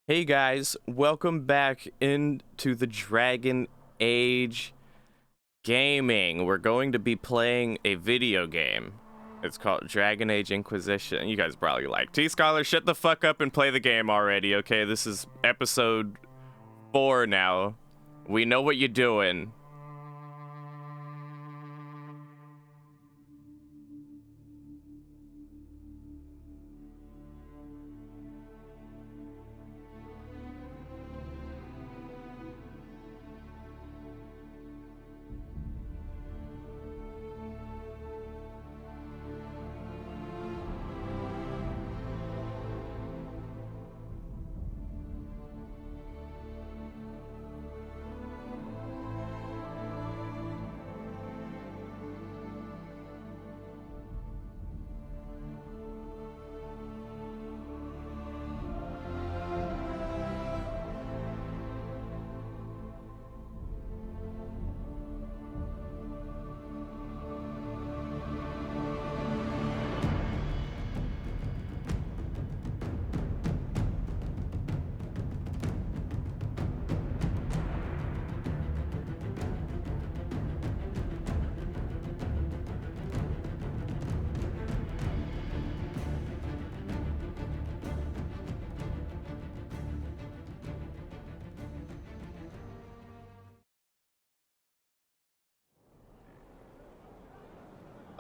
Hey guys, welcome back into the Dragon Age gaming. We're going to be playing a video game. It's called Dragon Age Inquisition. You guys probably like T-Scholar, shut the fuck up and play the game already, okay? This is episode 4 now. We know what you're doing.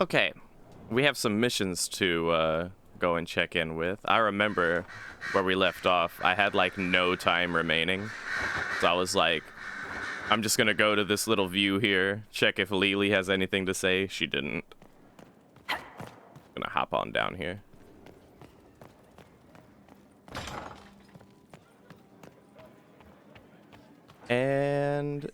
Okay, we have some missions to go and check in with. I remember where we left off. I had like no time remaining. So I was like, I'm just gonna go to this little view here, check if Lily has anything to say. She didn't. Gonna hop on down here. And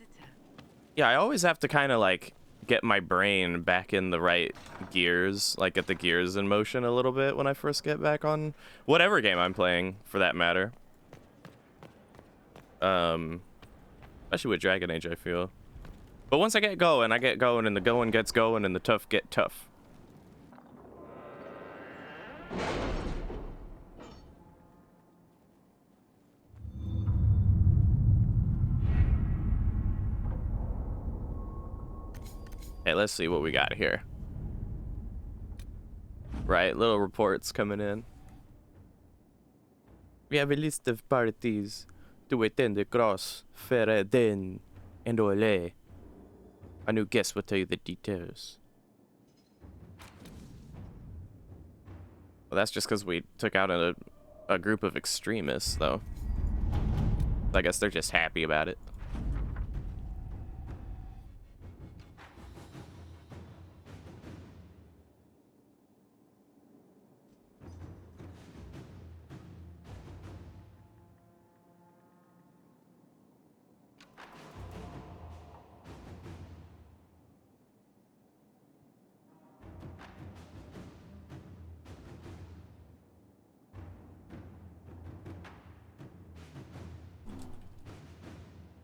yeah, I always have to kind of like get my brain back in the right gears, like get the gears in motion a little bit when I first get back on whatever game I'm playing, for that matter. Especially with Dragon Age, I feel. But once I get going, and the going gets going, and the tough get tough. Hey, let's see what we got here. Right, little reports coming in. We have a list of parties to attend across Fereden and Ole. Our new guest will tell you the details. Well, that's just because we took out a group of extremists, though. I guess they're just happy about it.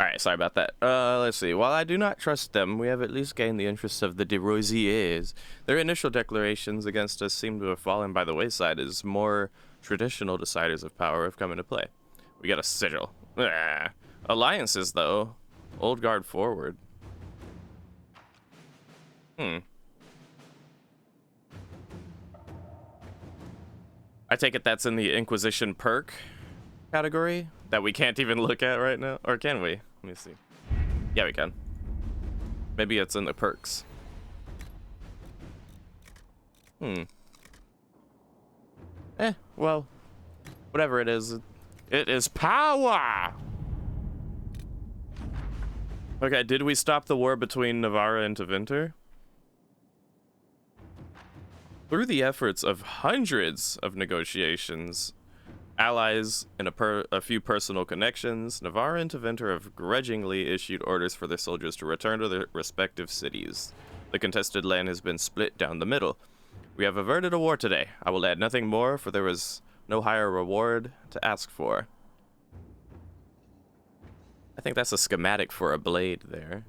Alright, sorry about that. Let's see. While I do not trust them, we have at least gained the interest of the de Rosiers. Their initial declarations against us seem to have fallen by the wayside as more traditional deciders of power have come into play. We got a sigil. Alliances, though. Old guard forward. I take it that's in the Inquisition perk category that we can't even look at right now? Or can we? Let me see. Yeah, we can. Maybe it's in the perks. Well, whatever it is power! Okay, did we stop the war between Navarra and Tevinter? Through the efforts of hundreds of negotiations, allies, and a few personal connections, Navarra and Tevinter have grudgingly issued orders for their soldiers to return to their respective cities. The contested land has been split down the middle. We have averted a war today. I will add nothing more, for there was no higher reward to ask for. I think that's a schematic for a blade there.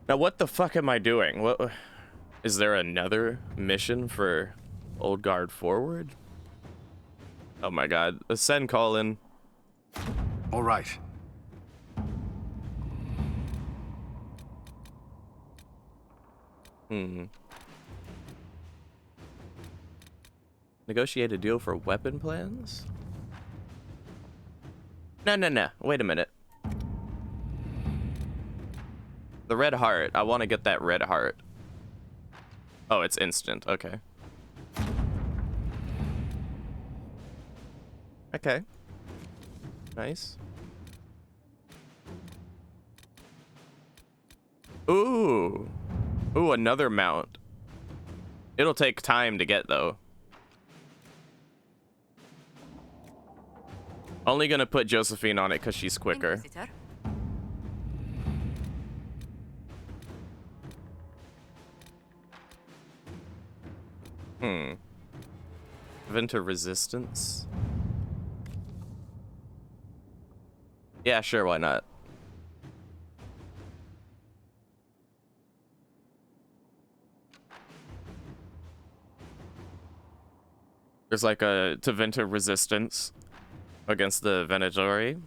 Now, what the fuck am I doing? What is there another mission for Old Guard Forward? Oh my god. Send Colin. All right. Negotiate a deal for weapon plans? No. Wait a minute. The red heart. I want to get that red heart. Oh, it's instant. Okay. Okay. Nice. Ooh. Ooh, another mount. It'll take time to get, though. Only gonna put Josephine on it because she's quicker. Inquisitor. Winter resistance. Yeah, sure, why not? There's like a Tevinter resistance against the Venatori.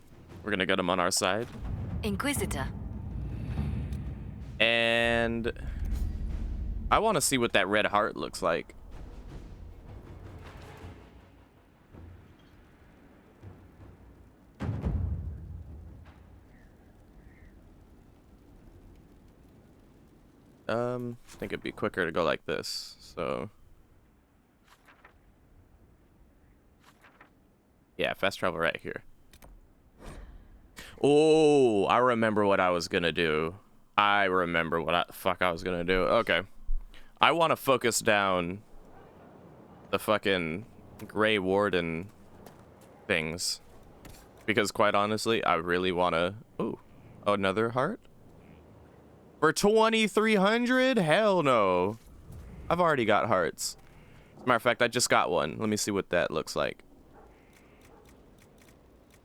We're gonna get them on our side. Inquisitor. And I want to see what that red heart looks like. I think it'd be quicker to go like this, so. Yeah, fast travel right here. Oh, I remember what I was gonna do. I remember what the fuck I was gonna do. Okay. I want to focus down the fucking Grey Warden things. Because quite honestly, I really want to... Ooh, another heart? For 2,300? Hell no. I've already got hearts. As a matter of fact, I just got one. Let me see what that looks like.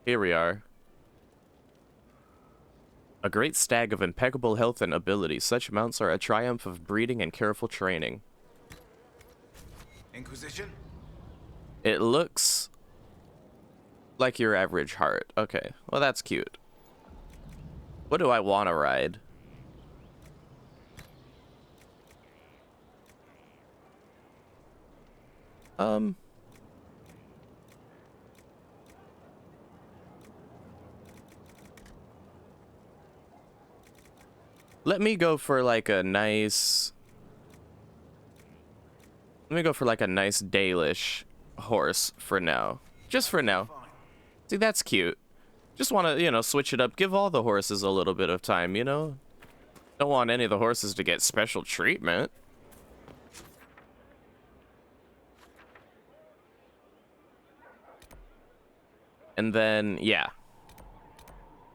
Here we are. A great stag of impeccable health and ability. Such mounts are a triumph of breeding and careful training. Inquisition? It looks like your average heart. Okay, well that's cute. What do I want to ride? Let me go for like a nice... Let me go for like a nice Dalish horse for now. Just for now. See, that's cute. Just want to, you know, switch it up. Give all the horses a little bit of time, you know? Don't want any of the horses to get special treatment. And then, yeah.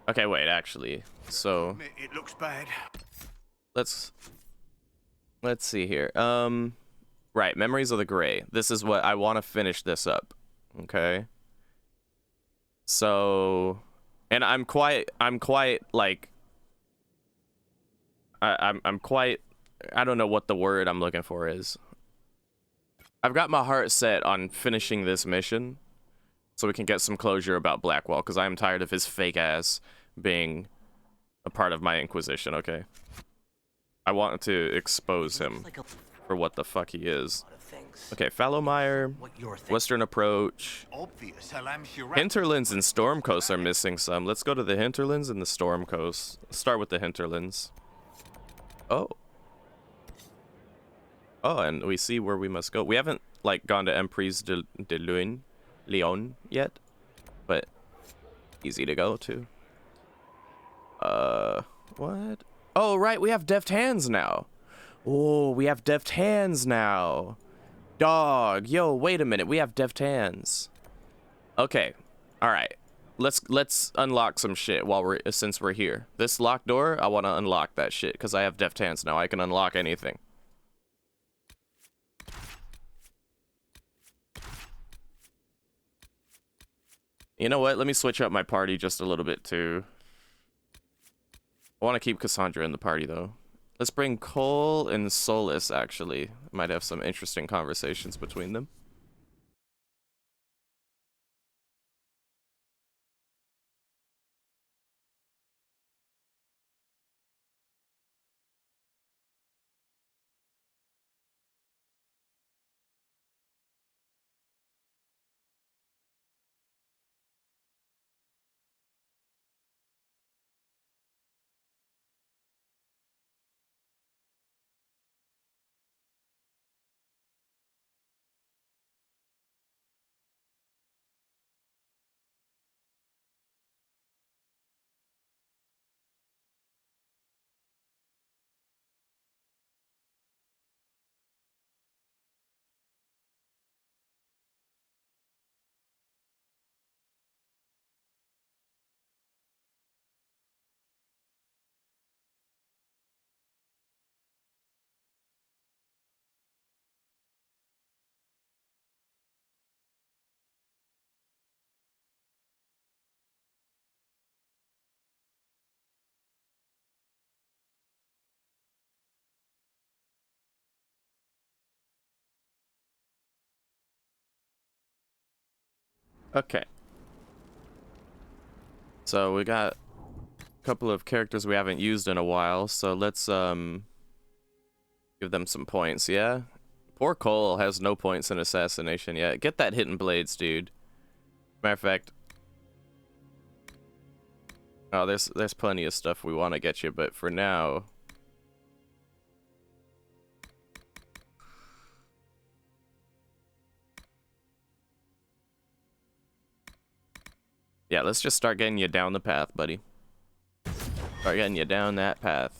Okay, wait, actually. So... It looks bad. Let's see here. Right, Memories of the Grey. This is what I want to finish this up. Okay. So, and I'm quite like I'm quite, I don't know what the word I'm looking for is. I've got my heart set on finishing this mission so we can get some closure about Blackwall, because I am tired of his fake ass being a part of my Inquisition, okay? I want to expose him for what the fuck he is. Okay, Fallowmire, Western Approach. Hinterlands and Storm Coast are missing some. Let's go to the Hinterlands and the Storm Coast. Let's start with the Hinterlands. Oh. Oh, and we see where we must go. We haven't, like, gone to Emprise de Leon yet, but easy to go to. What? Oh, right, we have deft hands now. Oh, we have deft hands now. Dog, yo, wait a minute, we have deft hands. Okay, all right. Let's unlock some shit since we're here. This locked door, I want to unlock that shit because I have deft hands now. I can unlock anything. You know what? Let me switch up my party just a little bit too. I want to keep Cassandra in the party though. Let's bring Cole and Solus, actually. Might have some interesting conversations between them. Okay. So we got a couple of characters we haven't used in a while, so let's give them some points, yeah? Poor Cole has no points in assassination yet. Get that hidden blades, dude. Matter of fact, oh, there's plenty of stuff we want to get you, but for now, yeah, let's just start getting you down the path, buddy. Start getting you down that path.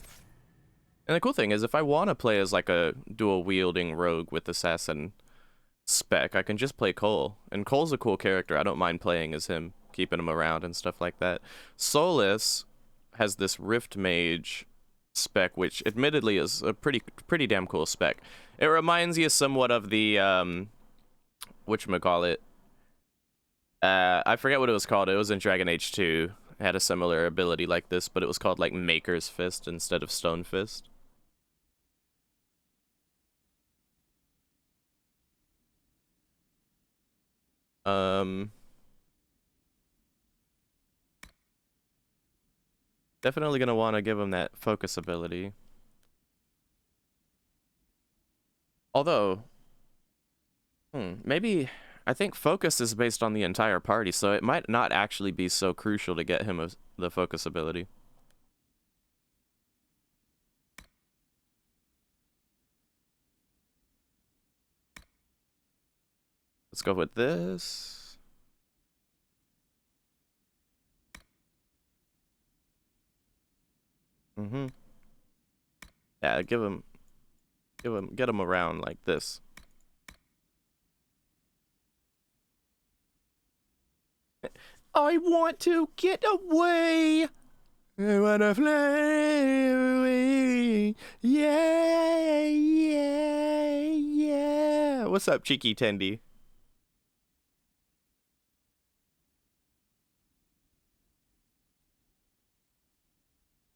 And the cool thing is, if I want to play as like a dual-wielding rogue with assassin spec, I can just play Cole. And Cole's a cool character. I don't mind playing as him, keeping him around and stuff like that. Solus has this Rift Mage spec, which admittedly is a pretty damn cool spec. It reminds you somewhat of the whatchamacallit. I forget what it was called. It was in Dragon Age 2. It had a similar ability like this, but it was called like Maker's Fist instead of Stone Fist. Definitely gonna want to give him that focus ability. Although, maybe I think focus is based on the entire party, so it might not actually be so crucial to get him the focus ability. Let's go with this. Yeah, get him around like this. I want to get away. I wanna fly away. Yeah, yeah, yeah. What's up, Cheeky Tendy?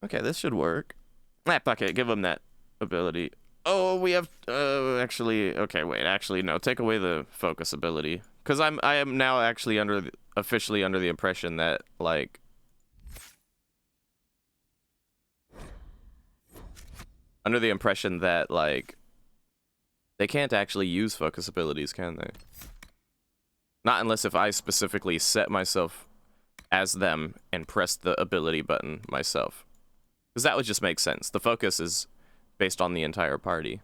Okay, this should work. Ah, fuck it. Give him that ability. Oh, we have. Actually, okay. Wait. Actually, no. Take away the focus ability, because I am now actually officially under the impression that like. Under the impression that like. They can't actually use focus abilities, can they? Not unless if I specifically set myself as them and press the ability button myself. Because that would just make sense. The focus is based on the entire party.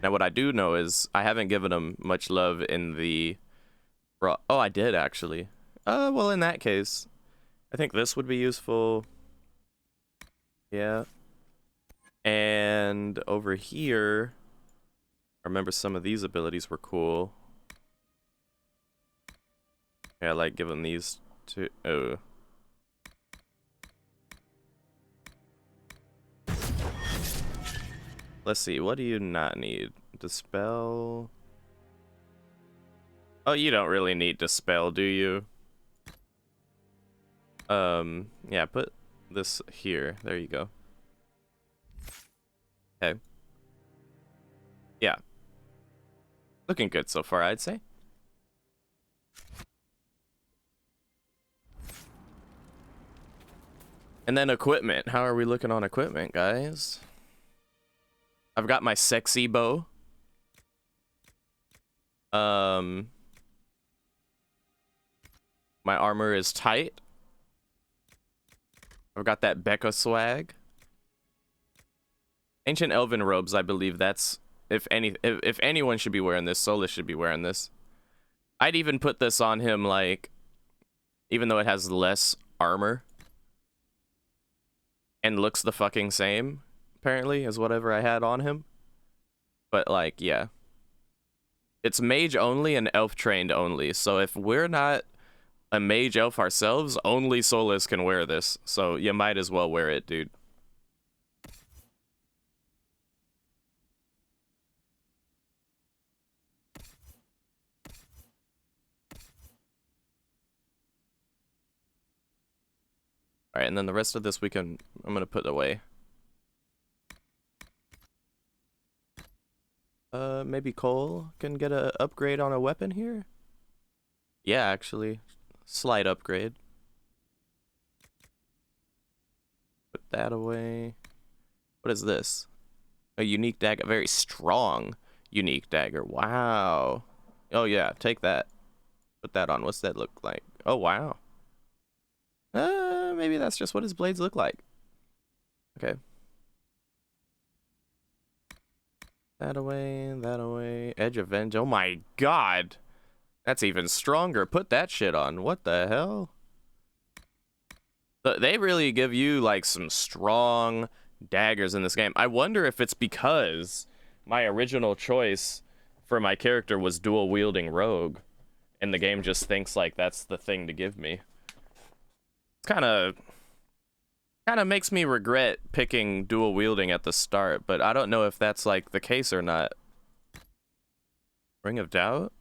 Now, what I do know is I haven't given them much love in the... Oh, I did, actually. Well, in that case, I think this would be useful. Yeah. And over here, I remember some of these abilities were cool. Yeah, I like giving these to... Oh. Let's see, what do you not need? Dispel? Oh, you don't really need Dispel, do you? Yeah, put this here. There you go. Okay. Yeah. Looking good so far, I'd say. And then equipment. How are we looking on equipment, guys? I've got my sexy bow. My armor is tight. I've got that Becca swag. Ancient Elven robes, I believe that's... If anyone should be wearing this, Solus should be wearing this. I'd even put this on him, like... Even though it has less armor. And looks the fucking same, apparently, as whatever I had on him. But, like, yeah. It's mage only and elf trained only. So if we're not a mage elf ourselves, only Solus can wear this. So you might as well wear it, dude. Alright, and then the rest of this I'm gonna put away. Maybe Cole can get a upgrade on a weapon here? Yeah, actually. Slight upgrade. Put that away. What is this? A unique dagger. Very strong unique dagger. Wow. Oh yeah, take that. Put that on. What's that look like? Oh wow. Maybe that's just what his blades look like. Okay. That away, that away. Edge of Venge. Oh my god. That's even stronger. Put that shit on. What the hell? They really give you, like, some strong daggers in this game. I wonder if it's because my original choice for my character was dual-wielding rogue, and the game just thinks, like, that's the thing to give me. It's kind of makes me regret picking dual-wielding at the start, but I don't know if that's, like, the case or not. Ring of Doubt?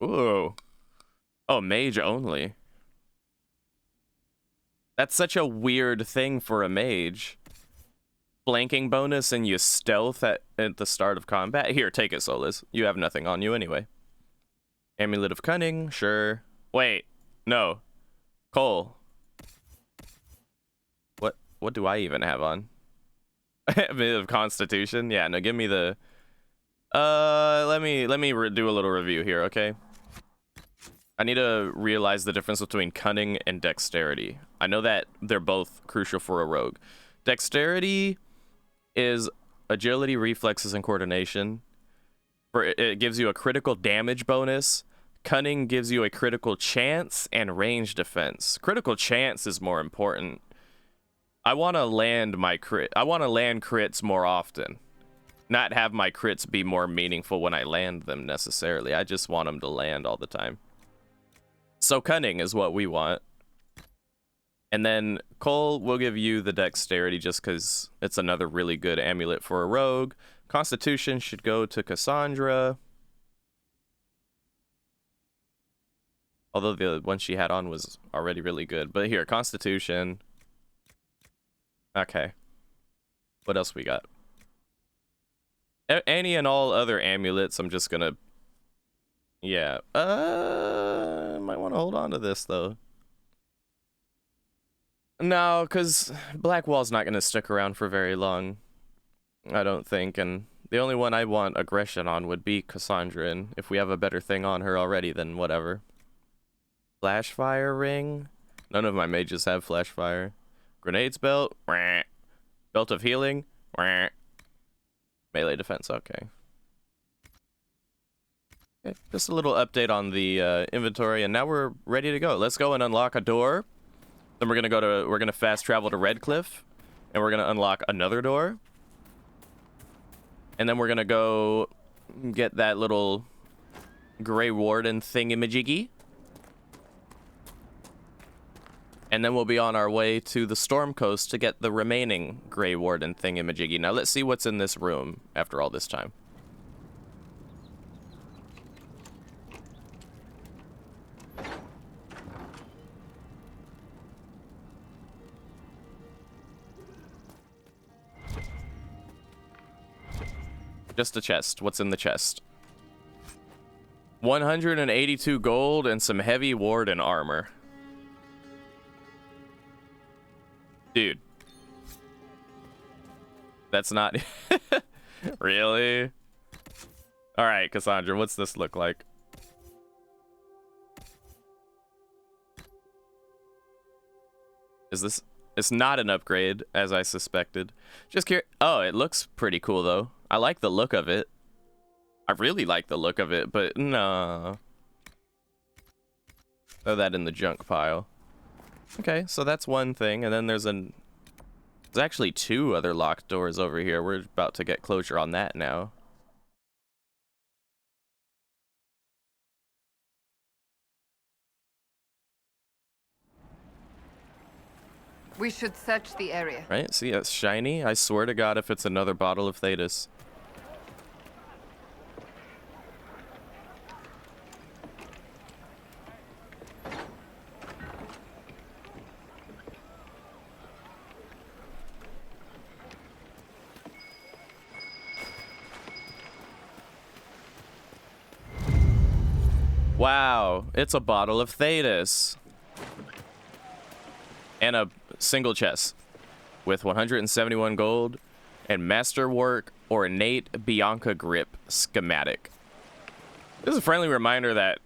Ooh. Oh, mage only. That's such a weird thing for a mage. Flanking bonus and you stealth at the start of combat. Here, take it, Solus. You have nothing on you anyway. Amulet of Cunning, sure. Wait, no. Cole. What do I even have on? Amulet of Constitution? Yeah, no, give me the... let me do a little review here, okay? I need to realize the difference between cunning and dexterity. I know that they're both crucial for a rogue. Dexterity is agility, reflexes, and coordination. It gives you a critical damage bonus. Cunning gives you a critical chance and range defense. Critical chance is more important. I want to land my crit. I want to land crits more often. Not have my crits be more meaningful when I land them necessarily. I just want them to land all the time. So cunning is what we want. And then Cole will give you the dexterity just because it's another really good amulet for a rogue. Constitution should go to Cassandra. Although the one she had on was already really good. But here, Constitution. Okay. What else we got? Any and all other amulets, I'm just gonna... Yeah. Might want to hold on to this, though. No, because Blackwall's not going to stick around for very long. I don't think, and the only one I want aggression on would be Cassandra, and if we have a better thing on her already, then whatever. Flashfire ring? None of my mages have flashfire. Grenades belt? Belt of healing? Melee defense, okay. Okay, just a little update on the inventory, and now we're ready to go. Let's go and unlock a door. Then we're gonna fast travel to Redcliffe, and we're gonna unlock another door. And then we're gonna go get that little Grey Warden thingamajiggy. And then we'll be on our way to the Storm Coast to get the remaining Grey Warden thingamajiggy. Now let's see what's in this room after all this time. Just a chest. What's in the chest? 182 gold and some heavy warden armor. Dude. That's not... Really? Alright, Cassandra, what's this look like? Is this... It's not an upgrade, as I suspected. Just curious... Oh, it looks pretty cool, though. I like the look of it. I really like the look of it, but no. Throw that in the junk pile. Okay, so that's one thing, and then there's actually two other locked doors over here. We're about to get closure on that now. We should search the area. Right, see, it's shiny. I swear to God if it's another bottle of Thetis. Wow, it's a bottle of Thetis. And a single chest with 171 gold and masterwork ornate Bianca grip schematic. This is a friendly reminder that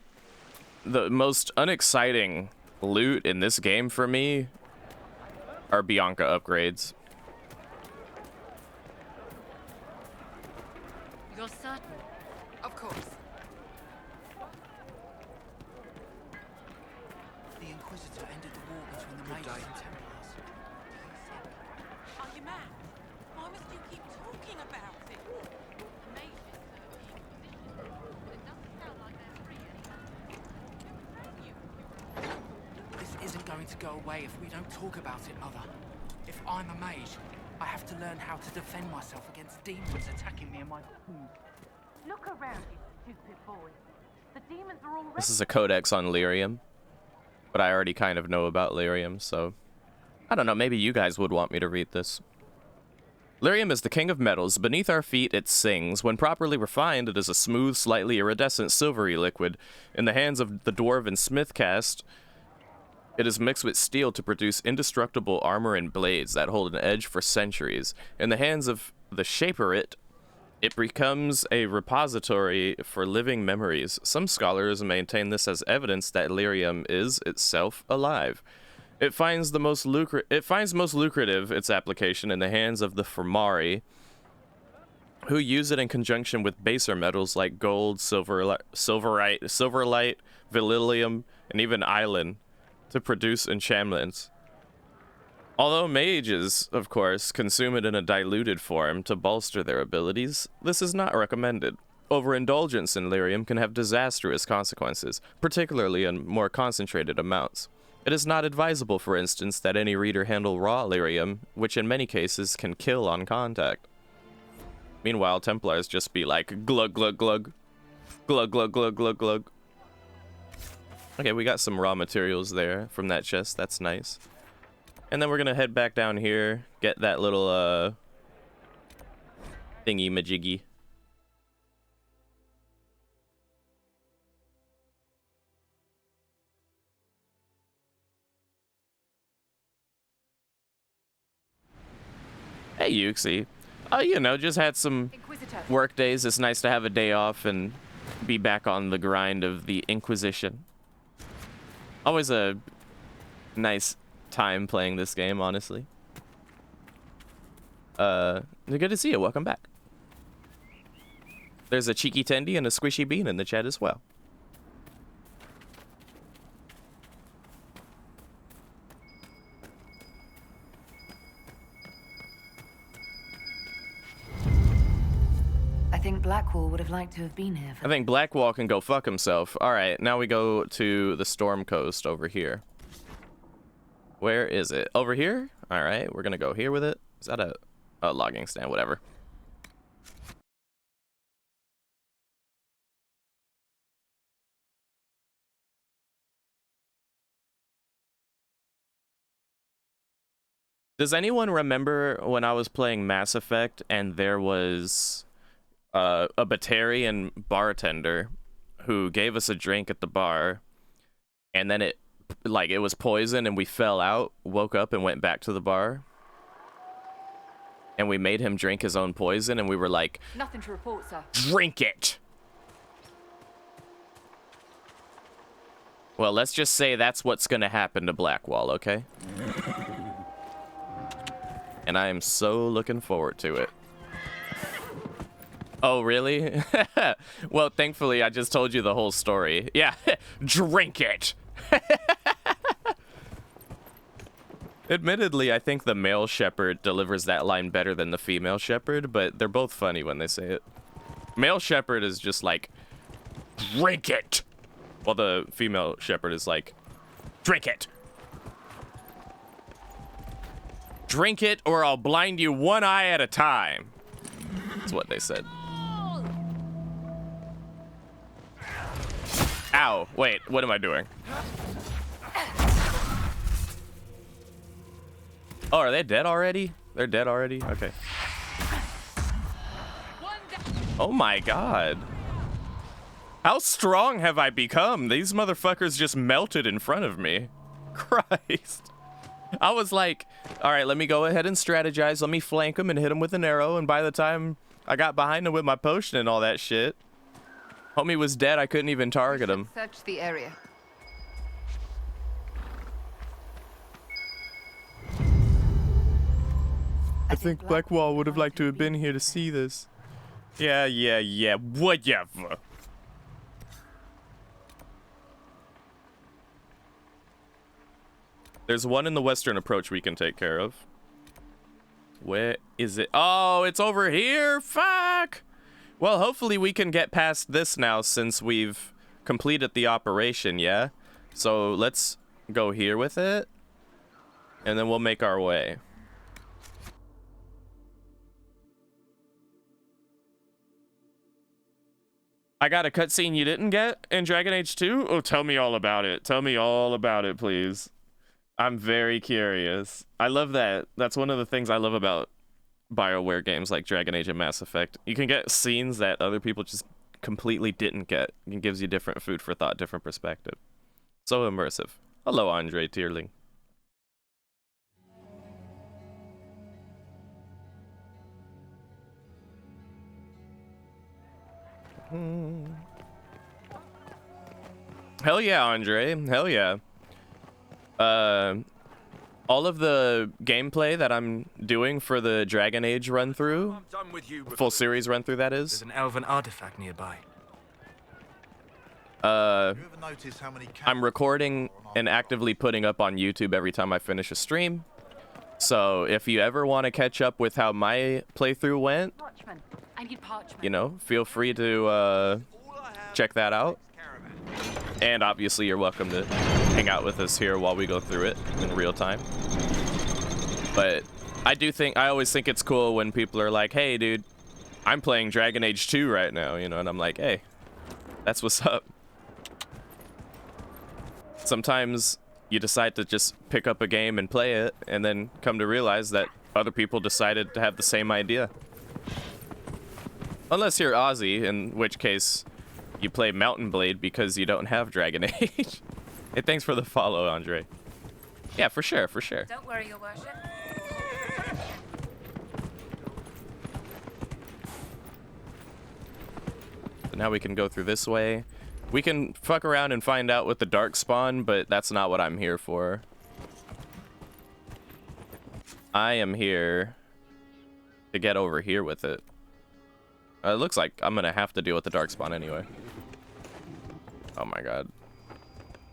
the most unexciting loot in this game for me are Bianca upgrades. You're certain? Of course. The Inquisitor ended the war between the Mages and Templars. Are you mad? Why must you keep talking about it? Mages serve the Inquisition, but it doesn't sound like they're free anymore. This isn't going to go away if we don't talk about it, Mother. If I'm a mage, I have to learn how to defend myself against demons attacking me in my home. Look around you, stupid boy. The demons are already... This is a codex on lyrium, but I already kind of know about lyrium, so I don't know, maybe you guys would want me to read this. Lyrium is the king of metals. Beneath our feet it sings. When properly refined, it is a smooth, slightly iridescent silvery liquid. In the hands of the dwarven smith caste, it is mixed with steel to produce indestructible armor and blades that hold an edge for centuries. In the hands of the shaper it becomes a repository for living memories. Some scholars maintain this as evidence that lyrium is itself alive. It finds most lucrative its application in the hands of the Fermari, who use it in conjunction with baser metals like gold, silverite, beryllium, and even iron to produce enchantments. Although mages, of course, consume it in a diluted form to bolster their abilities, this is not recommended. Overindulgence in lyrium can have disastrous consequences, particularly in more concentrated amounts. It is not advisable, for instance, that any reader handle raw lyrium, which in many cases can kill on contact. Meanwhile, Templars just be like, glug glug glug, glug glug glug glug glug. Okay, we got some raw materials there from that chest, that's nice. And then we're gonna head back down here, get that little, thingy-majiggy. Hey, Yuxi. You know, just had some Inquisitor. work days. It's nice to have a day off and be back on the grind of the Inquisition. Always a nice time playing this game, honestly. Good to see you. Welcome back. There's a cheeky tendy and a squishy bean in the chat as well. I think Blackwall would have liked to have been here. I think Blackwall can go fuck himself. Alright, now we go to the Storm Coast over here. Where is it? Over here? Alright, we're gonna go here with it. Is that a logging stand? Whatever. Does anyone remember when I was playing Mass Effect and there was a Batarian bartender who gave us a drink at the bar, and then it was poison and we fell out, woke up and went back to the bar. And we made him drink his own poison, and we were like, Nothing to report, sir. drink it! Well, let's just say that's what's gonna happen to Blackwall, okay? And I am so looking forward to it. Oh, really? Well, thankfully, I just told you the whole story. Yeah, drink it! Admittedly, I think the male shepherd delivers that line better than the female shepherd, but they're both funny when they say it. Male shepherd is just like, drink it! While the female shepherd is like, drink it! Drink it or I'll blind you one eye at a time. That's what they said. Ow, wait, what am I doing? Oh, are they dead already? They're dead already? Okay. Oh my god. How strong have I become? These motherfuckers just melted in front of me. Christ. I was like, all right, let me go ahead and strategize. Let me flank him and hit him with an arrow. And by the time I got behind him with my potion and all that shit, homie was dead. I couldn't even target him. Search the area. I think Blackwall would have liked to have been here to see this. Yeah, whatever. There's one in the western approach we can take care of. Where is it? Oh, it's over here? Fuck! Well, hopefully we can get past this now since we've completed the operation, yeah? So let's go here with it, and then we'll make our way. I got a cutscene you didn't get in Dragon Age 2? Oh, tell me all about it. Tell me all about it, please. I'm very curious. I love that. That's one of the things I love about BioWare games like Dragon Age and Mass Effect. You can get scenes that other people just completely didn't get. It gives you different food for thought, different perspective. So immersive. Hello, Andre Tierling. Hell yeah, Andre. Hell yeah. All of the gameplay that I'm doing for the Dragon Age run through, full series run through, that is. There's an elven artifact nearby. I'm recording and actively putting up on YouTube every time I finish a stream. So if you ever want to catch up with how my playthrough went, you know, feel free to check that out. And obviously you're welcome to hang out with us here while we go through it in real time. But I always think it's cool when people are like, hey dude, I'm playing Dragon Age 2 right now, you know, and I'm like, hey, that's what's up. Sometimes you decide to just pick up a game and play it, and then come to realize that other people decided to have the same idea. Unless you're Aussie, in which case you play Mountain Blade because you don't have Dragon Age. Hey, thanks for the follow, Andre. Yeah, for sure, for sure. Don't worry, your worship. So now we can go through this way. We can fuck around and find out with the dark spawn, but that's not what I'm here for. I am here to get over here with it. It looks like I'm gonna have to deal with the dark spawn anyway. Oh my god.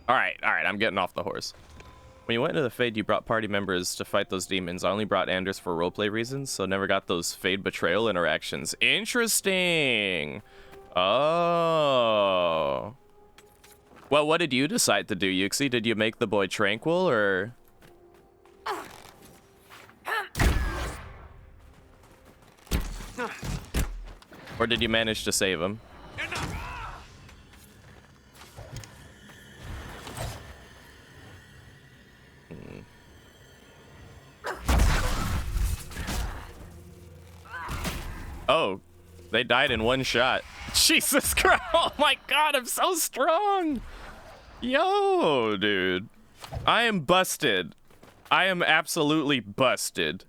Alright, I'm getting off the horse. When you went into the Fade, you brought party members to fight those demons. I only brought Anders for roleplay reasons, so never got those Fade betrayal interactions. Interesting! Oh. Well, what did you decide to do, Yuxi? Did you make the boy tranquil, or...? Or did you manage to save him? Oh, They died in one shot. Jesus Christ. Oh my god, I'm so strong. Yo, dude. I am busted. I am absolutely busted.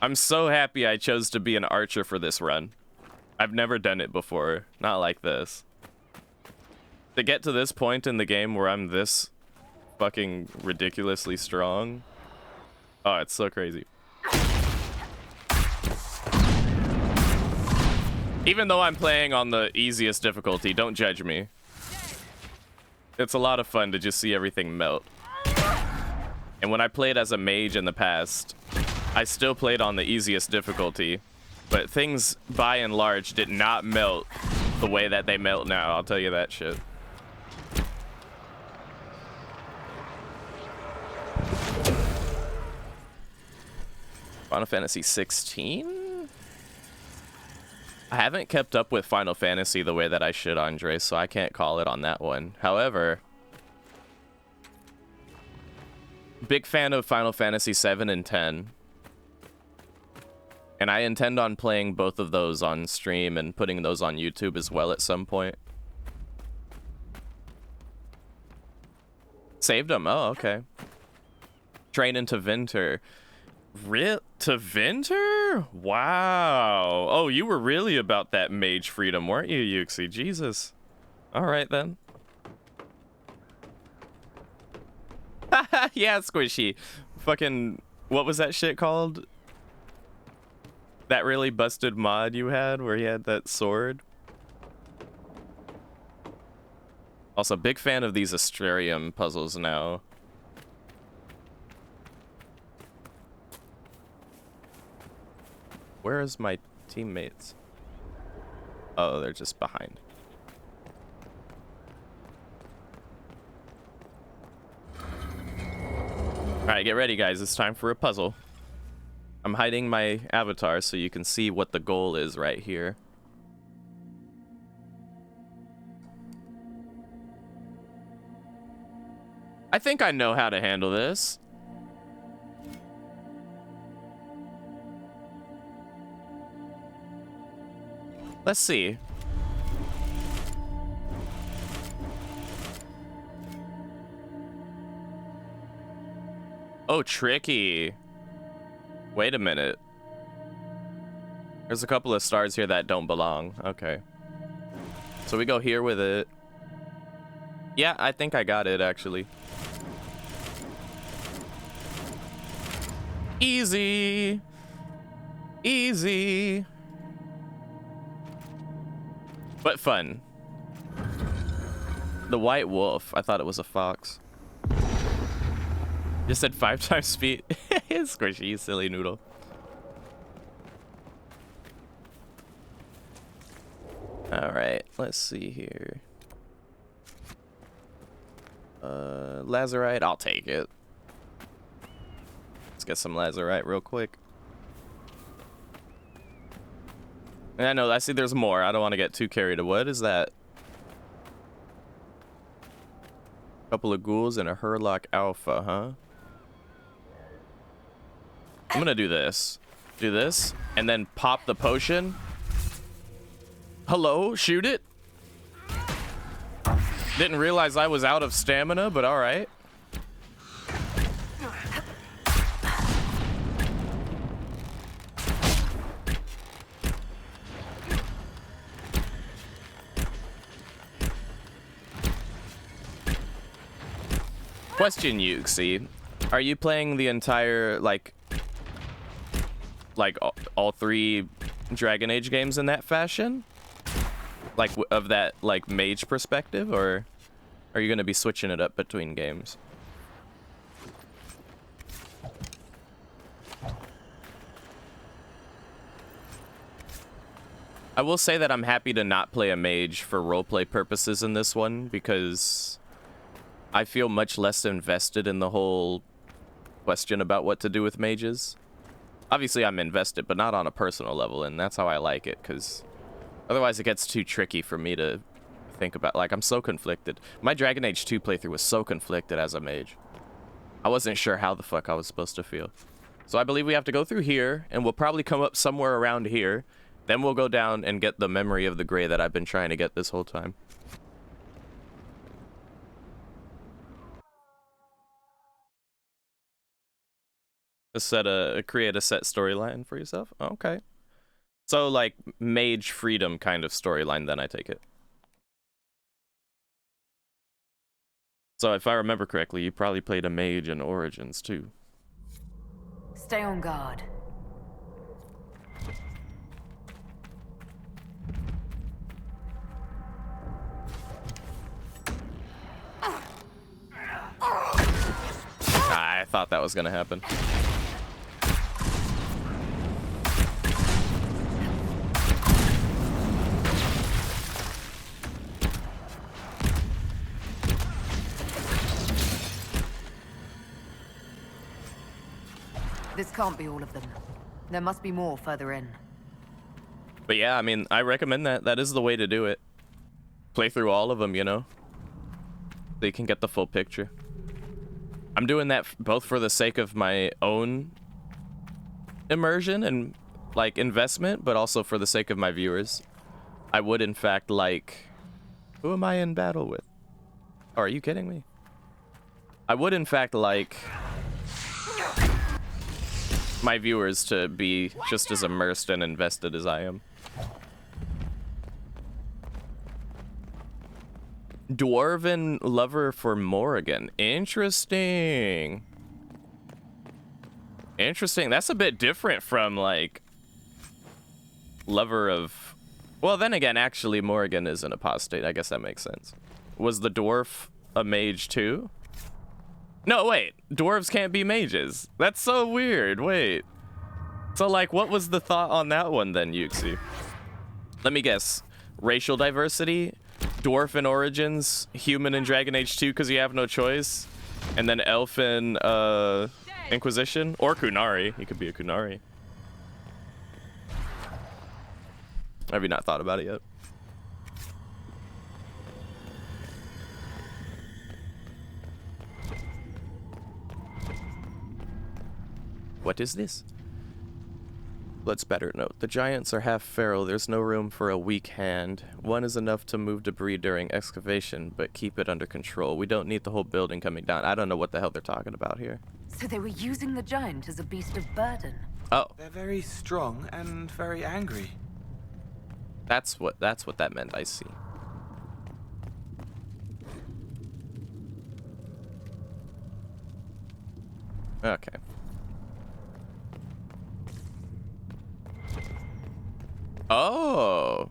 I'm so happy I chose to be an archer for this run. I've never done it before. Not like this. To get to this point in the game where I'm this fucking ridiculously strong. Oh, it's so crazy. Even though I'm playing on the easiest difficulty, don't judge me. It's a lot of fun to just see everything melt. And when I played as a mage in the past, I still played on the easiest difficulty, but things by and large did not melt the way that they melt now, I'll tell you that shit. Final Fantasy 16? I haven't kept up with Final Fantasy the way that I should, Andre, so I can't call it on that one. However, big fan of Final Fantasy 7 and 10. And I intend on playing both of those on stream and putting those on YouTube as well at some point. Saved them? Oh, okay. Train into Vinter. To Vinter? Wow. Oh, you were really about that mage freedom, weren't you, Yuxi? Jesus. All right, then. Yeah, Squishy. Fucking, what was that shit called? That really busted mod you had where he had that sword? Also, big fan of these Astrarium puzzles now. Where is my teammates? Oh, they're just behind. Alright, get ready, guys. It's time for a puzzle. I'm hiding my avatar so you can see what the goal is right here. I think I know how to handle this. Let's see. Oh, tricky. Wait a minute. There's a couple of stars here that don't belong. Okay. So we go here with it. Yeah, I think I got it, actually. Easy. Easy. But fun. The white wolf. I thought it was a fox. Just said 5 times speed. Squishy, you silly noodle. Alright, let's see here. Lazarite, I'll take it. Let's get some Lazarite real quick. I know, I see there's more. I don't want to get too carried away. What is that? Couple of ghouls and a Hurlock Alpha, huh? I'm gonna do this. Do this, and then pop the potion. Hello, shoot it. Didn't realize I was out of stamina, but all right. Question, Yuxi. Are you playing the entire, like all 3 Dragon Age games in that fashion? Like, of that, like, mage perspective? Or are you going to be switching it up between games? I will say that I'm happy to not play a mage for roleplay purposes in this one, because I feel much less invested in the whole question about what to do with mages. Obviously, I'm invested, but not on a personal level, and that's how I like it, because otherwise it gets too tricky for me to think about. Like, I'm so conflicted. My Dragon Age 2 playthrough was so conflicted as a mage. I wasn't sure how the fuck I was supposed to feel. So I believe we have to go through here, and we'll probably come up somewhere around here. Then we'll go down and get the memory of the Grey that I've been trying to get this whole time. Create a set storyline for yourself? Okay. So, like, mage freedom kind of storyline, then I take it. So if I remember correctly, you probably played a mage in Origins, too. Stay on guard. I thought that was gonna happen. This can't be all of them. There must be more further in. But yeah, I mean, I recommend that. That is the way to do it. Play through all of them, you know? So you can get the full picture. I'm doing that both for the sake of my own immersion and, like, investment, but also for the sake of my viewers. I would, in fact, like... Who am I in battle with? Oh, are you kidding me? I would, in fact, like... my viewers to be just as immersed and invested as I am. Dwarven lover for Morrigan. Interesting. Interesting. That's a bit different from, like, lover of... Well, then again, actually, Morrigan is an apostate. I guess that makes sense. Was the dwarf a mage too? No, wait. Dwarves can't be mages. That's so weird. Wait. So, like, what was the thought on that one then, Yuxi? Let me guess. Racial diversity? Dwarf in Origins? Human in Dragon Age 2 because you have no choice? And then elf in Inquisition? Or Kunari. He could be a Kunari. Have you not thought about it yet? What is this? Let's better note. The giants are half feral. There's no room for a weak hand. One is enough to move debris during excavation, but keep it under control. We don't need the whole building coming down. I don't know what the hell they're talking about here. So they were using the giant as a beast of burden. Oh. They're very strong and very angry. That's what that meant. I see. Okay. Oh.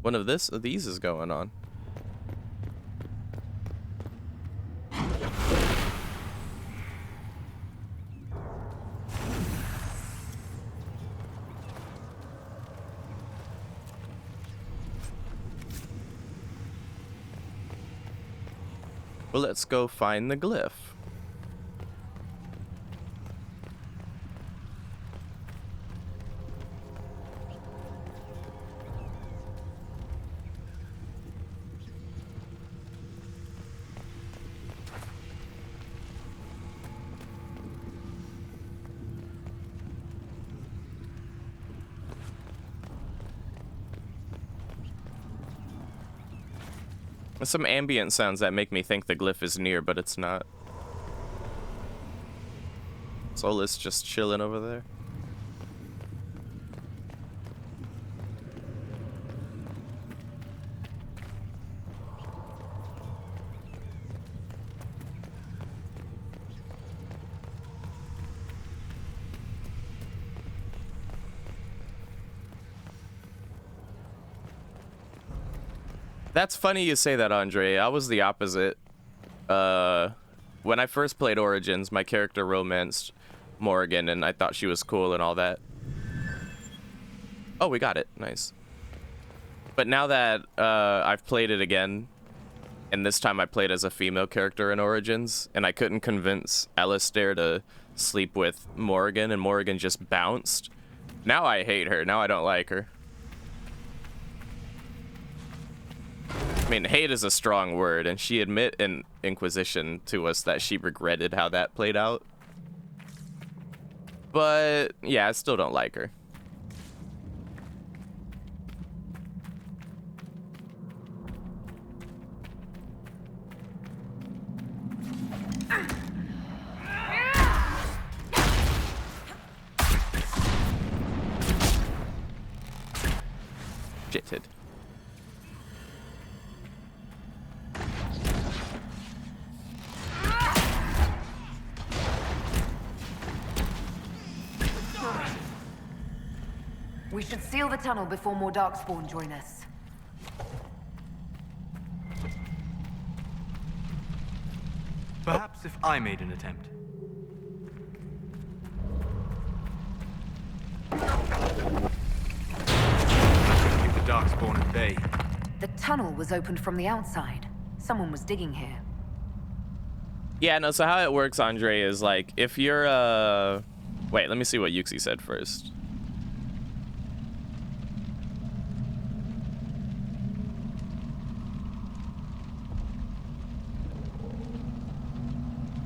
One of these is going on. Well, let's go find the glyph. Some ambient sounds that make me think the glyph is near, but it's not. Solus just chilling over there. That's funny you say that, Andre. I was the opposite. When I first played Origins, my character romanced Morrigan, and I thought she was cool and all that. Oh, we got it. Nice. But now that I've played it again, and this time I played as a female character in Origins, and I couldn't convince Alistair to sleep with Morrigan, and Morrigan just bounced. Now I hate her. Now I don't like her. I mean, hate is a strong word, and she admit in Inquisition to us that she regretted how that played out. But yeah, I still don't like her. Shithead. We should seal the tunnel before more darkspawn join us. Perhaps if I made an attempt. Keep the darkspawn at bay. The tunnel was opened from the outside. Someone was digging here. Yeah, no, so how it works, Andre, is like, if you're, wait, let me see what Yuxi said first.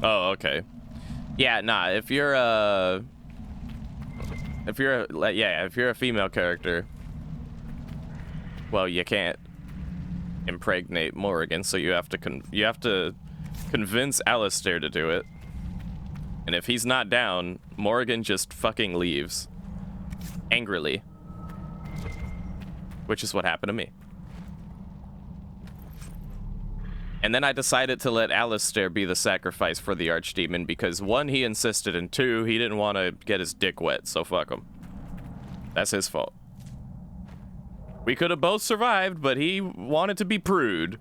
Oh, okay. Yeah, nah, if you're a female character, well, you can't impregnate Morrigan, so you have to convince Alistair to do it. And if he's not down, Morrigan just fucking leaves. Angrily. Which is what happened to me. And then I decided to let Alistair be the sacrifice for the Archdemon because 1, he insisted, and 2, he didn't want to get his dick wet, so fuck him. That's his fault. We could have both survived, but he wanted to be prude.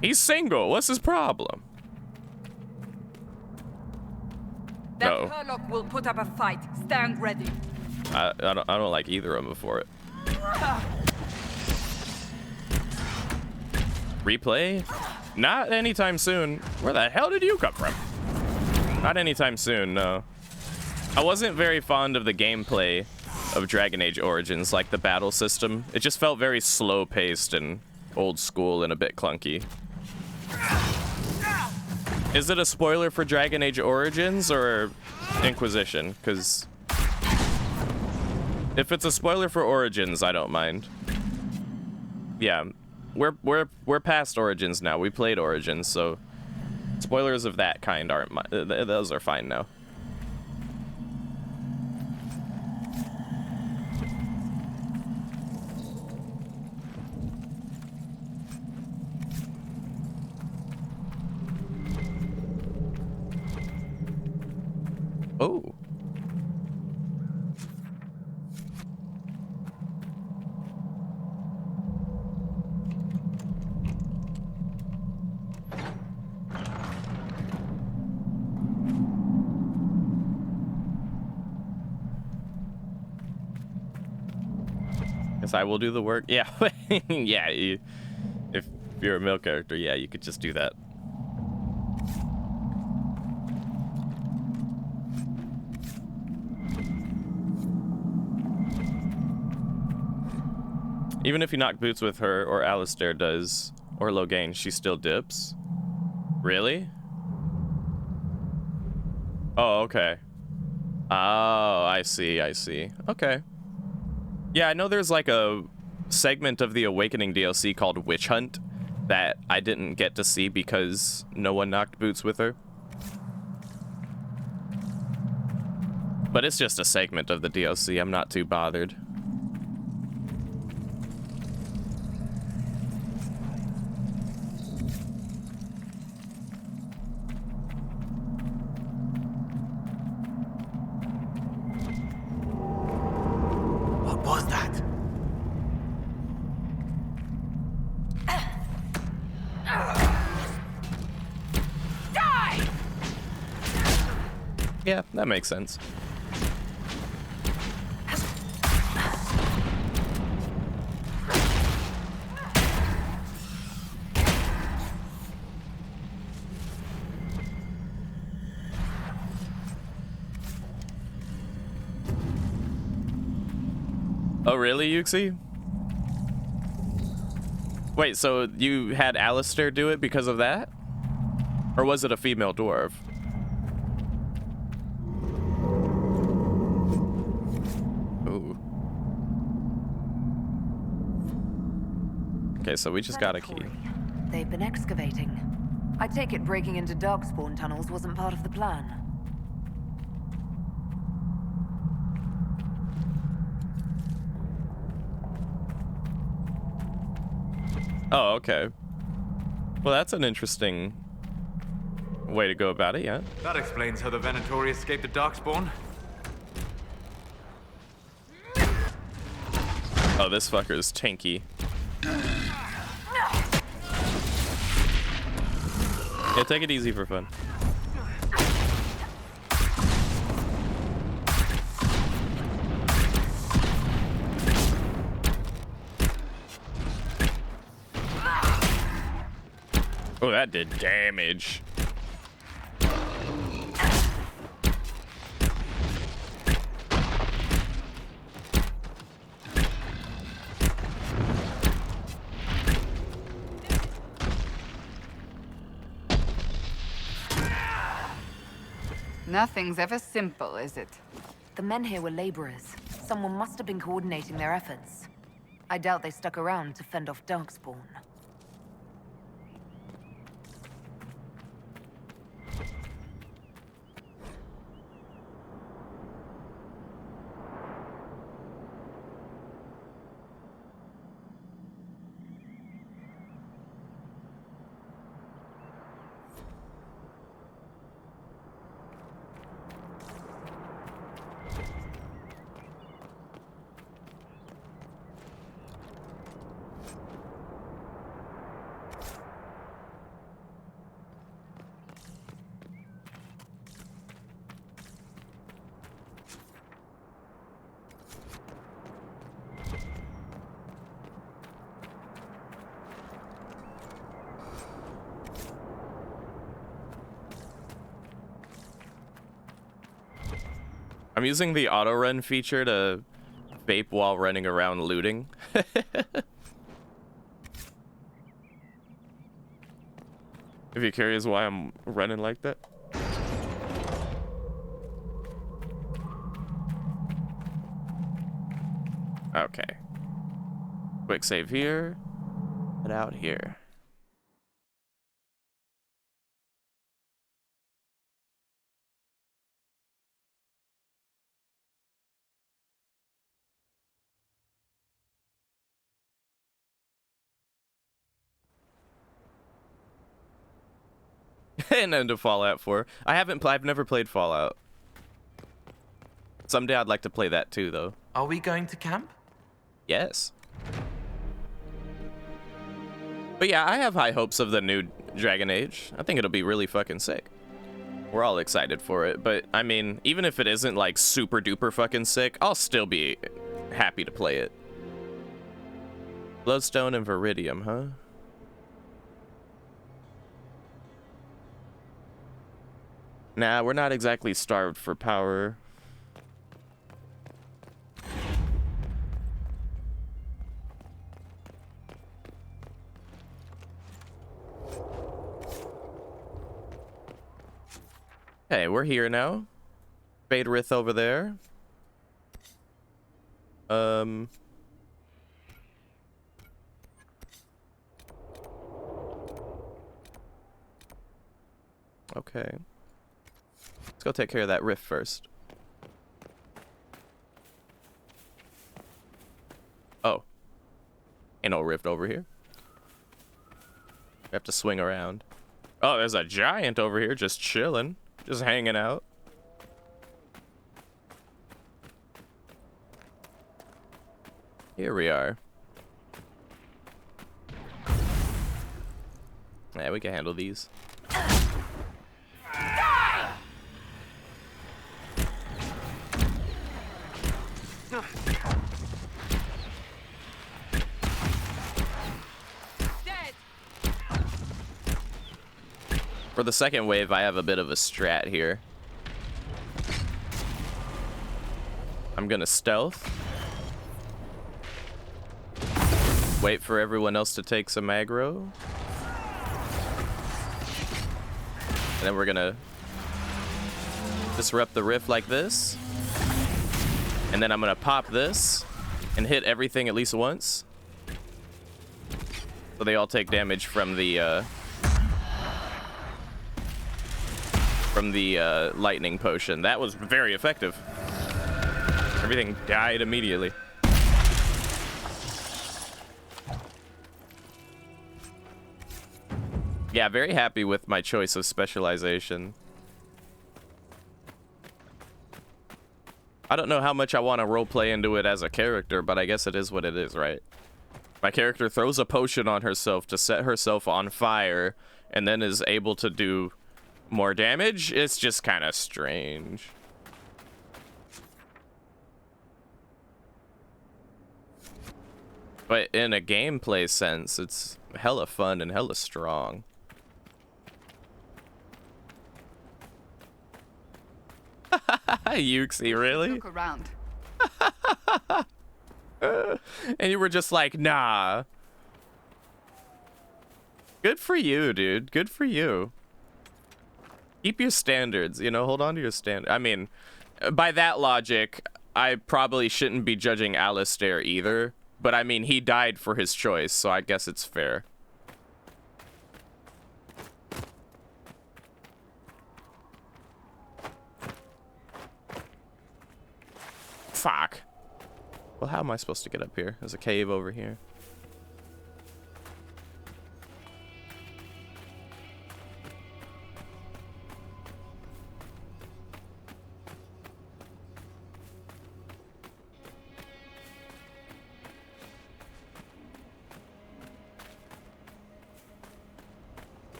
He's single. What's his problem? That No. Herlock will put up a fight. Stand ready. I don't like either of them before it. Replay? Not anytime soon. Where the hell did you come from? Not anytime soon, no. I wasn't very fond of the gameplay of Dragon Age Origins, like the battle system. It just felt very slow-paced and old school and a bit clunky. Is it a spoiler for Dragon Age Origins or Inquisition? Because if it's a spoiler for Origins, I don't mind. Yeah. We're past Origins now. We played Origins, so spoilers of that kind aren't those are fine now. Oh. Guess I will do the work. Yeah, yeah. If you're a male character, yeah, you could just do that. Even if you knock boots with her, or Alistair does, or Loghain, she still dips? Really? Oh, okay. Oh, I see, I see. Okay. Yeah, I know there's like a segment of the Awakening DLC called Witch Hunt that I didn't get to see because no one knocked boots with her. But it's just a segment of the DLC, I'm not too bothered. What was that? Die! Yeah, that makes sense. Oh, really, Yuxi? Wait, so you had Alistair do it because of that? Or was it a female dwarf? Okay, so we just got a key. They've been excavating. I take it breaking into darkspawn tunnels wasn't part of the plan. Oh, okay. Well, that's an interesting way to go about it, yeah. That explains how the Venatori escaped the Darkspawn. Oh, this fucker's tanky. Yeah, take it easy for fun. Oh, that did damage. Nothing's ever simple, is it? The men here were laborers. Someone must have been coordinating their efforts. I doubt they stuck around to fend off darkspawn. I'm using the auto run feature to vape while running around looting. If you're curious why I'm running like that. Okay. Quick save here. Head out here. And into Fallout 4. I've never played Fallout. Someday I'd like to play that too, though. Are we going to camp? Yes. But yeah, I have high hopes of the new Dragon Age. I think it'll be really fucking sick. We're all excited for it, but I mean, even if it isn't like super duper fucking sick, I'll still be happy to play it. Bloodstone and Viridium, huh? Nah, we're not exactly starved for power. Hey, we're here now. Baderith over there. Okay. Let's go take care of that rift first. Oh. Ain't no rift over here. We have to swing around. Oh, there's a giant over here just chilling. Just hanging out. Here we are. Yeah, we can handle these. For the second wave, I have a bit of a strat here. I'm gonna stealth. Wait for everyone else to take some aggro. And then we're gonna disrupt the rift like this. And then I'm gonna pop this and hit everything at least once. So they all take damage from the lightning potion. That was very effective. Everything died immediately. Yeah, very happy with my choice of specialization. I don't know how much I want to roleplay into it as a character, but I guess it is what it is, right? My character throws a potion on herself to set herself on fire and then is able to do more damage. It's just kind of strange. But in a gameplay sense, it's hella fun and hella strong. Yuxi, really? Look around. And you were just like, nah. Good for you, dude. Good for you. Keep your standards, you know, hold on to your standard. I mean, by that logic, I probably shouldn't be judging Alistair either. But I mean, he died for his choice, so I guess it's fair. Fuck. Well, how am I supposed to get up here? There's a cave over here.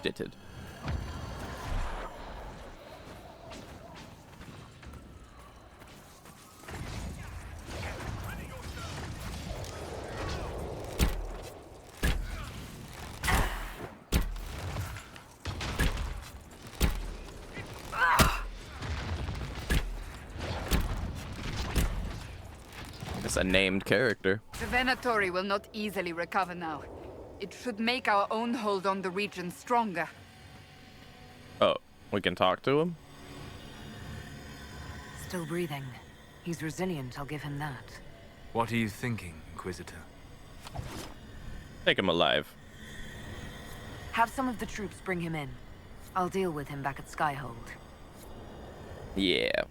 Ditted. It's a named character. The Venatori will not easily recover now. It should make our own hold on the region stronger. Oh, we can talk to him? Still breathing. He's resilient, I'll give him that. What are you thinking, Inquisitor? Take him alive. Have some of the troops bring him in. I'll deal with him back at Skyhold. Yeah.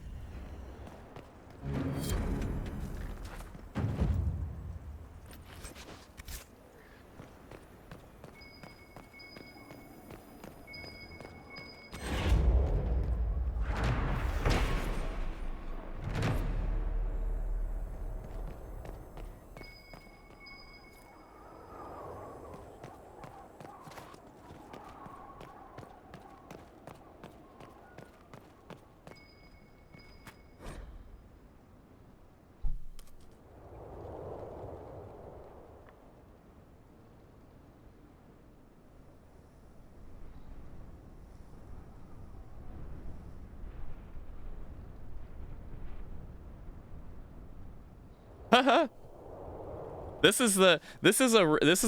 This is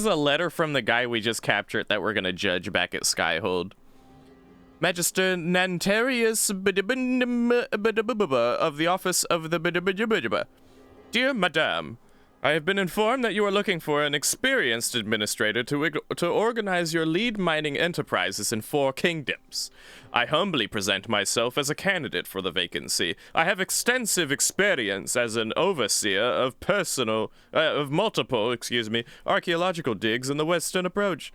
a letter from the guy we just captured that we're gonna judge back at Skyhold. Magister Nantarius of the office of the Dear Madame, I have been informed that you are looking for an experienced administrator to organize your lead mining enterprises in 4 kingdoms. I humbly present myself as a candidate for the vacancy. I have extensive experience as an overseer of multiple archaeological digs in the Western Approach.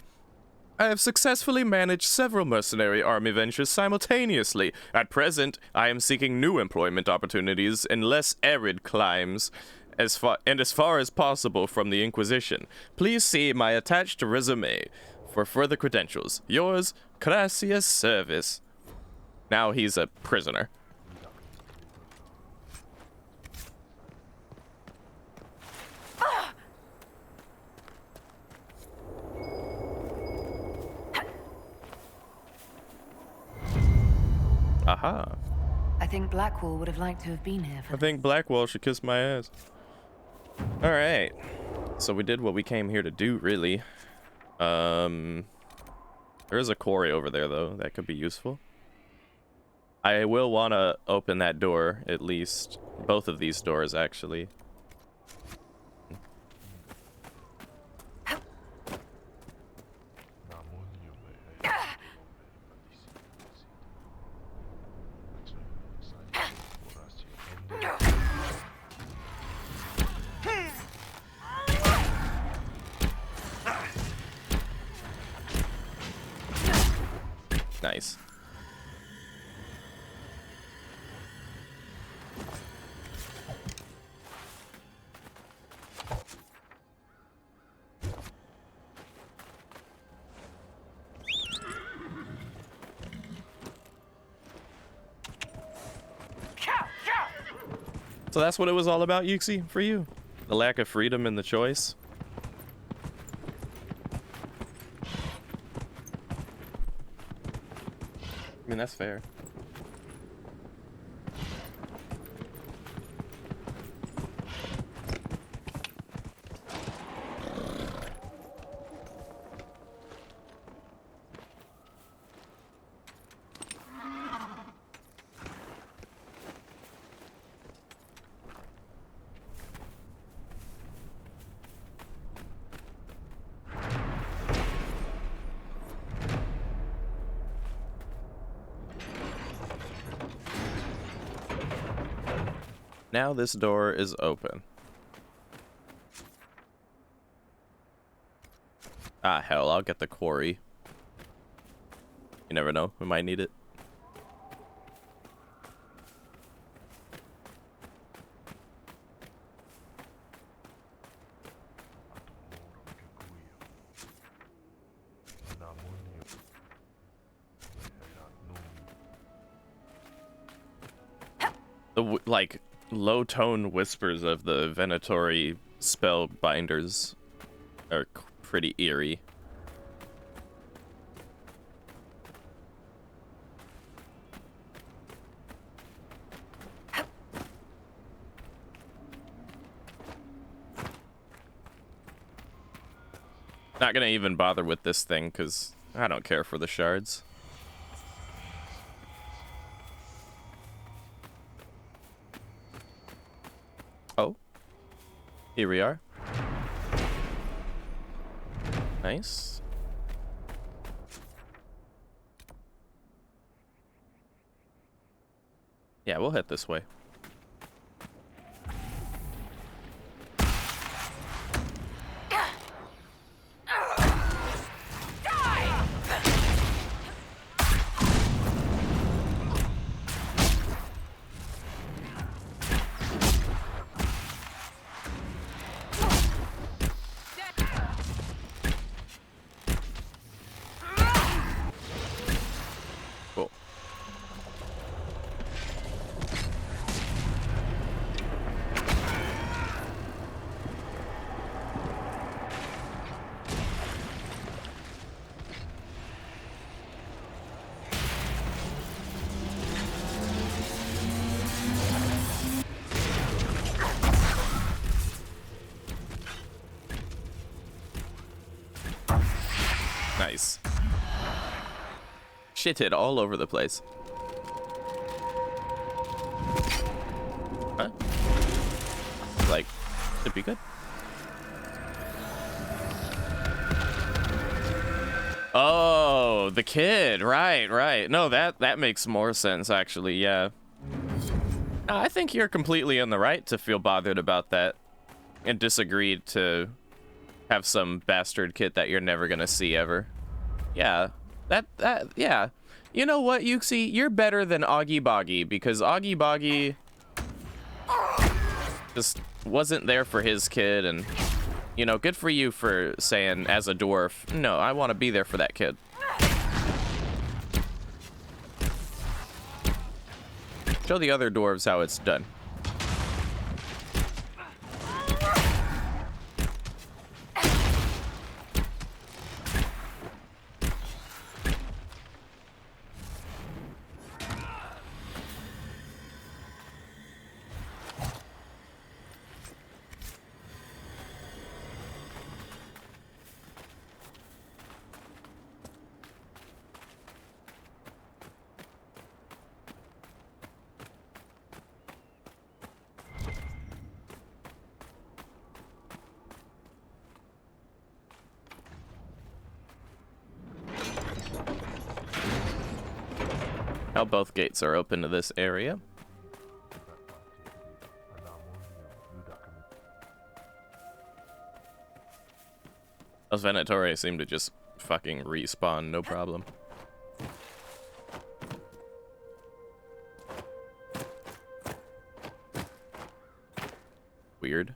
I have successfully managed several mercenary army ventures simultaneously. At present, I am seeking new employment opportunities in less arid climes. As far as possible from the Inquisition. Please see my attached resume for further credentials. Yours, Gracias Service. Now he's a prisoner. Aha. I think Blackwall would have liked to have been here for I think Blackwall should kiss my ass. All right. So we did what we came here to do, really. There is a quarry over there, though. That could be useful. I will want to open that door, at least. Both of these doors, actually. Nice. So that's what it was all about, Yuxi, for you? The lack of freedom in the choice? I mean, that's fair. Now this door is open. Ah, hell, I'll get the quarry. You never know, we might need it. The, like, low-tone whispers of the Venatori spellbinders are pretty eerie. Not gonna even bother with this thing, because I don't care for the shards. Oh. Here we are. Nice. Yeah, we'll head this way. Nice. Shit hit all over the place. Huh? Like, should be good. Oh, the kid. Right. No, that makes more sense, actually, yeah. I think you're completely in the right to feel bothered about that and disagree to have some bastard kid that you're never gonna see ever. Yeah, yeah. You know what, Yuxi? You're better than Augie Boggy, because Augie Boggy just wasn't there for his kid, and, you know, good for you for saying, as a dwarf, no, I want to be there for that kid. Show the other dwarves how it's done. Oh, both gates are open to this area. Those Venatori seem to just fucking respawn, no problem. Weird.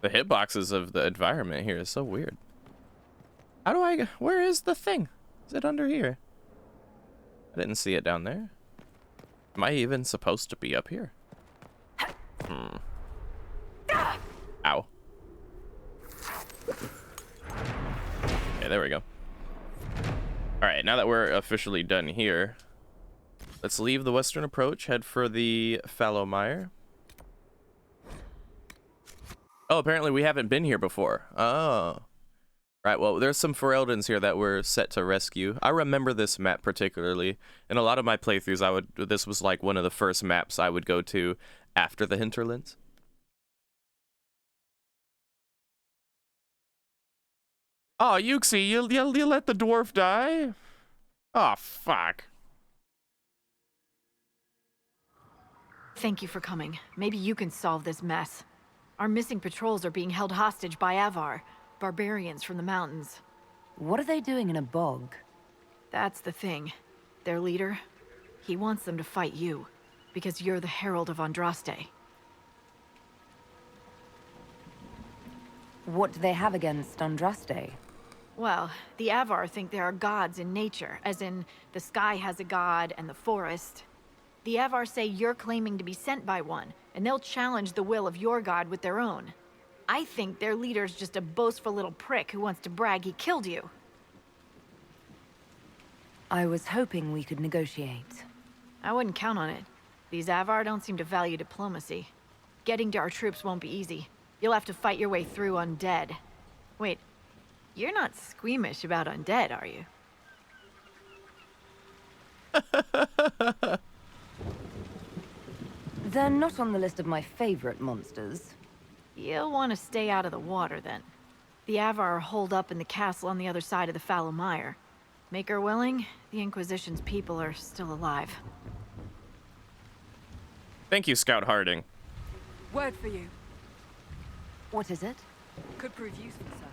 The hitboxes of the environment here is so weird. How do I... Where is the thing? Is it under here? I didn't see it down there. Am I even supposed to be up here? Ow. Okay, there we go. Alright, now that we're officially done here, let's leave the western approach, head for the fallow mire. Oh, apparently we haven't been here before. Oh. Right, well, there's some Fereldans here that we're set to rescue. I remember this map particularly. In a lot of my playthroughs, this was like one of the first maps I would go to after the hinterlands. Oh, Yuxi, you let the dwarf die? Oh, fuck. Thank you for coming. Maybe you can solve this mess. Our missing patrols are being held hostage by Avar, barbarians from the mountains. What are they doing in a bog? That's the thing. Their leader, he wants them to fight you, because you're the Herald of Andraste. What do they have against Andraste? Well, the Avar think there are gods in nature, as in the sky has a god and the forest. The Avar say you're claiming to be sent by one, and they'll challenge the will of your god with their own. I think their leader's just a boastful little prick who wants to brag he killed you. I was hoping we could negotiate. I wouldn't count on it. These Avar don't seem to value diplomacy. Getting to our troops won't be easy. You'll have to fight your way through undead. Wait, you're not squeamish about undead, are you? They're not on the list of my favorite monsters. You'll want to stay out of the water, then. The Avar are holed up in the castle on the other side of the fallow mire. Make her willing, the Inquisition's people are still alive. Thank you, Scout Harding. Word for you. What is it? Could prove useful, sir.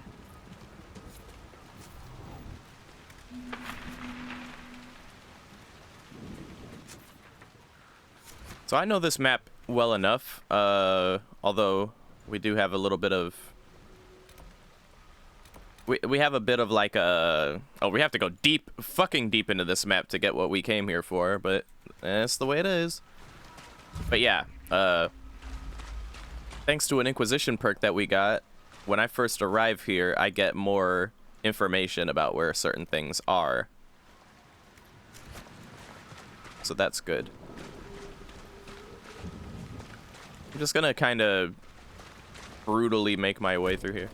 So I know this map well enough, although we do have a little bit of... We have a bit of like a... Oh, we have to go fucking deep into this map to get what we came here for, but that's the way it is. But yeah, thanks to an Inquisition perk that we got, when I first arrive here, I get more information about where certain things are. So that's good. I'm just gonna kind of brutally make my way through here.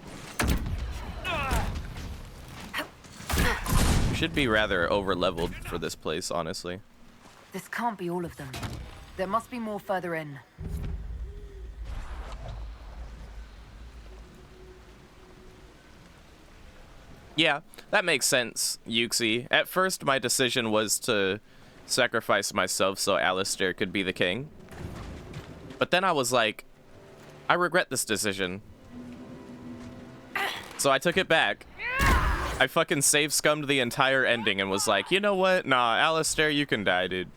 Should be rather over-leveled for this place, honestly. This can't be all of them. There must be more further in. Yeah, that makes sense, Yuxi. At first, my decision was to sacrifice myself so Alistair could be the king. But then I was like, I regret this decision. So I took it back. I fucking save scummed the entire ending and was like, you know what? Nah, Alistair, you can die, dude.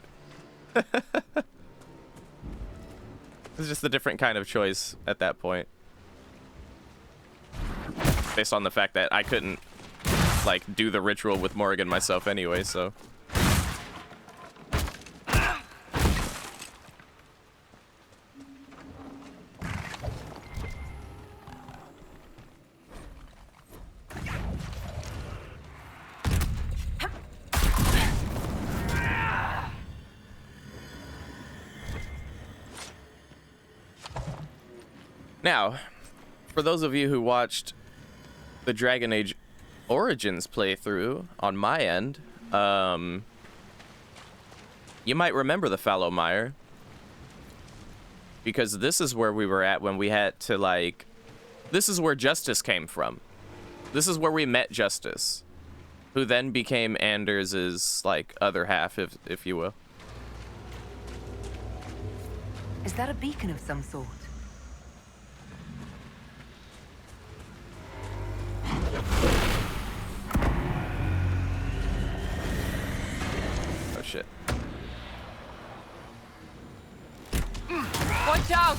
It's just a different kind of choice at that point. Based on the fact that I couldn't, like, do the ritual with Morrigan myself anyway, so... Now, for those of you who watched the Dragon Age Origins playthrough on my end, you might remember the fallow mire, because this is where we were at when we had to, like, this is where Justice came from. This is where we met Justice. who then became Anders's like other half, if you will. Is that a beacon of some sort? Oh shit. Watch out!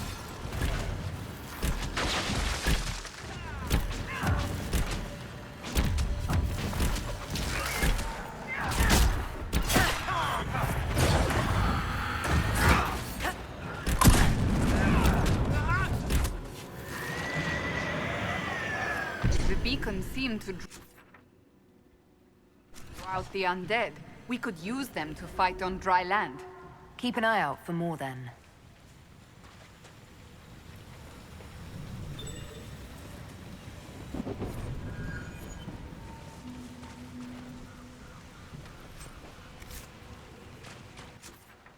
The beacon seemed to draw out the undead. We could use them to fight on dry land. Keep an eye out for more then.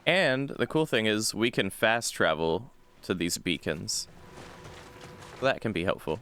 And the cool thing is we can fast travel to these beacons. That can be helpful.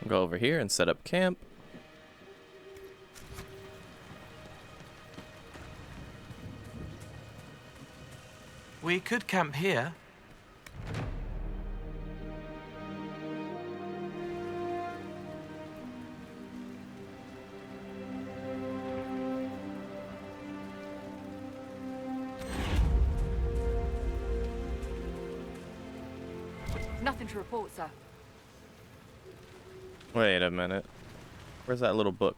Go over here and set up camp. We could camp here. Nothing to report, sir. Wait a minute. Where's that little book?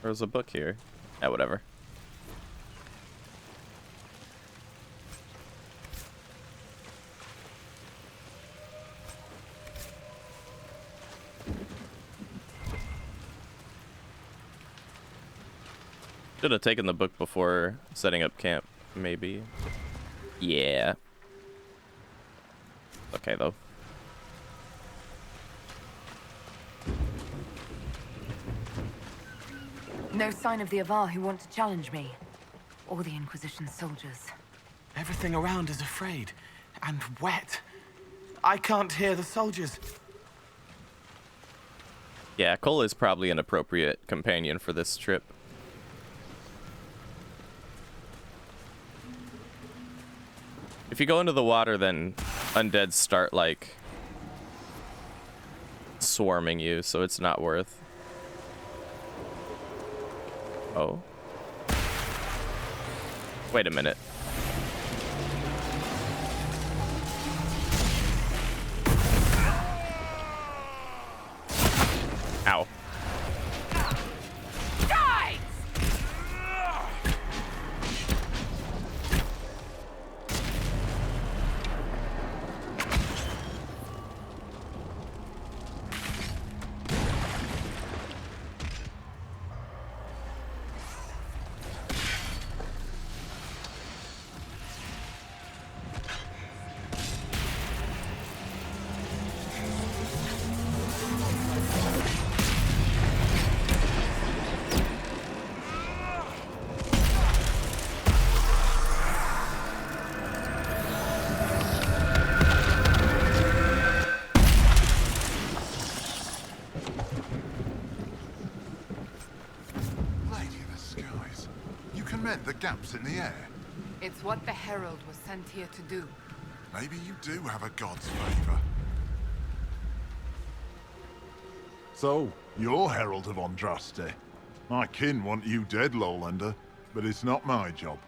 There's a book here. Yeah, whatever. Should have taken the book before setting up camp, maybe. Yeah. Okay, though. No sign of the Avar who want to challenge me. Or the Inquisition soldiers. Everything around is afraid. And wet. I can't hear the soldiers. Yeah, Cole is probably an appropriate companion for this trip. If you go into the water, then undead start, like, swarming you, so it's not worth. Oh. Wait a minute. Ow. gaps in the air? It's what the Herald was sent here to do. Maybe you do have a god's favor. So, you're Herald of Andraste. My kin want you dead, Lowlander, but it's not my job.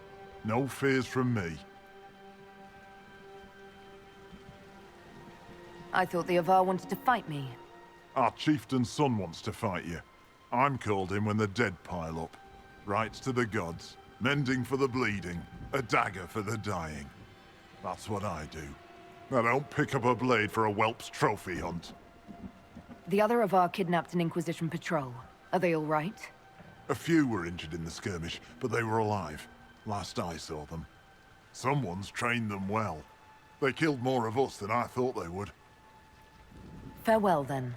No fears from me. I thought the Avar wanted to fight me. Our chieftain's son wants to fight you. I'm called in when the dead pile up. Rights to the gods, mending for the bleeding, a dagger for the dying. That's what I do. I don't pick up a blade for a whelp's trophy hunt. The other Avar kidnapped an Inquisition patrol. Are they all right? A few were injured in the skirmish, but they were alive. Last I saw them. Someone's trained them well. They killed more of us than I thought they would. Farewell, then.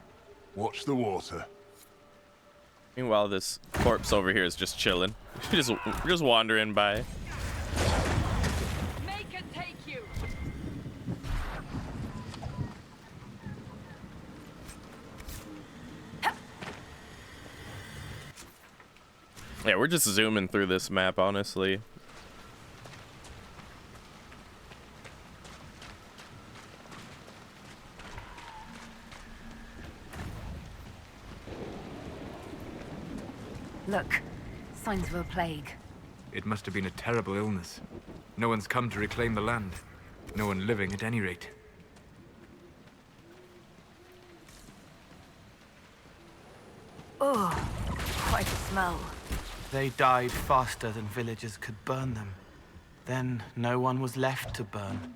Watch the water. Meanwhile, this corpse over here is just chilling. just wandering by. Make it take you! Yeah, we're just zooming through this map, honestly. Look, signs of a plague. It must have been a terrible illness. No one's come to reclaim the land. No one living, at any rate. Oh, quite a smell. They died faster than villagers could burn them. Then no one was left to burn.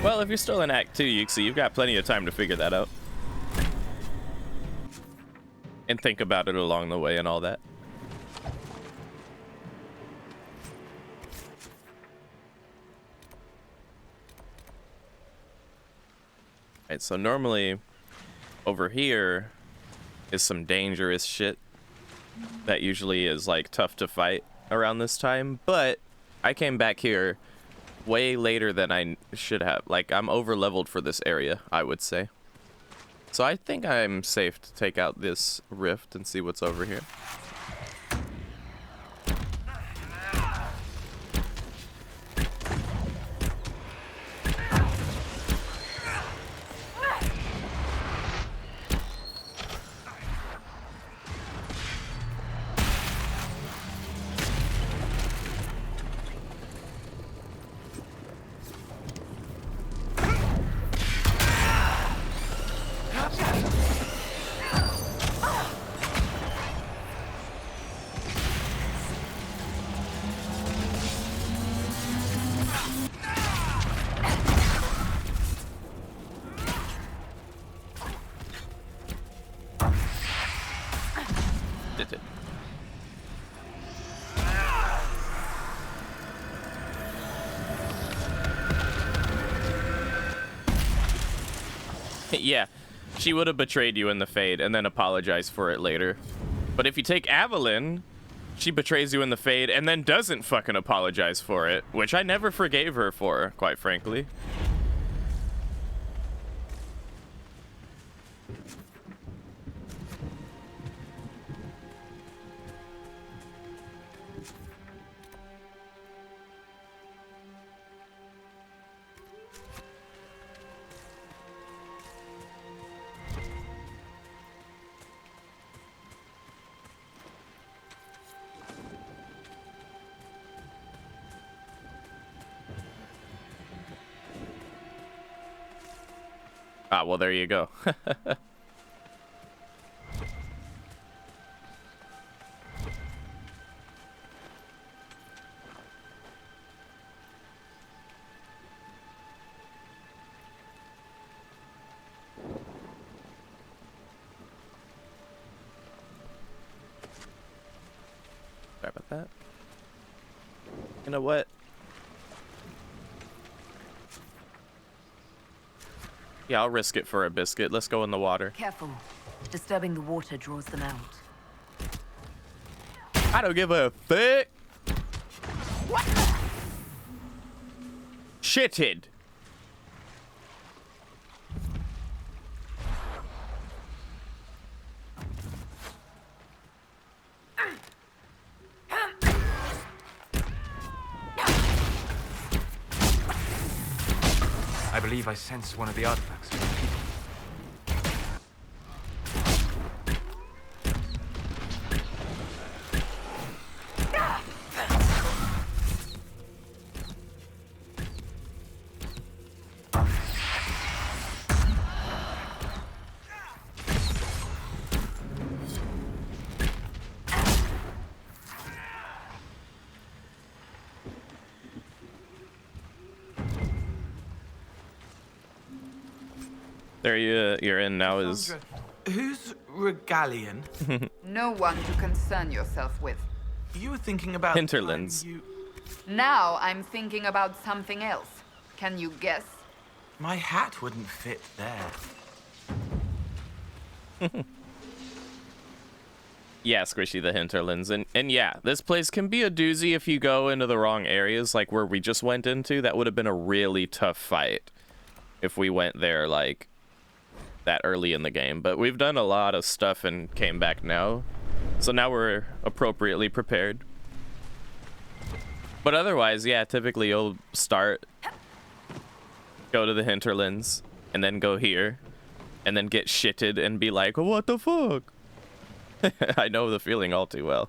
Well, if you're still in Act 2, you've got plenty of time to figure that out. And think about it along the way and all that. Alright, so normally over here is some dangerous shit that usually is like tough to fight around this time, but I came back here way later than I should have. Like, I'm over leveled for this area, I would say. So I think I'm safe to take out this rift and see what's over here. Yeah, she would have betrayed you in the Fade and then apologized for it later. But if you take Evelyn, she betrays you in the Fade and then doesn't fucking apologize for it, which I never forgave her for, quite frankly. Ah, well, there you go. like that. You know what? Yeah, I'll risk it for a biscuit. Let's go in the water. Careful. Disturbing the water draws them out. I don't give a fuck. Shitted. I believe I sense one of the artifacts. There you're in now is... Sandra, whose regalian? No one to concern yourself with. You were thinking about... Hinterlands. Now I'm thinking about something else. Can you guess? My hat wouldn't fit there. Yeah, Squishy, the hinterlands. And yeah, this place can be a doozy if you go into the wrong areas, like where we just went into. That would have been a really tough fight if we went there, like, that early in the game. But we've done a lot of stuff and came back now. So now we're appropriately prepared. But otherwise, yeah, typically you'll start, go to the hinterlands, and then go here, and then get shitted and be like, oh, what the fuck? I know the feeling all too well.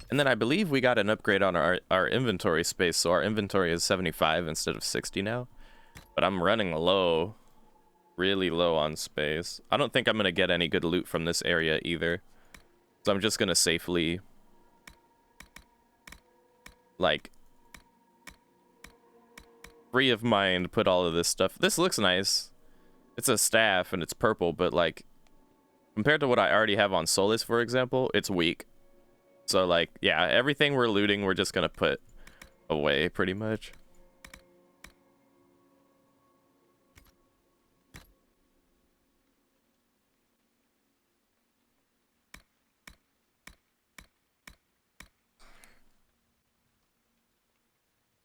And then I believe we got an upgrade on our inventory space, so our inventory is 75 instead of 60 now. But I'm running low, really low on space. I don't think I'm going to get any good loot from this area either. So I'm just going to safely, like, free of mind, put all of this stuff. This looks nice. It's a staff and it's purple, but like, compared to what I already have on Solus, for example, it's weak. So, like, yeah, everything we're looting, we're just gonna put away, pretty much.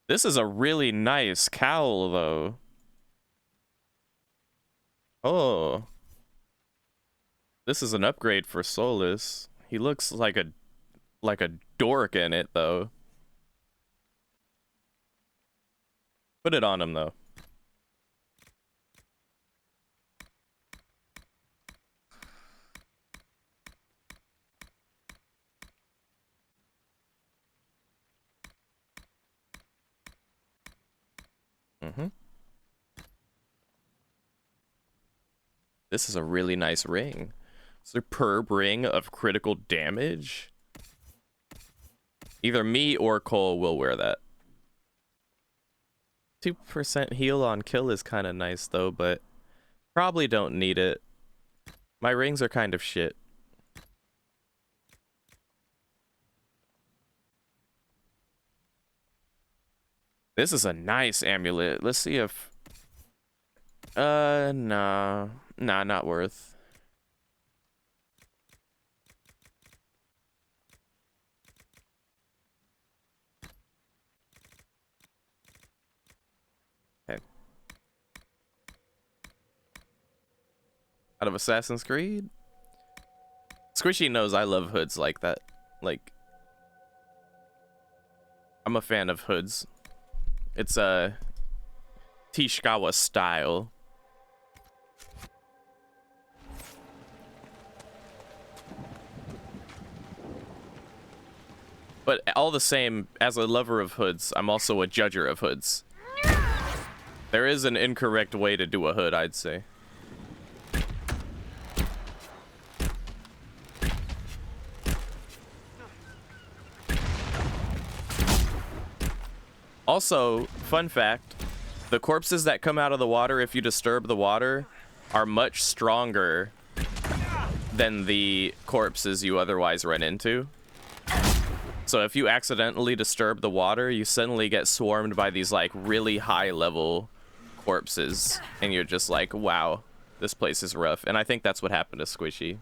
This is a really nice cowl, though. Oh. This is an upgrade for Solus. He looks like a dork in it, though. Put it on him, though. This is a really nice ring. Superb ring of critical damage. Either me or Cole will wear that. 2% heal on kill is kind of nice, though, but probably don't need it. My rings are kind of shit. This is a nice amulet. Let's see if... Nah, not worth. Okay. Out of Assassin's Creed? Squishy knows I love hoods like that. Like, I'm a fan of hoods. It's a Tishikawa style. But all the same, as a lover of hoods, I'm also a judger of hoods. There is an incorrect way to do a hood, I'd say. Also, fun fact, the corpses that come out of the water if you disturb the water are much stronger than the corpses you otherwise run into. So if you accidentally disturb the water, you suddenly get swarmed by these like really high level corpses and you're just like, wow, this place is rough. And I think that's what happened to Squishy.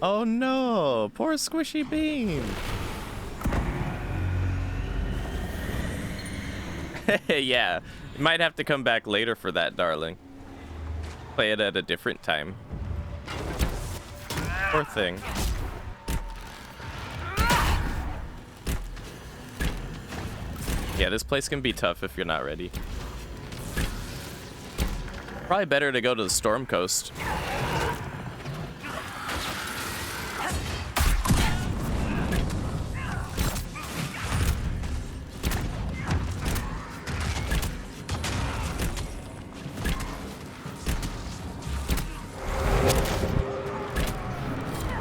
Oh no, poor Squishy Bean. Yeah, you might have to come back later for that, darling. Play it at a different time. Poor thing. Yeah, this place can be tough if you're not ready. Probably better to go to the Storm Coast.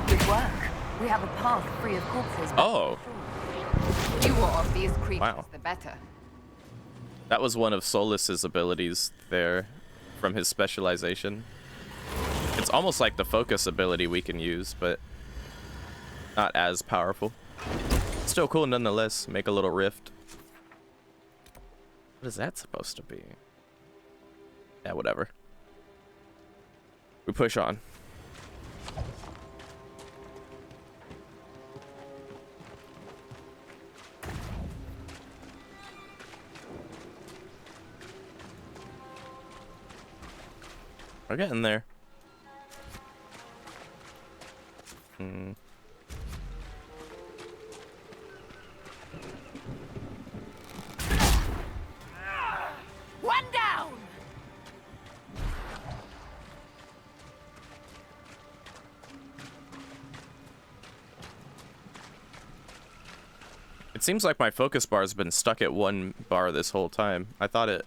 Good work. We have a path free of corpses. Oh. Fewer of these creatures, Wow. the better. That was one of Solus's abilities there from his specialization. It's almost like the focus ability we can use, but not as powerful. Still cool nonetheless. Make a little rift. What is that supposed to be? Yeah, whatever. We push on. We're getting there. One down! It seems like my focus bar has been stuck at one bar this whole time. I thought it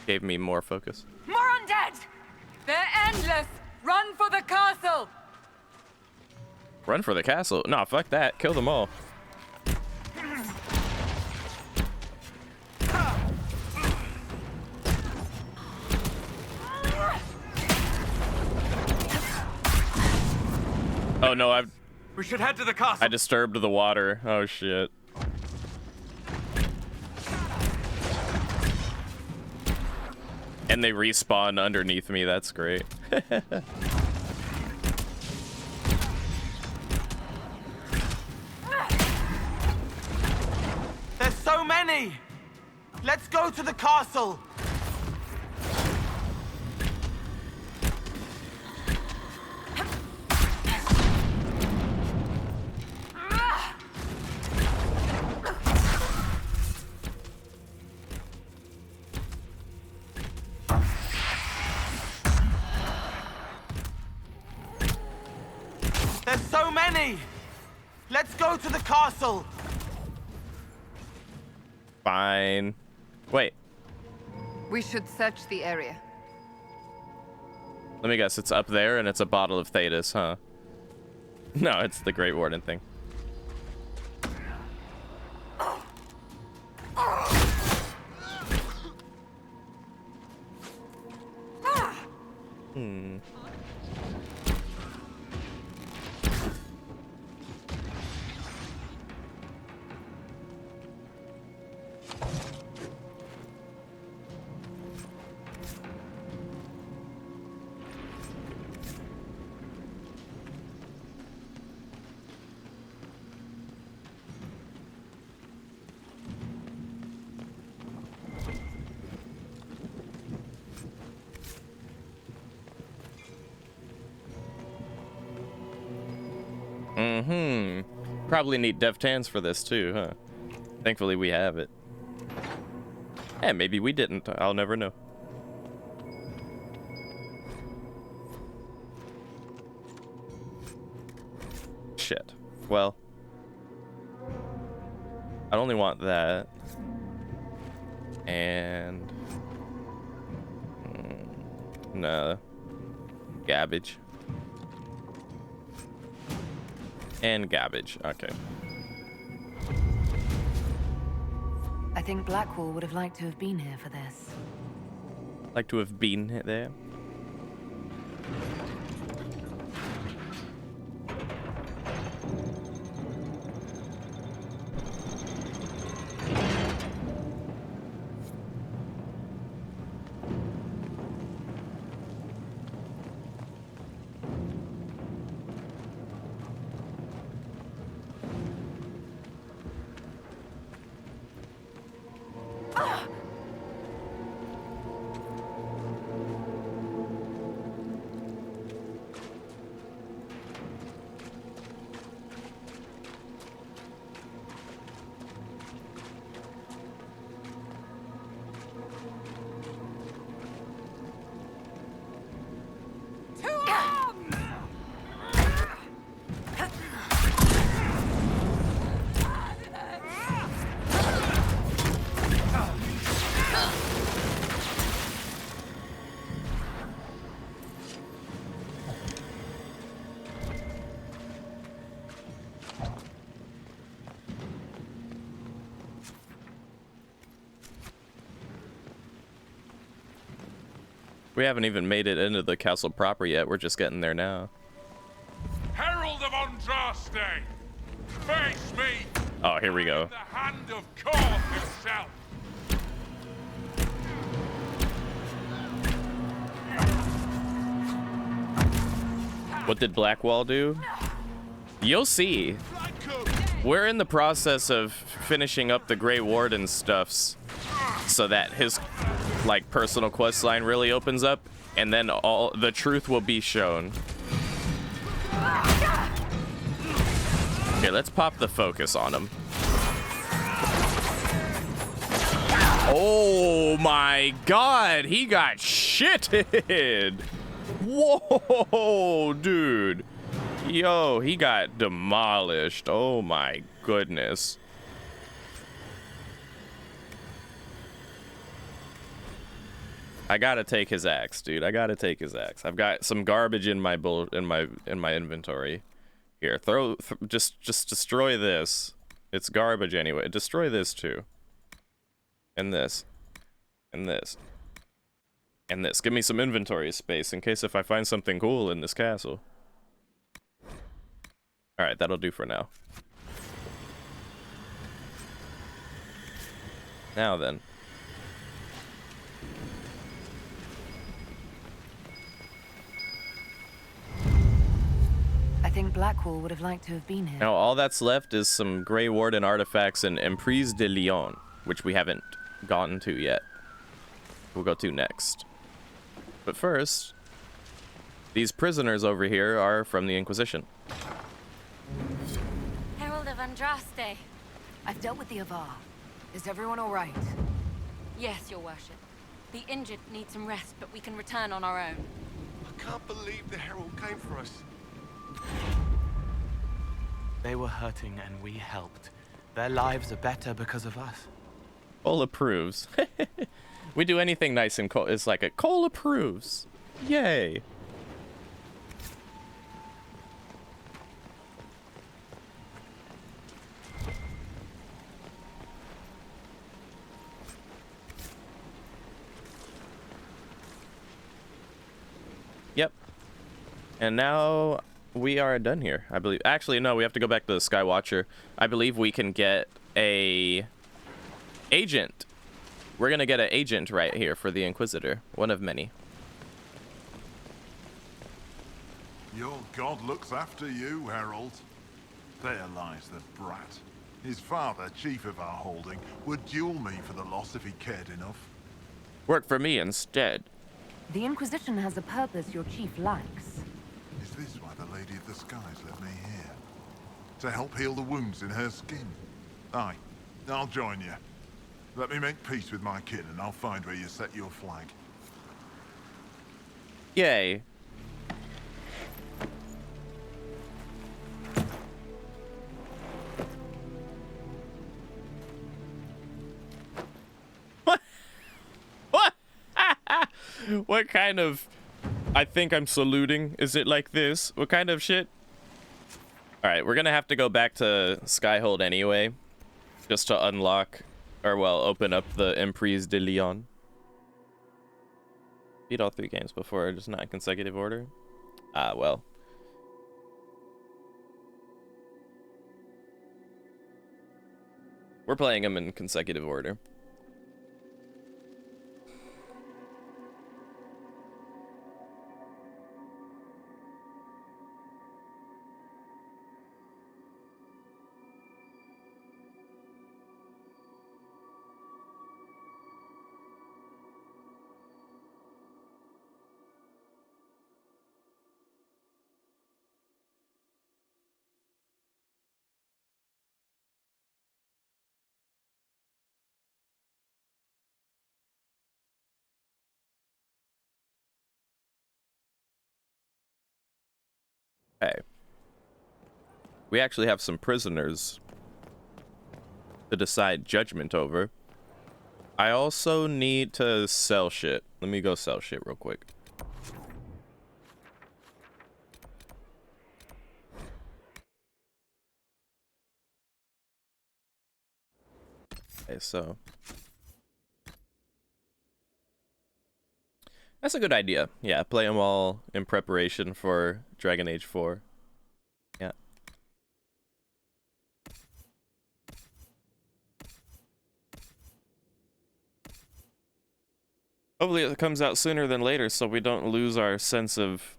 gave me more focus. More undead! They're endless! Run for the castle! Run for the castle? No, fuck that. Kill them all. Oh no, We should head to the castle. I disturbed the water. Oh shit. And they respawn underneath me. That's great. There's so many! Let's go to the castle! There's so many! Let's go to the castle! Fine. Wait, We should search the area. let me guess. It's up there and it's a bottle of Thetis, huh? No, it's the Great Warden thing. Probably need deft hands for this too, huh? Thankfully we have it. Yeah, maybe we didn't. I'll never know. Shit. Well, I only want that. And no. Garbage. And garbage. Okay. I think Blackwall would have liked to have been here for this. Like to have been there. We haven't even made it into the castle proper yet. We're just getting there now. Herald of Andraste, face me. Oh, here we go. The hand of Korth himself. What did Blackwall do? You'll see. We're in the process of finishing up the Grey Warden stuffs so that his like personal quest line really opens up, and then all the truth will be shown. Okay, let's pop the focus on him. Oh my god, he got shitted. Whoa, dude. Yo, he got demolished. Oh my goodness. I gotta take his axe, dude. I gotta take his axe. I've got some garbage in my inventory. Here, just destroy this. It's garbage anyway. Destroy this too. And this. And this. And this. Give me some inventory space in case if I find something cool in this castle. Alright, that'll do for now. Now then. I think Blackwall would have liked to have been here. Now all that's left is some Grey Warden artifacts in Emprise de Lyon, which we haven't gotten to yet. We'll go to next. But first, these prisoners over here are from the Inquisition. Herald of Andraste. I've dealt with the Avar. Is everyone all right? Yes, your worship. The injured need some rest, but we can return on our own. I can't believe the Herald came for us. They were hurting and we helped. Their lives are better because of us. Cole approves. We do anything nice and Cole. It's like a Cole approves. Yay. Yep. And now we are done here, I believe. Actually, no, we have to go back to the Skywatcher. I believe we can get a agent. We're gonna get an agent right here for the Inquisitor. One of many. Your god looks after you, Herald. There lies the brat. His father, chief of our holding, would duel me for the loss if he cared enough. Work for me instead. The Inquisition has a purpose your chief lacks. Is this why the Lady of the Skies left me here? To help heal the wounds in her skin? Aye, I'll join you. Let me make peace with my kin and I'll find where you set your flag. Yay. What? What? What kind of... I think I'm saluting. Is it like this? What kind of shit? Alright, we're gonna have to go back to Skyhold anyway. Just to unlock... Or, well, open up the Emprise de Lyon. Beat all 3 games before, just not in consecutive order. Ah, well. We're playing them in consecutive order. Okay. We actually have some prisoners to decide judgment over. I also need to sell shit. Let me go sell shit real quick. Okay, so that's a good idea. Yeah, play them all in preparation for Dragon Age 4. Yeah. Hopefully it comes out sooner than later so we don't lose our sense of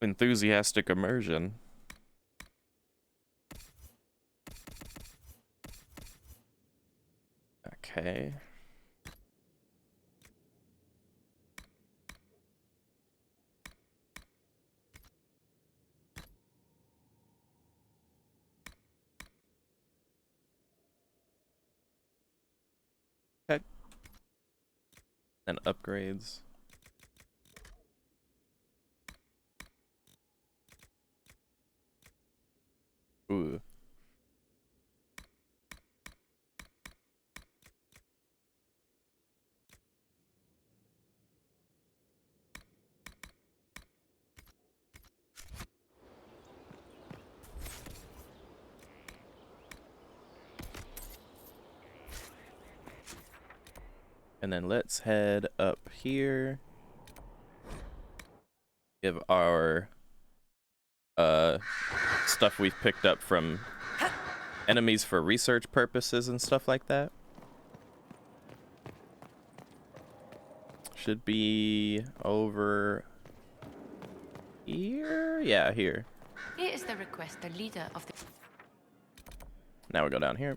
enthusiastic immersion. Okay. Okay. And upgrades. Ooh. And then let's head up here. Give our stuff we've picked up from enemies for research purposes and stuff like that. Should be over here. Yeah, here. Here is the request, the leader of the... Now we go down here.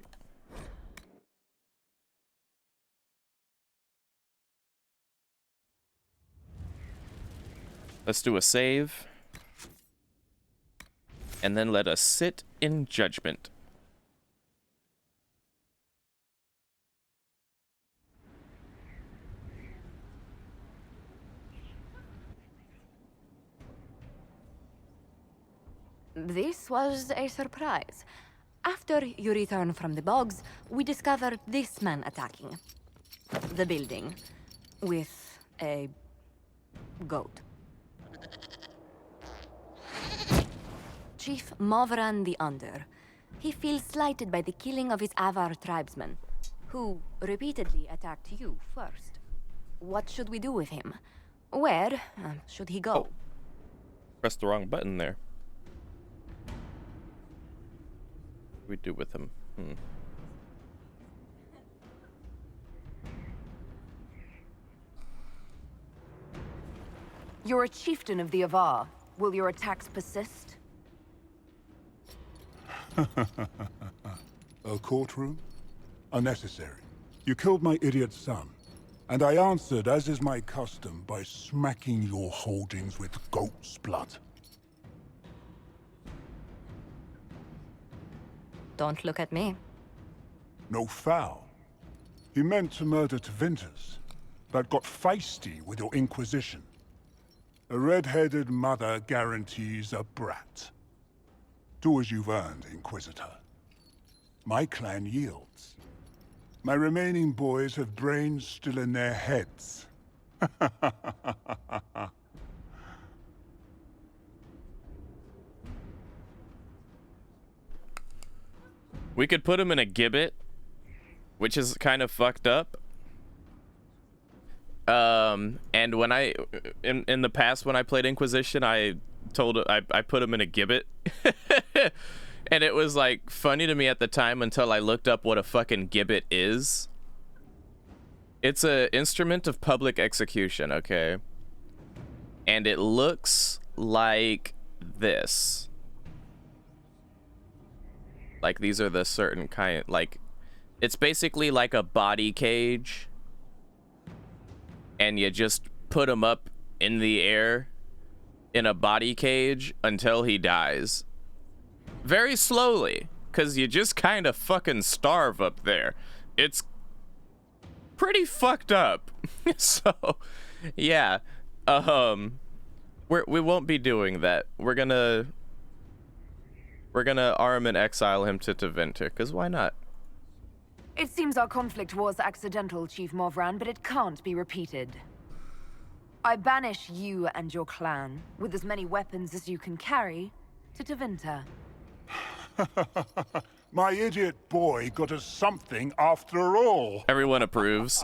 Let's do a save. And then let us sit in judgment. This was a surprise. After you return from the bogs, we discovered this man attacking the building with a goat. Chief Movran the Under. He feels slighted by the killing of his Avar tribesmen, who repeatedly attacked you first. What should we do with him? Where should he go? Pressed the wrong button there. What do we do with him? You're a chieftain of the Avar. Will your attacks persist? A courtroom? Unnecessary. You killed my idiot son, and I answered, as is my custom, by smacking your holdings with goat's blood. Don't look at me. No foul. He meant to murder Tevinters, but got feisty with your Inquisition. A red-headed mother guarantees a brat. Do as you've earned, Inquisitor. My clan yields. My remaining boys have brains still in their heads. We could put him in a gibbet, which is kind of fucked up. And when in the past when I played Inquisition, I put him in a gibbet. And it was like funny to me at the time until I looked up what a fucking gibbet is. It's an instrument of public execution, okay? And it looks like this. Like these are the certain kind, like it's basically like a body cage. And you just put him up in the air in a body cage until he dies. Very slowly, because you just kind of fucking starve up there. It's pretty fucked up. So, yeah. We won't be doing that. We're gonna arm and exile him to Tevinter, because why not? It seems our conflict was accidental, Chief Movran, but it can't be repeated. I banish you and your clan, with as many weapons as you can carry, to Tevinter. My idiot boy got us something after all. Everyone approves.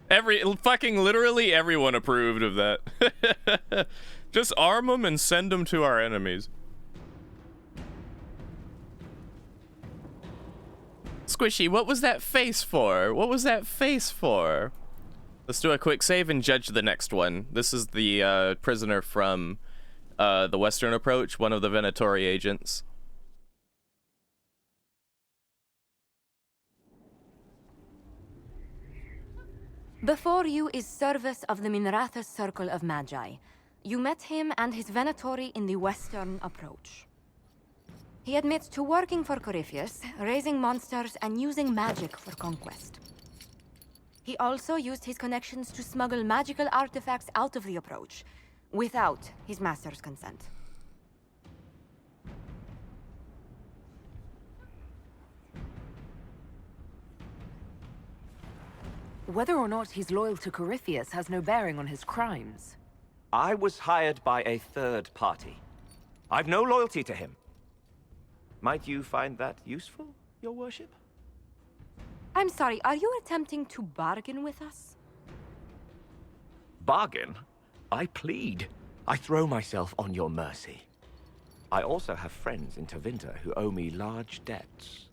Literally everyone approved of that. Just arm them and send them to our enemies. Squishy, what was that face for? What was that face for? Let's do a quick save and judge the next one. This is the prisoner from the Western Approach, one of the Venatori agents. Before you is Service of the Minrathous Circle of Magi. You met him and his Venatori in the Western Approach. He admits to working for Corypheus, raising monsters, and using magic for conquest. He also used his connections to smuggle magical artifacts out of the Approach, without his master's consent. Whether or not he's loyal to Corypheus has no bearing on his crimes. I was hired by a third party. I've no loyalty to him. Might you find that useful, Your Worship? I'm sorry, are you attempting to bargain with us? Bargain? I plead. I throw myself on your mercy. I also have friends in Tevinter who owe me large debts.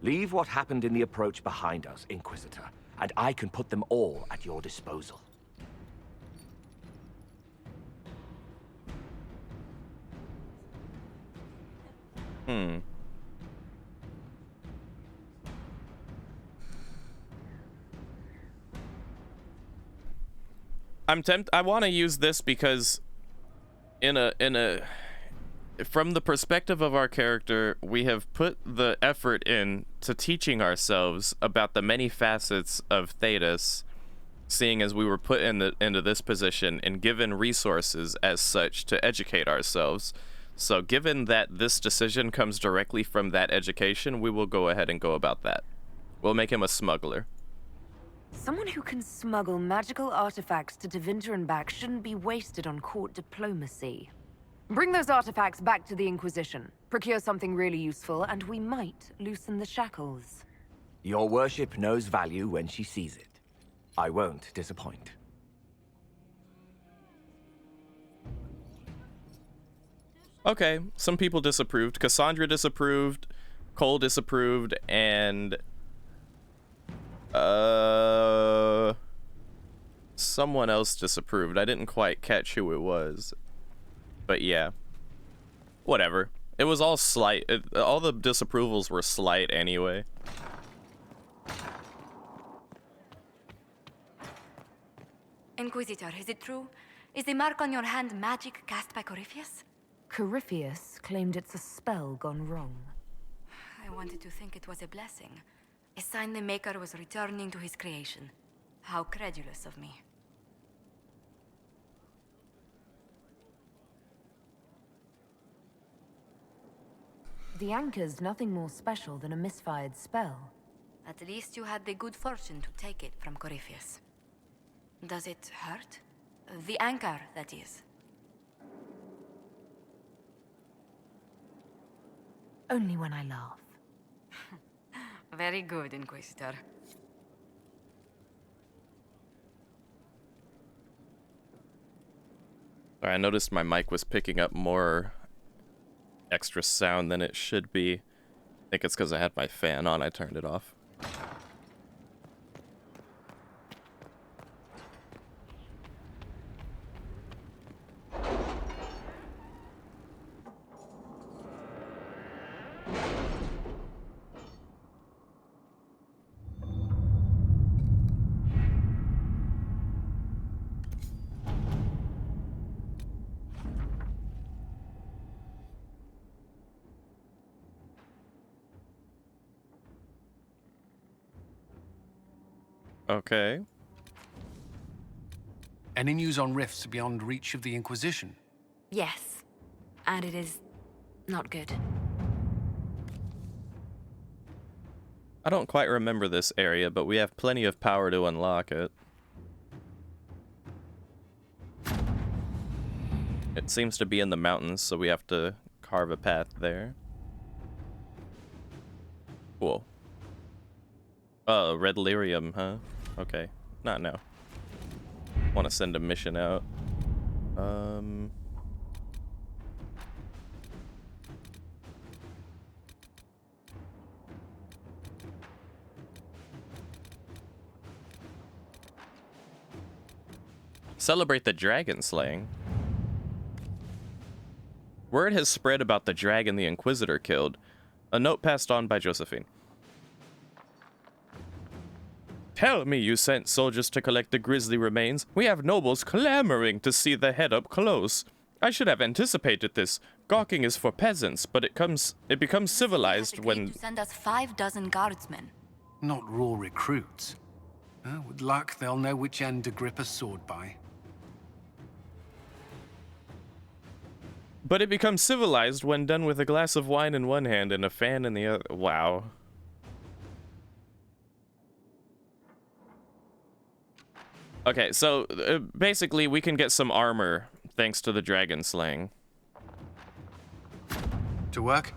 Leave what happened in the Approach behind us, Inquisitor, and I can put them all at your disposal. I'm tempted. I want to use this because from the perspective of our character, we have put the effort in to teaching ourselves about the many facets of Thedas, seeing as we were put into this position and given resources as such to educate ourselves. So given that this decision comes directly from that education, we will go ahead and go about that. We'll make him a smuggler. Someone who can smuggle magical artifacts to Tevinter and back shouldn't be wasted on court diplomacy. Bring those artifacts back to the Inquisition, procure something really useful, and we might loosen the shackles. Your Worship knows value when she sees it. I won't disappoint. Okay, some people disapproved. Cassandra disapproved, Cole disapproved, and someone else disapproved. I didn't quite catch who it was. But yeah. Whatever. It was all slight. All the disapprovals were slight anyway. Inquisitor, is it true? Is the mark on your hand magic cast by Corypheus? Corypheus claimed it's a spell gone wrong. I wanted to think it was a blessing. A sign the Maker was returning to his creation. How credulous of me. The anchor's nothing more special than a misfired spell. At least you had the good fortune to take it from Corypheus. Does it hurt? The anchor, that is. Only when I laugh. Very good, Inquisitor. I noticed my mic was picking up more extra sound than it should be. I think it's because I had my fan on. I turned it off. Okay. Any news on rifts beyond reach of the Inquisition? Yes. And it is not good. I don't quite remember this area, but we have plenty of power to unlock it. It seems to be in the mountains, so we have to carve a path there. Cool. Oh, red lyrium, huh? Okay. Not now. Want to send a mission out. Celebrate the dragon slaying. Word has spread about the dragon the Inquisitor killed. A note passed on by Josephine. Tell me you sent soldiers to collect the grisly remains. We have nobles clamoring to see the head up close. I should have anticipated this. Gawking is for peasants, but it becomes civilized when... To send us 6 guardsmen. Not raw recruits. With luck, they'll know which end to grip a sword by. But it becomes civilized when done with a glass of wine in one hand and a fan in the other. Wow. Okay, so basically we can get some armor thanks to the dragon slaying. To work?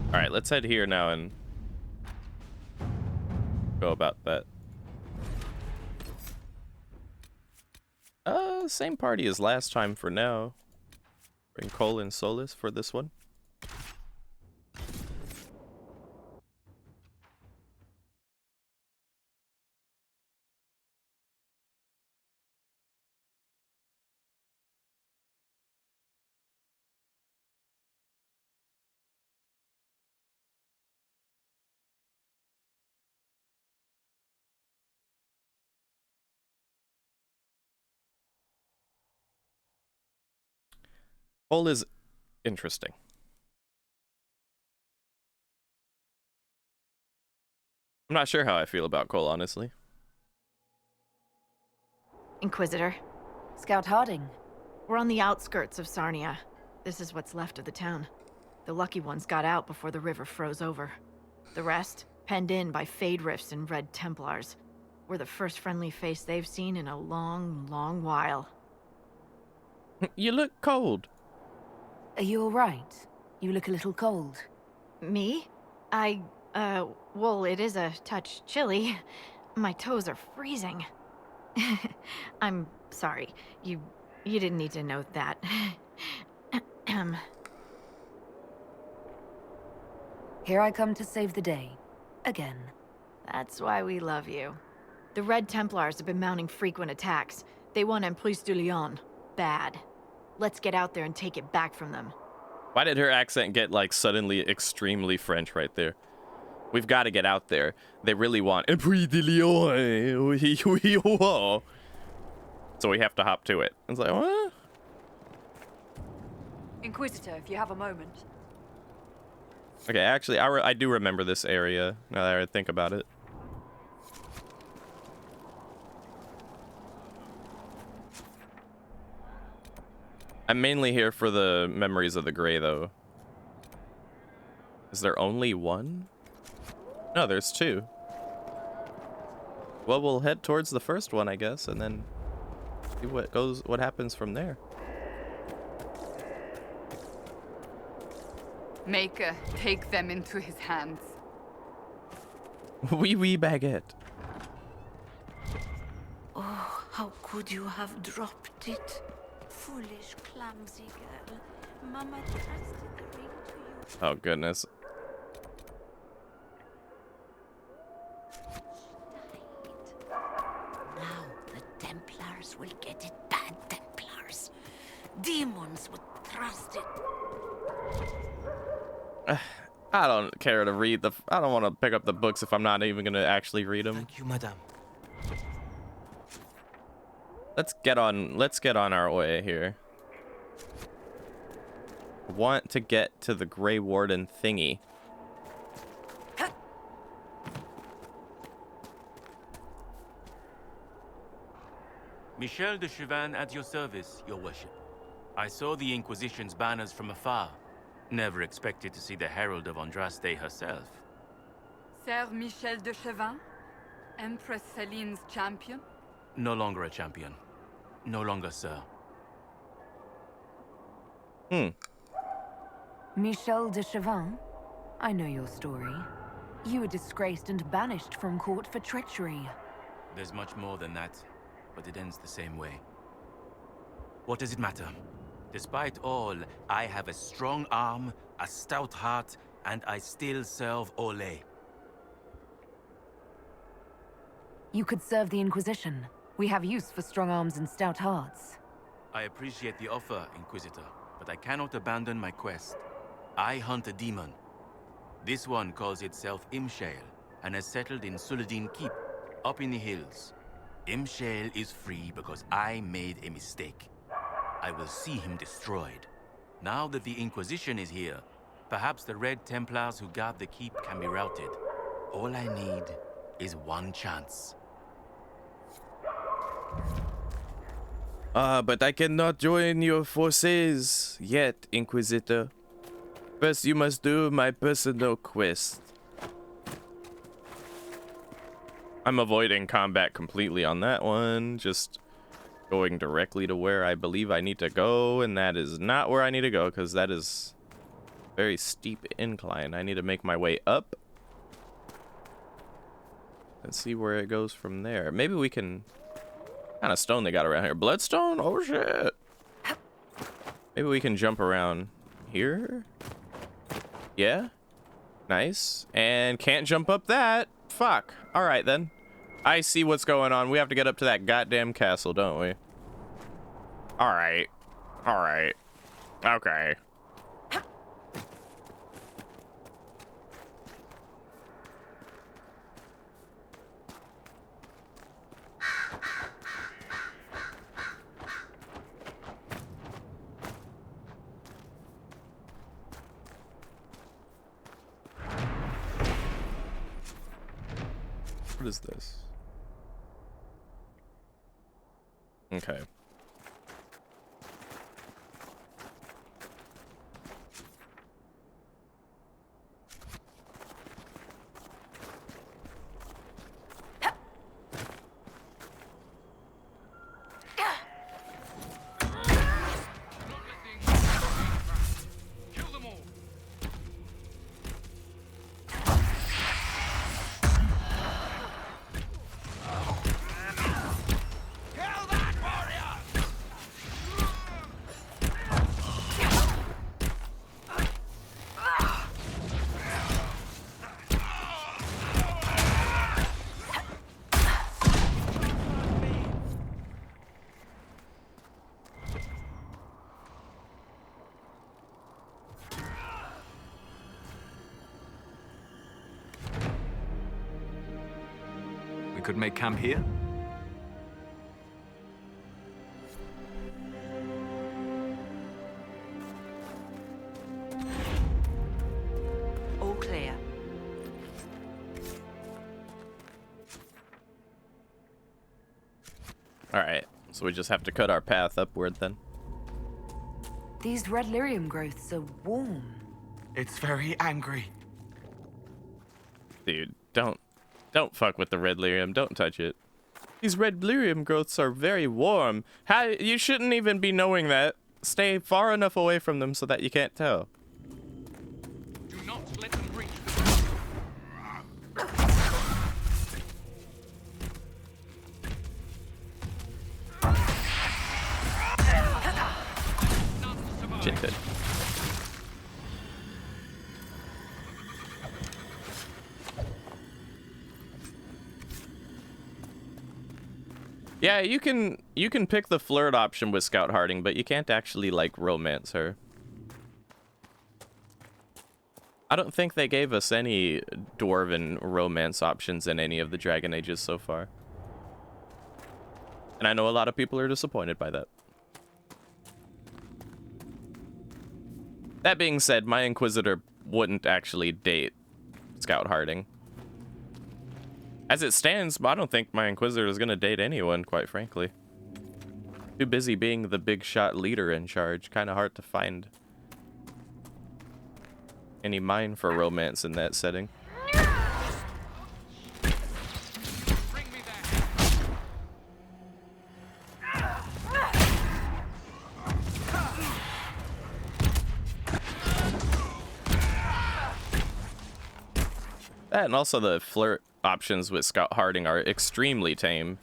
Alright, let's head here now and go about that. Same party as last time for now. Bring Cole and Solus for this one. Cole is interesting. I'm not sure how I feel about Cole, honestly. Inquisitor. Scout Harding. We're on the outskirts of Sarnia. This is what's left of the town. The lucky ones got out before the river froze over. The rest, penned in by Fade Rifts and Red Templars. We're the first friendly face they've seen in a long, long while. You look cold. Are you alright? You look a little cold. Me? Well, it is a touch chilly. My toes are freezing. I'm sorry. You didn't need to know that. Here I come to save the day. Again. That's why we love you. The Red Templars have been mounting frequent attacks. They want Emprise de Lyon. Bad. Let's get out there and take it back from them. Why did her accent get, like, suddenly extremely French right there? We've got to get out there. They really want Emprise de Lyon. So we have to hop to it. It's like, what? Inquisitor, if you have a moment. Okay, actually, I do remember this area, now that I think about it. I'm mainly here for the memories of the Grey, though. Is there only one? No, there's two. Well, we'll head towards the first one, I guess, and then see what happens from there. Maker, take them into his hands. Oui, oui, baguette. Oh, how could you have dropped it? Foolish, clumsy girl. Mama trusted the ring to you. Oh, goodness. Now the Templars will get it. Bad Templars. Demons would trust it. I don't care to read I don't want to pick up the books if I'm not even going to actually read them. Thank you, madame. Let's get on our way here. Want to get to the Grey Warden thingy. Michel de Chauvin at your service, your worship. I saw the Inquisition's banners from afar. Never expected to see the Herald of Andraste herself. Sir Michel de Chauvin? Empress Celine's champion? No longer a champion. No longer, sir. Michel de Chauvin? I know your story. You were disgraced and banished from court for treachery. There's much more than that, but it ends the same way. What does it matter? Despite all, I have a strong arm, a stout heart, and I still serve Ole. You could serve the Inquisition. We have use for strong arms and stout hearts. I appreciate the offer, Inquisitor, but I cannot abandon my quest. I hunt a demon. This one calls itself Imshale, and has settled in Suladin Keep, up in the hills. Imshale is free because I made a mistake. I will see him destroyed. Now that the Inquisition is here, perhaps the Red Templars who guard the keep can be routed. All I need is one chance. But I cannot join your forces yet, Inquisitor. First, you must do my personal quest. I'm avoiding combat completely on that one. Just going directly to where I believe I need to go, and that is not where I need to go, because that is a very steep incline. I need to make my way up and see where it goes from there. Maybe we can... What kind of stone they got around here? Bloodstone? Oh shit. Maybe we can jump around here. Yeah. Nice. And can't jump up that. Fuck. All right then. I see what's going on. We have to get up to that goddamn castle, don't we? All right. All right. Okay. What is this? Okay. could make camp here? All clear. Alright, so we just have to cut our path upward then. These red lyrium growths are warm. It's very angry. Dude, don't fuck with the red lyrium. Don't touch it. These red lyrium growths are very warm. How you shouldn't even be knowing that. Stay far enough away from them so that you can't tell. Do not let them reach Jinted. Yeah, you can pick the flirt option with Scout Harding, but you can't actually like romance her. I don't think they gave us any dwarven romance options in any of the Dragon Ages so far. And I know a lot of people are disappointed by that. That being said, my Inquisitor wouldn't actually date Scout Harding. As it stands, I don't think my Inquisitor is going to date anyone, quite frankly. Too busy being the big shot leader in charge. Kind of hard to find any mind for romance in that setting. That and also the flirt options with Scout Harding are extremely tame.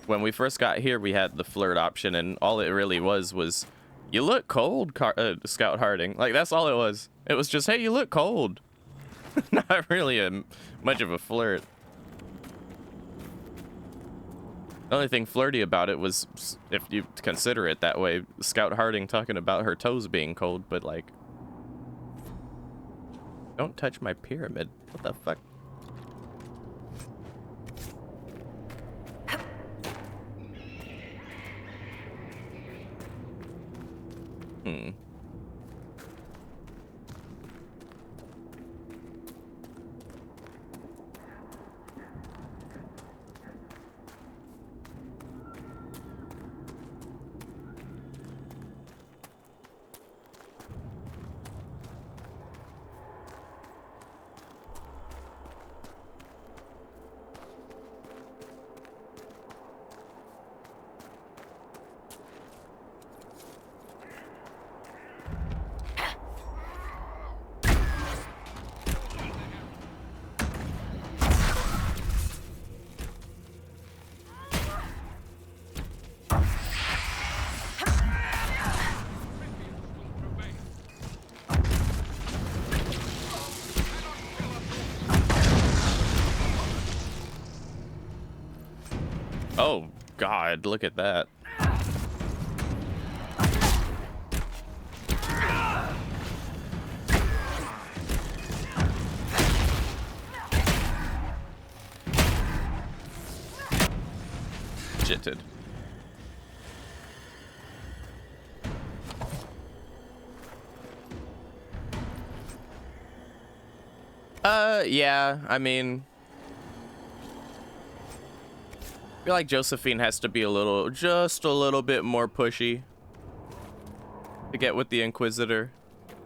When we first got here, we had the flirt option, and all it really was you look cold, Scout Harding. Like, that's all it was. It was just, hey, you look cold. Not really much of a flirt. The only thing flirty about it was, if you consider it that way, Scout Harding talking about her toes being cold, but like, don't touch my pyramid. What the fuck? Oh, God, look at that. Jitted. Yeah, I mean, I feel like Josephine has to be just a little bit more pushy to get with the Inquisitor.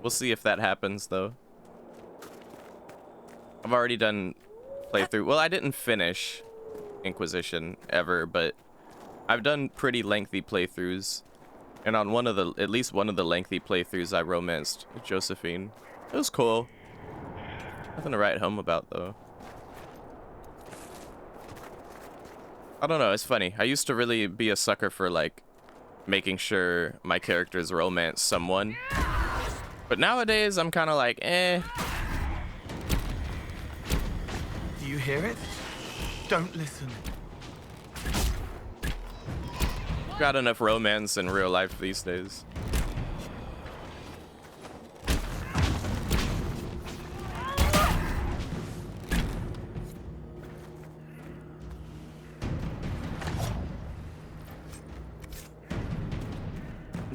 We'll see if that happens, though. I've already done playthrough. Well, I didn't finish Inquisition ever, but I've done pretty lengthy playthroughs. And on at least one of the lengthy playthroughs, I romanced Josephine. It was cool. Nothing to write home about, though. I don't know, it's funny. I used to really be a sucker for, like, making sure my characters romance someone. But nowadays, I'm kind of like, eh. Do you hear it? Don't listen. Got enough romance in real life these days.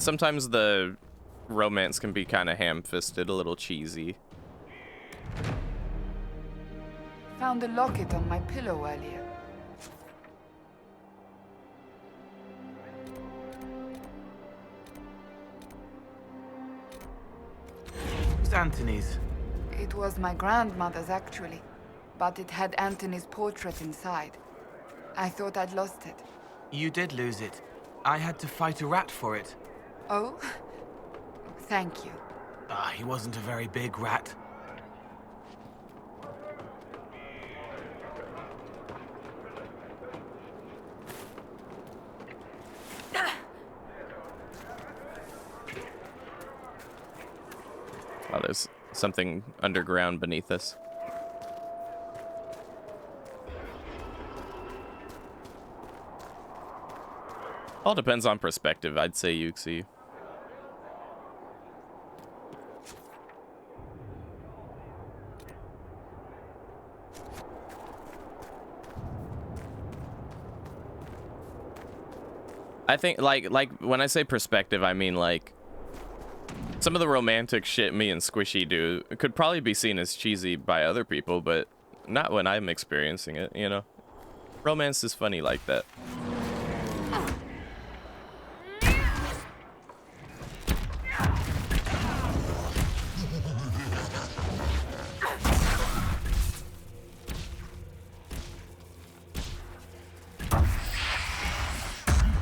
sometimes the romance can be kind of ham-fisted, a little cheesy. Found a locket on my pillow earlier. Who's Anthony's? It was my grandmother's, actually. But it had Anthony's portrait inside. I thought I'd lost it. You did lose it. I had to fight a rat for it. Oh? Thank you. He wasn't a very big rat. Oh, there's something underground beneath us. All depends on perspective, I'd say, Yuxi. I think, like when I say perspective, I mean, like, some of the romantic shit me and Squishy do could probably be seen as cheesy by other people, but not when I'm experiencing it, you know? Romance is funny like that.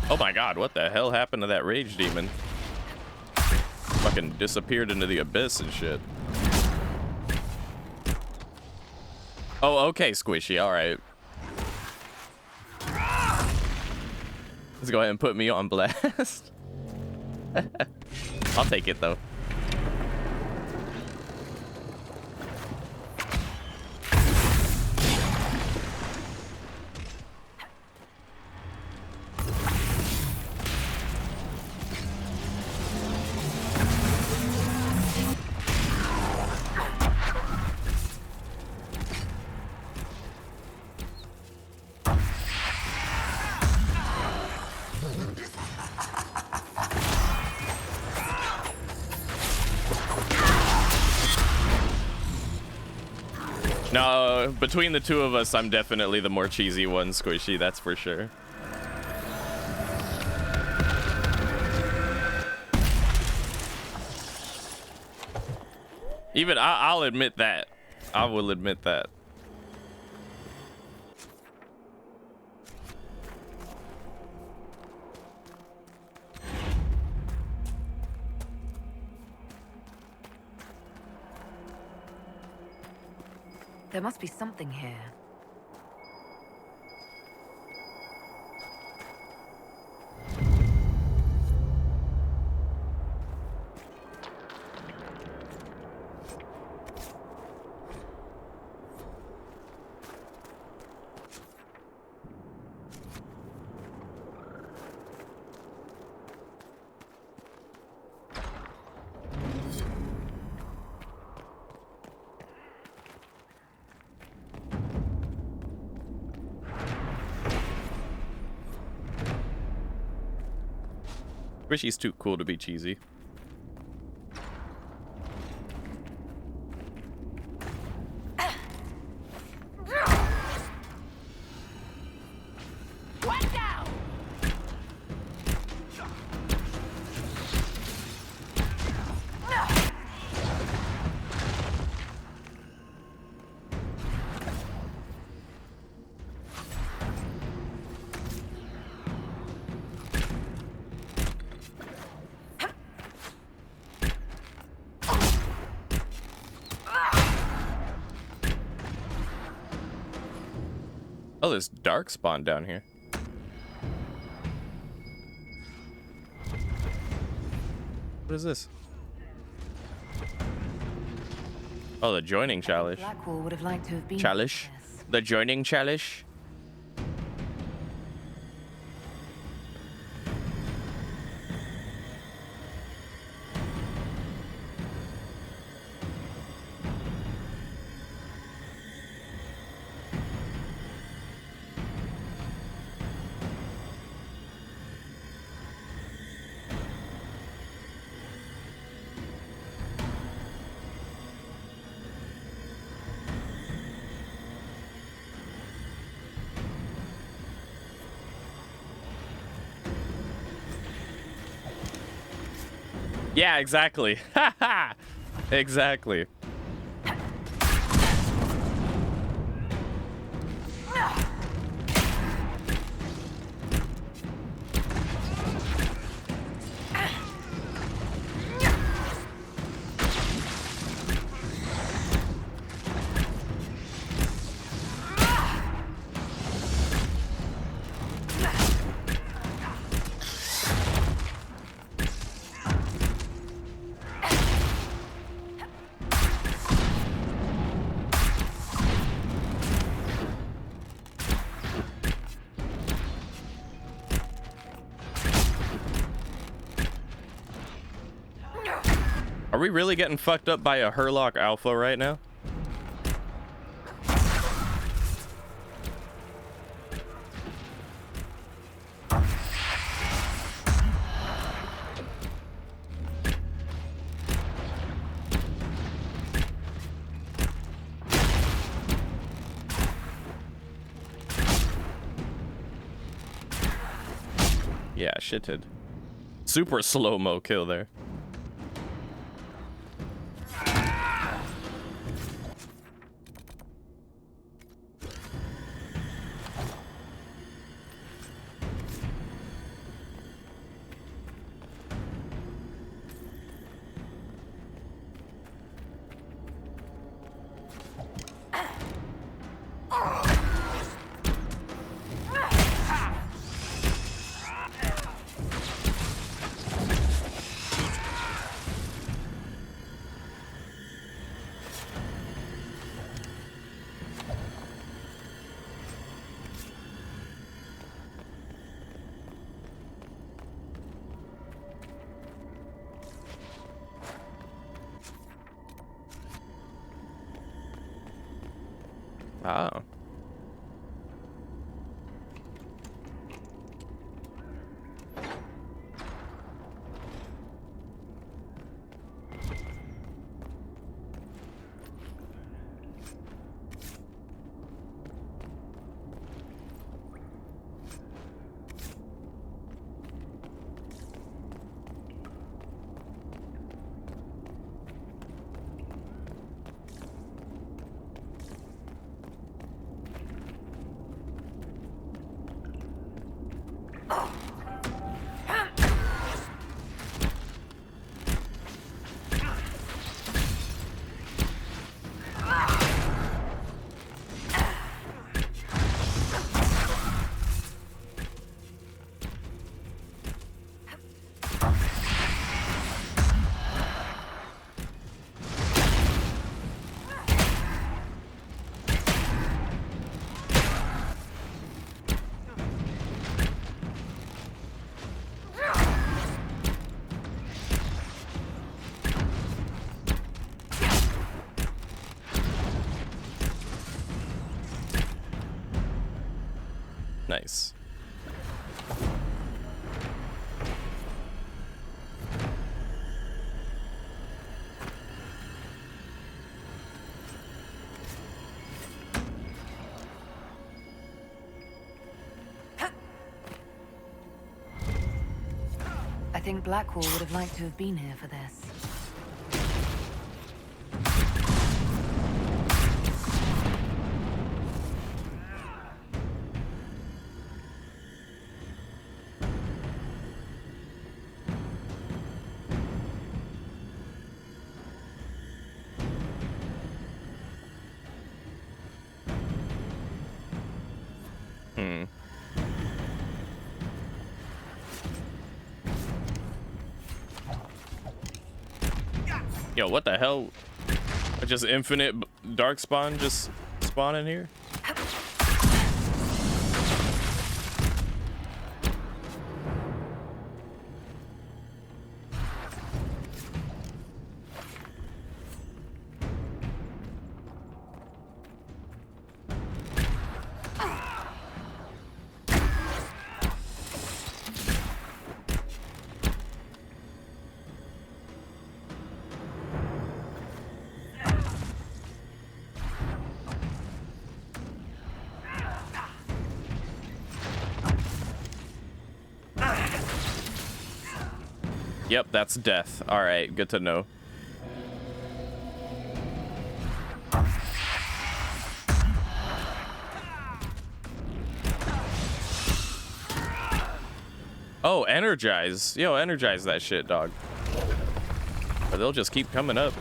Oh my god, what the hell happened to that rage demon? Fucking disappeared into the abyss and shit. Oh, okay, Squishy, alright. Let's go ahead and put me on blast. I'll take it, though. No, between the two of us, I'm definitely the more cheesy one, Squishy, that's for sure. Even I'll admit that. I will admit that. There must be something here. Squishy's too cool to be cheesy. Oh, there's dark spawn down here. What is this? Oh, the joining challenge. Blackwall would have liked to have been Challenge? The joining challenge? Yeah, exactly. Haha. Exactly. Are we really getting fucked up by a Herlock Alpha right now? Yeah, shithead. Super slow-mo kill there. Oh. Nice. I think Blackwall would have liked to have been here for this. Yo, what the hell? Just infinite dark spawn just spawn in here? Yep, that's death. Alright, good to know. Oh, energize. Yo, energize that shit, dog. Or they'll just keep coming up.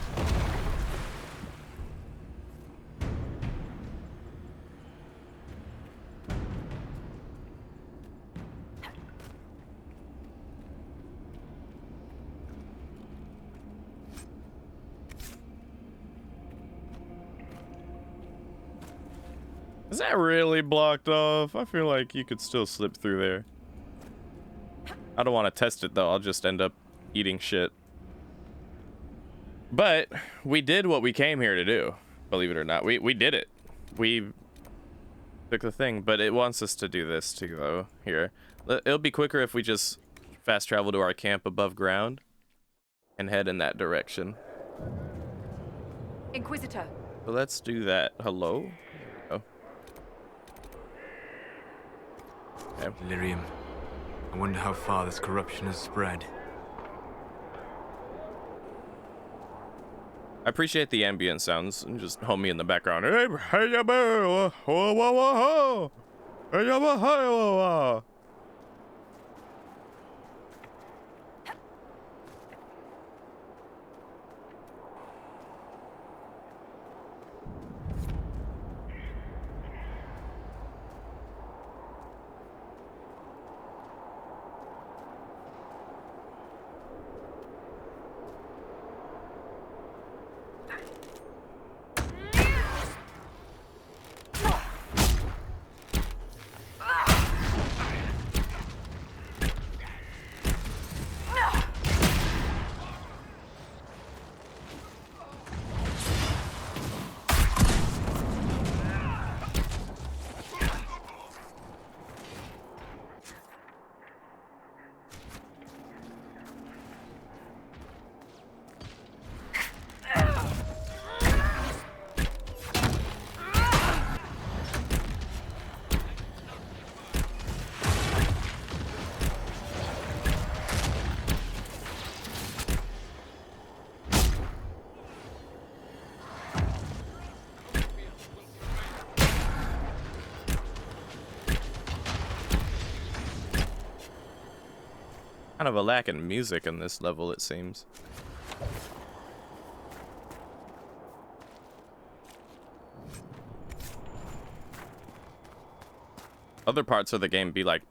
Is that really blocked off? I feel like you could still slip through there. I don't want to test it though. I'll just end up eating shit. But we did what we came here to do. Believe it or not, we did it. We took the thing, but it wants us to do this too though. Here, it'll be quicker if we just fast travel to our camp above ground and head in that direction. Inquisitor. So let's do that. Hello? Oh. Okay. Lyrium. I wonder how far this corruption has spread. I appreciate the ambient sounds and just homie in the background. Kind of a lack in music in this level, it seems. Other parts of the game be like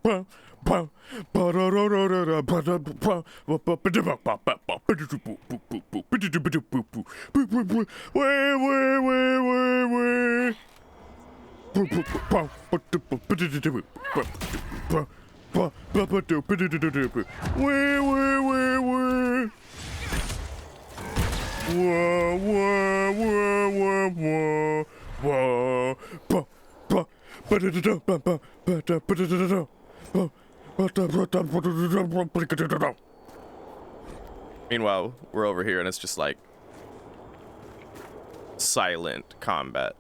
Meanwhile, we're over here and it's just like silent combat.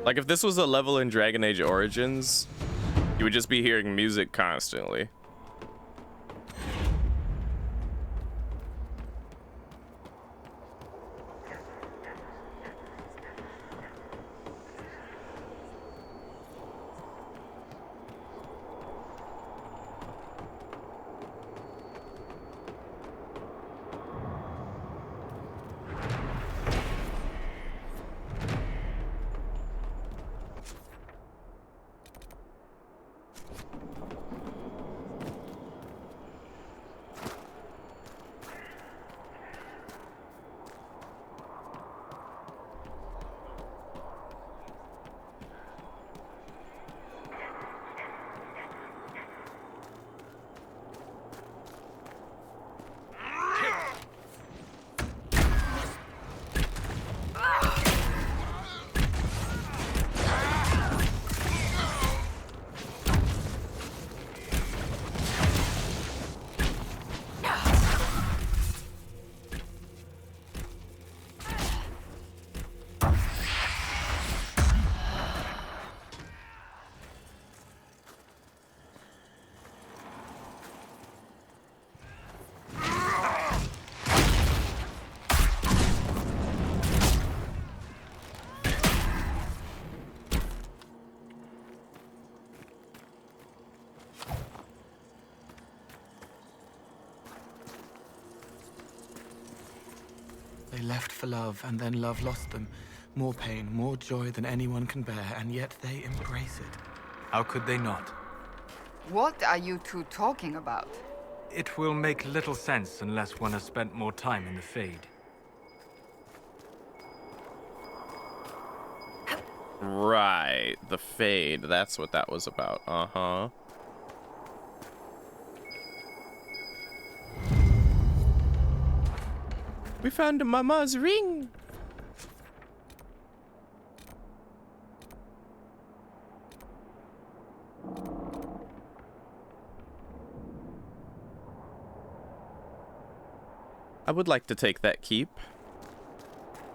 Like, if this was a level in Dragon Age Origins, you would just be hearing music constantly. They left for love, and then love lost them. More pain, more joy than anyone can bear, and yet they embrace it. How could they not? What are you two talking about? It will make little sense unless one has spent more time in the Fade. Right, the Fade. That's what that was about. Uh-huh. We found Mama's ring. I would like to take that keep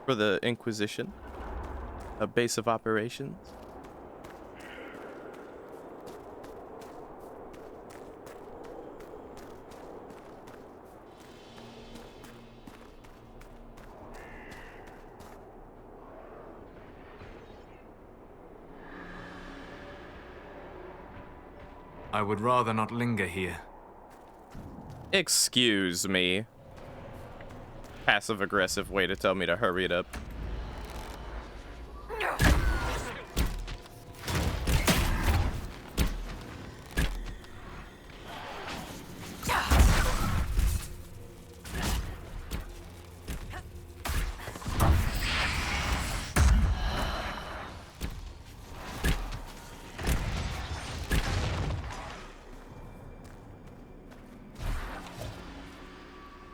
for the Inquisition, a base of operations. I would rather not linger here. Excuse me. Passive-aggressive way to tell me to hurry it up.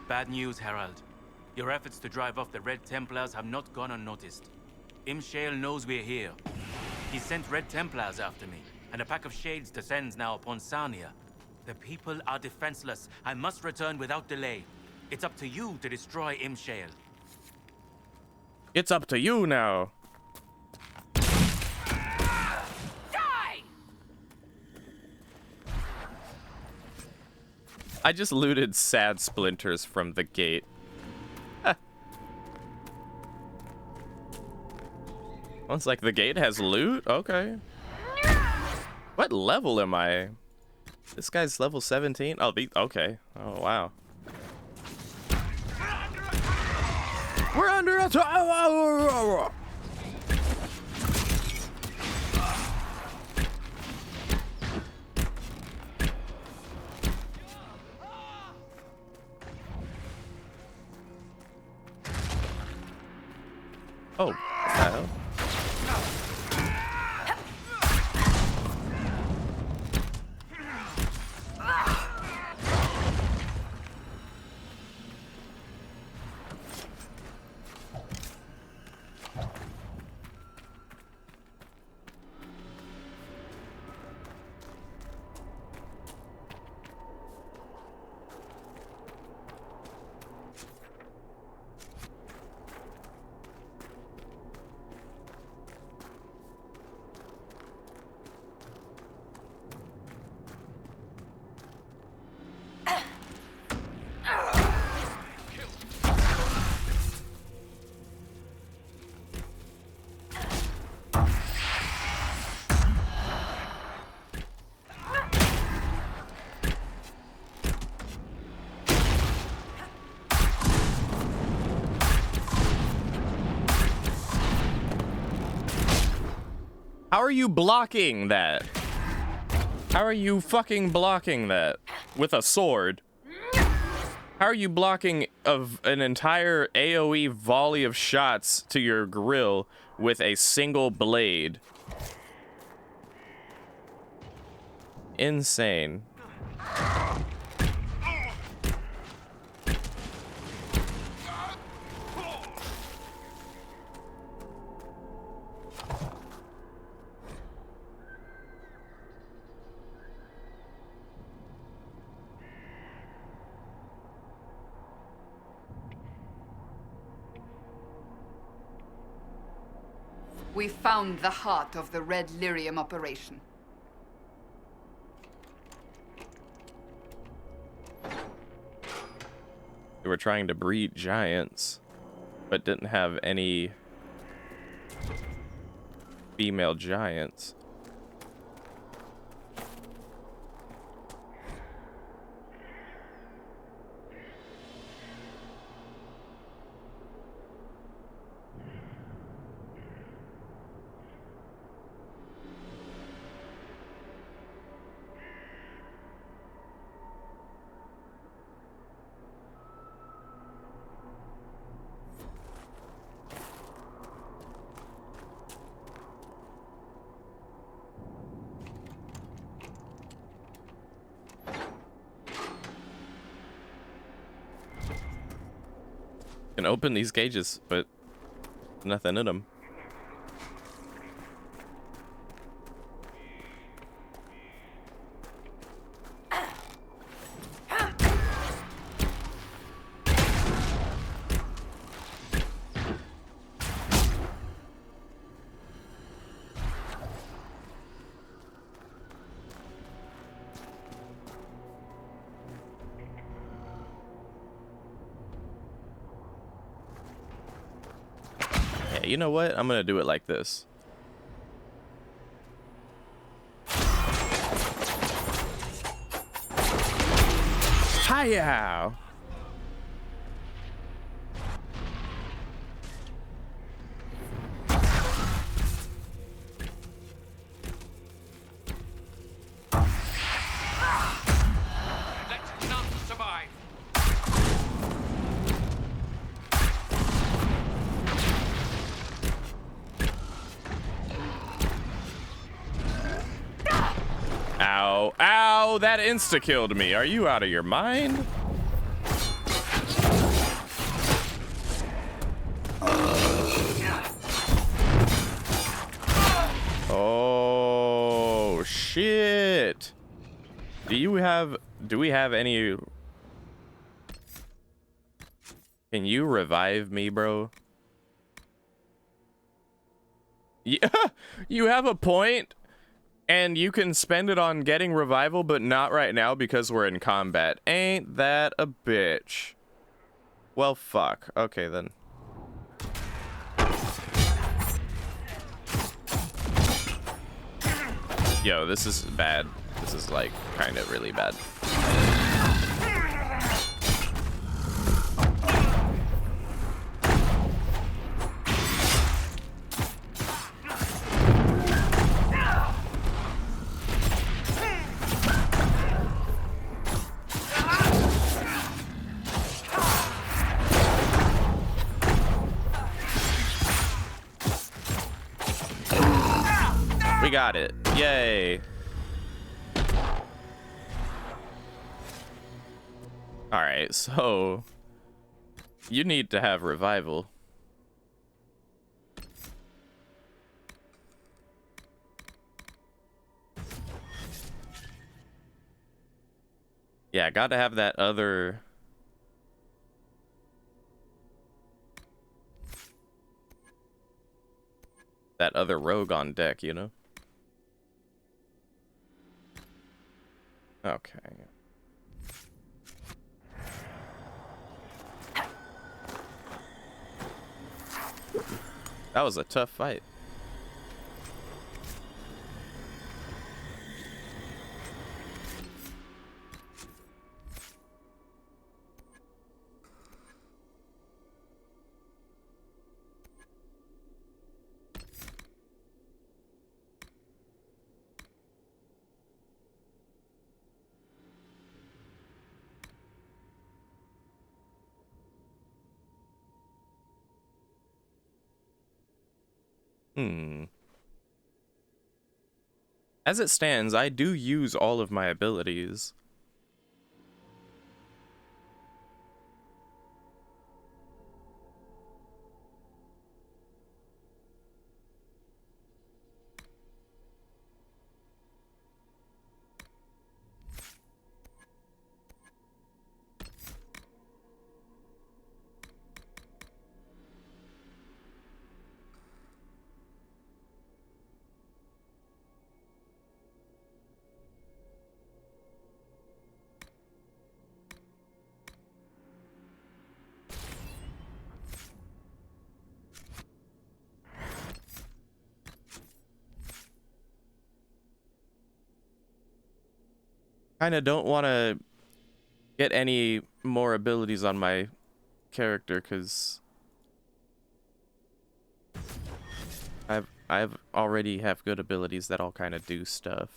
Bad news, Herald. Your efforts to drive off the Red Templars have not gone unnoticed. Imshale knows we're here. He sent Red Templars after me, and a pack of shades descends now upon Sarnia. The people are defenseless. I must return without delay. It's up to you to destroy Imshale. It's up to you now. Die! I just looted sad splinters from the gate. Well, it's like the gate has loot? Okay. What level am I? This guy's level 17? Oh, okay. Oh, wow. We're under attack! Oh, what the hell? How are you blocking that? How are you fucking blocking that with a sword? How are you blocking of an entire AoE volley of shots to your grill with a single blade? Insane. We found the heart of the Red Lyrium operation. They were trying to breed giants, but didn't have any female giants. Can open these cages, but nothing in them. You know what? I'm gonna do it like this. Hiya! Let none survive. Ow. Ow! That insta-killed me. Are you out of your mind? Oh, shit. Do we have any... Can you revive me, bro? Yeah, you have a point. And you can spend it on getting revival, but not right now because we're in combat. Ain't that a bitch? Well, fuck. Okay, then. Yo, this is bad. This is, like, kind of really bad. We got it. Yay. Alright, so you need to have revival. Yeah, gotta have that other... that other rogue on deck, you know? Okay. That was a tough fight. As it stands, I do use all of my abilities. Kind of don't want to get any more abilities on my character because I've already have good abilities that all kind of do stuff.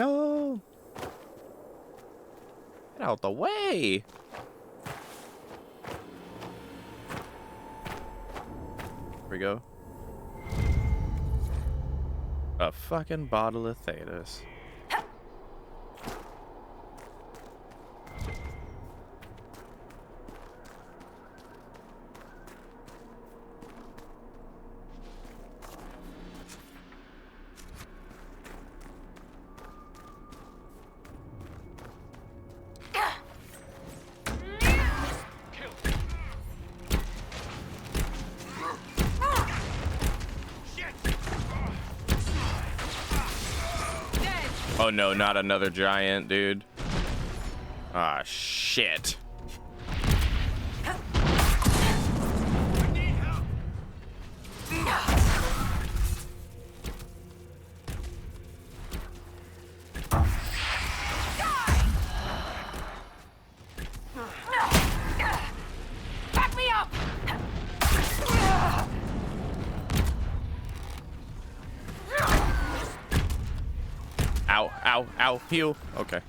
No! Get out the way! Here we go. A fucking bottle of Thetis. Oh no, not another giant, dude. Ah, shit. Back me up! Ow, ow, ow, heal. Okay.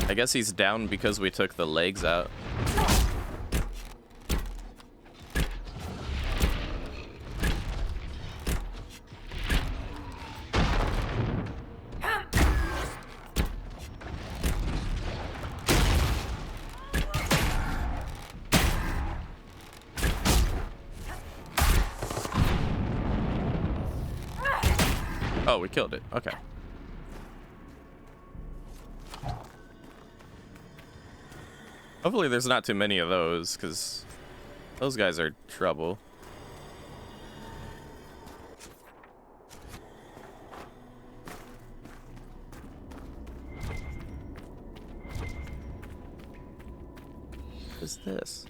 I guess he's down because we took the legs out. Oh, we killed it. Okay. Hopefully there's not too many of those, because those guys are trouble. What is this?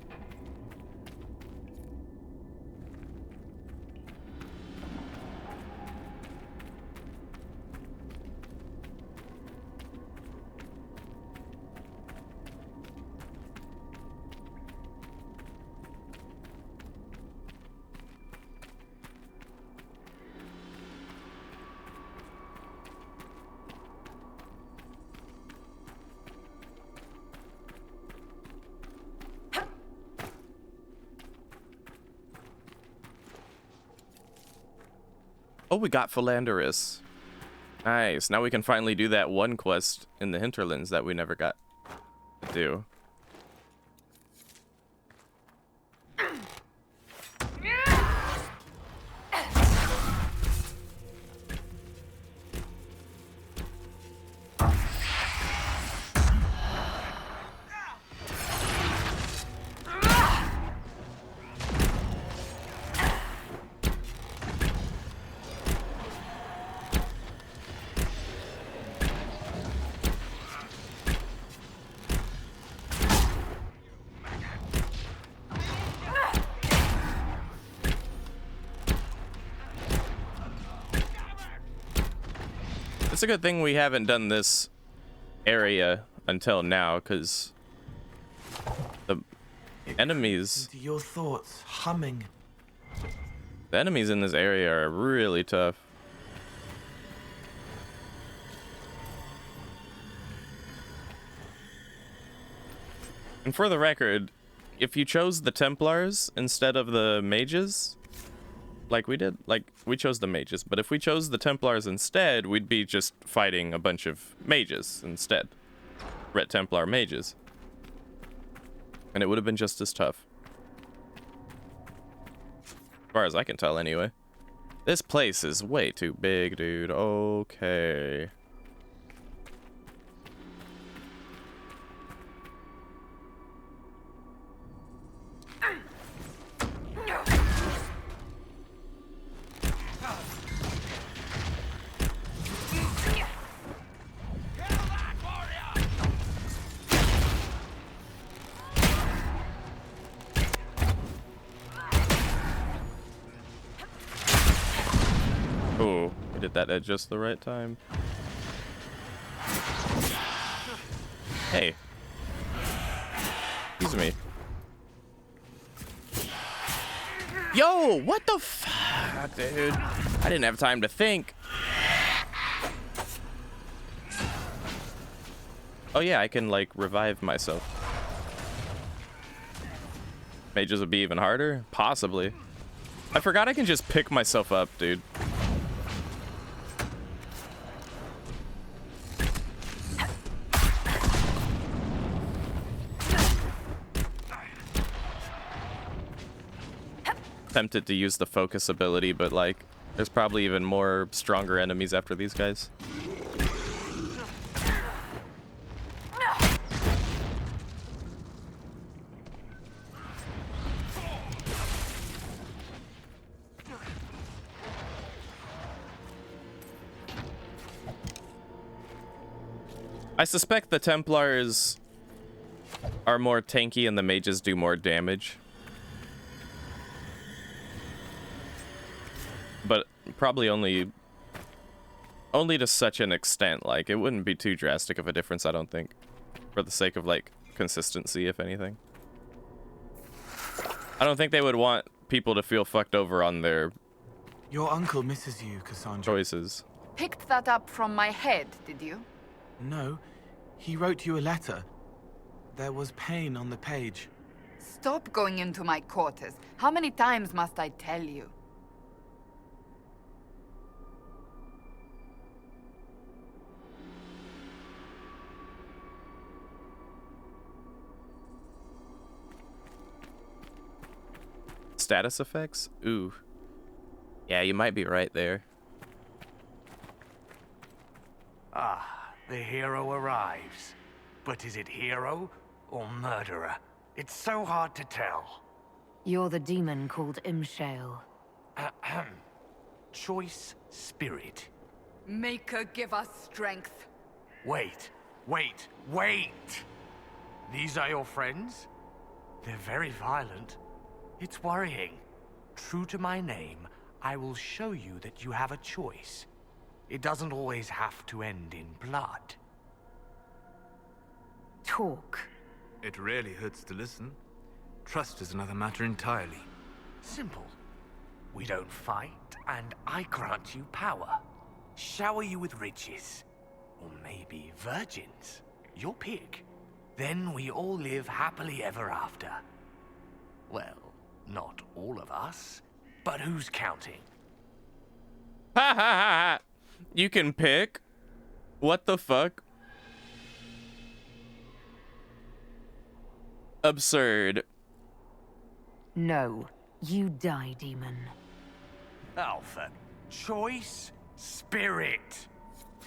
Oh, we got Philanderous. Nice. Now we can finally do that one quest in the hinterlands that we never got to do. It's a good thing we haven't done this area until now, because the enemies... Into your thoughts, humming. The enemies in this area are really tough. And for the record, if you chose the Templars instead of the mages, like we did, like we chose the mages, but if we chose the Templars instead, we'd be just fighting a bunch of mages instead. Red Templar mages. And it would have been just as tough. As far as I can tell anyway. This place is way too big, dude. Okay. Oh, I did that at just the right time. Hey. Excuse me. Yo, what the fuck, dude? I didn't have time to think. Oh yeah, I can like revive myself. Mages would be even harder? Possibly. I forgot I can just pick myself up, dude. Tempted to use the focus ability, but like, there's probably even more stronger enemies after these guys. I suspect the Templars are more tanky and the mages do more damage. But probably only to such an extent. Like, it wouldn't be too drastic of a difference, I don't think. For the sake of, like, consistency, if anything. I don't think they would want people to feel fucked over on their... Your uncle misses you, Cassandra. ...choices. Picked that up from my head, did you? No. He wrote you a letter. There was pain on the page. Stop going into my quarters. How many times must I tell you? Status effects? Ooh. Yeah, you might be right there. Ah, the hero arrives. But is it hero or murderer? It's so hard to tell. You're the demon called Imshale. Ahem. Choice spirit. Make her give us strength. Wait. These are your friends? They're very violent. It's worrying. True to my name, I will show you that you have a choice. It doesn't always have to end in blood. Talk. It rarely hurts to listen. Trust is another matter entirely. Simple. We don't fight, and I grant you power. Shower you with riches. Or maybe virgins. Your pick. Then we all live happily ever after. Well, not all of us, but who's counting? Ha ha ha! You can pick? What the fuck? Absurd. No. You die, demon. Alpha. Choice spirit.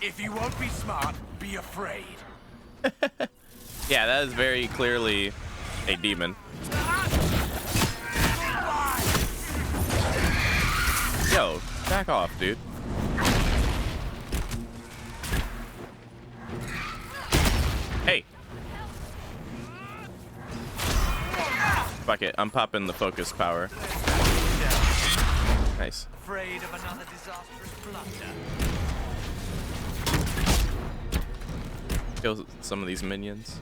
If you won't be smart, be afraid. Yeah, that is very clearly a demon. Yo, back off, dude. Hey. Fuck it, I'm popping the focus power. Nice. Afraid of another disastrous blunder. Kill some of these minions.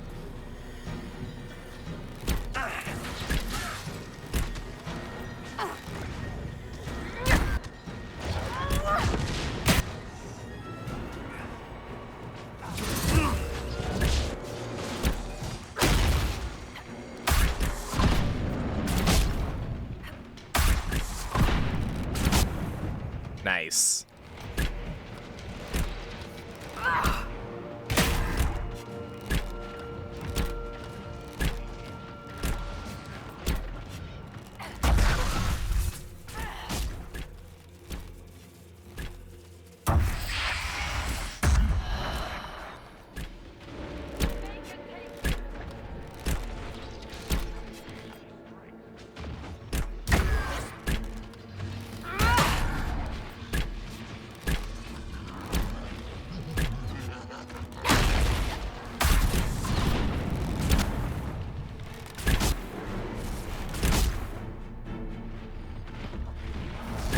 Nice.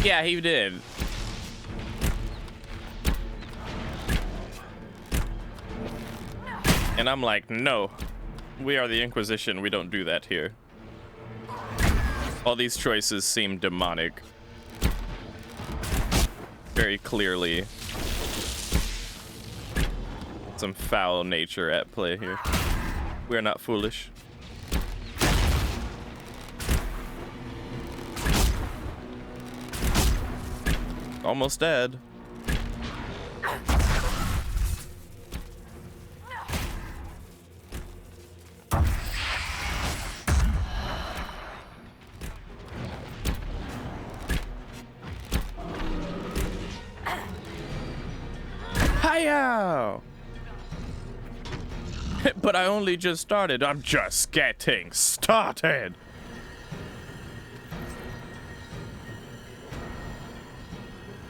Yeah, he did. And I'm like, no, we are the Inquisition. We don't do that here. All these choices seem demonic. Very clearly. Some foul nature at play here. We are not foolish. Almost dead. Hiya! But I only just started. I'm just getting started.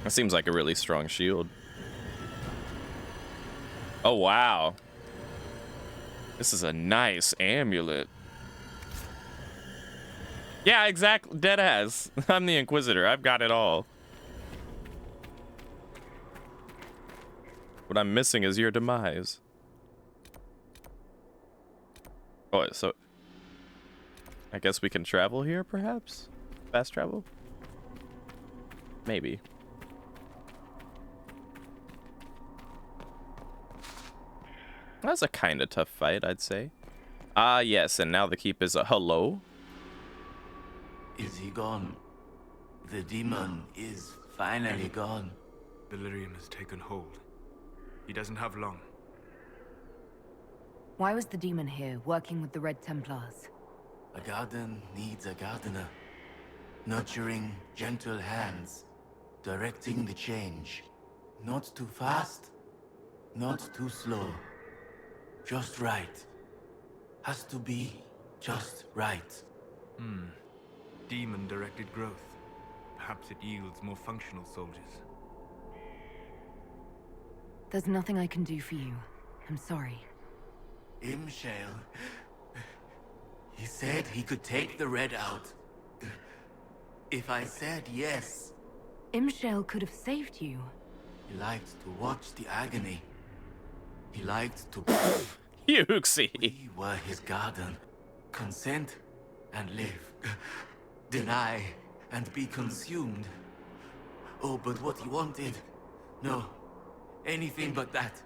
That seems like a really strong shield. Oh, wow. This is a nice amulet. Yeah, exactly. Deadass. I'm the Inquisitor. I've got it all. What I'm missing is your demise. Oh, so I guess we can travel here, perhaps? Fast travel? Maybe. That's a kind of tough fight, I'd say. Ah, yes, and now the keep is a hello. Is he gone? The demon is finally gone. Delirium has taken hold. He doesn't have long. Why was the demon here, working with the Red Templars? A garden needs a gardener. Nurturing gentle hands. Directing the change. Not too fast, not too slow. Just right. Has to be just right. Demon-directed growth. Perhaps it yields more functional soldiers. There's nothing I can do for you. I'm sorry. Imshale. He said he could take the red out. If I said yes. Imshale could have saved you. He liked to watch the agony. He liked to... Yuxi. We were his garden. Consent and live. Deny and be consumed. Oh, but what he wanted... No. Anything but that.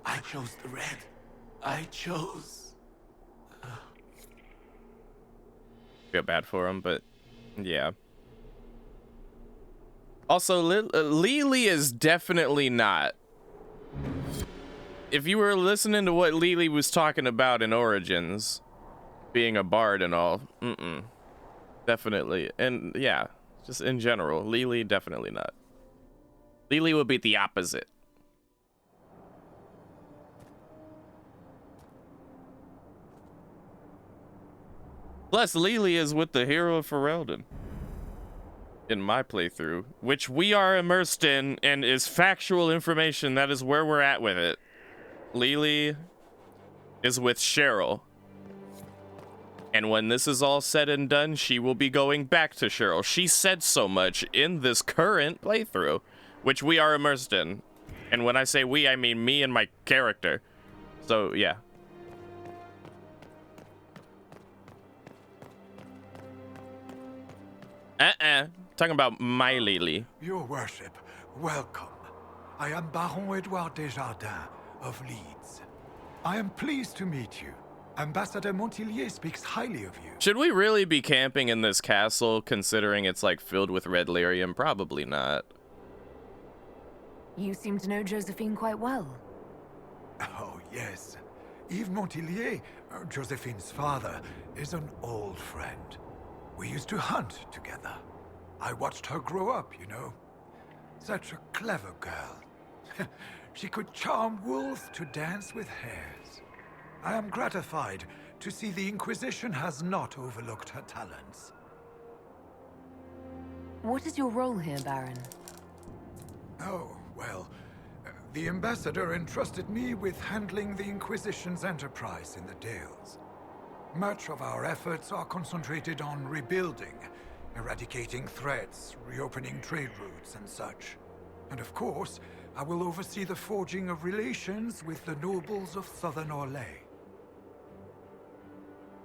I chose the red. I chose... Feel bad for him, but yeah. Also, Lily is definitely not. If you were listening to what Lily was talking about in Origins, being a bard and all, definitely. And yeah, just in general, Lily definitely not. Lily would be the opposite. Plus, Lily is with the hero of Ferelden in my playthrough, which we are immersed in and is factual information. That is where we're at with it. Lily is with Cheryl. And when this is all said and done, she will be going back to Cheryl. She said so much in this current playthrough, which we are immersed in. And when I say we, I mean me and my character. So, yeah. Talking about my Lily. Your worship, welcome. I am Baron Edouard Desjardins of Leeds. I am pleased to meet you. Ambassador Montillier speaks highly of you. Should we really be camping in this castle, considering it's like filled with red lyrium? Probably not. You seem to know Josephine quite well. Oh, yes. Yves Montillier, Josephine's father, is an old friend. We used to hunt together. I watched her grow up, you know. Such a clever girl. She could charm wolves to dance with hares. I am gratified to see the Inquisition has not overlooked her talents. What is your role here, Baron? Oh, well, the Ambassador entrusted me with handling the Inquisition's enterprise in the Dales. Much of our efforts are concentrated on rebuilding, eradicating threats, reopening trade routes and such. And of course, I will oversee the forging of relations with the nobles of Southern Orlais.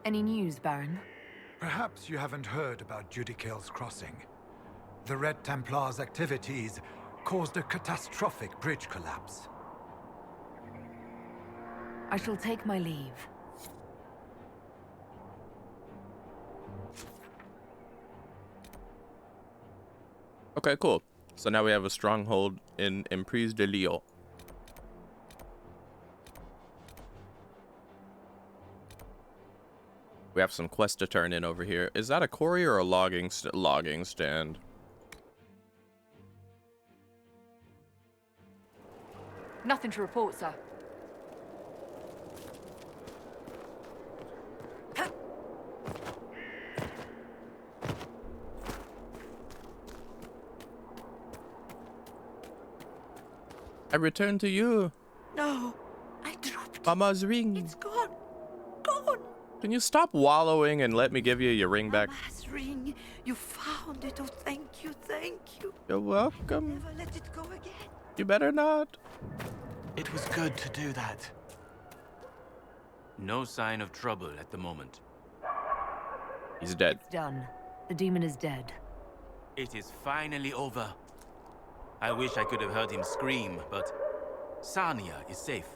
Any news, Baron? Perhaps you haven't heard about Judicale's crossing. The Red Templar's activities caused a catastrophic bridge collapse. I shall take my leave. Okay, cool. So now we have a stronghold in Emprise de Lyon. We have some quests to turn in over here. Is that a quarry or a logging stand? Nothing to report, sir. I return to you. No, I dropped Mama's ring. It's gone. Gone. Can you stop wallowing and let me give you your ring back? Mama's ring. You found it. Oh, thank you, thank you. You're welcome. Never let it go again. You better not. It was good to do that. No sign of trouble at the moment. He's dead. It's done. The demon is dead. It is finally over. I wish I could have heard him scream, but Sarnia is safe.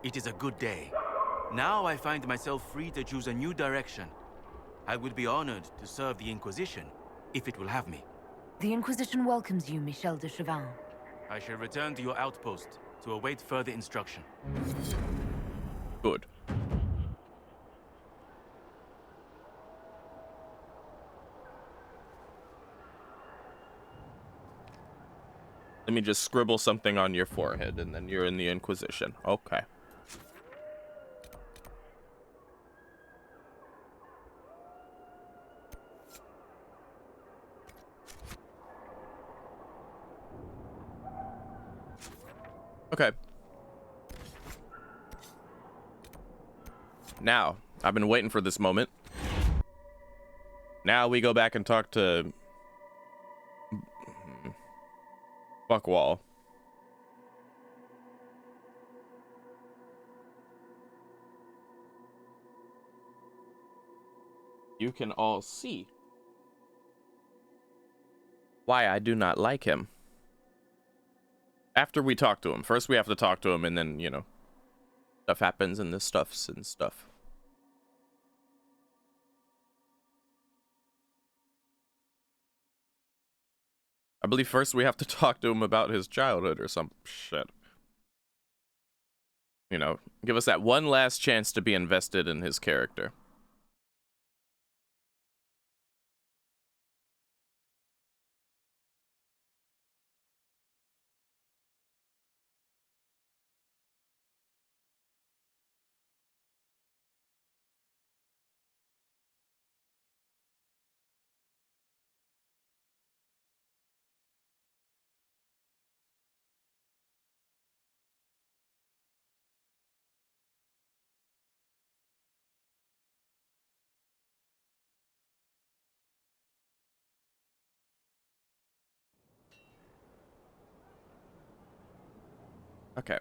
It is a good day. Now I find myself free to choose a new direction. I would be honored to serve the Inquisition, if it will have me. The Inquisition welcomes you, Michel de Chauvin. I shall return to your outpost to await further instruction. Good. Let me just scribble something on your forehead, and then you're in the Inquisition. Okay. Okay. Now, I've been waiting for this moment. Now we go back and talk to Buckwall. You can all see why I do not like him. After we talk to him. First we have to talk to him, and then, you know, stuff happens and this stuffs and stuff. I believe first we have to talk to him about his childhood or some shit. You know, give us that one last chance to be invested in his character. Okay.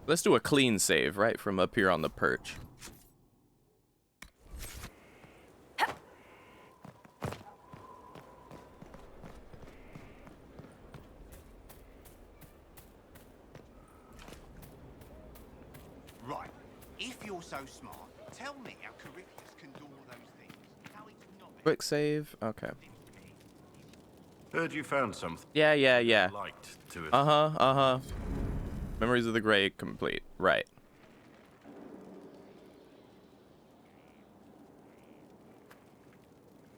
Let's do a clean save, right, from up here on the perch. Right. If you're so smart, tell me how Caripius can do all those things. How it's not... Quick save. Okay. Heard you found something. Yeah. Liked to it. Uh-huh. Memories of the Grey complete. Right.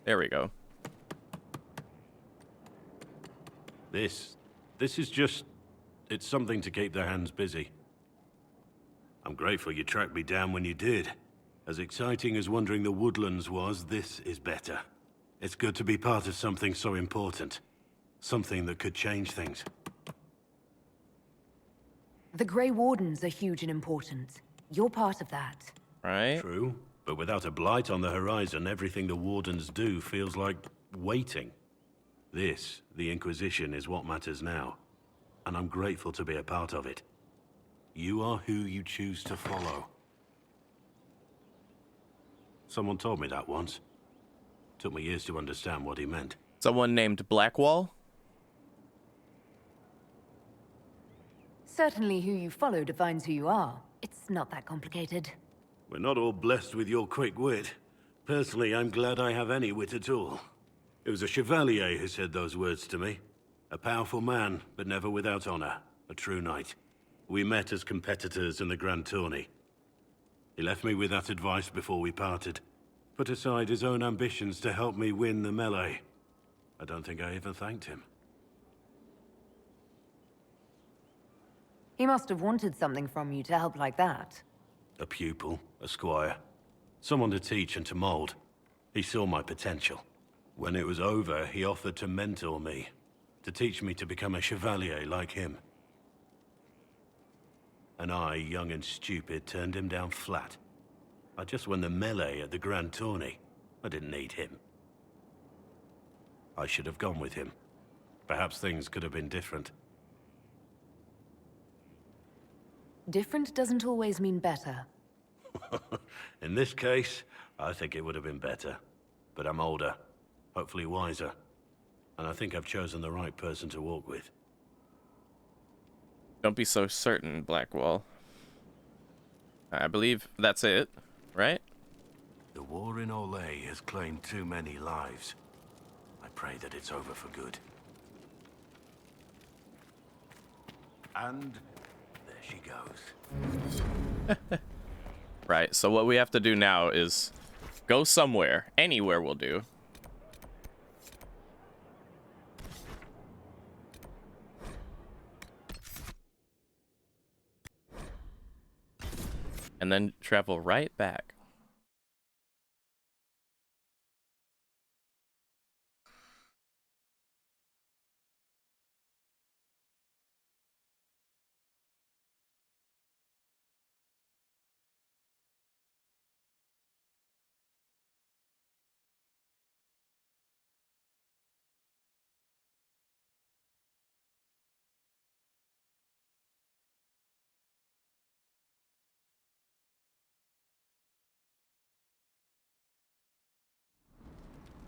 There we go. This is just... It's something to keep their hands busy. I'm grateful you tracked me down when you did. As exciting as wandering the woodlands was, this is better. It's good to be part of something so important. Something that could change things. The Grey Wardens are huge and important. You're part of that. Right. True, But without a blight on the horizon, everything the Wardens do feels like waiting. This, the Inquisition, is what matters now. And I'm grateful to be a part of it. You are who you choose to follow. Someone told me that once. Took me years to understand what he meant. Someone named Blackwall? Certainly who you follow defines who you are. It's not that complicated. We're not all blessed with your quick wit. Personally, I'm glad I have any wit at all. It was a chevalier who said those words to me. A powerful man, but never without honor. A true knight. We met as competitors in the Grand Tourney. He left me with that advice before we parted. Put aside his own ambitions to help me win the melee. I don't think I even thanked him. He must have wanted something from you to help like that. A pupil, a squire. Someone to teach and to mold. He saw my potential. When it was over, he offered to mentor me. To teach me to become a chevalier like him. And I, young and stupid, turned him down flat. I just won the melee at the Grand Tourney. I didn't need him. I should have gone with him. Perhaps things could have been different. Different doesn't always mean better. In this case, I think it would have been better. But I'm older, hopefully wiser. And I think I've chosen the right person to walk with. Don't be so certain, Blackwall. I believe that's it, right? The war in Olay has claimed too many lives. I pray that it's over for good. And there she goes. Right, so what we have to do now is go somewhere. Anywhere will do. And then travel right back.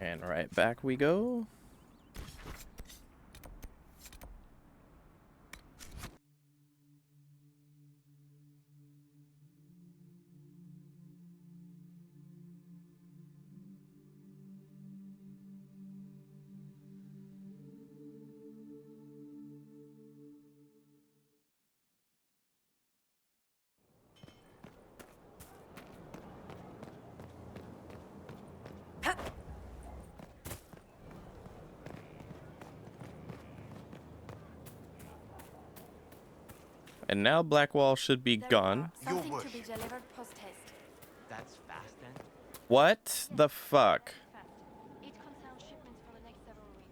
And right back we go. And now Blackwall should be gone. Something to be delivered post haste. That's fast then. What the fuck? It concerns shipments for the next several weeks.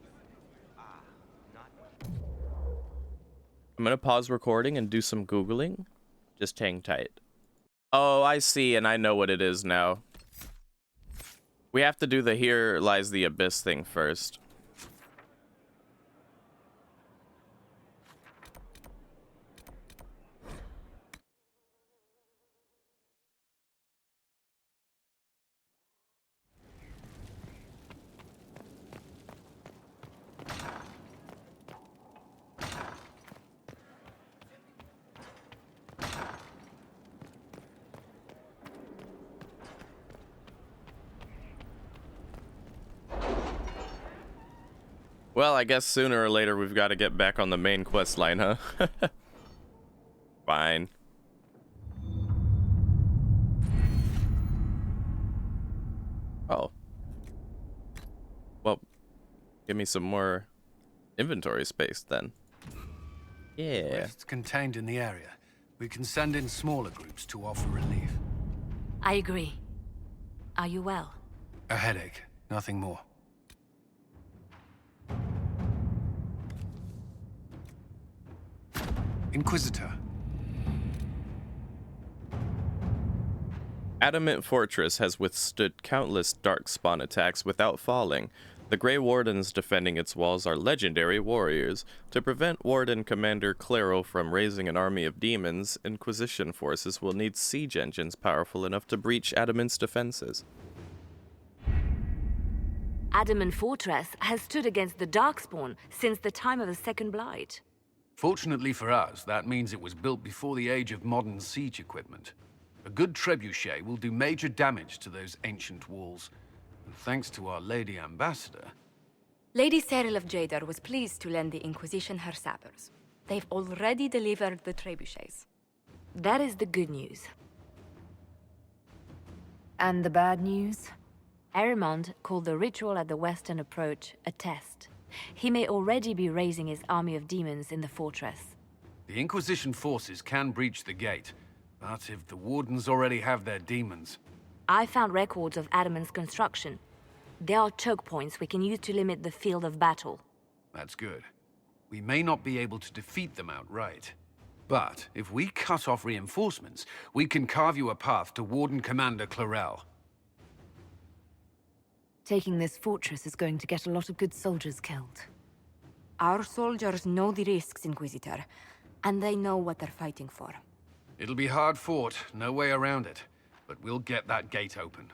Not. I'm gonna pause recording and do some Googling. Just hang tight. Oh, I see, and I know what it is now. We have to do the Here Lies the Abyss thing first. Well, I guess sooner or later we've got to get back on the main quest line, huh? Fine. Oh. Well, give me some more inventory space then. Yeah. It's contained in the area. We can send in smaller groups to offer relief. I agree. Are you well? A headache, nothing more. Inquisitor. Adamant Fortress has withstood countless darkspawn attacks without falling. The Grey Wardens defending its walls are legendary warriors. To prevent Warden Commander Claro from raising an army of demons, Inquisition forces will need siege engines powerful enough to breach Adamant's defenses. Adamant Fortress has stood against the Darkspawn since the time of the Second Blight. Fortunately for us, that means it was built before the age of modern siege equipment. A good trebuchet will do major damage to those ancient walls. And thanks to our Lady Ambassador... Lady Cyril of Jadar was pleased to lend the Inquisition her sappers. They've already delivered the trebuchets. That is the good news. And the bad news? Erimond called the ritual at the western approach a test. He may already be raising his army of demons in the fortress. The Inquisition forces can breach the gate, but if the Wardens already have their demons... I found records of Adamant's construction. There are choke points we can use to limit the field of battle. That's good. We may not be able to defeat them outright. But if we cut off reinforcements, we can carve you a path to Warden Commander Clarel. Taking this fortress is going to get a lot of good soldiers killed. Our soldiers know the risks, Inquisitor, and they know what they're fighting for. It'll be hard fought, no way around it, but we'll get that gate open.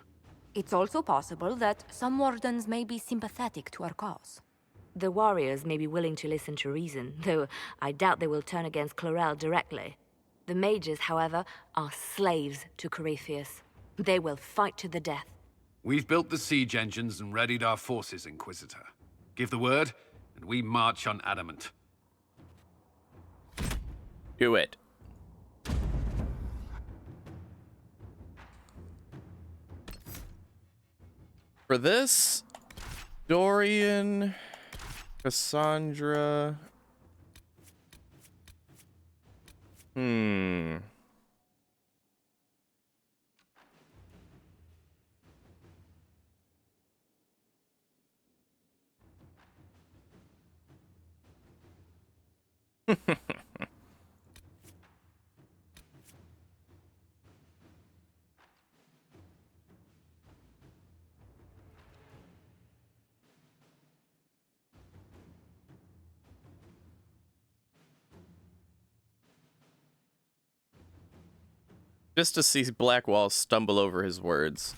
It's also possible that some Wardens may be sympathetic to our cause. The warriors may be willing to listen to reason, though I doubt they will turn against Clarel directly. The mages, however, are slaves to Corypheus. They will fight to the death. We've built the siege engines and readied our forces, Inquisitor. Give the word, and we march on Adamant. Do it. For this, Dorian, Cassandra... Just to see Blackwall stumble over his words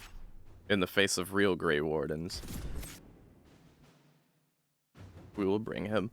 in the face of real Grey Wardens. We will bring him.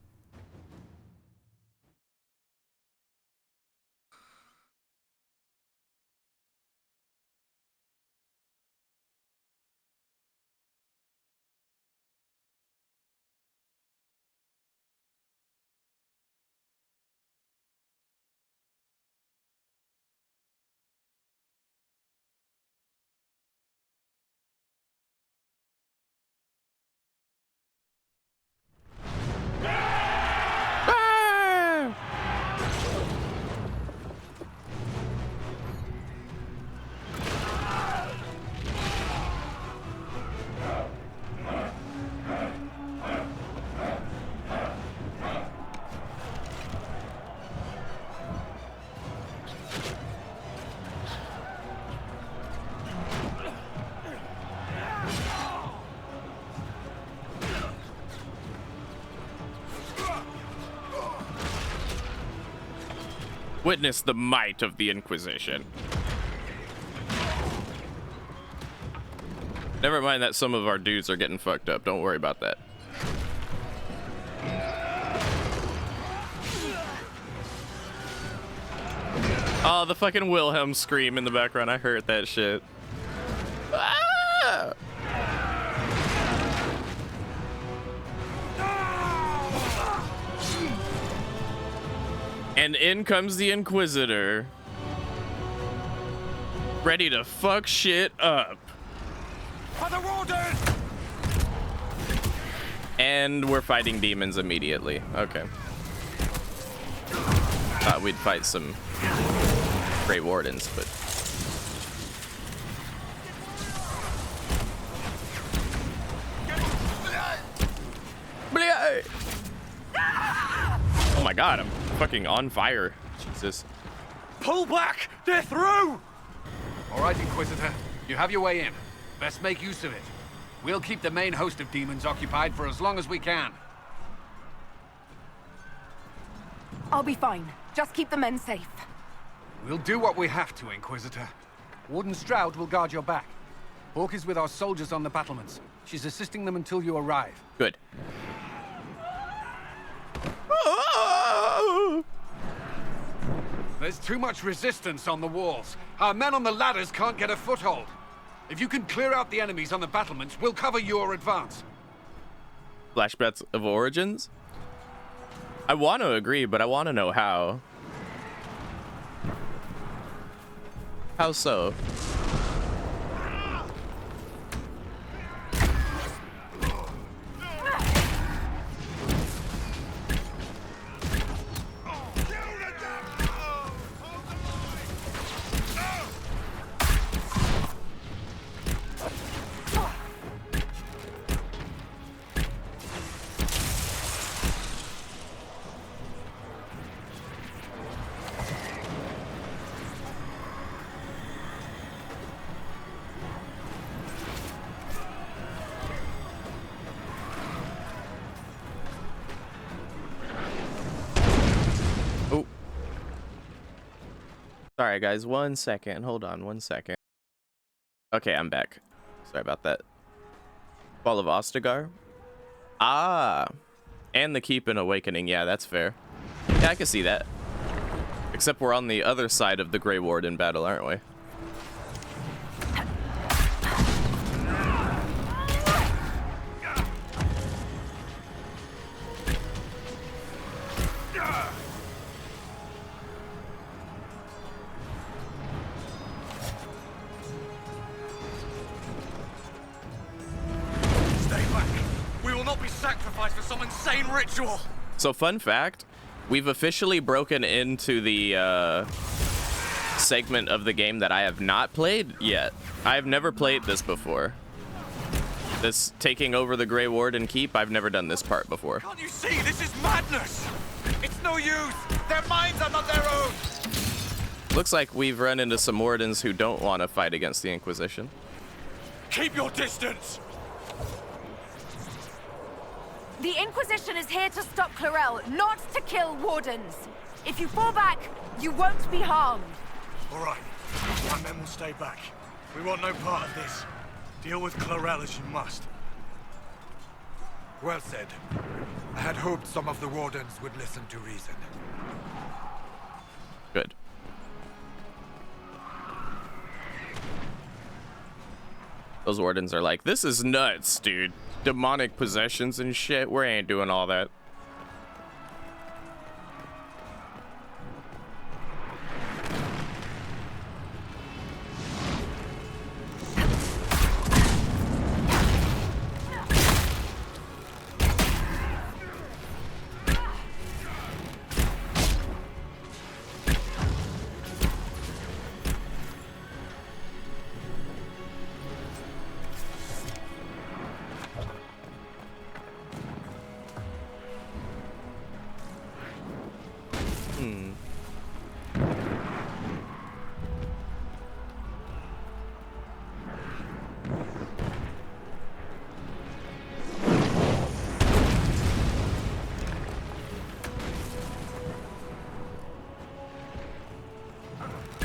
Witness the might of the Inquisition. Never mind that some of our dudes are getting fucked up. Don't worry about that. Oh, the fucking Wilhelm scream in the background. I heard that shit. Ah! And in comes the Inquisitor. Ready to fuck shit up. For the Warden! And we're fighting demons immediately. Okay. Thought we'd fight some Grey Wardens, but... Oh my god, I'm fucking on fire. Jesus. Pull back! They're through! All right, Inquisitor. You have your way in. Best make use of it. We'll keep the main host of demons occupied for as long as we can. I'll be fine. Just keep the men safe. We'll do what we have to, Inquisitor. Warden Stroud will guard your back. Hawk is with our soldiers on the battlements. She's assisting them until you arrive. Good. There's too much resistance on the walls. Our men on the ladders can't get a foothold. If you can clear out the enemies on the battlements, we'll cover your advance. Flashbacks of Origins? I want to agree, but I want to know how. How so? Sorry guys, 1 second. Hold on 1 second. Okay, I'm back. Sorry about that. Fall of Ostagar. Ah, and the Keep and Awakening. Yeah, that's fair. Yeah, I can see that. Except we're on the other side of the Grey Warden battle, aren't we? For some insane ritual. So fun fact, we've officially broken into the segment of the game that I have not played yet. I have never played this before. This taking over the Grey Warden Keep, I've never done this part before. Can't you see? This is madness. It's no use. Their minds are not their own. Looks like we've run into some Wardens who don't want to fight against the Inquisition. Keep your distance. The Inquisition is here to stop Clarel, not to kill Wardens. If you fall back, you won't be harmed. All right. My men will stay back. We want no part of this. Deal with Clarel as you must. Well said. I had hoped some of the Wardens would listen to reason. Good. Those Wardens are like, this is nuts, dude. Demonic possessions and shit. We ain't doing all that.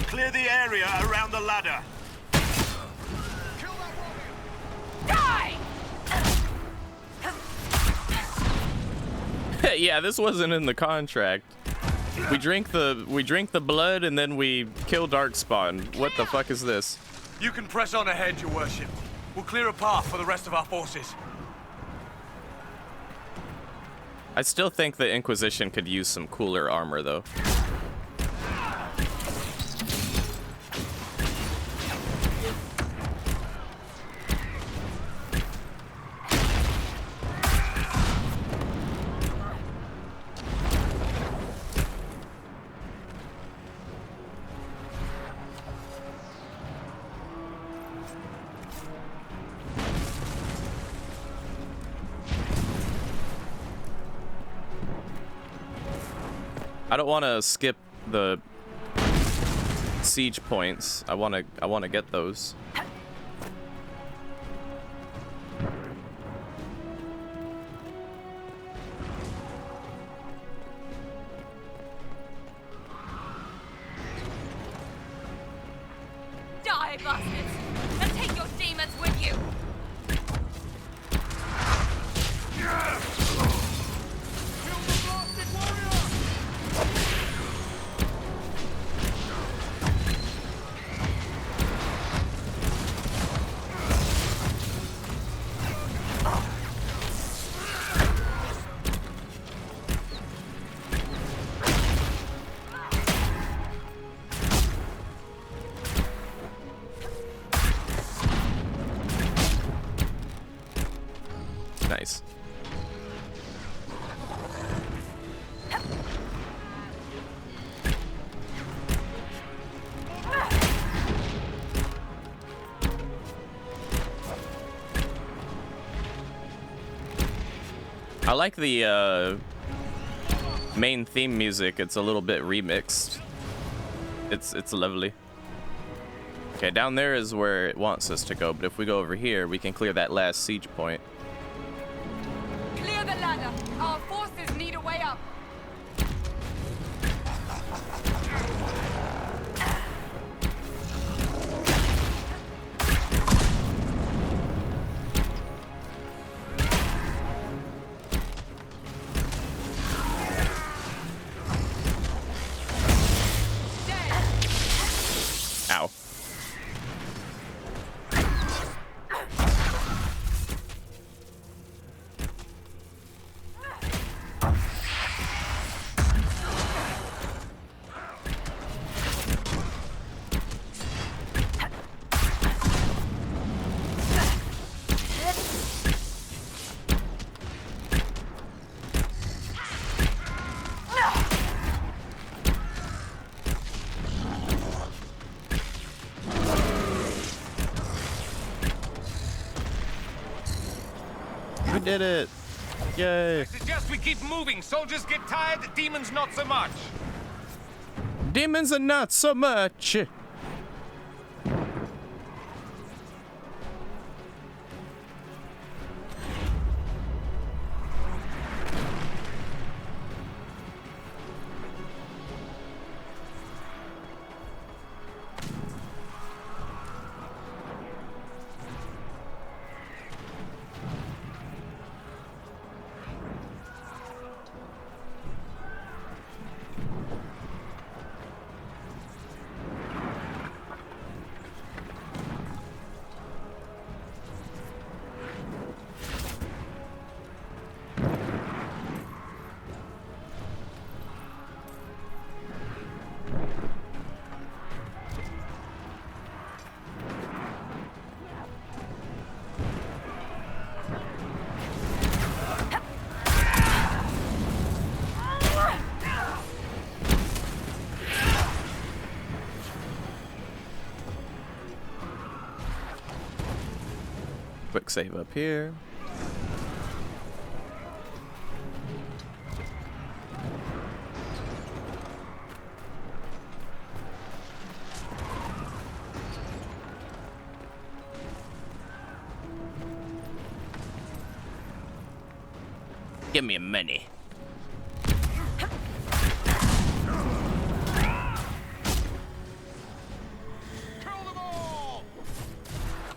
Clear the area around the ladder. Die! Yeah, this wasn't in the contract. We drink the blood and then we kill Darkspawn. What the fuck is this? You can press on ahead, your worship. We'll clear a path for the rest of our forces. I still think the Inquisition could use some cooler armor though. I don't want to skip the siege points. I want to get those. away, bastards! And take your demons with you! Nice. I like the main theme music. It's a little bit remixed. It's lovely. Okay, down there is where it wants us to go, but if we go over here, we can clear that last siege point. Clear the ladder! Our forces need a way up! Ow. We did it! Yay! I suggest we keep moving. Soldiers get tired, demons not so much. Demons are not so much! Quick save up here. Give me a money.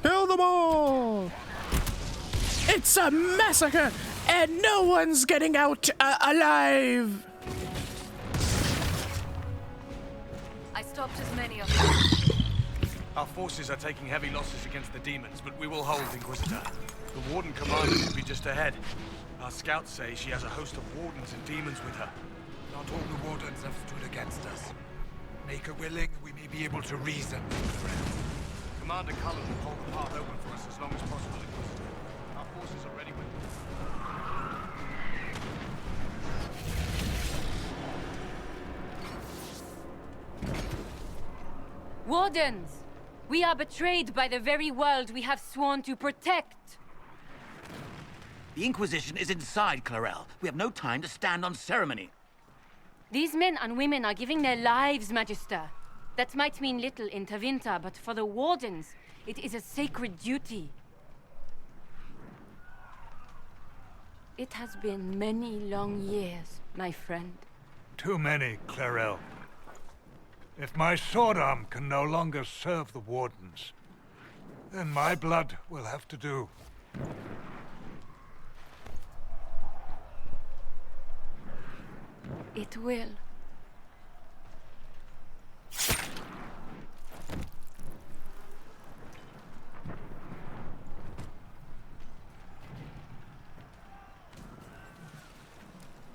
Kill them all! It's a massacre, and no one's getting out alive! I stopped as many of them. Our forces are taking heavy losses against the demons, but we will hold Inquisitor. The Warden Commander should be just ahead. Our scouts say she has a host of wardens and demons with her. Not all the wardens have stood against us. Make her willing, we may be able to reason with her. Commander Cullen will hold the path open for us as long as possible, Inquisitor. Our forces are ready with Wardens! We are betrayed by the very world we have sworn to protect. The Inquisition is inside, Clarel. We have no time to stand on ceremony. These men and women are giving their lives, Magister. That might mean little in Tevinter, but for the Wardens, it is a sacred duty. It has been many long years, my friend. Too many, Clarel. If my sword arm can no longer serve the Wardens, then my blood will have to do. It will.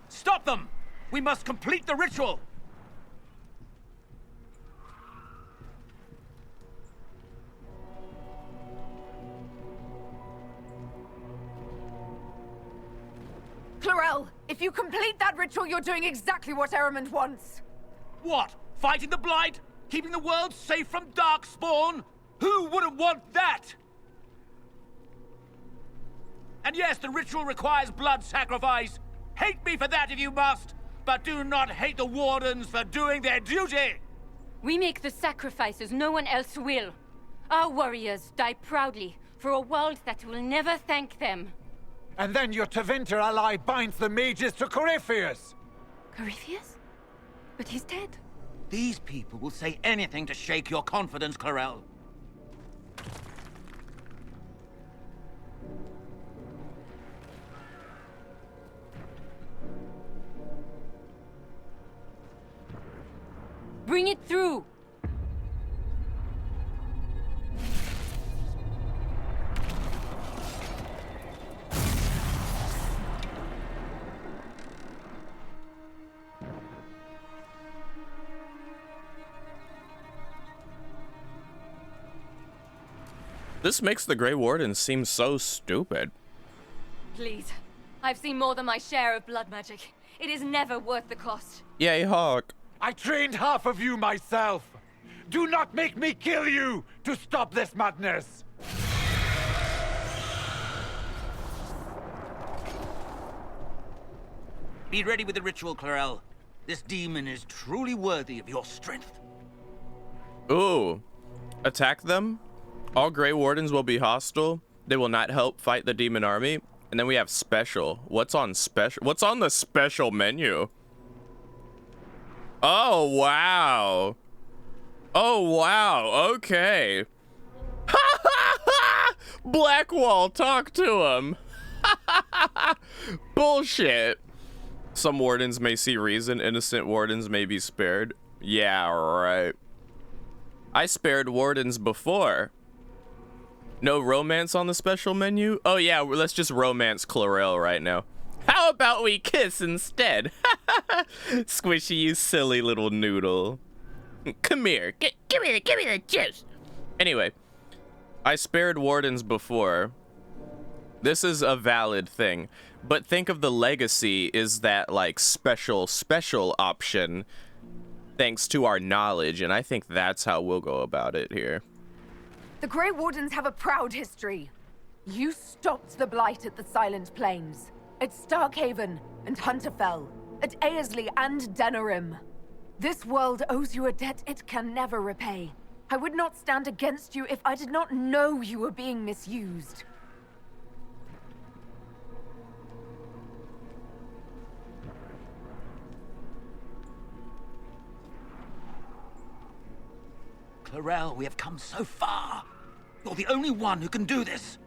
Stop them! We must complete the ritual! Clarel, if you complete that ritual, you're doing exactly what Ehrmund wants. What? Fighting the Blight? Keeping the world safe from Darkspawn? Who wouldn't want that? And yes, the ritual requires blood sacrifice. Hate me for that if you must, but do not hate the Wardens for doing their duty! We make the sacrifices no one else will. Our warriors die proudly for a world that will never thank them. And then your Tevinter ally binds the mages to Corypheus! Corypheus? But he's dead. These people will say anything to shake your confidence, Clarel. Bring it through! This makes the Grey Warden seem so stupid. Please. I've seen more than my share of blood magic. It is never worth the cost. Yay, Hawk. I trained half of you myself. Do not make me kill you to stop this madness. Be ready with the ritual, Clarel. This demon is truly worthy of your strength. Ooh. Attack them? All Grey Wardens will be hostile. They will not help fight the demon army. And then we have special. What's on special? What's on the special menu? Oh, wow. Oh, wow. Okay. Blackwall, talk to him. Bullshit. Some wardens may see reason. Innocent wardens may be spared. Yeah, right. I spared wardens before. No romance on the special menu? Oh yeah, let's just romance Clarel right now. How about we kiss instead? Squishy, you silly little noodle. Come here. Give me the juice. Anyway, I spared wardens before. This is a valid thing. But think of the legacy is that like special option thanks to our knowledge, and I think that's how we'll go about it here. The Grey Wardens have a proud history. You stopped the Blight at the Silent Plains, at Starkhaven and Hunterfell, at Aesley and Denerim. This world owes you a debt it can never repay. I would not stand against you if I did not know you were being misused. Clarel, we have come so far. You're the only one who can do this.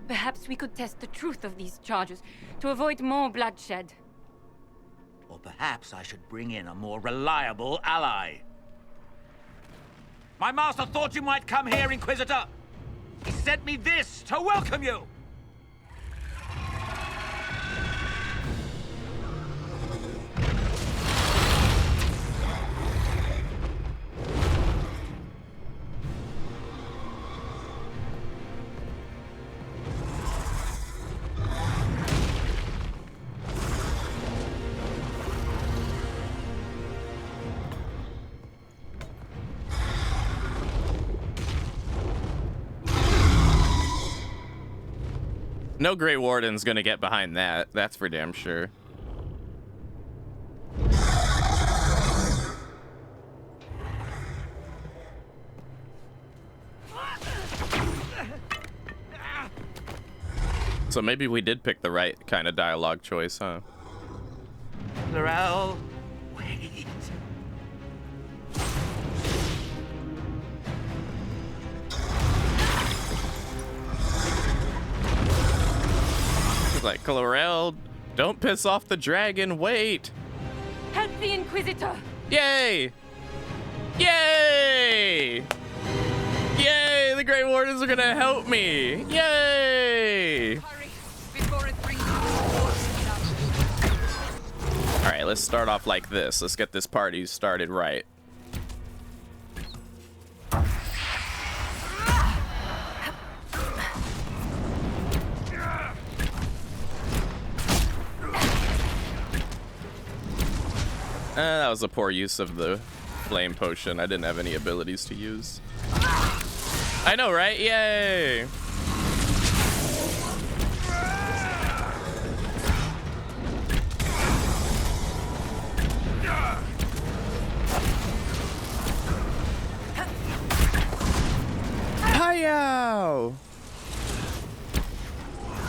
Perhaps we could test the truth of these charges to avoid more bloodshed. Or perhaps I should bring in a more reliable ally. My master thought you might come here, Inquisitor. He sent me this to welcome you. No Grey Warden's gonna get behind that. That's for damn sure. So maybe we did pick the right kind of dialogue choice, huh? Clarel, wait. like, Chlorel, don't piss off the dragon, wait. Help the Inquisitor. Yay! Yay! Yay! The Grey Wardens are gonna help me! Yay! Alright, let's start off like this. Let's get this party started right. That was a poor use of the flame potion. I didn't have any abilities to use. I know, right? Yay! Hi-yo!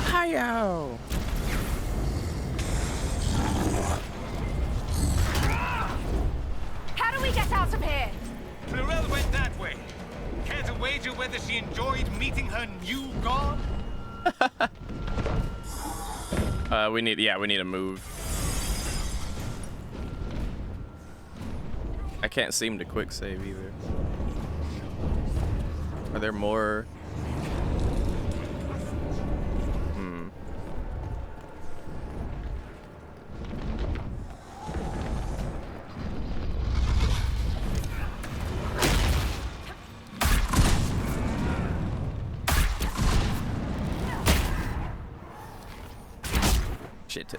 Hi-yo! How do we get out of here? Chlorel went that way. Care to wager whether she enjoyed meeting her new god? we need to move. I can't seem to quick save either. Are there more? Shit.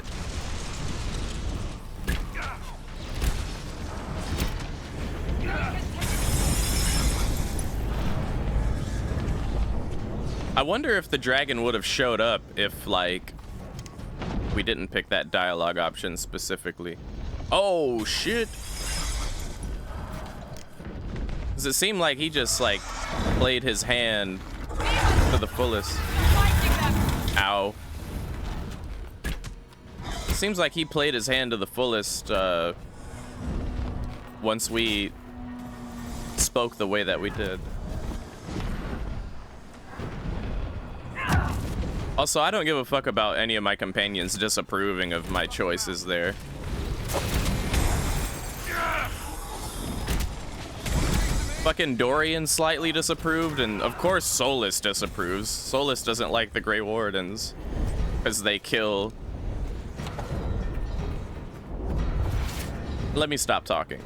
I wonder if the dragon would have showed up if, like, we didn't pick that dialogue option specifically. Oh, shit. Does it seem like he just, like, played his hand to the fullest? Ow. It seems like he played his hand to the fullest once we spoke the way that we did. Also, I don't give a fuck about any of my companions disapproving of my choices there. Fucking Dorian slightly disapproved, and of course Solus disapproves. Solus doesn't like the Grey Wardens because they kill. Let me stop talking.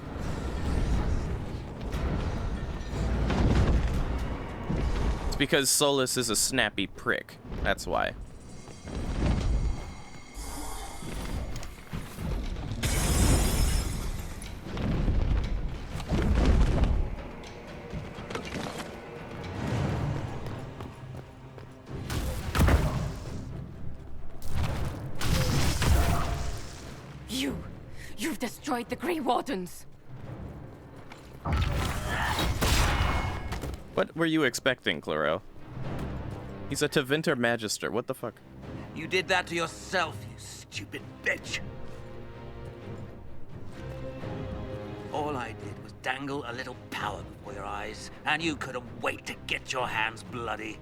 It's because Solus is a snappy prick. That's why. You've destroyed the Grey Wardens. What were you expecting, Chlorel? He's a Tevinter Magister. What the fuck? You did that to yourself, you stupid bitch. All I did was dangle a little power before your eyes, and you couldn't wait to get your hands bloody.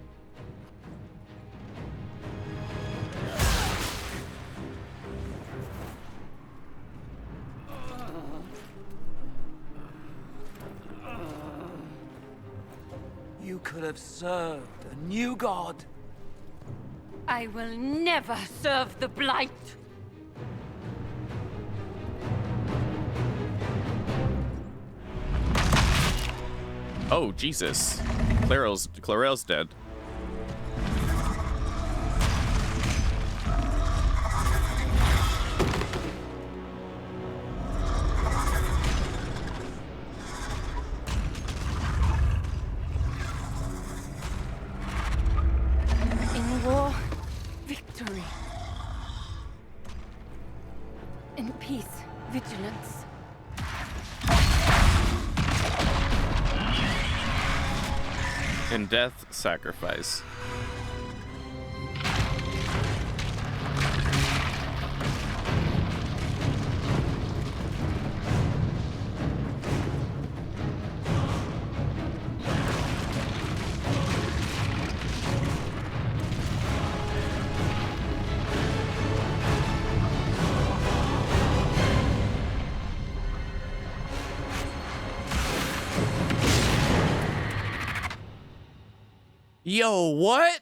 You could have served a new god. I will never serve the Blight. Oh, Jesus. Chlorel's dead. In war, victory. In peace, vigilance. In death, sacrifice. Yo, what?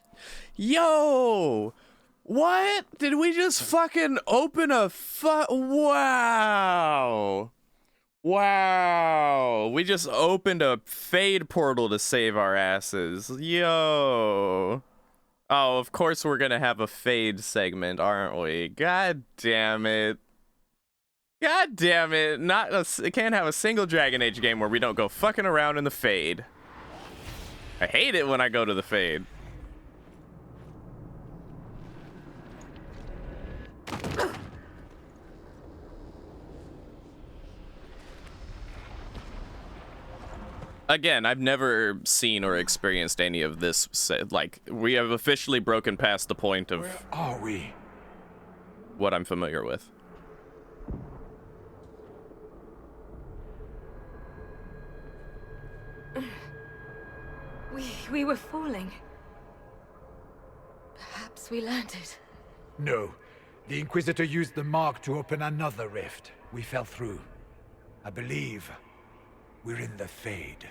Yo! What? Did we just fucking open a wow. Wow. We just opened a fade portal to save our asses. Yo. Oh, of course we're gonna have a fade segment, aren't we? God damn it. God damn it. It can't have a single Dragon Age game where we don't go fucking around in the fade. I hate it when I go to the fade. Again, I've never seen or experienced any of this. Like, we have officially broken past the point of... Where are we? What I'm familiar with. We were falling. Perhaps we landed. No. The Inquisitor used the mark to open another rift. We fell through. I believe we're in the Fade.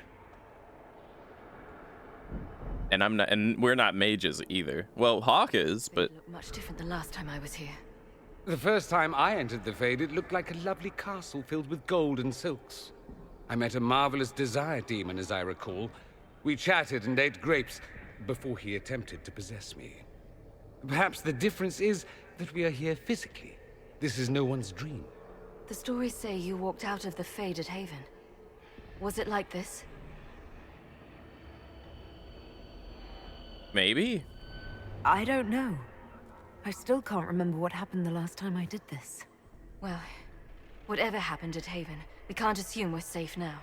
And we're not mages either. Well, Hawk is, but... They look much different than last time I was here. The first time I entered the Fade, it looked like a lovely castle filled with gold and silks. I met a marvelous desire demon, as I recall. We chatted and ate grapes before he attempted to possess me. Perhaps the difference is that we are here physically. This is no one's dream. The stories say you walked out of the Fade at Haven. Was it like this? Maybe. I don't know. I still can't remember what happened the last time I did this. Well, whatever happened at Haven, we can't assume we're safe now.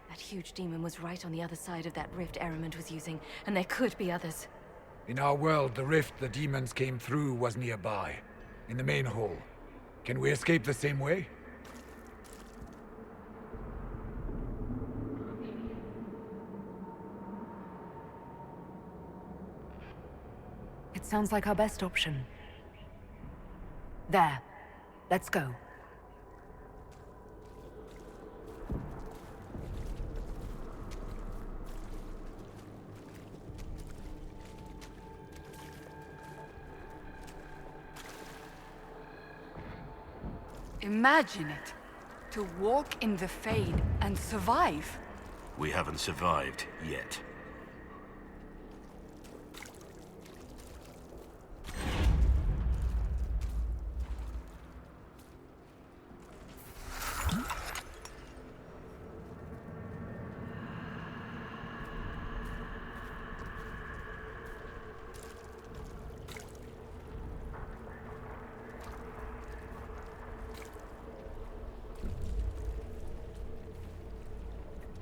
That huge demon was right on the other side of that rift Eramond was using, and there could be others. In our world, the rift the demons came through was nearby, in the main hall. Can we escape the same way? It sounds like our best option. There. Let's go. Imagine it. To walk in the Fade and survive. We haven't survived yet.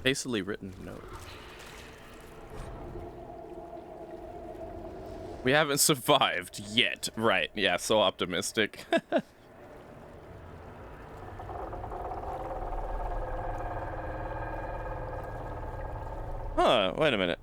Hastily written note. We haven't survived yet. Right, yeah, so optimistic. Huh, wait a minute.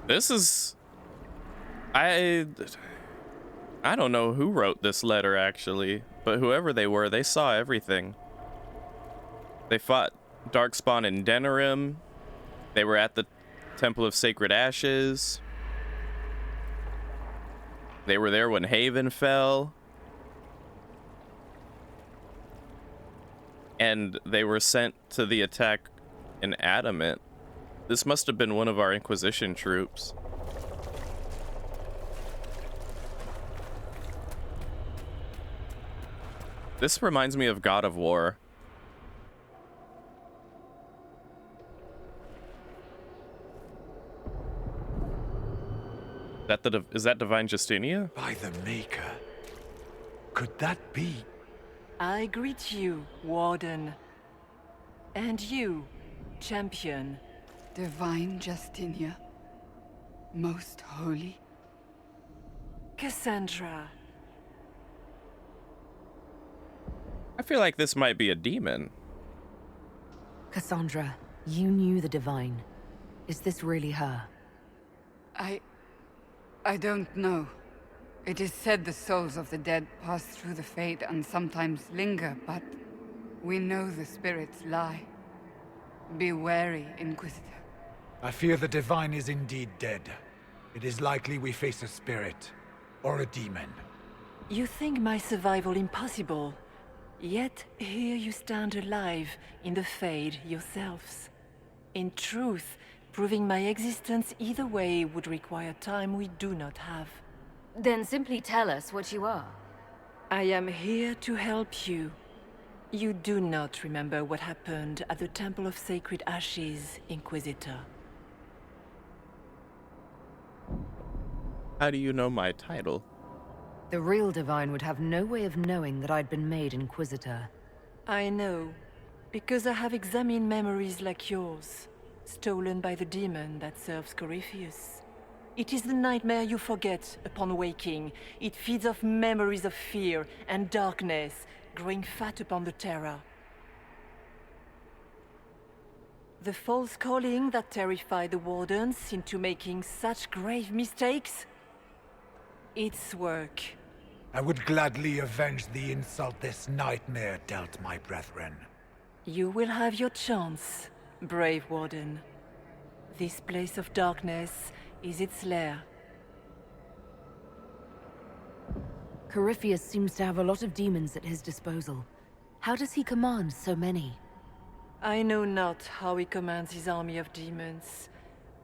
This is... I don't know who wrote this letter, actually, but whoever they were, they saw everything. They fought Darkspawn in Denerim. They were at the Temple of Sacred Ashes. They were there when Haven fell. And they were sent to the attack in Adamant. This must have been one of our Inquisition troops. This reminds me of God of War. Is that Divine Justinia? By the Maker. Could that be? I greet you, Warden. And you, Champion. Divine Justinia. Most holy. Cassandra. I feel like this might be a demon. Cassandra, you knew the Divine. Is this really her? I don't know. It is said the souls of the dead pass through the Fade and sometimes linger, but we know the spirits lie. Be wary, Inquisitor. I fear the Divine is indeed dead. It is likely we face a spirit, or a demon. You think my survival impossible, yet here you stand alive in the Fade yourselves. In truth, proving my existence either way would require time we do not have. Then simply tell us what you are. I am here to help you. You do not remember what happened at the Temple of Sacred Ashes, Inquisitor. How do you know my title? The real Divine would have no way of knowing that I'd been made Inquisitor. I know, because I have examined memories like yours, stolen by the demon that serves Corypheus. It is the nightmare you forget upon waking. It feeds off memories of fear and darkness, growing fat upon the terror. The false calling that terrified the Wardens into making such grave mistakes? Its work. I would gladly avenge the insult this nightmare dealt my brethren. You will have your chance, brave Warden. This place of darkness is its lair. Corypheus seems to have a lot of demons at his disposal. How does he command so many? I know not how he commands his army of demons.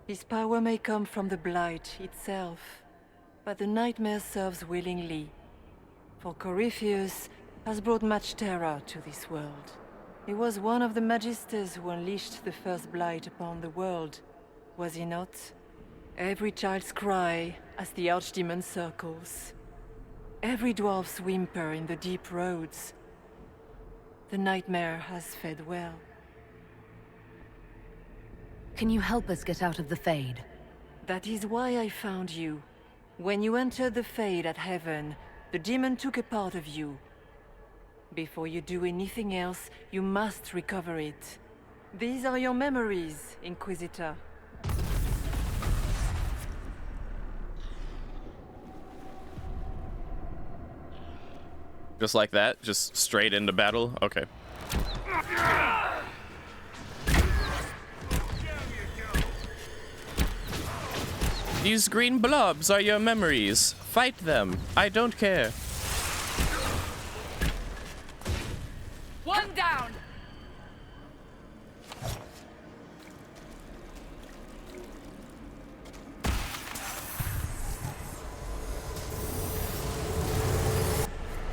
His power may come from the Blight itself, but the nightmare serves willingly. For Corypheus has brought much terror to this world. He was one of the Magisters who unleashed the first Blight upon the world, was he not? Every child's cry as the Archdemon circles. Every dwarf's whimper in the deep roads. The nightmare has fed well. Can you help us get out of the Fade? That is why I found you. When you entered the Fade at Heaven, the demon took a part of you. Before you do anything else, you must recover it. These are your memories, Inquisitor. Just like that? Just straight into battle? Okay. These green blobs are your memories. Fight them. I don't care. One down!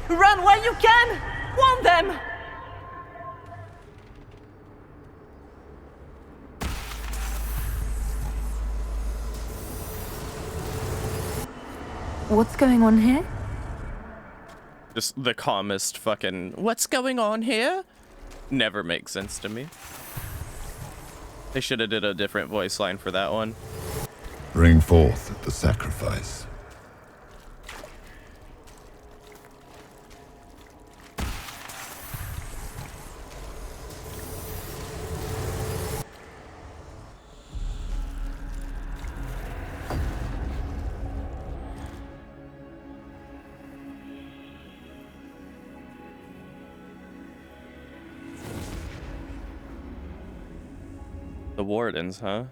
Run while you can! Warn them! What's going on here? Just the calmest fucking, what's going on here? Never makes sense to me. They should have did a different voice line for that one. Bring forth the sacrifice. The Wardens, huh?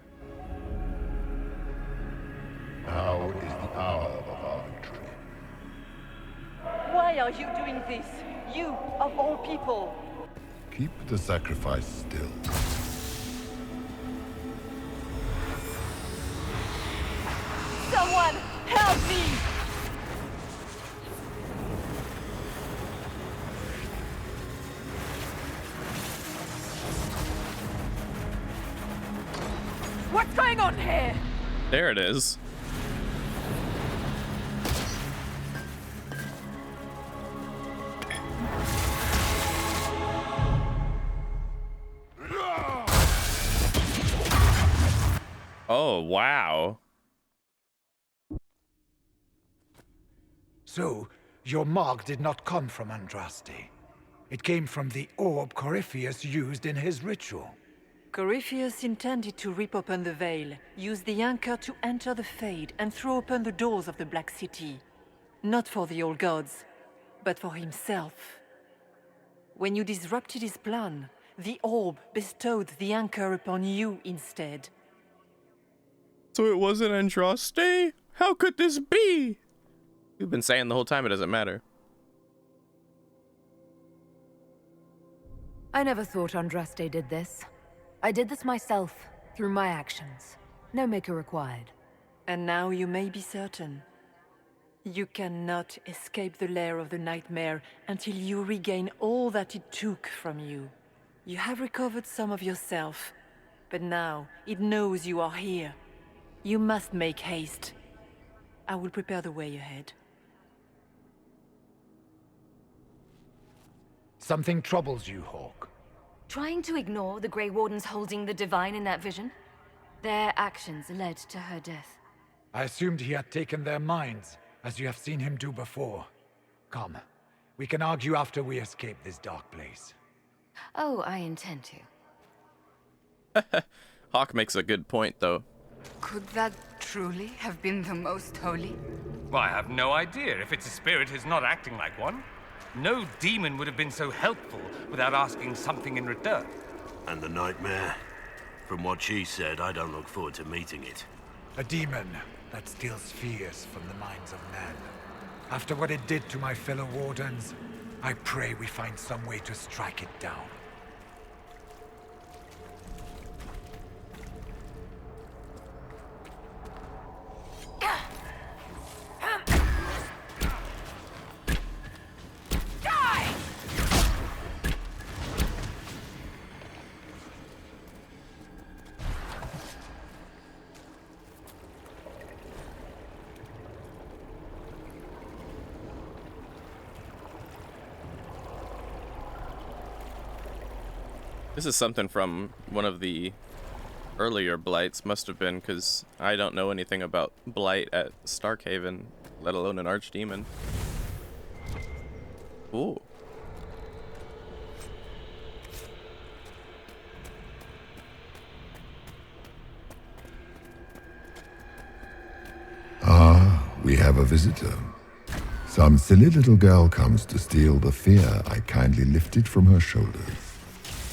Now is the hour of our victory. Why are you doing this? You, of all people! Keep the sacrifice still. Someone, help me! What's going on here? There it is. Oh, wow. So, your mark did not come from Andraste. It came from the orb Corypheus used in his ritual. Corypheus intended to rip open the veil, use the anchor to enter the Fade, and throw open the doors of the Black City. Not for the old gods, but for himself. When you disrupted his plan, the orb bestowed the anchor upon you instead. So it wasn't Andraste? How could this be? You've been saying the whole time it doesn't matter. I never thought Andraste did this. I did this myself, through my actions. No maker required. And now you may be certain. You cannot escape the lair of the nightmare until you regain all that it took from you. You have recovered some of yourself, but now it knows you are here. You must make haste. I will prepare the way ahead. Something troubles you, Hawk. Trying to ignore the Grey Wardens holding the Divine in that vision? Their actions led to her death. I assumed he had taken their minds, as you have seen him do before. Come, we can argue after we escape this dark place. Oh, I intend to. Hawk makes a good point, though. Could that truly have been the most holy? Well, I have no idea if it's a spirit who's not acting like one. No demon would have been so helpful without asking something in return. And the nightmare? From what she said, I don't look forward to meeting it. A demon that steals fears from the minds of men. After what it did to my fellow Wardens, I pray we find some way to strike it down. This is something from one of the earlier Blights, must have been, because I don't know anything about Blight at Starkhaven, let alone an Archdemon. Ooh. Ah, we have a visitor. Some silly little girl comes to steal the fear I kindly lifted from her shoulders.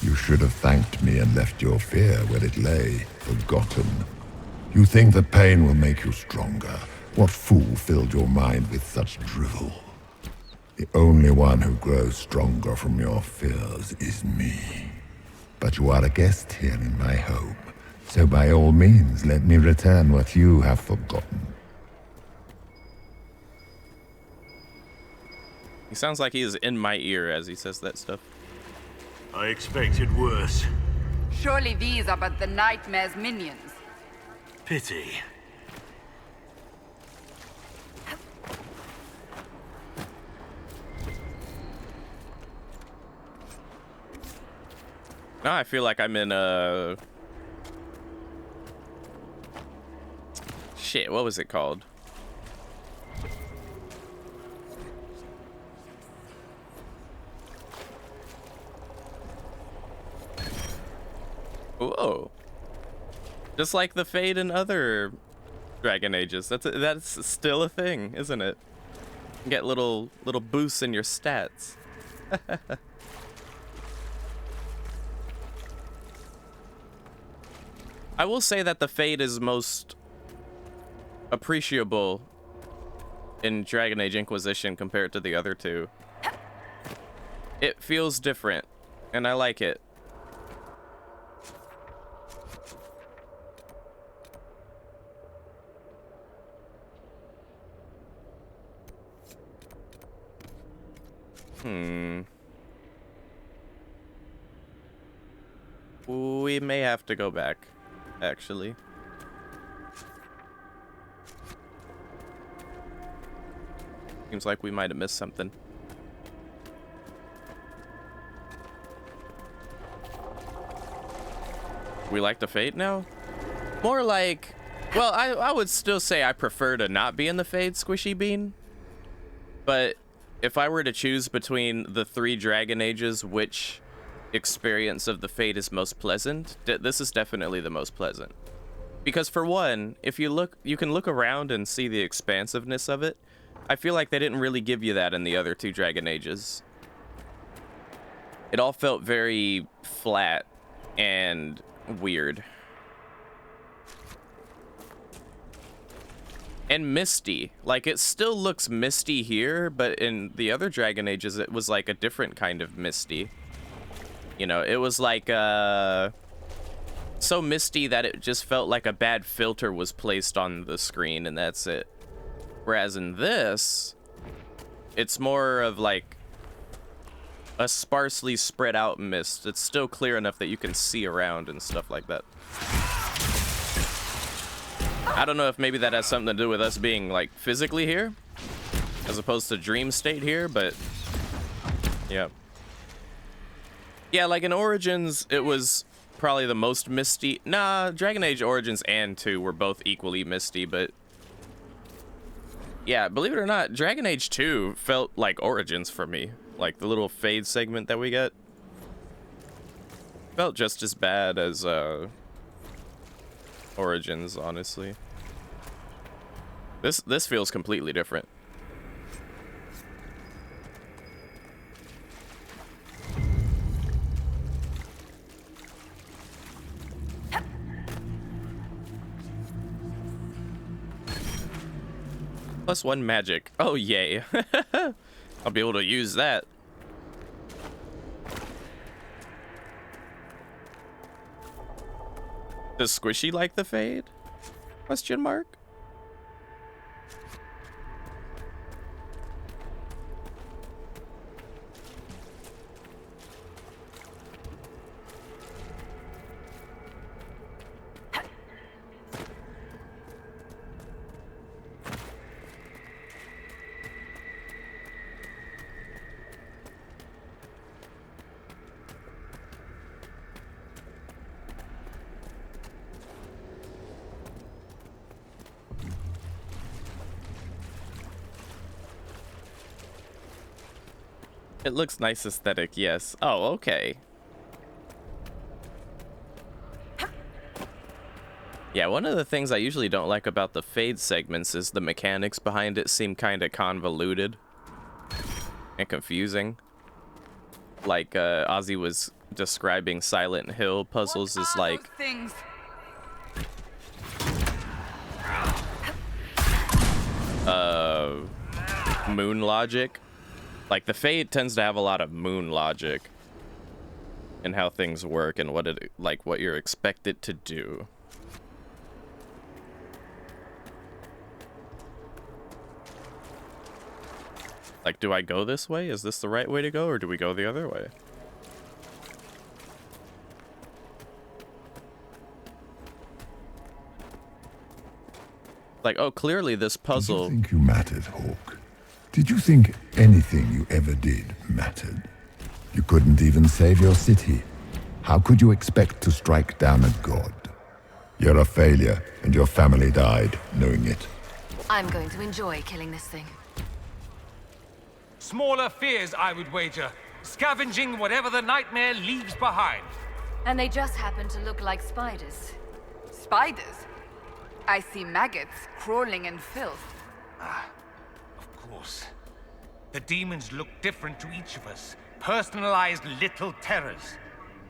You should have thanked me and left your fear where it lay, forgotten. You think that pain will make you stronger. What fool filled your mind with such drivel? The only one who grows stronger from your fears is me. But you are a guest here in my home, so by all means let me return what you have forgotten. He sounds like he is in my ear as he says that stuff. I expected worse. Surely these are but the nightmare's minions. Pity. Now I feel like I'm in a... Shit, what was it called? Whoa. Just like the Fade in other Dragon Ages. That's still a thing, isn't it? You get little boosts in your stats. I will say that the Fade is most appreciable in Dragon Age Inquisition compared to the other two. It feels different, and I like it. We may have to go back, actually. Seems like we might have missed something. We like the Fade now? More like... Well, I would still say I prefer to not be in the Fade, Squishy Bean. But if I were to choose between the 3 Dragon Ages, which experience of the Fade is most pleasant, this is definitely the most pleasant. Because for one, if you look, you can look around and see the expansiveness of it. I feel like they didn't really give you that in the other 2 Dragon Ages. It all felt very flat and weird. And misty. Like, it still looks misty here, but in the other Dragon Ages, it was like a different kind of misty. You know, it was like, so misty that it just felt like a bad filter was placed on the screen, and that's it. Whereas in this, it's more of like a sparsely spread out mist. It's still clear enough that you can see around and stuff like that. I don't know if maybe that has something to do with us being like physically here as opposed to dream state here, but yeah. Yeah, like in Origins, it was probably the most misty. Nah, Dragon Age Origins and 2 were both equally misty, but yeah, believe it or not, Dragon Age 2 felt like Origins for me. Like the little fade segment that we get felt just as bad as Origins, honestly. This feels completely different. +1 magic. Oh, yay. I'll be able to use that. Does Squishy like the Fade? Question mark? It looks nice aesthetic, yes. Oh, okay. Yeah, one of the things I usually don't like about the Fade segments is the mechanics behind it seem kind of convoluted and confusing. Like Ozzy was describing Silent Hill puzzles as like things? moon logic. Like the Fade tends to have a lot of moon logic and how things work and what it like what you're expected to do. Like, do I go this way? Is this the right way to go, or do we go the other way? Like, oh, clearly this puzzle... Did you think you mattered, Hawk? Did you think anything you ever did mattered? You couldn't even save your city. How could you expect to strike down a god? You're a failure, and your family died knowing it. I'm going to enjoy killing this thing. Smaller fears, I would wager. Scavenging whatever the nightmare leaves behind. And they just happen to look like spiders. Spiders? I see maggots crawling in filth. Ah, of course. The demons look different to each of us. Personalized little terrors.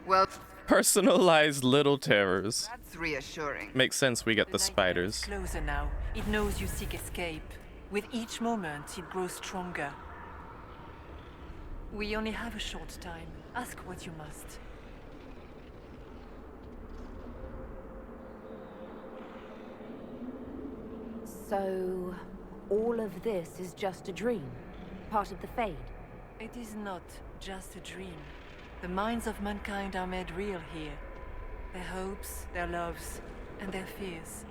Well, personalized little terrors. That's reassuring. Makes sense we get the spiders. Closer now. It knows you seek escape. With each moment, it grows stronger. We only have a short time. Ask what you must. So, all of this is just a dream? Part of the Fade? It is not just a dream. The minds of mankind are made real here. Their hopes, their loves, and their fears.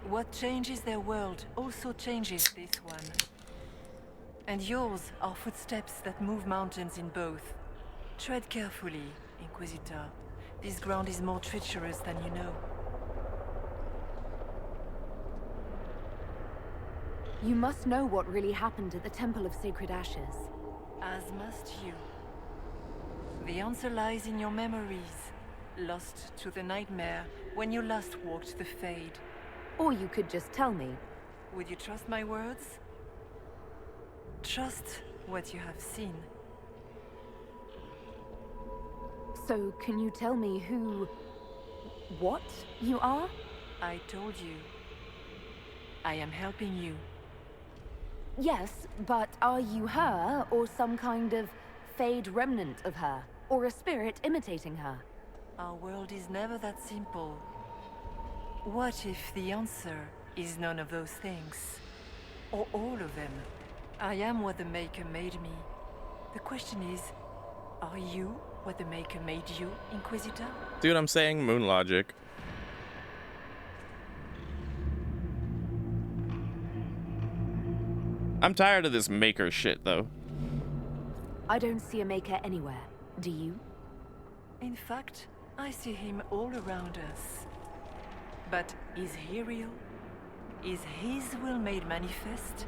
What changes their world also changes this one. And yours are footsteps that move mountains in both. Tread carefully, Inquisitor. This ground is more treacherous than you know. You must know what really happened at the Temple of Sacred Ashes. As must you. The answer lies in your memories, lost to the nightmare when you last walked the Fade. Or you could just tell me. Would you trust my words? Trust what you have seen. So, can you tell me what you are? I told you. I am helping you. Yes, but are you her, or some kind of Fade remnant of her? Or a spirit imitating her? Our world is never that simple. What if the answer is none of those things? Or all of them? I am what the Maker made me. The question is, are you what the Maker made you, Inquisitor? See what I'm saying? Moon logic. I'm tired of this Maker shit, though. I don't see a Maker anywhere. Do you? In fact, I see him all around us. But is he real? Is his will made manifest?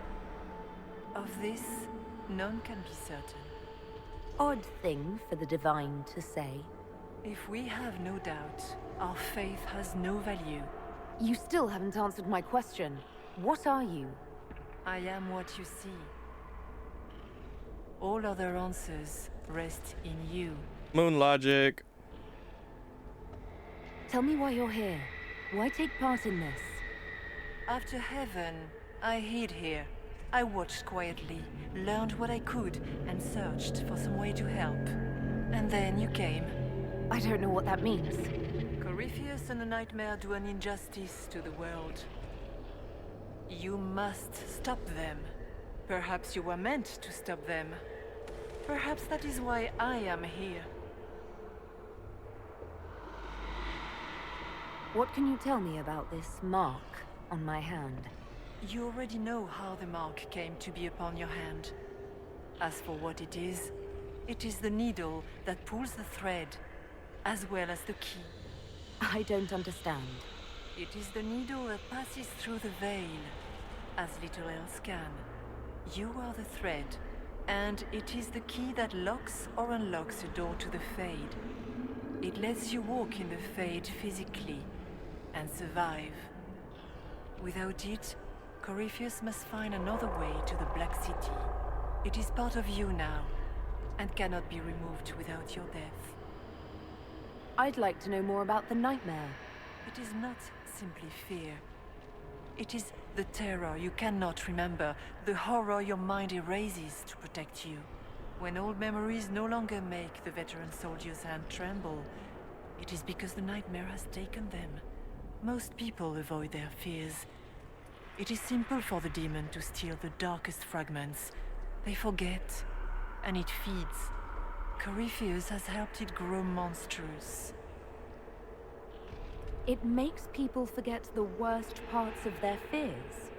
Of this, none can be certain. Odd thing for the Divine to say. If we have no doubt, our faith has no value. You still haven't answered my question. What are you? I am what you see. All other answers rest in you. Moon logic. Tell me why you're here. Why take part in this? After heaven, I hid here. I watched quietly, learned what I could, and searched for some way to help. And then you came. I don't know what that means. Corypheus and the Nightmare do an injustice to the world. You must stop them. Perhaps you were meant to stop them. Perhaps that is why I am here. What can you tell me about this mark on my hand? You already know how the mark came to be upon your hand. As for what it is the needle that pulls the thread, as well as the key. I don't understand. It is the needle that passes through the veil, as little else can. You are the thread, and it is the key that locks or unlocks a door to the Fade. It lets you walk in the Fade physically, and survive. Without it, Corypheus must find another way to the Black City. It is part of you now, and cannot be removed without your death. I'd like to know more about the Nightmare. It is not simply fear. It is the terror you cannot remember, the horror your mind erases to protect you. When old memories no longer make the veteran soldier's hand tremble, it is because the Nightmare has taken them. Most people avoid their fears. It is simple for the demon to steal the darkest fragments. They forget, and it feeds. Corypheus has helped it grow monstrous. It makes people forget the worst parts of their fears.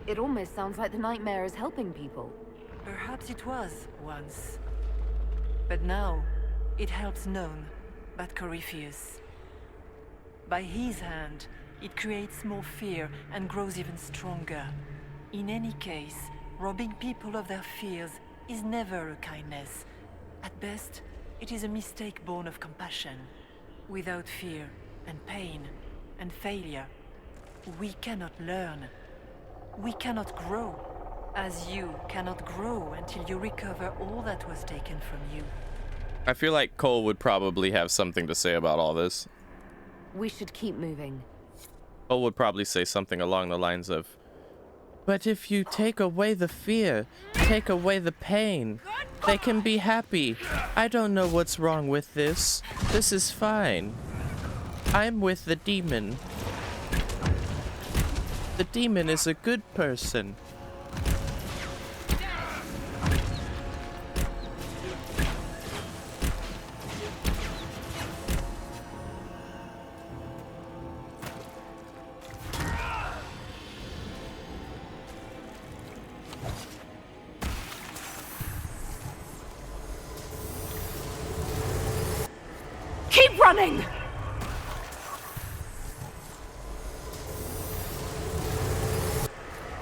It almost sounds like the Nightmare is helping people. Perhaps it was once. But now, it helps none but Corypheus. By his hand, it creates more fear and grows even stronger. In any case, robbing people of their fears is never a kindness. At best, it is a mistake born of compassion. Without fear and pain and failure, we cannot learn. We cannot grow, as you cannot grow until you recover all that was taken from you. I feel like Cole would probably have something to say about all this. We should keep moving. Cole would probably say something along the lines of, "But if you take away the fear, take away the pain, they can be happy. I don't know what's wrong with this. This is fine. I'm with the demon. The demon is a good person." Keep running!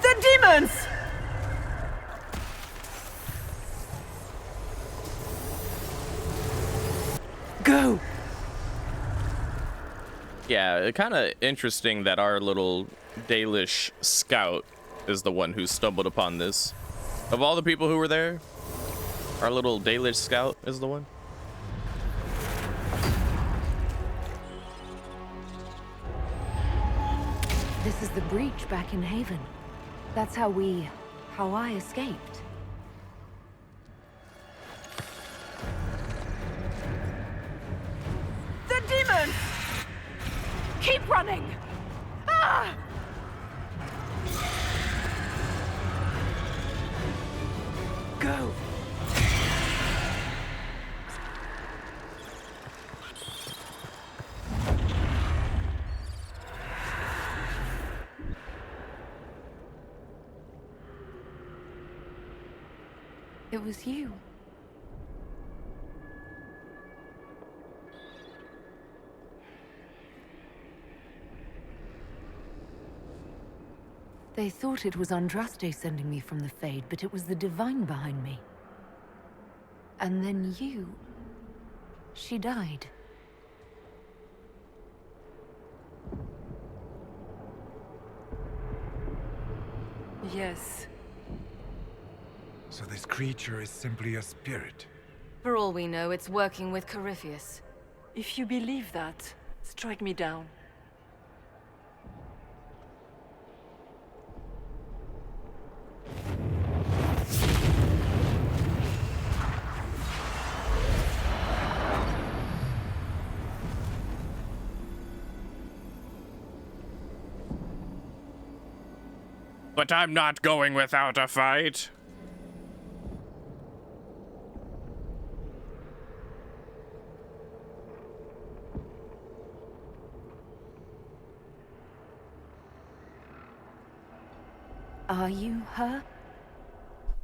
The demons! Yeah, kind of interesting that our little Dalish scout is the one who stumbled upon this. Of all the people who were there, our little Dalish scout is the one. This is the breach back in Haven. That's how I escaped. The demon! Keep running! Ah! Go! It was you. They thought it was Andraste sending me from the Fade, but it was the Divine behind me. And then you... She died. Yes. So this creature is simply a spirit. For all we know, it's working with Corypheus. If you believe that, strike me down. But I'm not going without a fight. Are you her?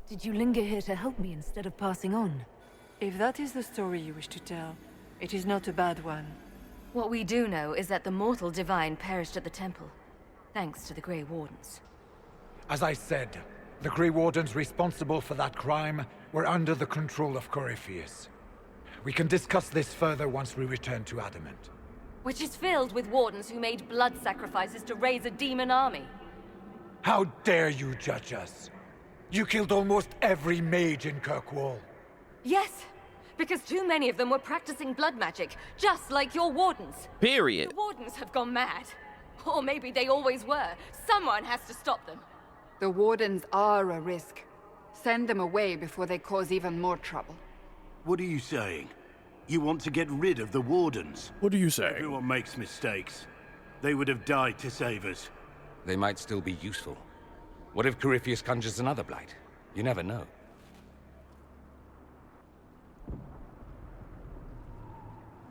Did you linger here to help me instead of passing on? If that is the story you wish to tell, it is not a bad one. What we do know is that the mortal divine perished at the temple, thanks to the Grey Wardens. As I said, the Grey Wardens responsible for that crime were under the control of Corypheus. We can discuss this further once we return to Adamant. Which is filled with wardens who made blood sacrifices to raise a demon army. How dare you judge us? You killed almost every mage in Kirkwall. Yes, because too many of them were practicing blood magic, just like your wardens. Period. The wardens have gone mad. Or maybe they always were. Someone has to stop them. The wardens are a risk. Send them away before they cause even more trouble. What are you saying? You want to get rid of the Wardens? What are you saying? Everyone makes mistakes. They would have died to save us. They might still be useful. What if Corypheus conjures another blight? You never know.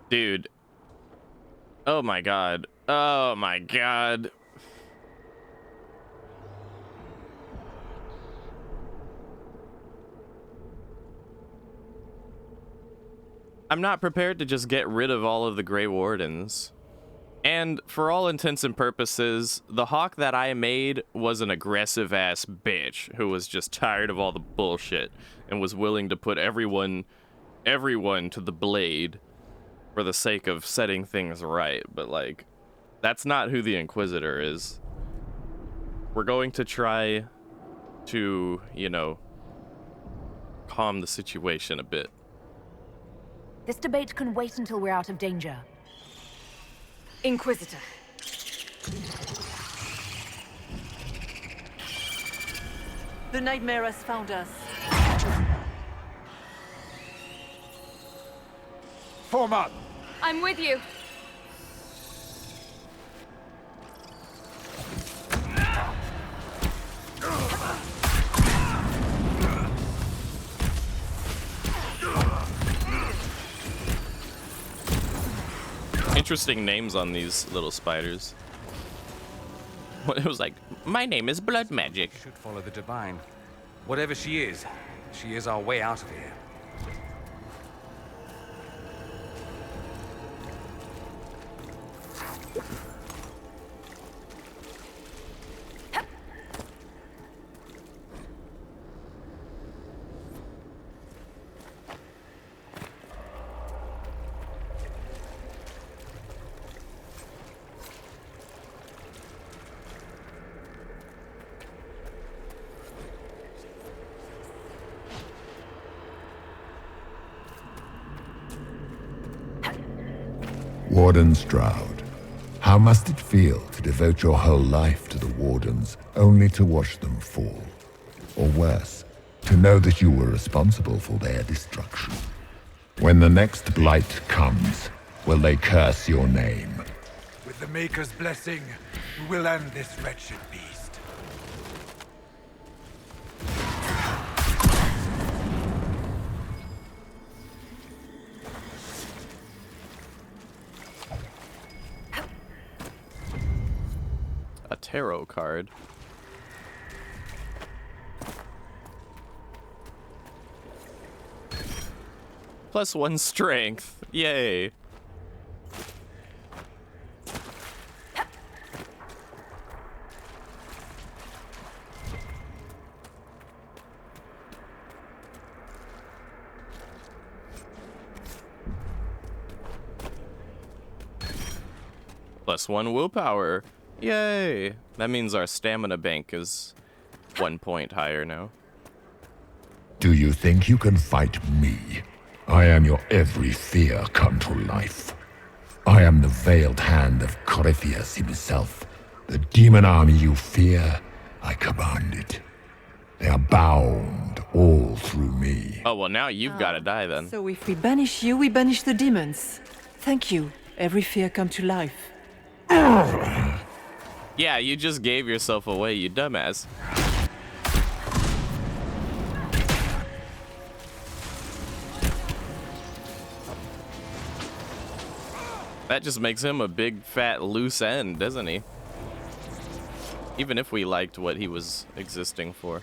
Dude. Oh my god. Oh my god. I'm not prepared to just get rid of all of the Grey Wardens. And for all intents and purposes, the Hawk that I made was an aggressive-ass bitch who was just tired of all the bullshit and was willing to put everyone to the blade for the sake of setting things right. But, like, that's not who the Inquisitor is. We're going to try to, you know, calm the situation a bit. This debate can wait until we're out of danger. Inquisitor. The nightmare has found us. Form up! I'm with you. Interesting names on these little spiders. It was like, my name is Blood Magic. Should follow the divine. Whatever she is our way out of here. Warden Stroud, how must it feel to devote your whole life to the Wardens only to watch them fall? Or worse, to know that you were responsible for their destruction? When the next blight comes, will they curse your name? With the Maker's blessing, we will end this wretched beast. A tarot card. +1 strength. Yay. +1 willpower. Yay! That means our stamina bank is 1 point higher now. Do you think you can fight me? I am your every fear come to life. I am the veiled hand of Corypheus himself. The demon army you fear, I command it. They are bound all through me. Oh, well, now you've got to die then. So if we banish you, we banish the demons. Thank you. Every fear come to life. Yeah, you just gave yourself away, you dumbass. That just makes him a big, fat, loose end, doesn't he? Even if we liked what he was existing for.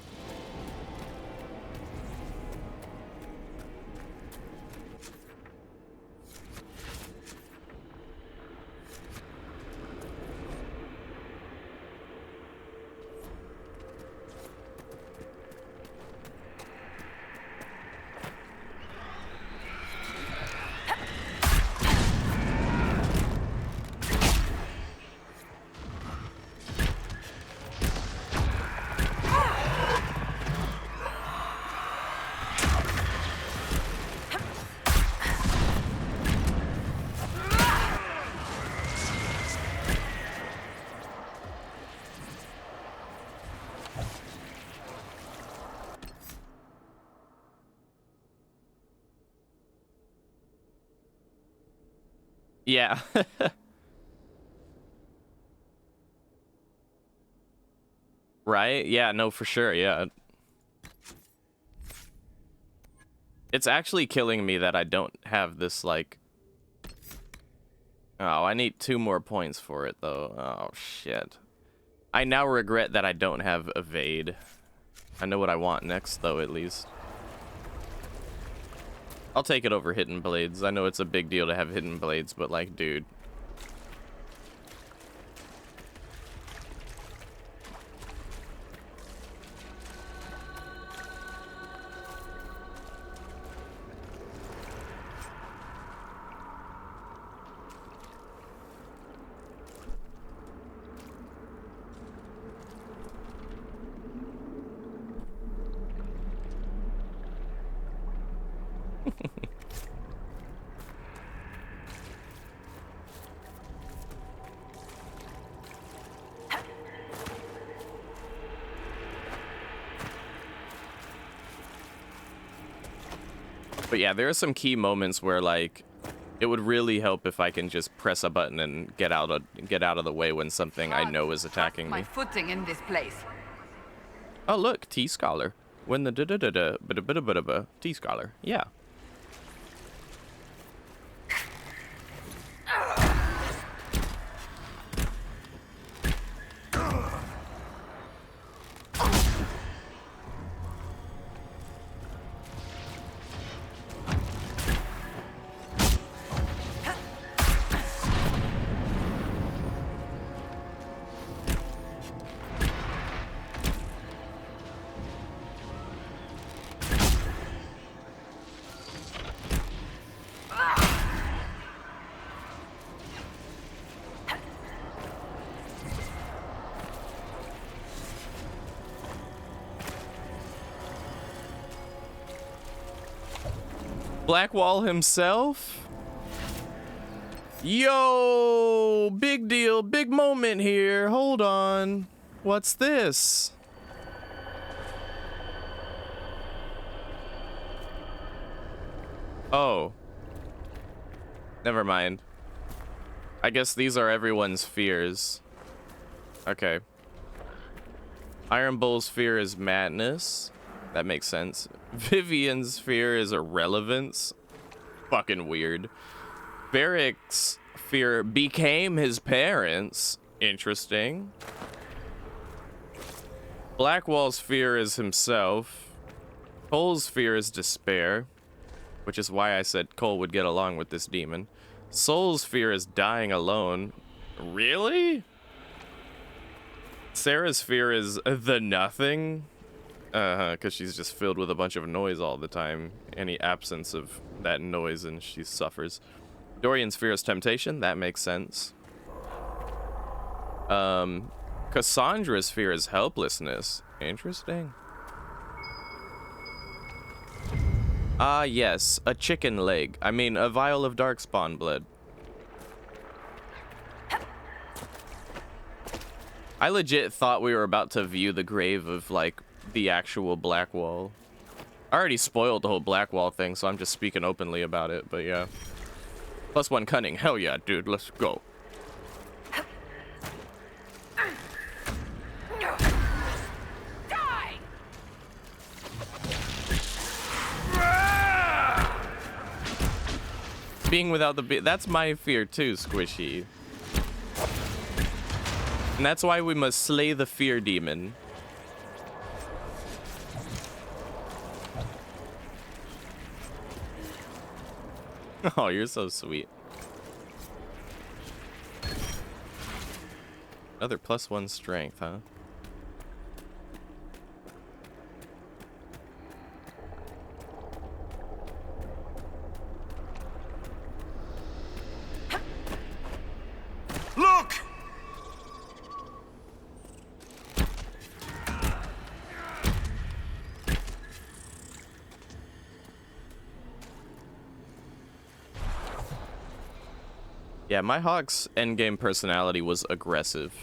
Yeah. Right? Yeah, no, for sure, yeah. It's actually killing me that I don't have this, like... Oh, I need 2 more points for it, though. Oh, shit. I now regret that I don't have evade. I know what I want next, though, at least. I'll take it over hidden blades. I know it's a big deal to have hidden blades, but, like, dude... But yeah, there are some key moments where, like, it would really help if I can just press a button and get out of the way when something I know is attacking me. My footing in this place. Oh look, T-Scholar. When the T-Scholar. Yeah. Blackwall himself? Yo, big deal, big moment here. Hold on. What's this? Oh. Never mind. I guess these are everyone's fears. Okay. Iron Bull's fear is madness. That makes sense. Vivian's fear is irrelevance. Fucking weird. Varric's fear became his parents. Interesting. Blackwall's fear is himself. Cole's fear is despair, which is why I said Cole would get along with this demon. Soul's fear is dying alone. Really? Sarah's fear is the nothing. Because she's just filled with a bunch of noise all the time. Any absence of that noise and she suffers. Dorian's fear is temptation. That makes sense. Cassandra's fear is helplessness. Interesting. Ah, yes. A chicken leg. I mean, a vial of darkspawn blood. I legit thought we were about to view the grave of, like, the actual Blackwall. I already spoiled the whole Blackwall thing, so I'm just speaking openly about it, but yeah. +1 cunning. Hell yeah, dude. Let's go. Die! Being without the... That's my fear too, Squishy. And that's why we must slay the fear demon. Oh, you're so sweet. Another +1 strength, huh? Look! Yeah, my Hawk's endgame personality was aggressive.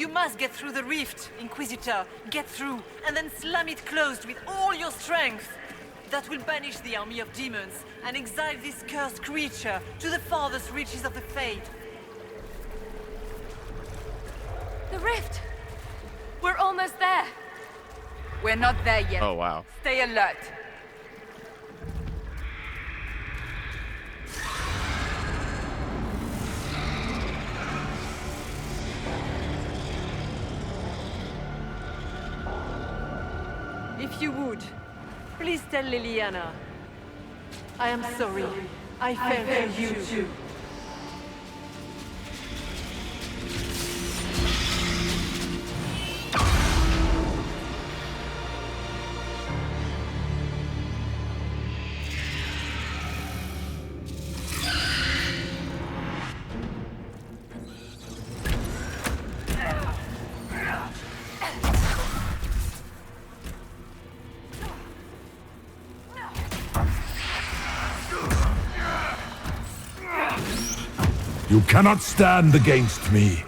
You must get through the rift, Inquisitor. Get through, and then slam it closed with all your strength. That will banish the army of demons and exile this cursed creature to the farthest reaches of the Fade. The rift! We're almost there. We're not there yet. Oh, wow. Stay alert. If you would, please tell Liliana. I am sorry. I failed you too. You cannot stand against me.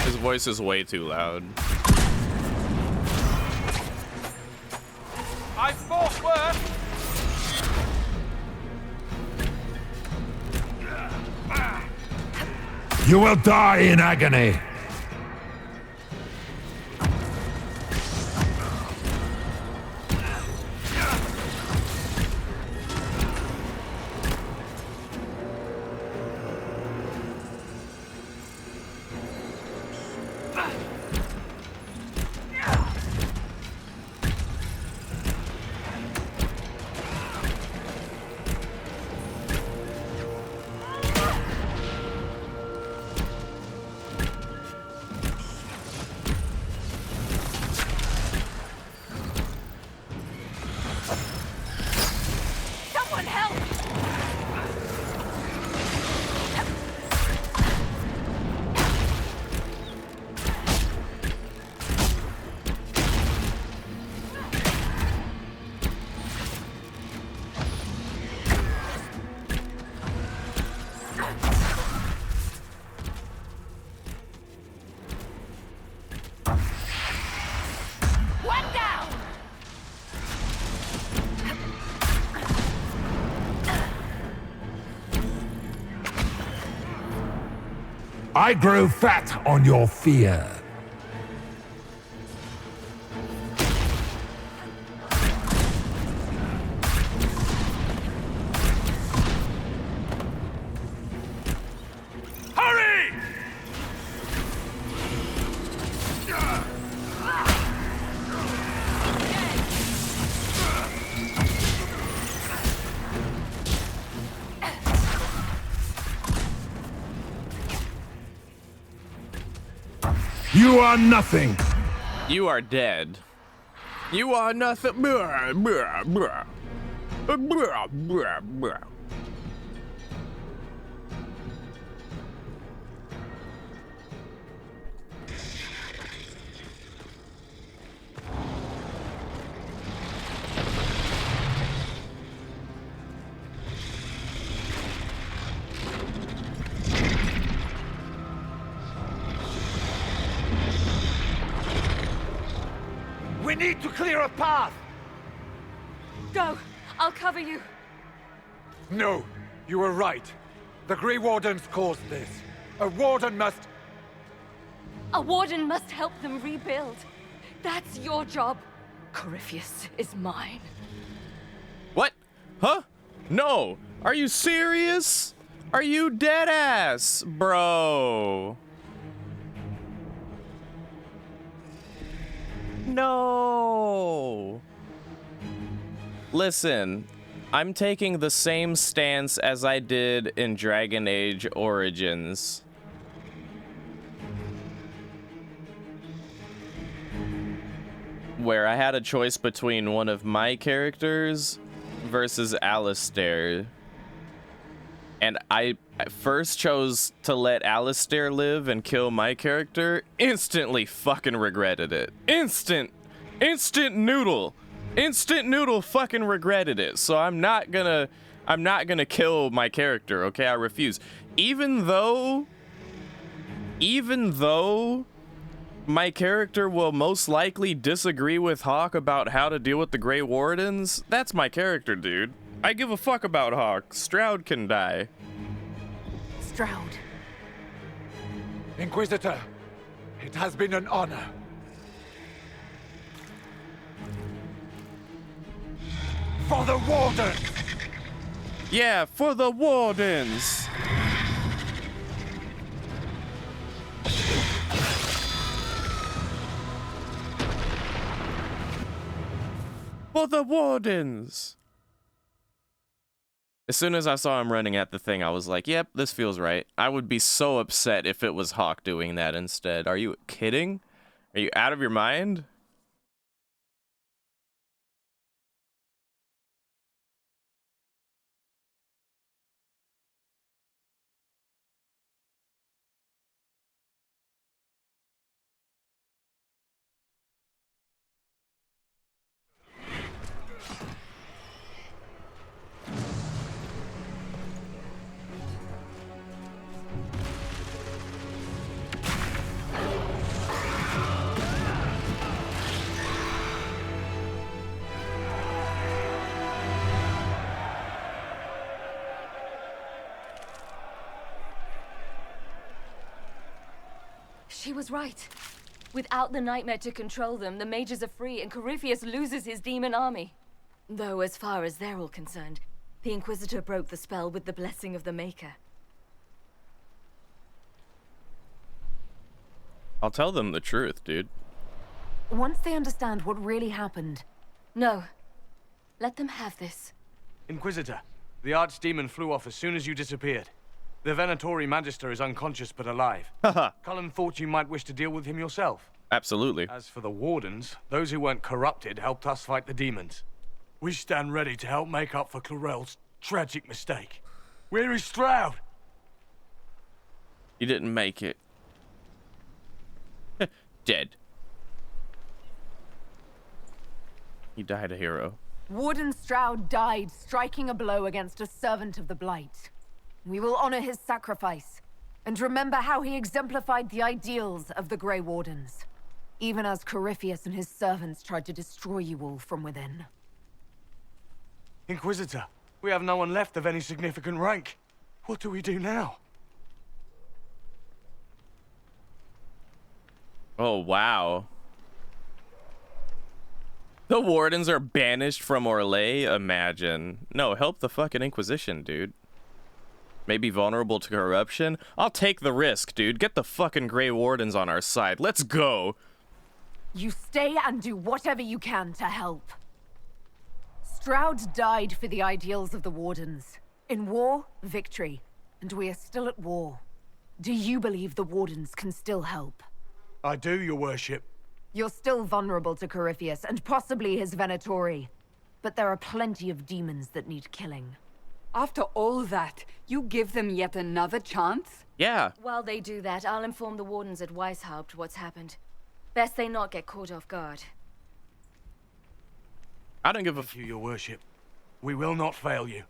His voice is way too loud. I fought worse. You will die in agony. I grow fat on your fear. Hurry! You are nothing. You are dead. You are nothing. Blah, blah, blah. Blah, blah, blah. We need to clear a path! Go! I'll cover you. No, you were right. The Grey Wardens caused this. A Warden must... A warden must help them rebuild. That's your job. Corypheus is mine. What? Huh? No. Are you serious? Are you dead ass, bro? No. Listen, I'm taking the same stance as I did in Dragon Age Origins. Where I had a choice between one of my characters versus Alistair. And I first chose to let Alistair live and kill my character. Instantly fucking regretted it. Instant noodle fucking regretted it. So I'm not gonna I'm not gonna kill my character, okay? I refuse. Even though my character will most likely disagree with Hawk about how to deal with the Grey Wardens, that's my character, dude. I give a fuck about Hawk. Stroud can die. Stroud. Inquisitor, it has been an honor. For the Wardens! Yeah, for the Wardens! For the Wardens! As soon as I saw him running at the thing, I was like, yep, this feels right. I would be so upset if it was Hawk doing that instead. Are you kidding? Are you out of your mind? She was right. Without the nightmare to control them, the mages are free and Corypheus loses his demon army. Though as far as they're all concerned, the Inquisitor broke the spell with the blessing of the Maker. I'll tell them the truth, dude. Once they understand what really happened... No. Let them have this. Inquisitor, the Archdemon flew off as soon as you disappeared. The Venatori Magister is unconscious but alive. Haha. Cullen thought you might wish to deal with him yourself. Absolutely. As for the Wardens, those who weren't corrupted helped us fight the demons. We stand ready to help make up for Clarel's tragic mistake. Where is Stroud? He didn't make it. Dead. He died a hero. Warden Stroud died striking a blow against a servant of the Blight. We will honor his sacrifice, and remember how he exemplified the ideals of the Grey Wardens, even as Corypheus and his servants tried to destroy you all from within. Inquisitor, we have no one left of any significant rank. What do we do now? Oh, wow. The Wardens are banished from Orlais? Imagine. No, help the fucking Inquisition, dude. Maybe vulnerable to corruption? I'll take the risk, dude. Get the fucking Grey Wardens on our side. Let's go. You stay and do whatever you can to help. Stroud died for the ideals of the Wardens. In war, victory. And we are still at war. Do you believe the Wardens can still help? I do, your worship. You're still vulnerable to Corypheus, and possibly his Venatori. But there are plenty of demons that need killing. After all that, you give them yet another chance? Yeah. While they do that, I'll inform the Wardens at Weishaupt what's happened. Best they not get caught off guard. I don't give a Thank you, your worship. We will not fail you.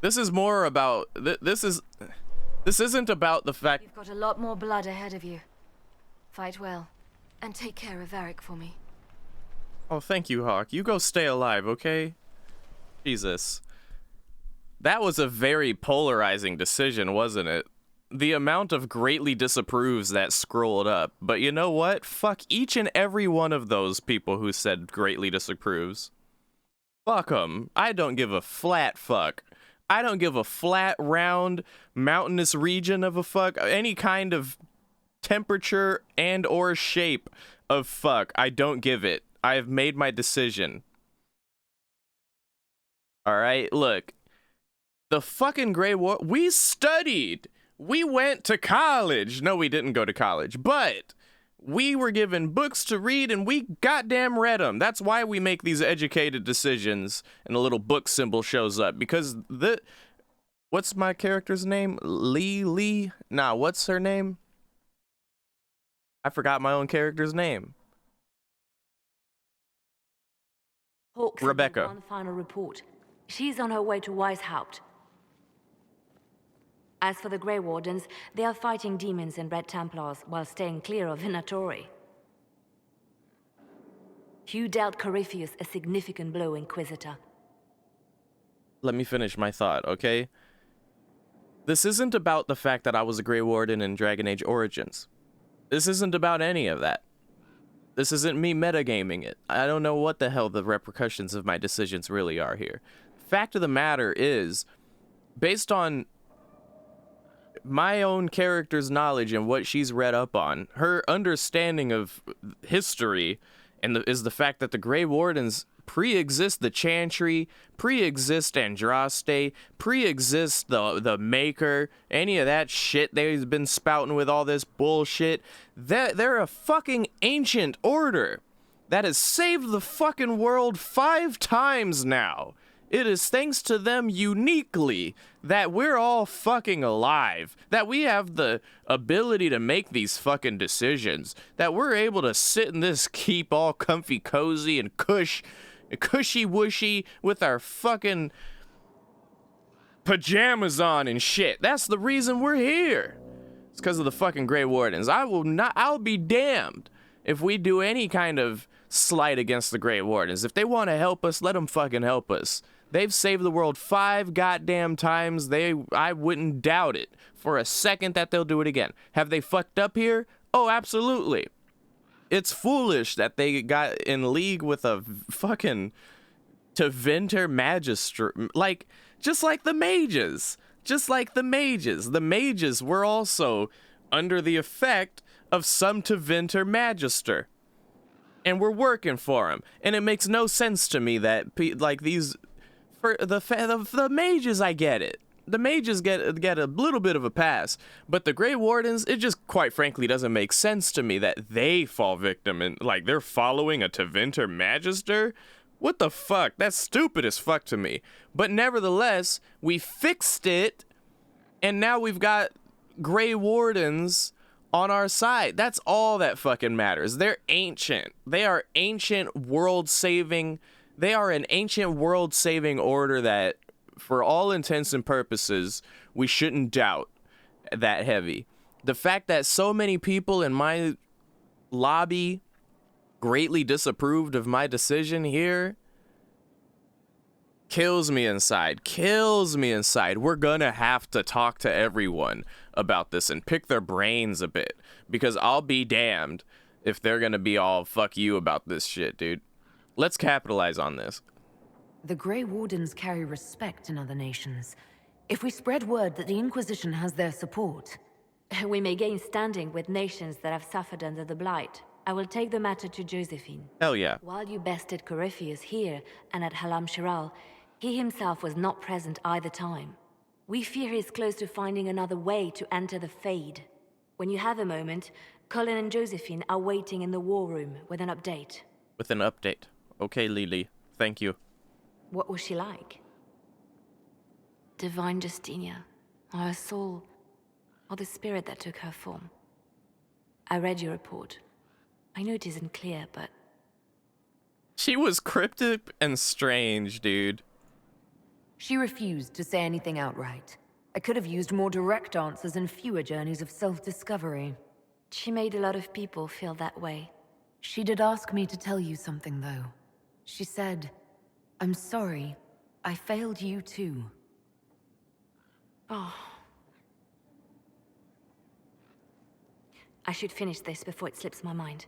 This is more about... This isn't about the fact... You've got a lot more blood ahead of you. Fight well. And take care of Varric for me. Oh, thank you, Hawk. You go stay alive, okay? Jesus. That was a very polarizing decision, wasn't it? The amount of greatly disapproves that scrolled up. But you know what? Fuck each and every one of those people who said greatly disapproves. Fuck them. I don't give a flat fuck. I don't give a flat, round, mountainous region of a fuck. Any kind of temperature and or shape of fuck. I don't give it. I have made my decision. Alright, look. The fucking Grey War... We studied! We went to college! No, we didn't go to college, but... we were given books to read and we goddamn read them. That's why we make these educated decisions and a little book symbol shows up. Because the... what's my character's name? Lee? Nah, what's her name? I forgot my own character's name. Hawk, Rebecca. one final report. She's on her way to Weishaupt. As for the Grey Wardens, they are fighting demons and Red Templars while staying clear of Venatori. You dealt Corypheus a significant blow, Inquisitor. Let me finish my thought, okay? This isn't about the fact that I was a Grey Warden in Dragon Age Origins. This isn't about any of that. This isn't me metagaming it. I don't know what the hell the repercussions of my decisions really are here. Fact of the matter is, based on my own character's knowledge and what she's read up on, her understanding of history is the fact that the Grey Wardens pre-exist the Chantry, pre-exist Andraste, pre-exist the Maker, any of that shit they've been spouting with all this bullshit. They're a fucking ancient order that has saved the fucking world 5 times now. It is thanks to them uniquely that we're all fucking alive, that we have the ability to make these fucking decisions, that we're able to sit in this keep all comfy cozy and cushy wushy with our fucking pajamas on and shit. That's the reason we're here. It's because of the fucking Grey Wardens. I'll be damned if we do any kind of slight against the Grey Wardens. If they want to help us, let them fucking help us. They've saved the world 5 goddamn times. I wouldn't doubt it for a second that they'll do it again. Have they fucked up here? Oh, absolutely. It's foolish that they got in league with a fucking Tevinter Magister. Like, just like the mages. Just like the mages. The mages were also under the effect of some Tevinter Magister. And we're working for him. And it makes no sense to me that, like, these... For the mages, I get it. The mages get a little bit of a pass, but the Grey Wardens, it just quite frankly doesn't make sense to me that they fall victim and like they're following a Tevinter Magister. What the fuck? That's stupid as fuck to me. But nevertheless, we fixed it, and now we've got Grey Wardens on our side. That's all that fucking matters. They're ancient. They are ancient world-saving. They are an ancient world-saving order that, for all intents and purposes, we shouldn't doubt that heavy. The fact that so many people in my lobby greatly disapproved of my decision here kills me inside. Kills me inside. We're gonna have to talk to everyone about this and pick their brains a bit, because I'll be damned if they're gonna be all fuck you about this shit, dude. Let's capitalize on this. The Grey Wardens carry respect in other nations. If we spread word that the Inquisition has their support... We may gain standing with nations that have suffered under the Blight. I will take the matter to Josephine. Hell yeah. While you bested Corypheus here and at Halam Shiral, he himself was not present either time. We fear he is close to finding another way to enter the Fade. When you have a moment, Colin and Josephine are waiting in the war room with an update. With an update. Okay, Lily. Thank you. What was she like? Divine Justinia, or her soul, or the spirit that took her form. I read your report. I know it isn't clear, but... She was cryptic and strange, dude. She refused to say anything outright. I could have used more direct answers and fewer journeys of self-discovery. She made a lot of people feel that way. She did ask me to tell you something, though. She said, "I'm sorry. I failed you too." Oh. I should finish this before it slips my mind.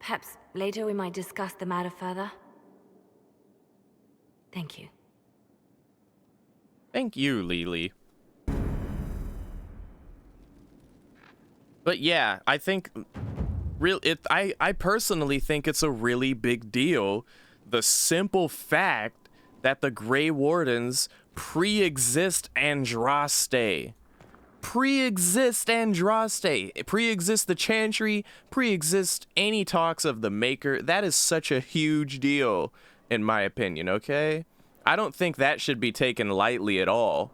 Perhaps later we might discuss the matter further. Thank you. Thank you, Lily. But yeah, I think I personally think it's a really big deal. The simple fact that the Grey Wardens pre-exist Andraste. Pre-exist Andraste. Pre-exist the Chantry. Pre-exist any talks of the Maker. That is such a huge deal, in my opinion, okay? I don't think that should be taken lightly at all.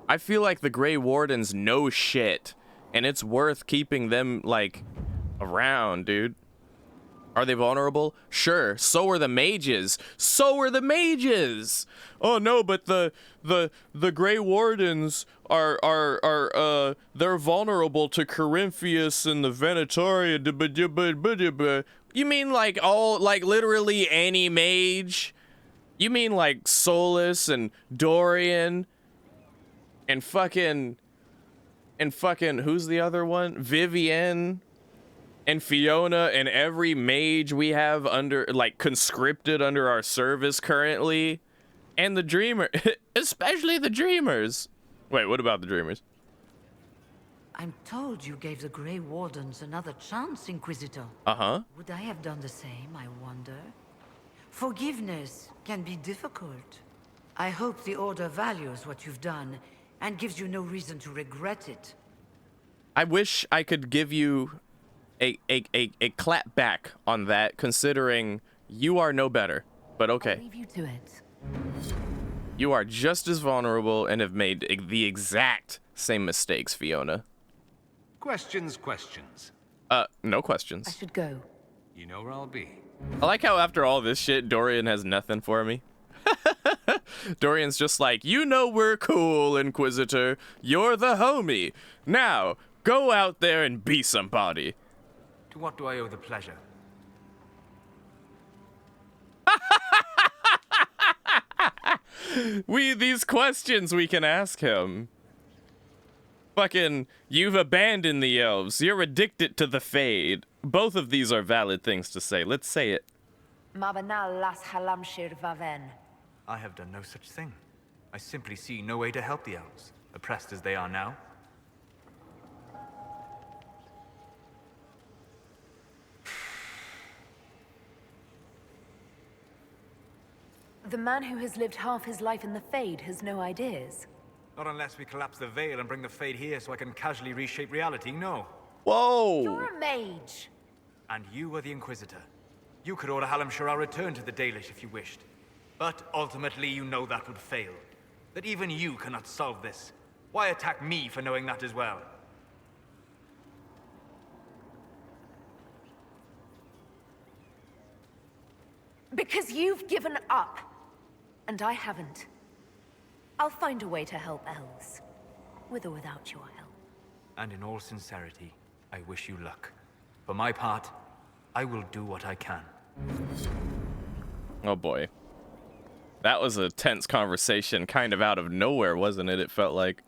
I feel like the Grey Wardens know shit, and it's worth keeping them, like, around, dude. Are they vulnerable? Sure. So are the mages. So are the mages. Oh no, but the Grey Wardens are they're vulnerable to Corypheus and the Venatorian. You mean like literally any mage? You mean like Solus and Dorian and fucking who's the other one? Vivienne and Fiona and every mage we have under conscripted under our service currently, and the Dreamer, especially the Dreamers. Wait, what about the Dreamers? I'm told you gave the Grey Wardens another chance, Inquisitor. Uh-huh. Would I have done the same, I wonder? Forgiveness can be difficult. I hope the Order values what you've done and gives you no reason to regret it. I wish I could give you a clap back on that, considering you are no better. But okay. I'll leave you to it. You are just as vulnerable and have made the exact same mistakes, Fiona. Questions. No questions. I should go. You know where I'll be. I like how after all this shit, Dorian has nothing for me. Dorian's just like, you know we're cool, Inquisitor. You're the homie. Now, go out there and be somebody. To what do I owe the pleasure? These questions we can ask him. Fucking, you've abandoned the elves. You're addicted to the Fade. Both of these are valid things to say. Let's say it. Mabanal las halamshir vaven. I have done no such thing. I simply see no way to help the elves, oppressed as they are now. The man who has lived half his life in the Fade has no ideas. Not unless we collapse the veil and bring the Fade here so I can casually reshape reality, no. Whoa! You're a mage. And you are the Inquisitor. You could order Hallam Shara returned to the Dalish if you wished. But ultimately you know that would fail. That even you cannot solve this. Why attack me for knowing that as well? Because you've given up. And I haven't. I'll find a way to help elves. With or without your help. And in all sincerity, I wish you luck. For my part, I will do what I can. Oh boy. That was a tense conversation kind of out of nowhere, wasn't it? It felt like.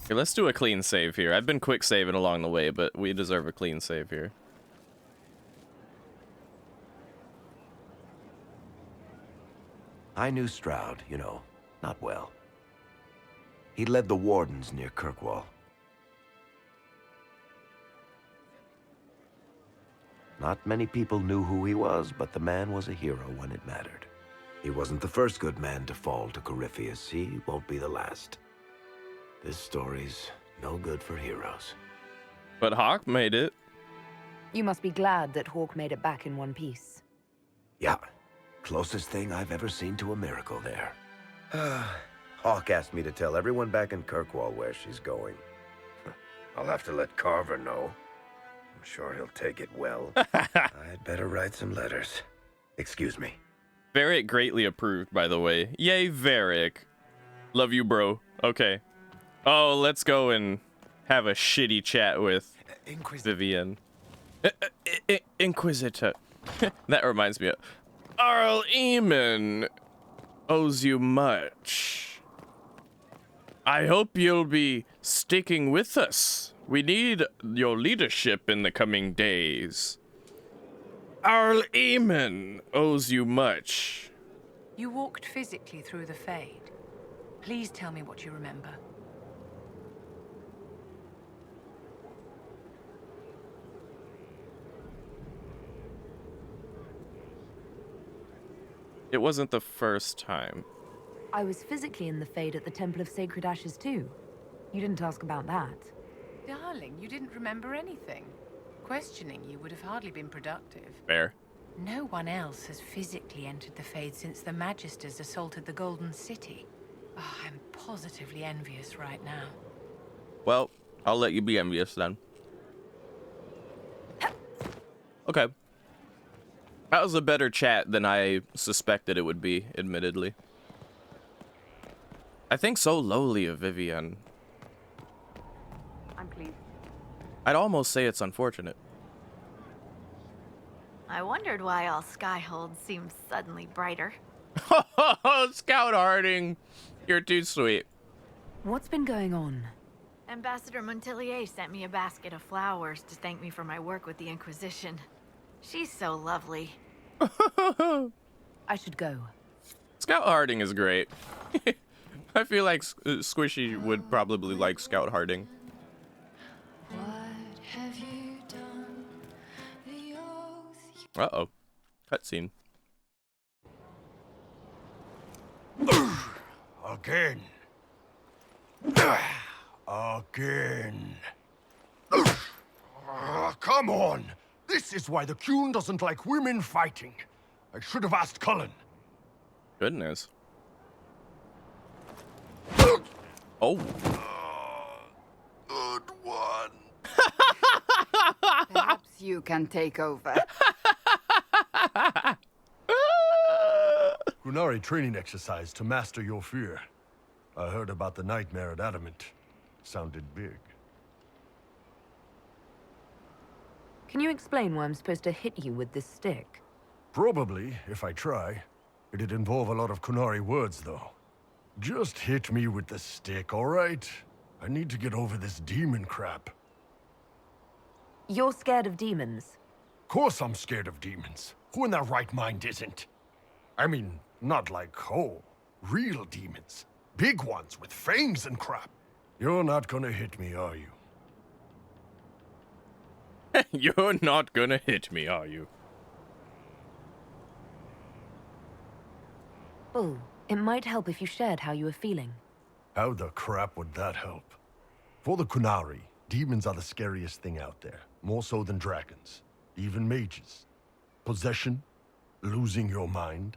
Okay, let's do a clean save here. I've been quick saving along the way, but we deserve a clean save here. I knew Stroud, you know, not well. He led the Wardens near Kirkwall. Not many people knew who he was, but the man was a hero when it mattered. He wasn't the first good man to fall to Corypheus. He won't be the last. This story's no good for heroes. But Hawk made it. You must be glad that Hawk made it back in one piece. Yeah, closest thing I've ever seen to a miracle there. Hawk asked me to tell everyone back in Kirkwall where she's going. I'll have to let Carver know. I'm sure he'll take it well. I'd better write some letters. Excuse me. Varric greatly approved, by the way. Yay, Varric. Love you, bro. Okay. Oh, let's go and have a shitty chat with Vivienne. Inquisitor. That reminds me of... Arl Eamon owes you much. I hope you'll be sticking with us. We need your leadership in the coming days. Arl Eamon owes you much. You walked physically through the Fade. Please tell me what you remember. It wasn't the first time. I was physically in the Fade at the Temple of Sacred Ashes too. You didn't ask about that. Darling, you didn't remember anything. Questioning you would have hardly been productive. Fair. No one else has physically entered the Fade since the Magisters assaulted the Golden City. Oh, I'm positively envious right now. Well, I'll let you be envious then. Okay. That was a better chat than I suspected it would be, admittedly. I think so lowly of Vivienne. I'm pleased. I'd almost say it's unfortunate. I wondered why all Skyhold seemed suddenly brighter. Scout Harding, you're too sweet. What's been going on? Ambassador Montelier sent me a basket of flowers to thank me for my work with the Inquisition. She's so lovely. I should go. Scout Harding is great. I feel like Squishy would probably like Scout Harding. Uh-oh. Cutscene. Again. Again. Come on! This is why the Qun doesn't like women fighting. I should have asked Cullen. Goodness. Oh. Good one. Perhaps you can take over. Qunari training exercise to master your fear. I heard about the nightmare at Adamant. Sounded big. Can you explain why I'm supposed to hit you with this stick? Probably, if I try. It'd involve a lot of Qunari words, though. Just hit me with the stick, all right? I need to get over this demon crap. You're scared of demons? Course I'm scared of demons. Who in their right mind isn't? I mean, not like, oh, real demons. Big ones with fangs and crap. You're not gonna hit me, are you? You're not gonna hit me, are you? Oh, it might help if you shared how you were feeling. How the crap would that help? For the Qunari, demons are the scariest thing out there. More so than dragons. Even mages. Possession, losing your mind.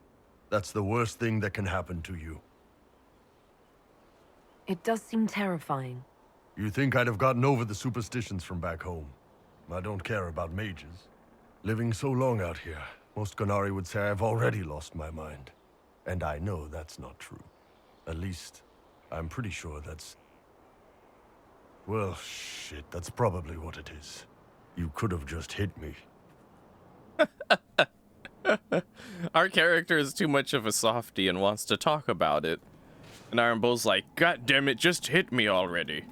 That's the worst thing that can happen to you. It does seem terrifying. You think I'd have gotten over the superstitions from back home? I don't care about mages. Living so long out here, most Qunari would say I've already lost my mind. And I know that's not true. At least, I'm pretty sure that's... Well, shit, that's probably what it is. You could have just hit me. Our character is too much of a softie and wants to talk about it. And Iron Bull's like, God damn it, just hit me already.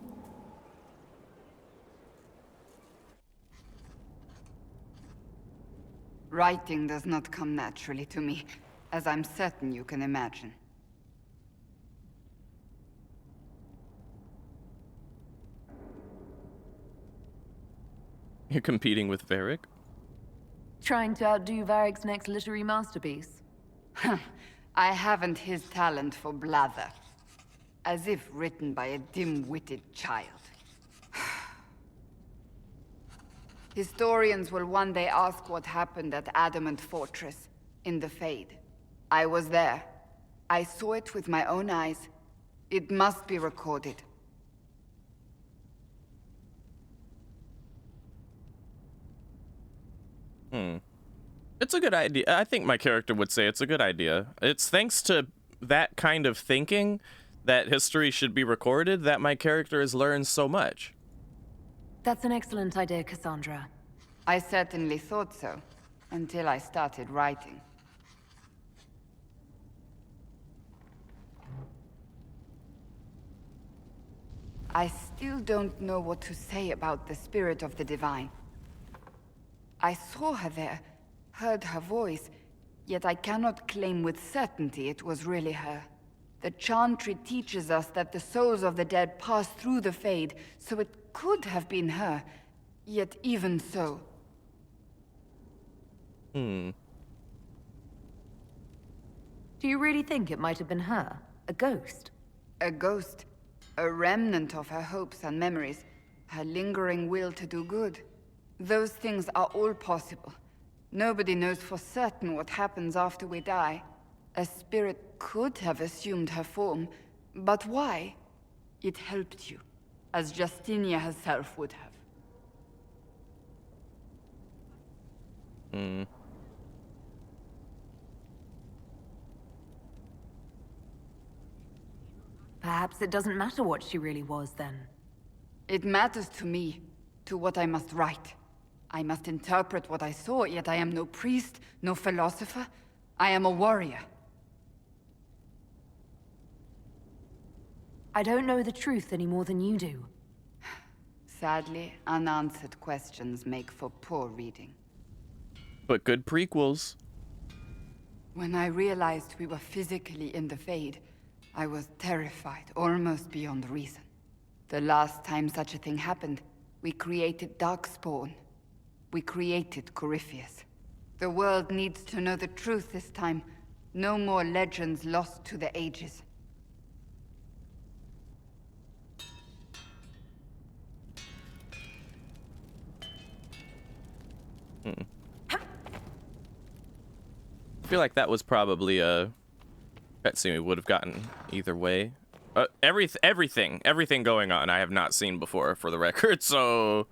Writing does not come naturally to me, as I'm certain you can imagine. You're competing with Varric? Trying to outdo Varric's next literary masterpiece? I haven't his talent for blather. As if written by a dim-witted child. Historians will one day ask what happened at Adamant Fortress, in the Fade. I was there. I saw it with my own eyes. It must be recorded. It's a good idea. I think my character would say it's a good idea. It's thanks to that kind of thinking that history should be recorded that my character has learned so much. That's an excellent idea, Cassandra. I certainly thought so, until I started writing. I still don't know what to say about the spirit of the divine. I saw her there, heard her voice, yet I cannot claim with certainty it was really her. The Chantry teaches us that the souls of the dead pass through the Fade, so it could have been her, yet even so. Do you really think it might have been her? A ghost? A ghost. A remnant of her hopes and memories. Her lingering will to do good. Those things are all possible. Nobody knows for certain what happens after we die. A spirit could have assumed her form, but why? It helped you, as Justinia herself would have. Hmm. Perhaps it doesn't matter what she really was then. It matters to me, to what I must write. I must interpret what I saw, yet I am no priest, no philosopher. I am a warrior. I don't know the truth any more than you do. Sadly, unanswered questions make for poor reading. But good prequels. When I realized we were physically in the Fade, I was terrified, almost beyond reason. The last time such a thing happened, we created Darkspawn. We created Corypheus. The world needs to know the truth this time. No more legends lost to the ages. I feel like that was probably a cutscene we would have gotten either way. Everything going on I have not seen before, for the record, so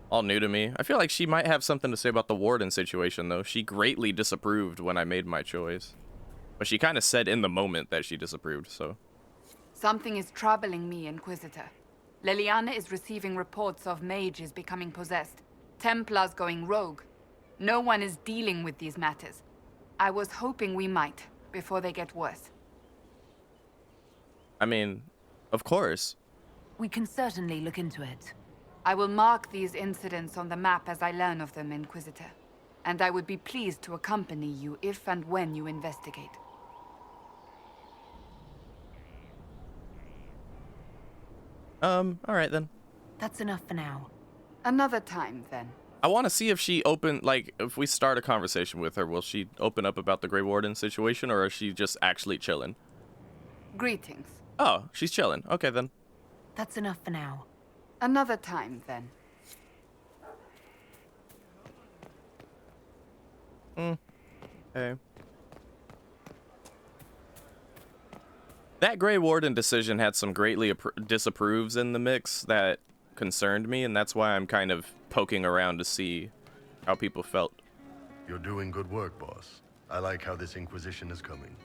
all new to me. I feel like she might have something to say about the warden situation, though. She greatly disapproved when I made my choice. But she kind of said in the moment that she disapproved, so. Something is troubling me, Inquisitor. Leliana is receiving reports of mages becoming possessed, Templars going rogue. No one is dealing with these matters. I was hoping we might, before they get worse. I mean, of course. We can certainly look into it. I will mark these incidents on the map as I learn of them, Inquisitor. And I would be pleased to accompany you if and when you investigate. Alright then. That's enough for now. Another time, then. I want to see if she if we start a conversation with her, will she open up about the Grey Warden situation, or is she just actually chilling? Greetings. Oh, she's chilling. Okay, then. That's enough for now. Another time, then. Okay. That Grey Warden decision had some greatly disapproves in the mix that concerned me, and that's why I'm kind of poking around to see how people felt. You're doing good work, boss. I like how this Inquisition is coming.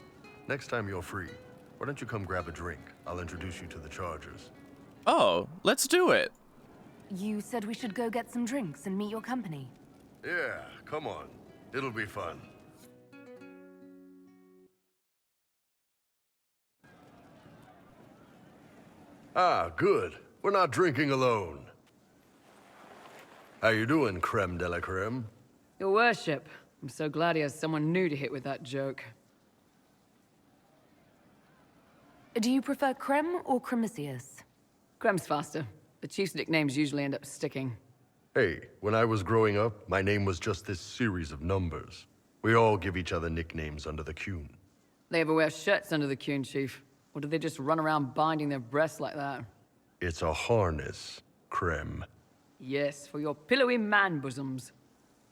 Next time you're free, why don't you come grab a drink? I'll introduce you to the Chargers. Oh, let's do it. You said we should go get some drinks and meet your company. Yeah, come on. It'll be fun. Ah, good. We're not drinking alone. How you doing, creme de la creme? Your worship, I'm so glad he has someone new to hit with that joke. Do you prefer Creme or Cremisius? Crem's faster. The chief's nicknames usually end up sticking. Hey, when I was growing up, my name was just this series of numbers. We all give each other nicknames under the Qun. They ever wear shirts under the Qun, chief? Or do they just run around binding their breasts like that? It's a harness, creme. Yes, for your pillowy man bosoms.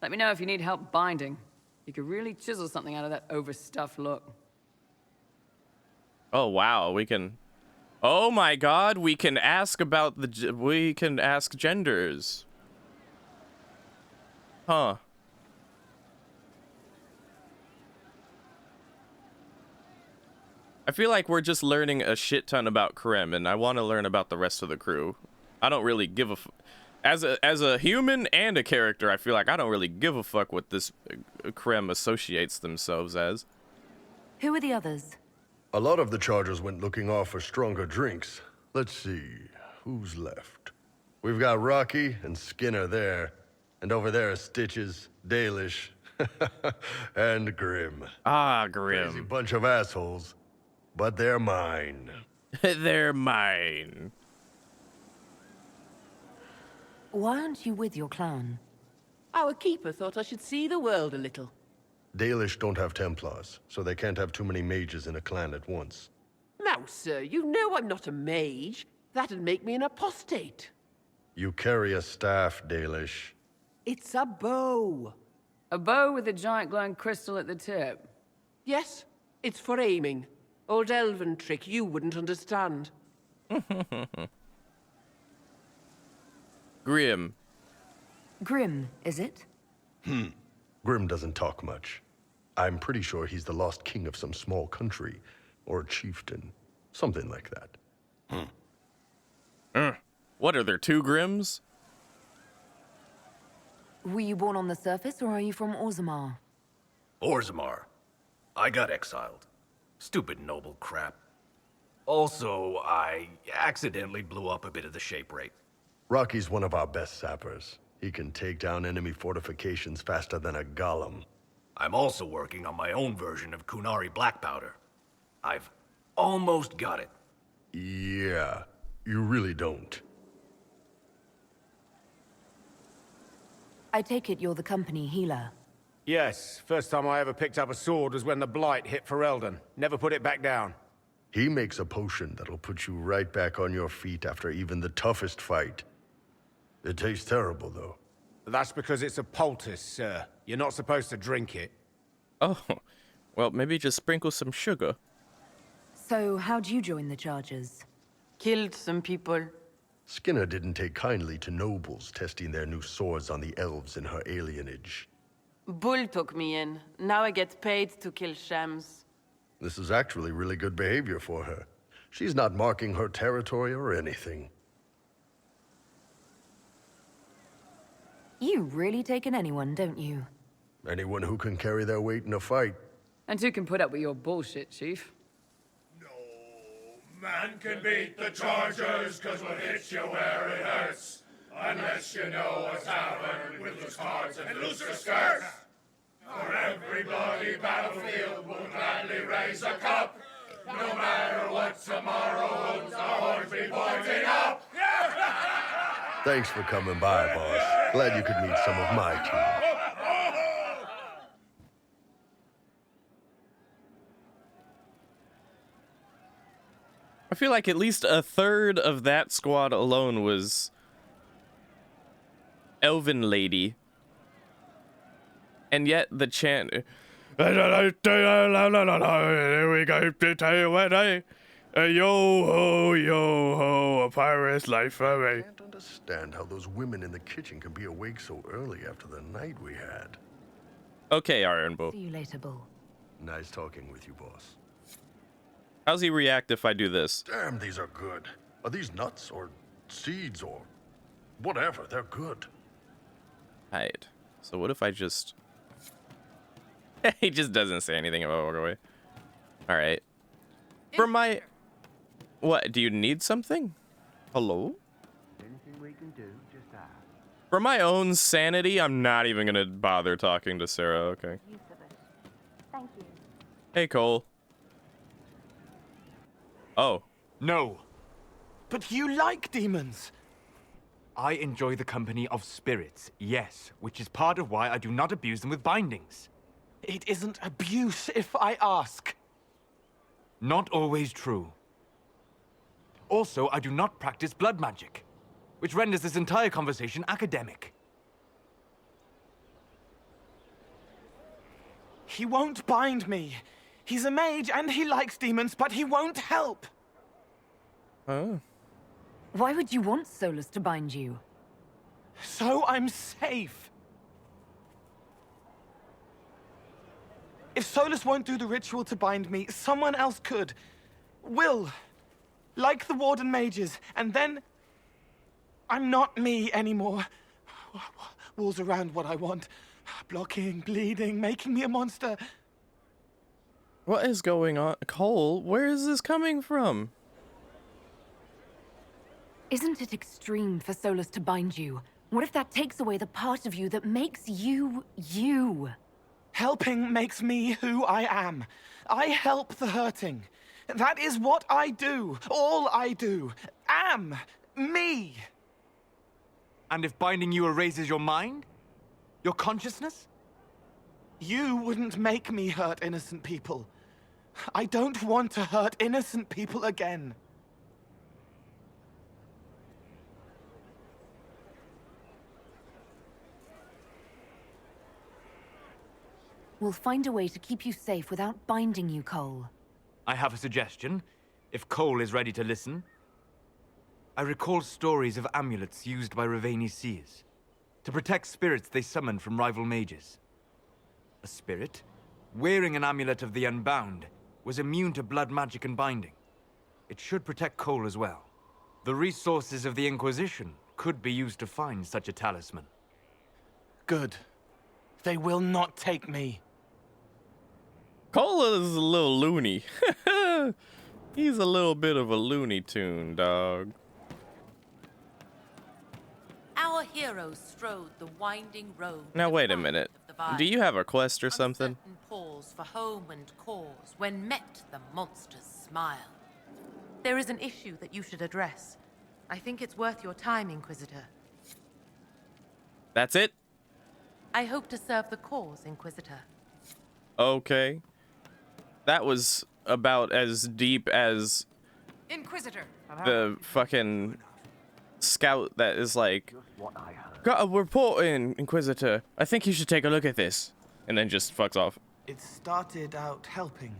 Let me know if you need help binding. You could really chisel something out of that overstuffed look. Oh wow, we can. Oh my God, we can ask about we can ask genders. Huh. I feel like we're just learning a shit ton about Creme, and I want to learn about the rest of the crew. I don't really give a as a human and a character, I feel like I don't really give a fuck what this Creme associates themselves as. Who are the others? A lot of the Chargers went looking off for stronger drinks. Let's see, who's left? We've got Rocky and Skinner there. And over there are Stitches, Dalish, and Grim. Ah, Grim. Crazy bunch of assholes. But they're mine. They're mine. Why aren't you with your clan? Our keeper thought I should see the world a little. Dalish don't have Templars, so they can't have too many mages in a clan at once. Now, sir, you know I'm not a mage. That'd make me an apostate. You carry a staff, Dalish. It's a bow. A bow with a giant glowing crystal at the tip? Yes, it's for aiming. Old elven trick you wouldn't understand. Grim. Grim, is it? Grim doesn't talk much. I'm pretty sure he's the lost king of some small country, or chieftain. Something like that. What, are there two Grims? Were you born on the surface, or are you from Orzammar? Orzammar. I got exiled. Stupid noble crap. Also, I accidentally blew up a bit of the shape rate. Rocky's one of our best sappers. He can take down enemy fortifications faster than a golem. I'm also working on my own version of Kunari black powder. I've almost got it. Yeah, you really don't. I take it you're the company healer. Yes, first time I ever picked up a sword was when the Blight hit Ferelden. Never put it back down. He makes a potion that'll put you right back on your feet after even the toughest fight. It tastes terrible, though. That's because it's a poultice, sir. You're not supposed to drink it. Oh, well, maybe just sprinkle some sugar. So, how'd you join the Chargers? Killed some people. Skinner didn't take kindly to nobles testing their new swords on the elves in her alienage. Bull took me in. Now I get paid to kill shams. This is actually really good behavior for her. She's not marking her territory or anything. You really take in anyone, don't you? Anyone who can carry their weight in a fight. And who can put up with your bullshit, Chief? Man can beat the Chargers, cause what hits you where it hurts. Unless you know what's happened with loose cards and looser skirts. For every bloody battlefield we'll gladly raise a cup. No matter what tomorrow holds, our horns be pointing up. Thanks for coming by, boss. Glad you could meet some of my team. I feel like at least a third of that squad alone was Elven Lady. And yet the chant, here we go to tell you what, yo ho, a pirate's life for me. I can't understand how those women in the kitchen can be awake so early after the night we had. Okay, Iron Bull. See you later, Bull. Nice talking with you, boss. How's he react if I do this? Damn, these are good. Are these nuts or seeds or whatever? They're good. Right. So what if I just... He just doesn't say anything about walk away. Alright. For my... What, do you need something? Hello? Anything we can do, just ask. For my own sanity, I'm not even gonna bother talking to Sarah, okay. Thank you. Hey, Cole. Oh. No. But you like demons! I enjoy the company of spirits, yes, which is part of why I do not abuse them with bindings. It isn't abuse if I ask. Not always true. Also, I do not practice blood magic, which renders this entire conversation academic. He won't bind me. He's a mage and he likes demons, but he won't help. Oh. Why would you want Solus to bind you? So I'm safe. If Solus won't do the ritual to bind me, someone else could. Will. Like the Warden mages, and then... I'm not me anymore. Walls around what I want. Blocking, bleeding, making me a monster. What is going on? Cole, where is this coming from? Isn't it extreme for Solus to bind you? What if that takes away the part of you that makes you, you? Helping makes me who I am. I help the hurting. That is what I do. All I do. Am. Me. And if binding you erases your mind? Your consciousness? You wouldn't make me hurt innocent people. I don't want to hurt innocent people again. We'll find a way to keep you safe without binding you, Cole. I have a suggestion, if Cole is ready to listen. I recall stories of amulets used by Raveni seers to protect spirits they summoned from rival mages. a spirit, wearing an amulet of the Unbound, was immune to blood magic and binding. It should protect Cole as well. The resources of the Inquisition could be used to find such a talisman. Good. They will not take me. Cole is a little loony. He's a little bit of a Looney Tune, dog. Our heroes strode the winding road. Now wait a minute. Do you have a quest or something? Uncertain pause for home and cause when met the monster's smile. There is an issue that you should address. I think it's worth your time, Inquisitor. That's it? I hope to serve the cause, Inquisitor. Okay. That was about as deep as Inquisitor. the fucking scout that is like, got a report in, Inquisitor. I think you should take a look at this. And then just fucks off. It started out helping,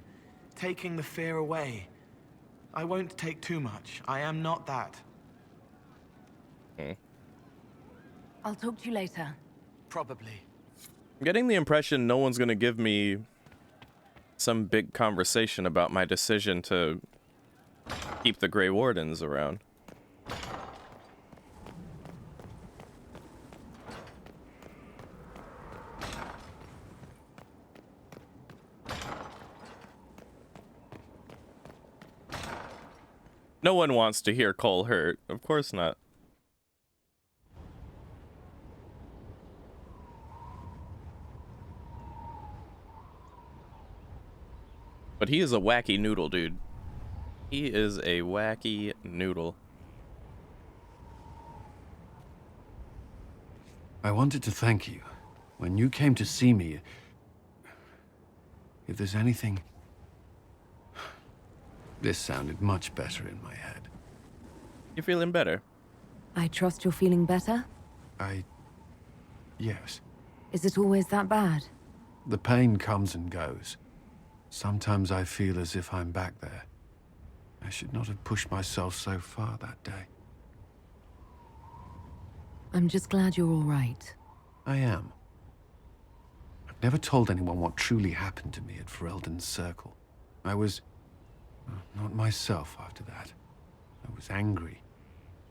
taking the fear away. I won't take too much. I am not that. I'll talk to you later. Probably. I'm getting the impression no one's gonna give me some big conversation about my decision to keep the Grey Wardens around. No one wants to hear Cole hurt. Of course not. But he is a wacky noodle, dude. He is a wacky noodle. I wanted to thank you. When you came to see me, if there's anything... This sounded much better in my head. You feeling better? I trust you're feeling better? Yes. Is it always that bad? The pain comes and goes. Sometimes I feel as if I'm back there. I should not have pushed myself so far that day. I'm just glad you're all right. I am. I've never told anyone what truly happened to me at Ferelden's Circle. I was... not myself after that. I was angry.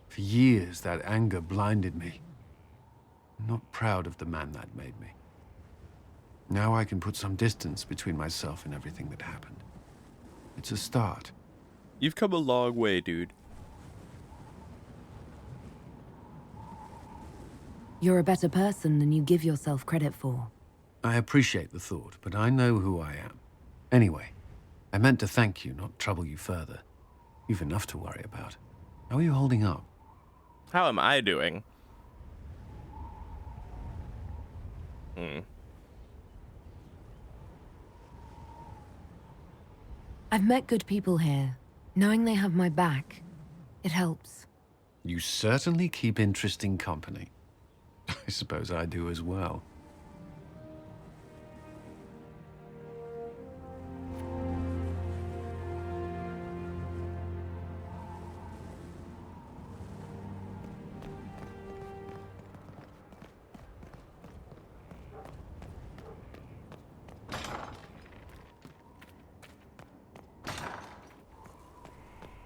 For years, that anger blinded me. I'm not proud of the man that made me. Now I can put some distance between myself and everything that happened. It's a start. You've come a long way, dude. You're a better person than you give yourself credit for. I appreciate the thought, but I know who I am. Anyway, I meant to thank you, not trouble you further. You've enough to worry about. How are you holding up? How am I doing? I've met good people here. Knowing they have my back, it helps. You certainly keep interesting company. I suppose I do as well.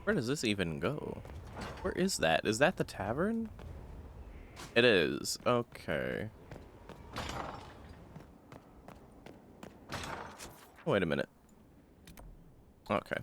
Where does this even go? Where is that? Is that the tavern? It is. Okay. Wait a minute. Okay.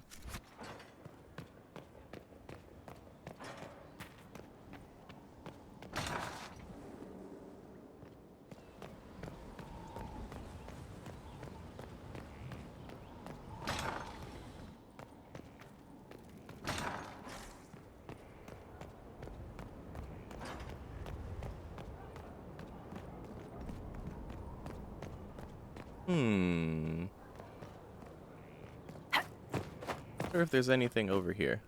Wonder if there's anything over here.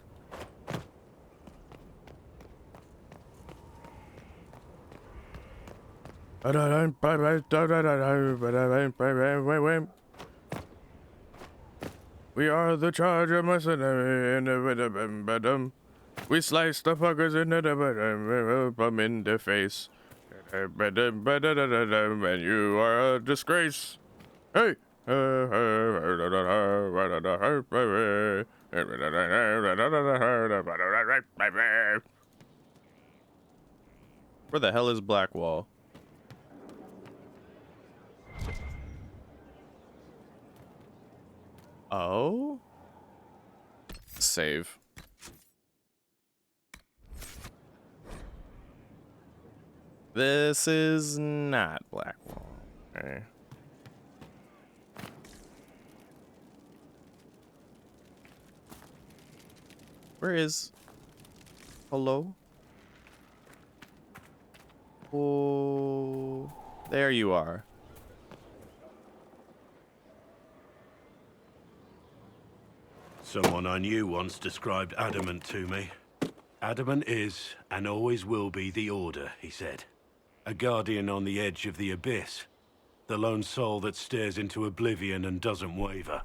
We are the charger mercenary. We slice the fuckers in the face. And you are a disgrace. Hey. Where the hell is Blackwall? Oh? Save. This is not Blackwall. Okay. Where is... Hello? Oh, there you are. Someone I knew once described Adamant to me. Adamant is, and always will be, the Order, he said. A guardian on the edge of the abyss. The lone soul that stares into oblivion and doesn't waver.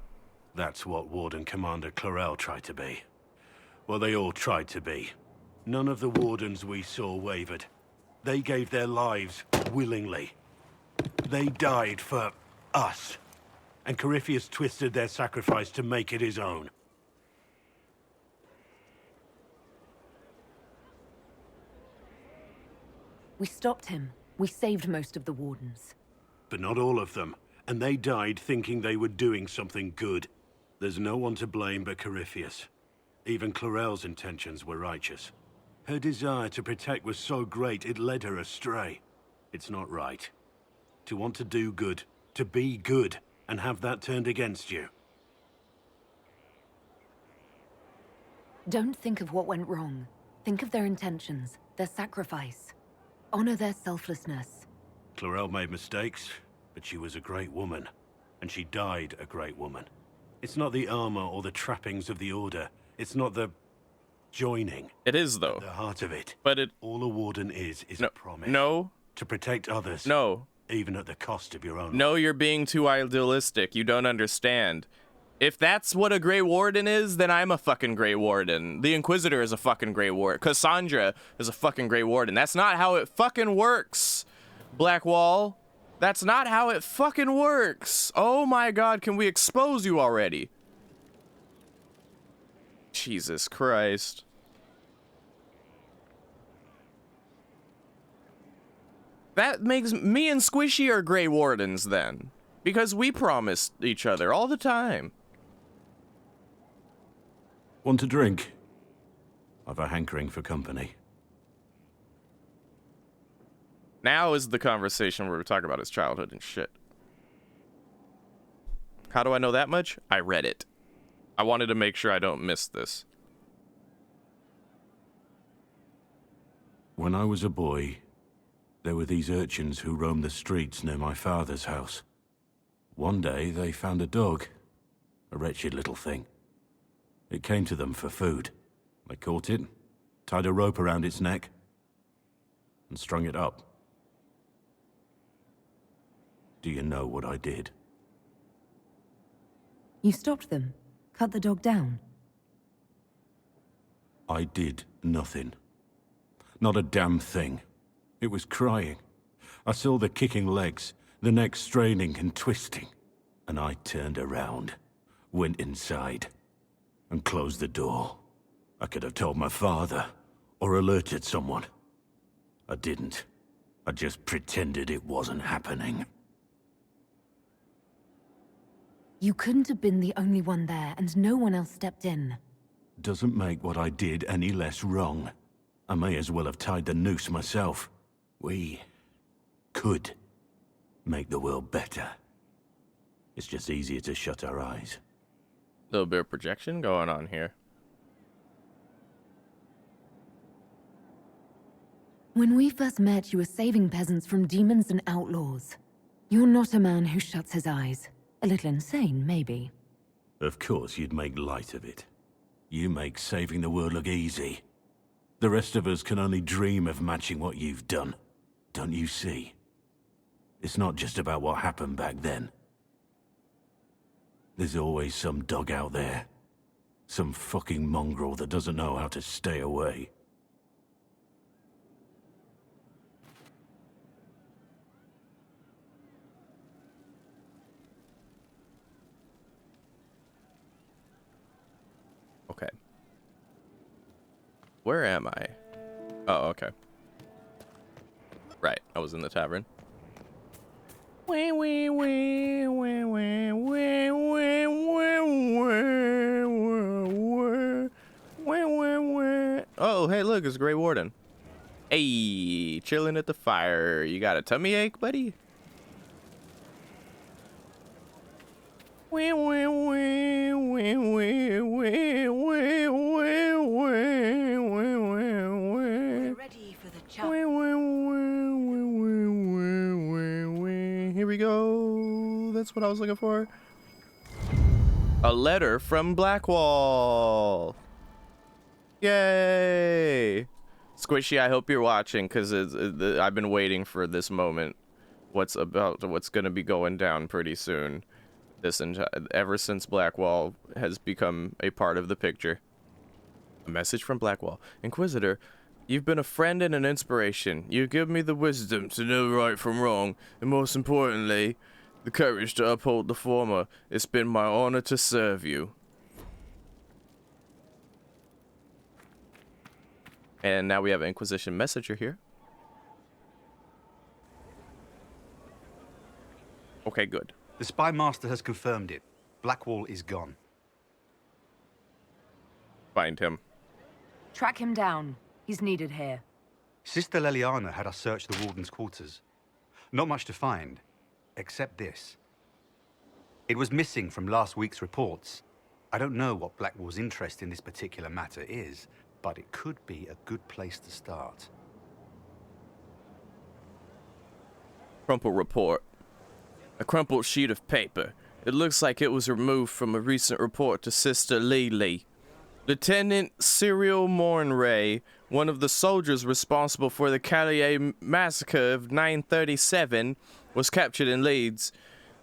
That's what Warden Commander Clarel tried to be. Well, they all tried to be. None of the Wardens we saw wavered. They gave their lives willingly. They died for us. And Corypheus twisted their sacrifice to make it his own. We stopped him. We saved most of the Wardens. But not all of them. And they died thinking they were doing something good. There's no one to blame but Corypheus. Even Clarel's intentions were righteous. Her desire to protect was so great it led her astray. It's not right. To want to do good, to be good, and have that turned against you. Don't think of what went wrong. Think of their intentions, their sacrifice. Honor their selflessness. Clarel made mistakes, but she was a great woman. And she died a great woman. It's not the armor or the trappings of the Order. It's not the... joining. It is, though. At the heart of it. But it... All a Warden is no, a promise. No. To protect others. No. Even at the cost of your own. No, you're being too idealistic. You don't understand. If that's what a Grey Warden is, then I'm a fucking Grey Warden. The Inquisitor is a fucking Grey Warden. Cassandra is a fucking Grey Warden. That's not how it fucking works, Blackwall. That's not how it fucking works. Oh my god, can we expose you already? Jesus Christ. That makes me and Squishy are Grey Wardens then. Because we promised each other all the time. Want a drink? I've a hankering for company. Now is the conversation where we talk about his childhood and shit. How do I know that much? I read it. I wanted to make sure I don't miss this. When I was a boy, there were these urchins who roamed the streets near my father's house. One day, they found a dog. A wretched little thing. It came to them for food. They caught it, tied a rope around its neck, and strung it up. Do you know what I did? You stopped them. Cut the dog down. I did nothing. Not a damn thing. It was crying. I saw the kicking legs, the neck straining and twisting. And I turned around, went inside, and closed the door. I could have told my father, or alerted someone. I didn't. I just pretended it wasn't happening. You couldn't have been the only one there, and no one else stepped in. Doesn't make what I did any less wrong. I may as well have tied the noose myself. We could make the world better. It's just easier to shut our eyes. A little bit of projection going on here. When we first met, you were saving peasants from demons and outlaws. You're not a man who shuts his eyes. A little insane, maybe. Of course you'd make light of it. You make saving the world look easy. The rest of us can only dream of matching what you've done. Don't you see? It's not just about what happened back then. There's always some dog out there. Some fucking mongrel that doesn't know how to stay away. Where am I? Oh, okay. Right, I was in the tavern. Oh, hey, look, it's Grey Warden. Hey, chilling at the fire. You got a tummy ache, buddy? We're ready for the chop. Here we go. That's what I was looking for. A letter from Blackwall. Yay! Squishy, I hope you're watching, because I've been waiting for this moment. What's gonna be going down pretty soon. Ever since Blackwall has become a part of the picture. A message from Blackwall. Inquisitor, you've been a friend and an inspiration. You give me the wisdom to know right from wrong, and most importantly, the courage to uphold the former. It's been my honor to serve you. And now we have an Inquisition messenger here. Okay, good. The Spy Master has confirmed it. Blackwall is gone. Find him. Track him down. He's needed here. Sister Leliana had us search the Warden's quarters. Not much to find, except this. It was missing from last week's reports. I don't know what Blackwall's interest in this particular matter is, but it could be a good place to start. Crumple report. A crumpled sheet of paper. It looks like it was removed from a recent report to Sister Lee. Lieutenant Cyril Mornray, one of the soldiers responsible for the Calais massacre of 937, was captured in Leeds.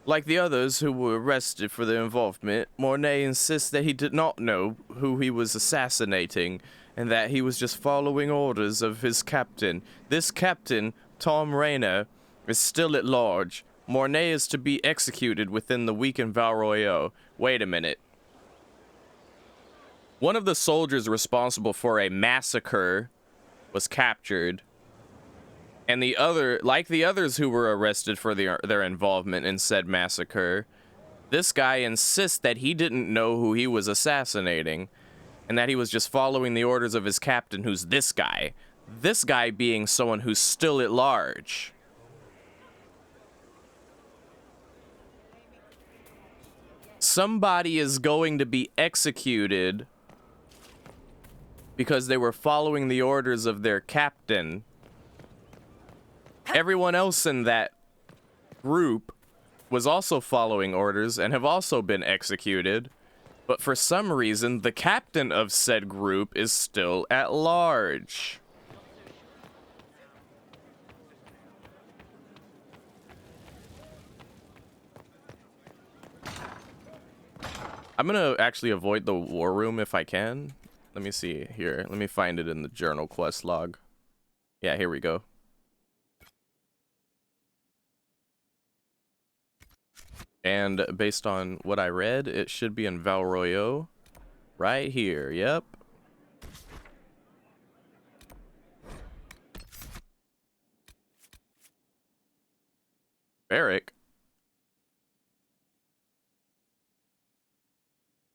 Like the others who were arrested for their involvement, Mornay insists that he did not know who he was assassinating, and that he was just following orders of his captain. This captain, Tom Rayner, is still at large. Mornay is to be executed within the week in Val Royeaux. Wait a minute. One of the soldiers responsible for a massacre was captured. And the other, like the others who were arrested for their involvement in said massacre, this guy insists that he didn't know who he was assassinating, and that he was just following the orders of his captain, who's this guy. This guy being someone who's still at large. Somebody is going to be executed because they were following the orders of their captain. Everyone else in that group was also following orders and have also been executed. But for some reason, the captain of said group is still at large. I'm gonna actually avoid the war room if I can. Let me see here. Let me find it in the journal quest log. Yeah, here we go. And based on what I read, it should be in Val Royeaux. Right here, yep. Varric.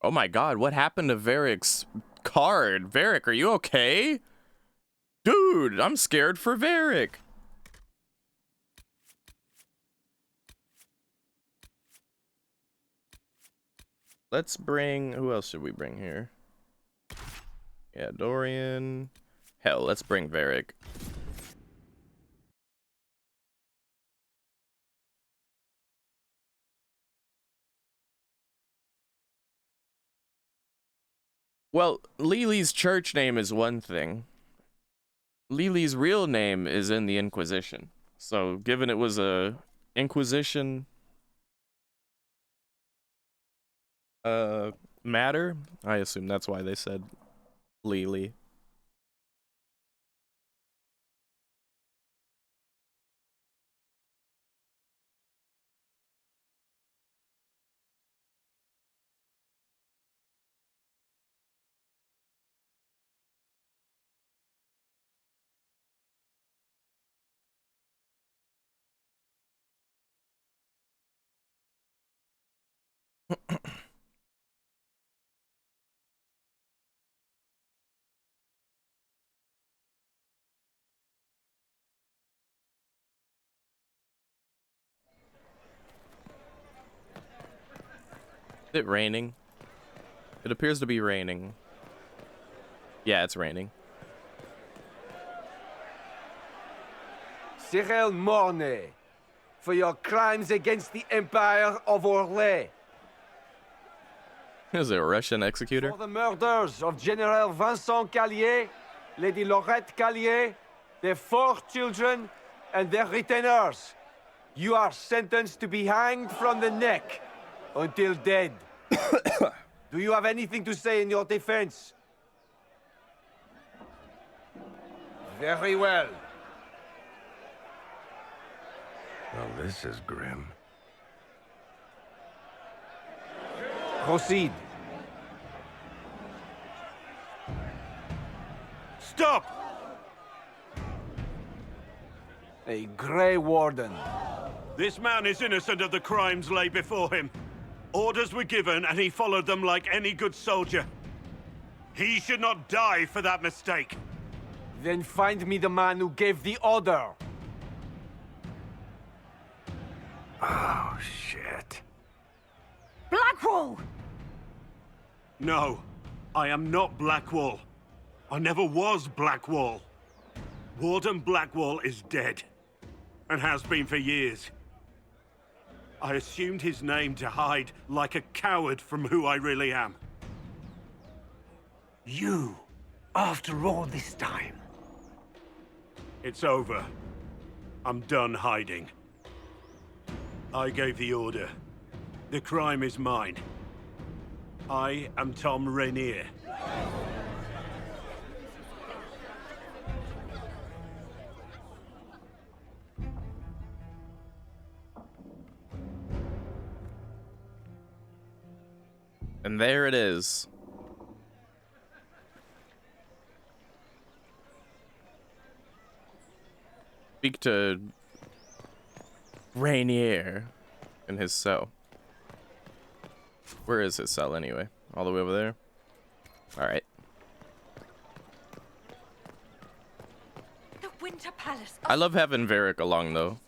Oh my god, what happened to Varric's card? Varric, are you okay? Dude, I'm scared for Varric. Let's bring... Who else should we bring here? Yeah, Dorian. Hell, let's bring Varric. Well, Lily's church name is one thing. Lily's real name is in the Inquisition. So, given it was a Inquisition matter, I assume that's why they said Lily. Is it raining? It appears to be raining. Yeah, it's raining. Cyril Mornay, for your crimes against the Empire of Orlais. Is it a Russian executor? For the murders of General Vincent Callier, Lady Laurette Callier, their 4 children, and their retainers. You are sentenced to be hanged from the neck until dead. Do you have anything to say in your defense? Very well. Well, this is grim. Proceed. Stop! A Grey Warden. This man is innocent of the crimes laid before him. Orders were given, and he followed them like any good soldier. He should not die for that mistake. Then find me the man who gave the order. Oh, shit. Blackwall! No, I am not Blackwall. I never was Blackwall. Warden Blackwall is dead, and has been for years. I assumed his name to hide like a coward from who I really am. You, after all this time. It's over. I'm done hiding. I gave the order. The crime is mine. I am Tom Rainier. And there it is. Speak to Rainier in his cell. Where is his cell anyway? All the way over there? Alright. The Winter Palace. I love having Varric along though.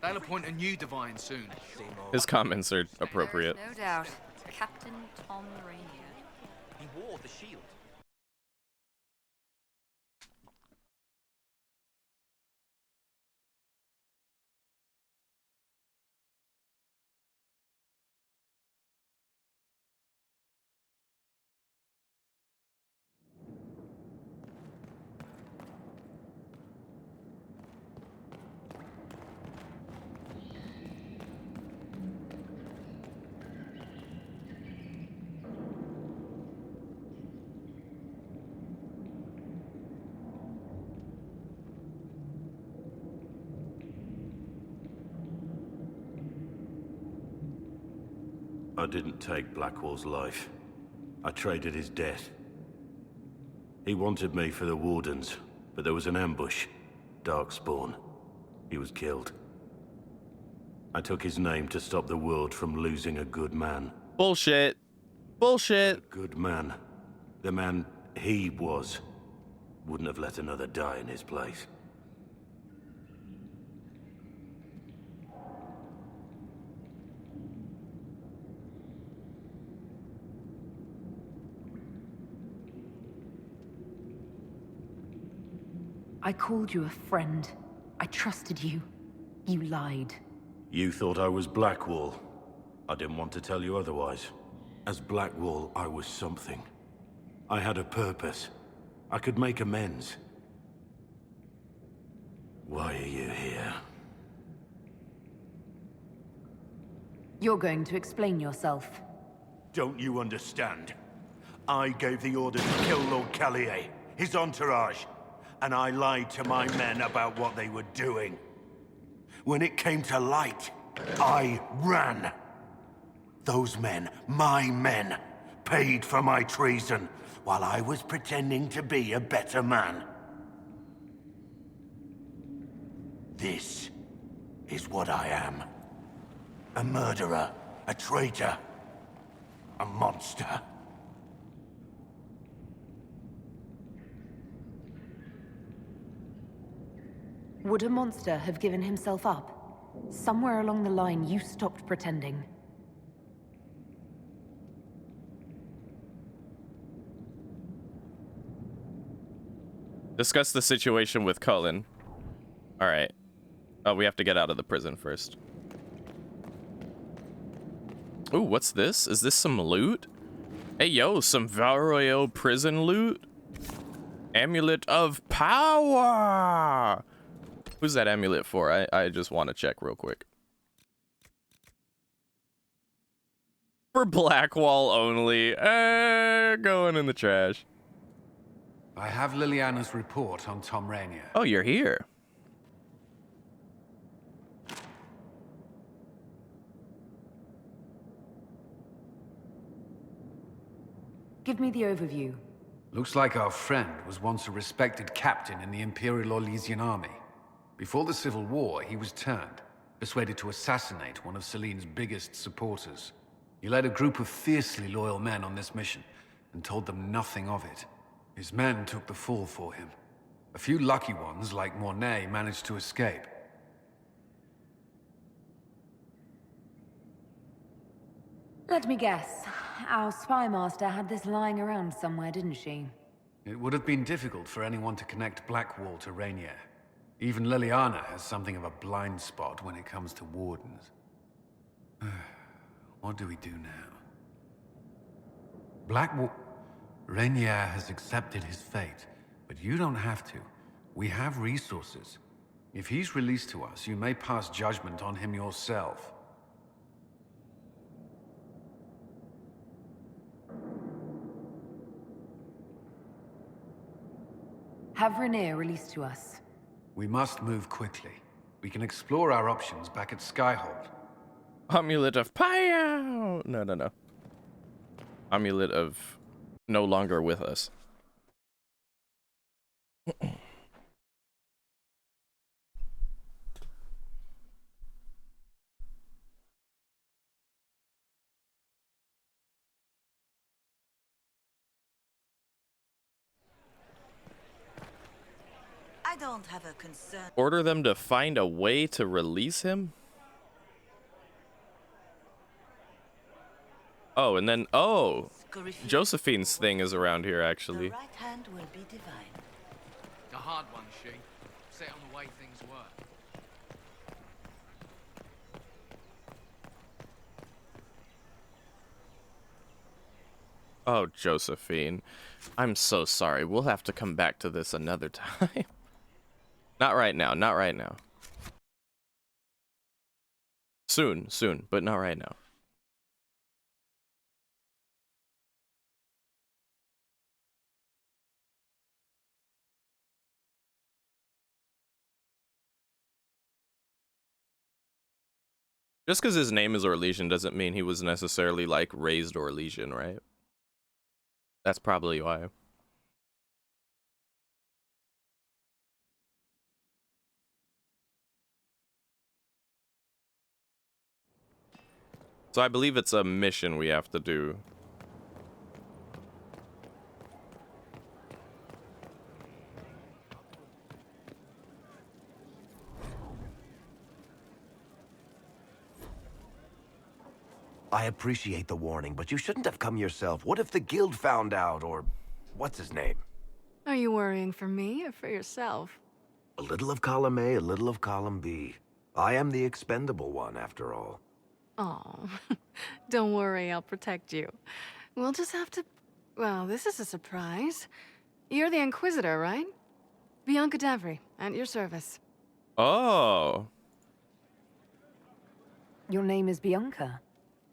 They'll appoint a new divine soon. His comments are appropriate. No doubt. Captain Tom Rainier. He wore the shield. I didn't take Blackwall's life. I traded his death. He wanted me for the Wardens, but there was an ambush. Darkspawn. He was killed. I took his name to stop the world from losing a good man. Bullshit. Bullshit. A good man. The man he was. Wouldn't have let another die in his place. I called you a friend. I trusted you. You lied. You thought I was Blackwall. I didn't want to tell you otherwise. As Blackwall, I was something. I had a purpose. I could make amends. Why are you here? You're going to explain yourself. Don't you understand? I gave the order to kill Lord Callier, his entourage, and I lied to my men about what they were doing. When it came to light, I ran. Those men, my men, paid for my treason, while I was pretending to be a better man. This is what I am. A murderer, a traitor, A monster. Would a monster have given himself up? Somewhere along the line, you stopped pretending. Discuss the situation with Cullen. All right. Oh, we have to get out of the prison first. Ooh, what's this? Is this some loot? Hey, yo, some Val Royale prison loot? Amulet of Power! Who's that amulet for? I just want to check real quick. For Blackwall only. Going in the trash. I have Liliana's report on Tom Rainier. Oh, you're here. Give me the overview. Looks like our friend was once a respected captain in the Imperial Orlesian army. Before the Civil War, he was turned, persuaded to assassinate one of Celene's biggest supporters. He led a group of fiercely loyal men on this mission, and told them nothing of it. His men took the fall for him. A few lucky ones, like Mornay, managed to escape. Let me guess. Our spy master had this lying around somewhere, didn't she? It would have been difficult for anyone to connect Blackwall to Rainier. Even Liliana has something of a blind spot when it comes to wardens. What do we do now? Blackwall... Rainier has accepted his fate, but you don't have to. We have resources. If he's released to us, you may pass judgment on him yourself. Have Rainier released to us. We must move quickly. We can explore our options back at Skyhold. Amulet of Power! No. Amulet of no longer with us. I don't have a concern. Order them to find a way to release him? Oh, and then, oh, Josephine's thing is around here, actually. The right hand will be divine. A hard one, she. Set on the way things work. Oh, Josephine. I'm so sorry. We'll have to come back to this another time. Not right now, not right now. Soon, but not right now. Just because his name is Orlesian doesn't mean he was necessarily, like, raised Orlesian, right? That's probably why. So I believe it's a mission we have to do. I appreciate the warning, but you shouldn't have come yourself. What if the guild found out, or what's his name? Are you worrying for me or for yourself? A little of column A, a little of column B. I am the expendable one, after all. Oh, don't worry, I'll protect you. We'll just have to... Well, this is a surprise. You're the Inquisitor, right? Bianca Davry, at your service. Oh. Your name is Bianca.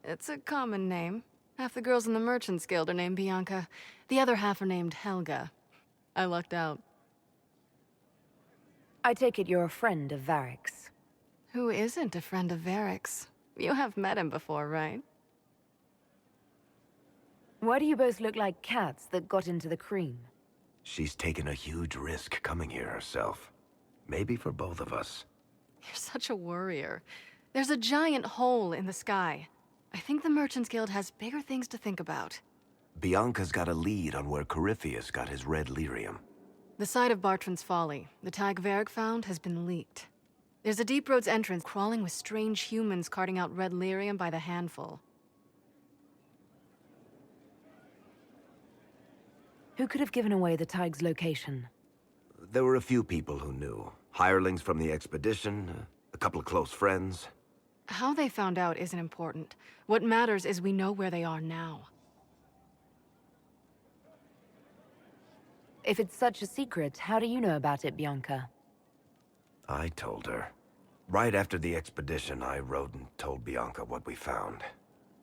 It's a common name. Half the girls in the Merchants Guild are named Bianca. The other half are named Helga. I lucked out. I take it you're a friend of Varric's. Who isn't a friend of Varric's? You have met him before, right? Why do you both look like cats that got into the cream? She's taken a huge risk coming here herself. Maybe for both of us. You're such a worrier. There's a giant hole in the sky. I think the Merchants Guild has bigger things to think about. Bianca's got a lead on where Corypheus got his red lyrium. The site of Bartran's Folly, the tag Varric found, has been leaked. There's a Deep Roads entrance crawling with strange humans carting out red lyrium by the handful. Who could have given away the Tig's location? There were a few people who knew. Hirelings from the expedition, a couple of close friends. How they found out isn't important. What matters is we know where they are now. If it's such a secret, how do you know about it, Bianca? I told her. Right after the expedition, I rode and told Bianca what we found.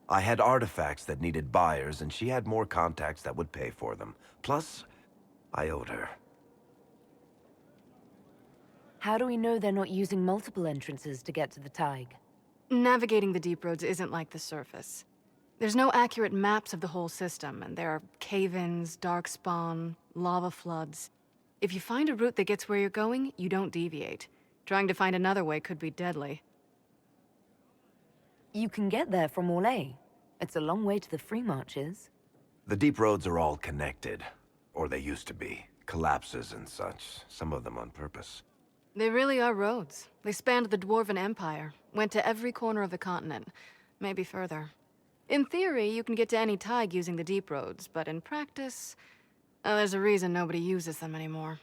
I had artifacts that needed buyers, and she had more contacts that would pay for them. Plus, I owed her. How do we know they're not using multiple entrances to get to the Tig? Navigating the Deep Roads isn't like the surface. There's no accurate maps of the whole system, and there are cave-ins, darkspawn, lava floods. If you find a route that gets where you're going, you don't deviate. Trying to find another way could be deadly. You can get there from Orlais. It's a long way to the Free Marches. The deep roads are all connected. Or they used to be. Collapses and such. Some of them on purpose. They really are roads. They spanned the Dwarven Empire, went to every corner of the continent, maybe further. In theory, you can get to any Tig using the deep roads, but in practice, there's a reason nobody uses them anymore.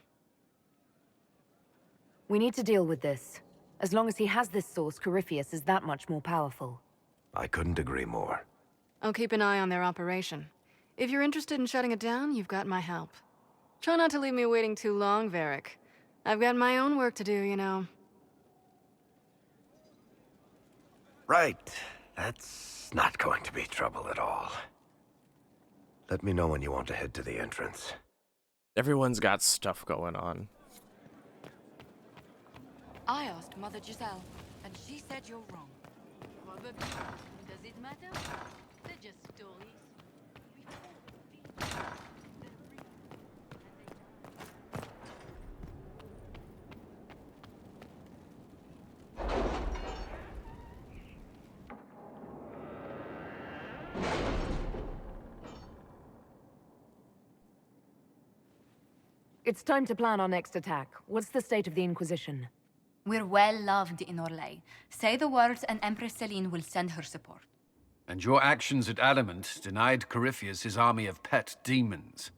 We need to deal with this. As long as he has this source, Corypheus is that much more powerful. I couldn't agree more. I'll keep an eye on their operation. If you're interested in shutting it down, you've got my help. Try not to leave me waiting too long, Varric. I've got my own work to do, you know. Right. That's not going to be trouble at all. Let me know when you want to head to the entrance. Everyone's got stuff going on. I asked Mother Giselle, and she said you're wrong. Probably. Does it matter? They're just stories. It's time to plan our next attack. What's the state of the Inquisition? We're well loved in Orlais. Say the words and Empress Celine will send her support. And your actions at Adamant denied Corypheus his army of pet demons.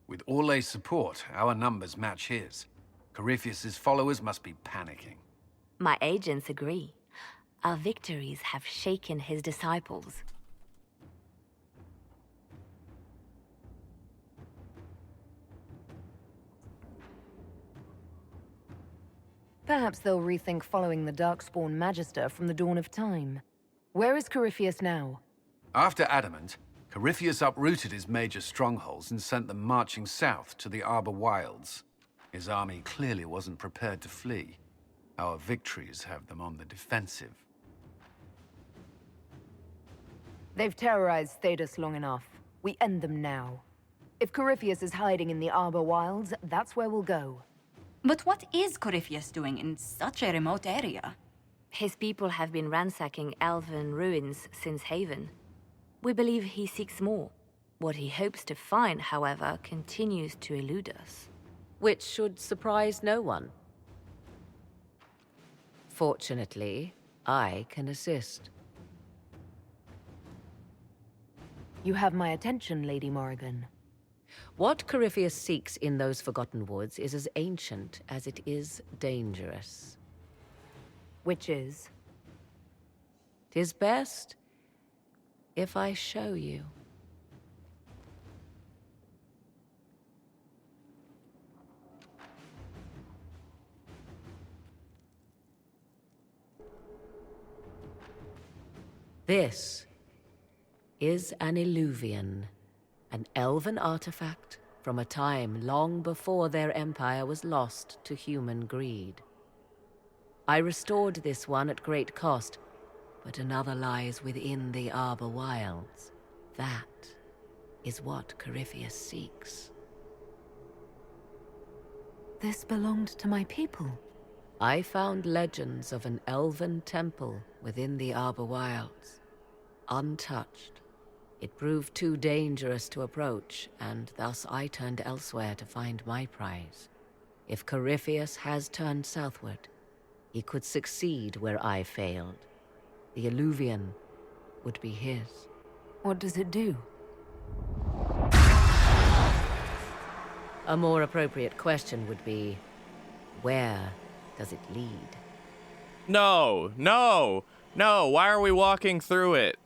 With Orlais' support, our numbers match his. Corypheus's followers must be panicking. My agents agree. Our victories have shaken his disciples. Perhaps they'll rethink following the Darkspawn Magister from the dawn of time. Where is Corypheus now? After Adamant, Corypheus uprooted his major strongholds and sent them marching south to the Arbor Wilds. His army clearly wasn't prepared to flee. Our victories have them on the defensive. They've terrorized Thedas long enough. We end them now. If Corypheus is hiding in the Arbor Wilds, that's where we'll go. But what is Corypheus doing in such a remote area? His people have been ransacking elven ruins since Haven. We believe he seeks more. What he hopes to find, however, continues to elude us. Which should surprise no one. Fortunately, I can assist. You have my attention, Lady Morrigan. What Corypheus seeks in those Forgotten Woods is as ancient as it is dangerous. Which is? 'Tis best if I show you. This is an Illuvian, an elven artifact from a time long before their empire was lost to human greed. I restored this one at great cost, but another lies within the Arbor Wilds. That is what Corypheus seeks. This belonged to my people. I found legends of an elven temple within the Arbor Wilds. untouched. It proved too dangerous to approach, and thus I turned elsewhere to find my prize. If Corypheus has turned southward, he could succeed where I failed. The Illuvian would be his. What does it do? A more appropriate question would be, where does it lead? No, no, no. Why are we walking through it?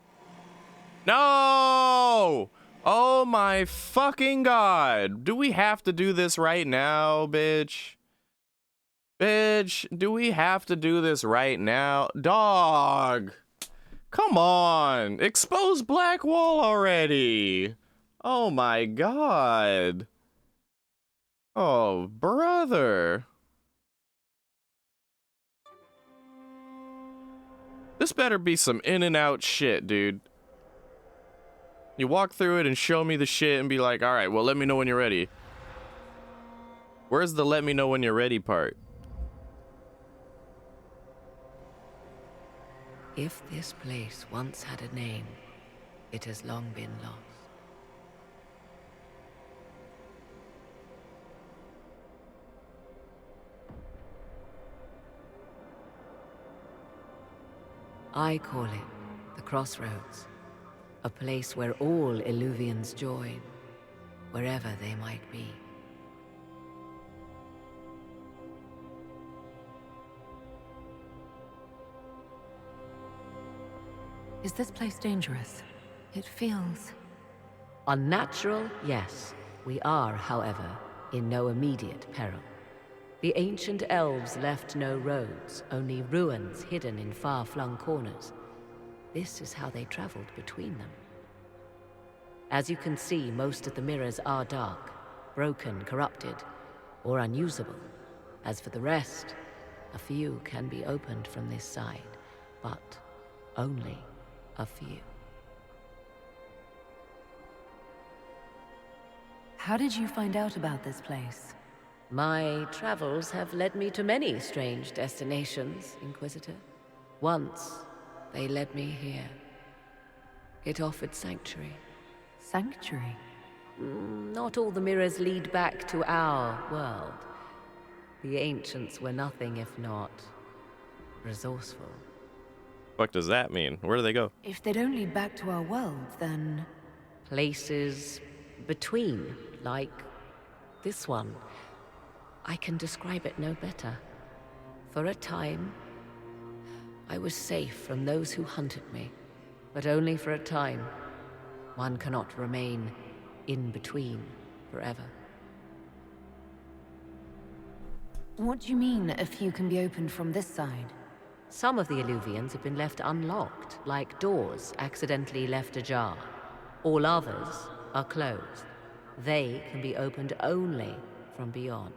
No! Oh my fucking god. Do we have to do this right now, bitch? Bitch, do we have to do this right now? Dog! Come on! Expose Black Wall already! Oh my god. Oh, brother. This better be some in and out shit, dude. You walk through it and show me the shit and be like, all right, well, let me know when you're ready. Where's the let me know when you're ready part? If this place once had a name, it has long been lost. I call it the Crossroads, a place where all Illuvians join, wherever they might be. Is this place dangerous? It feels... Unnatural, yes. We are, however, in no immediate peril. The ancient elves left no roads, only ruins hidden in far-flung corners. This is how they traveled between them. As you can see, most of the mirrors are dark, broken, corrupted, or unusable. As for the rest, a few can be opened from this side, but only a few. How did you find out about this place? My travels have led me to many strange destinations, Inquisitor. Once, they led me here. It offered sanctuary. Sanctuary? Not all the mirrors lead back to our world. The ancients were nothing if not resourceful. What does that mean? Where do they go? If they don't lead back to our world, then... Places between, like this one. I can describe it no better. For a time, I was safe from those who hunted me, but only for a time. One cannot remain in between forever. What do you mean, a few can be opened from this side? Some of the Illuvians have been left unlocked, like doors accidentally left ajar. All others are closed. They can be opened only from beyond.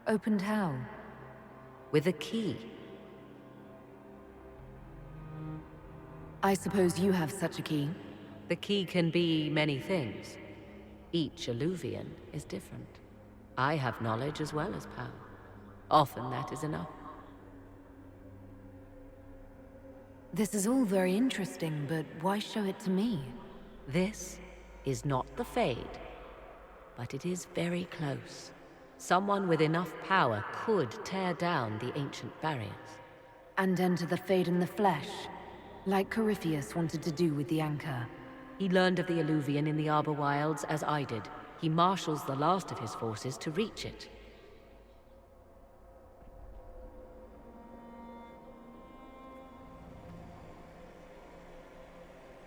Opened how? With a key. I suppose you have such a key. The key can be many things. Each Illuvian is different. I have knowledge as well as power. Often that is enough. This is all very interesting, but why show it to me? This is not the Fade, but it is very close. Someone with enough power could tear down the ancient barriers. And enter the Fade in the flesh, like Corypheus wanted to do with the Anchor. He learned of the Illuvian in the Arbor Wilds as I did. He marshals the last of his forces to reach it.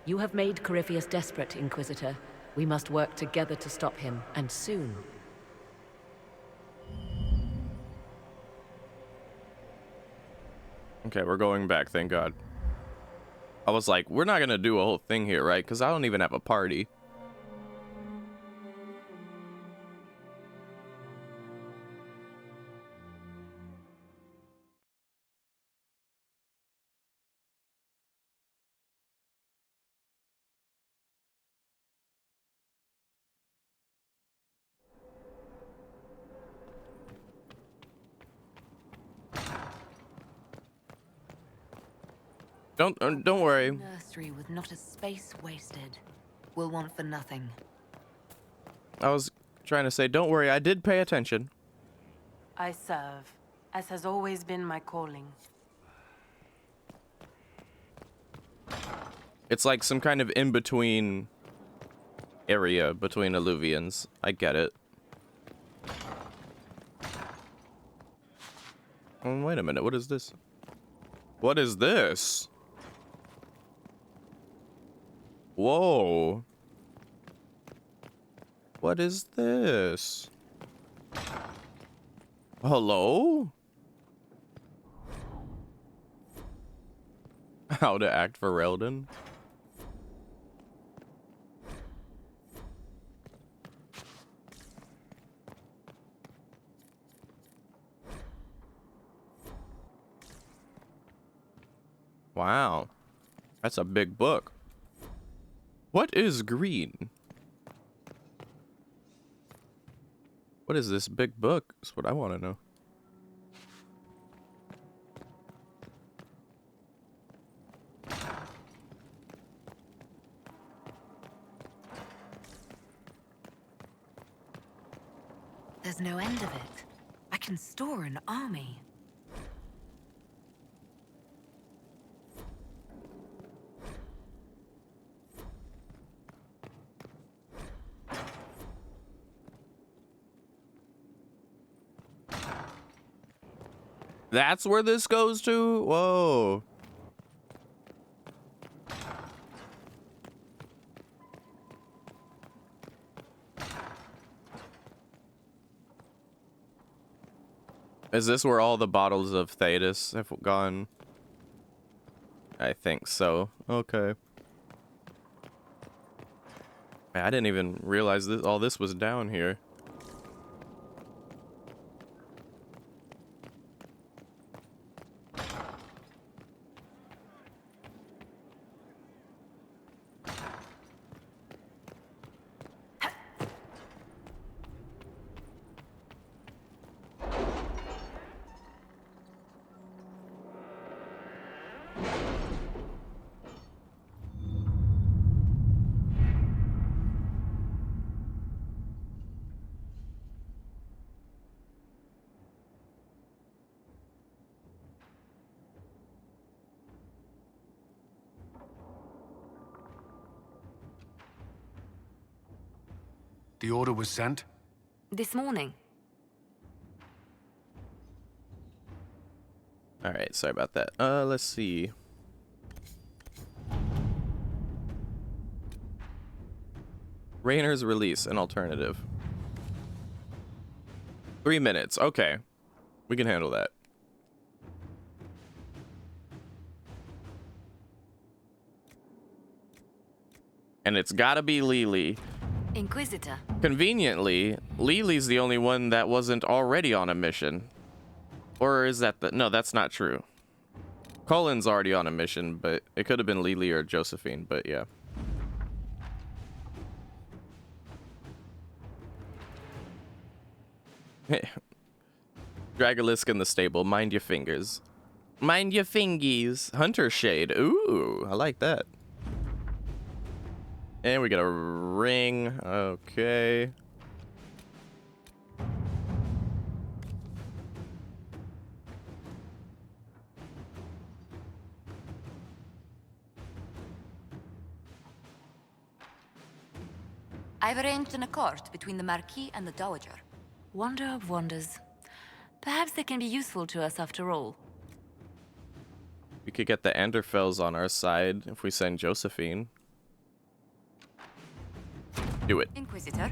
You have made Corypheus desperate, Inquisitor. We must work together to stop him, and soon. Okay, we're going back, thank God. I was like, we're not gonna do a whole thing here, right? Because I don't even have a party. Don't worry. Nursery with not a space wasted. We'll want for nothing. I was trying to say, don't worry. I did pay attention. I serve, as has always been my calling. It's like some kind of in-between area between Illuvians. I get it. Oh, wait a minute. What is this? What is this? Whoa. What is this? Hello? How to act for Reldon? Wow. That's a big book. What is green? What is this big book? That's what I want to know. There's no end of it. I can store an army. That's where this goes to? Whoa. Is this where all the bottles of Thetis have gone? I think so. Okay. Man, I didn't even realize this, all this was down here. The order was sent? This morning. All right, sorry about that. Let's see. Raynor's release, an alternative. 3 minutes. Okay. We can handle that. And it's gotta be Lily. Inquisitor. Conveniently, Lily's the only one that wasn't already on a mission. Or is that the... No, that's not true. Colin's already on a mission, but it could have been Lily or Josephine, but yeah. Dragalisk in the stable. Mind your fingers. Mind your fingies. Hunter Shade. Ooh, I like that. And we got a ring. Okay. I've arranged an accord between the Marquis and the Dowager. Wonder of wonders. Perhaps they can be useful to us after all. We could get the Anderfells on our side if we send Josephine. Do it. Inquisitor.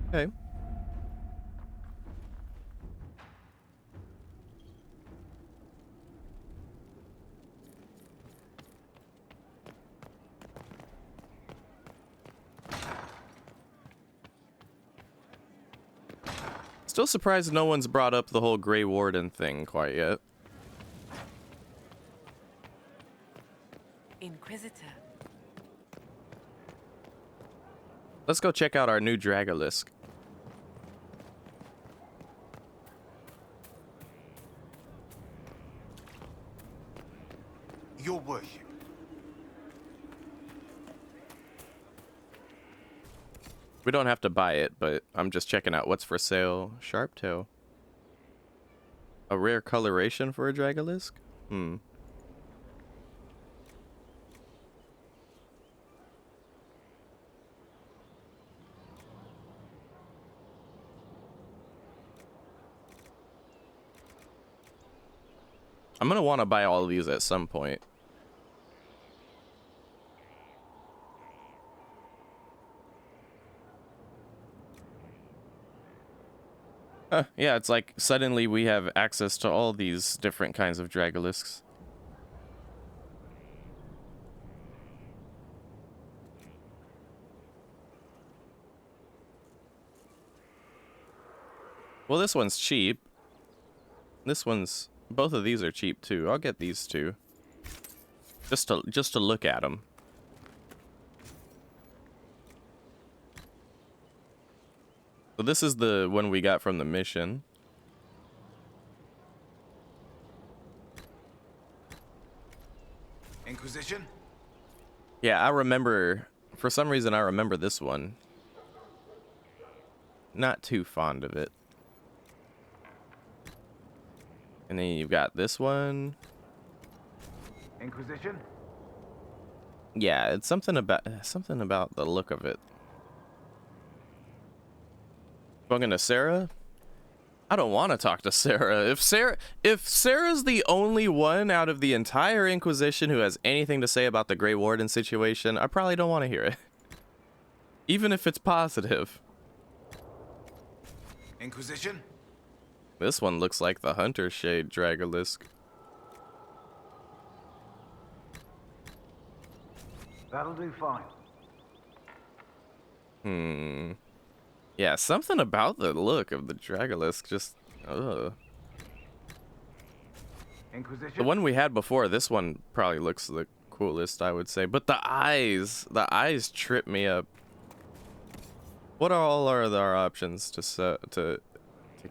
Okay. Still surprised no one's brought up the whole Grey Warden thing quite yet. Let's go check out our new Dragolisk. Your worship. We don't have to buy it, but I'm just checking out what's for sale. Sharptail. A rare coloration for a Dragolisk? Hmm. I'm gonna want to buy all of these at some point. Yeah, it's like suddenly we have access to all these different kinds of Dragolisks. Well, this one's cheap. This one's... Both of these are cheap too. I'll get these two. Just to look at them. So this is the one we got from the mission. Inquisition? Yeah, I remember... For some reason, I remember this one. Not too fond of it. And then you've got this one. Inquisition? Yeah, it's something about the look of it. Talking to Sarah? I don't want to talk to Sarah. If Sarah's the only one out of the entire Inquisition who has anything to say about the Grey Warden situation, I probably don't want to hear it. Even if it's positive. Inquisition? This one looks like the Hunter Shade Dragolisk. That'll do fine. Hmm. Yeah, something about the look of the Dragolisk just... ugh. Inquisition? The one we had before, this one probably looks the coolest, I would say. But the eyes trip me up. What are all our other options to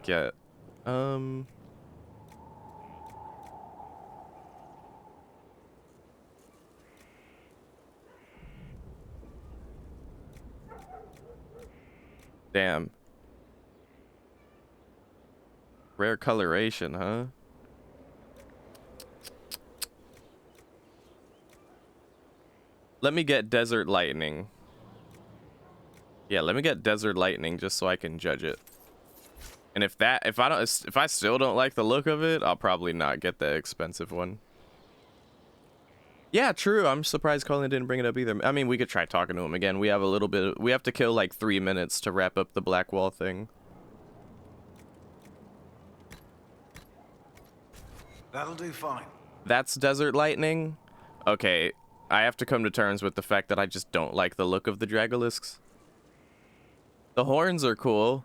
get? Damn. Rare coloration, huh? Let me get Desert Lightning. Yeah, let me get Desert Lightning just so I can judge it. And if I still don't like the look of it, I'll probably not get the expensive one. Yeah, true. I'm surprised Colin didn't bring it up either. I mean, we could try talking to him again. We have a little bit. We have to kill like 3 minutes to wrap up the Blackwall thing. That'll do fine. That's Desert Lightning? Okay, I have to come to terms with the fact that I just don't like the look of the Dragolisks. The horns are cool.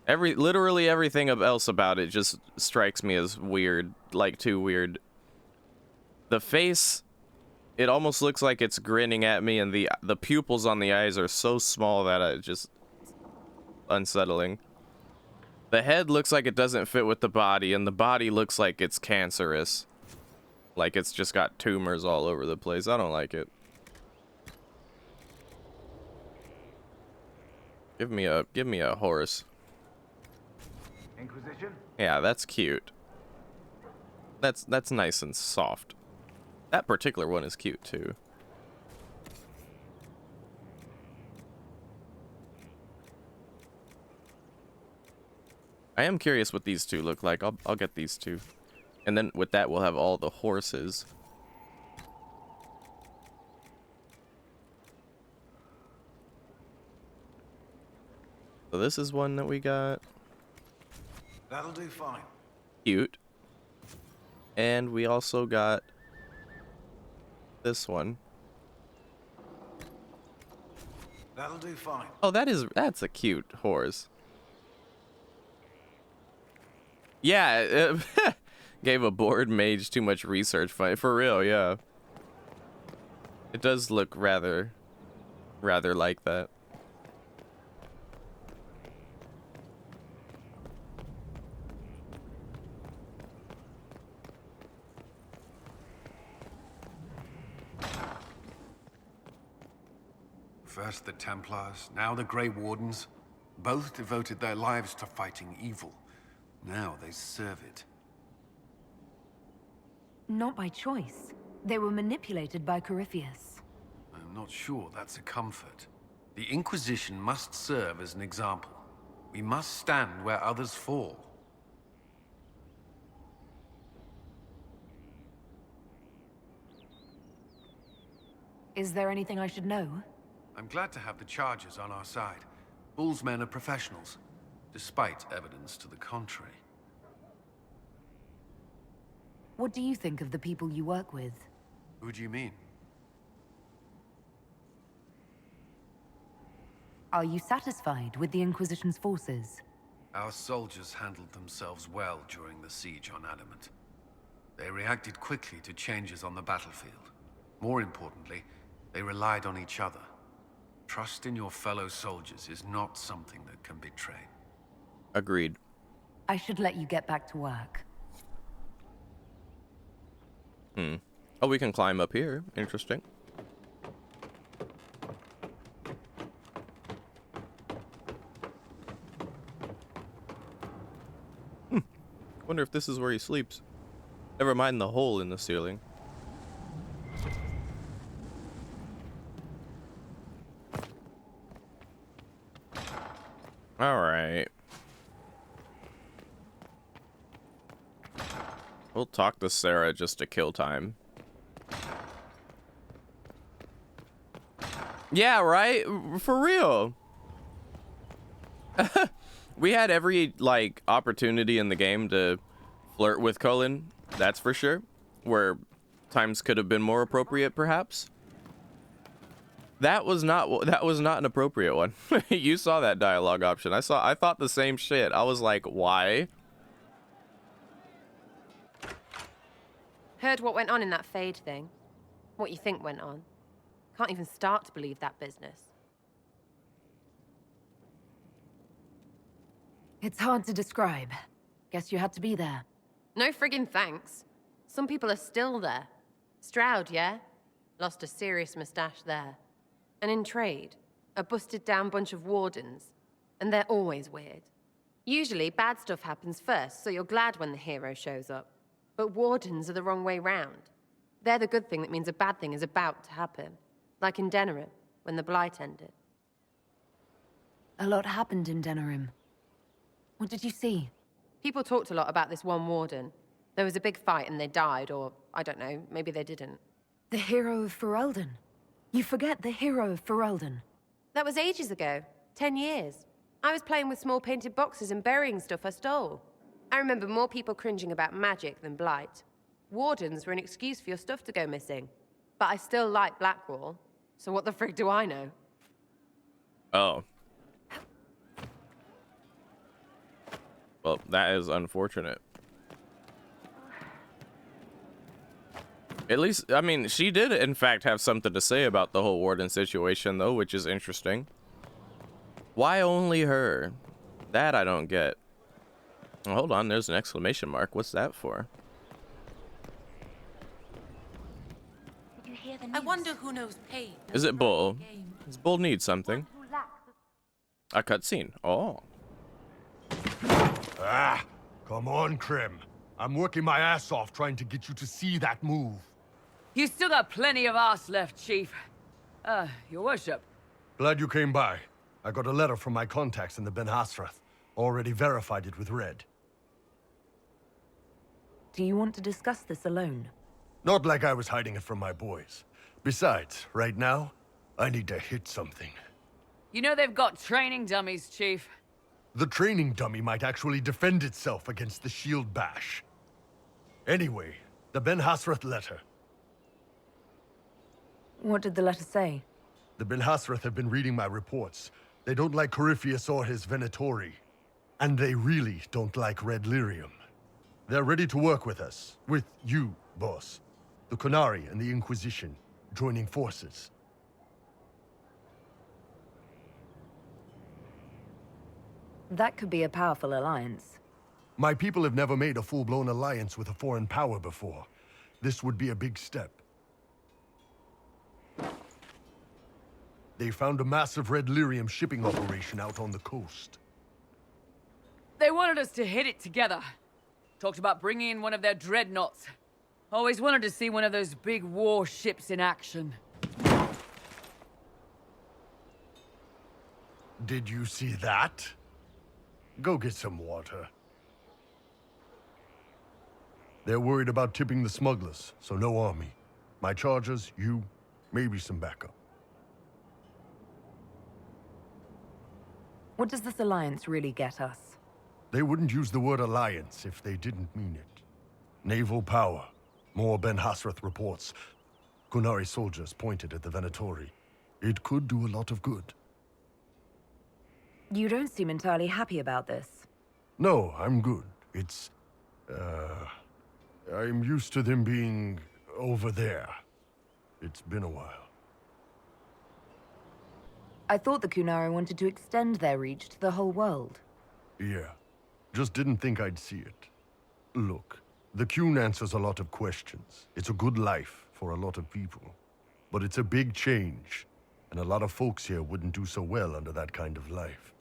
Literally everything else about it just strikes me as weird, like too weird. The face, it almost looks like it's grinning at me, and the pupils on the eyes are so small that it just unsettling. The head looks like it doesn't fit with the body, and the body looks like it's cancerous. Like it's just got tumors all over the place. I don't like it. Give me a horse. Inquisition? Yeah, that's cute. That's nice and soft. That particular one is cute too. I am curious what these two look like. I'll get these two. And then with that we'll have all the horses. So this is one that we got. That'll do fine. Cute. And we also got this one. That'll do fine. Oh, that's a cute horse. Yeah, gave a bored mage too much research for real, yeah. It does look rather like that. First the Templars, now the Grey Wardens. Both devoted their lives to fighting evil. Now they serve it. Not by choice. They were manipulated by Corypheus. I'm not sure that's a comfort. The Inquisition must serve as an example. We must stand where others fall. Is there anything I should know? I'm glad to have the Chargers on our side. Bull's men are professionals, despite evidence to the contrary. What do you think of the people you work with? Who do you mean? Are you satisfied with the Inquisition's forces? Our soldiers handled themselves well during the siege on Adamant. They reacted quickly to changes on the battlefield. More importantly, they relied on each other. Trust in your fellow soldiers is not something that can be trained. Agreed. I should let you get back to work. Oh, we can climb up here. Interesting. Wonder if this is where he sleeps. Never mind the hole in the ceiling. All right. We'll talk to Sarah just to kill time. Yeah, right? For real. We had every, like, opportunity in the game to flirt with Cullen, that's for sure. Where times could have been more appropriate, perhaps. That was not an appropriate one. You saw that dialogue option. I thought the same shit. I was like, why? Heard what went on in that Fade thing. What you think went on. Can't even start to believe that business. It's hard to describe. Guess you had to be there. No friggin' thanks. Some people are still there. Stroud, yeah? Lost a serious mustache there. And in trade, a busted down bunch of wardens. And they're always weird. Usually, bad stuff happens first, so you're glad when the hero shows up. But wardens are the wrong way round. They're the good thing that means a bad thing is about to happen. Like in Denerim, when the Blight ended. A lot happened in Denerim. What did you see? People talked a lot about this one warden. There was a big fight and they died, or, I don't know, maybe they didn't. The hero of Ferelden. You forget the hero of Ferelden. That was ages ago. 10 years. I was playing with small painted boxes and burying stuff I stole. I remember more people cringing about magic than Blight. Wardens were an excuse for your stuff to go missing. But I still like Blackwall, so what the frig do I know? Oh. Well, that is unfortunate. At least, I mean, she did in fact have something to say about the whole warden situation though, which is interesting. Why only her? That I don't get. Oh, hold on, there's an exclamation mark. What's that for? I wonder who knows pain. Is it Bull? Does Bull need something? A cutscene. Oh. Ah, come on, Krim. I'm working my ass off trying to get you to see that move. You still got plenty of arse left, Chief. Your worship. Glad you came by. I got a letter from my contacts in the Ben Hasrath. Already verified it with Red. Do you want to discuss this alone? Not like I was hiding it from my boys. Besides, right now, I need to hit something. You know they've got training dummies, Chief. The training dummy might actually defend itself against the shield bash. Anyway, the Ben Hasrath letter. What did the letter say? The Ben Hasrath have been reading my reports. They don't like Corypheus or his Venatori. And they really don't like Red Lyrium. They're ready to work with us. With you, boss. The Qunari and the Inquisition, joining forces. That could be a powerful alliance. My people have never made a full-blown alliance with a foreign power before. This would be a big step. They found a massive red lyrium shipping operation out on the coast. They wanted us to hit it together. Talked about bringing in one of their dreadnoughts. Always wanted to see one of those big warships in action. Did you see that? Go get some water. They're worried about tipping the smugglers, so no army. My chargers, you, maybe some backup. What does this alliance really get us? They wouldn't use the word alliance if they didn't mean it. Naval power. More Ben Hasrath reports. Kunari soldiers pointed at the Venatori. It could do a lot of good. You don't seem entirely happy about this. No, I'm good. It's... I'm used to them being over there. It's been a while. I thought the Kunari wanted to extend their reach to the whole world. Yeah. Just didn't think I'd see it. Look, the Qun answers a lot of questions. It's a good life for a lot of people. But it's a big change, and a lot of folks here wouldn't do so well under that kind of life.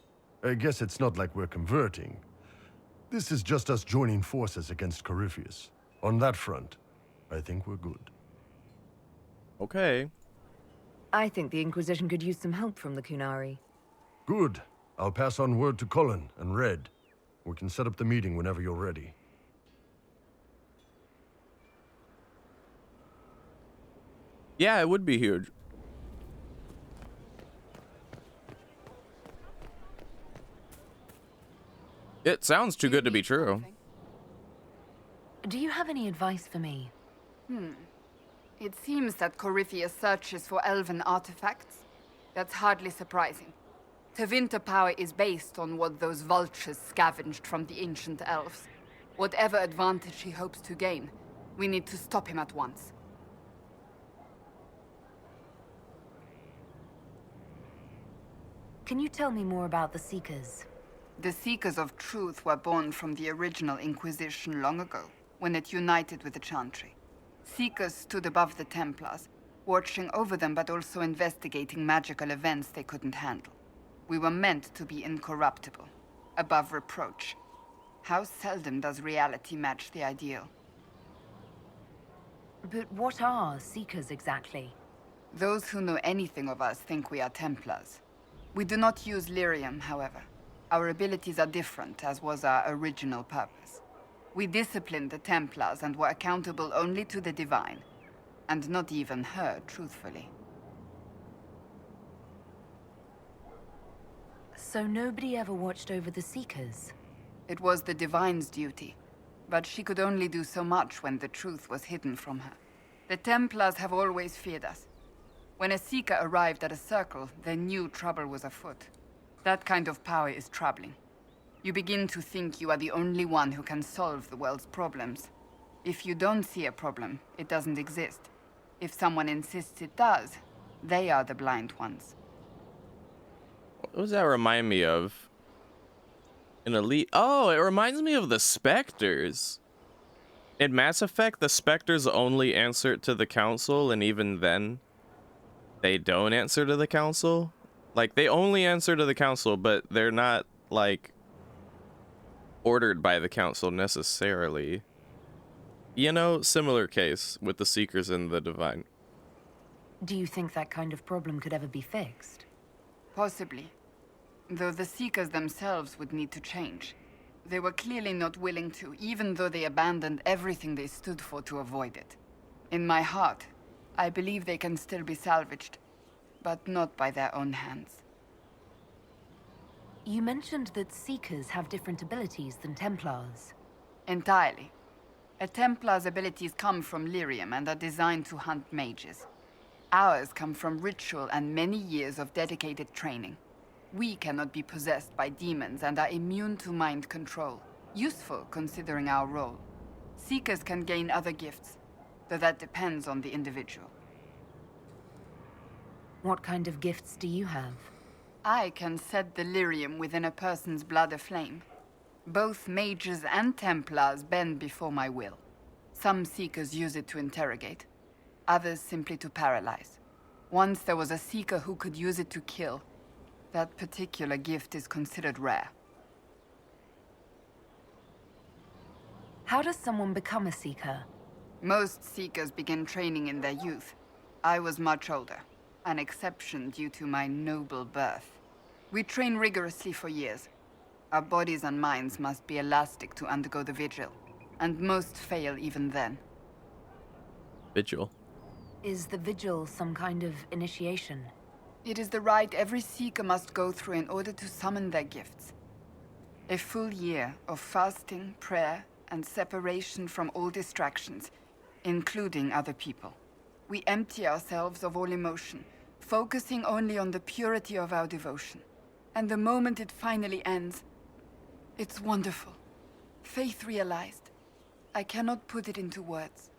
I guess it's not like we're converting. This is just us joining forces against Corypheus. On that front, I think we're good. Okay. I think the Inquisition could use some help from the Kunari. Good. I'll pass on word to Cullen and Red. We can set up the meeting whenever you're ready. Yeah, it would be huge. It sounds too good to be true. Do you have any advice for me? It seems that Corypheus searches for elven artifacts. That's hardly surprising. Tevinter power is based on what those vultures scavenged from the ancient elves. Whatever advantage he hopes to gain, we need to stop him at once. Can you tell me more about the Seekers? The Seekers of Truth were born from the original Inquisition long ago, when it united with the Chantry. Seekers stood above the Templars, watching over them but also investigating magical events they couldn't handle. We were meant to be incorruptible, above reproach. How seldom does reality match the ideal? But what are Seekers exactly? Those who know anything of us think we are Templars. We do not use lyrium, however. Our abilities are different, as was our original purpose. We disciplined the Templars and were accountable only to the Divine. And not even her, truthfully. So nobody ever watched over the Seekers? It was the Divine's duty. But she could only do so much when the truth was hidden from her. The Templars have always feared us. When a Seeker arrived at a circle, they knew trouble was afoot. That kind of power is troubling. You begin to think you are the only one who can solve the world's problems. If you don't see a problem, it doesn't exist. If someone insists it does, they are the blind ones. What does that remind me of? An elite... Oh, it reminds me of the Spectres. In Mass Effect, the Spectres only answer to the Council, and even then, they don't answer to the Council. Like, they only answer to the Council, but they're not, like, ordered by the Council necessarily. You know, similar case with the Seekers and the Divine. Do you think that kind of problem could ever be fixed? Possibly. Though the Seekers themselves would need to change. They were clearly not willing to, even though they abandoned everything they stood for to avoid it. In my heart, I believe they can still be salvaged, but not by their own hands. You mentioned that Seekers have different abilities than Templars. Entirely. A Templar's abilities come from lyrium and are designed to hunt mages. Ours come from ritual and many years of dedicated training. We cannot be possessed by demons and are immune to mind control. Useful, considering our role. Seekers can gain other gifts, though that depends on the individual. What kind of gifts do you have? I can set the lyrium within a person's blood aflame. Both mages and Templars bend before my will. Some Seekers use it to interrogate, others simply to paralyze. Once there was a Seeker who could use it to kill. That particular gift is considered rare. How does someone become a Seeker? Most Seekers begin training in their youth. I was much older, an exception due to my noble birth. We train rigorously for years. Our bodies and minds must be elastic to undergo the vigil, and most fail even then. Vigil? Is the vigil some kind of initiation? It is the rite every Seeker must go through in order to summon their gifts. A full year of fasting, prayer, and separation from all distractions, including other people. We empty ourselves of all emotion, focusing only on the purity of our devotion. And the moment it finally ends, it's wonderful. Faith realized. I cannot put it into words.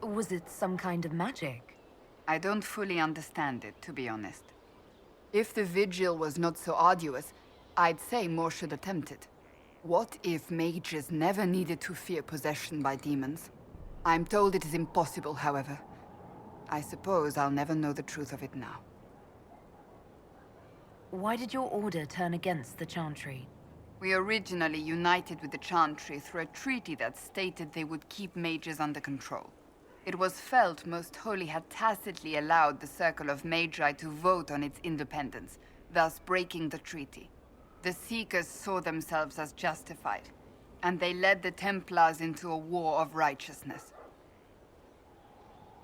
Was it some kind of magic? I don't fully understand it, to be honest. If the vigil was not so arduous, I'd say more should attempt it. What if mages never needed to fear possession by demons? I'm told it is impossible, however. I suppose I'll never know the truth of it now. Why did your order turn against the Chantry? We originally united with the Chantry through a treaty that stated they would keep mages under control. It was felt Most Holy had tacitly allowed the Circle of Magi to vote on its independence, thus breaking the treaty. The Seekers saw themselves as justified, and they led the Templars into a war of righteousness.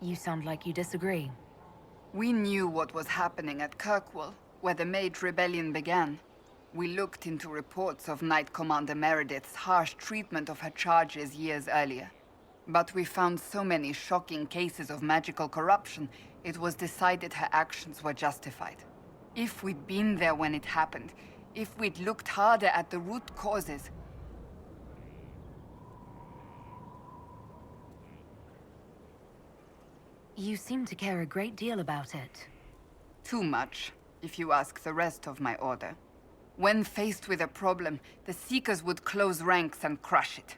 You sound like you disagree. We knew what was happening at Kirkwall, where the Mage Rebellion began. We looked into reports of Knight Commander Meredith's harsh treatment of her charges years earlier. But we found so many shocking cases of magical corruption, it was decided her actions were justified. If we'd been there when it happened, if we'd looked harder at the root causes... You seem to care a great deal about it. Too much, if you ask the rest of my order. When faced with a problem, the Seekers would close ranks and crush it.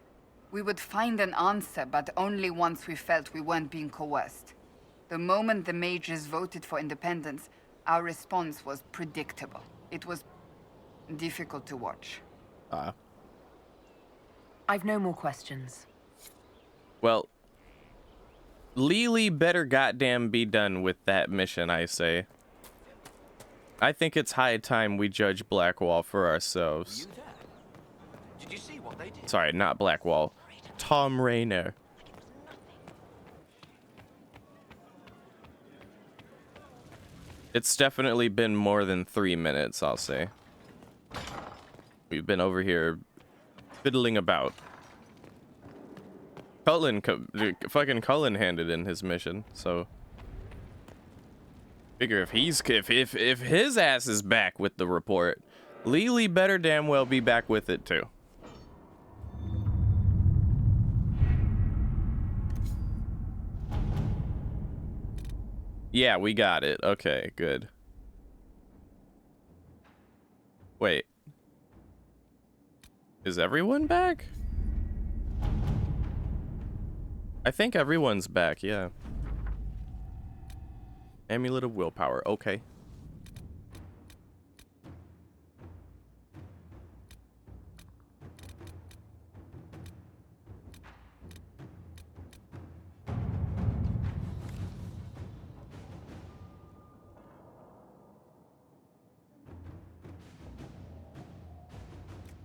We would find an answer, but only once we felt we weren't being coerced. The moment the mages voted for independence, our response was predictable. It was difficult to watch. I've no more questions. Well, Lily better goddamn be done with that mission, I say. I think it's high time we judge Blackwall for ourselves. Did you see what they did? Sorry, not Blackwall. Tom Rayner. It's definitely been more than 3 minutes, I'll say. We've been over here fiddling about. Fucking Cullen handed in his mission, so figure if his ass is back with the report, Lily better damn well be back with it too. Yeah, we got it. Okay, good. Wait. Is everyone back? I think everyone's back, yeah. Amulet of Willpower, okay.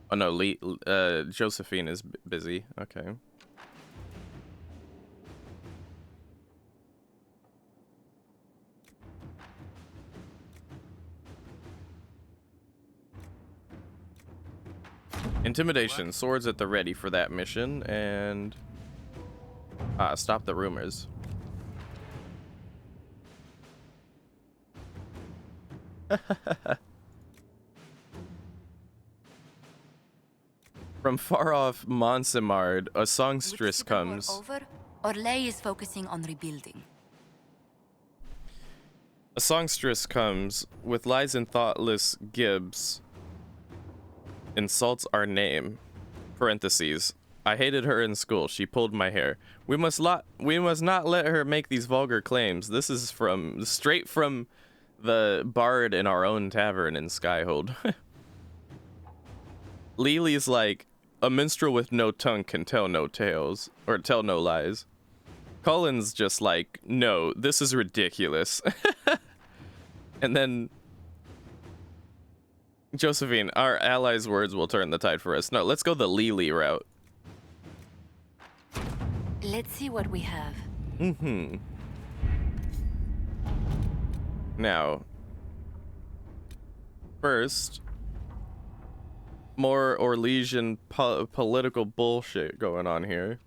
Oh no, Josephine is busy, okay. Intimidation, swords at the ready for that mission, and stop the rumors. From far off Monsimard, a songstress comes. Over, Orlais is focusing on rebuilding. A songstress comes with lies and thoughtless gibs. Insults our name. Parentheses. I hated her in school. She pulled my hair. We must not let her make these vulgar claims. This is straight from the bard in our own tavern in Skyhold. Lily's like, a minstrel with no tongue can tell no tales, or tell no lies. Cullen's just like, no, this is ridiculous. And then Josephine, our allies' words will turn the tide for us. No, let's go the Lily route. Let's see what we have. Now, first, more Orlesian political bullshit going on here.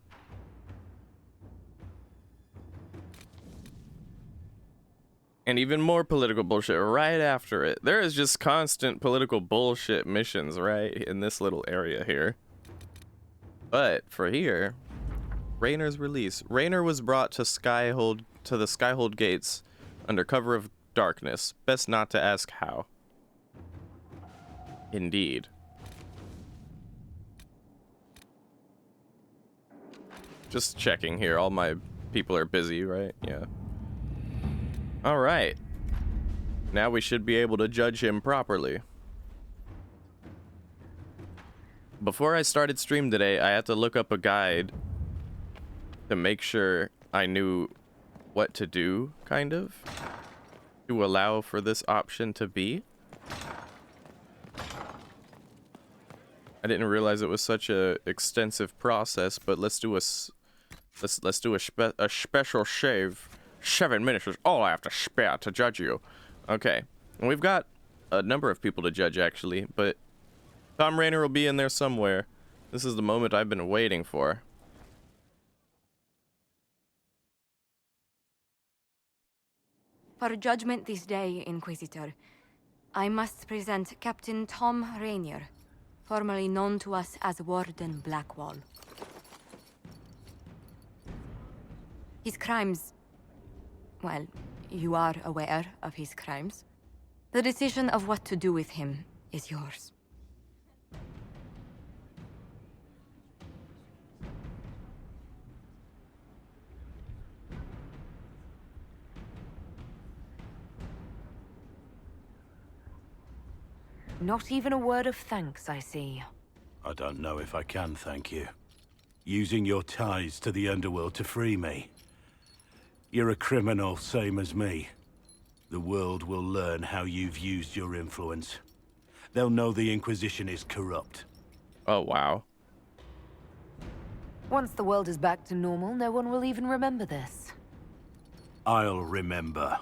And even more political bullshit right after it. There is just constant political bullshit missions right in this little area here. But for here, Raynor's release. Raynor was brought to the Skyhold gates under cover of darkness. Best not to ask how. Indeed. Just checking here. All my people are busy, right? Yeah. All right. Now we should be able to judge him properly. Before I started stream today, I had to look up a guide to make sure I knew what to do, kind of, to allow for this option to be. I didn't realize it was such a extensive process, but let's do a special shave. 7 minutes is all I have to spare to judge you. Okay, and we've got a number of people to judge actually, but Tom Raynor will be in there somewhere. This is the moment I've been waiting for. For judgment this day, Inquisitor, I must present Captain Tom Raynor, formerly known to us as Warden Blackwall. His crimes... well, you are aware of his crimes. The decision of what to do with him is yours. Not even a word of thanks, I see. I don't know if I can thank you. Using your ties to the underworld to free me. You're a criminal, same as me. The world will learn how you've used your influence. They'll know the Inquisition is corrupt. Oh, wow. Once the world is back to normal, no one will even remember this. I'll remember.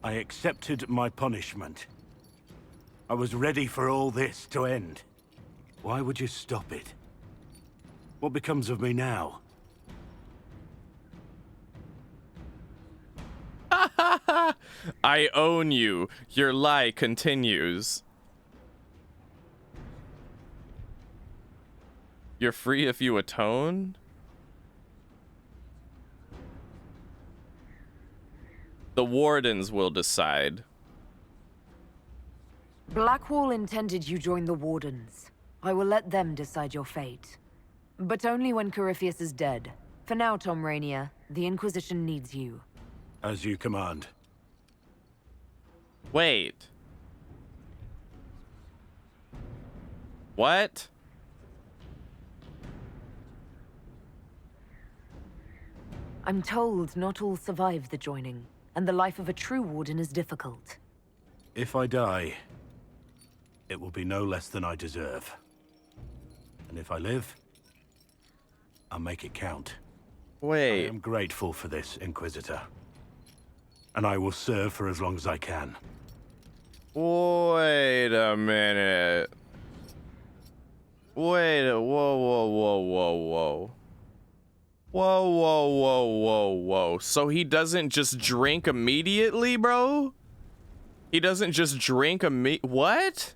I accepted my punishment. I was ready for all this to end. Why would you stop it? What becomes of me now? I own you. Your lie continues. You're free if you atone? The Wardens will decide. Blackwall intended you join the Wardens. I will let them decide your fate. But only when Corypheus is dead. For now, Tom Rainier, the Inquisition needs you. As you command. Wait. What? I'm told not all survive the joining, and the life of a true Warden is difficult. If I die, it will be no less than I deserve. And if I live, I'll make it count. Wait. I am grateful for this, Inquisitor. And I will serve for as long as I can. Wait a minute. Wait a... Whoa, whoa, whoa, whoa, whoa. Whoa, whoa, whoa, whoa, whoa. So he doesn't just drink immediately, bro? He doesn't just drink what?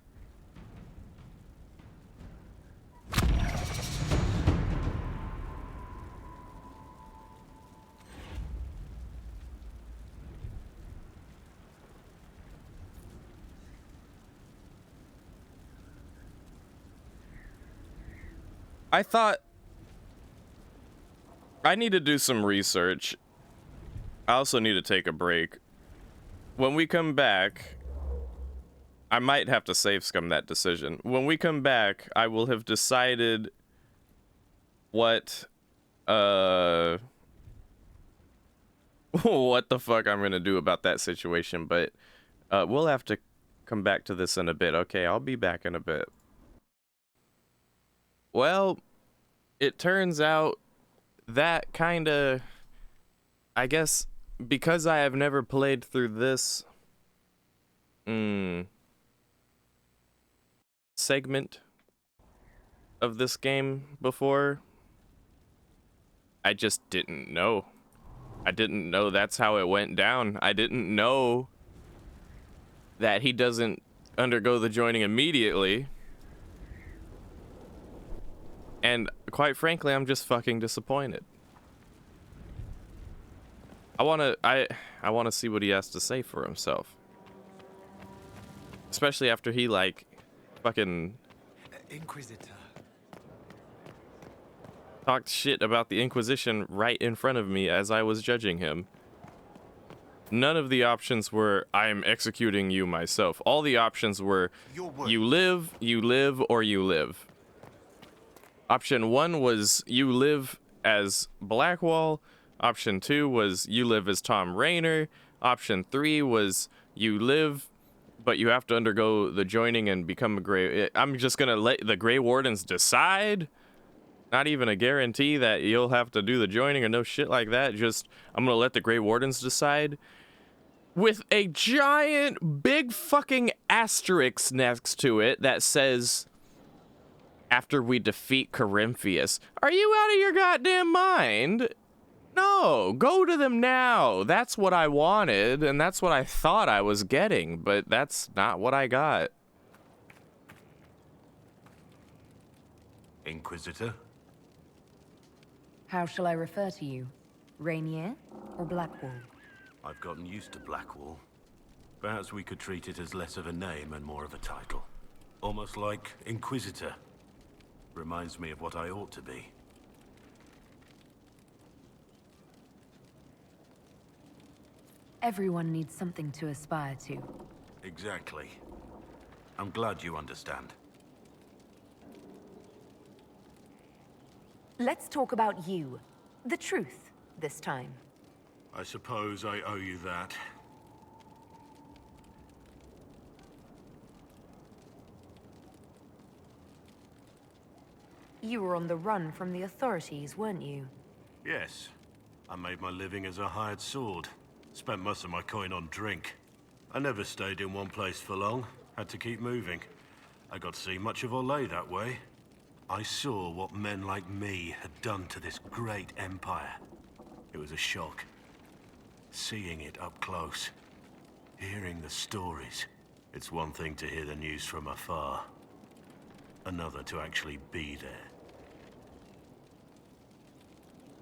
I thought I need to do some research. I also need to take a break. When we come back, I might have to save scum that decision. When we come back, I will have decided what what the fuck I'm gonna do about that situation, but we'll have to come back to this in a bit. Okay, I'll be back in a bit. Well, it turns out that kinda, I guess, because I have never played through this segment of this game before, I just didn't know. I didn't know that's how it went down. I didn't know that he doesn't undergo the joining immediately. And quite frankly, I'm just fucking disappointed. I wanna see what he has to say for himself. Especially after he, like, fucking Inquisitor. talked shit about the Inquisition right in front of me as I was judging him. None of the options were, I'm executing you myself. All the options were, you live, or you live. Option 1 was, you live as Blackwall. Option 2 was, you live as Tom Raynor. Option 3 was, you live, but you have to undergo the joining and become a Grey... I'm just gonna let the Grey Wardens decide? Not even a guarantee that you'll have to do the joining or no shit like that. Just, I'm gonna let the Grey Wardens decide. With a giant, big fucking asterisk next to it that says, after we defeat Corympheus. Are you out of your goddamn mind? No, go to them now. That's what I wanted, and that's what I thought I was getting, but that's not what I got. Inquisitor? How shall I refer to you? Rainier or Blackwall? I've gotten used to Blackwall. Perhaps we could treat it as less of a name and more of a title. Almost like Inquisitor. Reminds me of what I ought to be. Everyone needs something to aspire to. Exactly. I'm glad you understand. Let's talk about you. The truth, this time. I suppose I owe you that. You were on the run from the authorities, weren't you? Yes. I made my living as a hired sword. Spent most of my coin on drink. I never stayed in one place for long. Had to keep moving. I got to see much of Olay that way. I saw what men like me had done to this great empire. It was a shock. Seeing it up close. Hearing the stories. It's one thing to hear the news from afar. Another to actually be there.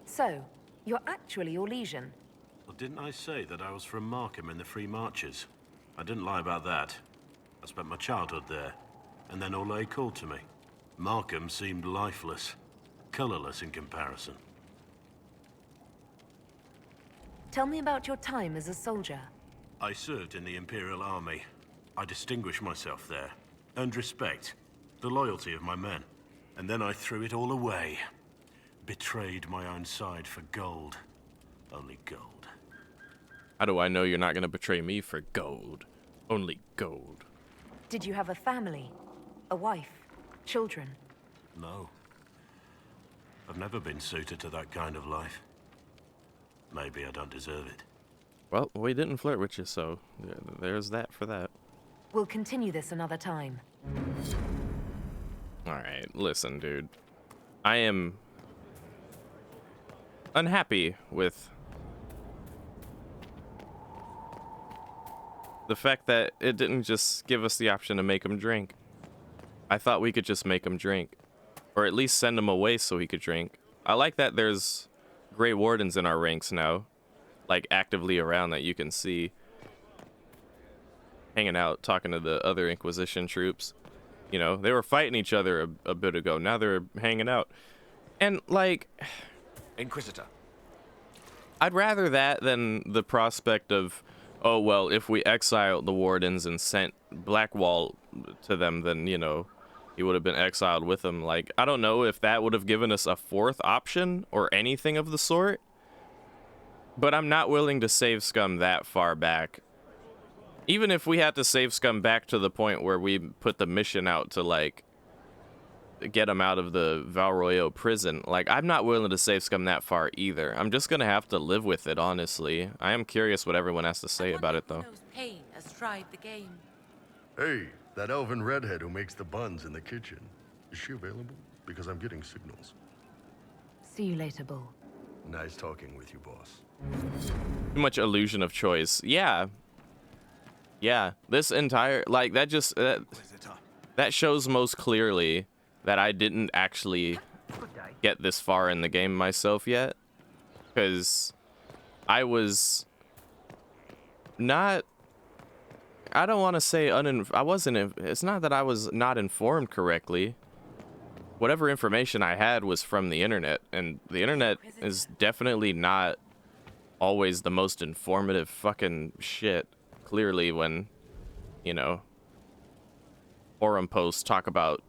So, you're actually Orlesian. Well, didn't I say that I was from Markham in the Free Marches? I didn't lie about that. I spent my childhood there, and then Olay called to me. Markham seemed lifeless, colorless in comparison. Tell me about your time as a soldier. I served in the Imperial Army. I distinguished myself there, earned respect, the loyalty of my men. And then I threw it all away. Betrayed my own side for gold. Only gold. How do I know you're not gonna betray me for gold? Only gold. Did you have a family? A wife? Children? No. I've never been suited to that kind of life. Maybe I don't deserve it. Well, we didn't flirt with you, so there's that for that. We'll continue this another time. Alright, listen, dude. I am unhappy with the fact that it didn't just give us the option to make him drink. I thought we could just make him drink. Or at least send him away so he could drink. I like that there's Grey Wardens in our ranks now. Like, actively around that you can see. Hanging out, talking to the other Inquisition troops. You know, they were fighting each other a bit ago. Now they're hanging out. And, like... Inquisitor, I'd rather that than the prospect of, oh, well, if we exiled the Wardens and sent Blackwall to them, then, you know, he would have been exiled with them. Like, I don't know if that would have given us a fourth option or anything of the sort, but I'm not willing to save Scum that far back. Even if we had to save Scum back to the point where we put the mission out to, like, get him out of the Valroyo prison, like, I'm not willing to save Scum that far either. I'm just gonna have to live with it, honestly. I am curious what everyone has to say about it, though. Pain has tried the game. Hey, that elven redhead who makes the buns in the kitchen. Is she available? Because I'm getting signals. See you later, Bull. Nice talking with you, boss. Too much illusion of choice. Yeah. Yeah. This entire, like, that just, that shows most clearly that I didn't actually get this far in the game myself yet. Because I was not, I don't want to say it's not that I was not informed correctly. Whatever information I had was from the internet, and the internet is definitely not always the most informative fucking shit. Clearly, when, you know, forum posts talk about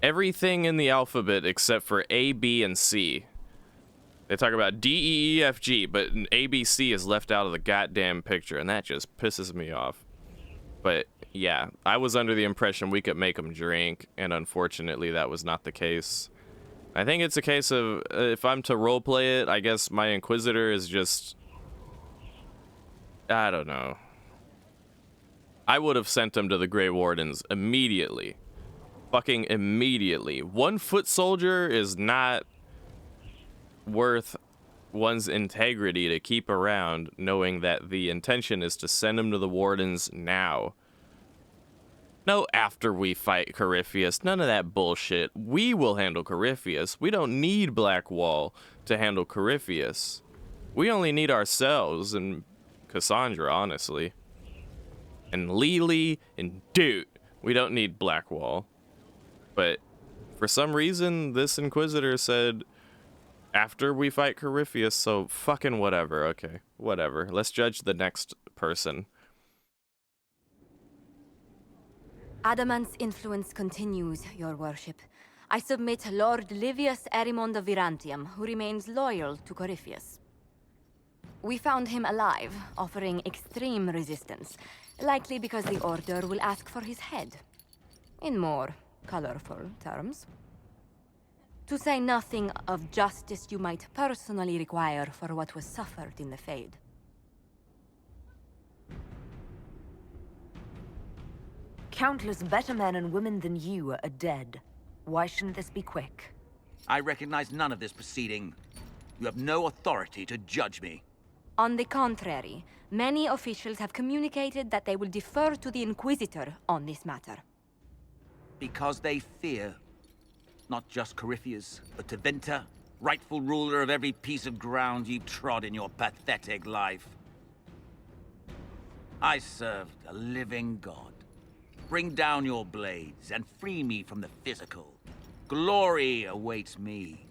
everything in the alphabet except for A, B, and C. They talk about D, E, E, F, G, but A, B, C is left out of the goddamn picture, and that just pisses me off. But yeah, I was under the impression we could make them drink, and unfortunately that was not the case. I think it's a case of, if I'm to roleplay it, I guess my Inquisitor is just, I don't know. I would have sent him to the Grey Wardens immediately. Fucking immediately. 1 foot soldier is not worth one's integrity to keep around, knowing that the intention is to send him to the Wardens now. No, after we fight Corypheus. None of that bullshit. We will handle Corypheus. We don't need Blackwall to handle Corypheus. We only need ourselves and Cassandra, honestly. And Lily and Dude. We don't need Blackwall. But for some reason, this Inquisitor said, after we fight Corypheus, so fucking whatever. Okay, whatever. Let's judge the next person. Adamant's influence continues, your worship. I submit Lord Livius Erimond of Virantium, who remains loyal to Corypheus. We found him alive, offering extreme resistance, likely because the Order will ask for his head. In more colorful terms. To say nothing of justice you might personally require for what was suffered in the Fade. Countless better men and women than you are dead. Why shouldn't this be quick? I recognize none of this proceeding. You have no authority to judge me. On the contrary, many officials have communicated that they will defer to the Inquisitor on this matter. Because they fear. Not just Corypheus, but Tevinter, rightful ruler of every piece of ground you trod in your pathetic life. I served a living god. Bring down your blades and free me from the physical. Glory awaits me.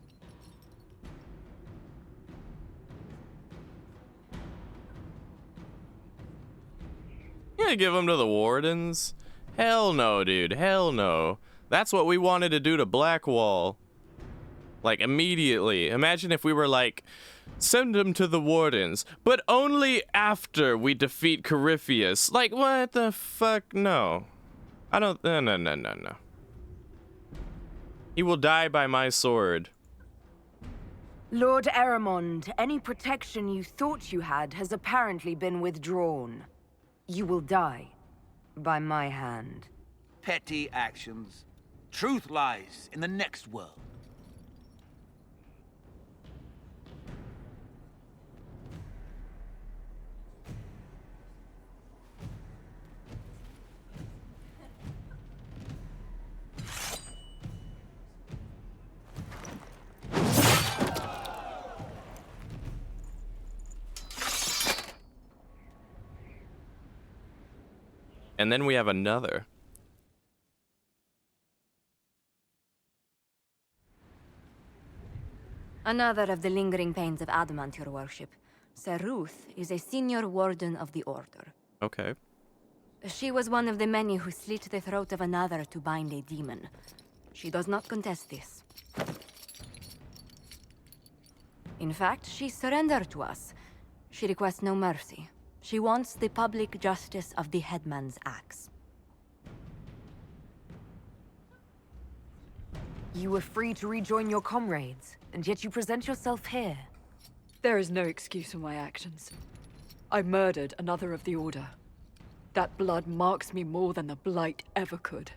You gonna give them to the Wardens? Hell no, dude. Hell no. That's what we wanted to do to Blackwall. Like, immediately. Imagine if we were like, send him to the Wardens, but only after we defeat Corypheus. Like, what the fuck? No. I don't, no. He will die by my sword. Lord Erimond, any protection you thought you had has apparently been withdrawn. You will die by my hand. Petty actions. Truth lies in the next world. And then we have another. Another of the lingering pains of adamant, your worship. Sir Ruth is a senior warden of the Order. Okay. She was one of the many who slit the throat of another to bind a demon. She does not contest this. In fact, she surrendered to us. She requests no mercy. She wants the public justice of the headman's axe. You were free to rejoin your comrades, and yet you present yourself here. There is no excuse for my actions. I murdered another of the Order. That blood marks me more than the Blight ever could.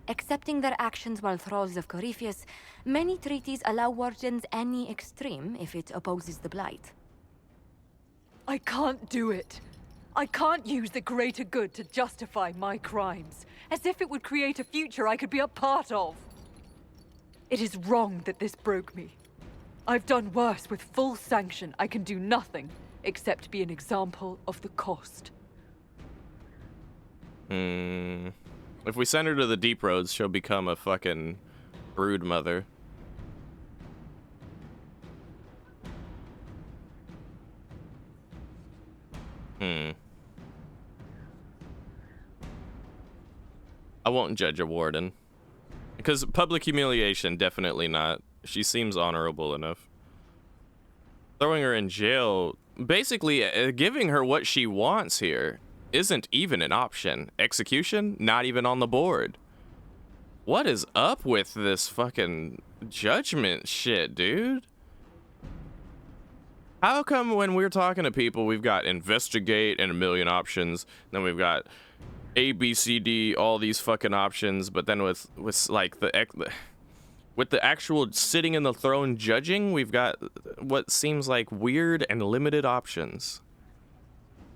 Accepting their actions while thralls of Corypheus, many treaties allow wardens any extreme if it opposes the Blight. I can't do it. I can't use the greater good to justify my crimes, as if it would create a future I could be a part of. It is wrong that this broke me. I've done worse with full sanction. I can do nothing except be an example of the cost. If we send her to the deep roads, she'll become a fucking brood mother. I won't judge a warden. Because public humiliation, definitely not. She seems honorable enough. Throwing her in jail, basically giving her what she wants here, isn't even an option. Execution, not even on the board. What is up with this fucking judgment shit, dude? How come when we're talking to people, we've got investigate and a million options, then we've got A, B, C, D, all these fucking options, but then with like with the actual sitting in the throne judging, we've got what seems like weird and limited options.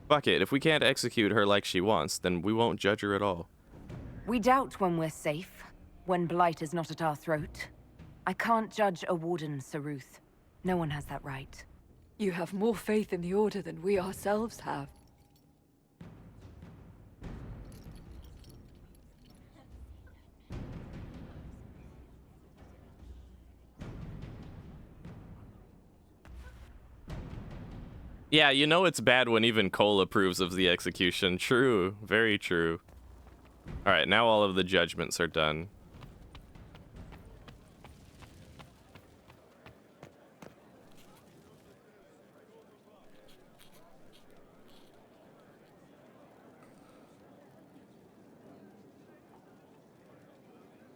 Fuck it, if we can't execute her like she wants, then we won't judge her at all. We doubt when we're safe, when blight is not at our throat. I can't judge a warden, Sir Ruth. No one has that right. You have more faith in the Order than we ourselves have. Yeah, you know it's bad when even Cole approves of the execution. True, very true. Alright, now all of the judgments are done.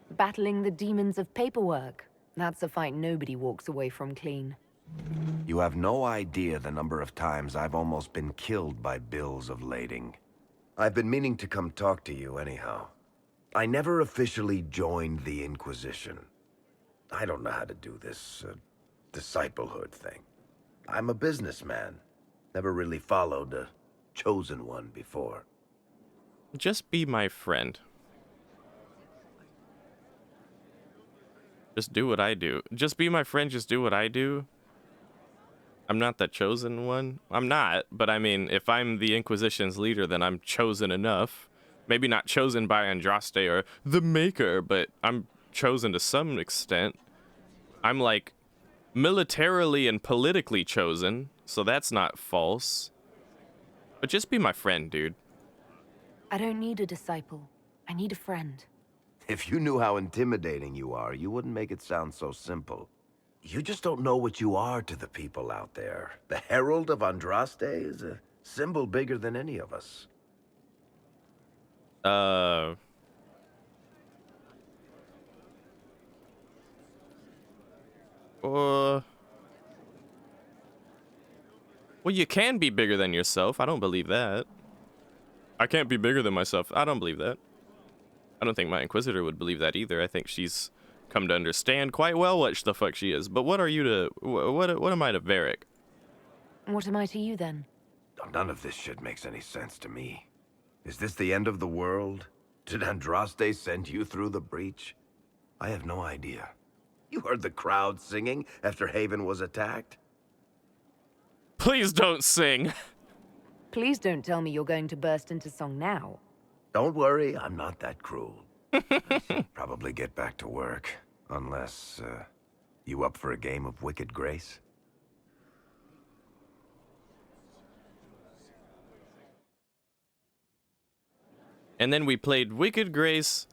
Battling the demons of paperwork. That's a fight nobody walks away from clean. You have no idea the number of times I've almost been killed by bills of lading. I've been meaning to come talk to you anyhow. I never officially joined the Inquisition. I don't know how to do this disciplehood thing. I'm a businessman. Never really followed a chosen one before. Just be my friend. Just do what I do. Just be my friend, just do what I do. I'm not the chosen one. I'm not, but I mean, if I'm the Inquisition's leader, then I'm chosen enough. Maybe not chosen by Andraste or the Maker, but I'm chosen to some extent. I'm like militarily and politically chosen, so that's not false. But just be my friend, dude. I don't need a disciple. I need a friend. If you knew how intimidating you are, you wouldn't make it sound so simple. You just don't know what you are to the people out there. The Herald of Andraste is a symbol bigger than any of us. Well, you can be bigger than yourself. I don't believe that. I can't be bigger than myself. I don't believe that. I don't think my Inquisitor would believe that either. I think she's come to understand quite well what the fuck she is. But what are you to... What am I to Varric? What am I to you, then? None of this shit makes any sense to me. Is this the end of the world? Did Andraste send you through the breach? I have no idea. You heard the crowd singing after Haven was attacked? Please don't sing. Please don't tell me you're going to burst into song now. Don't worry, I'm not that cruel. I should probably get back to work. Unless, You up for a game of Wicked Grace? And then we played Wicked Grace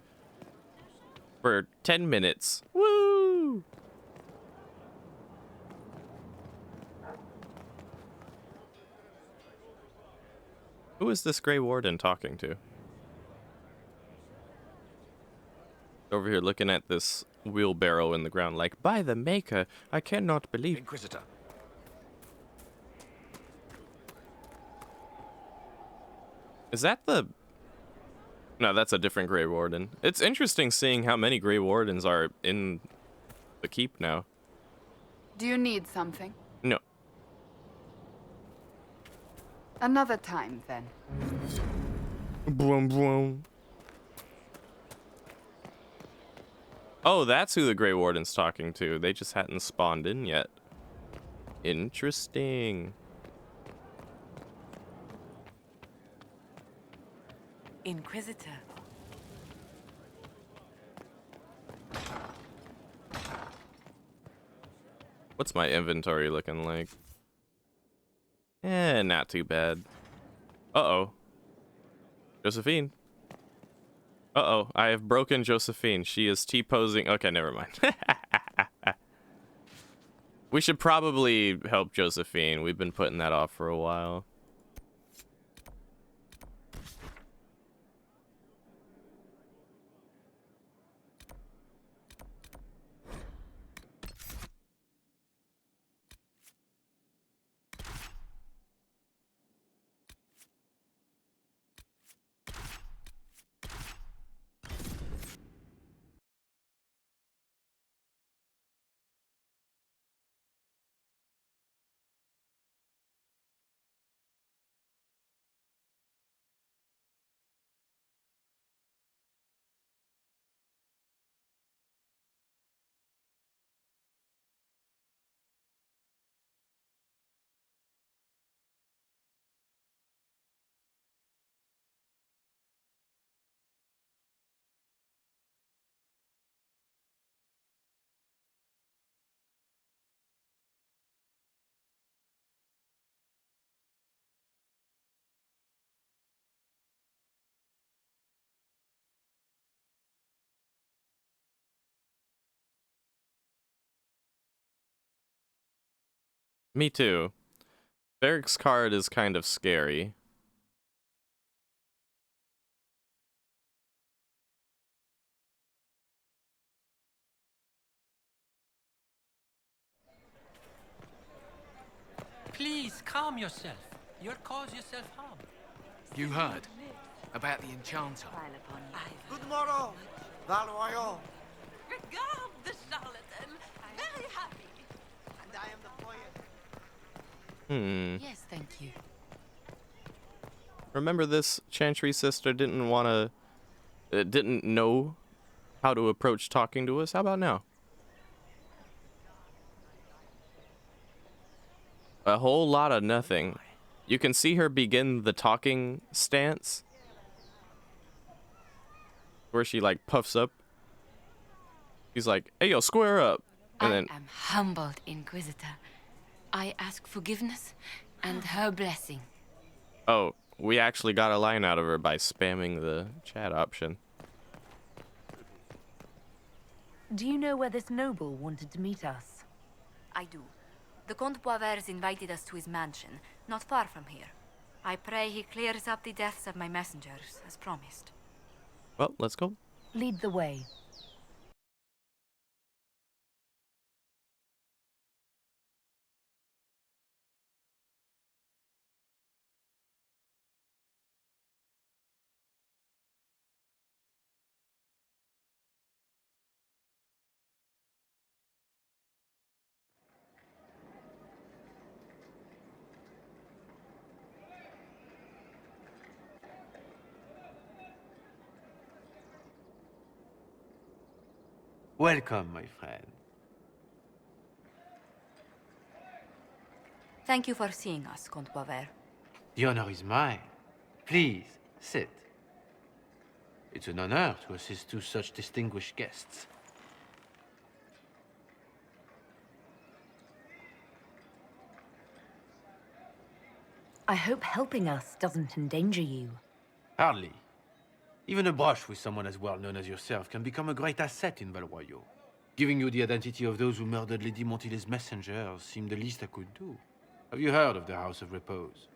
for 10 minutes. Woo! Who is this Grey Warden talking to? Over here looking at this wheelbarrow in the ground like, by the Maker, I cannot believe... Inquisitor. Is that the... No, that's a different Grey Warden. It's interesting seeing how many Grey Wardens are in the keep now. Do you need something? No. Another time, then. Boom, boom. Oh, that's who the Grey Warden's talking to. They just hadn't spawned in yet. Interesting. Inquisitor. What's my inventory looking like? Eh, not too bad. Uh-oh. Josephine. Uh-oh, I have broken Josephine. She is T-posing. Okay, never mind. We should probably help Josephine. We've been putting that off for a while. Me too. Beric's card is kind of scary. Please, calm yourself. You'll cause yourself harm. You heard about the enchanter? Good morrow, Valois. Regard the charlatan. Very happy. And I am the poet. Yes, thank you. Remember this Chantry sister didn't know how to approach talking to us? How about now? A whole lot of nothing. You can see her begin the talking stance, where she like puffs up. She's like, hey, yo, square up. And then I am humbled, Inquisitor. I ask forgiveness and her blessing. oh, we actually got a line out of her by spamming the chat option. Do you know where this noble wanted to meet us? I do. The Comte Boisvert invited us to his mansion, not far from here. I pray he clears up the deaths of my messengers, as promised. Well, let's go. Lead the way. Welcome, my friend. Thank you for seeing us, Comte Boisvert. The honor is mine. Please, sit. It's an honor to assist two such distinguished guests. I hope helping us doesn't endanger you. Hardly. Even a brush with someone as well known as yourself can become a great asset in Val Royeaux. Giving you the identity of those who murdered Lady Montile's messengers seemed the least I could do. Have you heard of the House of Repose?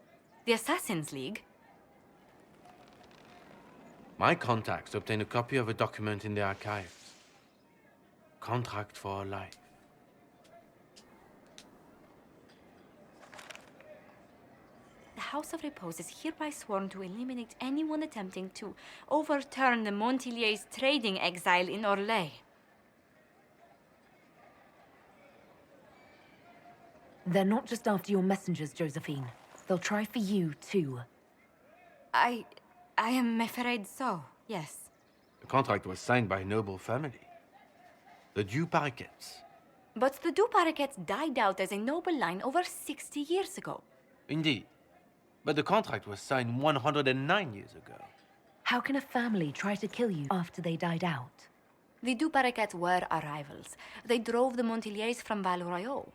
The Assassin's League? My contacts obtained a copy of a document in the archives. Contract for a life. The House of Repose is hereby sworn to eliminate anyone attempting to overturn the Montiliers' trading exile in Orlais. They're not just after your messengers, Josephine. They'll try for you, too. I am afraid so, yes. The contract was signed by a noble family. The Du Paraquets. But the Du Paraquets died out as a noble line over 60 years ago. Indeed. But the contract was signed 109 years ago. How can a family try to kill you after they died out? The Du Paraquets were our rivals. They drove the Montiliers from Val Royeaux.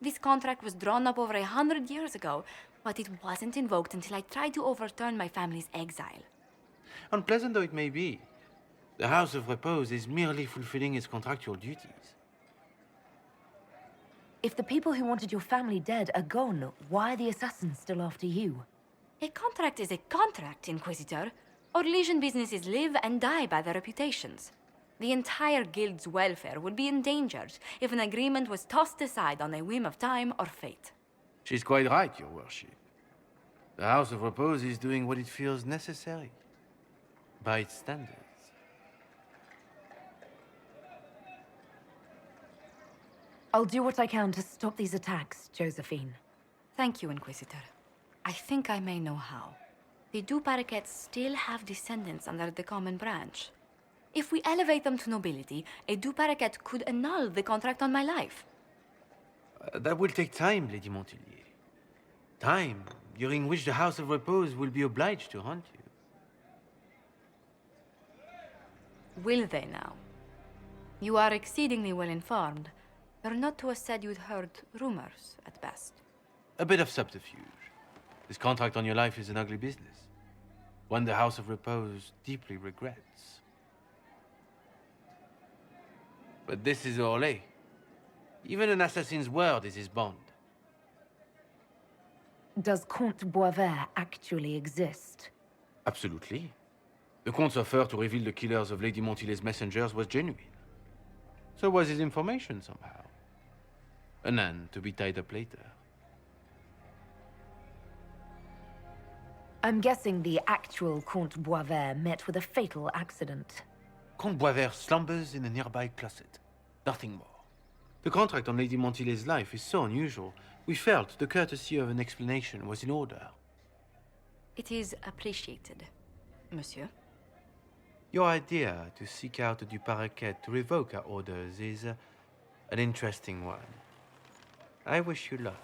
This contract was drawn up over 100 years ago, but it wasn't invoked until I tried to overturn my family's exile. Unpleasant though it may be, the House of Repose is merely fulfilling its contractual duties. If the people who wanted your family dead are gone, why are the assassins still after you? A contract is a contract, Inquisitor. Our Legion businesses live and die by their reputations. The entire guild's welfare would be endangered if an agreement was tossed aside on a whim of time or fate. She's quite right, Your Worship. The House of Repose is doing what it feels necessary, by its standards. I'll do what I can to stop these attacks, Josephine. Thank you, Inquisitor. I think I may know how. The Du Paraquets still have descendants under the common branch. If we elevate them to nobility, a Du Paraquet could annul the contract on my life. That will take time, Lady Montilier. Time during which the House of Repose will be obliged to hunt you. Will they now? You are exceedingly well informed. You're not to have said you'd heard rumors, at best. A bit of subterfuge. This contract on your life is an ugly business. One the House of Repose deeply regrets. But this is Orlais. Even an assassin's word is his bond. Does Comte Boisvert actually exist? Absolutely. The Comte's offer to reveal the killers of Lady Montile's messengers was genuine. So was his information somehow. An end to be tied up later. I'm guessing the actual Comte Boisvert met with a fatal accident. Comte Boisvert slumbers in a nearby closet. Nothing more. The contract on Lady Montile's life is so unusual, we felt the courtesy of an explanation was in order. It is appreciated, monsieur. Your idea to seek out the Du Paraquet to revoke our orders is an interesting one. I wish you luck.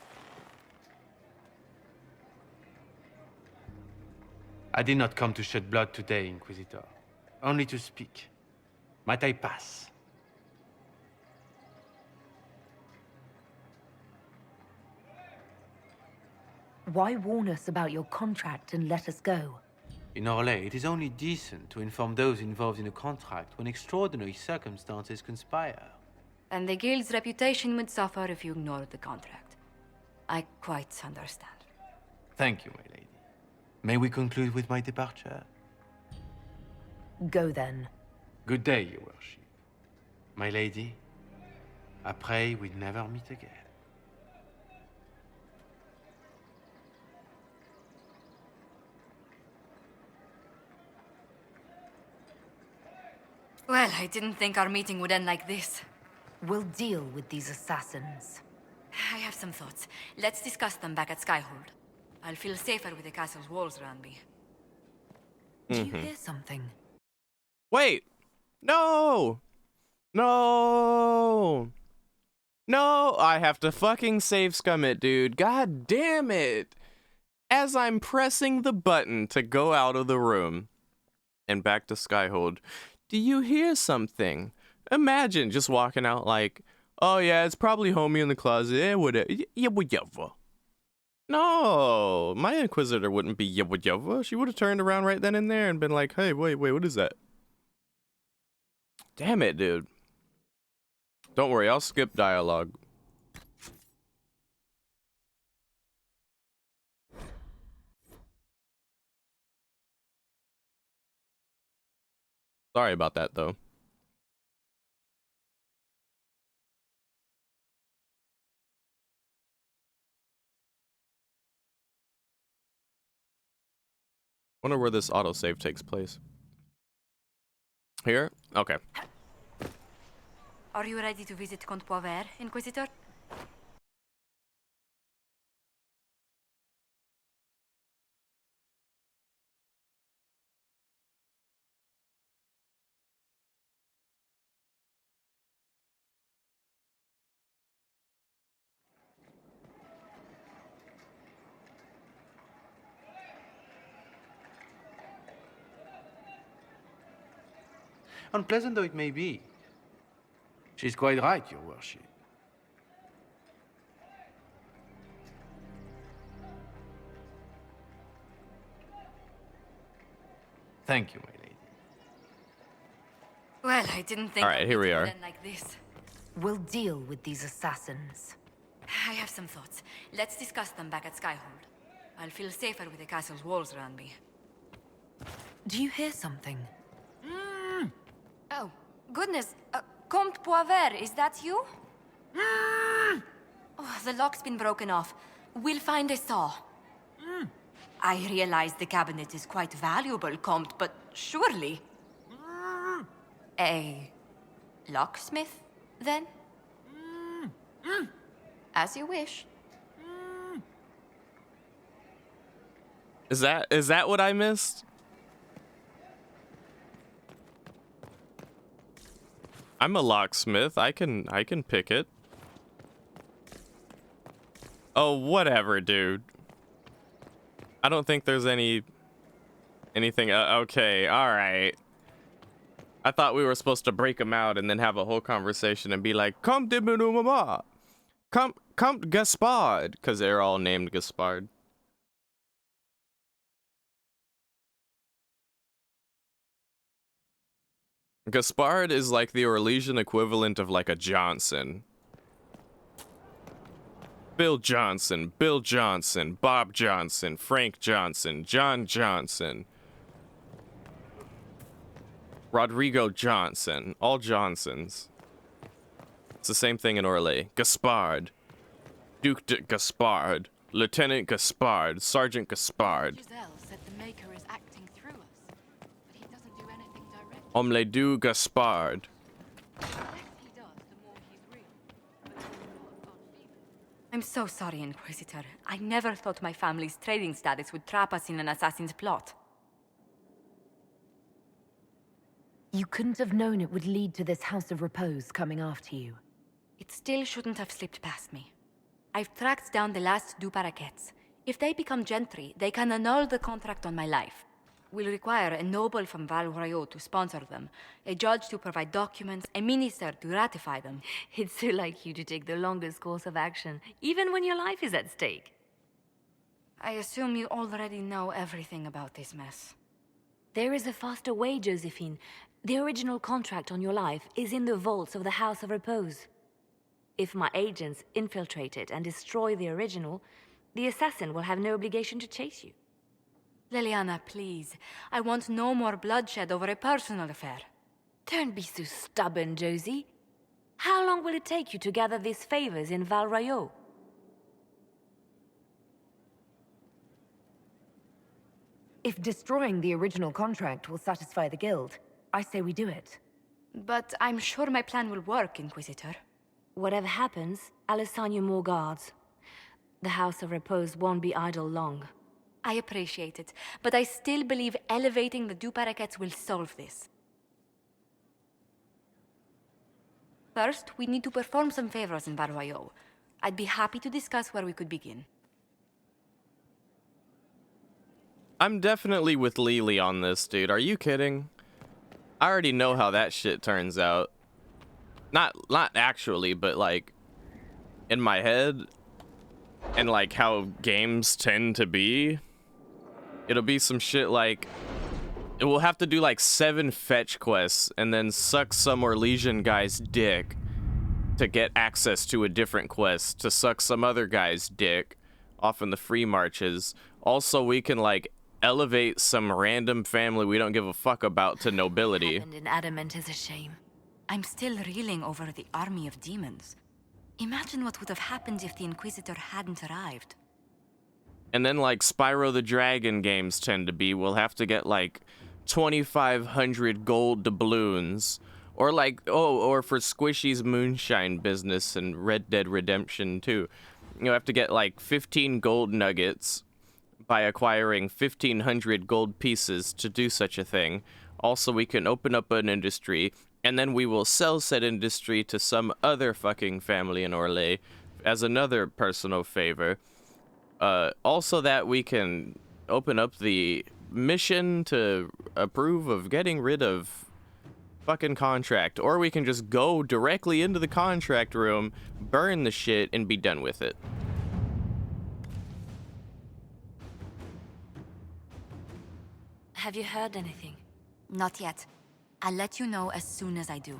I did not come to shed blood today, Inquisitor. Only to speak. Might I pass? Why warn us about your contract and let us go? In Orlais, it is only decent to inform those involved in a contract when extraordinary circumstances conspire. And the guild's reputation would suffer if you ignored the contract. I quite understand. Thank you, my lady. May we conclude with my departure? Go then. Good day, your worship. My lady, I pray we never meet again. Well, I didn't think our meeting would end like this. We'll deal with these assassins. I have some thoughts. Let's discuss them back at Skyhold. I'll feel safer with the castle's walls around me. Do you hear something? Wait! No! No! No! I have to fucking save scum it, dude. God damn it! As I'm pressing the button to go out of the room and back to Skyhold, do you hear something? Imagine just walking out like, oh yeah, it's probably homie in the closet. Whatever. Yeah, whatever. No, my Inquisitor wouldn't be yubba yubba. She would have turned around right then and there and been like, hey, wait, what is that? Damn it, dude. Don't worry, I'll skip dialogue. Sorry about that, though. Wonder where this autosave takes place. Here? Okay. Are you ready to visit Comte Poivert, Inquisitor? Unpleasant though it may be, she's quite right, your worship. Thank you, my lady. Well, I didn't think. All right, here we are. Like this. We'll deal with these assassins. I have some thoughts. Let's discuss them back at Skyhold. I'll feel safer with the castle's walls around me. Do you hear something? Oh, goodness. Comte Poivert, is that you? Oh, the lock's been broken off. We'll find a saw. I realize the cabinet is quite valuable, Comte, but surely... A locksmith, then? As you wish. Is that what I missed? I'm a locksmith. I can pick it. Oh, whatever, dude. I don't think there's anything. Okay, all right. I thought we were supposed to break them out and then have a whole conversation and be like, "Comte de Mama, Comte Gaspard," because they're all named Gaspard. Gaspard is like the Orlesian equivalent of like a Johnson. Bill Johnson, Bob Johnson, Frank Johnson, John Johnson, Rodrigo Johnson, all Johnsons. It's the same thing in Orlais. Gaspard, Duke de Gaspard, Lieutenant Gaspard, Sergeant Gaspard. Giselle said the Maker is acting through us, but he doesn't do anything directly. Omelette du Gaspard. I'm so sorry, Inquisitor. I never thought my family's trading status would trap us in an assassin's plot. You couldn't have known it would lead to this House of Repose coming after you. It still shouldn't have slipped past me. I've tracked down the last Du Paraquets. If they become gentry, they can annul the contract on my life. We'll require a noble from Val Royaux to sponsor them, a judge to provide documents, a minister to ratify them. It's so like you to take the longest course of action, even when your life is at stake. I assume you already know everything about this mess. There is a faster way, Josephine. The original contract on your life is in the vaults of the House of Repose. If my agents infiltrate it and destroy the original, the assassin will have no obligation to chase you. Leliana, please. I want no more bloodshed over a personal affair. Don't be so stubborn, Josie. How long will it take you to gather these favors in Val Royaux? If destroying the original contract will satisfy the Guild, I say we do it. But I'm sure my plan will work, Inquisitor. Whatever happens, I'll assign you more guards. The House of Repose won't be idle long. I appreciate it, but I still believe elevating the Du Paraquets will solve this. First, we need to perform some favors in Val Royaux. I'd be happy to discuss where we could begin. I'm definitely with Lily on this, dude. Are you kidding? I already know how that shit turns out. Not actually, but like in my head. and like how games tend to be, it'll be some shit like we'll have to do like 7 fetch quests and then suck some Orlesian guy's dick to get access to a different quest, to suck some other guy's dick off in the free marches. Also, we can like elevate some random family we don't give a fuck about to nobility. What happened in Adamant is a shame. I'm still reeling over the army of demons. Imagine what would have happened if the Inquisitor hadn't arrived. And then like Spyro the Dragon games tend to be, we'll have to get like 2,500 gold doubloons. Or like, or for Squishy's moonshine business and Red Dead Redemption 2, you'll have to get like 15 gold nuggets by acquiring 1,500 gold pieces to do such a thing. Also, we can open up an industry, and then we will sell said industry to some other fucking family in Orlais as another personal favor. Also that we can open up the mission to approve of getting rid of fucking contract, or we can just go directly into the contract room, burn the shit, and be done with it. Have you heard anything? Not yet. I'll let you know as soon as I do.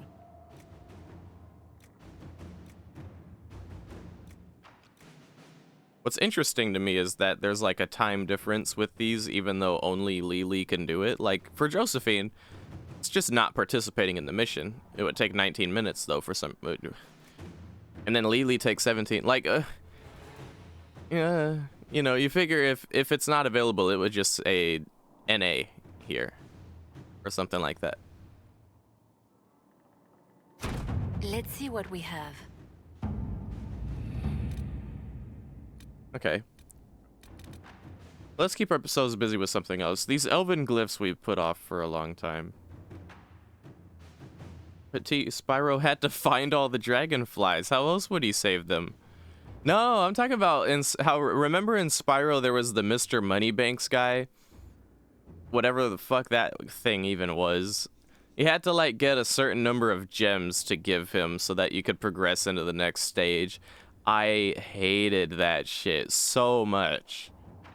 What's interesting to me is that there's like a time difference with these, even though only Lily can do it. Like for Josephine, it's just not participating in the mission. It would take 19 minutes though for some, and then Lily takes 17. Like, yeah, you know, you figure if it's not available, it would just say NA here or something like that. Let's see what we have. Okay. Let's keep ourselves busy with something else. These elven glyphs we've put off for a long time. But Spyro had to find all the dragonflies. How else would he save them? No, I'm talking about remember in Spyro there was the Mr. Moneybanks guy? Whatever the fuck that thing even was. You had to like get a certain number of gems to give him so that you could progress into the next stage. I hated that shit so much.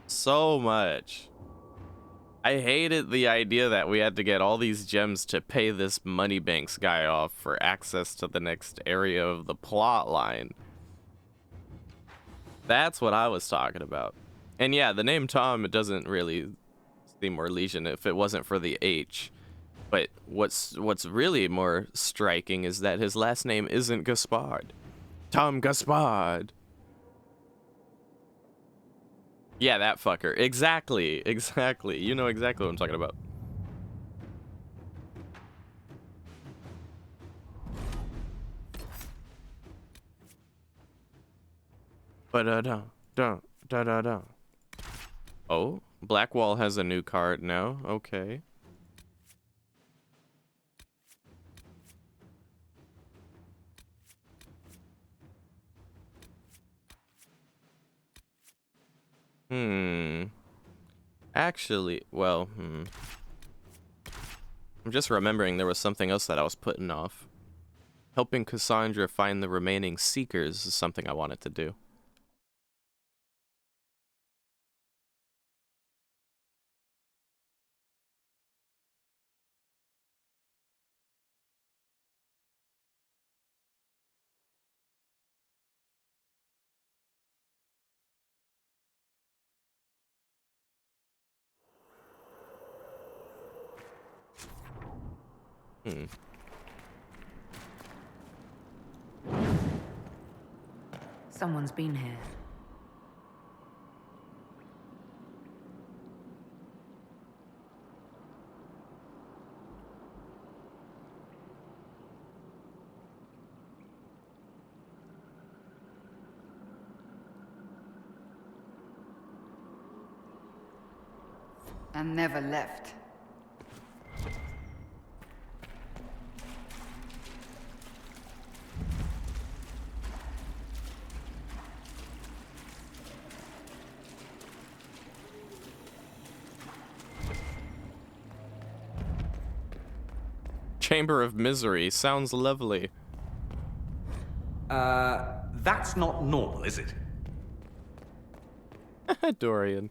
So much. I hated the idea that we had to get all these gems to pay this Moneybanks guy off for access to the next area of the plot line. That's what I was talking about. And yeah, the name Tom, it doesn't really seem Orlesian if it wasn't for the H. But what's really more striking is that his last name isn't Gaspard. Tom Gaspard. Yeah, that fucker. Exactly. You know exactly what I'm talking about. Ba-da-da. Oh, Blackwall has a new card now. Okay. Actually, well, I'm just remembering there was something else that I was putting off. Helping Cassandra find the remaining Seekers is something I wanted to do. Someone's been here. And never left. Chamber of Misery sounds lovely. That's not normal, is it? Dorian.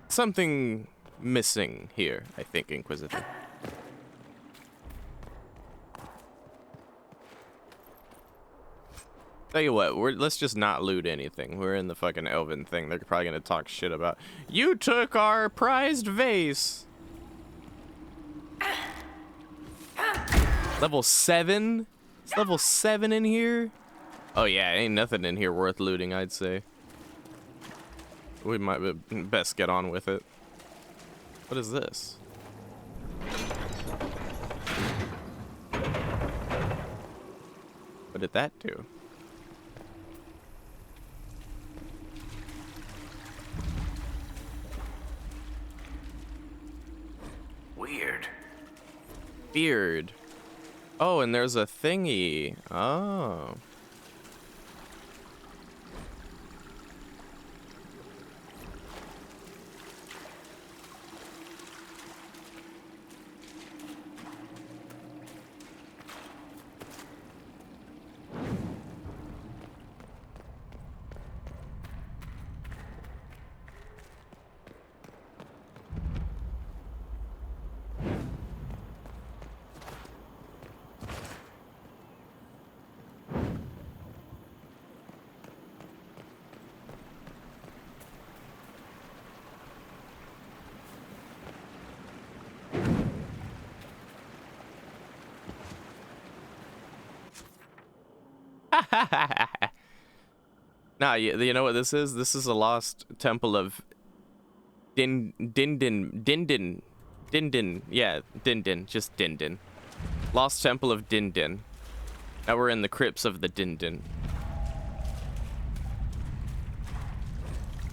Something missing here, I think, Inquisitor. Tell you what, let's just not loot anything. We're in the fucking elven thing. They're probably gonna talk shit about. You took our prized vase. Level 7? It's level 7 in here? Oh yeah, ain't nothing in here worth looting, I'd say. We might best get on with it. What is this? What did that do? Weird. Beard. Oh, and there's a thingy. Oh. Nah, you know what this is? This is a lost temple of Dindin. Yeah, Dindin. Just Dindin. Lost temple of Dindin. Now we're in the crypts of the Dindin.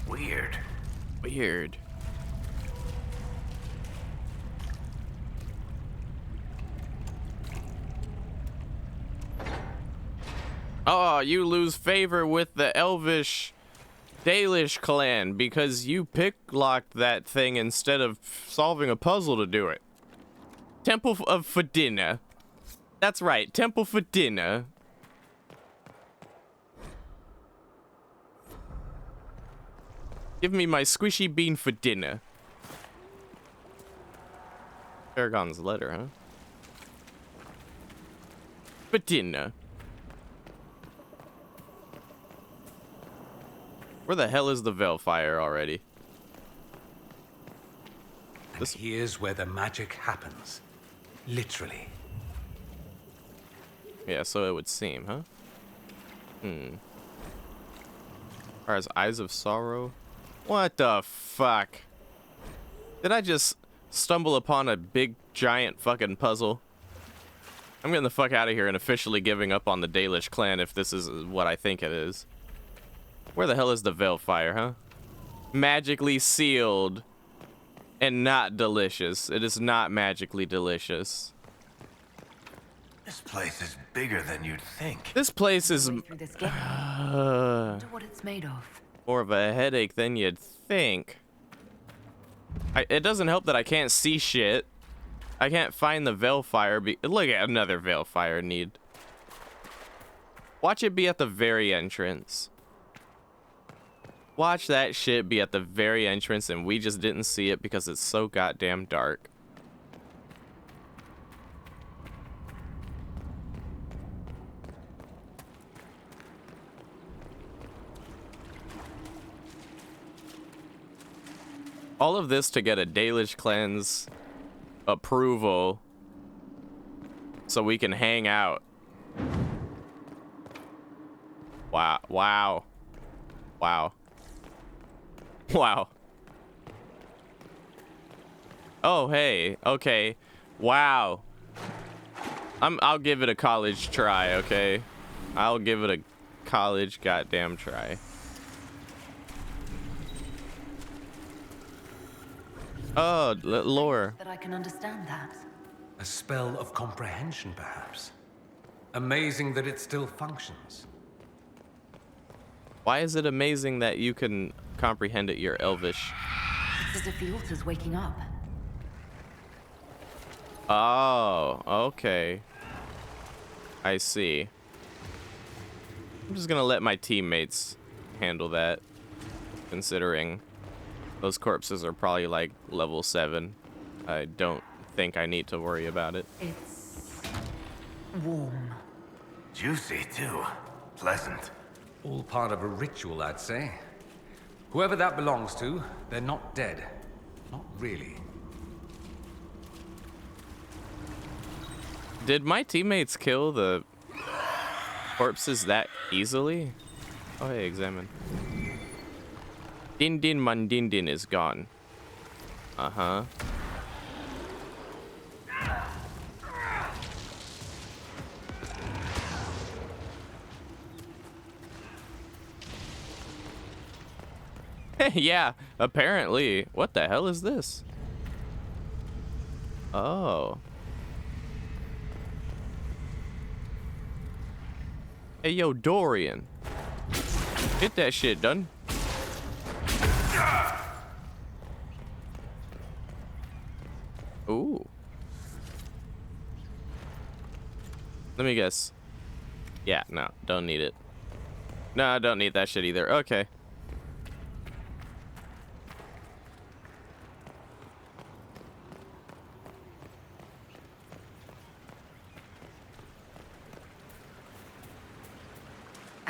Weird. Weird. Oh, you lose favor with the Elvish Dalish clan because you picklocked that thing instead of solving a puzzle to do it. Temple of Fadina. That's right, Temple Fadina. Give me my squishy bean for dinner. Paragon's letter, huh? For dinner. Where the hell is the Veilfire already? And here's where the magic happens. Literally. Yeah, so it would seem, huh? Or as Eyes of Sorrow? What the fuck? Did I just stumble upon a big, giant fucking puzzle? I'm getting the fuck out of here and officially giving up on the Dalish clan if this is what I think it is. Where the hell is the Veilfire, huh? Magically sealed and not delicious. It is not magically delicious. This place is bigger than you'd think. This place is Wonder what it's made of. more of a headache than you'd think. It doesn't help that I can't see shit. I can't find the Veilfire. Look at another Veilfire need. Watch it be at the very entrance. Watch that shit be at the very entrance and we just didn't see it because it's so goddamn dark. All of this to get a Dalish clan's approval so we can hang out. Wow. Wow. Wow. Wow. Oh, hey. Okay. Wow. I'll give it a college try, okay? I'll give it a college goddamn try. Oh, lore. That I can understand that. A spell of comprehension, perhaps. Amazing that it still functions. Why is it amazing that you can comprehend it? You're Elvish. It's as if the altar's waking up. Oh, okay. I see. I'm just gonna let my teammates handle that, considering those corpses are probably like level 7. I don't think I need to worry about it. It's warm. Juicy, too. Pleasant. All part of a ritual, I'd say. Whoever that belongs to, they're not dead. Not really. Did my teammates kill the corpses that easily? Oh, hey, examine. Din Din Man Din Din is gone. Uh-huh. Yeah, apparently. What the hell is this? Oh. Hey, yo, Dorian. Get that shit done. Ooh. Let me guess. Yeah, no, don't need it. No, I don't need that shit either. Okay.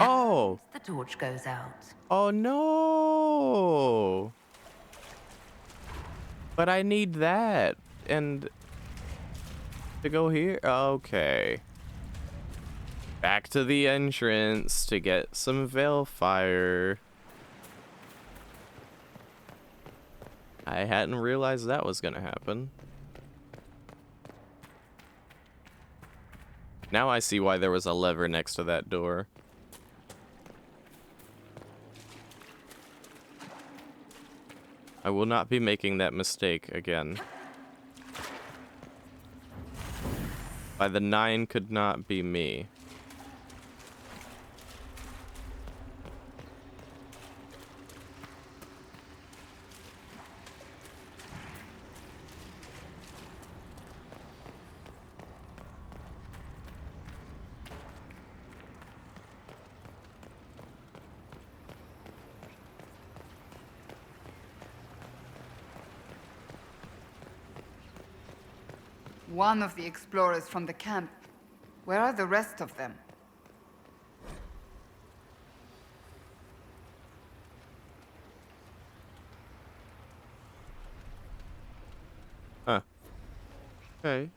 Oh. The torch goes out. Oh no. But I need that and to go here. Okay. Back to the entrance to get some Veilfire. I hadn't realized that was gonna happen. Now I see why there was a lever next to that door. I will not be making that mistake again. By the 9 could not be me. One of the explorers from the camp. Where are the rest of them? Huh. Okay.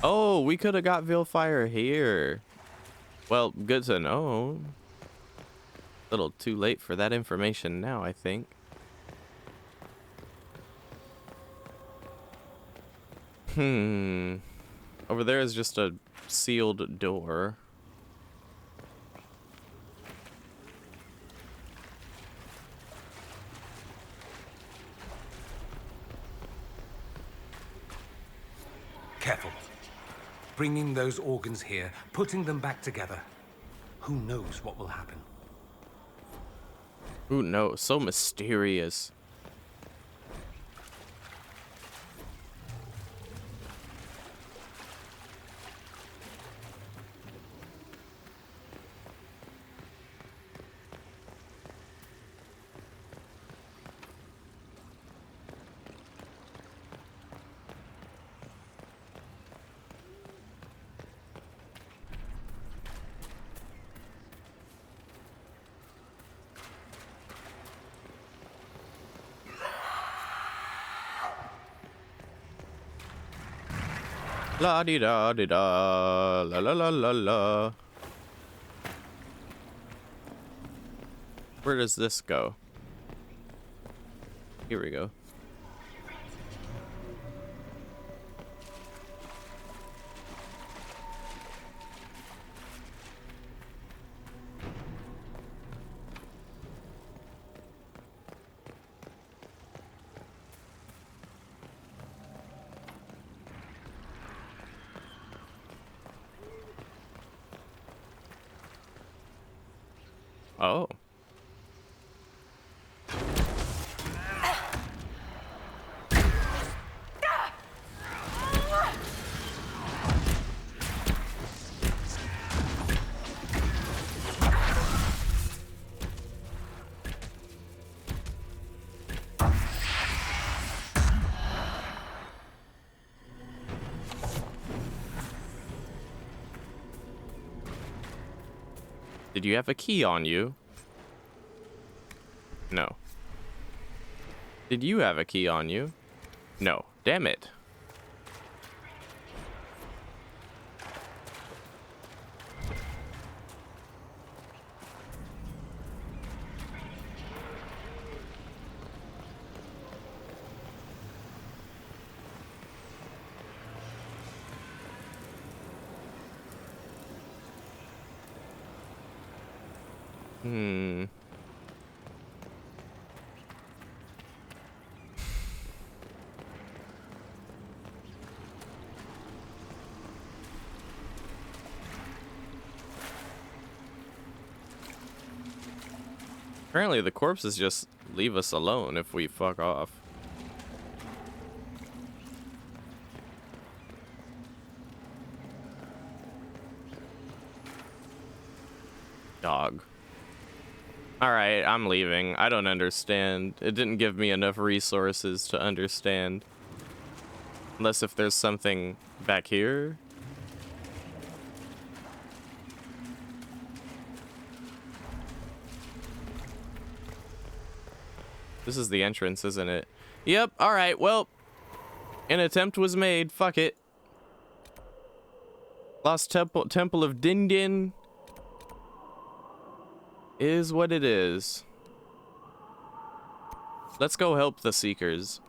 Oh, we could have got Veilfire here. Well, good to know. A little too late for that information now, I think. Over there is just a sealed door. Careful. Bringing those organs here, putting them back together. Who knows what will happen? Who knows? So mysterious. La di da di da, la la la la la. Where does this go? Here we go. Oh. Did you have a key on you? No. Did you have a key on you? No. Damn it. Apparently the corpses just leave us alone if we fuck off. Dog. Alright, I'm leaving. I don't understand. It didn't give me enough resources to understand. Unless if there's something back here. This is the entrance, isn't it? Yep, alright, well, an attempt was made. Fuck it. Lost Temple of Din Din is what it is. Let's go help the Seekers.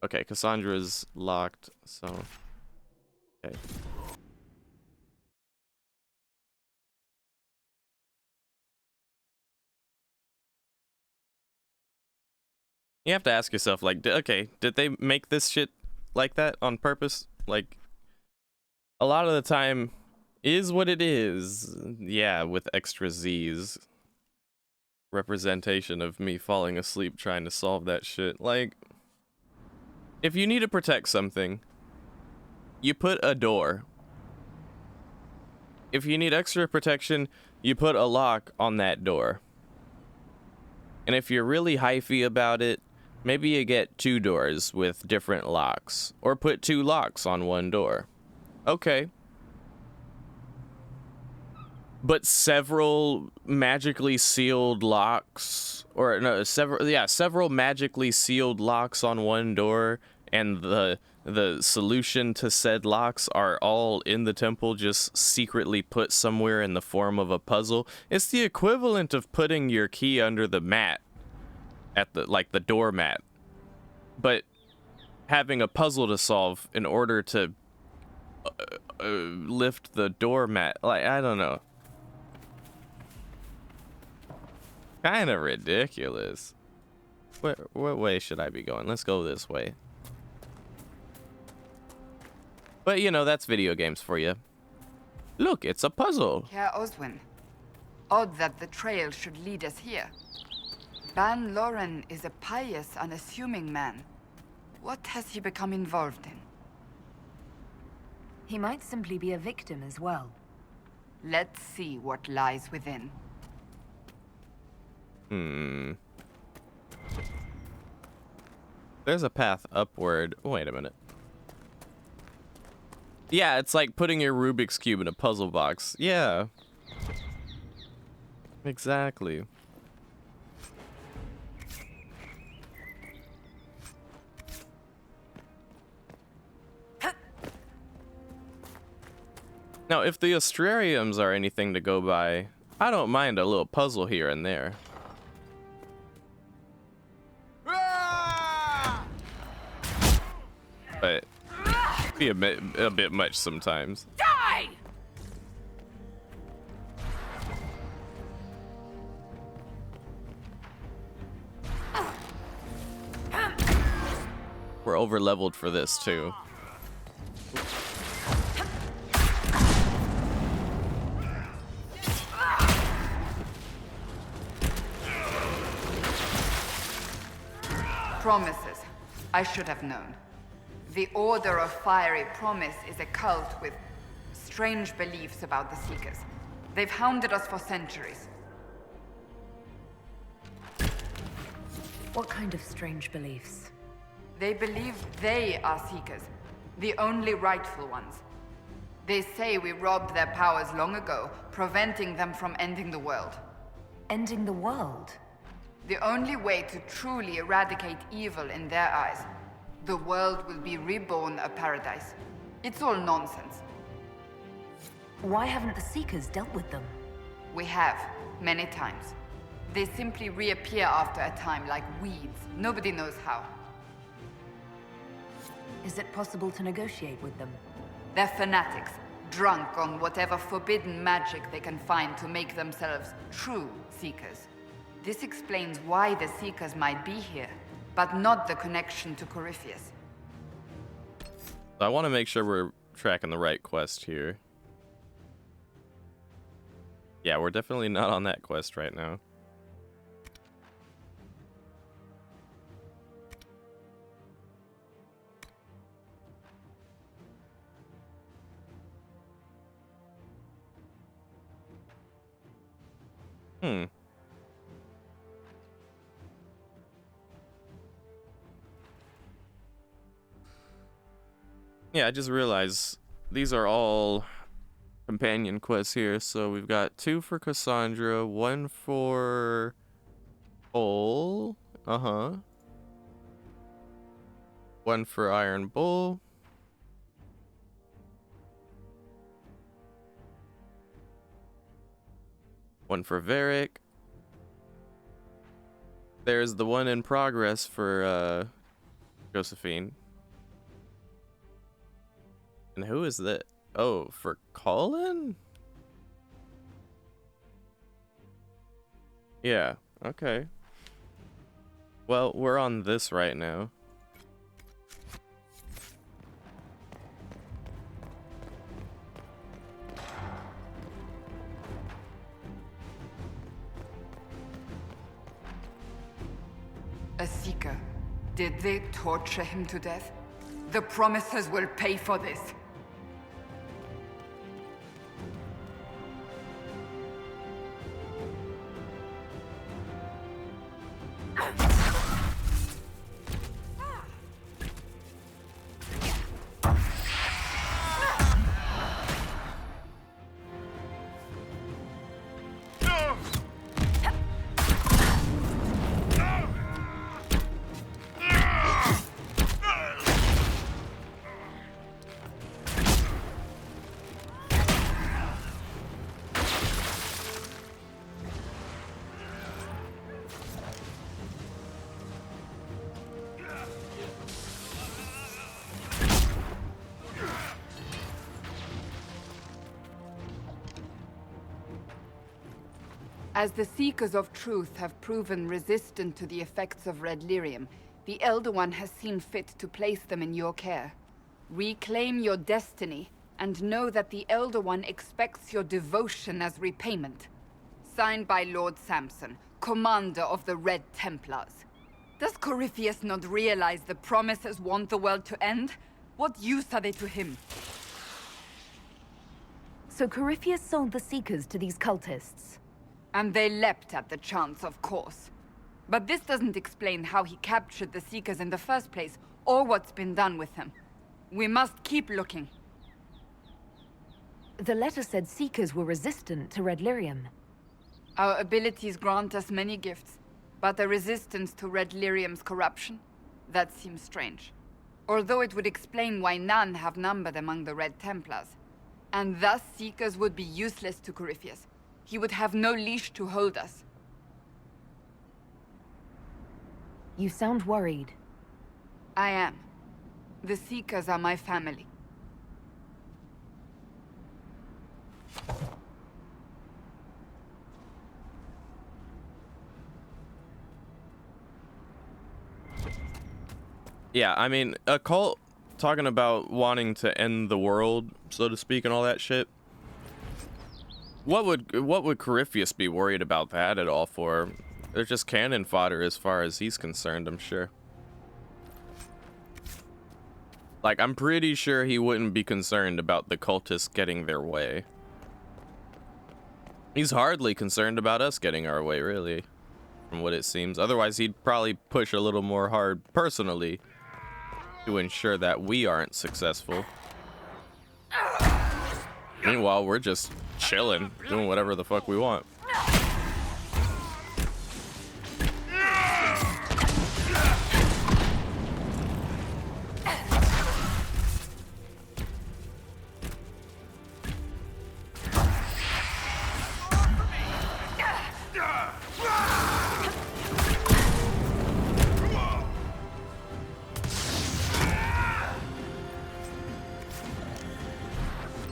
Okay, Cassandra's locked, so... Okay. You have to ask yourself, like, okay, did they make this shit like that on purpose? Like, a lot of the time is what it is. Yeah, with extra Z's. Representation of me falling asleep trying to solve that shit. Like, if you need to protect something, you put a door. If you need extra protection, you put a lock on that door. And if you're really hyphy about it, maybe you get 2 doors with different locks, or put 2 locks on one door. Okay. But several magically sealed locks, or no, several magically sealed locks on one door, and the solution to said locks are all in the temple, just secretly put somewhere in the form of a puzzle. It's the equivalent of putting your key under the mat. At the doormat, but having a puzzle to solve in order to lift the doormat. Like, I don't know. Kind of ridiculous. What way should I be going? Let's go this way. But you know, that's video games for you. Look, it's a puzzle. Herr Oswin, odd that the trail should lead us here. Ban Loren is a pious, unassuming man. What has he become involved in? He might simply be a victim as well. Let's see what lies within. There's a path upward. Wait a minute. Yeah, it's like putting your Rubik's Cube in a puzzle box. Yeah. Exactly. Now, if the Astrariums are anything to go by, I don't mind a little puzzle here and there. But be a bit much sometimes. Die! We're over leveled for this too. Promises. I should have known. The Order of Fiery Promise is a cult with strange beliefs about the Seekers. They've hounded us for centuries. What kind of strange beliefs? They believe they are Seekers, the only rightful ones. They say we robbed their powers long ago, preventing them from ending the world. Ending the world? The only way to truly eradicate evil in their eyes, the world will be reborn a paradise. It's all nonsense. Why haven't the Seekers dealt with them? We have, many times. They simply reappear after a time like weeds. Nobody knows how. Is it possible to negotiate with them? They're fanatics, drunk on whatever forbidden magic they can find to make themselves true Seekers. This explains why the Seekers might be here, but not the connection to Corypheus. I want to make sure we're tracking the right quest here. Yeah, we're definitely not on that quest right now. Yeah, I just realized these are all companion quests here. So we've got 2 for Cassandra, 1 for Bull. 1 for Iron Bull. One for Varric. There's the one in progress for Josephine. And who is that? Oh, for Colin? Yeah, okay. Well, we're on this right now. A Seeker. Did they torture him to death? The Promises will pay for this. As the Seekers of Truth have proven resistant to the effects of red lyrium, the Elder One has seen fit to place them in your care. Reclaim your destiny, and know that the Elder One expects your devotion as repayment. Signed by Lord Samson, Commander of the Red Templars. Does Corypheus not realize the Promises want the world to end? What use are they to him? So Corypheus sold the Seekers to these cultists? And they leapt at the chance, of course. But this doesn't explain how he captured the Seekers in the first place, or what's been done with them. We must keep looking. The letter said Seekers were resistant to red lyrium. Our abilities grant us many gifts, but a resistance to red lyrium's corruption? That seems strange. Although it would explain why none have numbered among the Red Templars. And thus Seekers would be useless to Corypheus. He would have no leash to hold us. You sound worried. I am. The Seekers are my family. Yeah, I mean, a cult talking about wanting to end the world, so to speak, and all that shit. What would Corypheus be worried about that at all for? They're just cannon fodder as far as he's concerned, I'm sure. Like, I'm pretty sure he wouldn't be concerned about the cultists getting their way. He's hardly concerned about us getting our way, really, from what it seems. Otherwise, he'd probably push a little more hard personally to ensure that we aren't successful. Meanwhile, we're just chilling, doing whatever the fuck we want.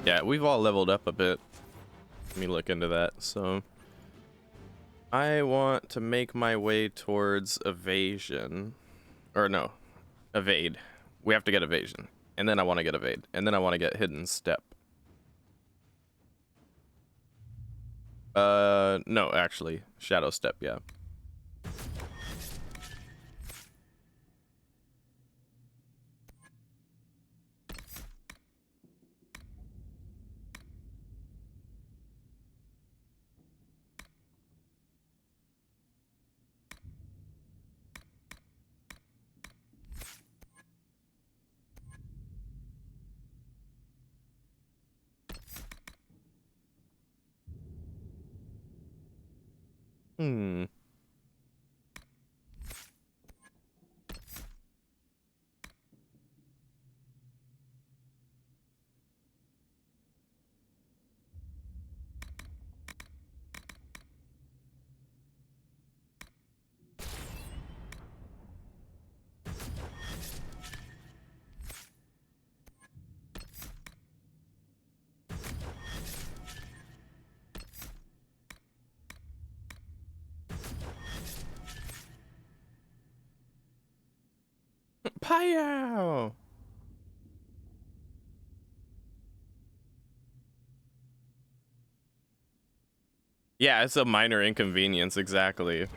Yeah, we've all leveled up a bit. Let me look into that. So I want to make my way towards evasion. Or no, evade. We have to get evasion. And then I want to get evade. And then I want to get hidden step. No, actually. Shadow step, yeah. Hmm. Pow! Yeah, it's a minor inconvenience, exactly.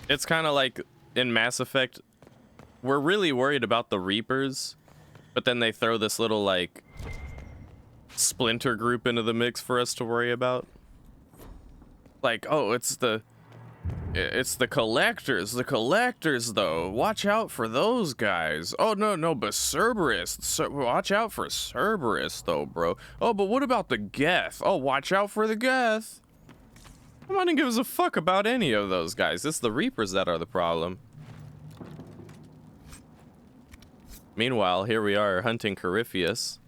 It's kind of like in Mass Effect, we're really worried about the Reapers, but then they throw this little, like, splinter group into the mix for us to worry about. Like, oh, it's the collectors though, watch out for those guys. Oh no, but Cerberus, watch out for Cerberus though, bro. Oh, but what about the Geth? Oh, watch out for the Geth. Nobody gives a fuck about any of those guys. It's the Reapers that are the problem. Meanwhile, here we are hunting Corypheus.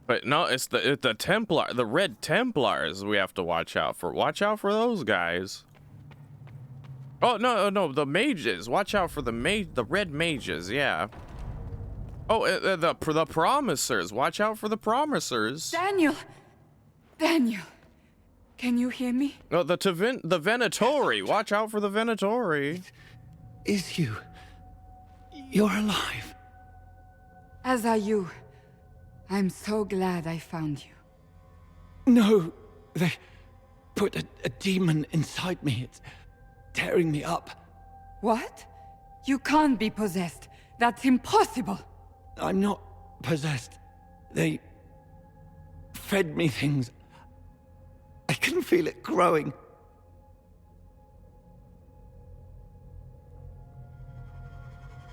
But no, it's the Templar, the Red Templars we have to watch out for. Watch out for those guys. Oh, no, the mages. Watch out for the Red Mages, yeah. Oh, the Promisers. Watch out for the Promisers. Daniel, can you hear me? Oh, the Venatori. Watch out for the Venatori. Is you? You're alive. As are you. I'm so glad I found you. No, they put a demon inside me. It's tearing me up. What? You can't be possessed. That's impossible. I'm not possessed. They fed me things. I can feel it growing.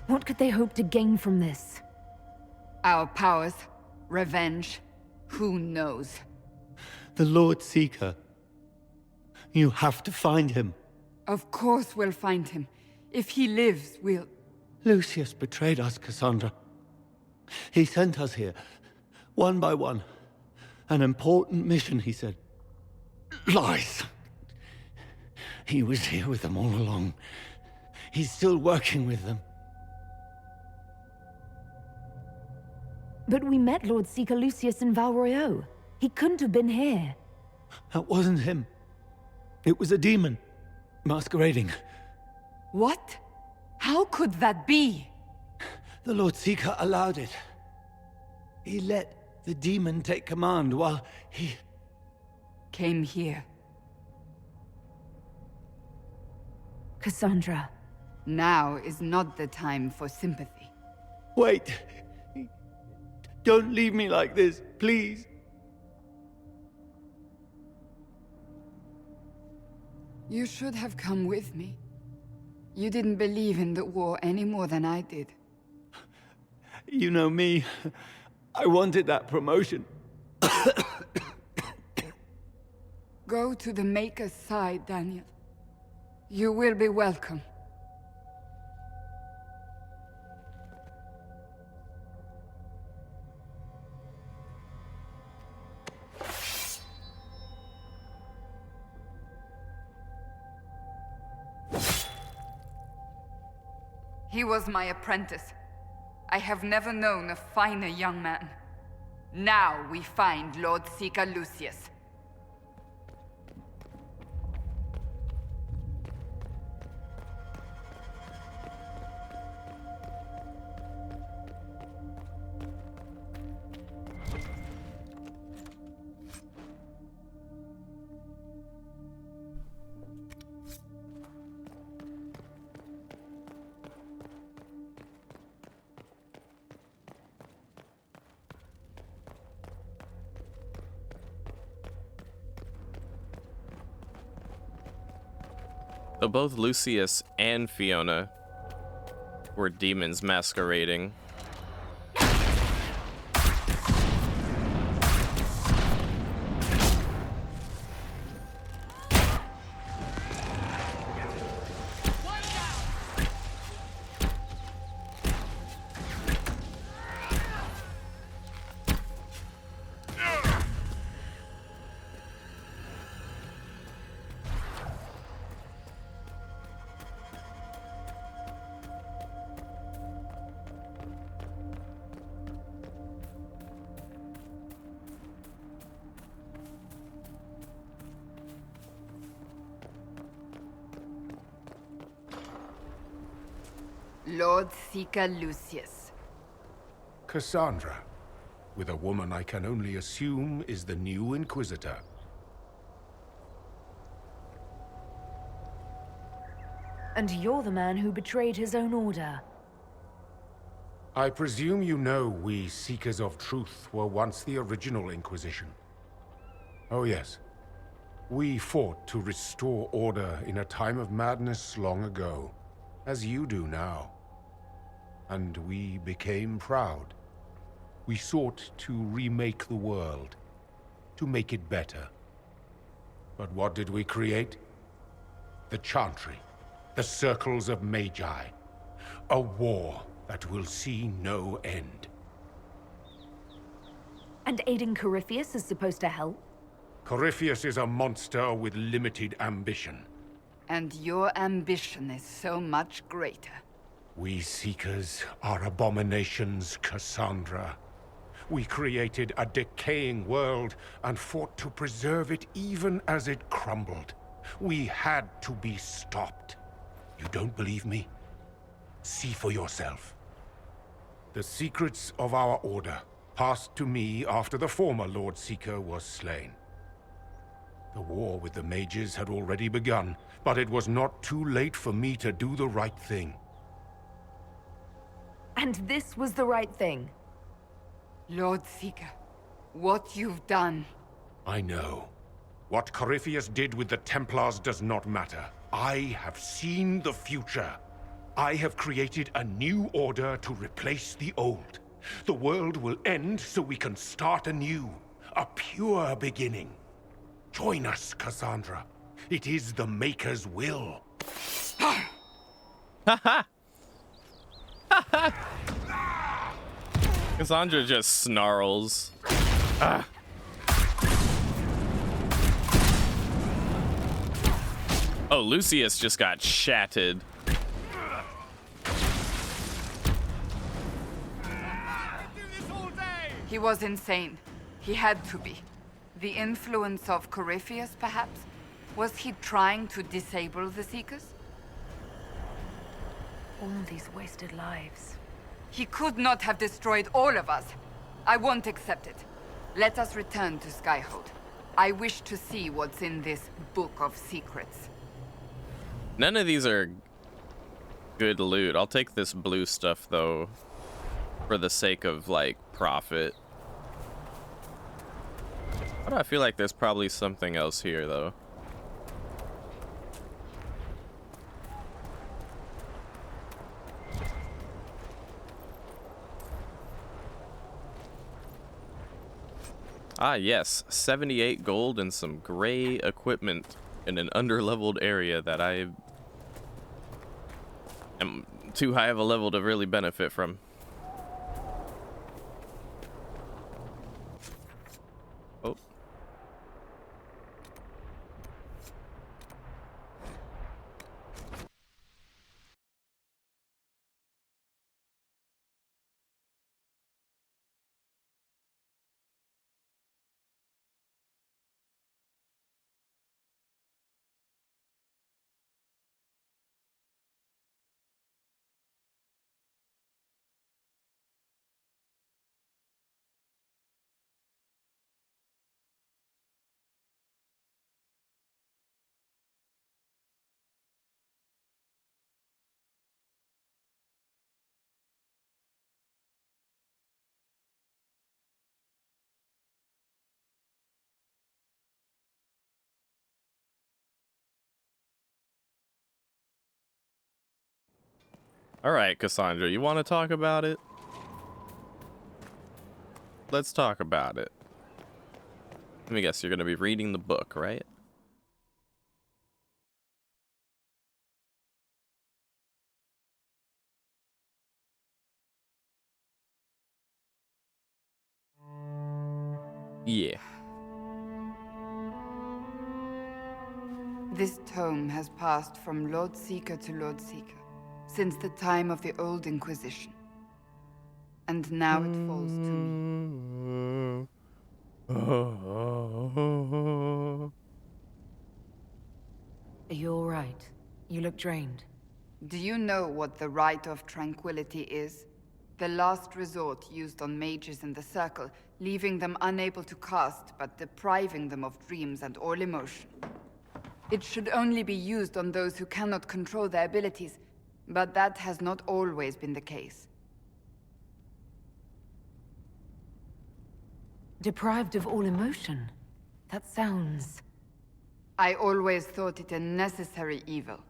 What could they hope to gain from this? Our powers. Revenge. Who knows? The Lord Seeker. You have to find him. Of course we'll find him. If he lives, we'll... Lucius betrayed us, Cassandra. He sent us here, one by one. An important mission, he said. Lies! He was here with them all along. He's still working with them. But we met Lord Seeker Lucius in Val Royeaux. He couldn't have been here. That wasn't him. It was a demon, masquerading. What? How could that be? The Lord Seeker allowed it. He let the demon take command while he... came here. Cassandra. Now is not the time for sympathy. Wait! Don't leave me like this, please. You should have come with me. You didn't believe in the war any more than I did. You know me. I wanted that promotion. Go to the Maker's side, Daniel. You will be welcome. He was my apprentice. I have never known a finer young man. Now we find Lord Seeker Lucius. So both Lucius and Fiona were demons masquerading. Lord Seeker Lucius. Cassandra, with a woman I can only assume is the new Inquisitor. And you're the man who betrayed his own order. I presume you know we Seekers of Truth were once the original Inquisition. Oh yes. We fought to restore order in a time of madness long ago, as you do now. And we became proud. We sought to remake the world, to make it better. But what did we create? The Chantry, the Circles of Magi. A war that will see no end. And aiding Corypheus is supposed to help? Corypheus is a monster with limited ambition. And your ambition is so much greater. We Seekers are abominations, Cassandra. We created a decaying world and fought to preserve it even as it crumbled. We had to be stopped. You don't believe me? See for yourself. The secrets of our order passed to me after the former Lord Seeker was slain. The war with the mages had already begun, but it was not too late for me to do the right thing. And this was the right thing. Lord Seeker, what you've done... I know. What Corypheus did with the Templars does not matter. I have seen the future. I have created a new order to replace the old. The world will end so we can start anew. A pure beginning. Join us, Cassandra. It is the Maker's will. Haha! Cassandra just snarls. Ah. Oh, Lucius just got shattered. He was insane. He had to be. The influence of Corypheus, perhaps? Was he trying to disable the Seekers? All these wasted lives. He could not have destroyed all of us. I won't accept it. Let us return to Skyhold. I wish to see what's in this book of secrets. None of these are good loot. I'll take this blue stuff, though, for the sake of, like, profit. Why do I feel like there's probably something else here, though? Ah, yes. 78 gold and some gray equipment in an underleveled area that I am too high of a level to really benefit from. Oh. All right, Cassandra, you want to talk about it? Let's talk about it. Let me guess, you're going to be reading the book, right? Yeah. This tome has passed from Lord Seeker to Lord Seeker since the time of the Old Inquisition. And now it falls to me. Are you all right? You look drained. Do you know what the Rite of Tranquility is? The last resort used on mages in the Circle, leaving them unable to cast, but depriving them of dreams and all emotion. It should only be used on those who cannot control their abilities, but that has not always been the case. Deprived of all emotion? That sounds... I always thought it a necessary evil.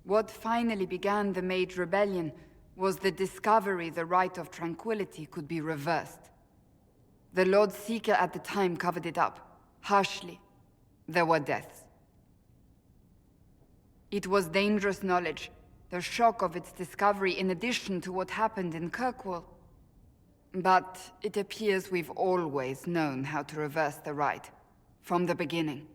What finally began the Mage Rebellion was the discovery the Rite of Tranquility could be reversed. The Lord Seeker at the time covered it up, harshly. There were deaths. It was dangerous knowledge, the shock of its discovery in addition to what happened in Kirkwall. But it appears we've always known how to reverse the rite, from the beginning.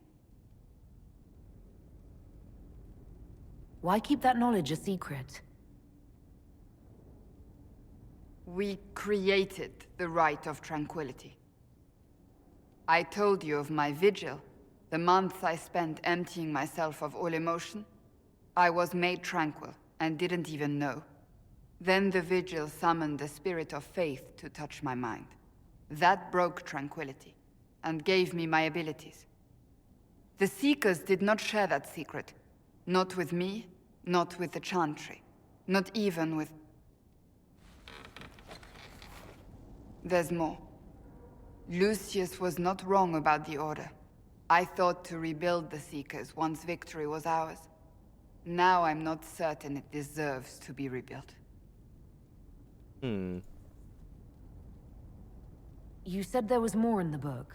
Why keep that knowledge a secret? We created the Rite of Tranquility. I told you of my vigil, the months I spent emptying myself of all emotion. I was made tranquil, and didn't even know. Then the vigil summoned the spirit of faith to touch my mind. That broke tranquility, and gave me my abilities. The Seekers did not share that secret. Not with me, not with the Chantry, not even with... There's more. Lucius was not wrong about the Order. I thought to rebuild the Seekers once victory was ours. Now I'm not certain it deserves to be rebuilt. You said there was more in the book.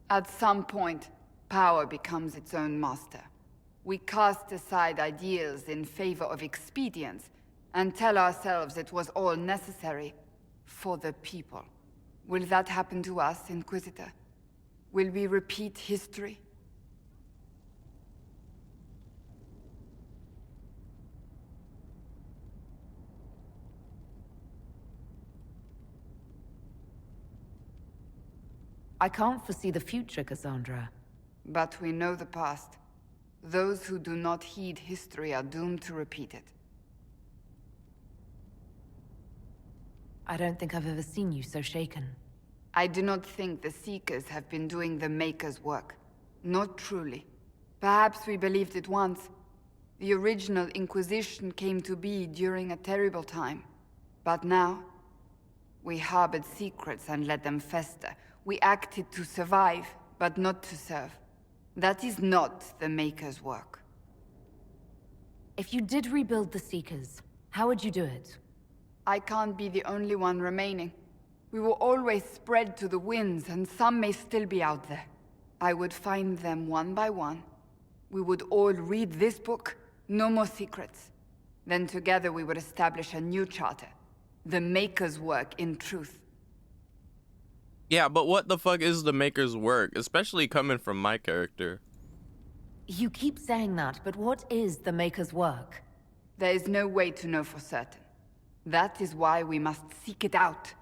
At some point, power becomes its own master. We cast aside ideals in favor of expedience, and tell ourselves it was all necessary for the people. Will that happen to us, Inquisitor? Will we repeat history? I can't foresee the future, Cassandra. But we know the past. Those who do not heed history are doomed to repeat it. I don't think I've ever seen you so shaken. I do not think the Seekers have been doing the Maker's work. Not truly. Perhaps we believed it once. The original Inquisition came to be during a terrible time. But now, we harbored secrets and let them fester. We acted to survive, but not to serve. That is not the Maker's work. If you did rebuild the Seekers, how would you do it? I can't be the only one remaining. We will always spread to the winds, and some may still be out there. I would find them one by one. We would all read this book, no more secrets. Then together we would establish a new charter. The Maker's work in truth. Yeah, but what the fuck is the Maker's work? Especially coming from my character. You keep saying that, but what is the Maker's work? There is no way to know for certain. That is why we must seek it out.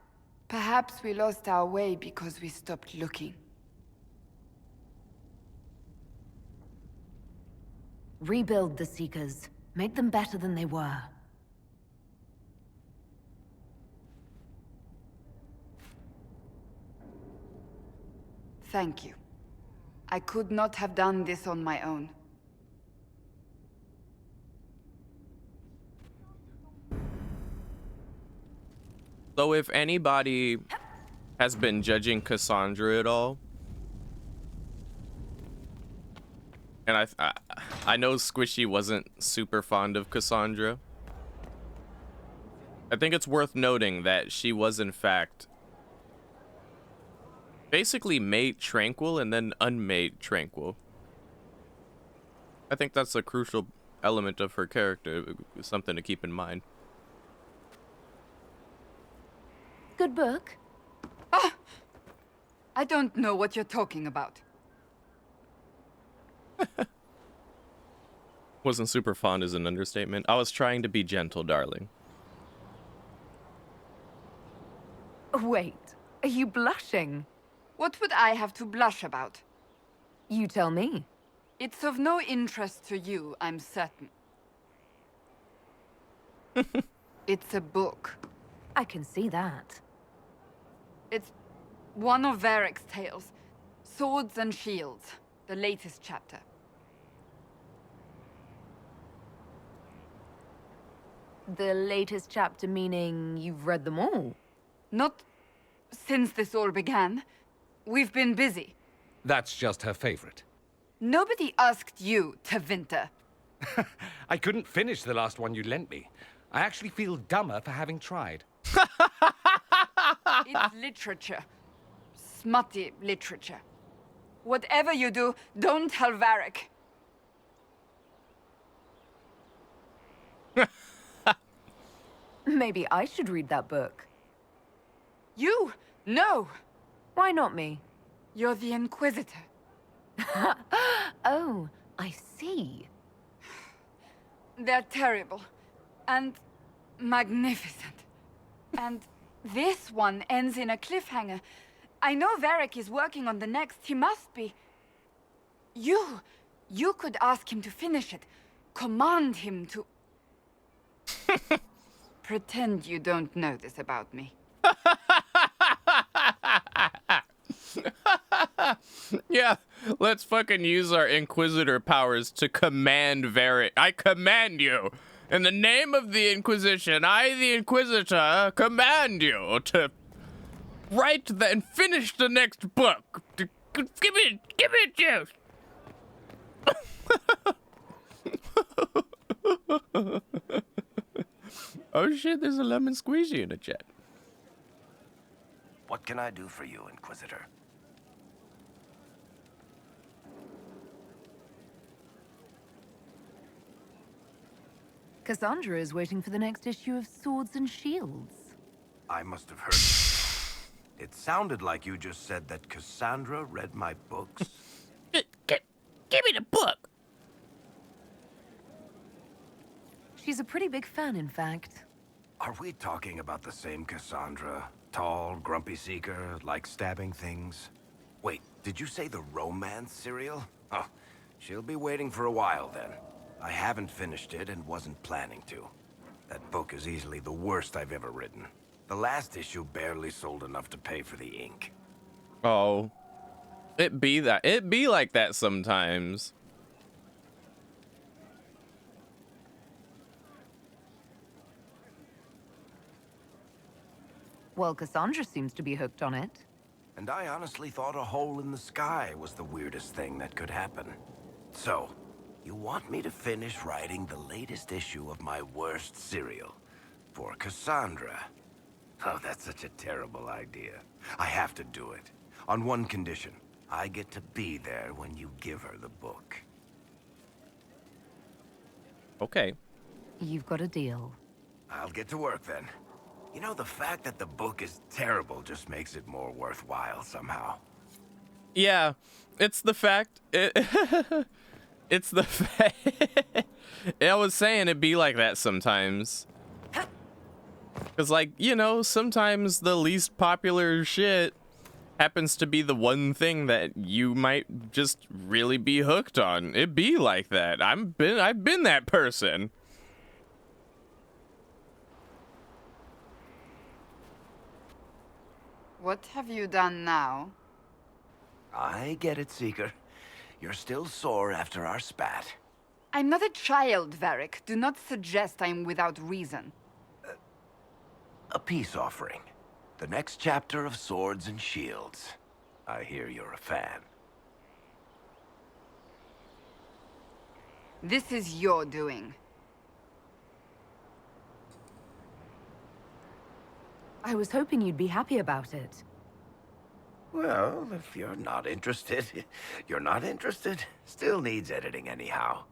Perhaps we lost our way because we stopped looking. Rebuild the Seekers. Make them better than they were. Thank you. I could not have done this on my own. So if anybody has been judging Cassandra at all, and I know Squishy wasn't super fond of Cassandra, I think it's worth noting that she was in fact basically made tranquil and then unmade tranquil. I think that's a crucial element of her character, something to keep in mind. Good book. Ah! I don't know what you're talking about. Wasn't super fond is an understatement. I was trying to be gentle, darling. Wait, are you blushing? What would I have to blush about? You tell me. It's of no interest to you, I'm certain. It's a book. I can see that. It's one of Varric's tales. Swords and Shields, the latest chapter. The latest chapter meaning you've read them all? Not since this all began. We've been busy. That's just her favorite. Nobody asked you, Tevinter. I couldn't finish the last one you lent me. I actually feel dumber for having tried. It's literature. Smutty literature. Whatever you do, don't tell Varric. Maybe I should read that book. You? No! Why not me? You're the Inquisitor. Oh, I see. They're terrible. And magnificent. And this one ends in a cliffhanger. I know Varric is working on the next. He must be. You could ask him to finish it. Command him to... Pretend you don't know this about me. Yeah, let's fucking use our Inquisitor powers to command Varric. I command you! In the name of the Inquisition, I, the Inquisitor, command you to write and finish the next book. Give me juice! Oh shit, there's a lemon squeezy in the chat. What can I do for you, Inquisitor? Cassandra is waiting for the next issue of Swords and Shields. I must have heard. It sounded like you just said that Cassandra read my books. Give me the book! She's a pretty big fan, in fact. Are we talking about the same Cassandra? Tall, grumpy seeker, like stabbing things? Wait, did you say the romance serial? Oh, she'll be waiting for a while then. I haven't finished it and wasn't planning to. That book is easily the worst I've ever written. The last issue barely sold enough to pay for the ink. Oh, it be like that sometimes. Well, Cassandra seems to be hooked on it. And I honestly thought a hole in the sky was the weirdest thing that could happen. So, you want me to finish writing the latest issue of my worst serial for Cassandra? Oh, that's such a terrible idea. I have to do it. On one condition. I get to be there when you give her the book. Okay. You've got a deal. I'll get to work then. You know, the fact that the book is terrible just makes it more worthwhile somehow. Yeah, it's the fact. It's the fact. I was saying it'd be like that sometimes. Because, like, you know, sometimes the least popular shit happens to be the one thing that you might just really be hooked on. It'd be like that. I've been that person. What have you done now? I get it, Seeker. You're still sore after our spat. I'm not a child, Varric. Do not suggest I'm without reason. A peace offering. The next chapter of Swords and Shields. I hear you're a fan. This is your doing. I was hoping you'd be happy about it. Well, if you're not interested, you're not interested. Still needs editing anyhow.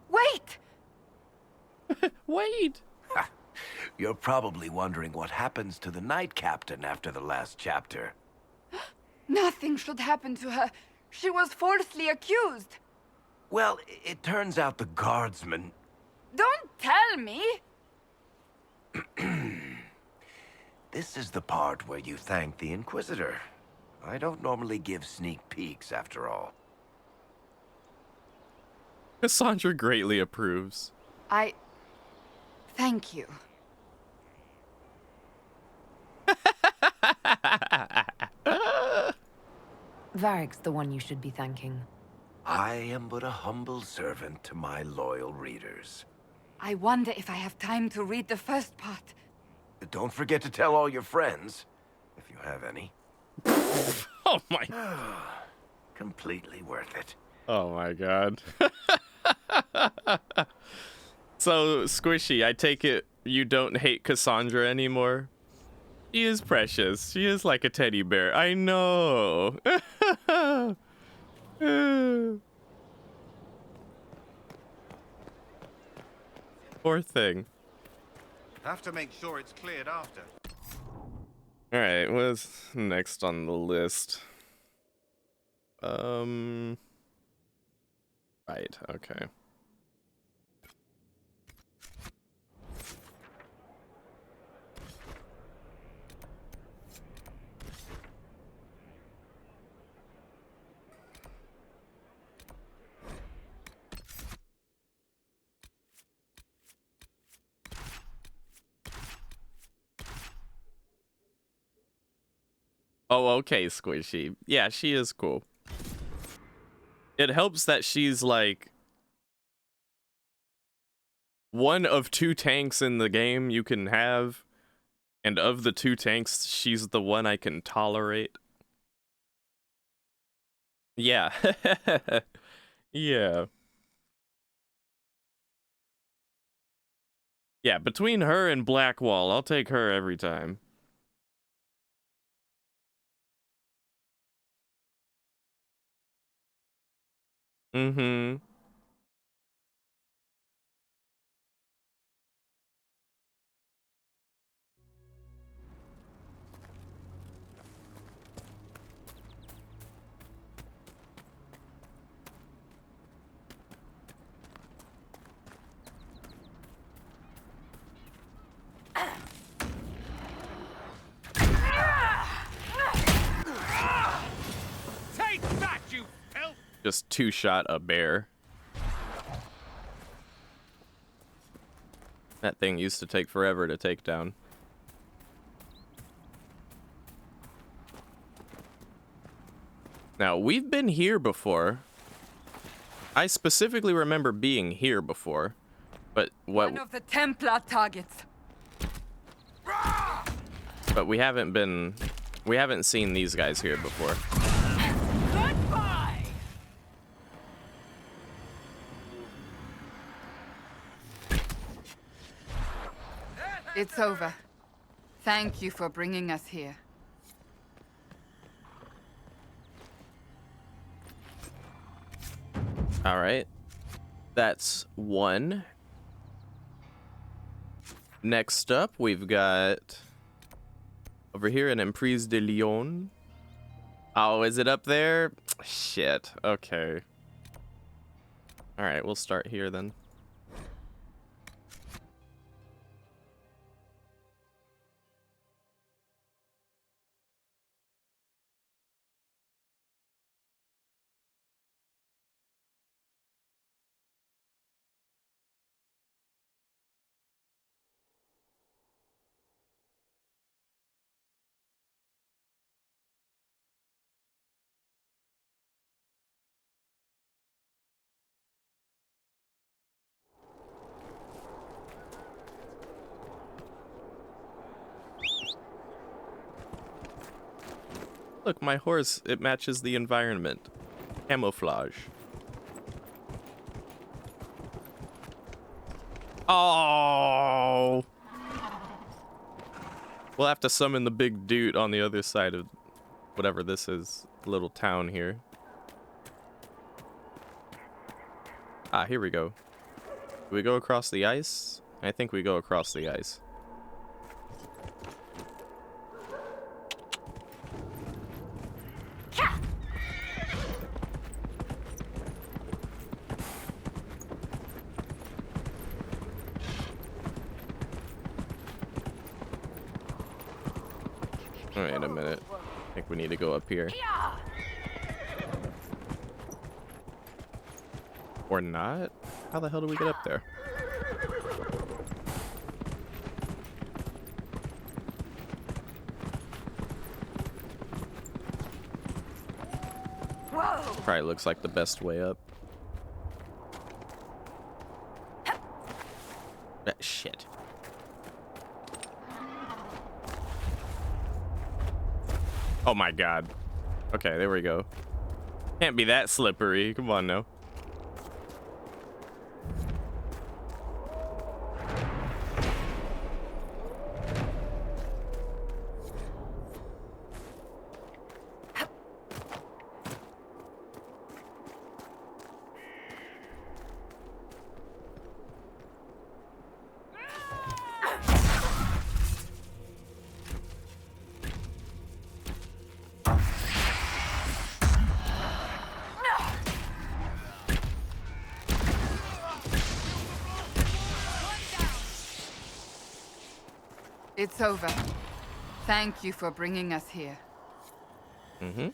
Wait! Wait! You're probably wondering what happens to the Knight Captain after the last chapter. Nothing should happen to her. She was falsely accused. Well, it turns out the guardsman... Don't tell me! This is the part where you thank the Inquisitor. I don't normally give sneak peeks, after all. Cassandra greatly approves. Thank you. Varric's the one you should be thanking. I am but a humble servant to my loyal readers. I wonder if I have time to read the first part. Don't forget to tell all your friends, if you have any. Oh my... Completely worth it. Oh my god. So, Squishy, I take it you don't hate Cassandra anymore? She is precious. She is like a teddy bear. I know. Poor thing. Have to make sure it's cleared after. Alright, what's next on the list? Right, okay. Oh, okay, Squishy. Yeah, she is cool. It helps that she's like one of 2 tanks in the game you can have, and of the 2 tanks, she's the one I can tolerate. Yeah. Yeah. Yeah, between her and Blackwall, I'll take her every time. Mm-hmm. just two-shot a bear. That thing used to take forever to take down. Now, we've been here before. I specifically remember being here before. But what... One of the Templar targets. But we haven't seen these guys here before. Goodbye! It's over. Thank you for bringing us here. All right. That's one. Next up, we've got over here an Emprise de Lyon. Oh, is it up there? Shit. Okay. All right, we'll start here then. Look, my horse, it matches the environment. Camouflage. Oh! We'll have to summon the big dude on the other side of whatever this is, the little town here. Ah, here we go. Do we go across the ice? I think we go across the ice. Wait a minute. I think we need to go up here. Or not? How the hell do we get up there? Whoa! Probably looks like the best way up. Shit. Oh my god. Okay, there we go. Can't be that slippery. Come on now. It's over. Thank you for bringing us here. Mm-hmm.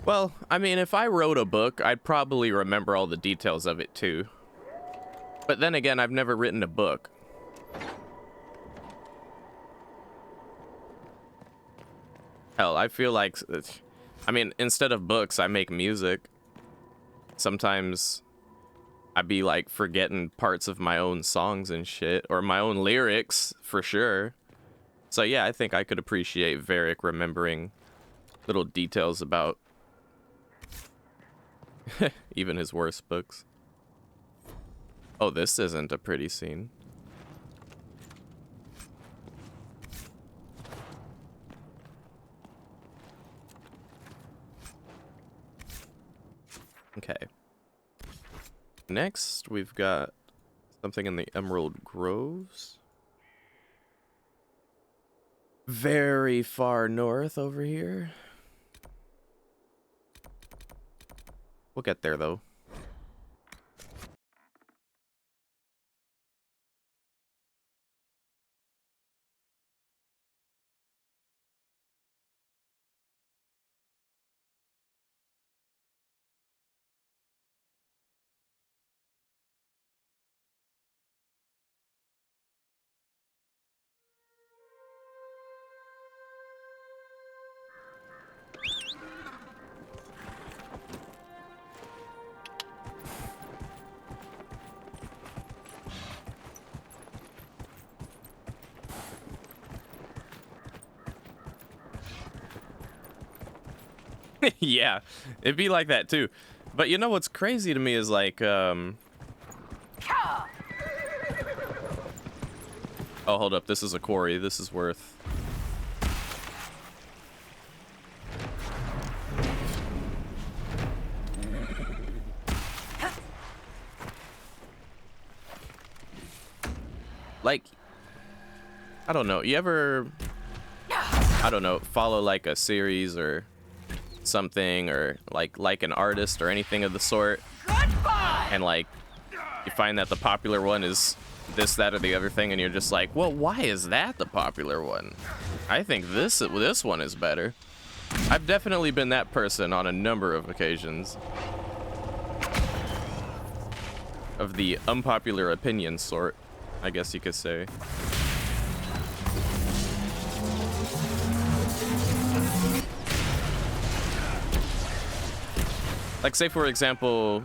Well, I mean, if I wrote a book, I'd probably remember all the details of it too. But then again, I've never written a book. Hell, I feel like, I mean, instead of books, I make music. Sometimes I'd be like forgetting parts of my own songs and shit, or my own lyrics for sure. So yeah, I think I could appreciate Varric remembering little details about even his worst books. Oh, this isn't a pretty scene. Okay. Next, we've got something in the Emerald Groves. Very far north over here. We'll get there, though. Yeah, it'd be like that too. But you know what's crazy to me is like, oh, hold up, this is a quarry. This is worth. Like, I don't know, you ever, I don't know, follow like a series or something, or like an artist or anything of the sort, and like you find that the popular one is this, that, or the other thing, and you're just like, well, why is that the popular one? I think this one is better. I've definitely been that person on a number of occasions. Of the unpopular opinion sort, I guess you could say. Like, say for example,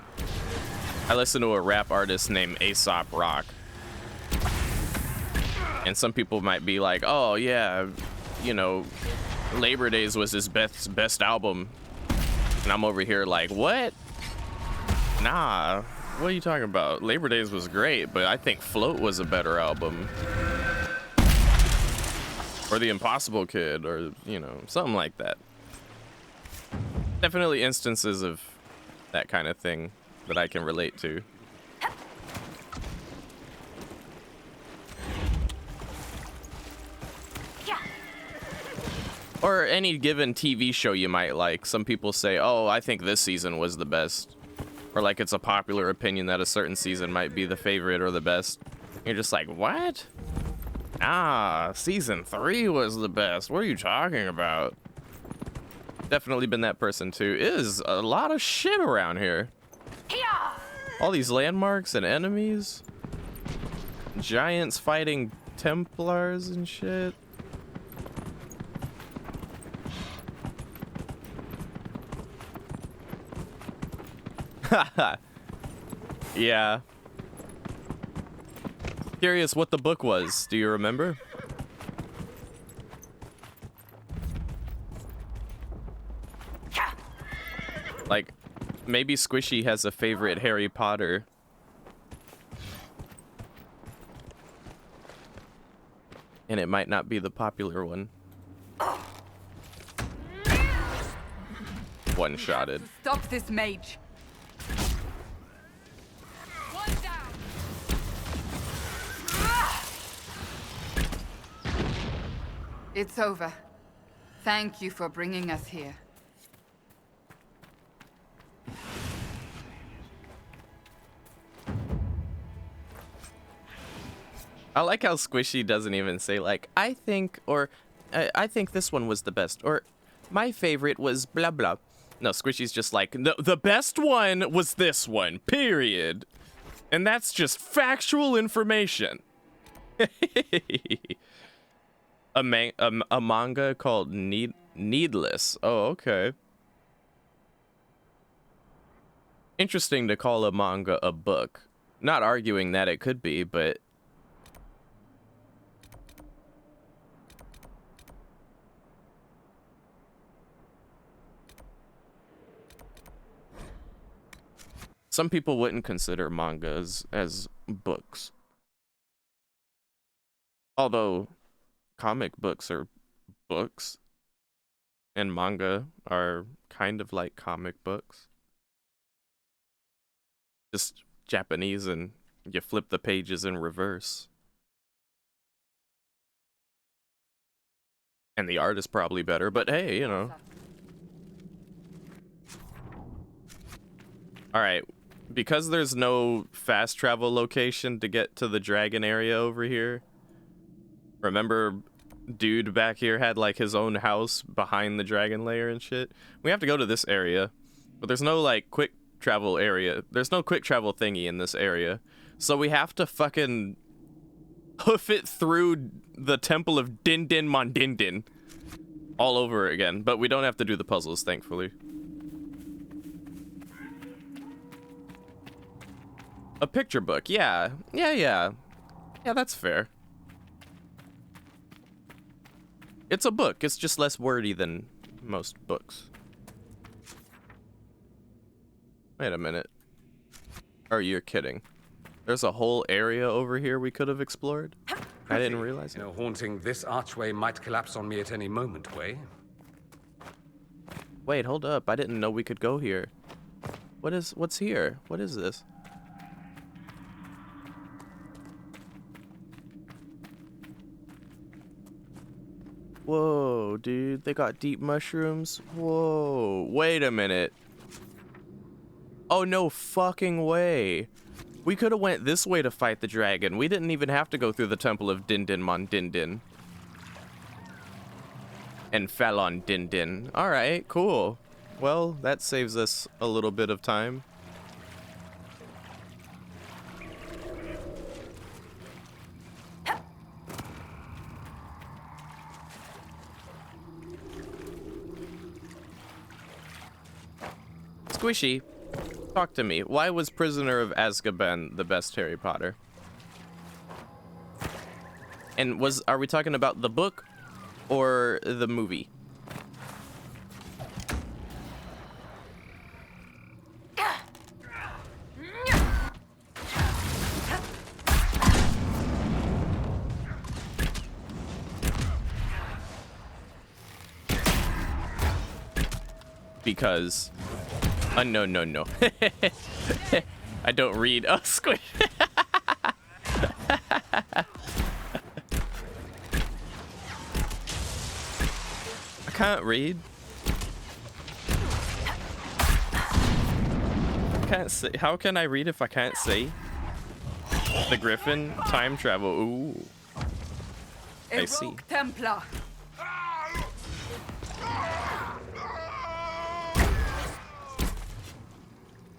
I listen to a rap artist named Aesop Rock, and some people might be like, oh yeah, you know, Labor Days was his best album, and I'm over here like, what? Nah, what are you talking about? Labor Days was great, but I think Float was a better album, or The Impossible Kid, or, you know, something like that. Definitely instances of that kind of thing that I can relate to. Or any given TV show you might like. Some people say, oh, I think this season was the best. Or like it's a popular opinion that a certain season might be the favorite or the best. You're just like, what? Ah, season 3 was the best. What are you talking about? Definitely been that person too. It is a lot of shit around here. All these landmarks and enemies. Giants fighting Templars and shit. Yeah. Curious what the book was. Do you remember? Like, maybe Squishy has a favorite Harry Potter. And it might not be the popular one. One-shotted. Stop this mage. It's over. Thank you for bringing us here. I like how Squishy doesn't even say like, I think, or I think this one was the best, or my favorite was blah blah. No, Squishy's just like, the best one was this one, period. And that's just factual information. A manga called Needless. Oh, okay. Interesting to call a manga a book. Not arguing that it could be, but some people wouldn't consider mangas as books. Although comic books are books, and manga are kind of like comic books. Just Japanese, and you flip the pages in reverse. And the art is probably better, but hey, you know. Alright, because there's no fast travel location to get to the dragon area over here. Remember, dude back here had like his own house behind the dragon lair and shit? We have to go to this area, but there's no like quick travel area. There's no quick travel thingy in this area. So we have to fucking hoof it through the temple of Din Din Mon Din Din all over again. But we don't have to do the puzzles, thankfully. A picture book, yeah. Yeah, that's fair. It's a book, it's just less wordy than most books. Wait a minute. Oh, you're kidding. There's a whole area over here we could have explored? I didn't realize it. You know, haunting this archway might collapse on me at any moment, Way. Wait, hold up. I didn't know we could go here. What's here? What is this? Whoa, dude. They got deep mushrooms. Whoa. Wait a minute. Oh, no fucking way. We could have went this way to fight the dragon. We didn't even have to go through the temple of Din Din Mon Din Din. And fell on Din Din. Alright, cool. Well, that saves us a little bit of time. Squishy, talk to me. Why was Prisoner of Azkaban the best Harry Potter? And are we talking about the book or the movie? Because no. I don't read. Oh, squish. I can't read. I can't see. How can I read if I can't see? The Griffin time travel. Ooh. I see. Templar.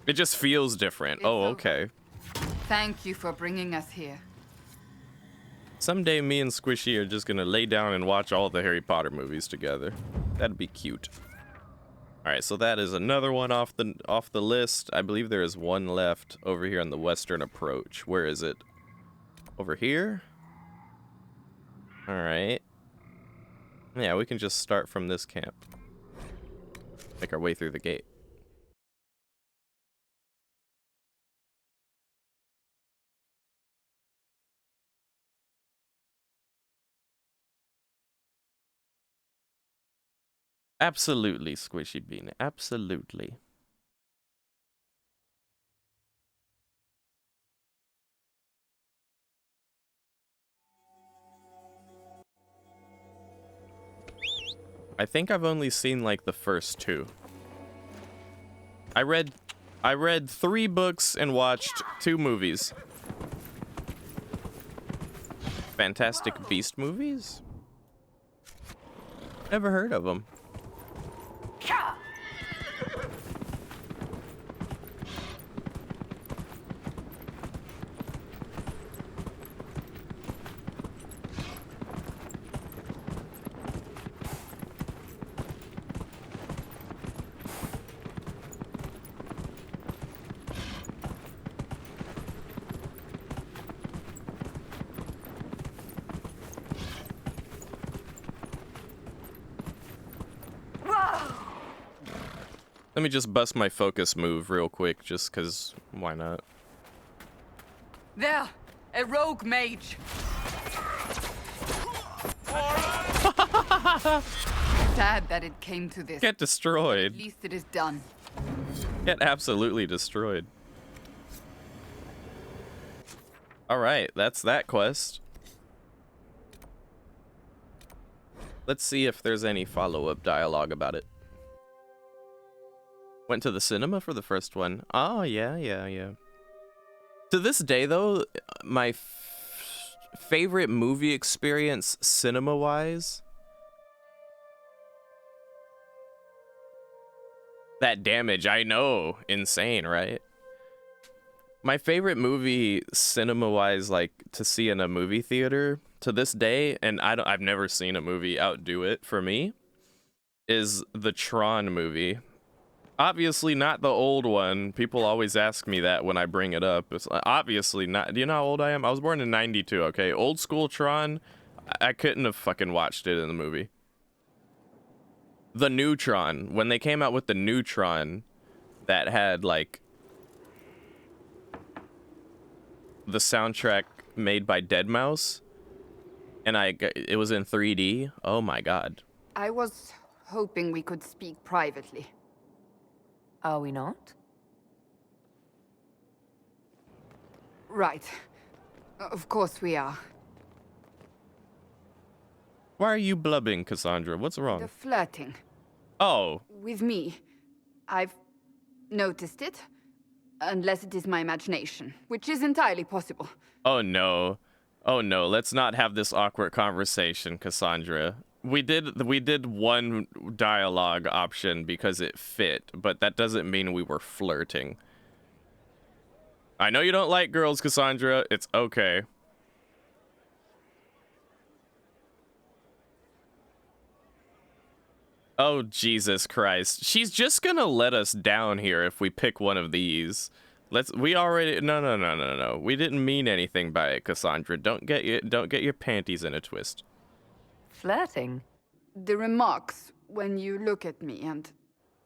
It just feels different. Oh, okay. Thank you for bringing us here. Someday me and Squishy are just gonna lay down and watch all the Harry Potter movies together. That'd be cute. All right, so that is another one off the list. I believe there is one left over here on the western approach. Where is it? Over here? All right. Yeah, we can just start from this camp. Make our way through the gate. Absolutely, Squishy Bean. Absolutely. I think I've only seen like the first two. I read 3 books and watched 2 movies. Fantastic Beast movies? Never heard of them. Let me just bust my focus move real quick, just because, why not? There! A rogue mage! Sad that it came to this. Get destroyed. At least it is done. Get absolutely destroyed. Alright, that's that quest. Let's see if there's any follow-up dialogue about it. Went to the cinema for the first one. Oh, yeah. To this day, though, my favorite movie experience cinema-wise... That damage, I know. Insane, right? My favorite movie cinema-wise, like, to see in a movie theater, to this day, and I've never seen a movie outdo it for me, is the Tron movie. Obviously not the old one. People always ask me that when I bring it up. It's obviously not. Do you know how old I am? I was born in 92, okay? Old school Tron, I couldn't have fucking watched it in the movie. The new Tron, when they came out with the new Tron that had like the soundtrack made by Deadmau5, and it was in 3D. Oh my god. I was hoping we could speak privately. Are we not? Right. Of course we are. Why are you blubbing, Cassandra? What's wrong? The flirting. Oh. With me. I've noticed it. Unless it is my imagination, which is entirely possible. Oh no. Oh no, let's not have this awkward conversation, Cassandra. We did one dialogue option because it fit, but that doesn't mean we were flirting. I know you don't like girls, Cassandra. It's okay. Oh, Jesus Christ. She's just gonna let us down here if we pick one of these. No. We didn't mean anything by it, Cassandra. Don't get your panties in a twist. Flirting? The remarks when you look at me and...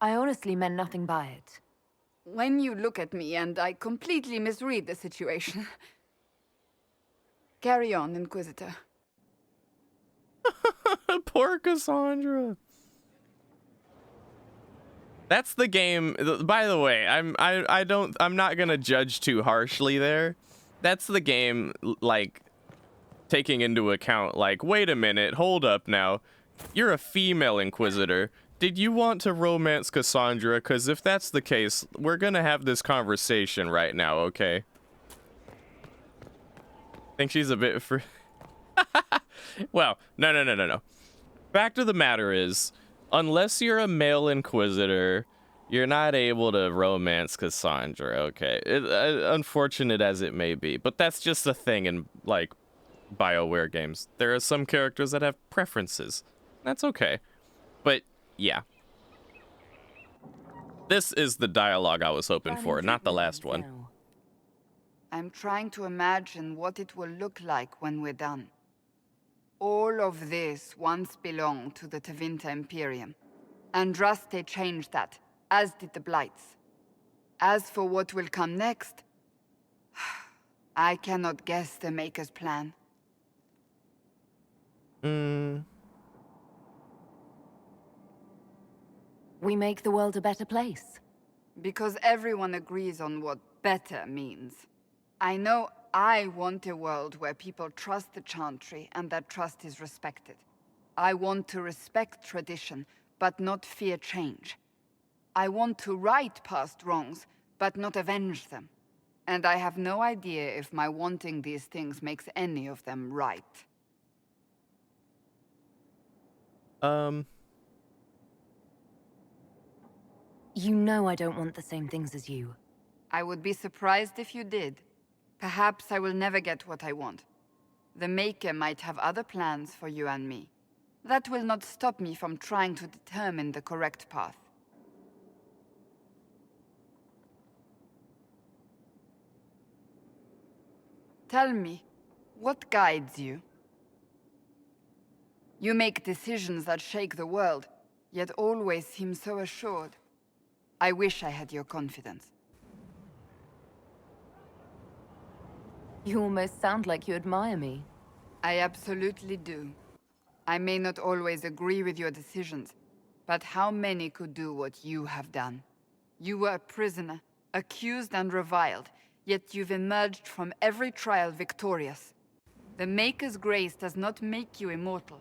I honestly meant nothing by it. When you look at me and I completely misread the situation. Carry on, Inquisitor. Poor Cassandra. That's the game. By the way, I'm not gonna judge too harshly there. That's the game, like, taking into account, like, wait a minute, hold up now. You're a female Inquisitor. Did you want to romance Cassandra? Because if that's the case, we're gonna have this conversation right now, okay? Think she's a bit for... Well, no. Fact of the matter is, unless you're a male Inquisitor, you're not able to romance Cassandra, okay? Unfortunate as it may be, but that's just a thing in, like, BioWare games. There are some characters that have preferences. That's okay. But, yeah. This is the dialogue I was hoping for, not the last one. I'm trying to imagine what it will look like when we're done. All of this once belonged to the Tevinter Imperium. Andraste changed that, as did the Blights. As for what will come next, I cannot guess the Maker's plan. We make the world a better place. Because everyone agrees on what better means. I know I want a world where people trust the Chantry and that trust is respected. I want to respect tradition, but not fear change. I want to right past wrongs, but not avenge them. And I have no idea if my wanting these things makes any of them right. You know I don't want the same things as you. I would be surprised if you did. Perhaps I will never get what I want. The Maker might have other plans for you and me. That will not stop me from trying to determine the correct path. Tell me, what guides you? You make decisions that shake the world, yet always seem so assured. I wish I had your confidence. You almost sound like you admire me. I absolutely do. I may not always agree with your decisions, but how many could do what you have done? You were a prisoner, accused and reviled, yet you've emerged from every trial victorious. The Maker's grace does not make you immortal.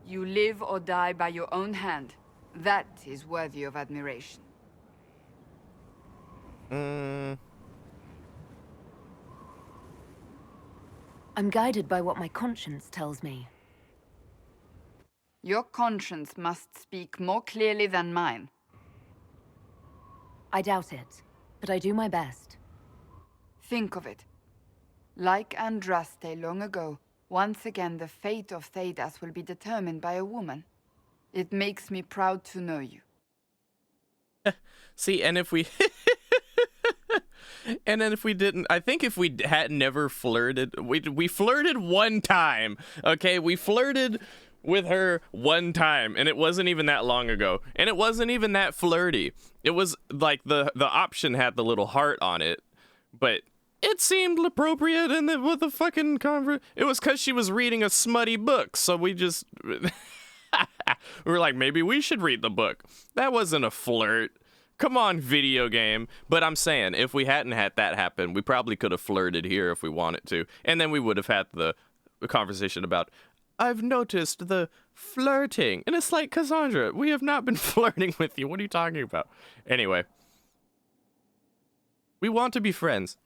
You live or die by your own hand. That is worthy of admiration. I'm guided by what my conscience tells me. Your conscience must speak more clearly than mine. I doubt it, but I do my best. Think of it. Like Andraste long ago, once again the fate of Thedas will be determined by a woman. It makes me proud to know you. See, and if we... And then if we didn't, I think if we had never flirted, we flirted one time, okay? We flirted with her one time, and it wasn't even that long ago. And it wasn't even that flirty. It was like the option had the little heart on it, but It seemed appropriate, and then what the fucking it was because she was reading a smutty book, so we just we were like, maybe we should read the book. That wasn't a flirt. Come on, video game. But I'm saying, if we hadn't had that happen, we probably could have flirted here if we wanted to, and then we would have had the conversation about, I've noticed the flirting, and it's like, Cassandra, we have not been flirting with you. What are you talking about? Anyway, we want to be friends.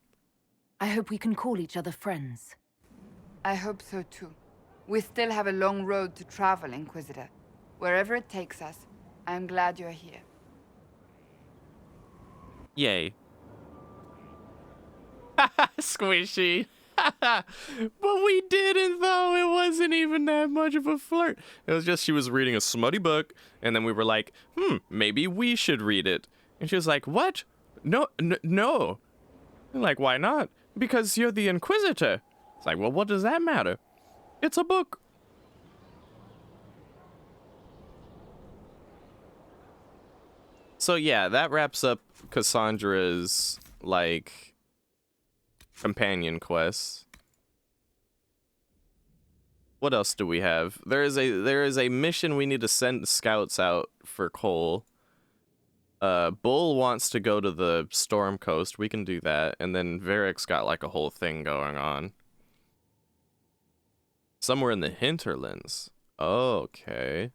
I hope we can call each other friends. I hope so too. We still have a long road to travel, Inquisitor. Wherever it takes us, I'm glad you're here. Yay. Squishy. But we didn't, though. It wasn't even that much of a flirt. It was just she was reading a smutty book, and then we were like, maybe we should read it. And she was like, what? No. I'm like, why not? Because you're the Inquisitor. It's like, well, what does that matter? It's a book. So yeah, that wraps up Cassandra's, like, companion quests. What else do we have? There is a mission we need to send scouts out for Cole. Bull wants to go to the Storm Coast. We can do that. And then Varric's got like a whole thing going on. Somewhere in the hinterlands. Okay.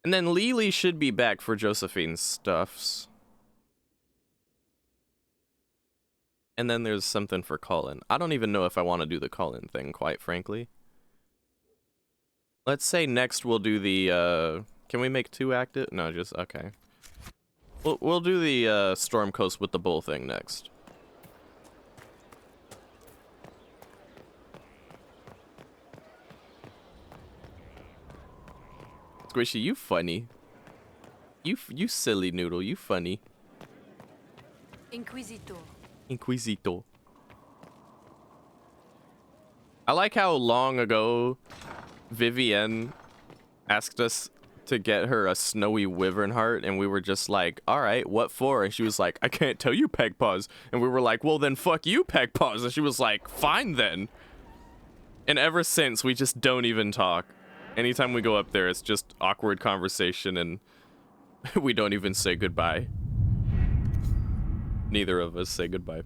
And then Lily should be back for Josephine's stuffs. And then there's something for Cullen. I don't even know if I want to do the Cullen thing, quite frankly. Let's say next we'll do the, can we make 2 active? No, just, okay. We'll do the, Storm Coast with the bull thing next. Squishy, you funny. You silly noodle, you funny. Inquisitor. I like how long ago Vivienne asked us to get her a snowy wyvern heart, and we were just like, all right, what for? And she was like, I can't tell you, Pegpaws. And we were like, well, then fuck you, Pegpaws. And she was like, fine then. And ever since, we just don't even talk. Anytime we go up there, it's just awkward conversation, and we don't even say goodbye. Neither of us say goodbye.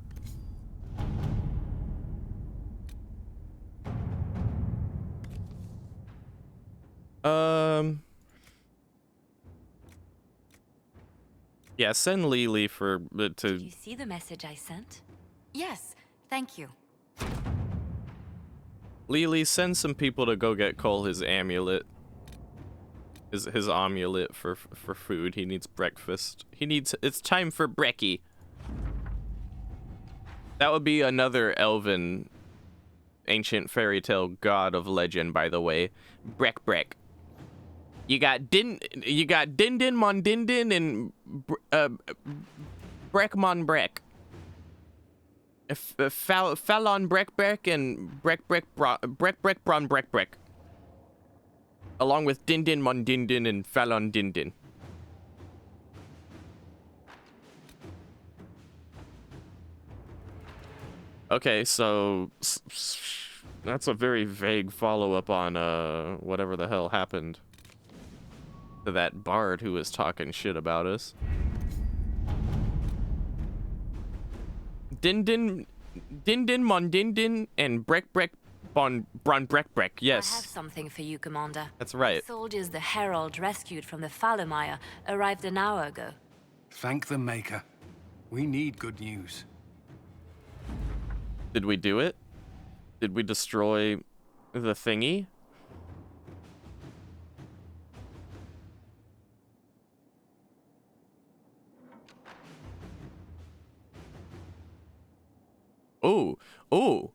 Yeah, send Lily for to. Did you see the message I sent? Yes, thank you. Lily, send some people to go get Cole his amulet. His amulet for food. He needs breakfast. It's time for brekkie. That would be another elven ancient fairy tale god of legend, by the way. Brek. You got Dindin Mon Dindin and Breckmon Breck. Fallon Breck and Breck Bron Breck. Along with Dindin Mon Dindin and Fallon Dindin. Okay, so that's a very vague follow-up on whatever the hell happened to that bard who was talking shit about us. Dindin Mon Dindin and Breck Bron Breck. Yes. I have something for you, Commander. That's right. The soldiers the Herald rescued from the Fallermire arrived an hour ago. Thank the Maker. We need good news. Did we do it? Did we destroy the thingy? Oh.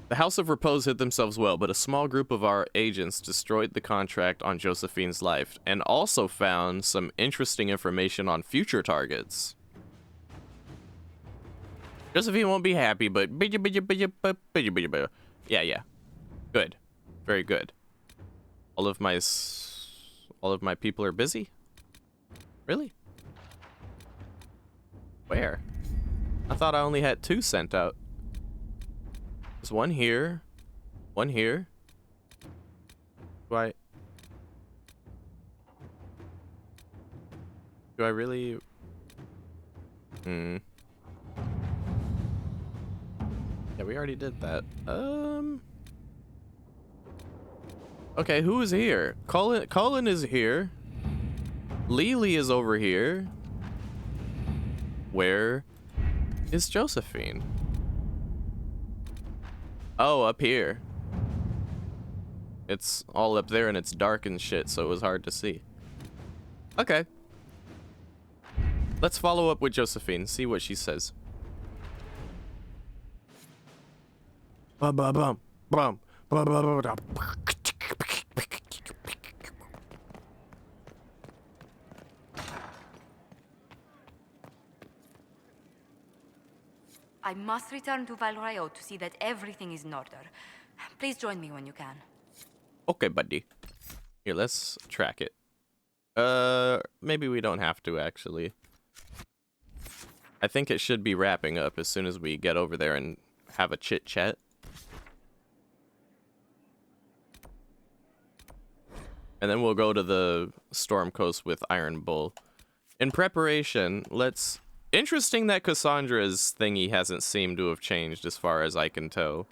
The House of Repose hid themselves well, but a small group of our agents destroyed the contract on Josephine's life and also found some interesting information on future targets. Josephine won't be happy, but yeah. Good. Very good. All of my people are busy? Really? Where? I thought I only had 2 sent out. There's one here. One here. Do I really? Yeah, we already did that. Okay, who is here? Colin is here. Lily is over here. Where is Josephine? Oh, up here. It's all up there and it's dark and shit, so it was hard to see. Okay. Let's follow up with Josephine, see what she says. Bum bum bum bum bum bum bum. I must return to Valrayo to see that everything is in order. Please join me when you can. Okay, buddy. Here, let's track it. Maybe we don't have to, actually. I think it should be wrapping up as soon as we get over there and have a chit-chat. And then we'll go to the Storm Coast with Iron Bull. In preparation, let's... Interesting that Cassandra's thingy hasn't seemed to have changed as far as I can tell.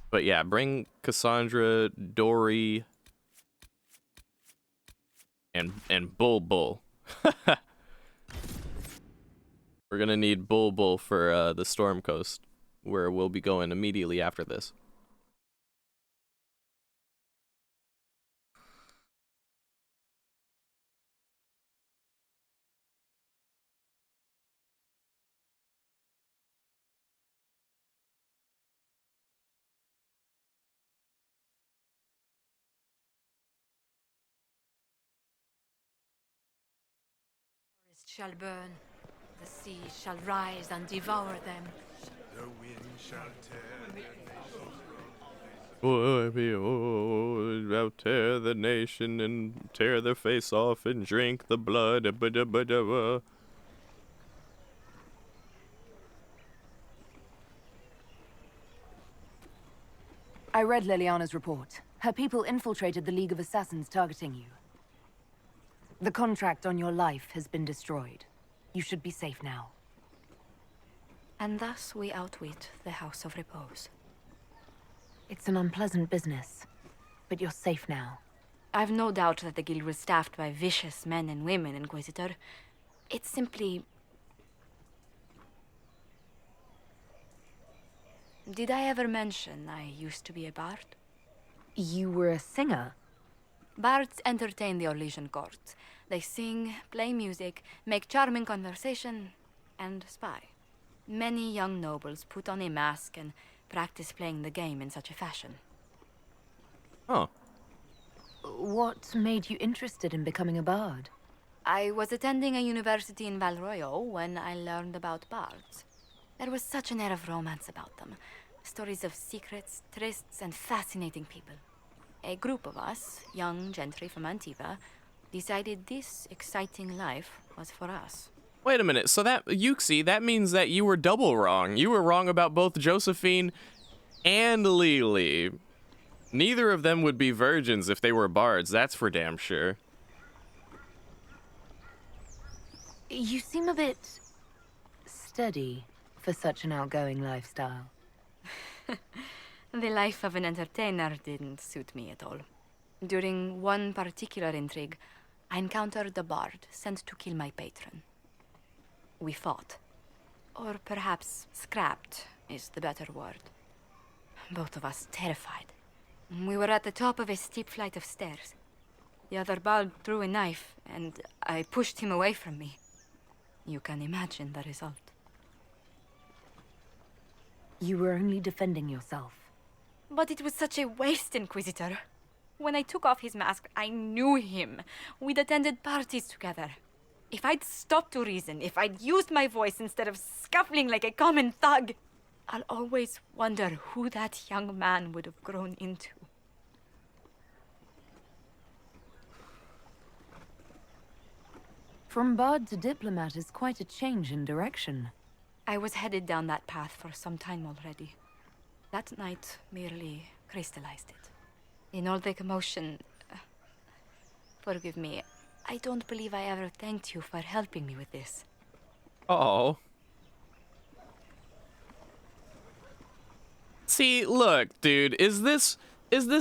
But yeah, bring Cassandra, Dory, and Bull. We're gonna need Bull for the Storm Coast, where we'll be going immediately after this. Shall burn, the sea shall rise and devour them. The wind shall tear. I'll tear the nation and tear their face off and drink the blood. I read Liliana's report. Her people infiltrated the League of Assassins targeting you. The contract on your life has been destroyed. You should be safe now. And thus we outwit the House of Repose. It's an unpleasant business, but you're safe now. I've no doubt that the guild was staffed by vicious men and women, Inquisitor. It's simply... Did I ever mention I used to be a bard? You were a singer? Bards entertain the Orlesian court. They sing, play music, make charming conversation, and spy. Many young nobles put on a mask and practice playing the game in such a fashion. Oh. What made you interested in becoming a bard? I was attending a university in Valroyo when I learned about bards. There was such an air of romance about them. Stories of secrets, trysts, and fascinating people. A group of us, young gentry from Antiva, decided this exciting life was for us. Wait a minute, so that, Yuxi, that means that you were double wrong. You were wrong about both Josephine and Lily. Neither of them would be virgins if they were bards, that's for damn sure. You seem a bit... steady for such an outgoing lifestyle. The life of an entertainer didn't suit me at all. During one particular intrigue, I encountered a bard sent to kill my patron. We fought. Or perhaps scrapped is the better word. Both of us terrified. We were at the top of a steep flight of stairs. The other bard drew a knife, and I pushed him away from me. You can imagine the result. You were only defending yourself. But it was such a waste, Inquisitor. When I took off his mask, I knew him. We'd attended parties together. If I'd stopped to reason, if I'd used my voice instead of scuffling like a common thug, I'll always wonder who that young man would have grown into. From bard to diplomat is quite a change in direction. I was headed down that path for some time already. That night merely crystallized it. In all the commotion... forgive me, I don't believe I ever thanked you for helping me with this. Oh. See, look, dude, is this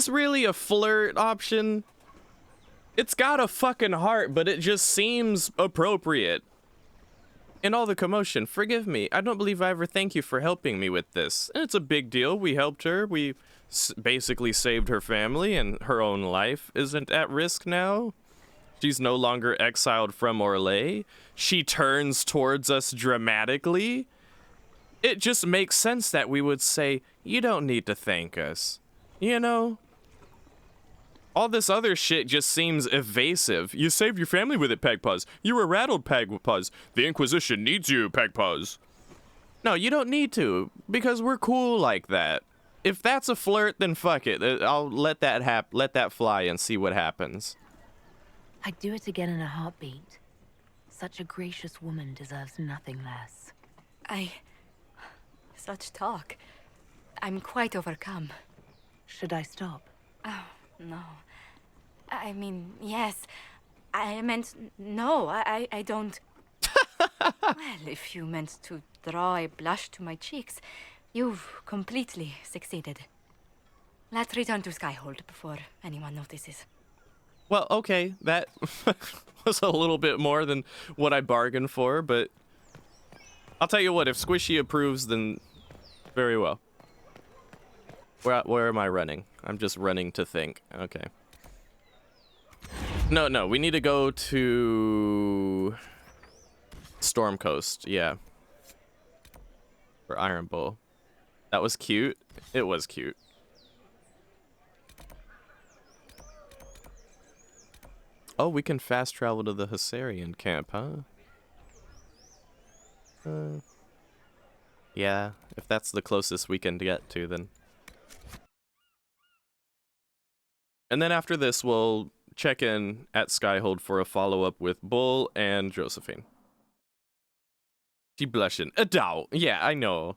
really a flirt option? It's got a fucking heart, but it just seems appropriate. In all the commotion, forgive me, I don't believe I ever thank you for helping me with this. And it's a big deal, we helped her, we basically saved her family, and her own life isn't at risk now. She's no longer exiled from Orlais. She turns towards us dramatically. It just makes sense that we would say, you don't need to thank us. You know? All this other shit just seems evasive. You saved your family with it, Pegpuz. You were rattled, Pegpuz. The Inquisition needs you, Pegpuz. No, you don't need to, because we're cool like that. If that's a flirt, then fuck it. I'll let that fly and see what happens. I'd do it again in a heartbeat. Such a gracious woman deserves nothing less. Such talk. I'm quite overcome. Should I stop? Oh, no. I mean, yes. I meant no, I don't... Well, if you meant to draw a blush to my cheeks, you've completely succeeded. Let's return to Skyhold before anyone notices. Well, okay, that was a little bit more than what I bargained for, but I'll tell you what, if Squishy approves, then very well. Where am I running? I'm just running to think. Okay. No, we need to go to Storm Coast, yeah. For Iron Bull. That was cute. It was cute. Oh, we can fast travel to the Husarian camp, huh? Yeah, if that's the closest we can get to, then. And then after this, we'll check in at Skyhold for a follow-up with Bull and Josephine. She blushing. A doubt. Yeah, I know.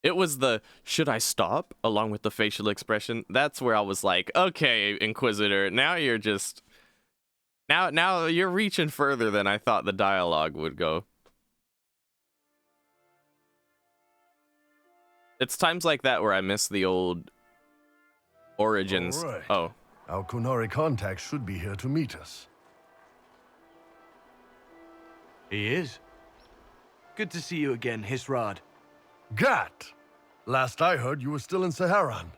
It was the, should I stop? Along with the facial expression. That's where I was like, okay, Inquisitor, now you're just... Now you're reaching further than I thought the dialogue would go. It's times like that where I miss the old origins. All right. Oh. Our Kunari contact should be here to meet us. He is. Good to see you again, Hisrad. Gat! Last I heard, you were still in Saharan.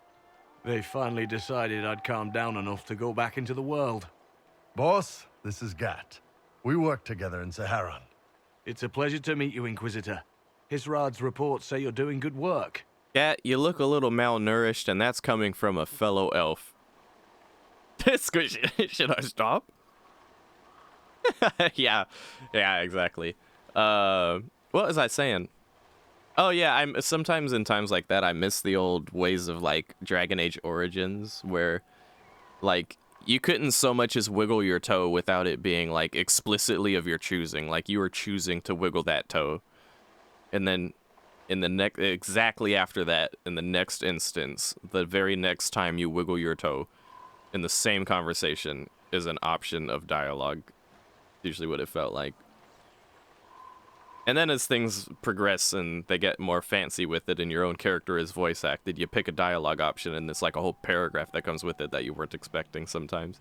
They finally decided I'd calmed down enough to go back into the world. Boss, this is Gat. We work together in Saharan. It's a pleasure to meet you, Inquisitor. Hisrad's reports say you're doing good work. Gat, you look a little malnourished, and that's coming from a fellow elf. Should I stop? yeah, exactly. What was I saying? Oh yeah, I'm sometimes in times like that I miss the old ways of like Dragon Age Origins where like you couldn't so much as wiggle your toe without it being like explicitly of your choosing, like you were choosing to wiggle that toe. And then in the next exactly after that, in the next instance, the very next time you wiggle your toe in the same conversation is an option of dialogue. Usually what it felt like. And then as things progress and they get more fancy with it and your own character is voice acted, you pick a dialogue option and it's like a whole paragraph that comes with it that you weren't expecting sometimes.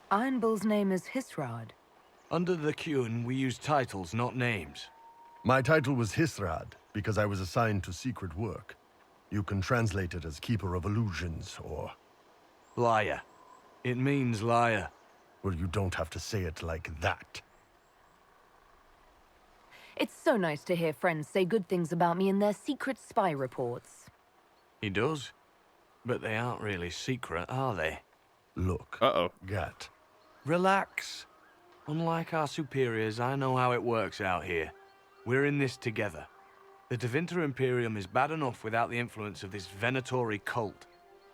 Iron Bull's name is Hisrad. Under the Qun, we use titles, not names. My title was Hisrad because I was assigned to secret work. You can translate it as Keeper of Illusions or... Liar. It means liar. Well, you don't have to say it like that. It's so nice to hear friends say good things about me in their secret spy reports. He does. But they aren't really secret, are they? Look. Uh-oh. Gat. Relax. Unlike our superiors, I know how it works out here. We're in this together. The Tevinter Imperium is bad enough without the influence of this Venatori cult.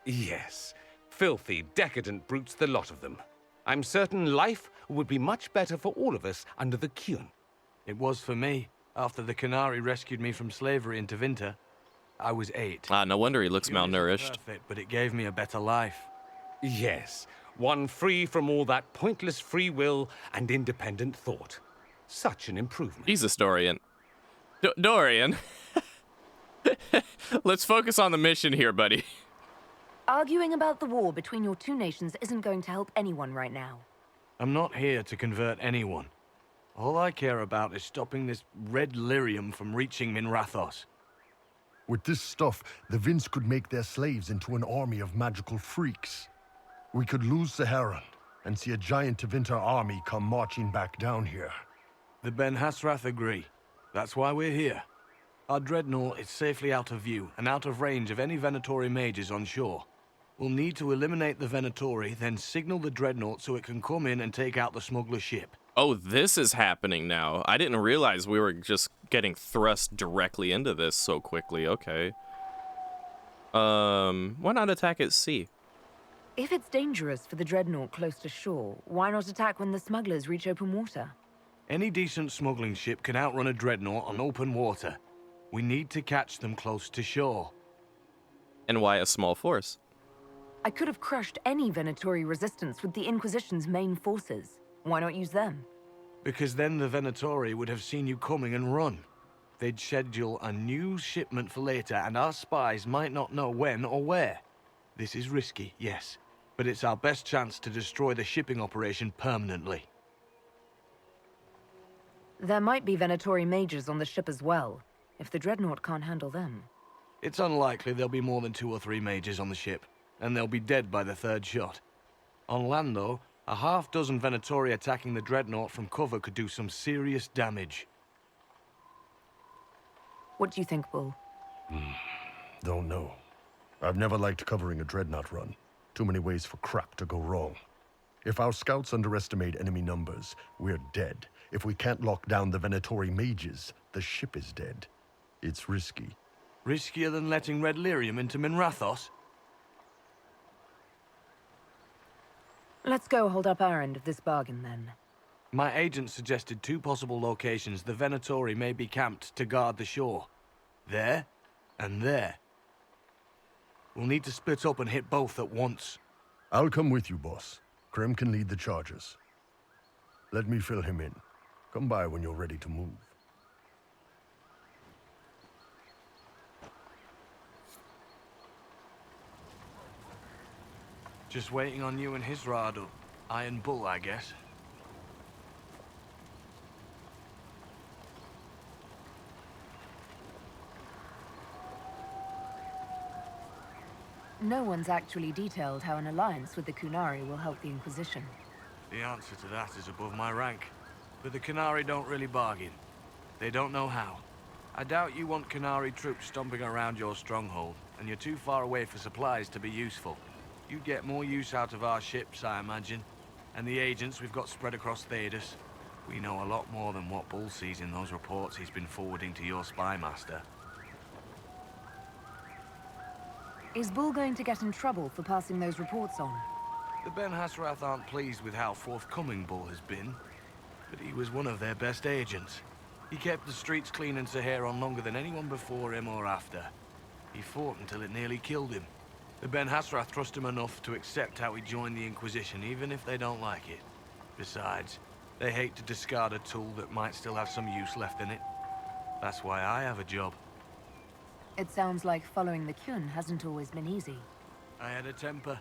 Yes. Filthy, decadent brutes, the lot of them. I'm certain life would be much better for all of us under the Kyun. It was for me, after the Canary rescued me from slavery in Tevinter. I was 8. No wonder he looks Kyun isn't malnourished. perfect, but it gave me a better life. Yes, one free from all that pointless free will and independent thought. Such an improvement. Jesus, Dorian. Dorian. Let's focus on the mission here, buddy. Arguing about the war between your two nations isn't going to help anyone right now. I'm not here to convert anyone. All I care about is stopping this red lyrium from reaching Minrathos. With this stuff, the Vince could make their slaves into an army of magical freaks. We could lose Saharan and see a giant Tevinter army come marching back down here. The Ben Hasrath agree. That's why we're here. Our dreadnought is safely out of view and out of range of any Venatori mages on shore. We'll need to eliminate the Venatori, then signal the dreadnought so it can come in and take out the smuggler ship. Oh, this is happening now. I didn't realize we were just getting thrust directly into this so quickly. Okay. Why not attack at sea? If it's dangerous for the dreadnought close to shore, why not attack when the smugglers reach open water? Any decent smuggling ship can outrun a dreadnought on open water. We need to catch them close to shore. And why a small force? I could have crushed any Venatori resistance with the Inquisition's main forces. Why not use them? Because then the Venatori would have seen you coming and run. They'd schedule a new shipment for later, and our spies might not know when or where. This is risky, yes, but it's our best chance to destroy the shipping operation permanently. There might be Venatori mages on the ship as well, if the dreadnought can't handle them. It's unlikely there'll be more than 2 or 3 mages on the ship, and they'll be dead by the 3rd shot. On land, though, a half-dozen Venatori attacking the dreadnought from cover could do some serious damage. What do you think, Bull? Don't know. I've never liked covering a dreadnought run. Too many ways for crap to go wrong. If our scouts underestimate enemy numbers, we're dead. If we can't lock down the Venatori mages, the ship is dead. It's risky. Riskier than letting Red Lyrium into Minrathos? Let's go hold up our end of this bargain, then. My agent suggested 2 possible locations the Venatori may be camped to guard the shore. There, and there. We'll need to split up and hit both at once. I'll come with you, boss. Krem can lead the charges. Let me fill him in. Come by when you're ready to move. Just waiting on you and his Rado. Iron Bull, I guess. No one's actually detailed how an alliance with the Kunari will help the Inquisition. The answer to that is above my rank. But the Canary don't really bargain. They don't know how. I doubt you want Canary troops stomping around your stronghold, and you're too far away for supplies to be useful. You'd get more use out of our ships, I imagine, and the agents we've got spread across Thedas. We know a lot more than what Bull sees in those reports he's been forwarding to your spy master. Is Bull going to get in trouble for passing those reports on? The Ben Hasrath aren't pleased with how forthcoming Bull has been, but he was one of their best agents. He kept the streets clean in Saharan longer than anyone before him or after. He fought until it nearly killed him. The Ben Hasrath trust him enough to accept how he joined the Inquisition, even if they don't like it. Besides, they hate to discard a tool that might still have some use left in it. That's why I have a job. It sounds like following the Kyun hasn't always been easy. I had a temper.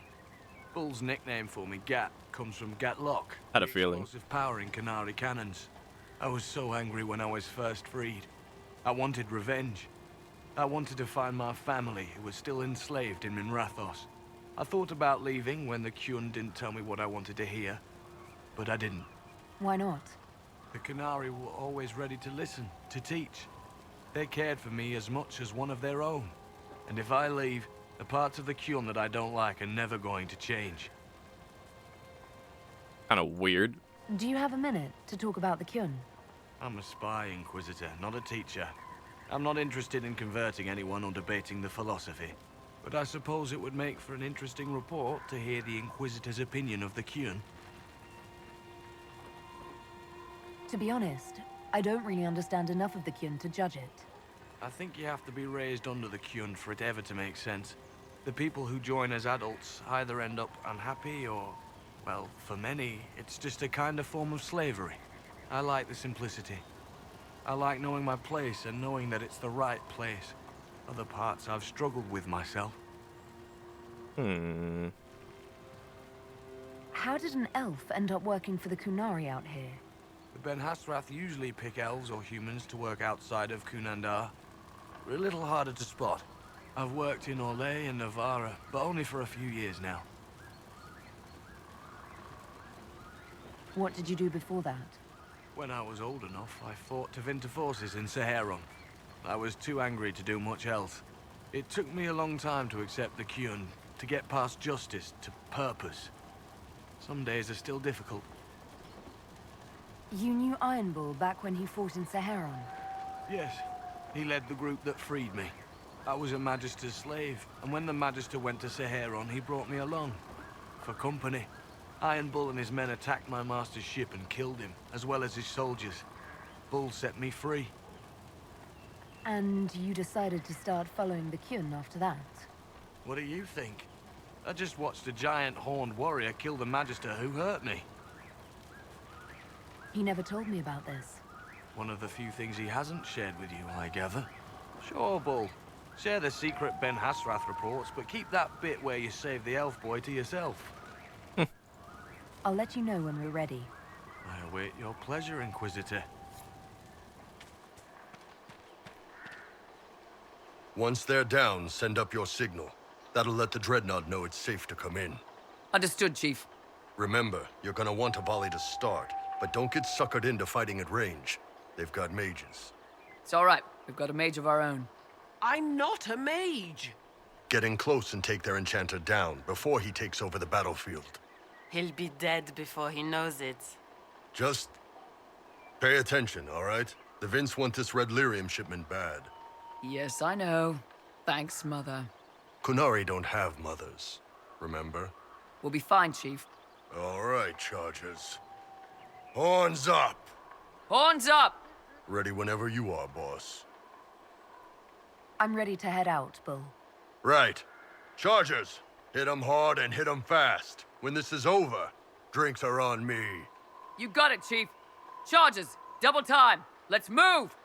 Bull's nickname for me, Gat, comes from Gatlock. Had a feeling. Explosive power in Canary cannons. I was so angry when I was first freed. I wanted revenge. I wanted to find my family, who was still enslaved in Minrathos. I thought about leaving when the Kyun didn't tell me what I wanted to hear, but I didn't. Why not? The Canary were always ready to listen, to teach. They cared for me as much as one of their own. And if I leave, the parts of the Kyun that I don't like are never going to change. Kind of weird. Do you have a minute to talk about the Kyun? I'm a spy, Inquisitor, not a teacher. I'm not interested in converting anyone or debating the philosophy. But I suppose it would make for an interesting report to hear the Inquisitor's opinion of the Kyun. To be honest, I don't really understand enough of the Kyun to judge it. I think you have to be raised under the Kyun for it ever to make sense. The people who join as adults either end up unhappy or, well, for many, it's just a kind of form of slavery. I like the simplicity. I like knowing my place and knowing that it's the right place. Other parts I've struggled with myself. How did an elf end up working for the Kunari out here? The Ben Hasrath usually pick elves or humans to work outside of Kunandar. We're a little harder to spot. I've worked in Orlais and Navarra, but only for a few years now. What did you do before that? When I was old enough, I fought Tevinter forces in Saharon. I was too angry to do much else. It took me a long time to accept the Kyun, to get past justice to purpose. Some days are still difficult. You knew Iron Bull back when he fought in Saharon? Yes, he led the group that freed me. I was a Magister's slave, and when the Magister went to Saharon, he brought me along. For company. Iron Bull and his men attacked my master's ship and killed him, as well as his soldiers. Bull set me free. And you decided to start following the Kyun after that? What do you think? I just watched a giant horned warrior kill the Magister who hurt me. He never told me about this. One of the few things he hasn't shared with you, I gather. Sure, Bull. Share the secret Ben Hasrath reports, but keep that bit where you saved the elf boy to yourself. I'll let you know when we're ready. I await your pleasure, Inquisitor. Once they're down, send up your signal. That'll let the Dreadnought know it's safe to come in. Understood, Chief. Remember, you're gonna want a volley to start, but don't get suckered into fighting at range. They've got mages. It's all right. We've got a mage of our own. I'm not a mage. Get in close and take their enchanter down before he takes over the battlefield. He'll be dead before he knows it. Just pay attention, all right? The Vince want this red lyrium shipment bad. Yes, I know. Thanks, Mother. Kunari don't have mothers, remember? We'll be fine, Chief. All right, Chargers. Horns up! Horns up! Ready whenever you are, boss. I'm ready to head out, Bull. Right. Chargers, hit 'em hard and hit 'em fast. When this is over, drinks are on me. You got it, Chief. Charges, double time. Let's move!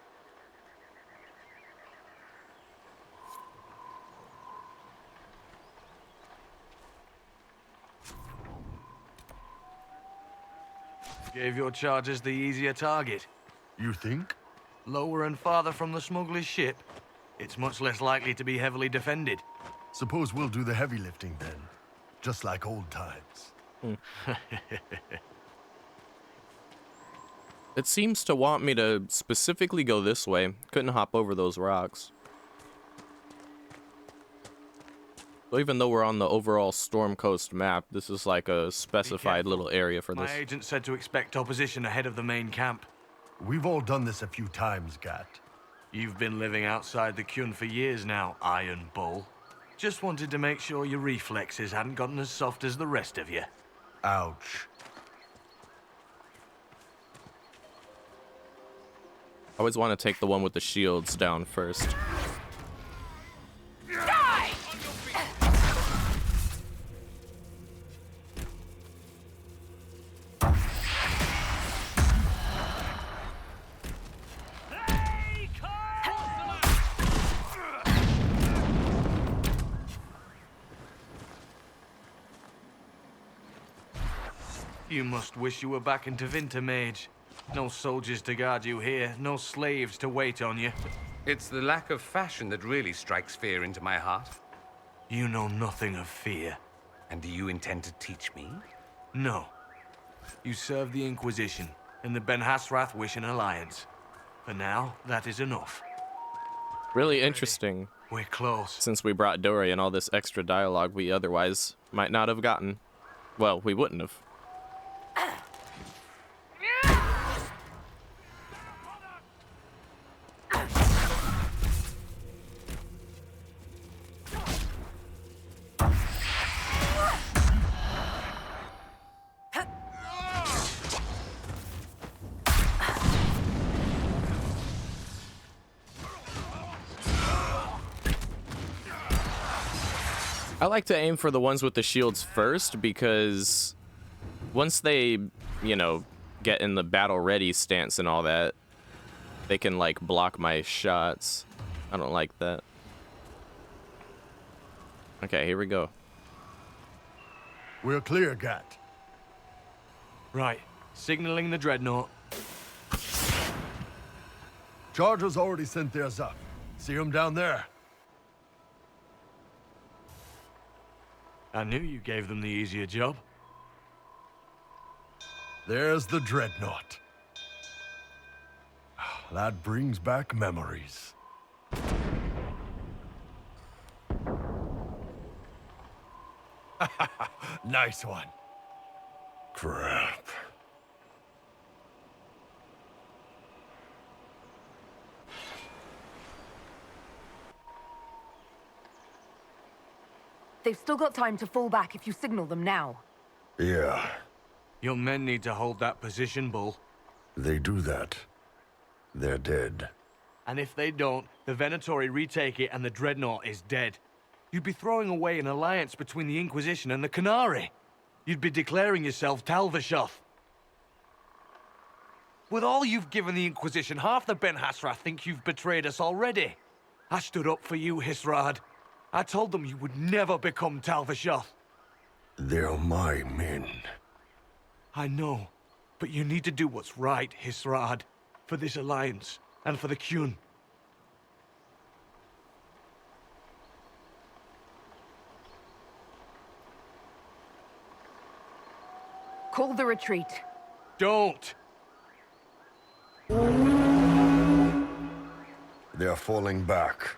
Gave your chargers the easier target. You think? Lower and farther from the smuggler's ship, it's much less likely to be heavily defended. Suppose we'll do the heavy lifting then. Just like old times. It seems to want me to specifically go this way. Couldn't hop over those rocks. So even though we're on the overall Storm Coast map, this is like a specified little area for this. My agent said to expect opposition ahead of the main camp. We've all done this a few times, Gat. You've been living outside the Kyun for years now, Iron Bull. Just wanted to make sure your reflexes hadn't gotten as soft as the rest of you. Ouch. I always want to take the one with the shields down first. Die! You must wish you were back in Tevinter, Mage. No soldiers to guard you here, no slaves to wait on you. It's the lack of fashion that really strikes fear into my heart. You know nothing of fear. And do you intend to teach me? No. You serve the Inquisition, and the Ben Hasrath wish an alliance. For now, that is enough. Really interesting. We're close. Since we brought Dory and all this extra dialogue we otherwise might not have gotten. Well, we wouldn't have. I like to aim for the ones with the shields first because once they, you know, get in the battle ready stance and all that, they can like block my shots. I don't like that. Okay, here we go. We're clear, Gat. Right. Signaling the dreadnought. Chargers already sent theirs up. See them down there? I knew you gave them the easier job. There's the dreadnought. That brings back memories. Nice one. Crap. They've still got time to fall back if you signal them now. Yeah, Your men need to hold that position, Bull. they do that. They're dead. And if they don't, the Venatori retake it and the dreadnought is dead. You'd be throwing away an alliance between the Inquisition and the Canary. You'd be declaring yourself Talvishoth. With all you've given the Inquisition, half the Ben Hassrath think you've betrayed us already. I stood up for you, Hisrad. I told them you would never become Talvishoth. They're my men. I know, but you need to do what's right, Hisrad. For this alliance, and for the Qun. Call the retreat. Don't! They're falling back.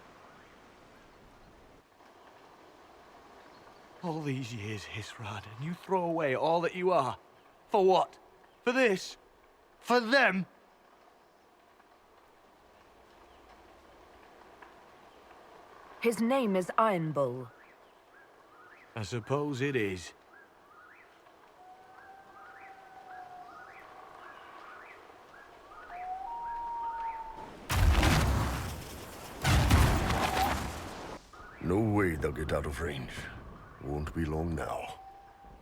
All these years, Hisrad, and you throw away all that you are. For what? For this? For them? His name is Iron Bull. I suppose it is. No way they'll get out of range. Won't be long now.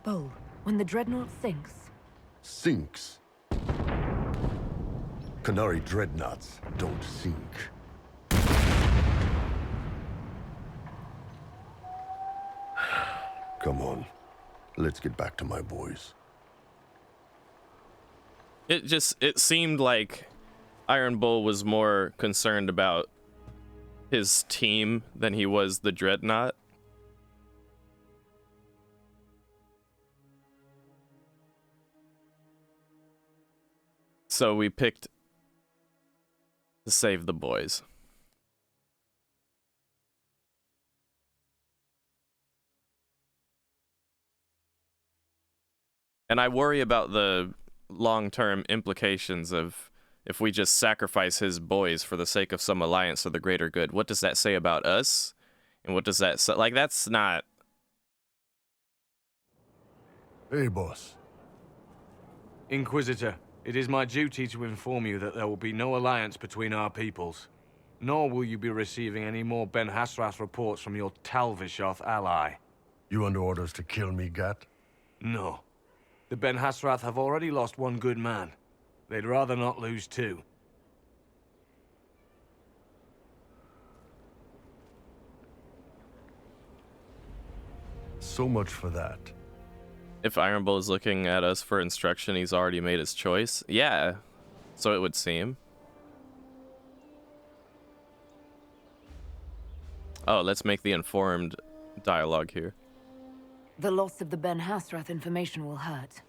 Bull, when the dreadnought sinks... Sinks. Canary dreadnoughts don't sink. Come on. Let's get back to my boys. It seemed like Iron Bull was more concerned about his team than he was the dreadnought. So we picked to save the boys. And I worry about the long-term implications of if we just sacrifice his boys for the sake of some alliance or the greater good. What does that say about us? And what does that say? Like, that's not... Hey, boss. Inquisitor, it is my duty to inform you that there will be no alliance between our peoples. Nor will you be receiving any more Ben Hassrath reports from your Talvishoth ally. You under orders to kill me, Gat? No. The Ben Hassrath have already lost one good man. They'd rather not lose two. So much for that. If Iron Bull is looking at us for instruction, he's already made his choice. Yeah, so it would seem. Oh, let's make the informed dialogue here. The loss of the Ben Hassrath information will hurt.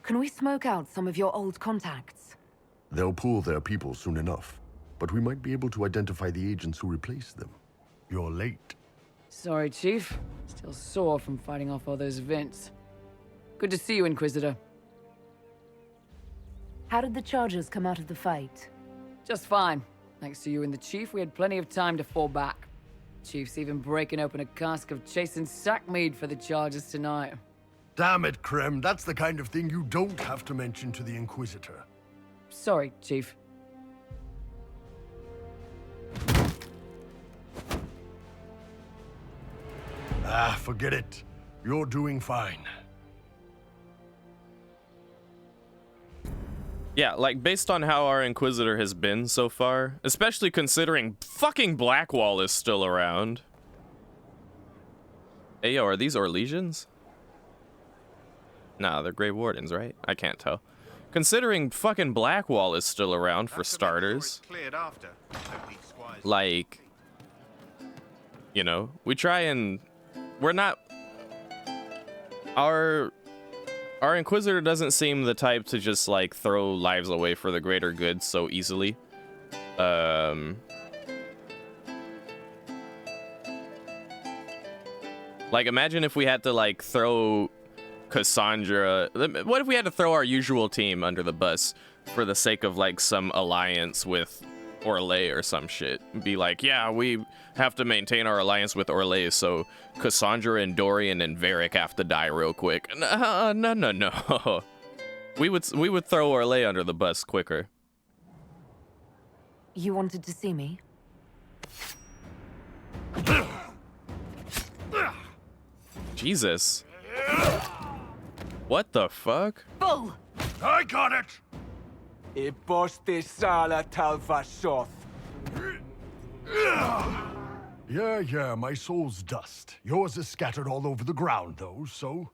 Can we smoke out some of your old contacts? They'll pool their people soon enough, but we might be able to identify the agents who replaced them. You're late. Sorry, Chief. Still sore from fighting off all those Vints. Good to see you, Inquisitor. How did the Chargers come out of the fight? Just fine. Thanks to you and the Chief, we had plenty of time to fall back. Chief's even breaking open a cask of chasing sackmead for the Chargers tonight. Damn it, Krem. That's the kind of thing you don't have to mention to the Inquisitor. Sorry, Chief. Ah, forget it. You're doing fine. Yeah, like, based on how our Inquisitor has been so far, especially considering fucking Blackwall is still around. Hey, yo, are these Orlesians? Nah, they're Grey Wardens, right? I can't tell. Considering fucking Blackwall is still around, for starters. Cleared after. Like, you know, we try and... We're not... Our Inquisitor doesn't seem the type to just, like, throw lives away for the greater good so easily. Like, imagine if we had to, like, throw Cassandra... What if we had to throw our usual team under the bus for the sake of, like, some alliance with Orlais or some shit? Be like, yeah, we have to maintain our alliance with Orlais, so Cassandra and Dorian and Varric have to die real quick. No. We would throw Orlais under the bus quicker. You wanted to see me? Jesus. What the fuck? Bull! I got it! Iboste sala talva shoth. Yeah, my soul's dust. Yours is scattered all over the ground, though, so...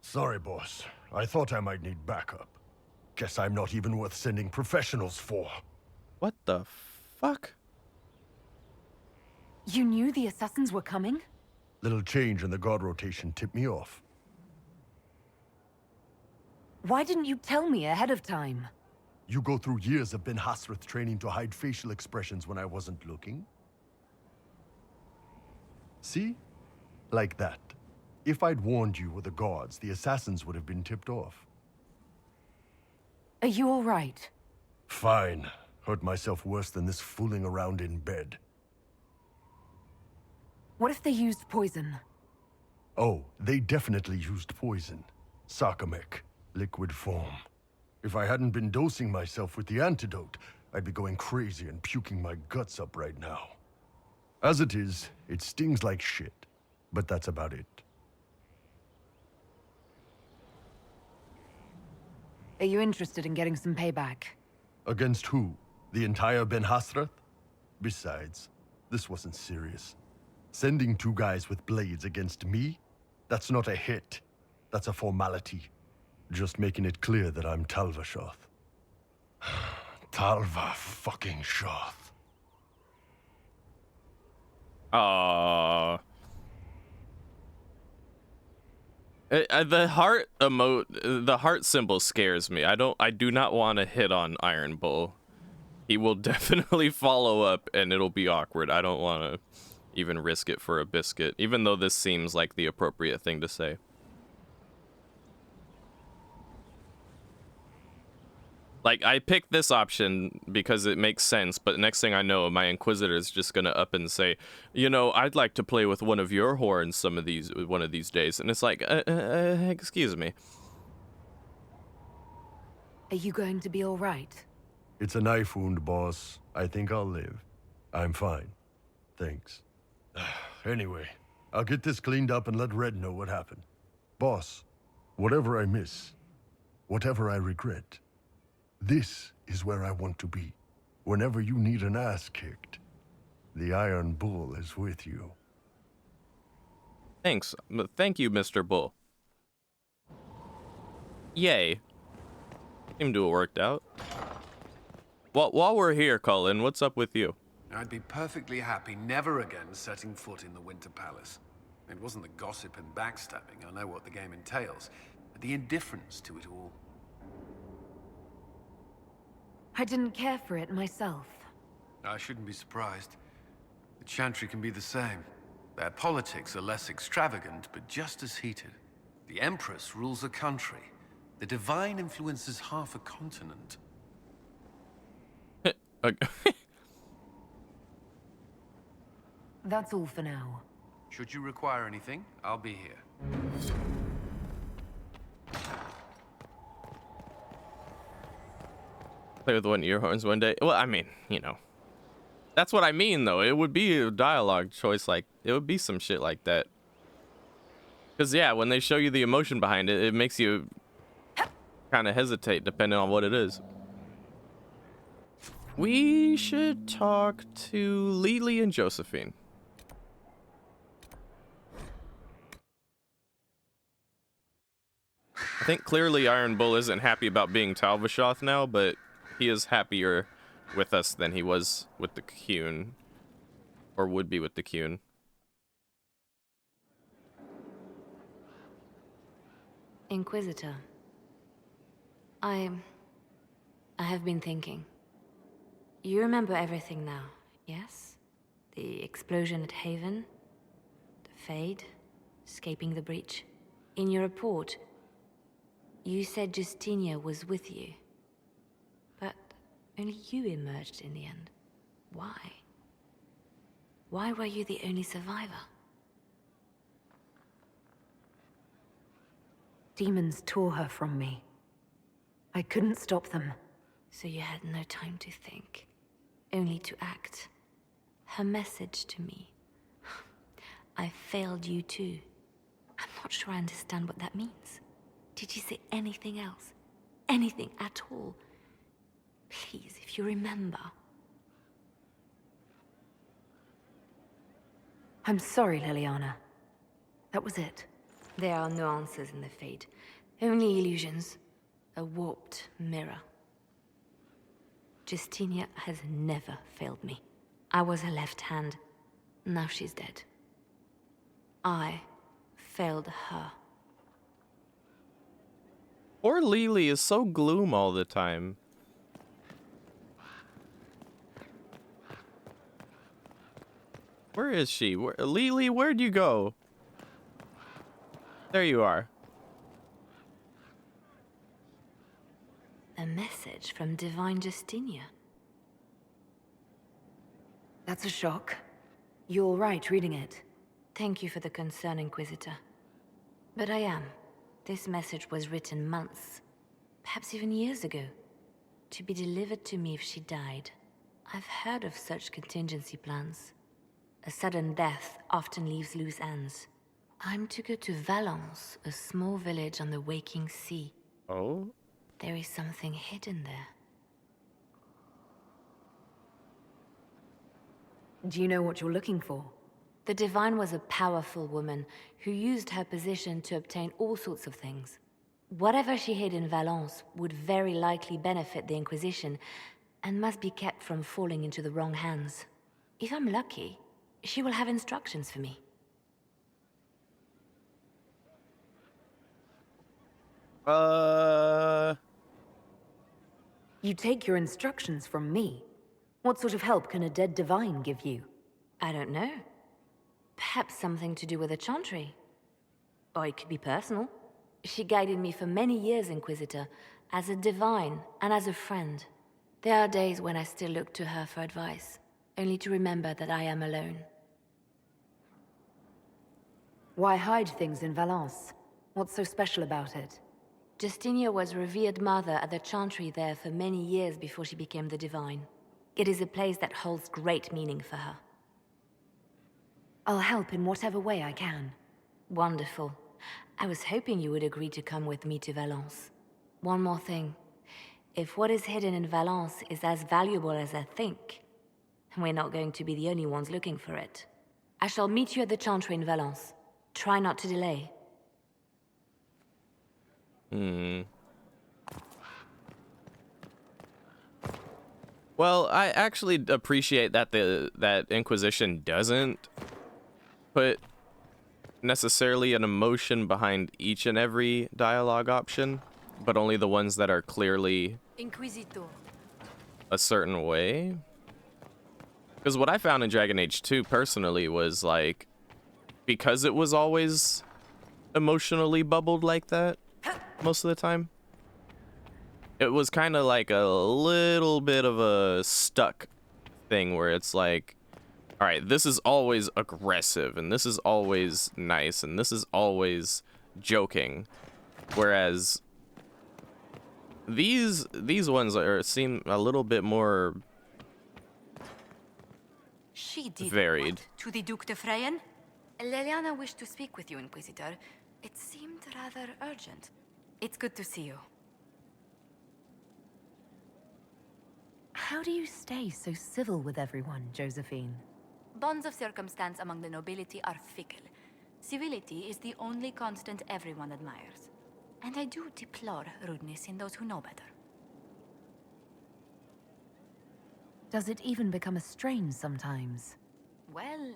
Sorry, boss. I thought I might need backup. Guess I'm not even worth sending professionals for. What the fuck? You knew the assassins were coming? Little change in the guard rotation tipped me off. Why didn't you tell me ahead of time? You go through years of Ben Hasrath training to hide facial expressions when I wasn't looking? See? Like that. If I'd warned you or the guards, the assassins would have been tipped off. Are you all right? Fine. Hurt myself worse than this fooling around in bed. What if they used poison? Oh, they definitely used poison. Sarcomec. Liquid form. If I hadn't been dosing myself with the antidote, I'd be going crazy and puking my guts up right now. As it is, it stings like shit. But that's about it. Are you interested in getting some payback? Against who? The entire Ben Hasrath? Besides, this wasn't serious. Sending 2 guys with blades against me? That's not a hit. That's a formality. Just making it clear that I'm Talva Shoth. Talva fucking Shoth. Aww. The heart the heart symbol scares me. I do not want to hit on Iron Bull. He will definitely follow up and it'll be awkward. I don't want to even risk it for a biscuit, even though this seems like the appropriate thing to say. Like, I picked this option because it makes sense, but next thing I know, my Inquisitor is just gonna up and say, you know, I'd like to play with one of your horns one of these days. And it's like, excuse me. Are you going to be all right? It's a knife wound, boss. I think I'll live. I'm fine. Thanks. Anyway, I'll get this cleaned up and let Red know what happened. Boss, whatever I miss, whatever I regret, this is where I want to be. Whenever you need an ass kicked, the Iron Bull is with you. Thanks. Thank you, Mr. Bull. Yay. Seemed to have worked out. Well, while we're here, Cullen, what's up with you? I'd be perfectly happy never again setting foot in the Winter Palace. It wasn't the gossip and backstabbing, I know what the game entails, but the indifference to it all. I didn't care for it myself. I shouldn't be surprised. The Chantry can be the same. Their politics are less extravagant, but just as heated. The Empress rules a country. The Divine influences half a continent. That's all for now. Should you require anything, I'll be here. Play with one of your horns one day. Well, I mean, you know. That's what I mean, though. It would be a dialogue choice, like, it would be some shit like that. Because, yeah, when they show you the emotion behind it, it makes you kind of hesitate, depending on what it is. We should talk to Lily and Josephine. I think clearly Iron Bull isn't happy about being Talvashoth now, but he is happier with us than he was with the Qun. Or would be with the Qun. Inquisitor. I have been thinking. You remember everything now, yes? The explosion at Haven, the Fade, escaping the breach. In your report, you said Justinia was with you. But only you emerged in the end. Why? Why were you the only survivor? Demons tore her from me. I couldn't stop them. So you had no time to think, only to act. Her message to me. I failed you too. I'm not sure I understand what that means. Did you say anything else? Anything at all? Please, if you remember. I'm sorry, Liliana. That was it. There are no answers in the Fade. Only illusions. A warped mirror. Justinia has never failed me. I was her left hand. Now she's dead. I failed her. Poor Lily is so gloom all the time. Where is she? Lily, where'd you go? There you are. A message from Divine Justinia. That's a shock. You're right reading it. Thank you for the concern, Inquisitor. But I am. This message was written months, perhaps even years ago, to be delivered to me if she died. I've heard of such contingency plans. A sudden death often leaves loose ends. I'm to go to Valence, a small village on the waking sea. Oh? There is something hidden there. Do you know what you're looking for? The Divine was a powerful woman who used her position to obtain all sorts of things. Whatever she hid in Valence would very likely benefit the Inquisition and must be kept from falling into the wrong hands. If I'm lucky, she will have instructions for me. You take your instructions from me. What sort of help can a dead Divine give you? I don't know. Perhaps something to do with the Chantry. Or it could be personal. She guided me for many years, Inquisitor, as a Divine and as a friend. There are days when I still look to her for advice, only to remember that I am alone. Why hide things in Valence? What's so special about it? Justinia was revered mother at the Chantry there for many years before she became the Divine. It is a place that holds great meaning for her. I'll help in whatever way I can. Wonderful. I was hoping you would agree to come with me to Valence. One more thing. If what is hidden in Valence is as valuable as I think, we're not going to be the only ones looking for it. I shall meet you at the Chantry in Valence. Try not to delay. Well, I actually appreciate that that Inquisition doesn't put necessarily an emotion behind each and every dialogue option, but only the ones that are clearly Inquisitor. a certain way. Because what I found in Dragon Age 2 personally was like, because it was always emotionally bubbled like that most of the time, it was kind of like a little bit of a stuck thing where it's like, all right, this is always aggressive and this is always nice and this is always joking, whereas these ones seem a little bit more She did varied. what to the Duke de Freyen? Leliana wished to speak with you, Inquisitor. It seemed rather urgent. It's good to see you. How do you stay so civil with everyone, Josephine? Bonds of circumstance among the nobility are fickle. Civility is the only constant everyone admires. And I do deplore rudeness in those who know better. Does it even become a strain sometimes? Well,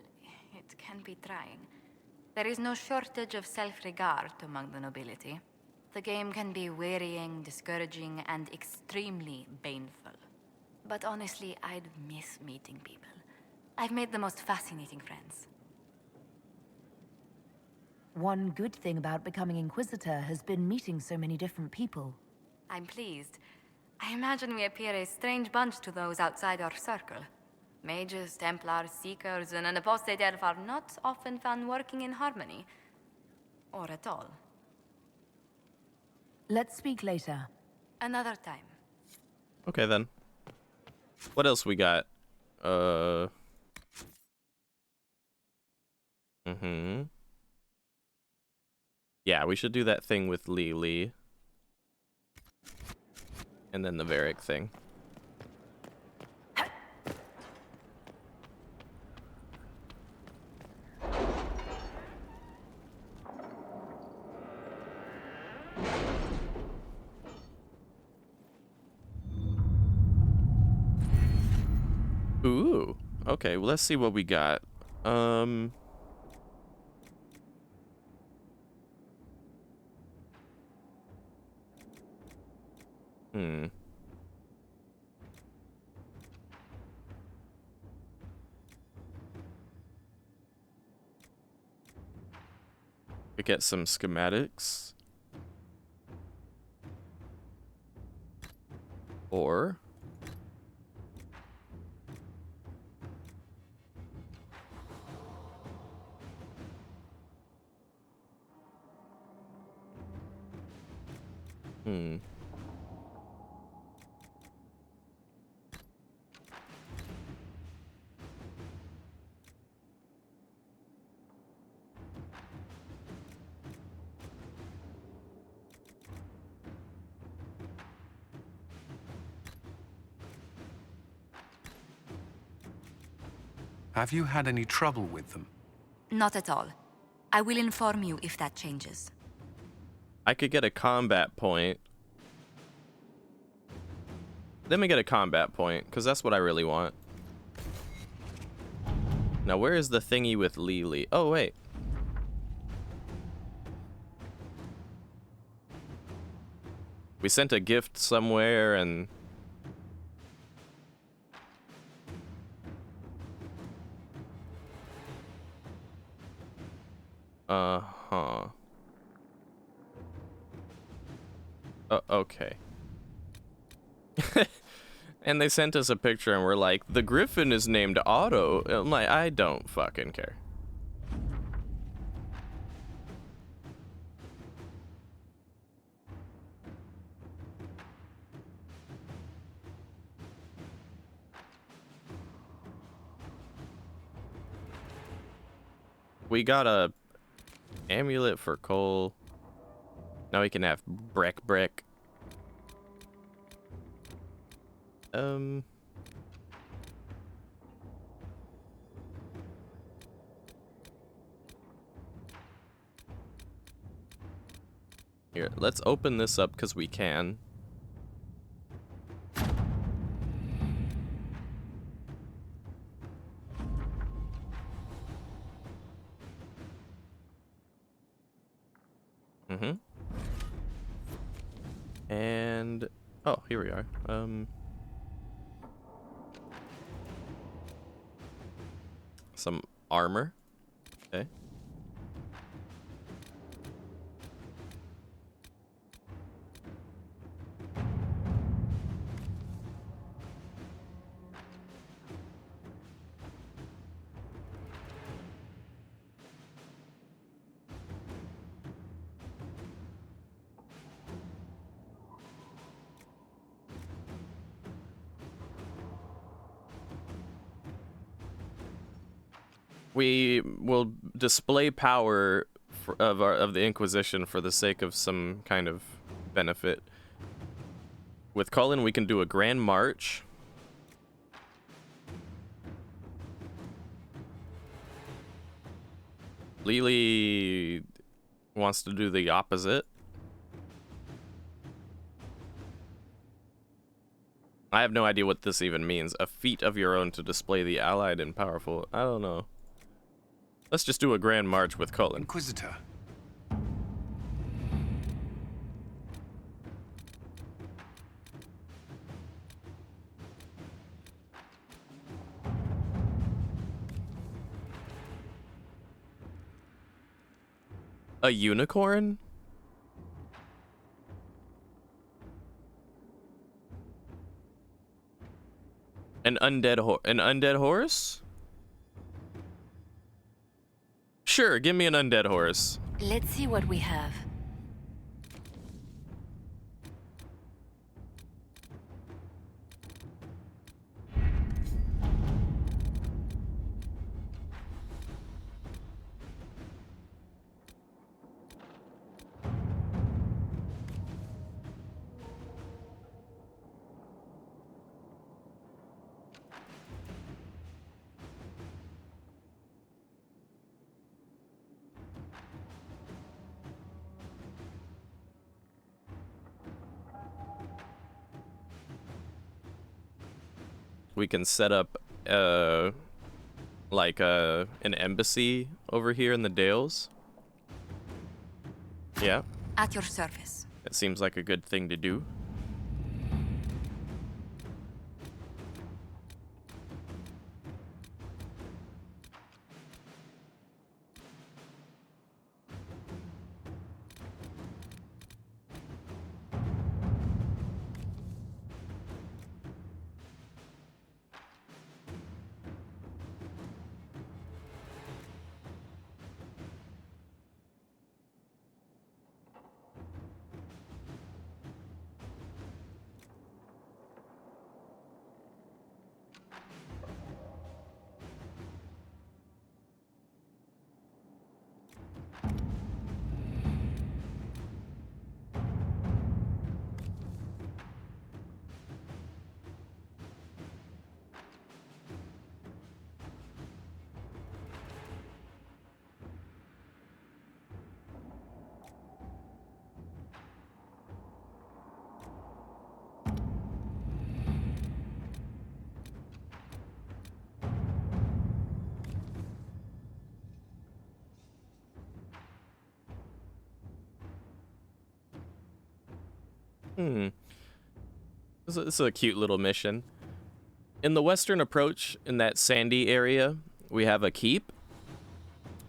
it can be trying. There is no shortage of self-regard among the nobility. The game can be wearying, discouraging, and extremely baneful. But honestly, I'd miss meeting people. I've made the most fascinating friends. One good thing about becoming Inquisitor has been meeting so many different people. I'm pleased. I imagine we appear a strange bunch to those outside our circle. Mages, Templars, Seekers, and an apostate elf are not often found working in harmony. Or at all. Let's speak later. Another time. Okay then. What else we got? Yeah, we should do that thing with Lee. And then the Varric thing. Ooh. Okay, well, let's see what we got. We get some schematics. Or Have you had any trouble with them? Not at all. I will inform you if that changes. I could get a combat point. Let me get a combat point, because that's what I really want. Now, where is the thingy with Lee? Oh, wait. We sent a gift somewhere, and... Uh-huh. Okay. And they sent us a picture and we're like, the Griffin is named Otto. I'm like, I don't fucking care. We got a amulet for Cole. Now we can have Breck. Here, let's open this up because we can. And oh, here we are. Some armor. Okay. We will display power of the Inquisition for the sake of some kind of benefit. With Cullen, we can do a grand march. Lily wants to do the opposite. I have no idea what this even means. A feat of your own to display the allied and powerful. I don't know. Let's just do a grand march with Cullen. Inquisitor. A unicorn? An undead horse? Sure, give me an undead horse. Let's see what we have. We can set up like an embassy over here in the Dales. Yeah. At your service. It seems like a good thing to do. This is a cute little mission. In the western approach, in that sandy area, we have a keep,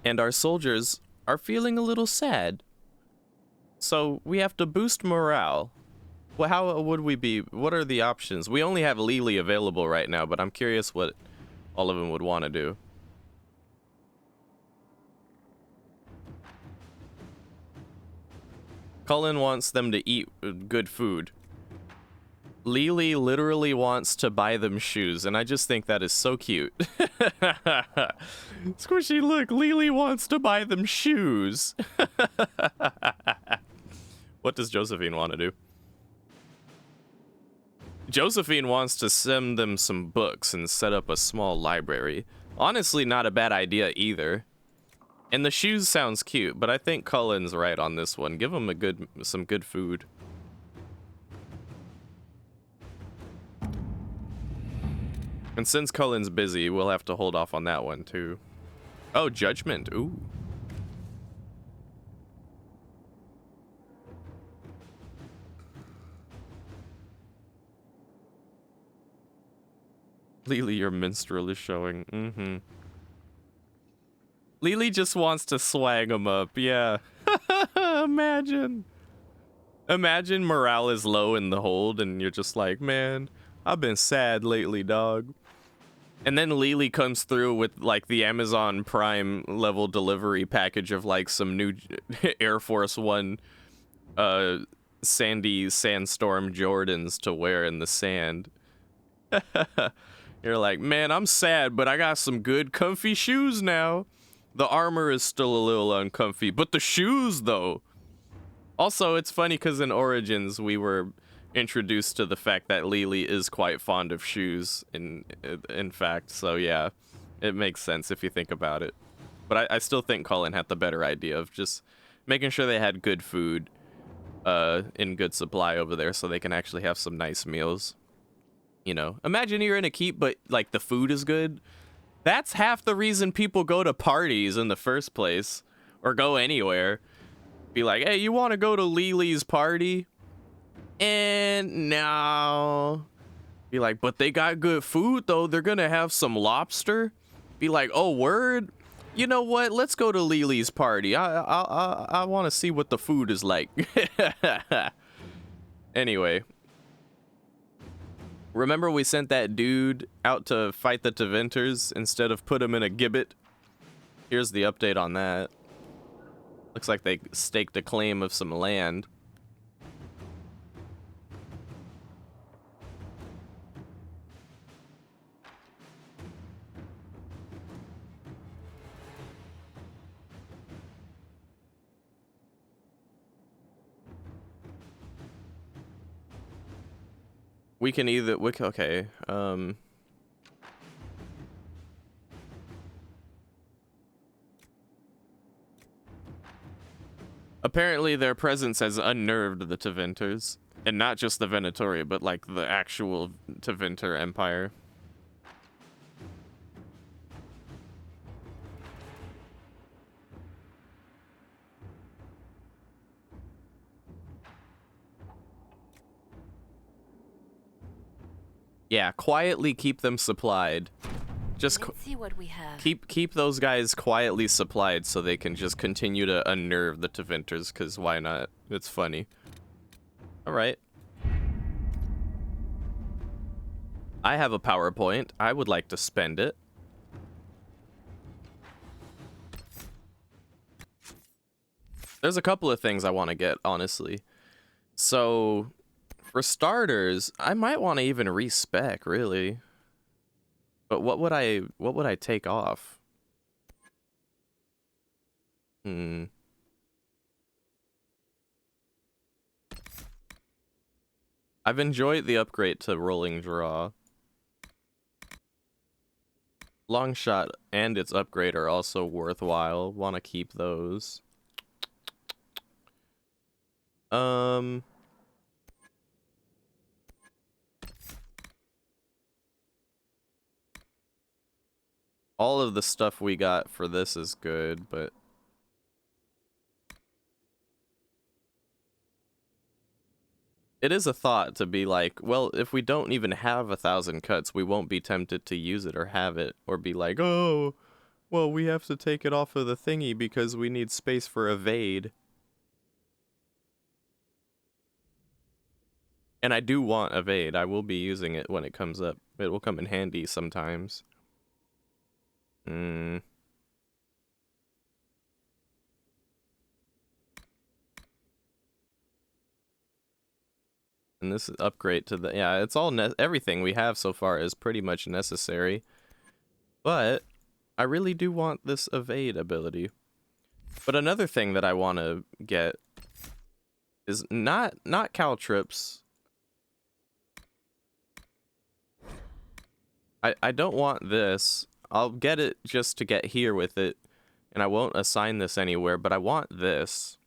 and our soldiers are feeling a little sad. So we have to boost morale. Well, how would we be? What are the options? We only have Lily available right now, but I'm curious what all of them would want to do. Cullen wants them to eat good food. Lily literally wants to buy them shoes, and I just think that is so cute. Squishy, look, Lily wants to buy them shoes. What does Josephine want to do? Josephine wants to send them some books and set up a small library. Honestly, not a bad idea either. And the shoes sounds cute, but I think Cullen's right on this one. Give him some good food. And since Cullen's busy, we'll have to hold off on that one too. Oh, judgment. Ooh. Lily, your minstrel is showing. Mm-hmm. Lily just wants to swag him up, yeah. Imagine morale is low in the hold and you're just like, man, I've been sad lately, dog. And then Lily comes through with like the Amazon Prime level delivery package of like some new Air Force One sandy sandstorm Jordans to wear in the sand. You're like, man, I'm sad, but I got some good comfy shoes now. The armor is still a little uncomfy, but the shoes, though. Also, it's funny because in Origins, we were introduced to the fact that Lily is quite fond of shoes, in fact. So, yeah, it makes sense if you think about it. But I still think Colin had the better idea of just making sure they had good food in good supply over there so they can actually have some nice meals. You know, imagine you're in a keep, but like the food is good. That's half the reason people go to parties in the first place, or go anywhere. Be like, hey, you want to go to Lily's party? And no. Be like, but they got good food though. They're gonna have some lobster. Be like, oh word. You know what? Let's go to Lily's party. I want to see what the food is like. Anyway. Remember we sent that dude out to fight the Tevinters instead of put him in a gibbet? Here's the update on that. Looks like they staked a claim of some land. We can either, okay, apparently their presence has unnerved the Tevinters, and not just the Venatori, but like the actual Tevinter Empire. Yeah, quietly keep them supplied. Just Let's see what we have. keep those guys quietly supplied so they can just continue to unnerve the Tevinters, because why not? It's funny. Alright. I have a PowerPoint. I would like to spend it. There's a couple of things I want to get, honestly. So, for starters, I might want to even respec, really. But what would I take off? I've enjoyed the upgrade to rolling draw. Long shot and its upgrade are also worthwhile. Want to keep those. All of the stuff we got for this is good, but it is a thought to be like, well, if we don't even have 1,000 cuts, we won't be tempted to use it or have it, or be like, oh, well, we have to take it off of the thingy because we need space for evade. And I do want evade. I will be using it when it comes up. It will come in handy sometimes. And this is upgrade to the, yeah, it's all, everything we have so far is pretty much necessary. But I really do want this evade ability. But another thing that I want to get is not caltrips. I don't want this. I'll get it just to get here with it, and I won't assign this anywhere, but I want this.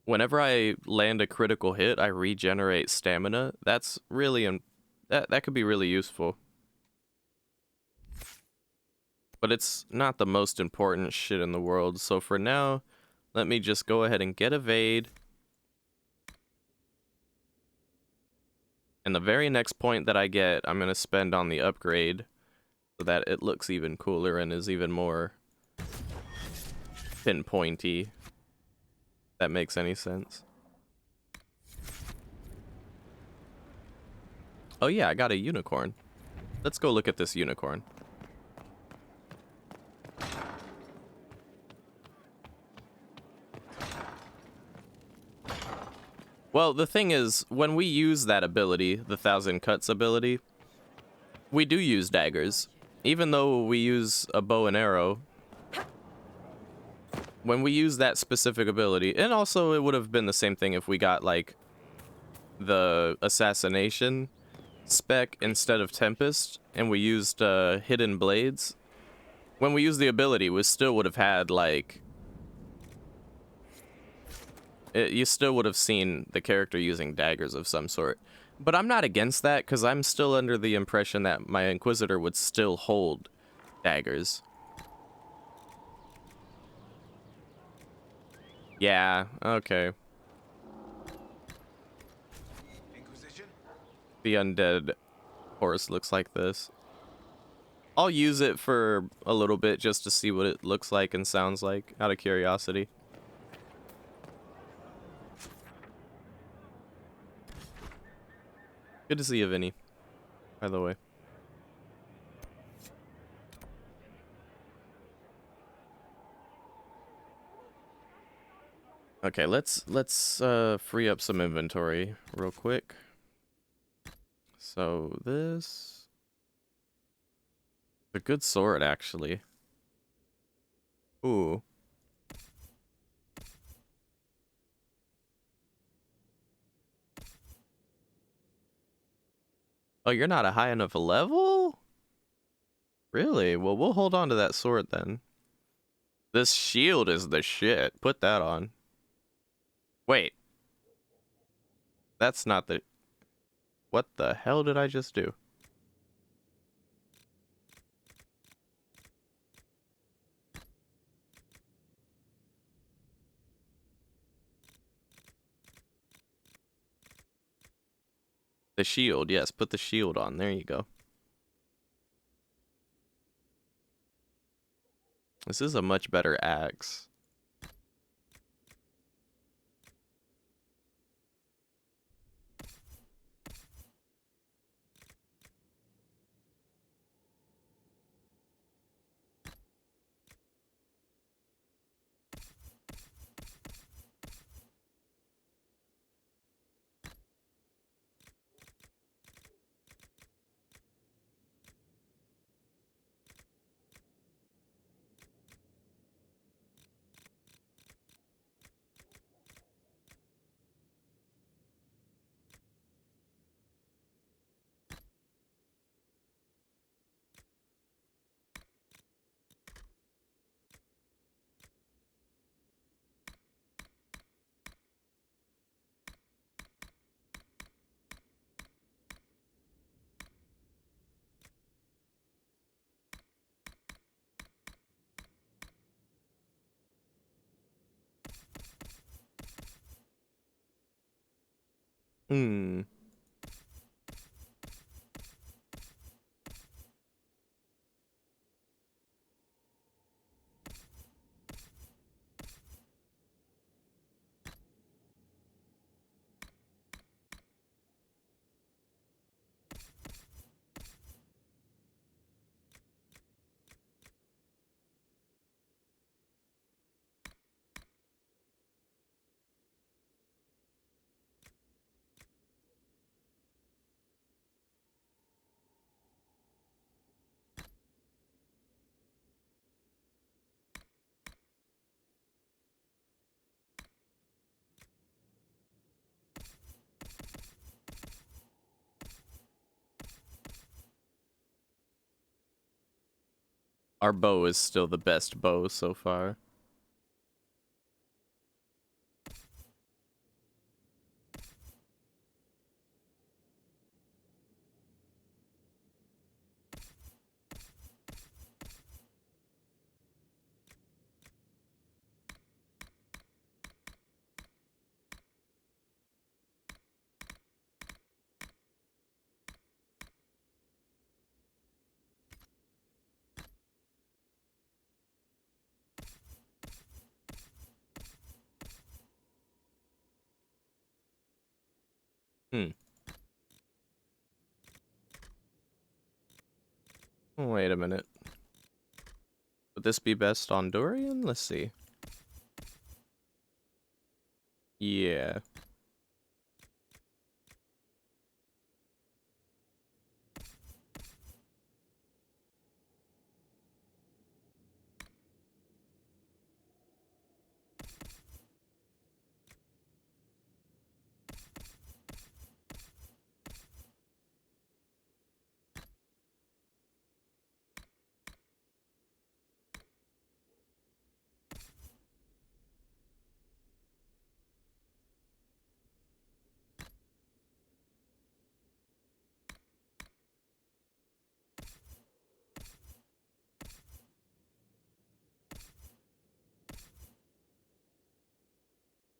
Whenever I land a critical hit, I regenerate stamina. That's really, that could be really useful. But it's not the most important shit in the world, so for now, let me just go ahead and get evade. And the very next point that I get, I'm going to spend on the upgrade so that it looks even cooler and is even more pinpointy. That makes any sense. Oh yeah, I got a unicorn. Let's go look at this unicorn. Well, the thing is, when we use that ability, the 1,000 cuts ability, We do use daggers. Even though we use a bow and arrow, when we use that specific ability, and also it would have been the same thing if we got like the assassination spec instead of Tempest and we used hidden blades. When we used the ability, we still would have had like you still would have seen the character using daggers of some sort. But I'm not against that because I'm still under the impression that my Inquisitor would still hold daggers. Yeah, okay. Inquisition? The undead horse looks like this. I'll use it for a little bit just to see what it looks like and sounds like, out of curiosity. Good to see you, Vinny, by the way. Okay, let's free up some inventory real quick. So this, a good sword actually. Ooh. Oh, you're not a high enough level? Really? Well, we'll hold on to that sword then. This shield is the shit. Put that on. Wait. That's not the... What the hell did I just do? The shield, yes, put the shield on. There you go. This is a much better axe. Hmm. Our bow is still the best bow so far. Hmm. Wait a minute. Would this be best on Dorian? Let's see. Yeah.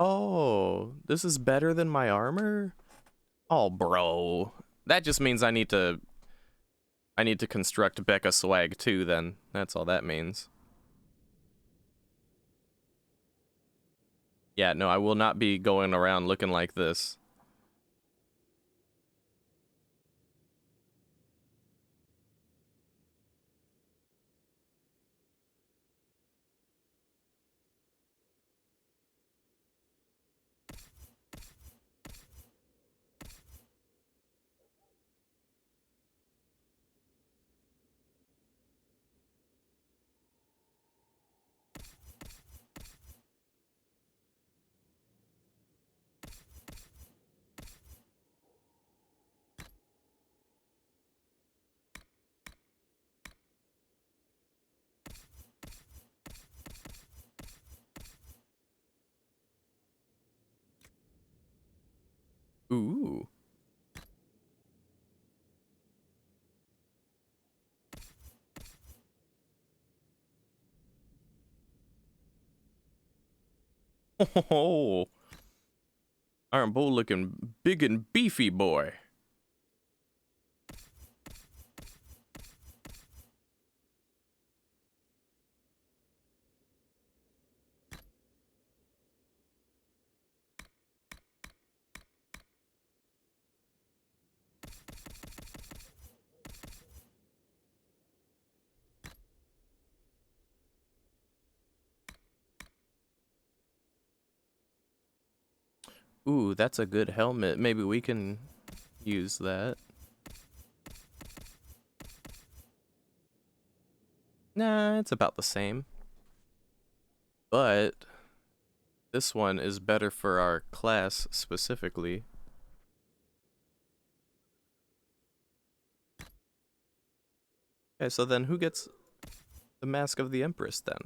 Oh, this is better than my armor? Oh, bro. That just means I need to construct Becca swag too then. That's all that means. Yeah, no, I will not be going around looking like this. Ooh. Oh, Iron Bull looking big and beefy, boy. Ooh, that's a good helmet. Maybe we can use that. Nah, it's about the same. But this one is better for our class specifically. Okay, so then who gets the Mask of the Empress then?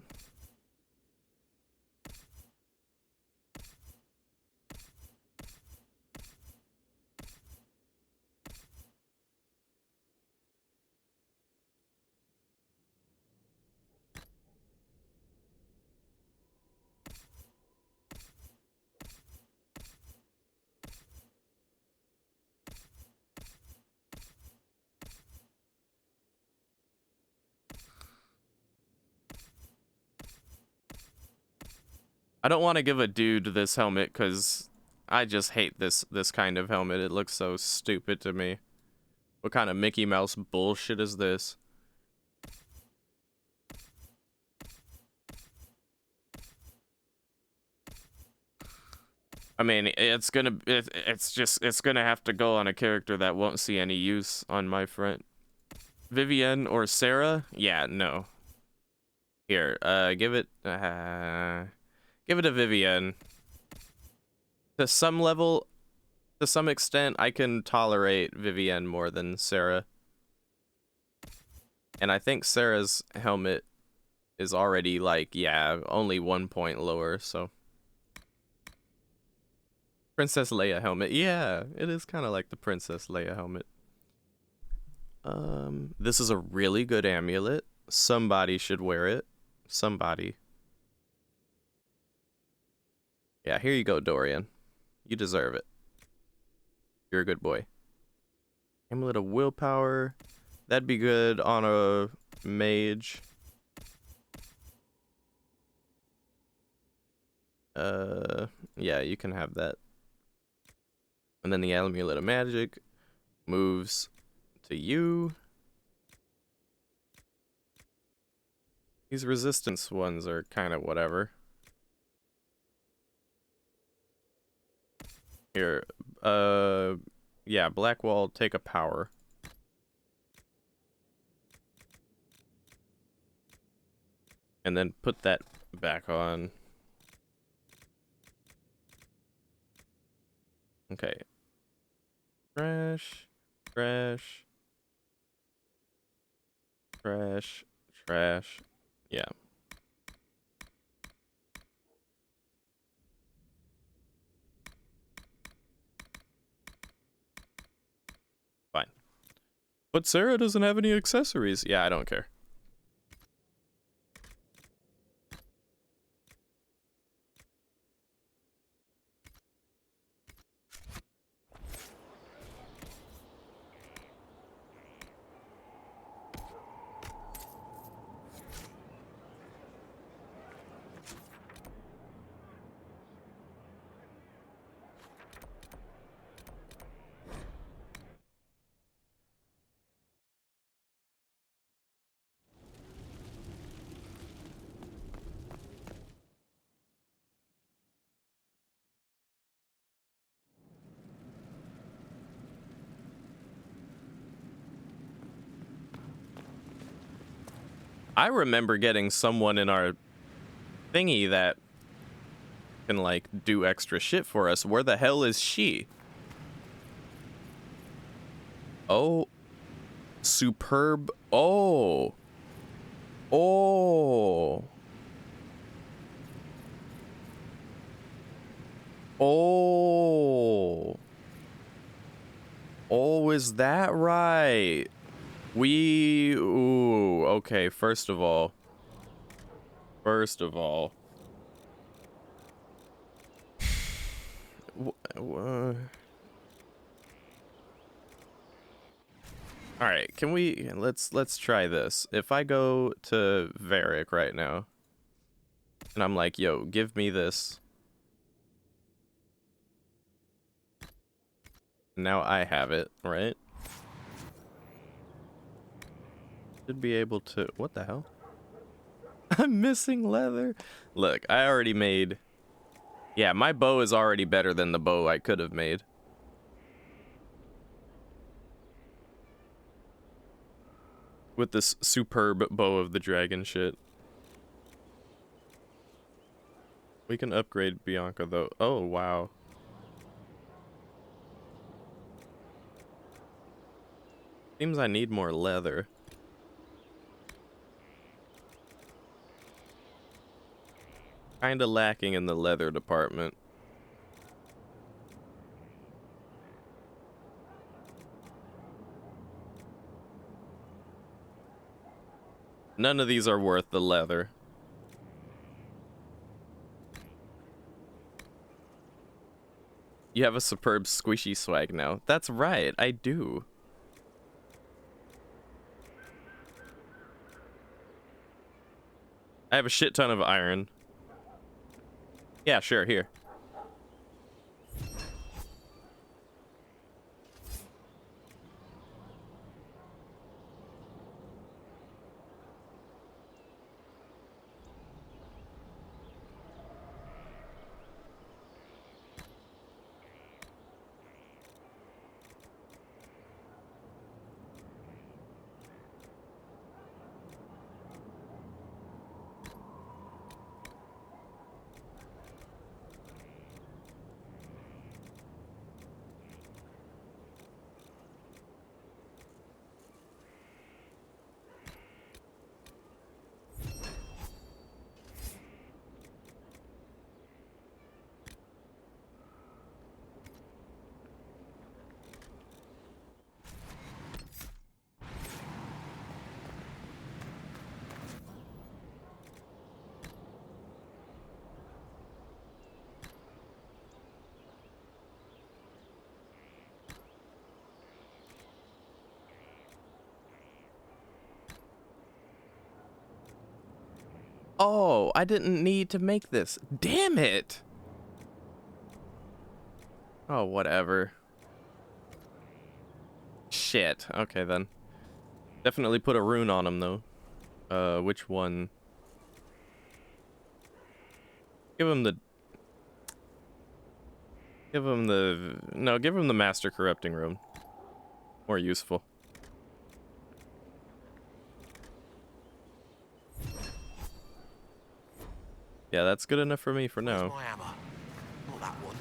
I don't want to give a dude this helmet because I just hate this kind of helmet. It looks so stupid to me. What kind of Mickey Mouse bullshit is this? I mean, it's gonna have to go on a character that won't see any use on my front. Vivienne or Sarah? Yeah, no. Here, give it a Vivienne. To some level, to some extent, I can tolerate Vivienne more than Sarah. And I think Sarah's helmet is already like, yeah, only 1 point lower, so. Princess Leia helmet. Yeah, it is kind of like the Princess Leia helmet. This is a really good amulet. Somebody should wear it. Somebody. Yeah, here you go, Dorian. You deserve it. You're a good boy. Amulet of Willpower. That'd be good on a mage. Yeah, you can have that. And then the Amulet of Magic moves to you. These resistance ones are kind of whatever. Here, yeah, Blackwall, take a power. And then put that back on. Okay. Trash, trash, trash, trash. Yeah. Fine. But Sarah doesn't have any accessories. Yeah, I don't care. I remember getting someone in our thingy that can, like, do extra shit for us. Where the hell is she? Oh. Superb. Oh. Oh. Oh. Oh, is that right? Ooh, okay, first of all. All right, can we let's try this. If I go to Varric right now and I'm like, "Yo, give me this." Now I have it, right? Should be able to. What the hell? I'm missing leather. Look, I already made. Yeah, my bow is already better than the bow I could have made. With this superb bow of the dragon shit. We can upgrade Bianca though. Oh, wow. Seems I need more leather. Kinda lacking in the leather department. None of these are worth the leather. You have a superb squishy swag now. That's right, I do. I have a shit ton of iron. Yeah, sure, here. Oh, I didn't need to make this. Damn it! Oh, whatever. Shit. Okay, then. Definitely put a rune on him, though. Which one? Give him the... No, give him the Master Corrupting Rune. More useful. Yeah, that's good enough for me for now. My hammer. Not that one.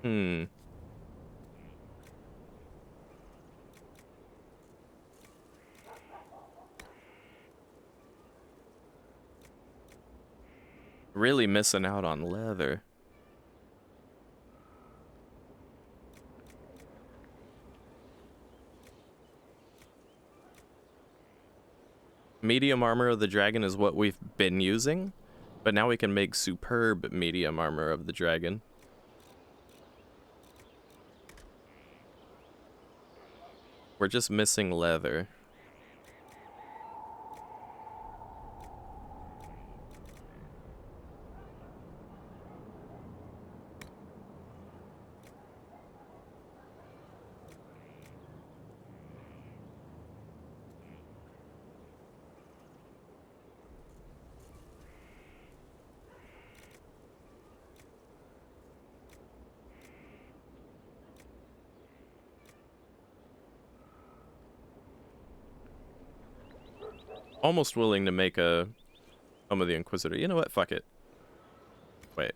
Hmm. Really missing out on leather. Medium armor of the dragon is what we've been using, but now we can make superb medium armor of the dragon. We're just missing leather. almost willing to make a Home of the Inquisitor. You know what? Fuck it. Wait.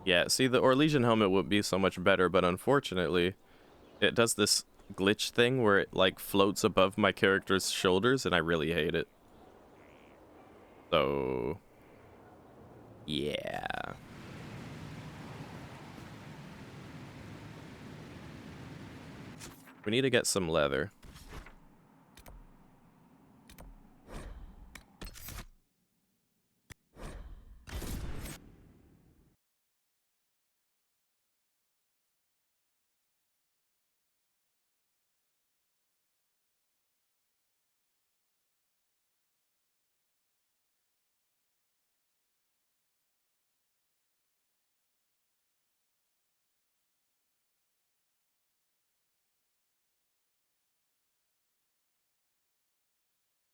Yeah, see, the Orlesian helmet would be so much better, but unfortunately, it does this glitch thing where it, like, floats above my character's shoulders, and I really hate it. So... yeah. We need to get some leather.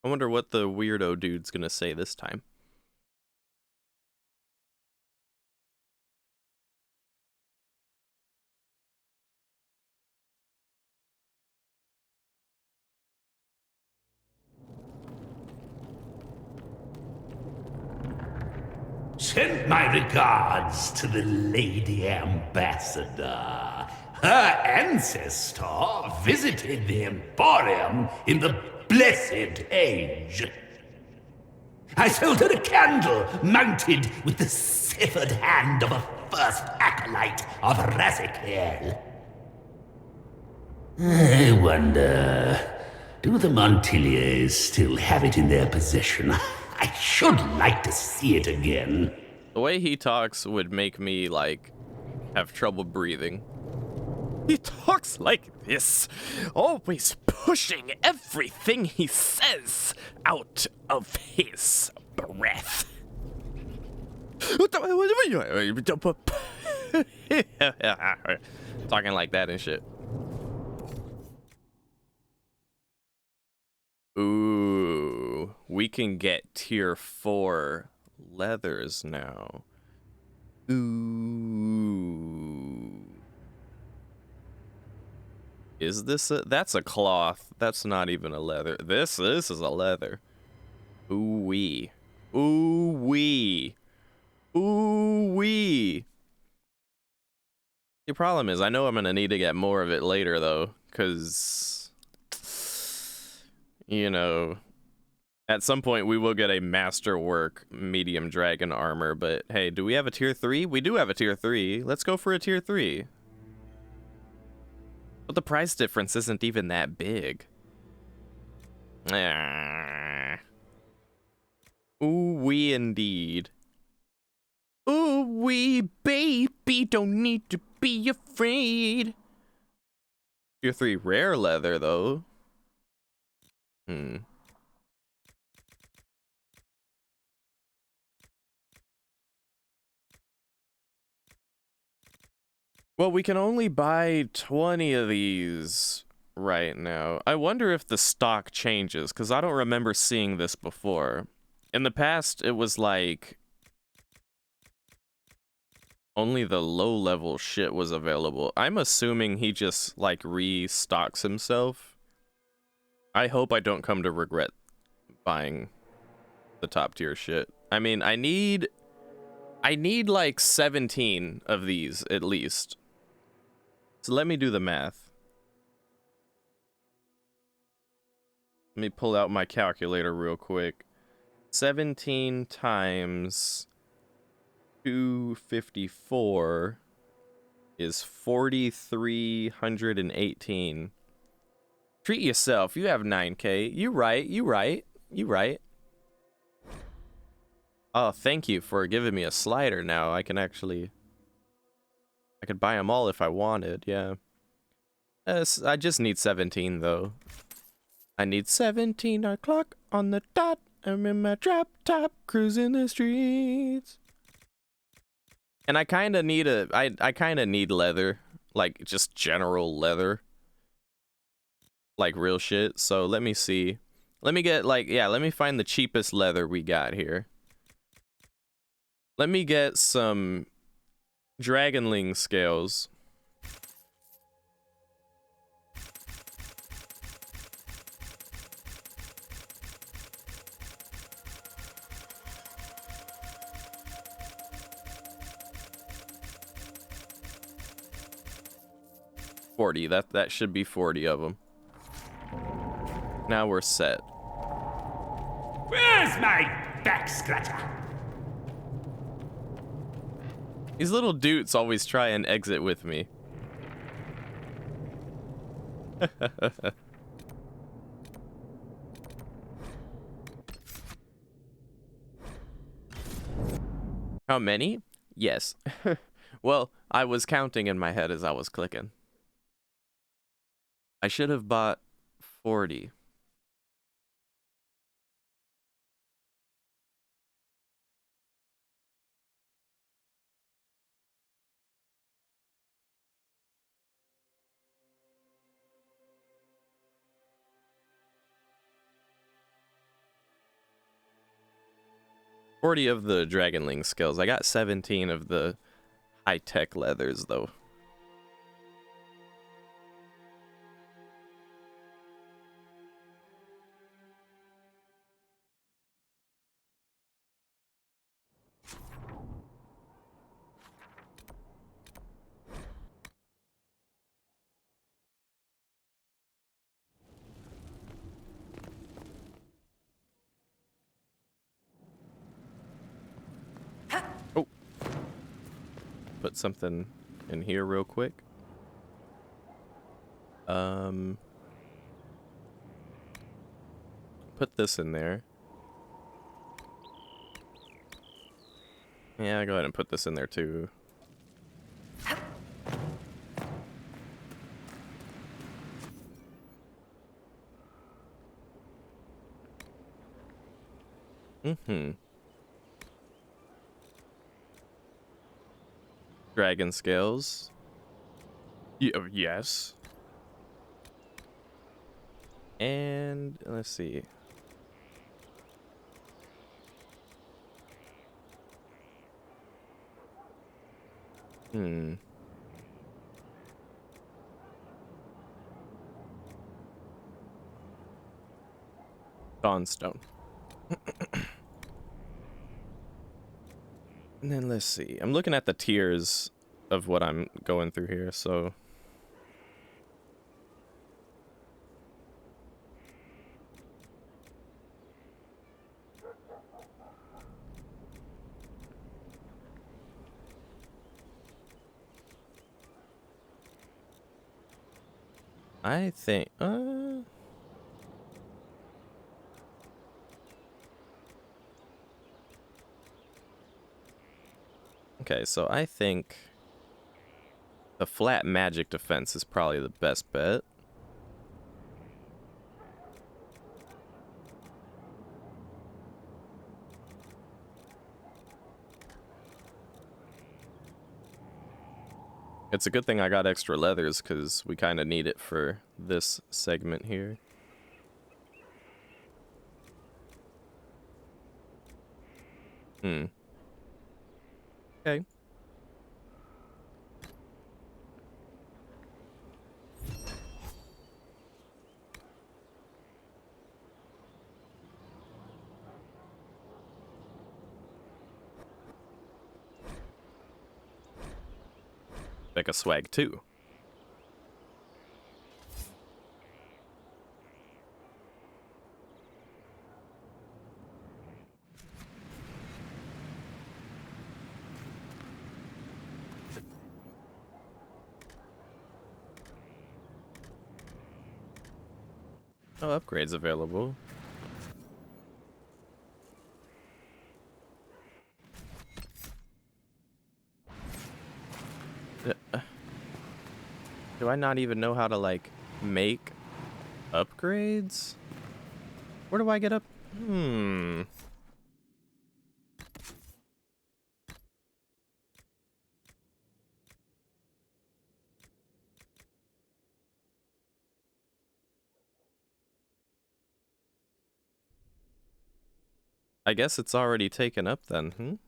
I wonder what the weirdo dude's gonna say this time. Send my regards to the Lady Ambassador. Her ancestor visited the Emporium in the Blessed Age. I sold her a candle mounted with the severed hand of a first acolyte of Razikel. I wonder, do the Montiliers still have it in their possession? I should like to see it again. The way he talks would make me, like, have trouble breathing. He talks like this, always pushing everything he says out of his breath. Talking like that and shit. Ooh, we can get tier 4 leathers now. Ooh. Is this a... that's a cloth. That's not even a leather. This is a leather. Ooh-wee. Ooh-wee. Ooh-wee. The problem is, I know I'm gonna need to get more of it later, though, because... you know... at some point, we will get a masterwork medium dragon armor, but hey, do we have a tier 3? We do have a tier 3. Let's go for a tier 3. But the price difference isn't even that big. Ooh-wee indeed. Ooh-wee, baby, don't need to be afraid. Tier 3 rare leather, though. Well, we can only buy 20 of these right now. I wonder if the stock changes, because I don't remember seeing this before. In the past, it was like... only the low-level shit was available. I'm assuming he just, like, restocks himself. I hope I don't come to regret buying the top-tier shit. I mean, I need like 17 of these, at least. So let me do the math. Let me pull out my calculator real quick. 17 times 254 is 4,318. Treat yourself. You have 9K. You right. Oh, thank you for giving me a slider now. I can actually... I could buy them all if I wanted, yeah. I just need 17, though. I need 17 o'clock on the dot. I'm in my drop top, cruising the streets. And I kind of need I kind of need leather. Like, just general leather. Like, real shit. So, let me see. Let me get, like, yeah, let me find the cheapest leather we got here. Let me get some Dragonling scales. 40. That should be 40 of them. Now we're set. Where's my back scratcher? These little dudes always try and exit with me. How many? Yes. Well, I was counting in my head as I was clicking. I should have bought 40. Of the Dragonling skills. I got 17 of the high-tech leathers, though. Oh. Put something in here real quick. Put this in there. Yeah, go ahead and put this in there too. Dragon scales. Yes. And let's see. Dawnstone. And then let's see. I'm looking at the tiers of what I'm going through here, so I think okay, so I think the flat magic defense is probably the best bet. It's a good thing I got extra leathers because we kind of need it for this segment here. Okay. Make a swag too. Oh, upgrades available. Do I not even know how to, like, make upgrades? Where do I get up? I guess it's already taken up then,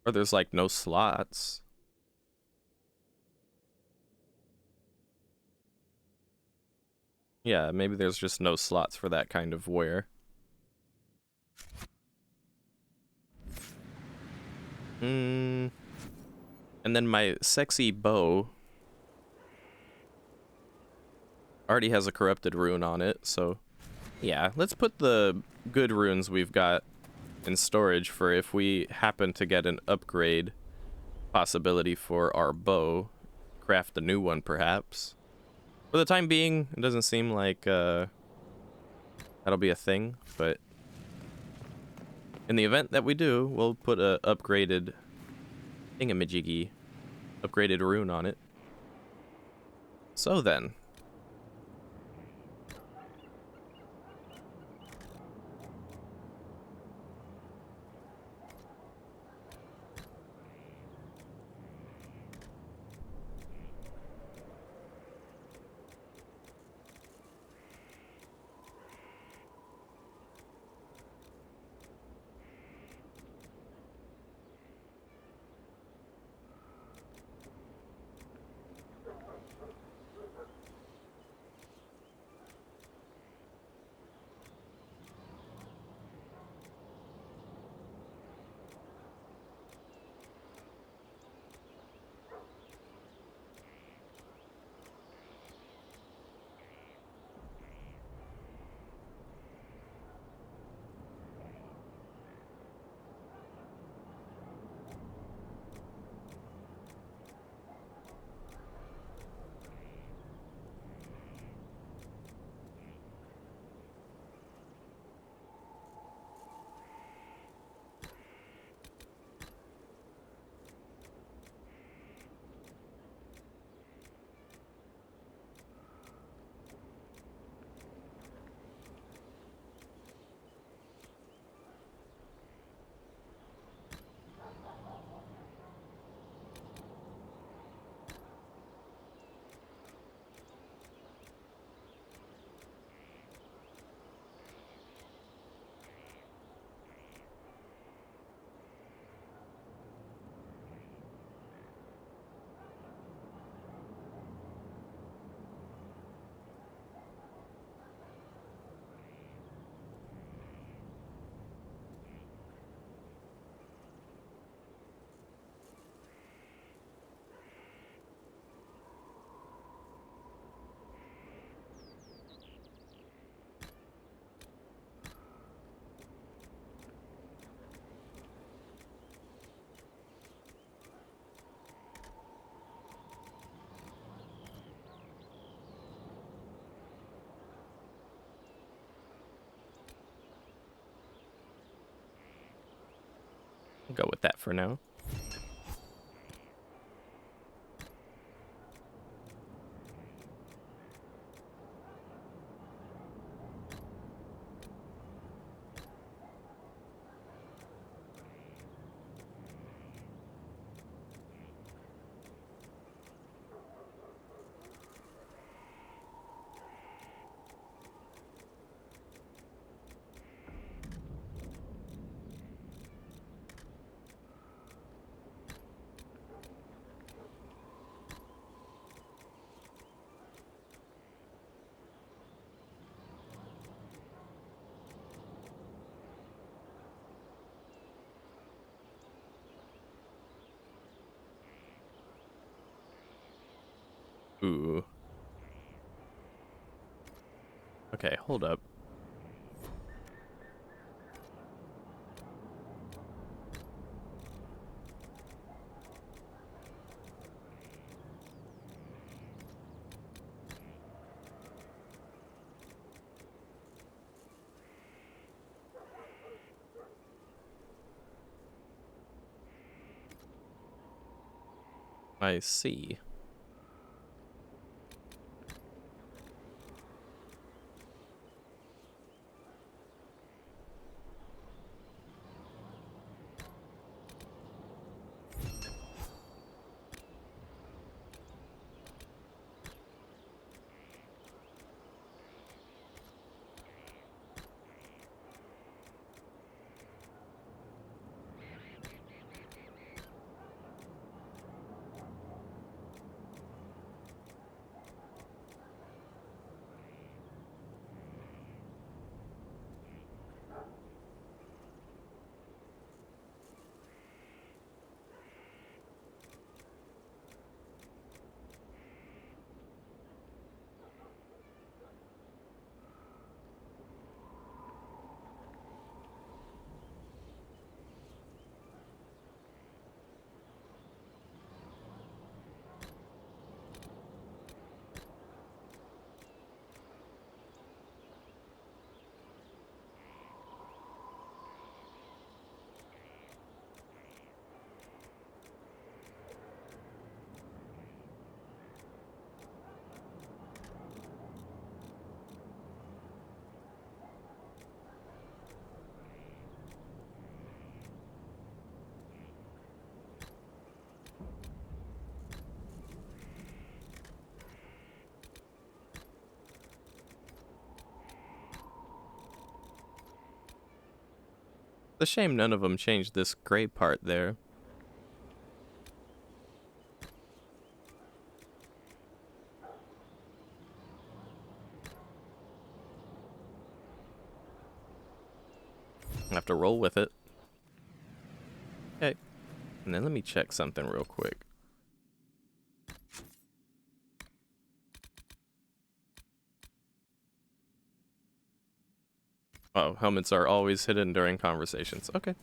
Or there's, like, no slots. Yeah, maybe there's just no slots for that kind of wear. And then my sexy bow already has a corrupted rune on it, so yeah, let's put the good runes we've got in storage for if we happen to get an upgrade possibility for our bow. Craft a new one, perhaps. For the time being, it doesn't seem like that'll be a thing, but in the event that we do, we'll put a upgraded thingamajiggy, upgraded rune on it. So then, I'll go with that for now. Ooh. Okay, hold up. I see. a shame none of them changed this gray part there. I have to roll with it. Okay. And then let me check something real quick. Oh, helmets are always hidden during conversations. Okay.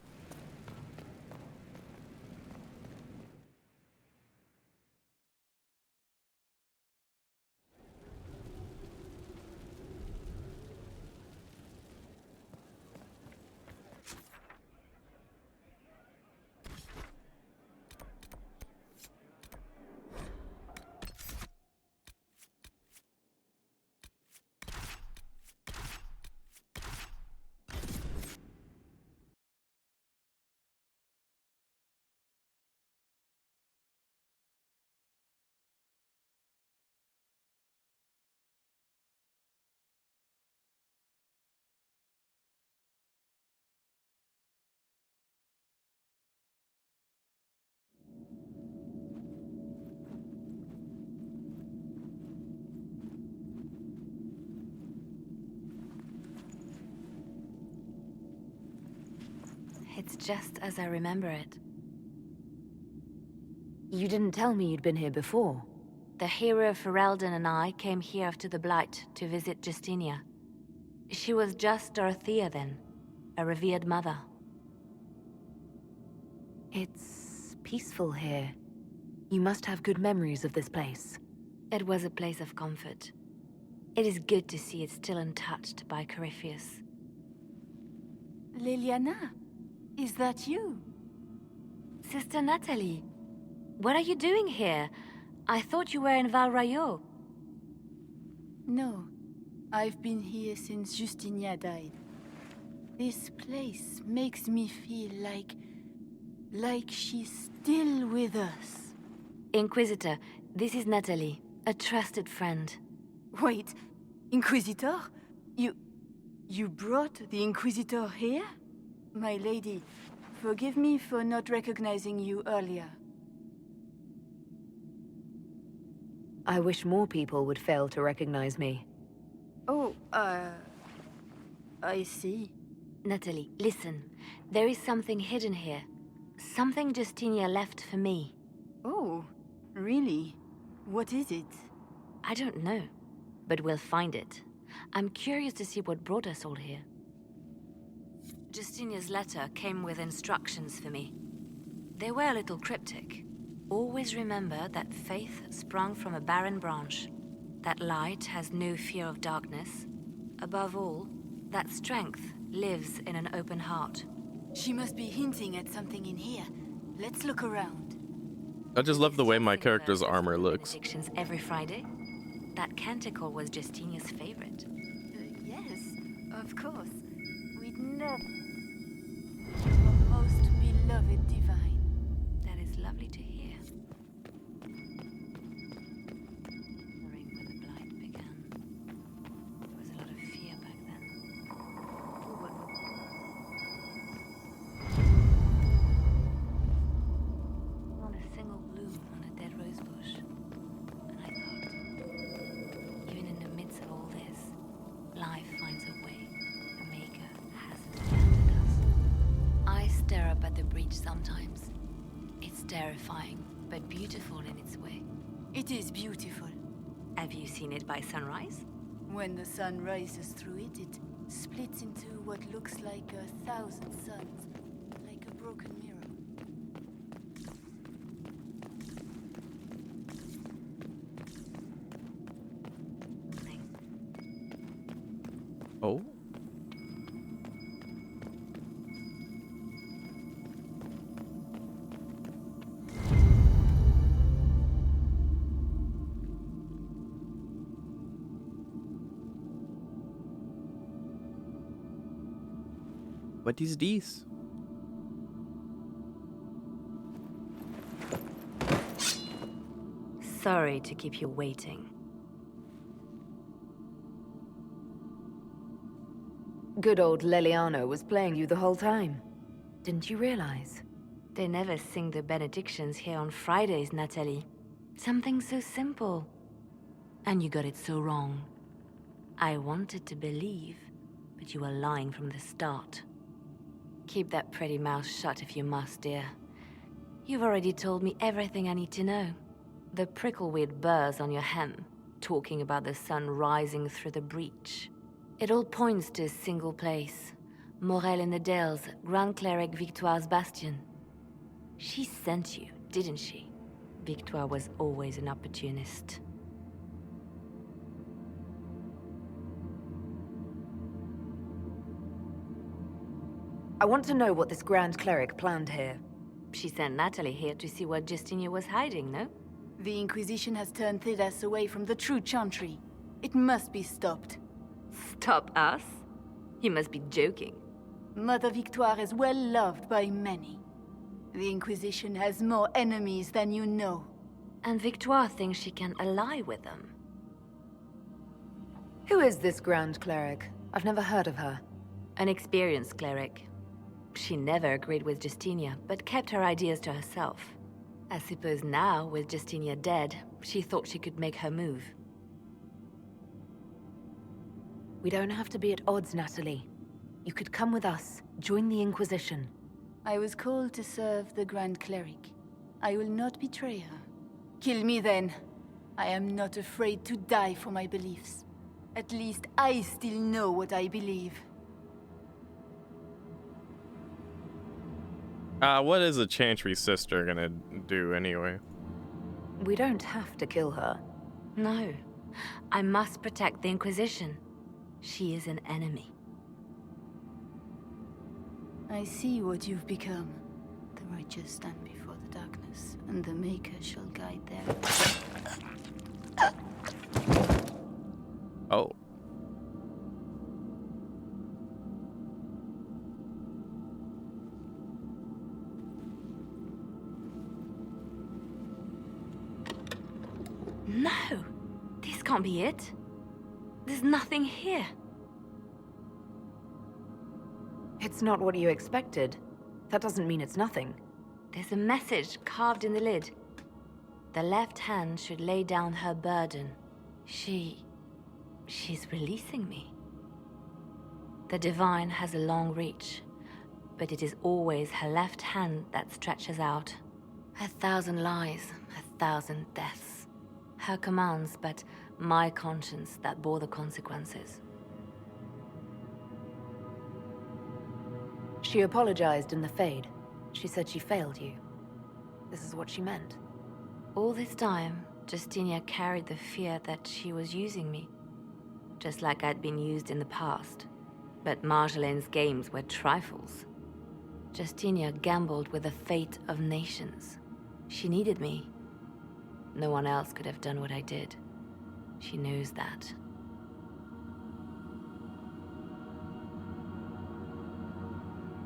It's just as I remember it. You didn't tell me you'd been here before. The hero Ferelden and I came here after the Blight to visit Justinia. She was just Dorothea then, a revered mother. It's peaceful here. You must have good memories of this place. It was a place of comfort. It is good to see it still untouched by Corypheus. Liliana, is that you? Sister Natalie, what are you doing here? I thought you were in Val Rayo. No, I've been here since Justinia died. This place makes me feel like she's still with us. Inquisitor, this is Natalie, a trusted friend. Wait, Inquisitor? You brought the Inquisitor here? My lady, forgive me for not recognizing you earlier. I wish more people would fail to recognize me. Oh, I see. Natalie, listen. There is something hidden here. Something Justinia left for me. Oh, really? What is it? I don't know, but we'll find it. I'm curious to see what brought us all here. Justinia's letter came with instructions for me. They were a little cryptic. Always remember that faith sprung from a barren branch, that light has no fear of darkness. Above all, that strength lives in an open heart. She must be hinting at something in here. Let's look around. I just love the way my character's armor looks. Benedictions every Friday. That canticle was Justinia's favorite. Yes, of course. We'd never... Our most beloved divine. That is lovely to hear. Sometimes. It's terrifying, but beautiful in its way. It is beautiful. Have you seen it by sunrise? When the sun rises through it, it splits into what looks like 1,000 suns, like a broken mirror. Oh? What is this? Sorry to keep you waiting. Good old Leliano was playing you the whole time. Didn't you realize? They never sing the benedictions here on Fridays, Natalie. Something so simple. And you got it so wrong. I wanted to believe, but you were lying from the start. Keep that pretty mouth shut if you must, dear. You've already told me everything I need to know. The prickleweed burrs on your hem, talking about the sun rising through the breach. It all points to a single place. Morel in the Dales, Grand Cleric Victoire's bastion. She sent you, didn't she? Victoire was always an opportunist. I want to know what this Grand Cleric planned here. She sent Natalie here to see what Justinia was hiding, no? The Inquisition has turned Thedas away from the true Chantry. It must be stopped. Stop us? You must be joking. Mother Victoire is well loved by many. The Inquisition has more enemies than you know. And Victoire thinks she can ally with them. Who is this Grand Cleric? I've never heard of her. An experienced cleric. She never agreed with Justinia, but kept her ideas to herself. I suppose now, with Justinia dead, she thought she could make her move. We don't have to be at odds, Natalie. You could come with us, join the Inquisition. I was called to serve the Grand Cleric. I will not betray her. Kill me then. I am not afraid to die for my beliefs. At least I still know what I believe. What is a Chantry sister gonna do anyway? We don't have to kill her. No. I must protect the Inquisition. She is an enemy. I see what you've become. The righteous stand before the darkness, and the Maker shall guide them. Oh. No! This can't be it. There's nothing here. It's not what you expected. That doesn't mean it's nothing. There's a message carved in the lid. The left hand should lay down her burden. She's releasing me. The Divine has a long reach, but it is always her left hand that stretches out. 1,000 lies, 1,000 deaths. Her commands, but my conscience that bore the consequences. She apologized in the Fade. She said she failed you. This is what she meant. All this time, Justinia carried the fear that she was using me. Just like I'd been used in the past. But Marjolaine's games were trifles. Justinia gambled with the fate of nations. She needed me. No one else could have done what I did. She knows that.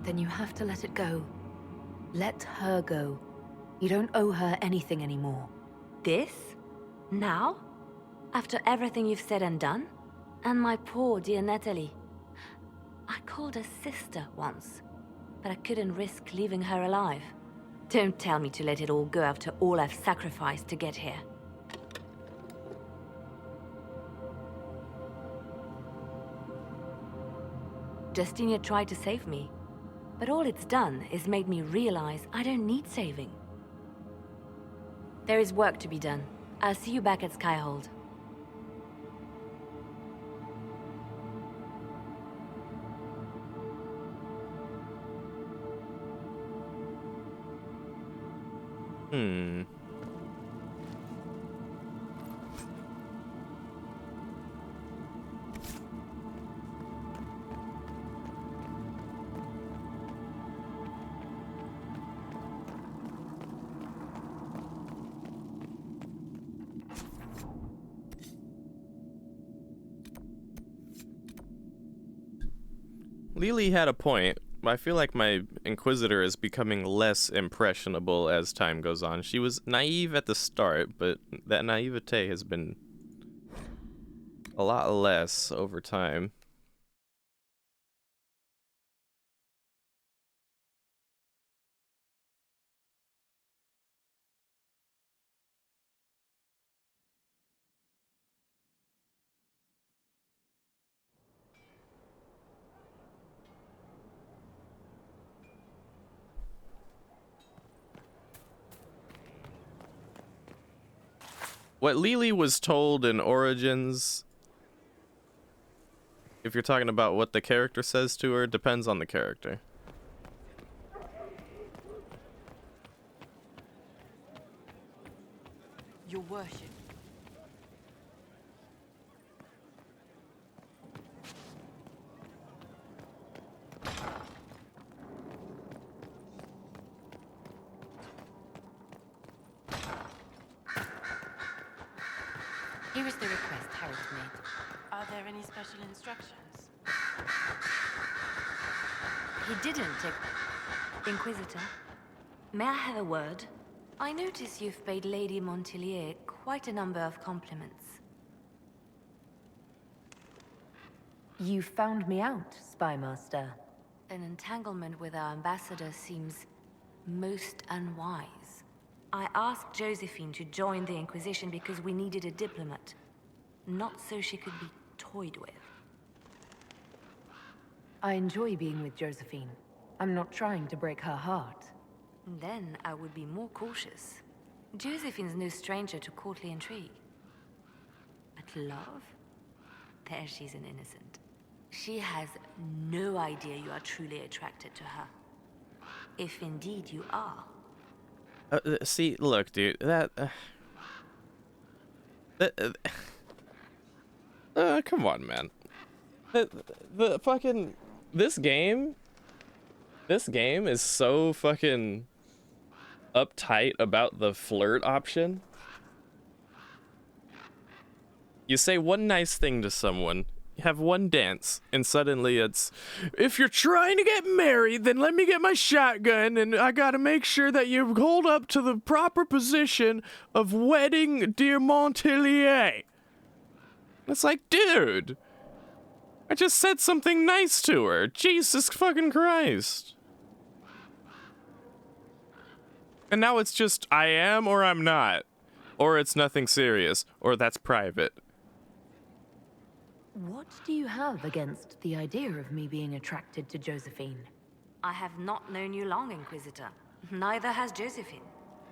Then you have to let it go. Let her go. You don't owe her anything anymore. This? Now? After everything you've said and done? And my poor dear Natalie. I called her sister once, but I couldn't risk leaving her alive. Don't tell me to let it all go after all I've sacrificed to get here. Justinia tried to save me, but all it's done is made me realize I don't need saving. There is work to be done. I'll see you back at Skyhold. Lily had a point. I feel like my Inquisitor is becoming less impressionable as time goes on. She was naive at the start, but that naivete has been a lot less over time. What Lily was told in Origins, if you're talking about what the character says to her, depends on the character. Your worship. Here is the request Harold made. Are there any special instructions? He didn't. Inquisitor, may I have a word? I notice you've paid Lady Montelier quite a number of compliments. You found me out, Spymaster. An entanglement with our ambassador seems most unwise. I asked Josephine to join the Inquisition because we needed a diplomat, not so she could be toyed with. I enjoy being with Josephine. I'm not trying to break her heart. Then I would be more cautious. Josephine's no stranger to courtly intrigue. But love? There she's an innocent. She has no idea you are truly attracted to her. If indeed you are. See, look, dude, come on, man. The fucking this game is so fucking uptight about the flirt option. You say one nice thing to someone, you have one dance, and suddenly it's, if you're trying to get married, then let me get my shotgun, and I gotta make sure that you hold up to the proper position of wedding dear Montelier. It's like, dude, I just said something nice to her. Jesus fucking Christ. And now it's just, I am or I'm not. Or it's nothing serious. Or that's private. What do you have against the idea of me being attracted to Josephine? I have not known you long, Inquisitor. Neither has Josephine.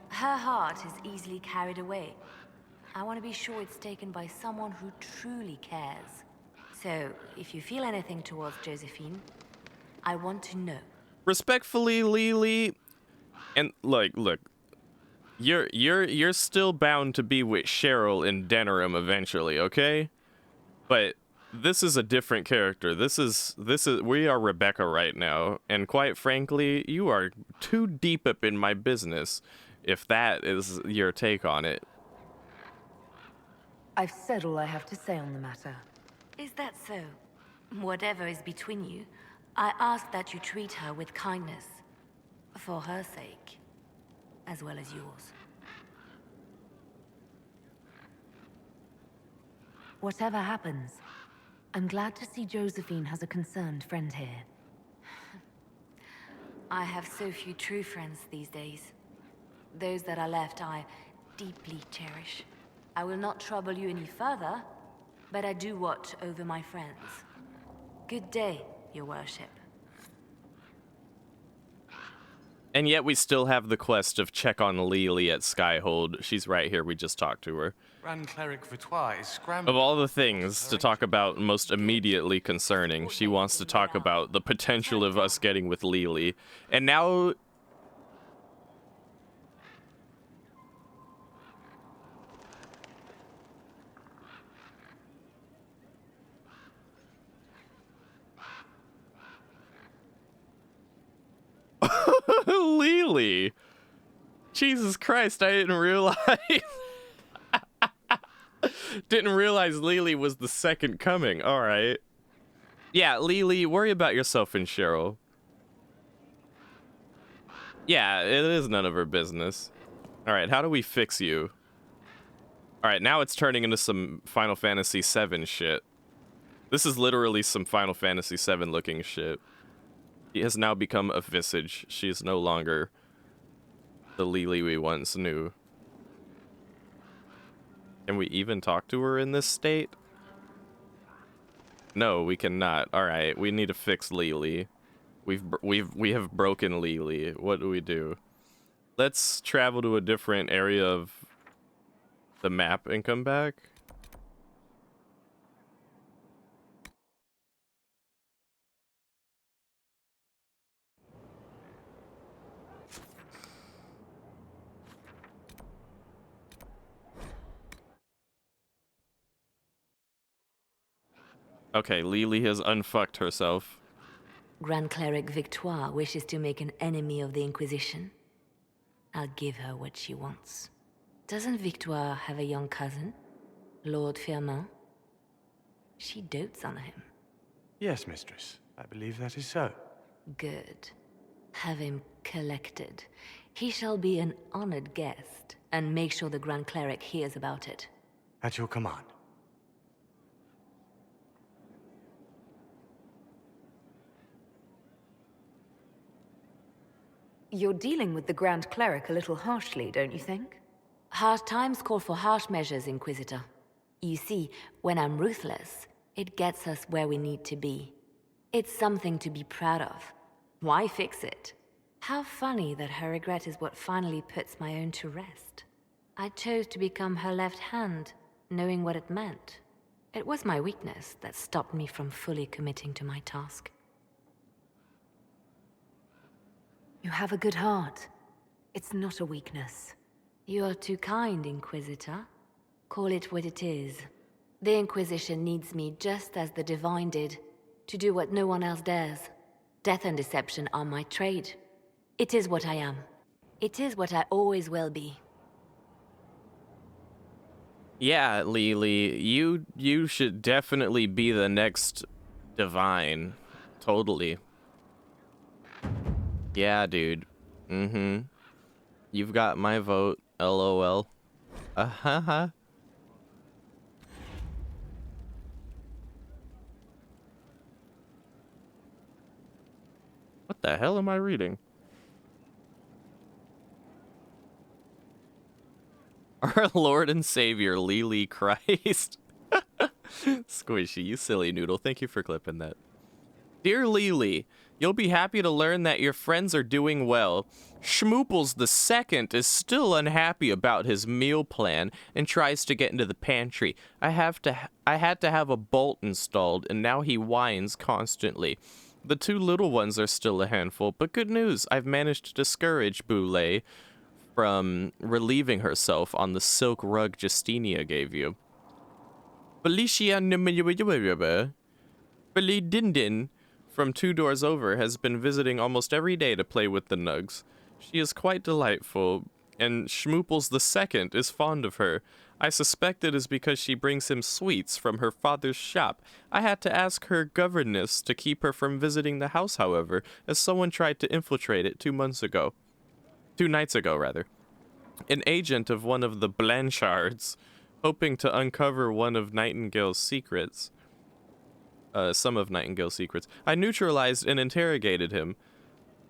Her heart is easily carried away. I want to be sure it's taken by someone who truly cares. So, if you feel anything towards Josephine, I want to know. Respectfully, Lily, and look, you're still bound to be with Cheryl in Denerim eventually, okay? But this is a different character. This is we are Rebecca right now, and quite frankly, you are too deep up in my business if that is your take on it. I've said all I have to say on the matter. Is that so? Whatever is between you, I ask that you treat her with kindness. For her sake, as well as yours. Whatever happens, I'm glad to see Josephine has a concerned friend here. I have so few true friends these days. Those that are left I deeply cherish. I will not trouble you any further, but I do watch over my friends. Good day, your worship. And yet we still have the quest of check on Lily at Skyhold. She's right here, we just talked to her. Grand Cleric Vitois is scrambling. Of all the things to talk about most immediately concerning, she wants to talk about the potential of us getting with Lily. And now... Lily! Jesus Christ, I didn't realize... Didn't realize Lily was the second coming. Alright. Yeah, Lily, worry about yourself and Cheryl. Yeah, it is none of her business. Alright, how do we fix you? Alright, now it's turning into some Final Fantasy VII shit. This is literally some Final Fantasy VII looking shit. She has now become a visage. She is no longer the Lily we once knew. Can we even talk to her in this state? No, we cannot. All right, we need to fix Lily. We have broken Lily. What do we do? Let's travel to a different area of the map and come back. Okay, Lily has unfucked herself. Grand Cleric Victoire wishes to make an enemy of the Inquisition. I'll give her what she wants. Doesn't Victoire have a young cousin? Lord Firmin? She dotes on him. Yes, mistress. I believe that is so. Good. Have him collected. He shall be an honored guest, and make sure the Grand Cleric hears about it. At your command. You're dealing with the Grand Cleric a little harshly, don't you think? Harsh times call for harsh measures, Inquisitor. You see, when I'm ruthless, it gets us where we need to be. It's something to be proud of. Why fix it? How funny that her regret is what finally puts my own to rest. I chose to become her left hand, knowing what it meant. It was my weakness that stopped me from fully committing to my task. You have a good heart. It's not a weakness. You are too kind, Inquisitor. Call it what it is. The Inquisition needs me just as the Divine did, to do what no one else dares. Death and deception are my trade. It is what I am. It is what I always will be. Yeah, Lily, you should definitely be the next Divine. Totally. Yeah, dude. Mm-hmm. You've got my vote, LOL. Uh-huh. What the hell am I reading? Our Lord and Savior, Lily Christ. Squishy, you silly noodle. Thank you for clipping that. Dear Lily, you'll be happy to learn that your friends are doing well. Schmooples II is still unhappy about his meal plan and tries to get into the pantry. I had to have a bolt installed, and now he whines constantly. The two little ones are still a handful, but good news, I've managed to discourage Boulay from relieving herself on the silk rug Justinia gave you. Felicia Dindin from 2 doors over has been visiting almost every day to play with the nugs. She is quite delightful, and Schmooples II is fond of her. I suspect it is because she brings him sweets from her father's shop. I had to ask her governess to keep her from visiting the house, however, as someone tried to infiltrate it 2 nights ago, rather. An agent of one of the Blanchards, hoping to uncover one of Nightingale's secrets. Some of Nightingale's secrets. I neutralized and interrogated him.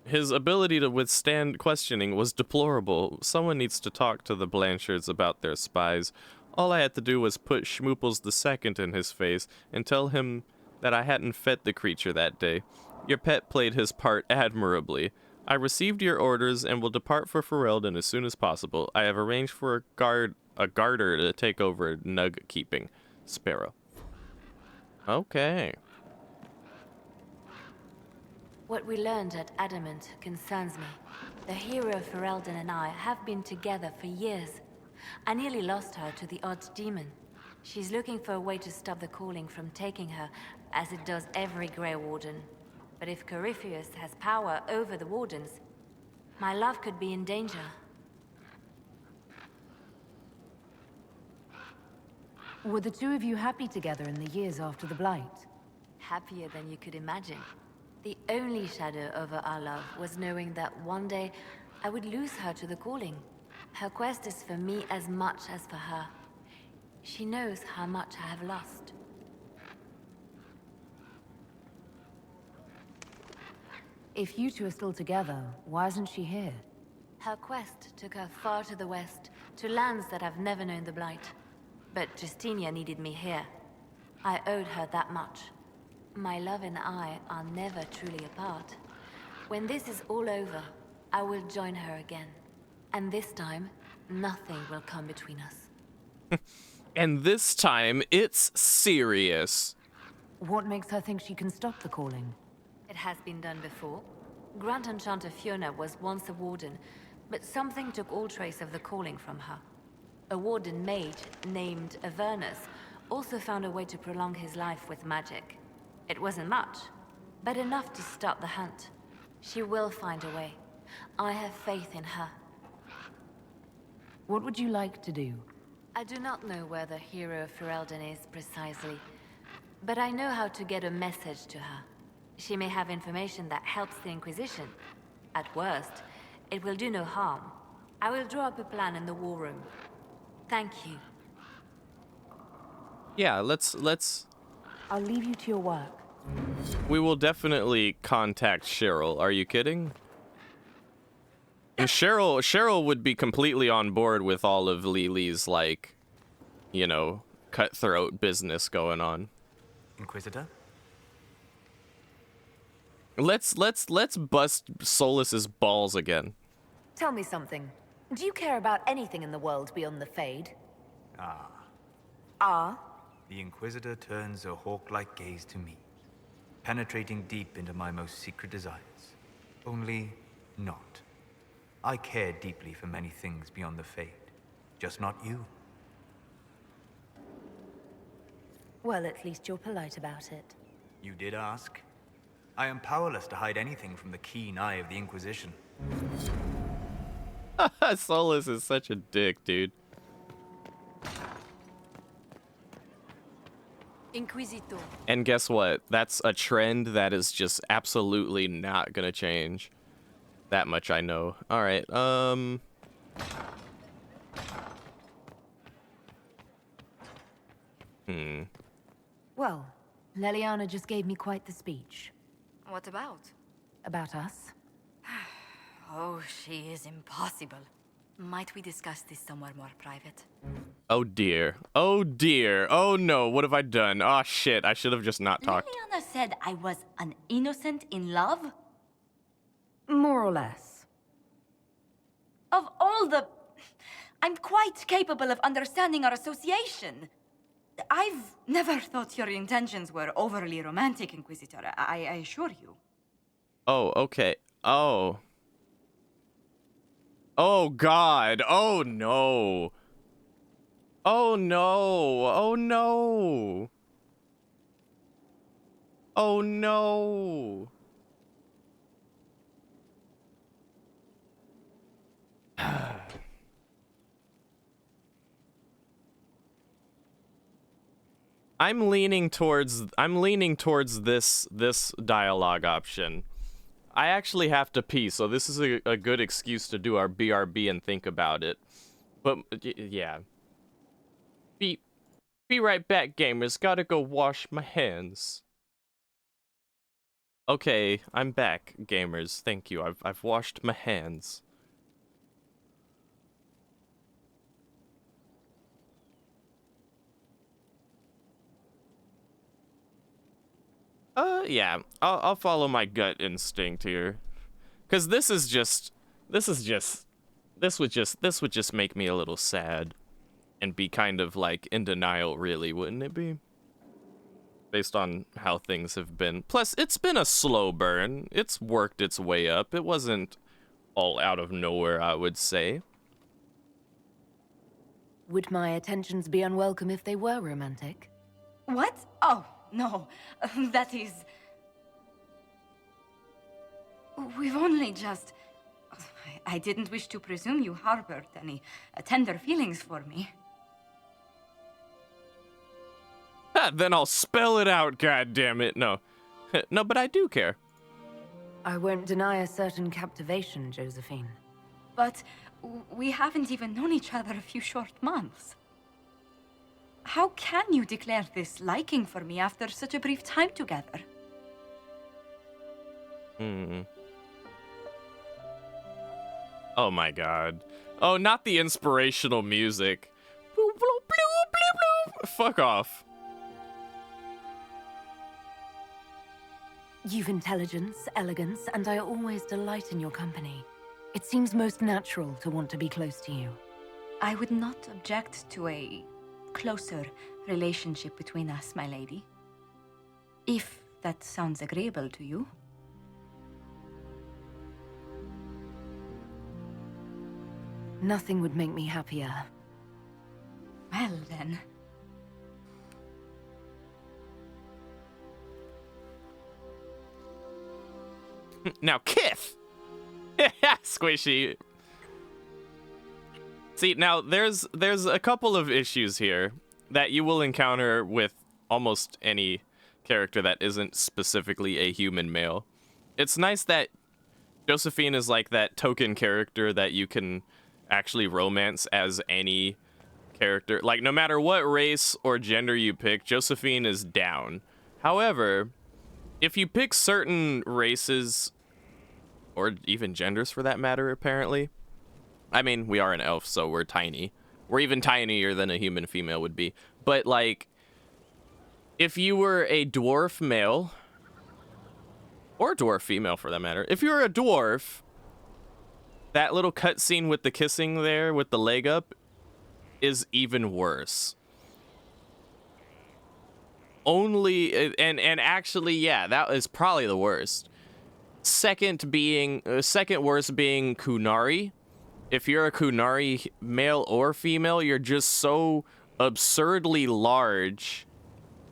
His ability to withstand questioning was deplorable. Someone needs to talk to the Blanchards about their spies. All I had to do was put Schmooples II in his face and tell him that I hadn't fed the creature that day. Your pet played his part admirably. I received your orders and will depart for Ferelden as soon as possible. I have arranged for a garter to take over nug keeping. Sparrow. Okay. What we learned at Adamant concerns me. The hero Ferelden and I have been together for years. I nearly lost her to the Archdemon. She's looking for a way to stop the calling from taking her, as it does every Grey Warden. But if Corypheus has power over the Wardens, my love could be in danger. Were the two of you happy together in the years after the Blight? Happier than you could imagine. The only shadow over our love was knowing that one day I would lose her to the calling. Her quest is for me as much as for her. She knows how much I have lost. If you two are still together, why isn't she here? Her quest took her far to the west, to lands that have never known the Blight. But Justinia needed me here. I owed her that much. My love and I are never truly apart. When this is all over, I will join her again. And this time, nothing will come between us. And this time, it's serious. What makes her think she can stop the calling? It has been done before. Grand Enchanter Fiona was once a warden, but something took all trace of the calling from her. A warden mage named Avernus also found a way to prolong his life with magic. It wasn't much, but enough to start the hunt. She will find a way. I have faith in her. What would you like to do? I do not know where the hero of Ferelden is precisely, but I know how to get a message to her. She may have information that helps the Inquisition. At worst, it will do no harm. I will draw up a plan in the war room. Thank you. Yeah, let's... I'll leave you to your work. We will definitely contact Cheryl. Are you kidding? And Cheryl would be completely on board with all of Lily's, like, you know, cutthroat business going on. Inquisitor? Let's bust Solus's balls again. Tell me something. Do you care about anything in the world beyond the Fade? Ah. Ah? The Inquisitor turns a hawk-like gaze to me, penetrating deep into my most secret desires. Only not. I care deeply for many things beyond the Fade, just not you. Well, at least you're polite about it. You did ask. I am powerless to hide anything from the keen eye of the Inquisition. Solus is such a dick, dude. Inquisitor. And guess what? That's a trend that is just absolutely not gonna change. That much I know. All right. Well, Leliana just gave me quite the speech. What about? About us. Oh, she is impossible. Might we discuss this somewhere more private? Oh dear. Oh dear. Oh no. What have I done? Oh shit. I should have just not talked. Leliana said I was an innocent in love? More or less. Of all the... I'm quite capable of understanding our association. I've never thought your intentions were overly romantic, Inquisitor. I assure you. Oh, okay. Oh. Oh God. Oh no. Oh no. Oh no. Oh no. I'm leaning towards this dialogue option. I actually have to pee, so this is a good excuse to do our BRB and think about it. But yeah. Be right back, gamers. Gotta go wash my hands. Okay, I'm back, gamers. Thank you. I've washed my hands. Yeah, I'll follow my gut instinct here, cause this would just make me a little sad, and be kind of like in denial, really, wouldn't it be? Based on how things have been. Plus, it's been a slow burn. It's worked its way up. It wasn't all out of nowhere, I would say. Would my attentions be unwelcome if they were romantic? What? Oh, no. That is... We've only just... I didn't wish to presume you harbored any tender feelings for me. Then I'll spell it out, goddammit. No. No, but I do care. I won't deny a certain captivation, Josephine. But we haven't even known each other a few short months. How can you declare this liking for me after such a brief time together? Oh my god. Oh, not the inspirational music. Bloop, bloop, bloop, bloop, bloop. Fuck off. You've intelligence, elegance, and I always delight in your company. It seems most natural to want to be close to you. I would not object to a closer relationship between us, my lady. If that sounds agreeable to you. Nothing would make me happier. Well, then. Now, Kith! Squishy. See, now, there's a couple of issues here that you will encounter with almost any character that isn't specifically a human male. It's nice that Josephine is like that token character that you can actually romance as any character. Like, no matter what race or gender you pick, Josephine is down. However, if you pick certain races, or even genders for that matter, apparently. I mean, we are an elf, so we're tiny. We're even tinier than a human female would be. But, like, if you were a dwarf male, or dwarf female for that matter, if you were a dwarf, that little cutscene with the kissing there, with the leg up, is even worse. And actually, yeah, that is probably the worst. Second worst being Kunari. If you're a Kunari, male or female, you're just so absurdly large.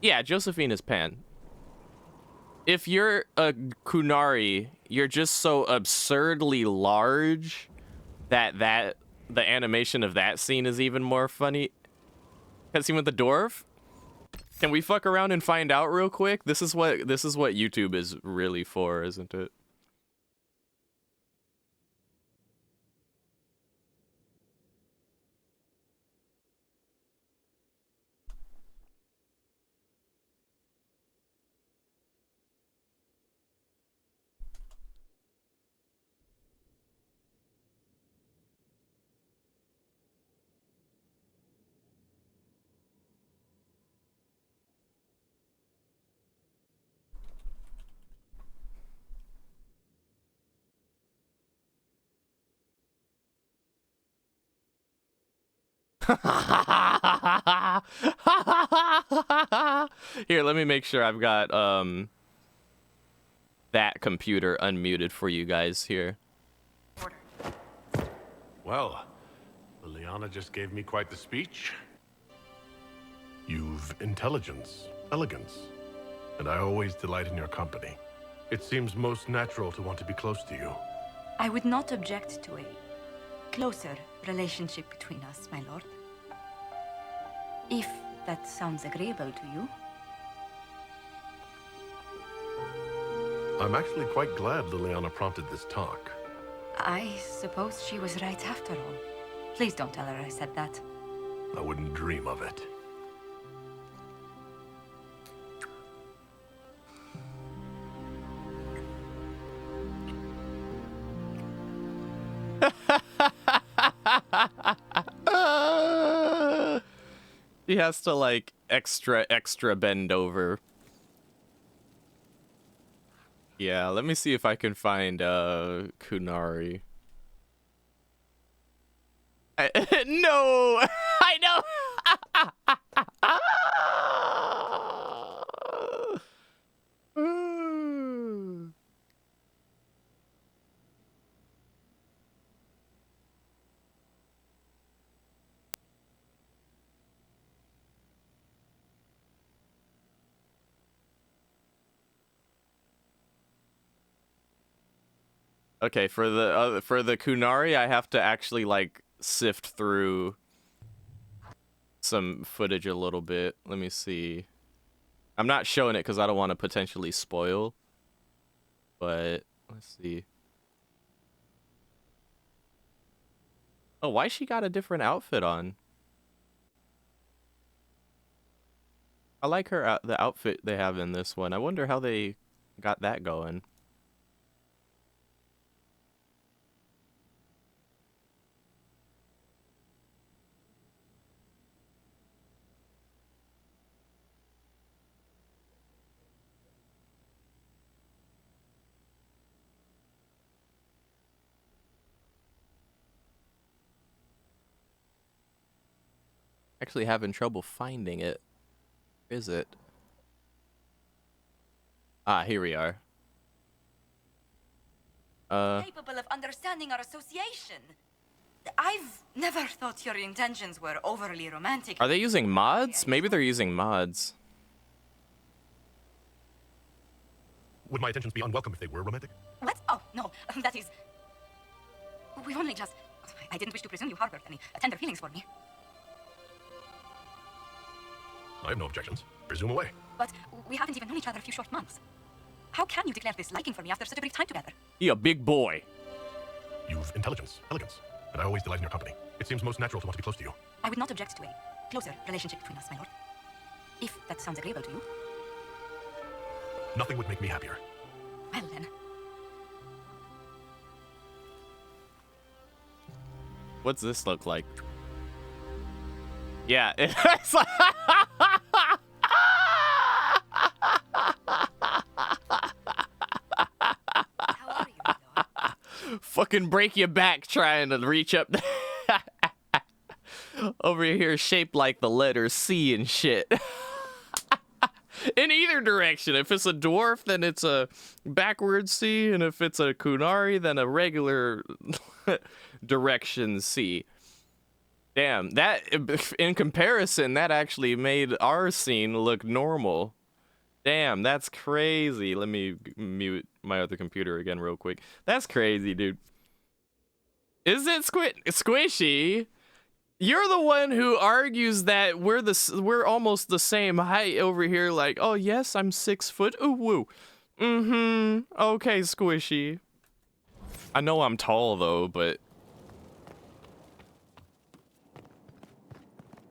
Yeah, Josephine is pan. If you're a Kunari, you're just so absurdly large that the animation of that scene is even more funny. Cutscene with the dwarf? Can we fuck around and find out real quick? This is what YouTube is really for, isn't it? Here, let me make sure I've got that computer unmuted for you guys here. Well, Liliana just gave me quite the speech. You've intelligence, elegance, and I always delight in your company. It seems most natural to want to be close to you. I would not object to a closer relationship between us, my lord. If that sounds agreeable to you. I'm actually quite glad Liliana prompted this talk. I suppose she was right after all. Please don't tell her I said that. I wouldn't dream of it. He has to like extra bend over. Yeah, let me see if I can find Kunari. No, I know. Okay, for the Kunari, I have to actually like sift through some footage a little bit. Let me see. I'm not showing it because I don't want to potentially spoil. But let's see. Oh, why she got a different outfit on? I like her the outfit they have in this one. I wonder how they got that going. Actually having trouble finding it. Where is it? Ah, here we are. Capable of understanding our association. I've never thought your intentions were overly romantic. Are they using mods? Maybe they're using mods. Would my intentions be unwelcome if they were romantic? What? Oh, no. That is... We've only just... I didn't wish to presume you harbored any tender feelings for me. I have no objections. Presume away. But we haven't even known each other a few short months. How can you declare this liking for me after such a brief time together? He a big boy. You've intelligence, elegance, and I always delight in your company. It seems most natural to want to be close to you. I would not object to a closer relationship between us, my lord. If that sounds agreeable to you. Nothing would make me happier. Well then. What's this look like? Yeah, it's like fucking break your back trying to reach up over here shaped like the letter C and shit. In either direction. If it's a dwarf, then it's a backwards C, and if it's a Kunari, then a regular direction C. Damn, that, in comparison, that actually made our scene look normal. Damn, that's crazy. Let me mute my other computer again real quick. That's crazy, dude. Is it squishy? You're the one who argues that we're almost the same height over here. Like, oh yes, I'm 6 foot. Ooh woo. Okay, squishy. I know I'm tall though, but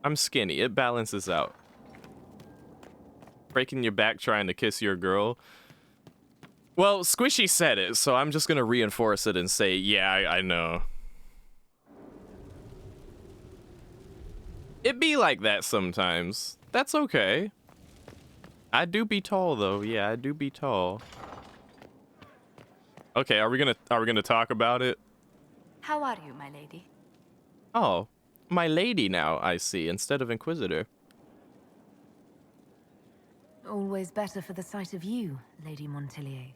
I'm skinny. It balances out. Breaking your back trying to kiss your girl. Well, Squishy said it, so I'm just gonna reinforce it and say, yeah, I know. It be like that sometimes. That's okay. I do be tall though. Yeah, I do be tall. Okay, are we gonna talk about it? How are you, my lady? Oh, my lady now, I see, instead of Inquisitor. Always better for the sight of you, Lady Montillier.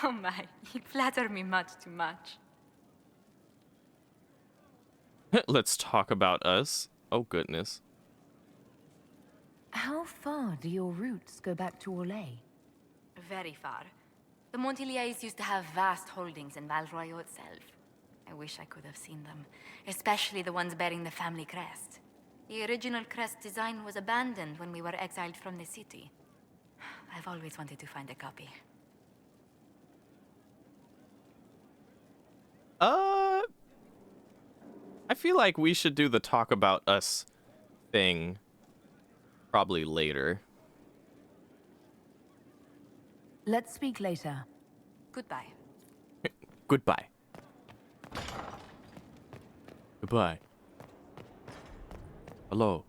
Oh my, you flatter me much too much. Let's talk about us. Oh goodness. How far do your roots go back to Orlais? Very far. The Montilliers used to have vast holdings in Val Royaux itself. I wish I could have seen them, especially the ones bearing the family crest. The original crest design was abandoned when we were exiled from the city. I've always wanted to find a copy. I feel like we should do the talk about us thing probably later. Let's speak later. Goodbye. Goodbye. Goodbye. Hello.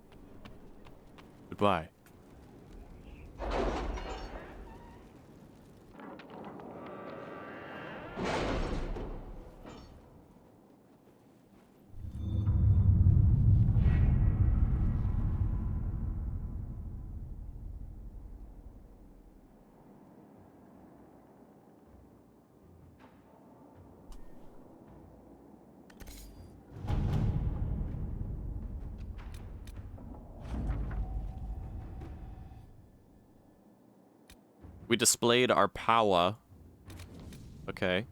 Goodbye. We displayed our power. Okay.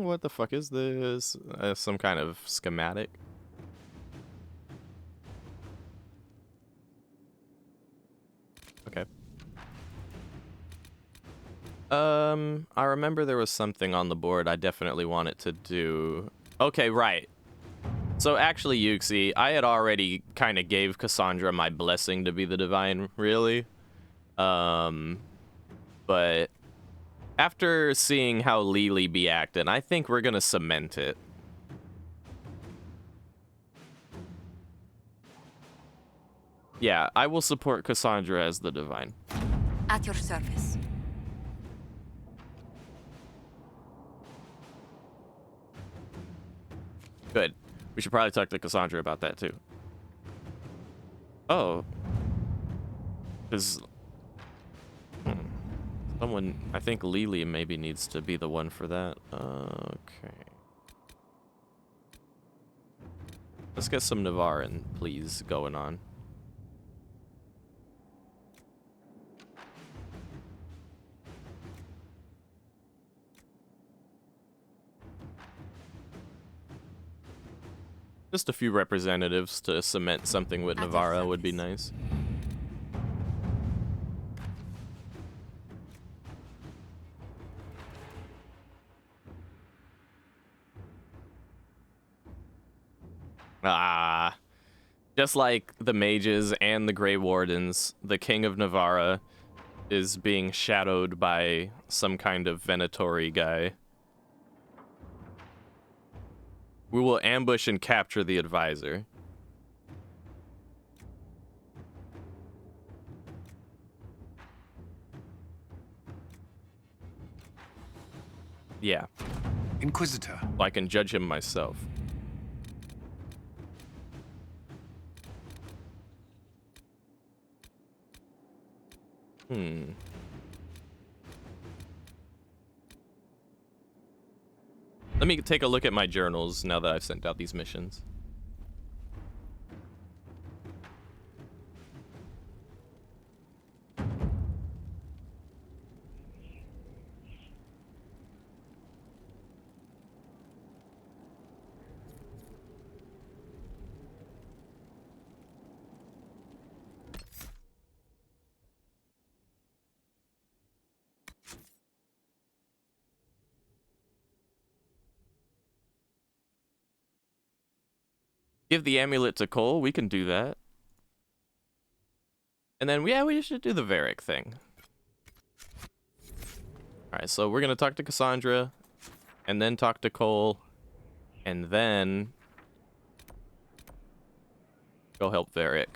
What the fuck is this? Some kind of schematic? Okay. I remember there was something on the board I definitely wanted to do. Okay, right. So actually, Yuxi, I had already kind of gave Cassandra my blessing to be the divine, really. But after seeing how Lily be acting, I think we're gonna cement it. Yeah, I will support Cassandra as the Divine. At your service. Good. We should probably talk to Cassandra about that too. Oh. Because someone, I think Lily maybe needs to be the one for that. Okay. Let's get some Navarin, please, going on. Just a few representatives to cement something with Navarra would be nice. Ah, just like the mages and the Grey Wardens, the King of Navarra is being shadowed by some kind of Venatori guy. We will ambush and capture the advisor. Yeah. Inquisitor. I can judge him myself. Let me take a look at my journals now that I've sent out these missions. Give the amulet to Cole. We can do that. And then, yeah, we should do the Varric thing. Alright, so we're going to talk to Cassandra, and then talk to Cole, and then go help Varric.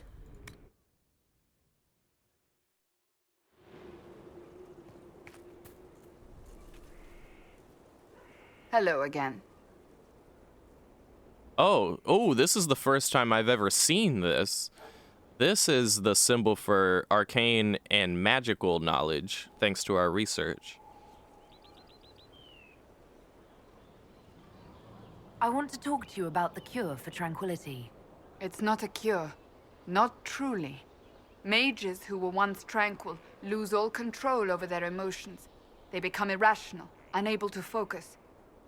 Hello again. Oh, this is the first time I've ever seen this. This is the symbol for arcane and magical knowledge, thanks to our research. I want to talk to you about the cure for tranquility. It's not a cure. Not truly. Mages who were once tranquil lose all control over their emotions. They become irrational, unable to focus.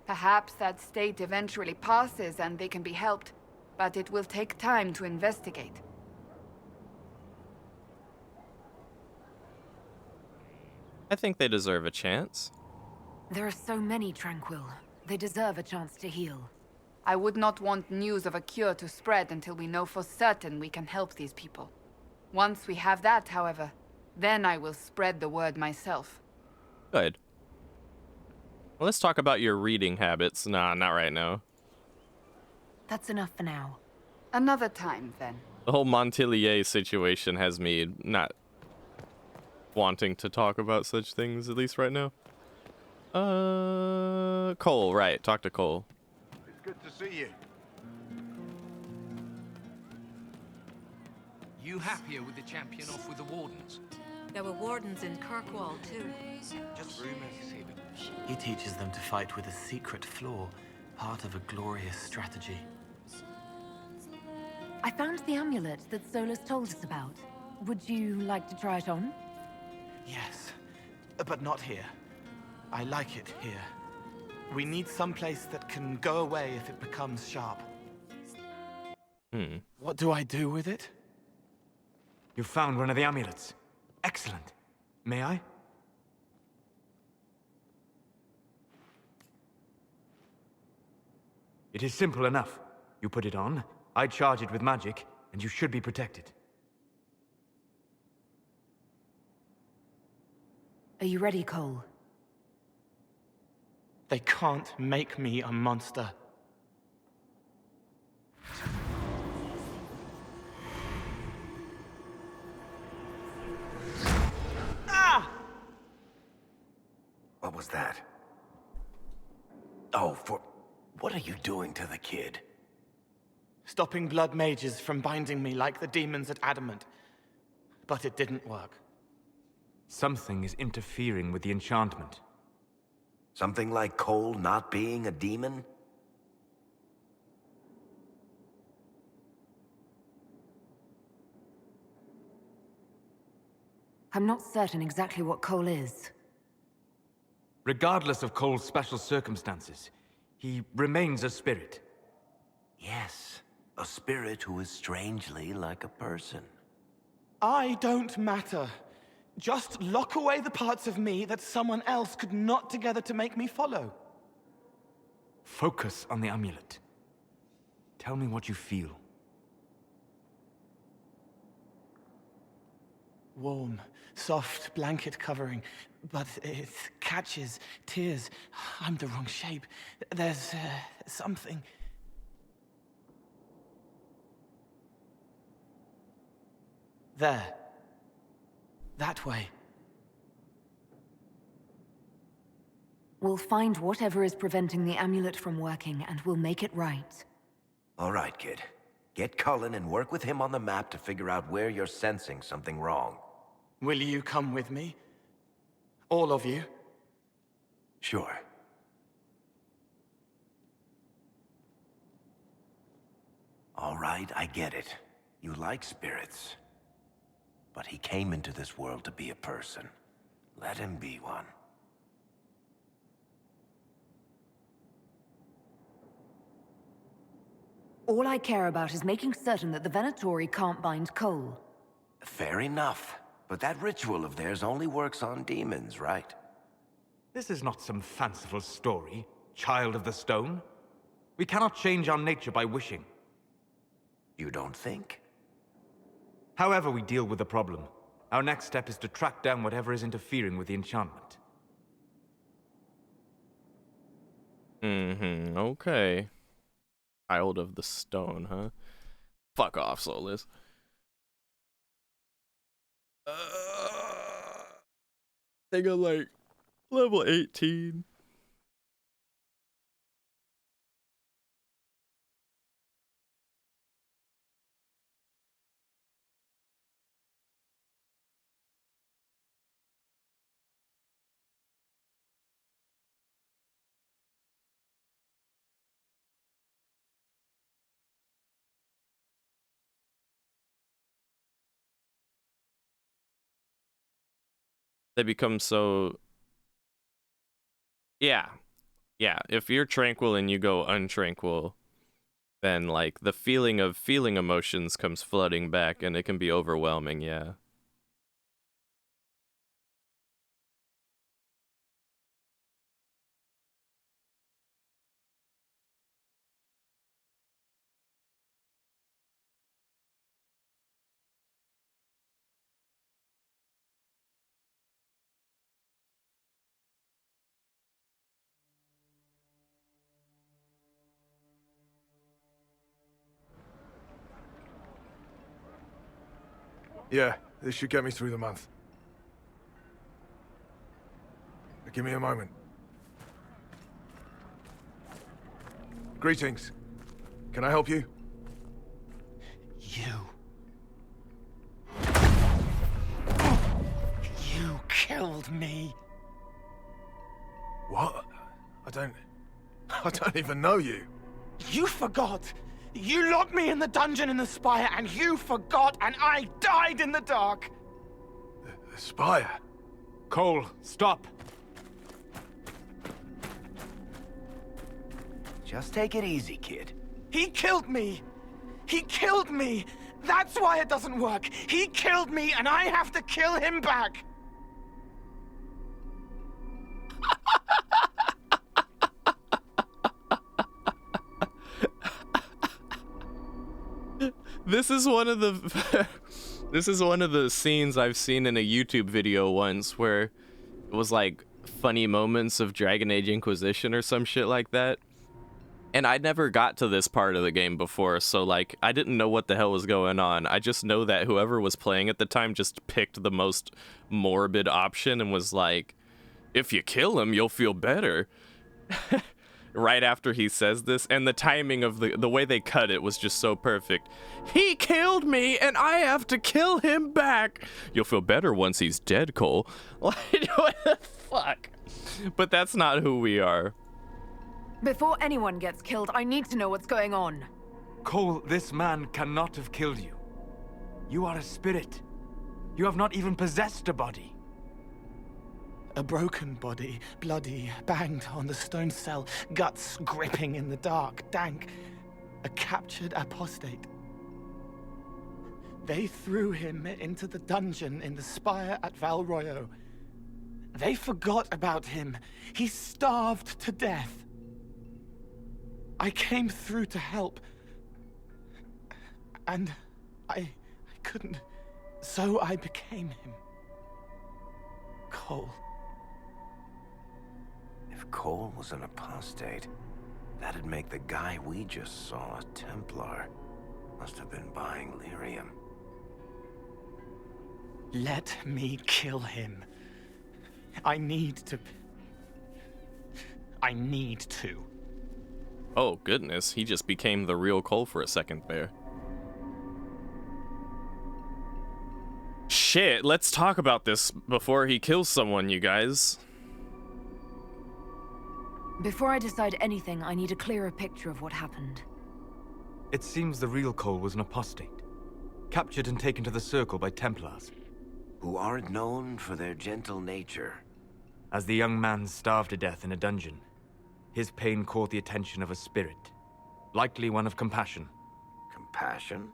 Perhaps that state eventually passes and they can be helped, but it will take time to investigate. I think they deserve a chance. There are so many tranquil. They deserve a chance to heal. I would not want news of a cure to spread until we know for certain we can help these people. Once we have that, however, then I will spread the word myself. Good. Well, let's talk about your reading habits. Nah, not right now. That's enough for now. Another time, then. The whole Montilier situation has me not wanting to talk about such things, at least right now. Cole, right. Talk to Cole. It's good to see you. You happier with the champion off with the wardens? There were wardens in Kirkwall, too. Just rumors. He teaches them to fight with a secret flaw, part of a glorious strategy. I found the amulet that Solus told us about. Would you like to try it on? Yes, but not here. I like it here. We need someplace that can go away if it becomes sharp. What do I do with it? You found one of the amulets. Excellent. May I? It is simple enough. You put it on, I charge it with magic, and you should be protected. Are you ready, Cole? They can't make me a monster. What was that? Oh, what are you doing to the kid? Stopping blood mages from binding me like the demons at Adamant. But it didn't work. Something is interfering with the enchantment. Something like Cole not being a demon? I'm not certain exactly what Cole is. Regardless of Cole's special circumstances, he remains a spirit. Yes, a spirit who is strangely like a person. I don't matter. Just lock away the parts of me that someone else could knot together to make me follow. Focus on the amulet. Tell me what you feel. Warm, soft blanket covering, but it catches tears. I'm the wrong shape. There's something. There. That way. We'll find whatever is preventing the amulet from working, and we'll make it right. All right, kid. Get Cullen and work with him on the map to figure out where you're sensing something wrong. Will you come with me? All of you? Sure. All right, I get it. You like spirits. But he came into this world to be a person. Let him be one. All I care about is making certain that the Venatori can't bind Cole. Fair enough. But that ritual of theirs only works on demons, right? This is not some fanciful story, child of the stone. We cannot change our nature by wishing. You don't think? However we deal with the problem, our next step is to track down whatever is interfering with the enchantment. Okay. Child of the stone, huh? Fuck off, Soulless. They got like level 18. They become so... Yeah. If you're tranquil and you go untranquil, then like the feeling of feeling emotions comes flooding back and it can be overwhelming, yeah. Yeah, this should get me through the month. Give me a moment. Greetings. Can I help you? You killed me. What? I don't even know you. You forgot. You locked me in the dungeon in the spire, and you forgot, and I died in the dark. The spire? Cole, stop. Just take it easy, kid. He killed me. He killed me. That's why it doesn't work. He killed me, and I have to kill him back. This is one of the this is one of the scenes I've seen in a YouTube video once where it was like funny moments of Dragon Age Inquisition or some shit like that. And I never got to this part of the game before, so like I didn't know what the hell was going on. I just know that whoever was playing at the time just picked the most morbid option and was like, If you kill him, you'll feel better. Right after he says this, and the timing of the way they cut it was just so perfect. He killed me, and I have to kill him back. You'll feel better once he's dead, Cole. Like, what the fuck? But that's not who we are. Before anyone gets killed, I need to know what's going on. Cole, this man cannot have killed you. You are a spirit. You have not even possessed a body. A broken body, bloody, banged on the stone cell, guts gripping in the dark, dank. A captured apostate. They threw him into the dungeon in the spire at Val Royo. They forgot about him. He starved to death. I came through to help. And I couldn't, so I became him. Cole. If Cole was an apostate, that'd make the guy we just saw a Templar. Must have been buying lyrium. Let me kill him. I need to. Oh, goodness. He just became the real Cole for a second there. Shit, let's talk about this before he kills someone, you guys. Before I decide anything, I need a clearer picture of what happened. It seems the real Cole was an apostate, captured and taken to the Circle by Templars. Who aren't known for their gentle nature. As the young man starved to death in a dungeon, his pain caught the attention of a spirit, likely one of compassion. Compassion?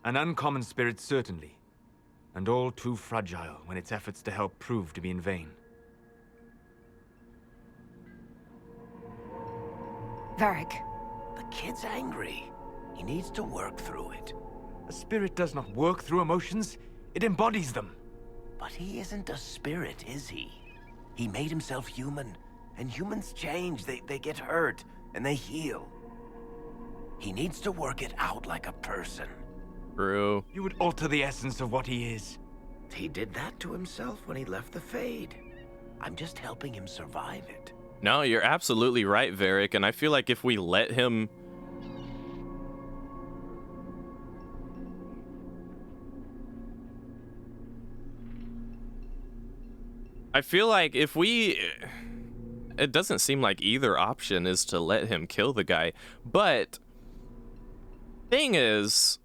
An uncommon spirit, certainly, and all too fragile when its efforts to help prove to be in vain. Varric. The kid's angry. He needs to work through it. A spirit does not work through emotions, it embodies them. But he isn't a spirit, is he? He made himself human, and humans change. They get hurt, and they heal. He needs to work it out like a person. True. You would alter the essence of what he is. He did that to himself when he left the Fade. I'm just helping him survive it. No, you're absolutely right, Varric, and I feel like if we let him... I feel like if we... It doesn't seem like either option is to let him kill the guy, but... Thing is...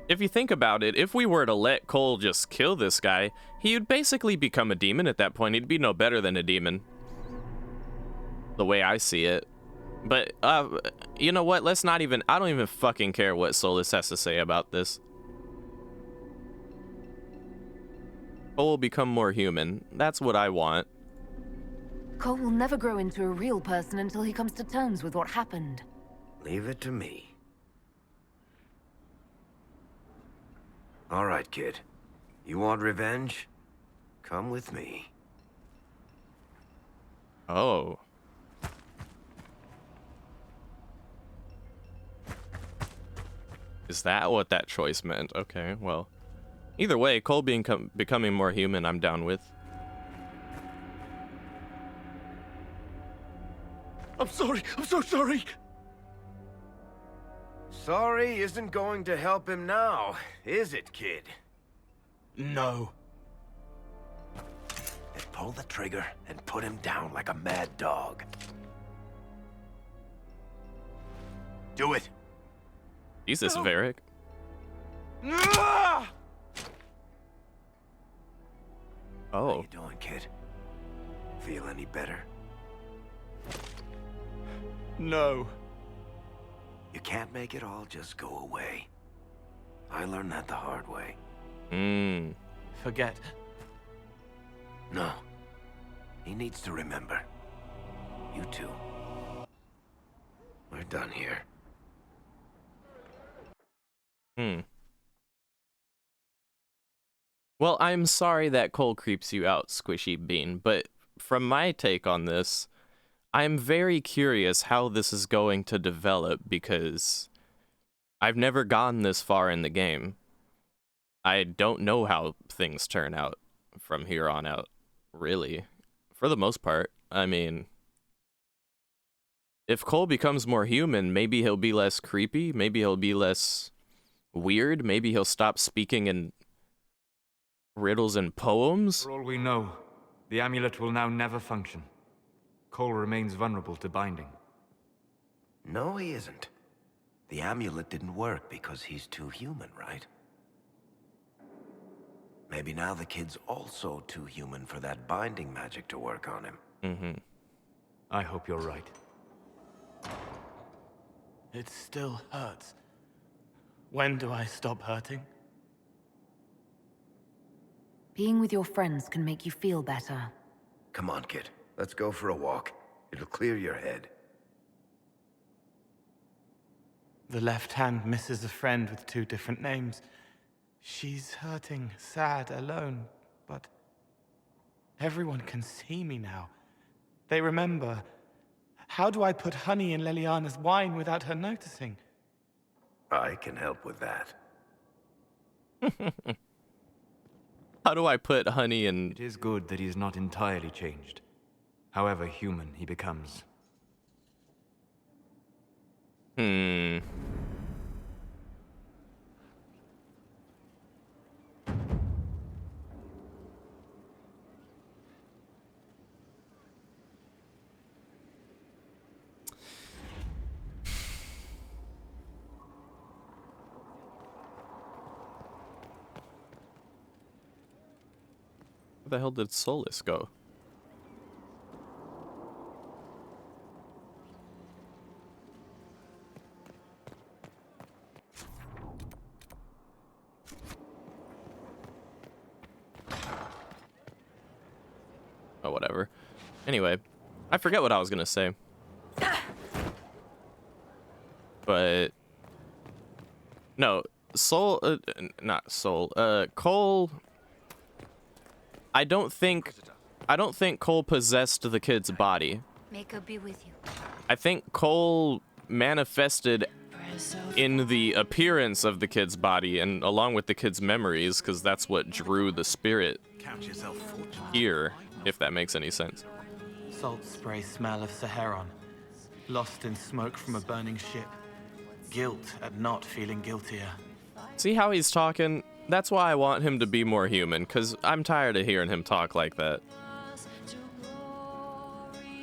If you think about it, if we were to let Cole just kill this guy, he would basically become a demon at that point. He'd be no better than a demon. The way I see it. But, you know what? Let's not even... I don't even fucking care what Solus has to say about this. Cole will become more human. That's what I want. Cole will never grow into a real person until he comes to terms with what happened. Leave it to me. All right, kid. You want revenge? Come with me. Oh. Is that what that choice meant? Okay, well. Either way, Cole becoming more human, I'm down with. I'm sorry. I'm so sorry. Sorry isn't going to help him now, is it, kid? No. Then pull the trigger and put him down like a mad dog. Do it. Jesus, Varric. How Oh. you doing, kid? Feel any better? No. You can't make it all just go away. I learned that the hard way. Forget. No. He needs to remember. You too. We're done here. Well, I'm sorry that Cole creeps you out, Squishy Bean, but from my take on this, I'm very curious how this is going to develop because I've never gone this far in the game. I don't know how things turn out from here on out, really, For the most part. I mean, if Cole becomes more human, maybe he'll be less creepy. Maybe he'll be less weird. Maybe he'll stop speaking in riddles and poems. For all we know, the amulet will now never function. Cole remains vulnerable to binding. No, he isn't. The amulet didn't work because he's too human, right? Maybe now the kid's also too human for that binding magic to work on him. Mm-hmm. I hope you're right. It still hurts. When do I stop hurting? Being with your friends can make you feel better. Come on, kid. Let's go for a walk. It'll clear your head. The left hand misses a friend with 2 different names. She's hurting, sad, alone, but everyone can see me now. They remember. How do I put honey in Leliana's wine without her noticing? I can help with that. How do I put honey in... It is good that he is not entirely changed. However human he becomes. Where the hell did Solus go? Oh, whatever. Anyway, I forget what I was gonna say. But no, Cole. I don't think Cole possessed the kid's body. May God be with you. I think Cole manifested in the appearance of the kid's body and along with the kid's memories, because that's what drew the spirit here, if that makes any sense. Salt spray smell of Saharon. Lost in smoke from a burning ship. Guilt at not feeling guiltier. See how he's talking? That's why I want him to be more human, because I'm tired of hearing him talk like that.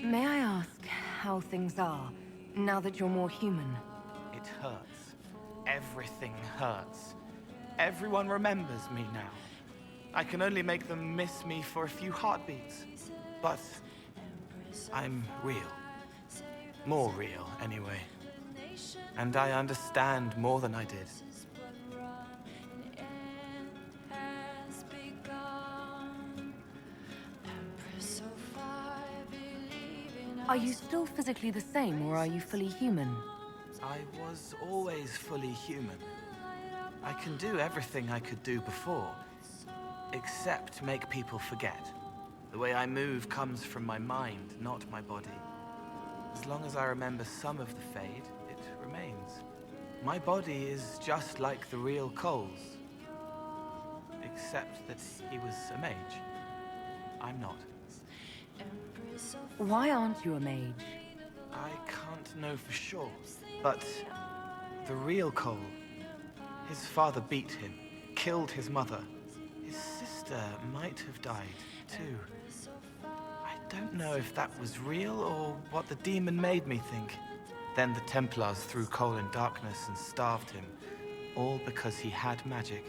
May I ask how things are, now that you're more human? It hurts. Everything hurts. Everyone remembers me now. I can only make them miss me for a few heartbeats. But I'm real. More real, anyway. And I understand more than I did. Are you still physically the same, or are you fully human? I was always fully human. I can do everything I could do before, except make people forget. The way I move comes from my mind, not my body. As long as I remember some of the Fade, it remains. My body is just like the real Cole's, except that he was a mage. I'm not. Why aren't you a mage? I can't know for sure, but the real Cole, his father beat him, killed his mother. His sister might have died, too. I don't know if that was real or what the demon made me think. Then the Templars threw Cole in darkness and starved him, all because he had magic.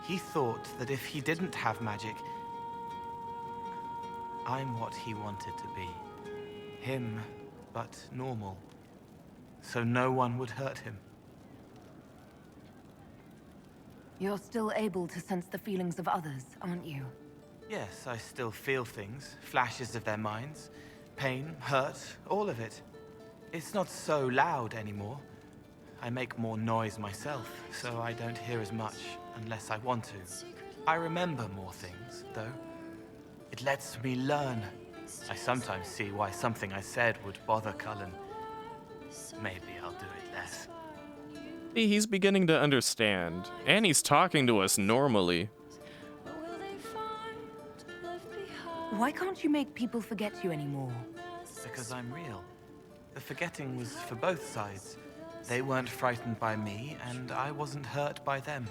He thought that if he didn't have magic, I'm what he wanted to be. Him, but normal. So no one would hurt him. You're still able to sense the feelings of others, aren't you? Yes, I still feel things, flashes of their minds. Pain, hurt, all of it. It's not so loud anymore. I make more noise myself, so I don't hear as much unless I want to. I remember more things, though. It lets me learn. I sometimes see why something I said would bother Cullen. Maybe I'll do it less. See, he's beginning to understand, and he's talking to us normally. Why can't you make people forget you anymore? Because I'm real. The forgetting was for both sides. They weren't frightened by me, and I wasn't hurt by them.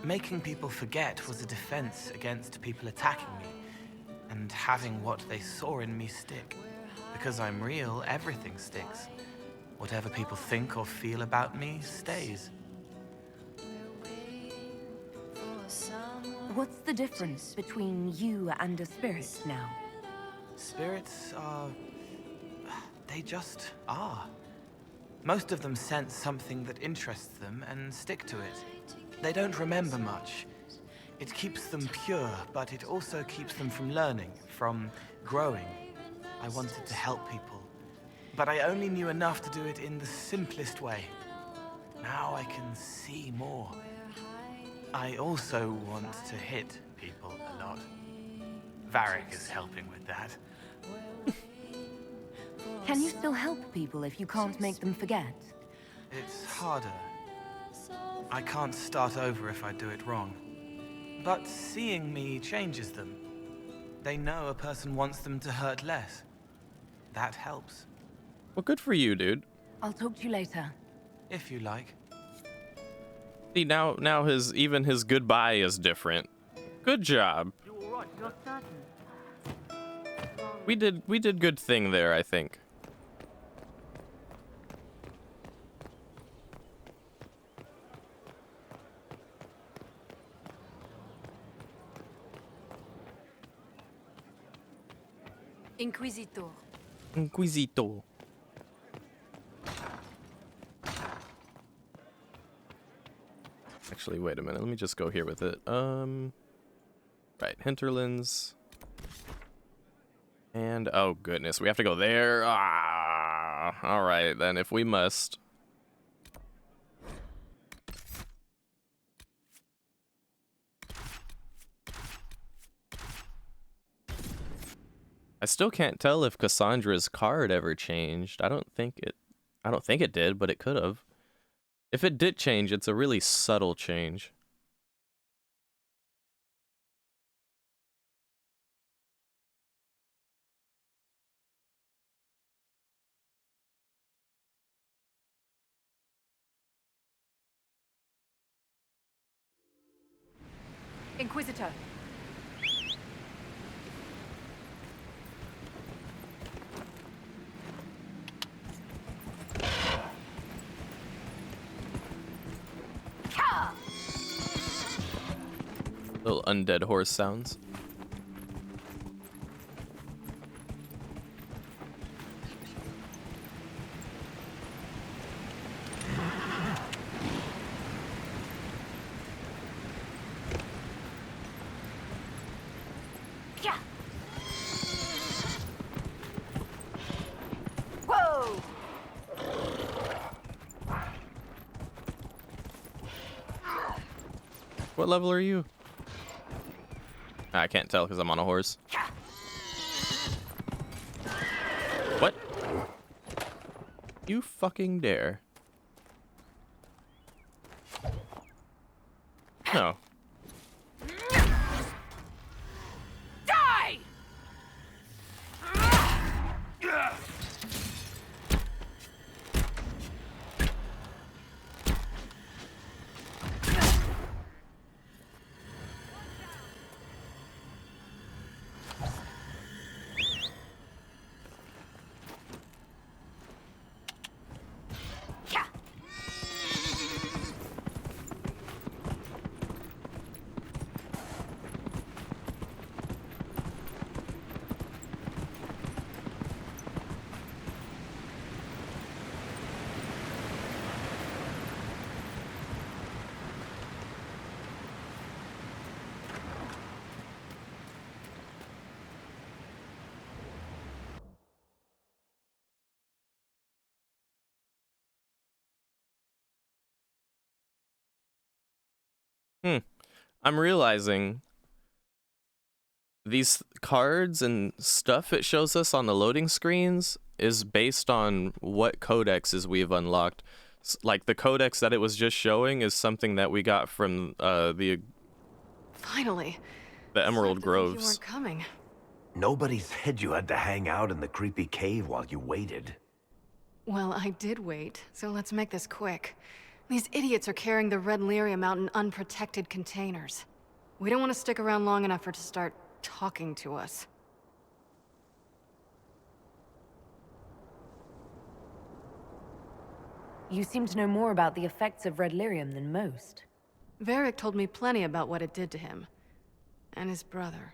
Making people forget was a defense against people attacking me, and having what they saw in me stick. Because I'm real, everything sticks. Whatever people think or feel about me stays. What's the difference between you and a spirit now? Spirits are... they just are. Most of them sense something that interests them and stick to it. They don't remember much. It keeps them pure, but it also keeps them from learning, from growing. I wanted to help people, but I only knew enough to do it in the simplest way. Now I can see more. I also want to hit people a lot. Varric is helping with that. Can you still help people if you can't make them forget? It's harder. I can't start over if I do it wrong. But seeing me changes them. They know a person wants them to hurt less. That helps. Well, good for you, dude. I'll talk to you later. If you like. See, now even his goodbye is different. Good job. We did good thing there, I think. Inquisitor. Inquisitor. Actually, wait a minute. Let me just go here with it. Right, hinterlands. And oh goodness, we have to go there. Ah, all right then, if we must. I still can't tell if Cassandra's card ever changed. I don't think it did, but it could have. If it did change, it's a really subtle change. Inquisitor. Little undead horse sounds. Whoa! What level are you? I can't tell because I'm on a horse. What? You fucking dare. No. Die! I'm realizing these cards and stuff it shows us on the loading screens is based on what codexes we've unlocked. Like the codex that it was just showing is something that we got from Finally. the Emerald You Groves. weren't coming. Nobody said you had to hang out in the creepy cave while you waited. Well, I did wait, so let's make this quick. These idiots are carrying the red lyrium out in unprotected containers. We don't want to stick around long enough for it to start talking to us. You seem to know more about the effects of red lyrium than most. Varric told me plenty about what it did to him. And his brother.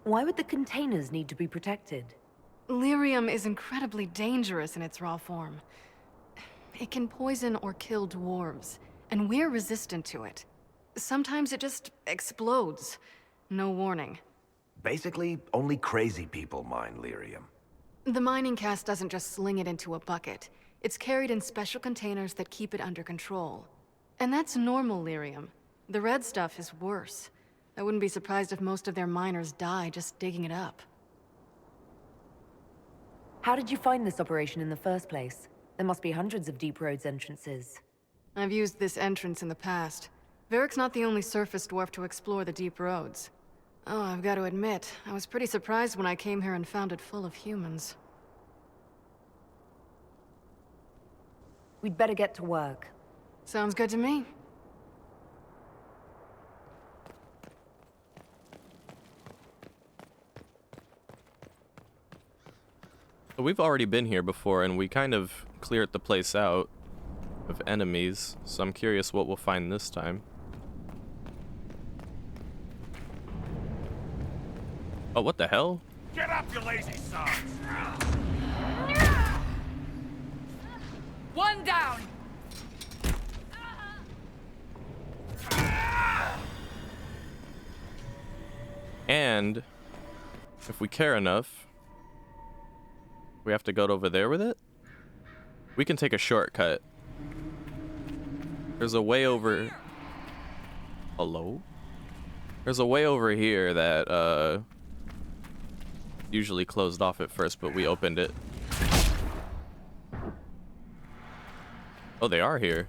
Why would the containers need to be protected? Lyrium is incredibly dangerous in its raw form. It can poison or kill dwarves, and we're resistant to it. Sometimes it just explodes. No warning. Basically, only crazy people mine lyrium. The mining cast doesn't just sling it into a bucket. It's carried in special containers that keep it under control. And that's normal lyrium. The red stuff is worse. I wouldn't be surprised if most of their miners die just digging it up. How did you find this operation in the first place? There must be hundreds of Deep Roads entrances. I've used this entrance in the past. Varric's not the only surface dwarf to explore the Deep Roads. Oh, I've got to admit, I was pretty surprised when I came here and found it full of humans. We'd better get to work. Sounds good to me. So we've already been here before, and we kind of cleared the place out of enemies, so I'm curious what we'll find this time. Oh, what the hell? Get up, you lazy sons! One down! And if we care enough, we have to go over there with it? We can take a shortcut. There's a way over... Hello? There's a way over here that, usually closed off at first, but we opened it. Oh, they are here.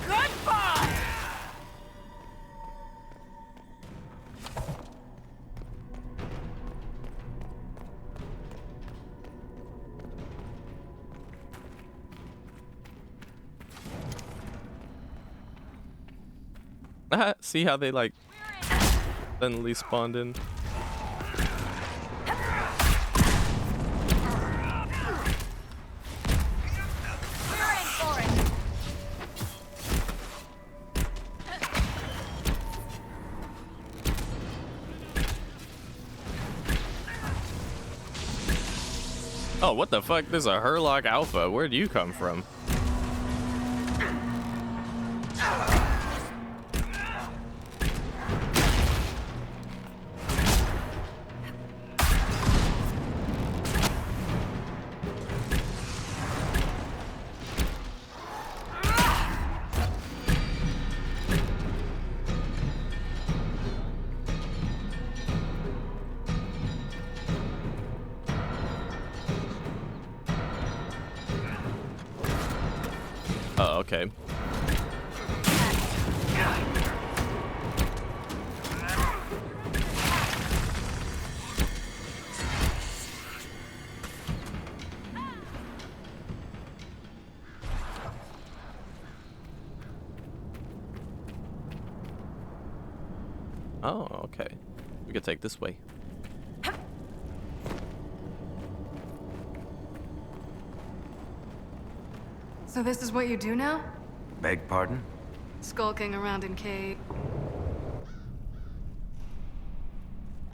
Goodbye! See how they, like, suddenly spawned in? Oh, what the fuck? There's a Herlock Alpha. Where'd you come from? Oh, okay. Oh, okay. We could take this way. So this is what you do now? Beg pardon? Skulking around in cave.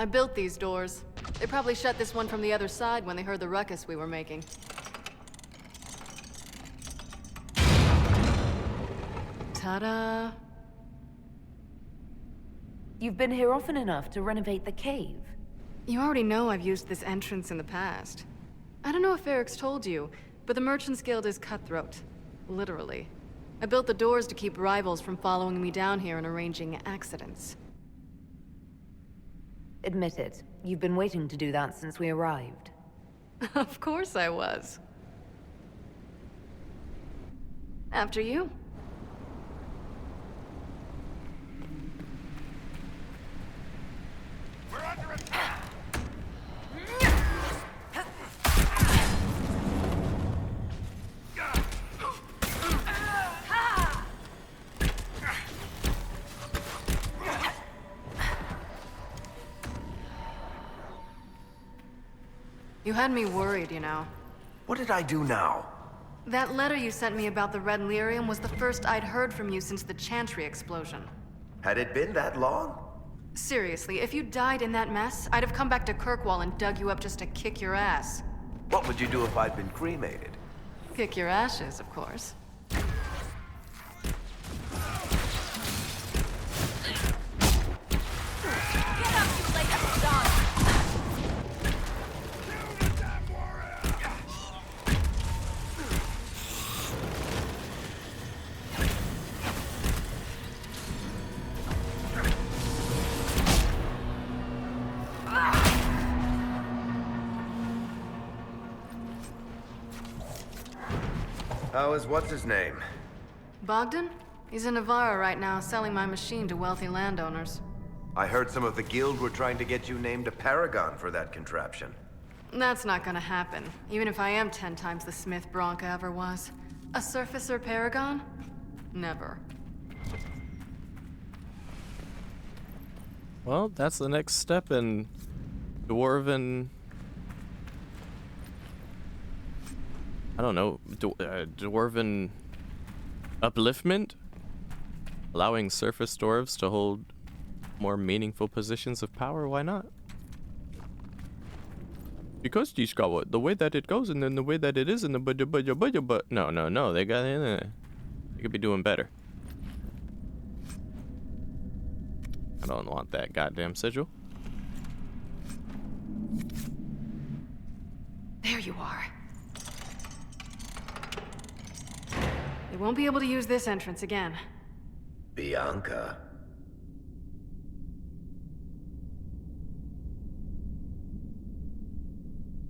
I built these doors. They probably shut this one from the other side when they heard the ruckus we were making. Ta-da! You've been here often enough to renovate the cave. You already know I've used this entrance in the past. I don't know if Eric's told you, but the Merchants Guild is cutthroat. Literally. I built the doors to keep rivals from following me down here and arranging accidents. Admit it, you've been waiting to do that since we arrived. Of course I was. After you. You had me worried, you know. What did I do now? That letter you sent me about the Red Lyrium was the first I'd heard from you since the Chantry explosion. Had it been that long? Seriously, if you died in that mess, I'd have come back to Kirkwall and dug you up just to kick your ass. What would you do if I'd been cremated? Kick your ashes, of course. How is what's-his-name? Bogdan? He's in Navarra right now, selling my machine to wealthy landowners. I heard some of the guild were trying to get you named a paragon for that contraption. That's not gonna happen, even if I am 10 times the Smith Bronca ever was. A surfacer paragon? Never. Well, that's the next step in Dwarven... I don't know, Dwarven upliftment? Allowing surface dwarves to hold more meaningful positions of power, why not? Because these got the way that it goes and then the way that it is and the but no, they got they could be doing better. I don't want that goddamn sigil. There you are. They won't be able to use this entrance again. Bianca.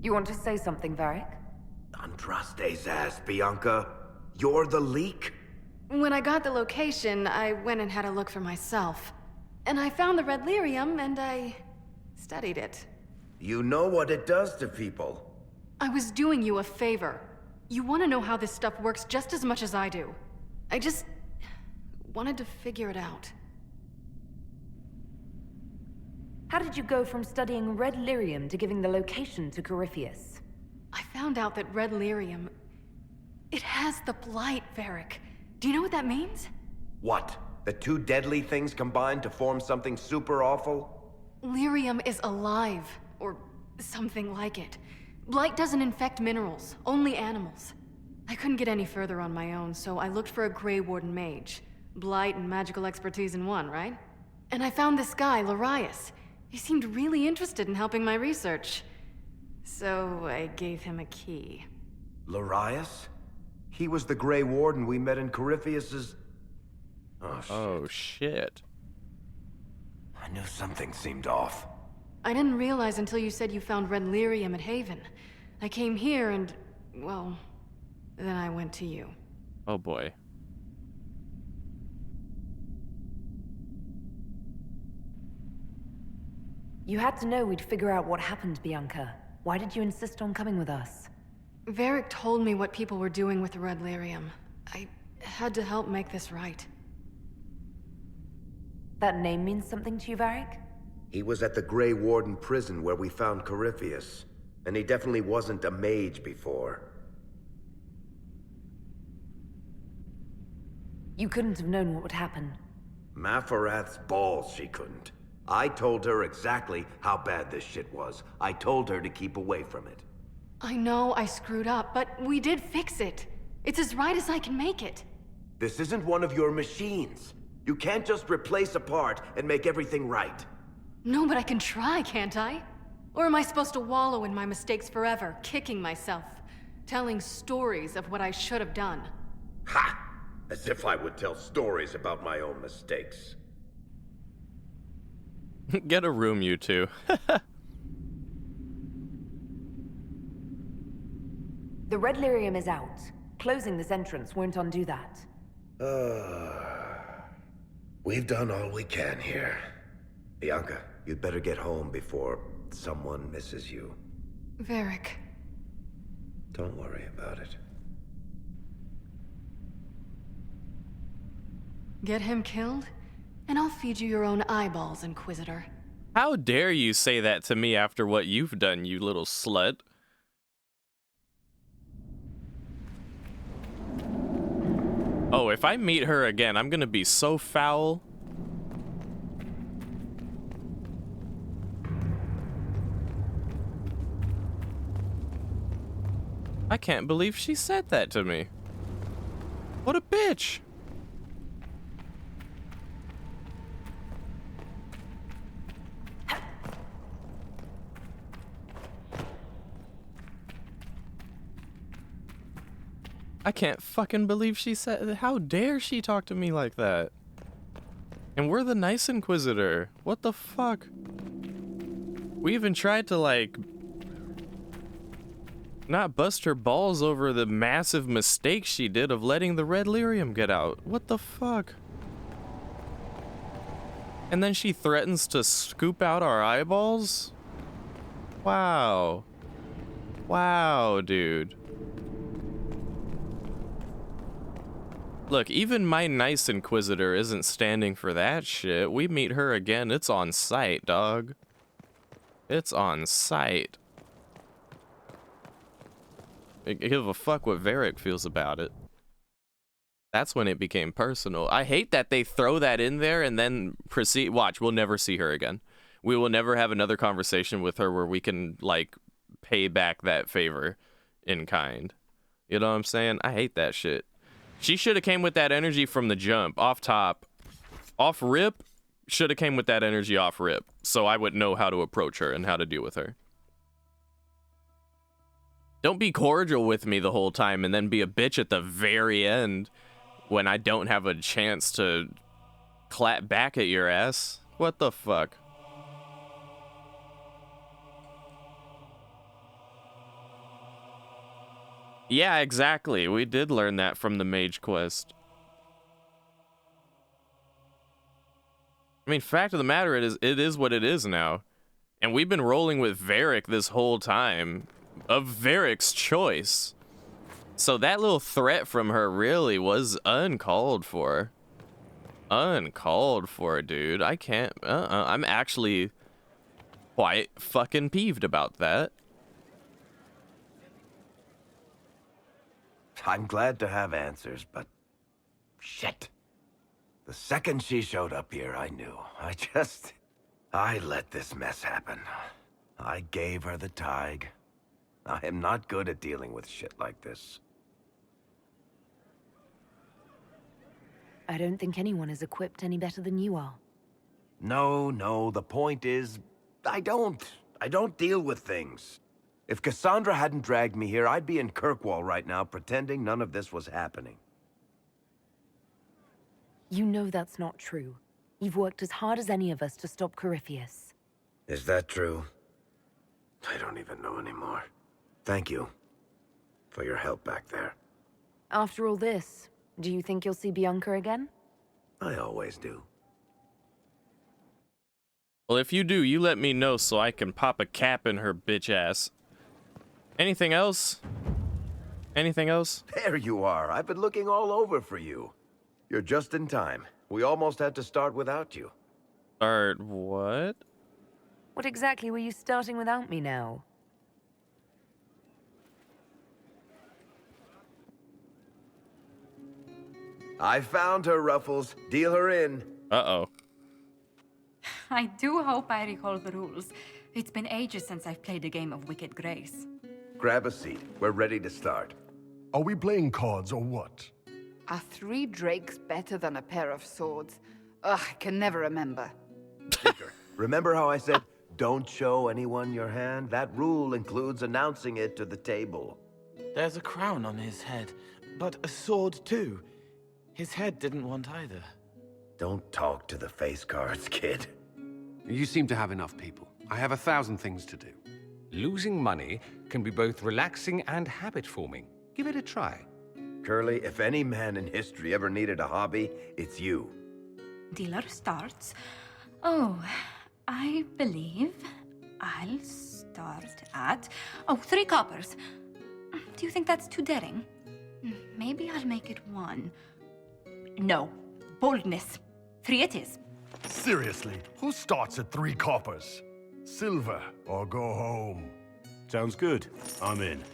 You want to say something, Varric? Andraste's ass, Bianca. You're the leak? When I got the location, I went and had a look for myself. And I found the Red Lyrium, and I studied it. You know what it does to people. I was doing you a favor. You want to know how this stuff works just as much as I do. I just wanted to figure it out. How did you go from studying Red Lyrium to giving the location to Corypheus? I found out that Red Lyrium... it has the Blight, Varric. Do you know what that means? What? The two deadly things combined to form something super awful? Lyrium is alive, or something like it. Blight doesn't infect minerals, only animals. I couldn't get any further on my own, so I looked for a Grey Warden mage. Blight and magical expertise in one, right? And I found this guy, Larius. He seemed really interested in helping my research. So I gave him a key. Larius? He was the Grey Warden we met in Corypheus's... Oh, shit. Oh, shit. I knew something seemed off. I didn't realize until you said you found Red Lyrium at Haven. I came here and, well, then I went to you. Oh boy. You had to know we'd figure out what happened, Bianca. Why did you insist on coming with us? Varric told me what people were doing with the Red Lyrium. I had to help make this right. That name means something to you, Varric? He was at the Grey Warden prison where we found Corypheus. And he definitely wasn't a mage before. You couldn't have known what would happen. Mafarath's balls, she couldn't. I told her exactly how bad this shit was. I told her to keep away from it. I know I screwed up, but we did fix it. It's as right as I can make it. This isn't one of your machines. You can't just replace a part and make everything right. No, but I can try, can't I? Or am I supposed to wallow in my mistakes forever, kicking myself, telling stories of what I should have done? Ha! As if I would tell stories about my own mistakes. Get a room, you two. The Red Lyrium is out. Closing this entrance won't undo that. We've done all we can here. Bianca, you'd better get home before someone misses you. Varric. Don't worry about it. Get him killed, and I'll feed you your own eyeballs, Inquisitor. How dare you say that to me after what you've done, you little slut? Oh, if I meet her again, I'm gonna be so foul. I can't believe she said that to me. What a bitch. I can't fucking believe she said, how dare she talk to me like that? And we're the nice Inquisitor. What the fuck? We even tried to, like, not bust her balls over the massive mistake she did of letting the red lyrium get out. What the fuck? And then she threatens to scoop out our eyeballs? Wow. Wow, dude. Look, even my nice Inquisitor isn't standing for that shit. We meet her again, it's on sight, dog. It's on sight. I give a fuck what Varric feels about it. That's when it became personal. I hate that they throw that in there and then proceed. Watch, we'll never see her again. We will never have another conversation with her where we can, like, pay back that favor in kind. You know what I'm saying? I hate that shit. She should have came with that energy from the jump, off top. Off rip, should have came with that energy off rip. So I would know how to approach her and how to deal with her. Don't be cordial with me the whole time and then be a bitch at the very end when I don't have a chance to clap back at your ass. What the fuck? Yeah, exactly. We did learn that from the Mage Quest. I mean, fact of the matter, it is what it is now. And we've been rolling with Varric this whole time. Of Varric's choice. So that little threat from her really was uncalled for. Uncalled for, dude. I can't... I'm actually quite fucking peeved about that. I'm glad to have answers, but... shit. The second she showed up here, I knew. I let this mess happen. I gave her the Tig. I am not good at dealing with shit like this. I don't think anyone is equipped any better than you are. No, the point is, I don't deal with things. If Cassandra hadn't dragged me here, I'd be in Kirkwall right now pretending none of this was happening. You know that's not true. You've worked as hard as any of us to stop Corypheus. Is that true? I don't even know anymore. Thank you for your help back there. After all this, do you think you'll see Bianca again? I always do. Well, if you do, you let me know so I can pop a cap in her bitch ass. Anything else? Anything else? There you are. I've been looking all over for you. You're just in time. We almost had to start without you. Start what? What exactly were you starting without me now? I found her, Ruffles. Deal her in. Uh-oh. I do hope I recall the rules. It's been ages since I've played a game of Wicked Grace. Grab a seat. We're ready to start. Are we playing cards or what? Are 3 drakes better than a pair of swords? Ugh, I can never remember. Remember how I said, don't show anyone your hand? That rule includes announcing it to the table. There's a crown on his head, but a sword too. His head didn't want either. Don't talk to the face cards, kid. You seem to have enough people. I have 1,000 things to do. Losing money can be both relaxing and habit-forming. Give it a try. Curly, if any man in history ever needed a hobby, it's you. Dealer starts. Oh, I believe I'll start at... Oh, 3 coppers. Do you think that's too daring? Maybe I'll make it 1. No. Boldness. 3 it is. Seriously, who starts at 3 coppers? Silver or go home. Sounds good. I'm in.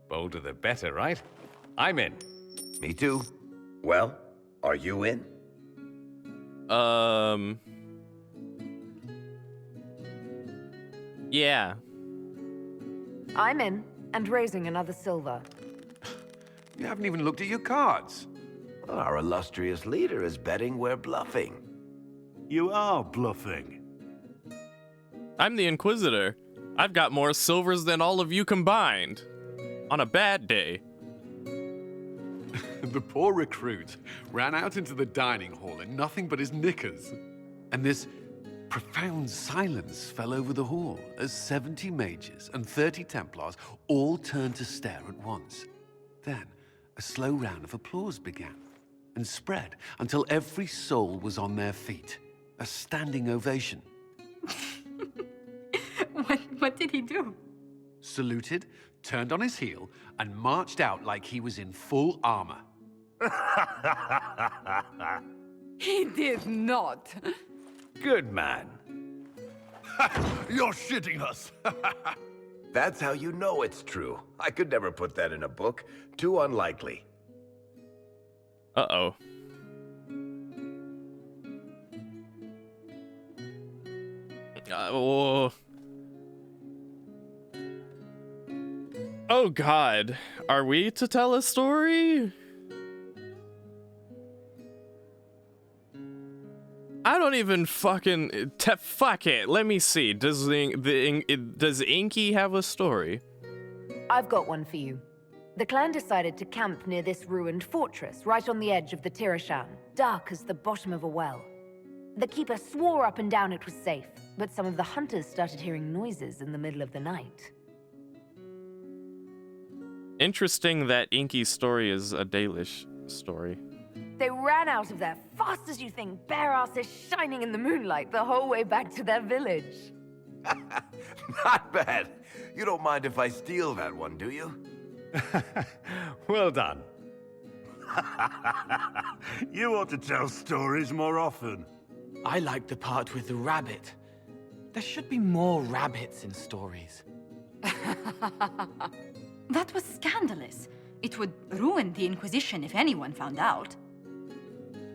Bolder the better, right? I'm in. Me too. Well, are you in? Yeah. I'm in, and raising another silver. You haven't even looked at your cards. Our illustrious leader is betting we're bluffing. You are bluffing. I'm the Inquisitor. I've got more silvers than all of you combined. On a bad day. The poor recruit ran out into the dining hall in nothing but his knickers. And this profound silence fell over the hall as 70 mages and 30 Templars all turned to stare at once. Then a slow round of applause began and spread until every soul was on their feet. A standing ovation. What did he do? Saluted, turned on his heel, and marched out like he was in full armor. He did not. Good man. You're shitting us. That's how you know it's true. I could never put that in a book. Too unlikely. Uh-oh. Oh God, are we to tell a story? I don't even fucking fuck it. Let me see. Does Inky have a story? I've got one for you. The clan decided to camp near this ruined fortress, right on the edge of the Tirashan, dark as the bottom of a well. The keeper swore up and down it was safe, but some of the hunters started hearing noises in the middle of the night. Interesting that Inky's story is a Dalish story. They ran out of there fast as you think, bare asses shining in the moonlight the whole way back to their village. Not bad. You don't mind if I steal that one, do you? Well done. You ought to tell stories more often. I like the part with the rabbit. There should be more rabbits in stories. That was scandalous. It would ruin the Inquisition if anyone found out.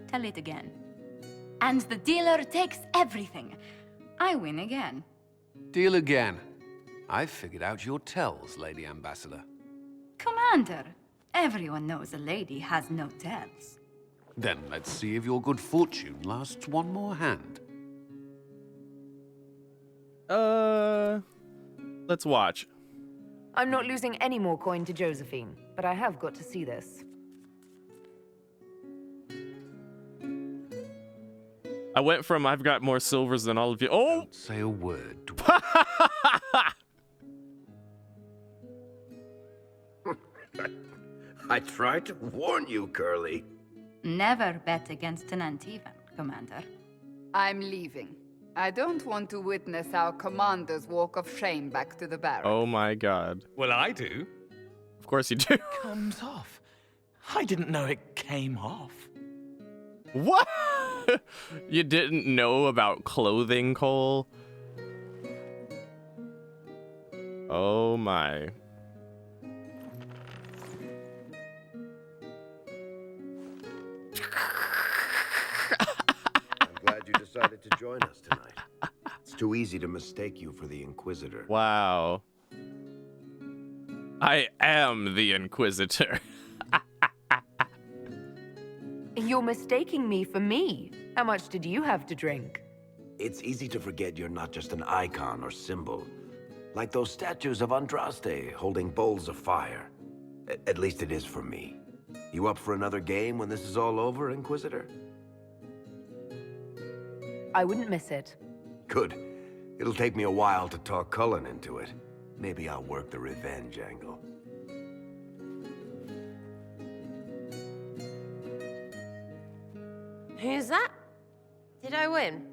Tell it again. And the dealer takes everything. I win again. Deal again. I've figured out your tells, Lady Ambassador. Commander, everyone knows a lady has no tells. Then let's see if your good fortune lasts one more hand. Let's watch. I'm not losing any more coin to Josephine, but I have got to see this. I went from I've got more silvers than all of you. Oh! Don't say a word. I tried to warn you, Curly. Never bet against an Antivan, Commander. I'm leaving. I don't want to witness our commander's walk of shame back to the barracks. Oh my God. Well, I do. Of course you do. Comes off. I didn't know it came off. What? You didn't know about clothing, Cole? Oh my. I'm glad you decided to join us tonight. It's too easy to mistake you for the Inquisitor. Wow. I am the Inquisitor. You're mistaking me for me. How much did you have to drink? It's easy to forget you're not just an icon or symbol. Like those statues of Andraste holding bowls of fire. At least it is for me. You up for another game when this is all over, Inquisitor? I wouldn't miss it. Good. It'll take me a while to talk Cullen into it. Maybe I'll work the revenge angle. Who's that? Did I win?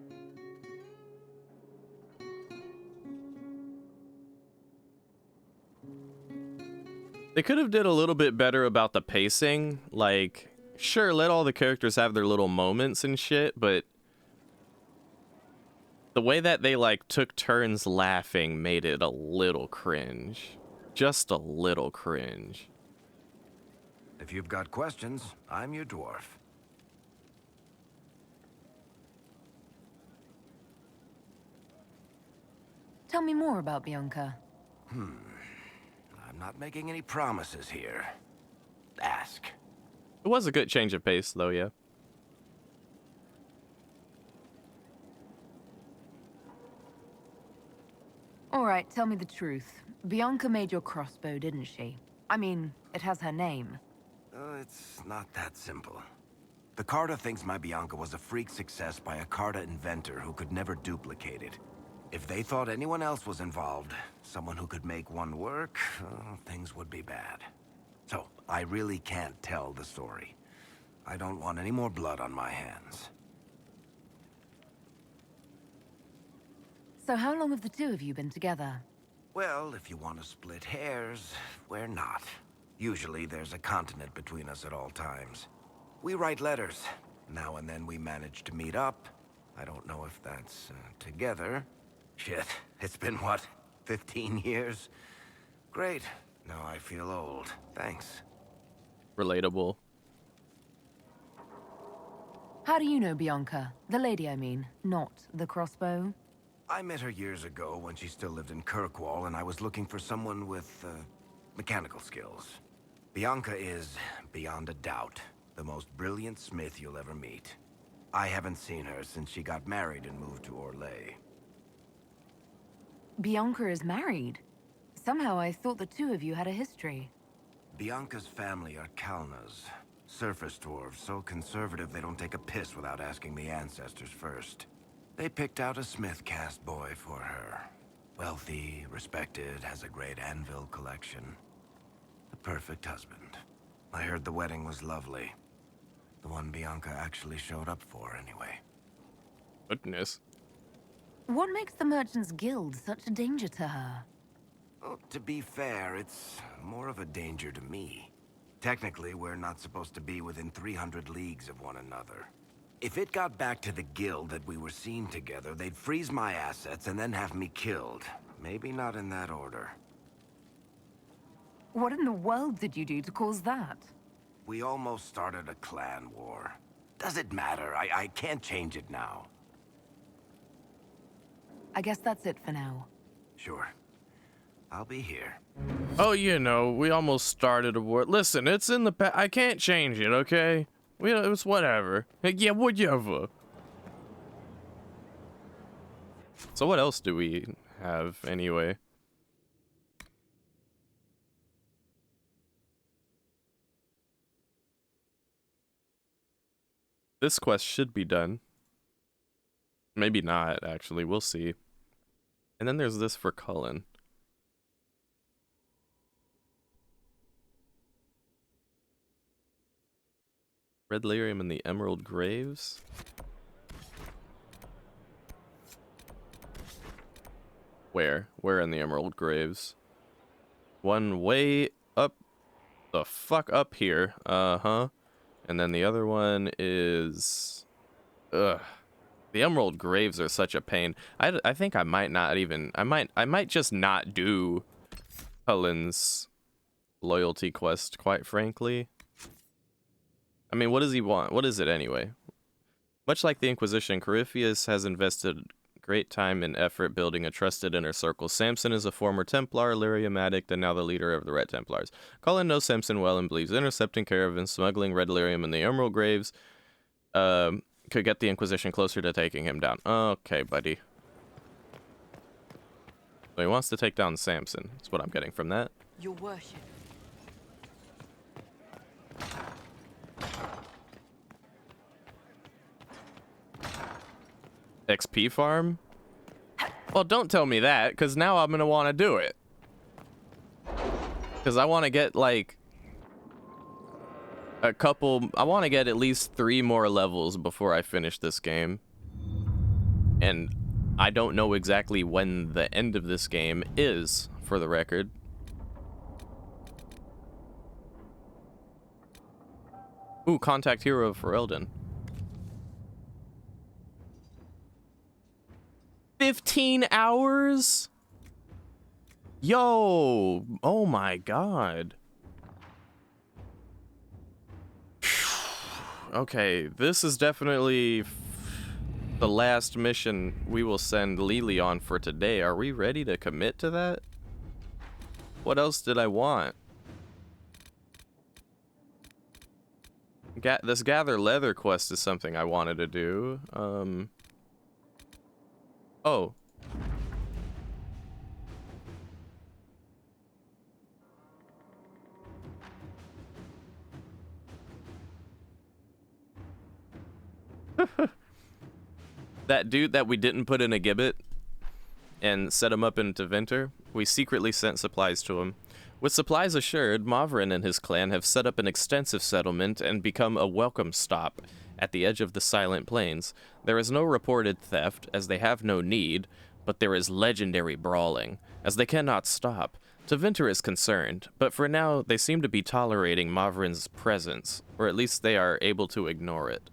They could have did a little bit better about the pacing. Like, sure, let all the characters have their little moments and shit, but the way that they, like, took turns laughing made it a little cringe. Just a little cringe. If you've got questions, I'm your dwarf. Tell me more about Bianca. I'm not making any promises here. Ask. It was a good change of pace, though, yeah. All right, tell me the truth. Bianca made your crossbow, didn't she? I mean, it has her name. It's not that simple. The Carta thinks my Bianca was a freak success by a Carta inventor who could never duplicate it. If they thought anyone else was involved, someone who could make one work, things would be bad. So, I really can't tell the story. I don't want any more blood on my hands. So how long have the two of you been together? Well, if you want to split hairs, we're not. Usually there's a continent between us at all times. We write letters. Now and then we manage to meet up. I don't know if that's together. Shit, it's been what, 15 years? Great. Now I feel old. Thanks. Relatable. How do you know Bianca? The lady, I mean, not the crossbow. I met her years ago when she still lived in Kirkwall, and I was looking for someone with, mechanical skills. Bianca is, beyond a doubt, the most brilliant smith you'll ever meet. I haven't seen her since she got married and moved to Orlais. Bianca is married. Somehow I thought the two of you had a history. Bianca's family are Kalnas. Surface dwarves, so conservative they don't take a piss without asking the ancestors first. They picked out a smith caste boy for her. Wealthy, respected, has a great anvil collection. The perfect husband. I heard the wedding was lovely. The one Bianca actually showed up for, anyway. Goodness. What makes the Merchants Guild such a danger to her? Well, to be fair, it's more of a danger to me. Technically, we're not supposed to be within 300 leagues of one another. If it got back to the guild that we were seen together, they'd freeze my assets and then have me killed. Maybe not in that order. What in the world did you do to cause that? We almost started a clan war. Does it matter? I can't change it now. I guess that's it for now. Sure. I'll be here. Oh, you know, we almost started a war. Listen, it's in the past. I can't change it, okay? It was whatever. Yeah, whatever. So what else do we have anyway? This quest should be done. Maybe not, actually. We'll see. And then there's this for Cullen. Red Lyrium and the Emerald Graves. Where? Where in the Emerald Graves? One way up the fuck up here. Uh-huh. And then the other one is... Ugh. The Emerald Graves are such a pain. I think I might not even... I might just not do Cullen's loyalty quest, quite frankly. I mean, what does he want? What is it anyway? Much like the Inquisition, Corypheus has invested great time and effort building a trusted inner circle. Samson is a former Templar, Lyrium addict, and now the leader of the Red Templars. Cullen knows Samson well and believes intercepting caravans, smuggling Red Lyrium and the Emerald Graves could get the Inquisition closer to taking him down. Okay, buddy. So he wants to take down Samson. That's what I'm getting from that. Your worship. XP farm? Well, don't tell me that, because now I'm going to want to do it. Because I want to get, like... I want to get at least 3 more levels before I finish this game. And I don't know exactly when the end of this game is, for the record. Ooh, contact hero of Ferelden. 15 hours? Yo, oh my god. Okay, this is definitely the last mission we will send Lily on for today. Are we ready to commit to that? What else did I want? This Gather Leather quest is something I wanted to do. Oh. That dude that we didn't put in a gibbet and set him up into Venter, we secretly sent supplies to him. With supplies assured, Mavrin and his clan have set up an extensive settlement and become a welcome stop at the edge of the Silent Plains. There is no reported theft, as they have no need, but there is legendary brawling, as they cannot stop. Tevinter is concerned, but for now they seem to be tolerating Mavrin's presence, or at least they are able to ignore it.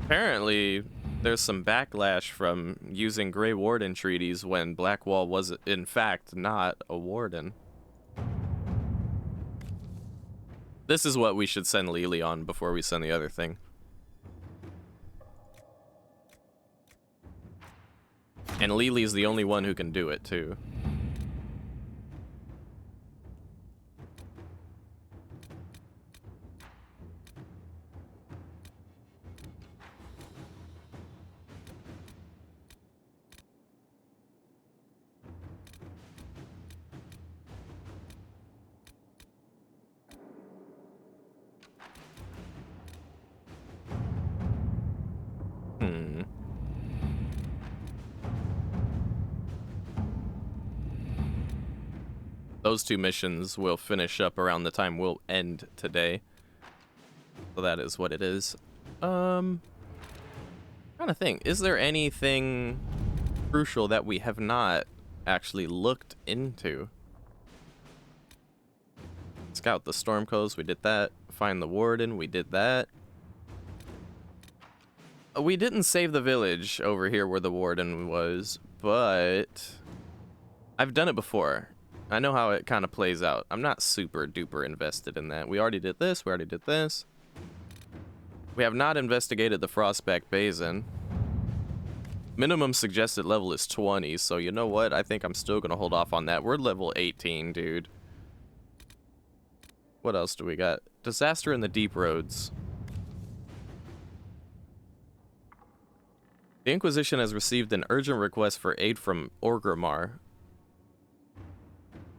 Apparently, there's some backlash from using Grey Warden treaties when Blackwall was, in fact, not a Warden. This is what we should send Lily on before we send the other thing. And Lily's the only one who can do it, too. Those 2 missions will finish up around the time we'll end today. So that is what it is. I'm trying to think, is there anything crucial that we have not actually looked into? Scout the Storm Coast, we did that. Find the Warden, we did that. We didn't save the village over here where the Warden was, but I've done it before. I know how it kind of plays out. I'm not super duper invested in that. We already did this, we already did this. We have not investigated the Frostback Basin. Minimum suggested level is 20, so you know what? I think I'm still gonna hold off on that. We're level 18, dude. What else do we got? Disaster in the Deep Roads. The Inquisition has received an urgent request for aid from Orgrimmar.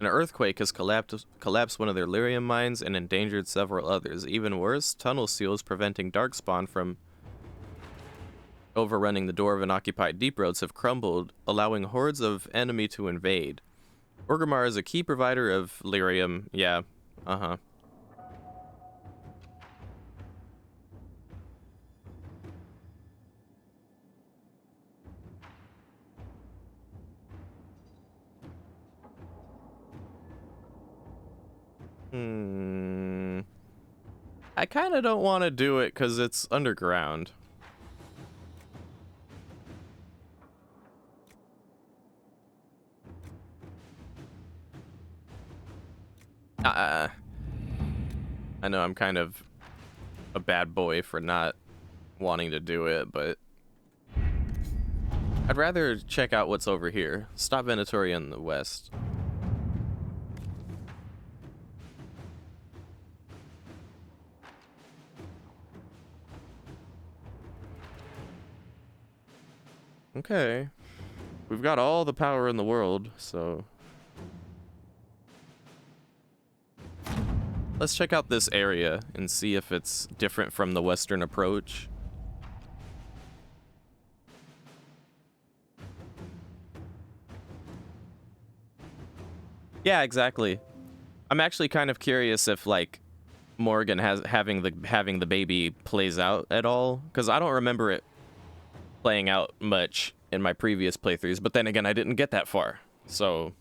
An earthquake has collapsed one of their lyrium mines and endangered several others. Even worse, tunnel seals preventing Darkspawn from overrunning the door of an occupied deep roads have crumbled, allowing hordes of enemy to invade. Orgrimmar is a key provider of lyrium. Yeah, I kind of don't want to do it because it's underground. I know I'm kind of a bad boy for not wanting to do it, but I'd rather check out what's over here. Stop Venatori in the west. Okay. We've got all the power in the world, so... Let's check out this area and see if it's different from the western approach. Yeah, exactly. I'm actually kind of curious if, like, Morgan having the baby plays out at all, because I don't remember it playing out much in my previous playthroughs, but then again, I didn't get that far, so...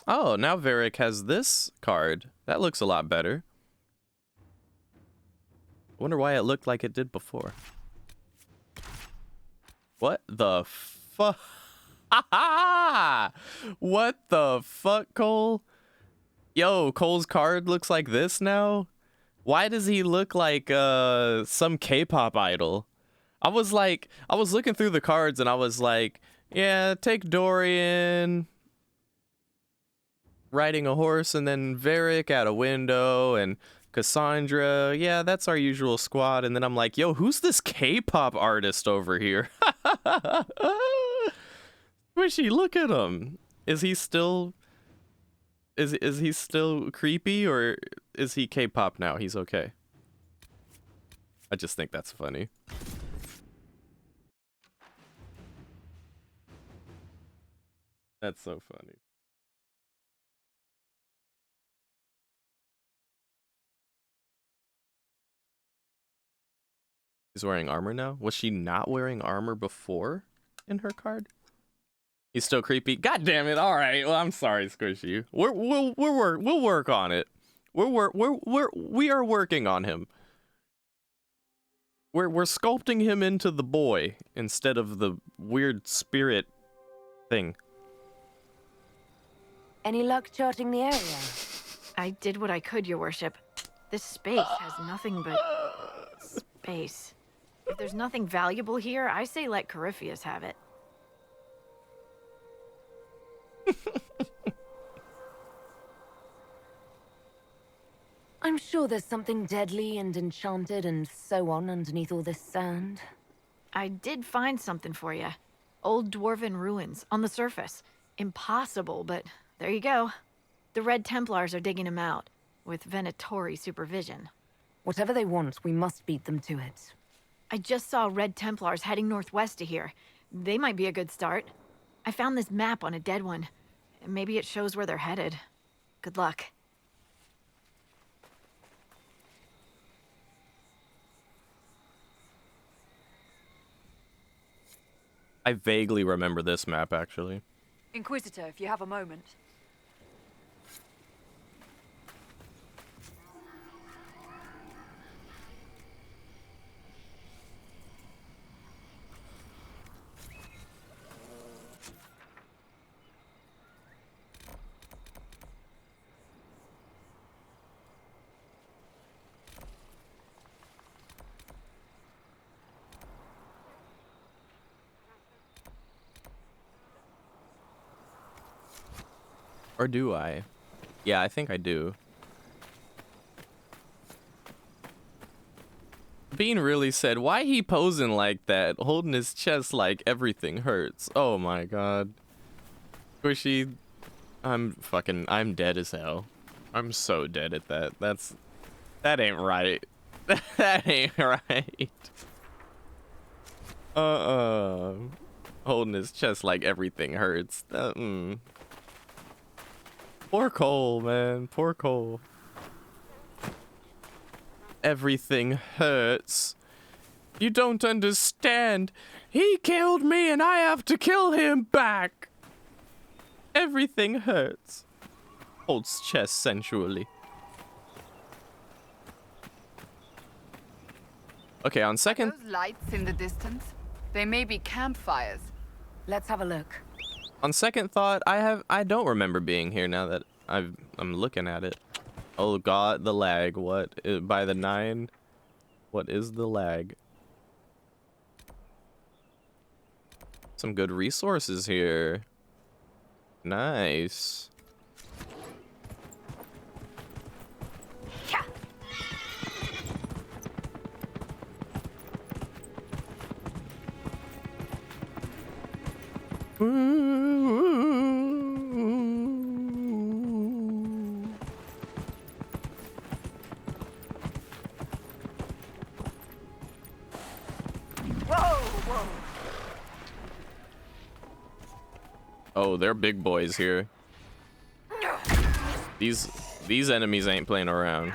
Oh, now Varric has this card. That looks a lot better. Wonder why it looked like it did before. What the fuck? What the fuck, Cole? Yo, Cole's card looks like this now? Why does he look like some K-pop idol? I was looking through the cards and I was like, yeah, take Dorian riding a horse, and then Varric at a window, and Cassandra. Yeah, that's our usual squad. And then I'm like, yo, who's this K-pop artist over here? Squishy, look at him. Is he still creepy, or is he K-pop now? He's okay. I just think that's funny. That's so funny. He's wearing armor now? Was she not wearing armor before in her card? He's still creepy. God damn it! All right. Well, I'm sorry, Squishy. We'll work on it. We are working on him. We're sculpting him into the boy instead of the weird spirit thing. Any luck charting the area? I did what I could, Your Worship. This space has nothing but space. If there's nothing valuable here, I say let Corypheus have it. I'm sure there's something deadly and enchanted and so on underneath all this sand. I did find something for you. Old dwarven ruins on the surface. Impossible, but there you go. The Red Templars are digging them out, with Venatori supervision. Whatever they want, we must beat them to it. I just saw Red Templars heading northwest to here. They might be a good start. I found this map on a dead one. Maybe it shows where they're headed. Good luck. I vaguely remember this map, actually. Inquisitor, if you have a moment. Or do I? Yeah, I think I do. Bean really said, why he posing like that, holding his chest like everything hurts? Oh my god. Squishy, I'm dead as hell. I'm so dead at that. That ain't right. That ain't right. Holding his chest like everything hurts. Poor Cole, man. Poor Cole. Everything hurts. You don't understand. He killed me and I have to kill him back. Everything hurts. Holds chest sensually. Okay, on second... Are those lights in the distance? They may be campfires. Let's have a look. On second thought, I don't remember being here now that I'm looking at it. Oh god, the lag. What? By the 9? What is the lag? Some good resources here. Nice. Whoa! Oh, they're big boys here. These enemies ain't playing around.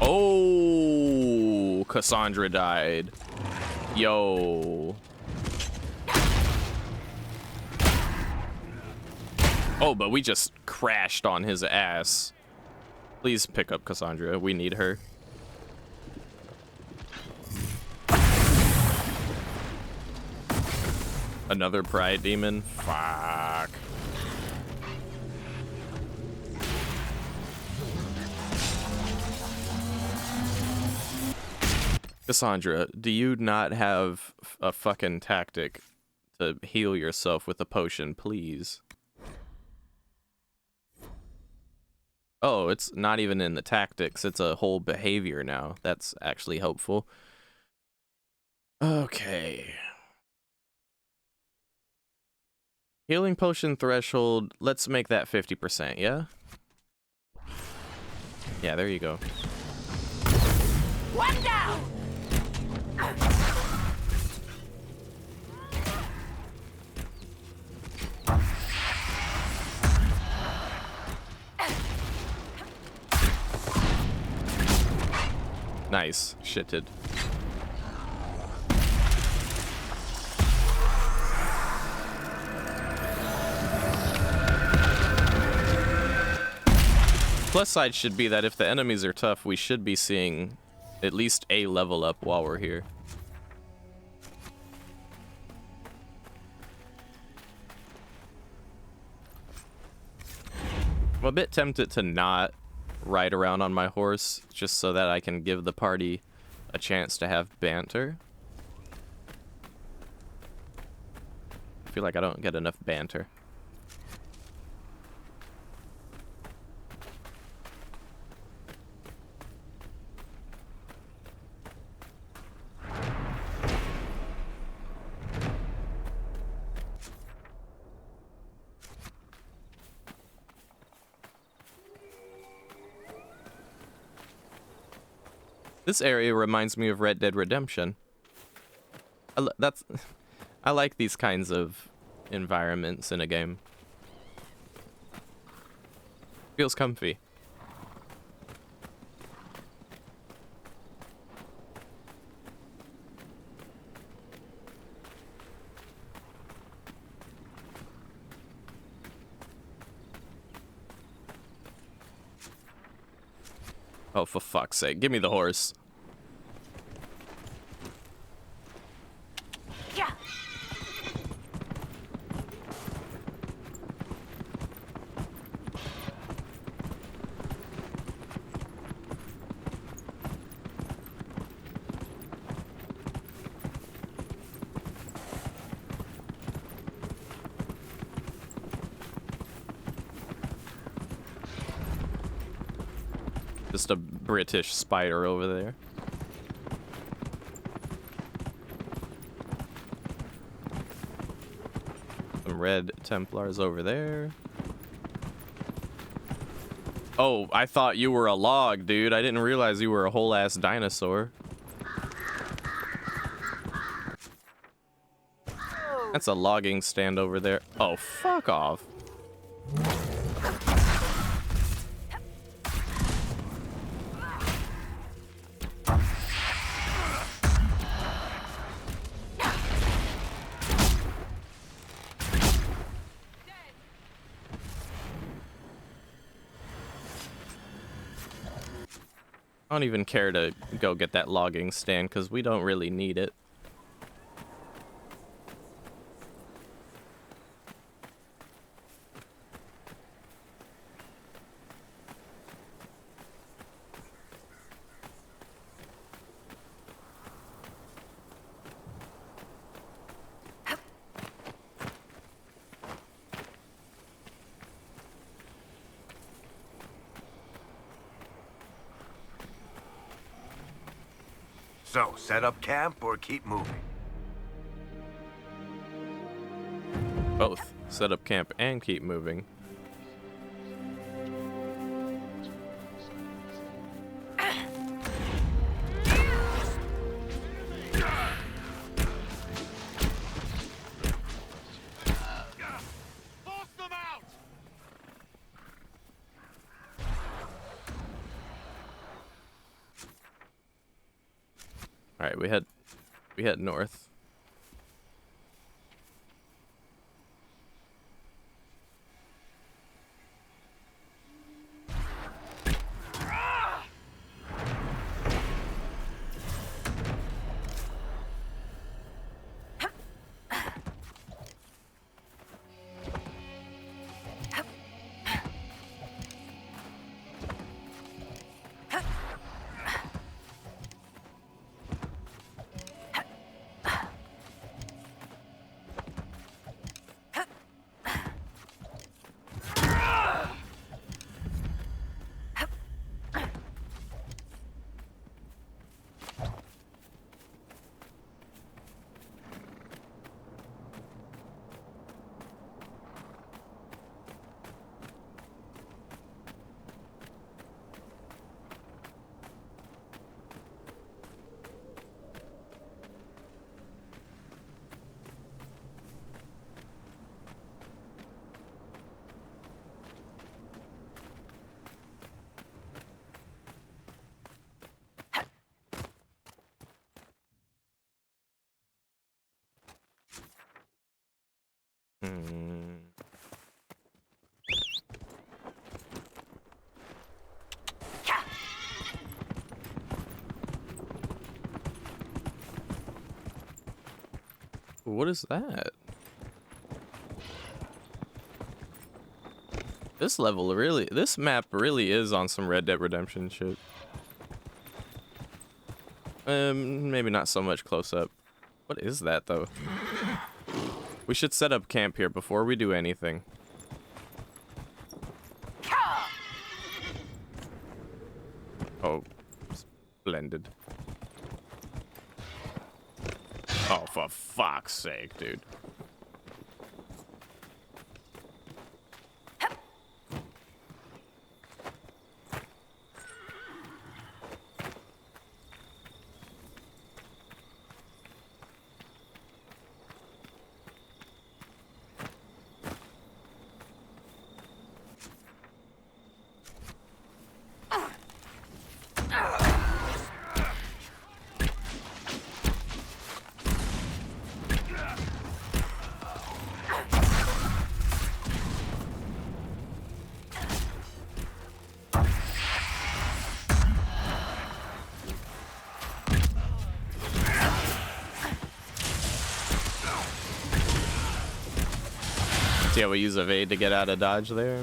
Oh, Cassandra died. Yo. Oh, but we just crashed on his ass. Please pick up Cassandra. We need her. Another pride demon? Fuck. Cassandra, do you not have a fucking tactic to heal yourself with a potion, please? Oh, it's not even in the tactics. It's a whole behavior now. That's actually helpful. Okay. Healing potion threshold. Let's make that 50%, yeah? Yeah, there you go. One down! Nice. Shitted. Plus side should be that if the enemies are tough, we should be seeing at least a level up while we're here. I'm a bit tempted to not ride around on my horse just so that I can give the party a chance to have banter. I feel like I don't get enough banter. This area reminds me of Red Dead Redemption. I like these kinds of environments in a game. Feels comfy. Oh, for fuck's sake. Give me the horse. Yeah. Just a British spider over there. Some red Templars over there. Oh, I thought you were a log, dude. I didn't realize you were a whole ass dinosaur. That's a logging stand over there. Oh, fuck off. I don't even care to go get that logging stand because we don't really need it. So, set up camp or keep moving? Both. Set up camp and keep moving. All right, we head north. What is that? This map really is on some Red Dead Redemption shit. Maybe not so much close up. What is that though? We should set up camp here before we do anything. Oh, splendid. Oh, for fuck's sake, dude. See how we use evade to get out of dodge there?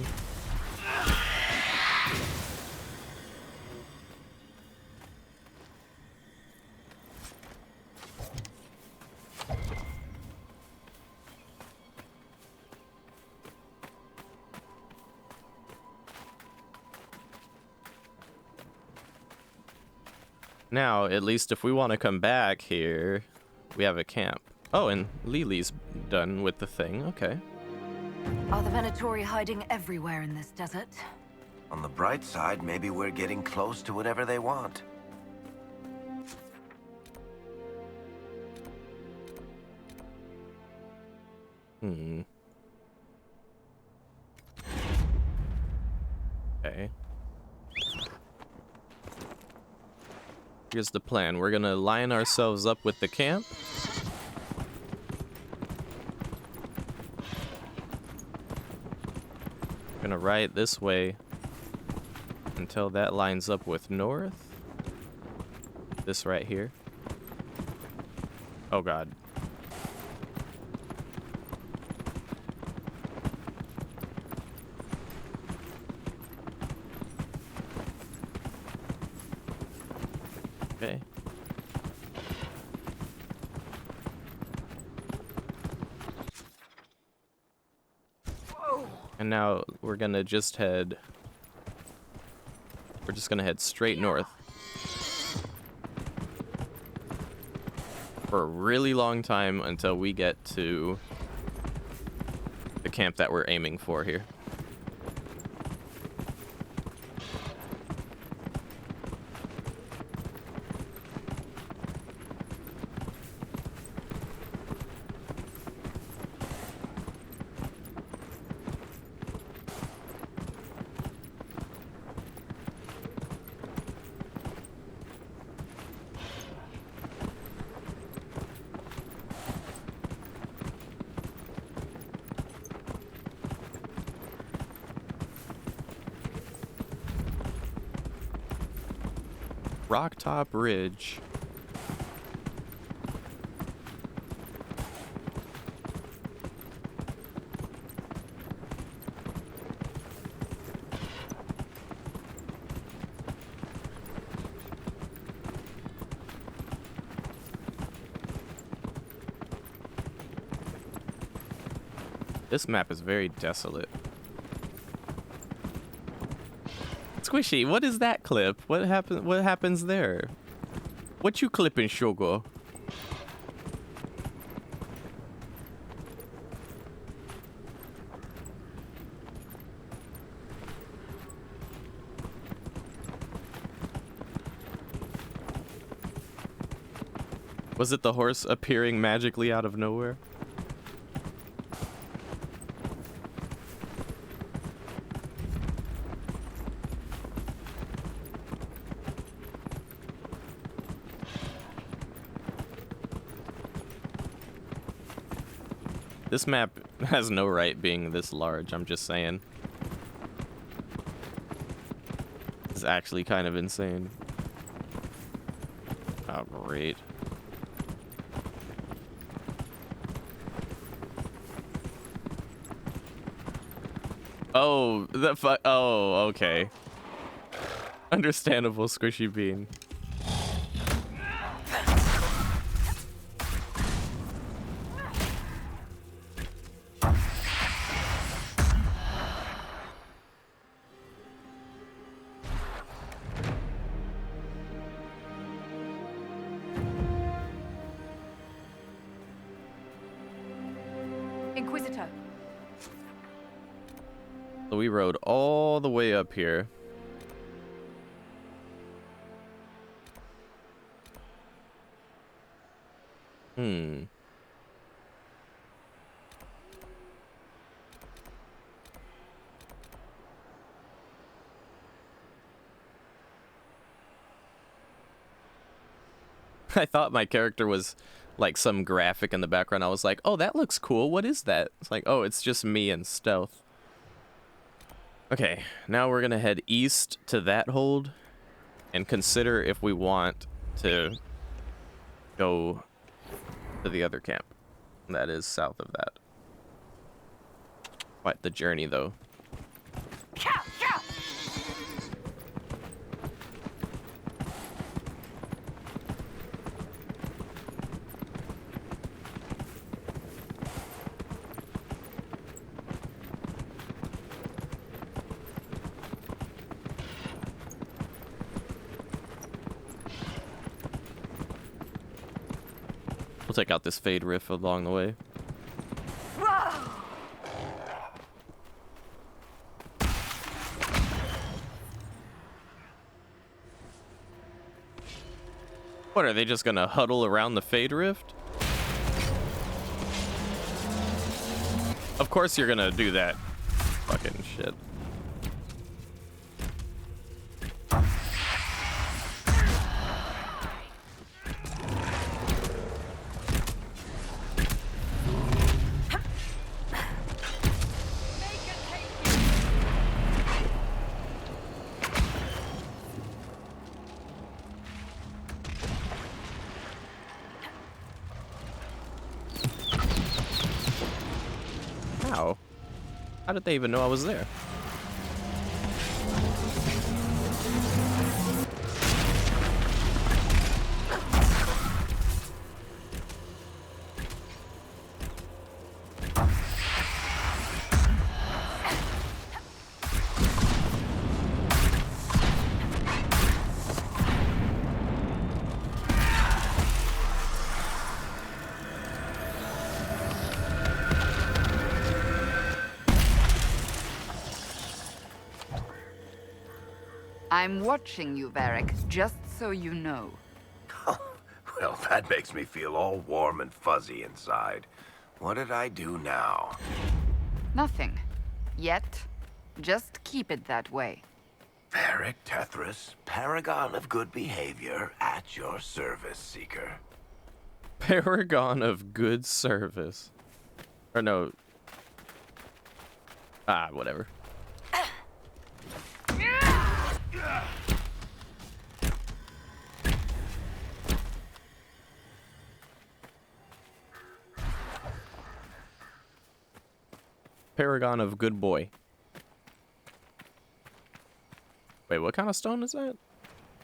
Now, at least if we want to come back here, we have a camp. Oh, and Lily's done with the thing. Okay. Are the Venatori hiding everywhere in this desert? On the bright side, maybe we're getting close to whatever they want. Okay. Here's the plan. We're gonna line ourselves up with the camp. Gonna ride this way until that lines up with north. This right here. Oh god. Okay. And now we're gonna just head. We're just gonna head straight north for a really long time until we get to the camp that we're aiming for here. Rocktop Ridge. This map is very desolate. Squishy, what is that clip? What happens there? What you clipping, sugar? Was it the horse appearing magically out of nowhere? This map has no right being this large, I'm just saying. It's actually kind of insane. Oh, great. Oh, oh, okay. Understandable, Squishy Bean. Inquisitor. So we rode all the way up here. I thought my character was like some graphic in the background. I was like, oh, that looks cool. What is that? It's like, oh, it's just me in stealth. Okay, now we're gonna head east to that hold and consider if we want to go to the other camp that is south of that. Quite the journey, though. We'll take out this fade riff along the way. What, are they just gonna huddle around the fade rift? Of course you're gonna do that. Fucking shit. How did they even know I was there? I'm watching you, Varric, just so you know. Well, that makes me feel all warm and fuzzy inside. What did I do now? Nothing. Yet. Just keep it that way. Varric Tethras, paragon of good behavior, at your service, Seeker. Paragon of good service. Or no. Whatever. Paragon of good boy. Wait, what kind of stone is that?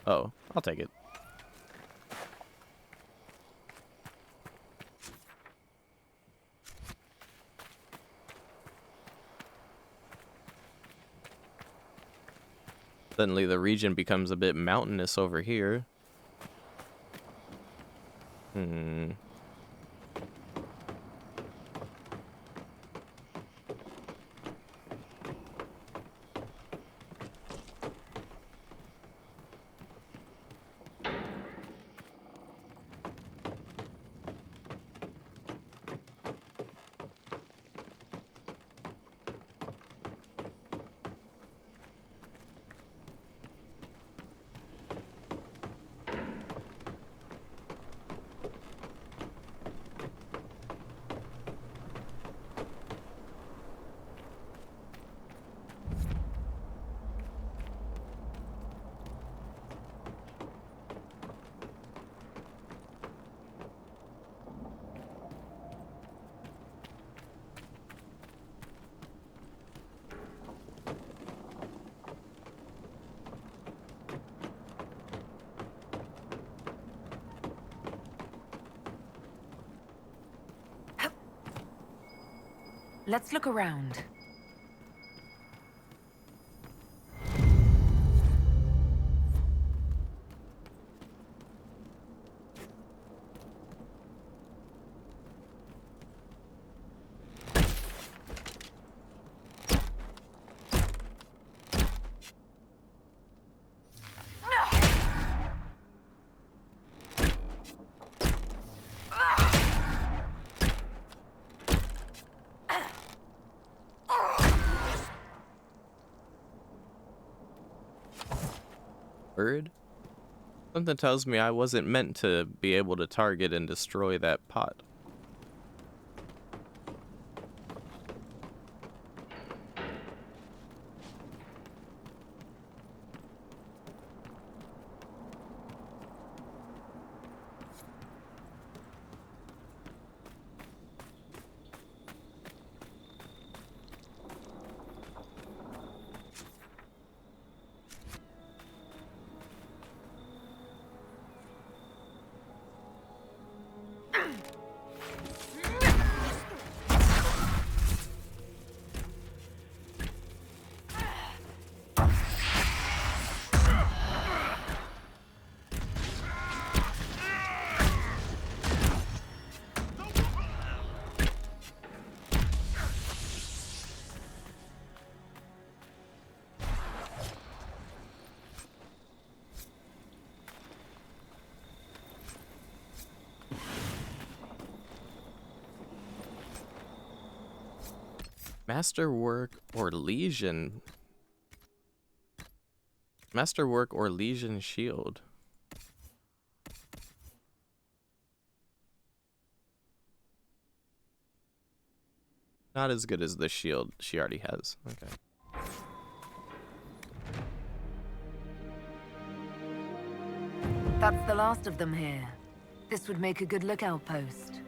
Oh, I'll take it. Suddenly the region becomes a bit mountainous over here. Let's look around. Bird? Something tells me I wasn't meant to be able to target and destroy that pot. Masterwork or Legion. Masterwork or Legion shield. Not as good as the shield she already has. Okay. That's the last of them here. This would make a good lookout post.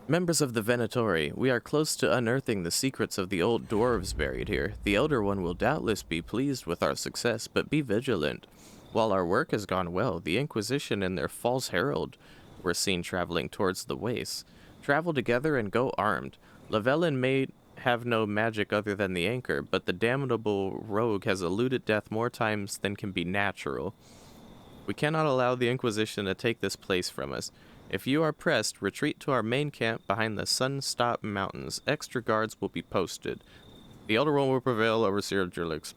Members of the Venatori, we are close to unearthing the secrets of the old dwarves buried here. The Elder One will doubtless be pleased with our success, but be vigilant. While our work has gone well, the Inquisition and their false herald were seen traveling towards the wastes. Travel together and go armed. Llewellyn may have no magic other than the anchor, but the damnable rogue has eluded death more times than can be natural. We cannot allow the Inquisition to take this place from us. If you are pressed, retreat to our main camp behind the Sunstop Mountains. Extra guards will be posted. The Elder One will prevail over Sir Jurlix.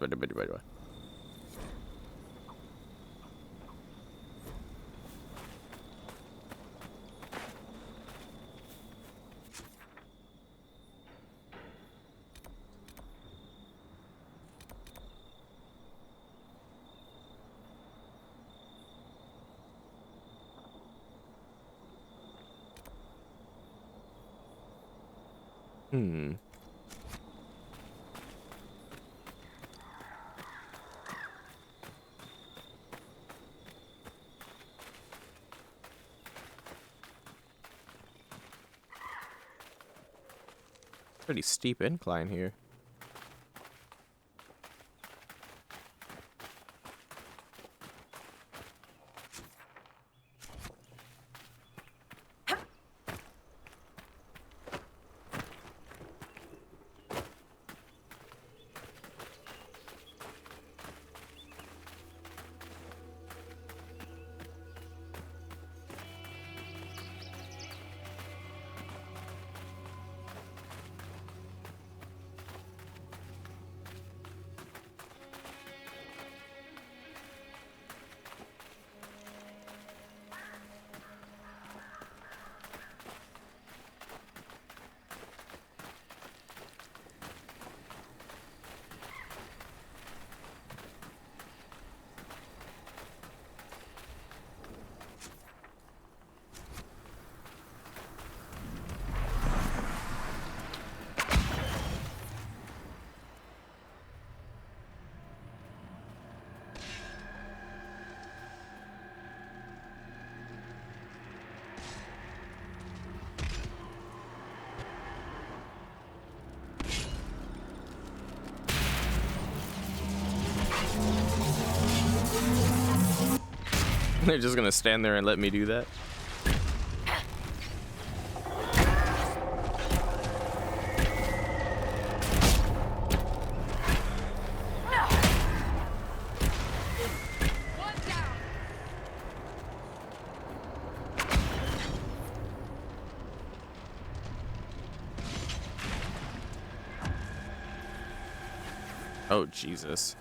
Pretty steep incline here. They're just gonna stand there and let me do that? Oh, Jesus.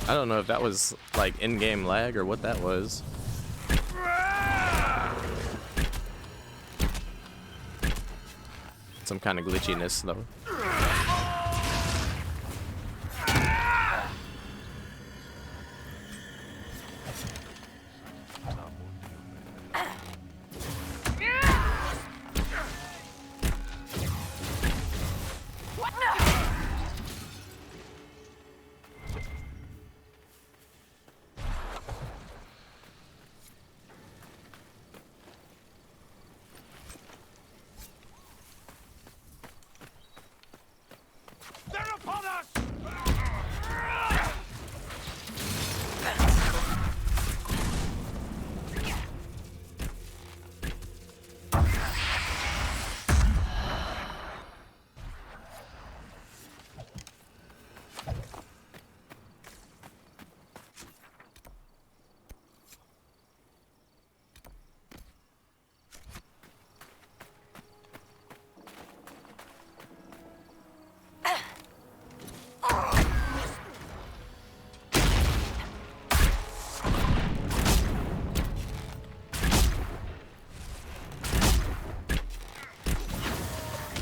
I don't know if that was like in-game lag or what that was. Some kind of glitchiness though.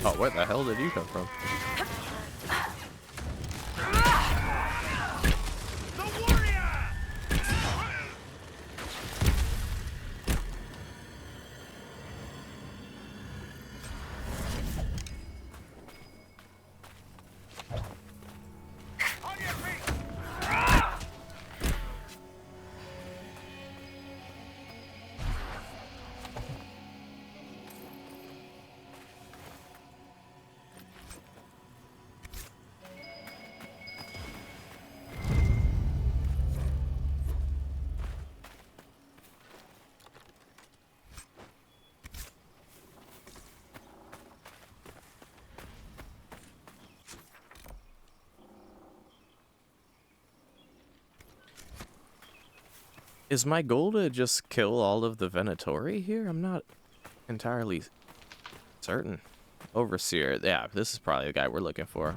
Oh, where the hell did you come from? Is my goal to just kill all of the Venatori here? I'm not entirely certain. Overseer, yeah, this is probably the guy we're looking for.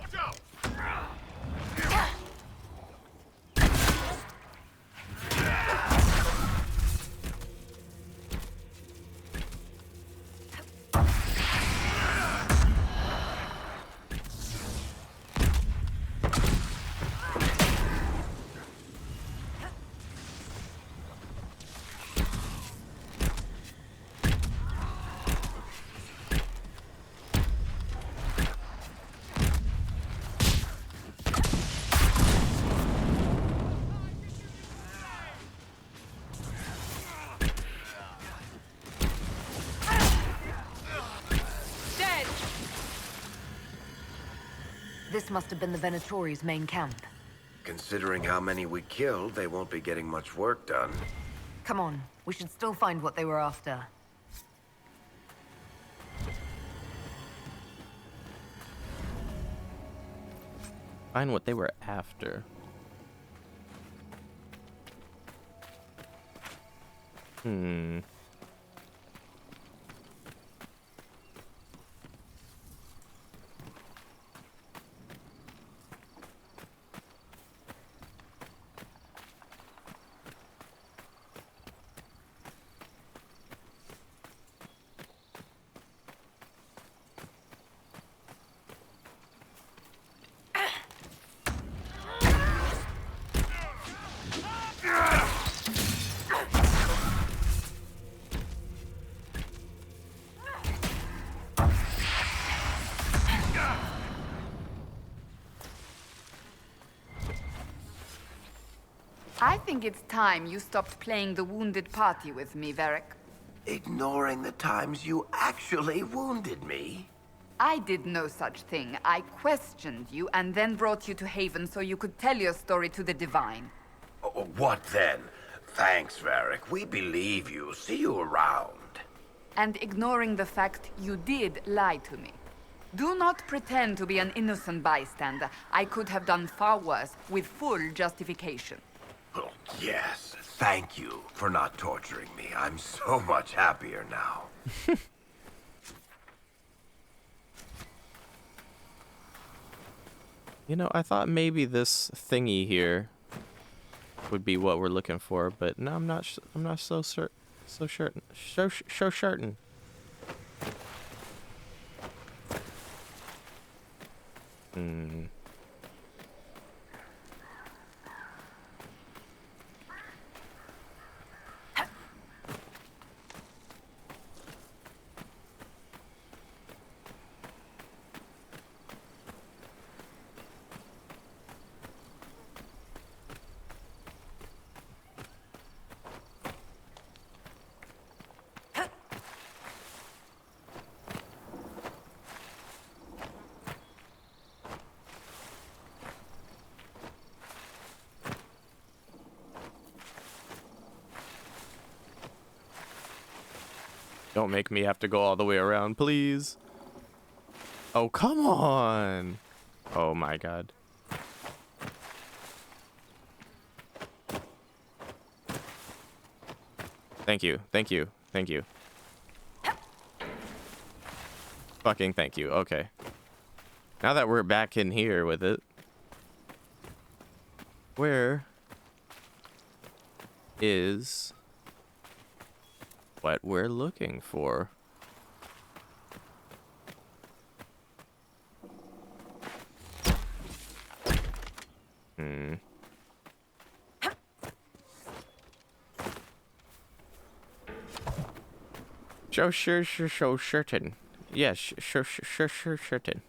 This must have been the Venatori's main camp. Considering how many we killed, they won't be getting much work done. Come on, we should still find what they were after. Find what they were after. I think it's time you stopped playing the wounded party with me, Varric. Ignoring the times you actually wounded me? I did no such thing. I questioned you and then brought you to Haven so you could tell your story to the Divine. Oh, what then? Thanks, Varric. We believe you. See you around. And ignoring the fact you did lie to me. Do not pretend to be an innocent bystander. I could have done far worse, with full justification. Oh, yes. Thank you for not torturing me. I'm so much happier now. You know, I thought maybe this thingy here would be what we're looking for, but no, I'm not. I'm not so certain. So certain. Hmm. Don't make me have to go all the way around, please. Oh, come on. Oh my god. Thank you. Thank you. Thank you. Fucking thank you. Okay. Now that we're back in here with it, where is what we're looking for? Hmm. So certain. Yes, certain.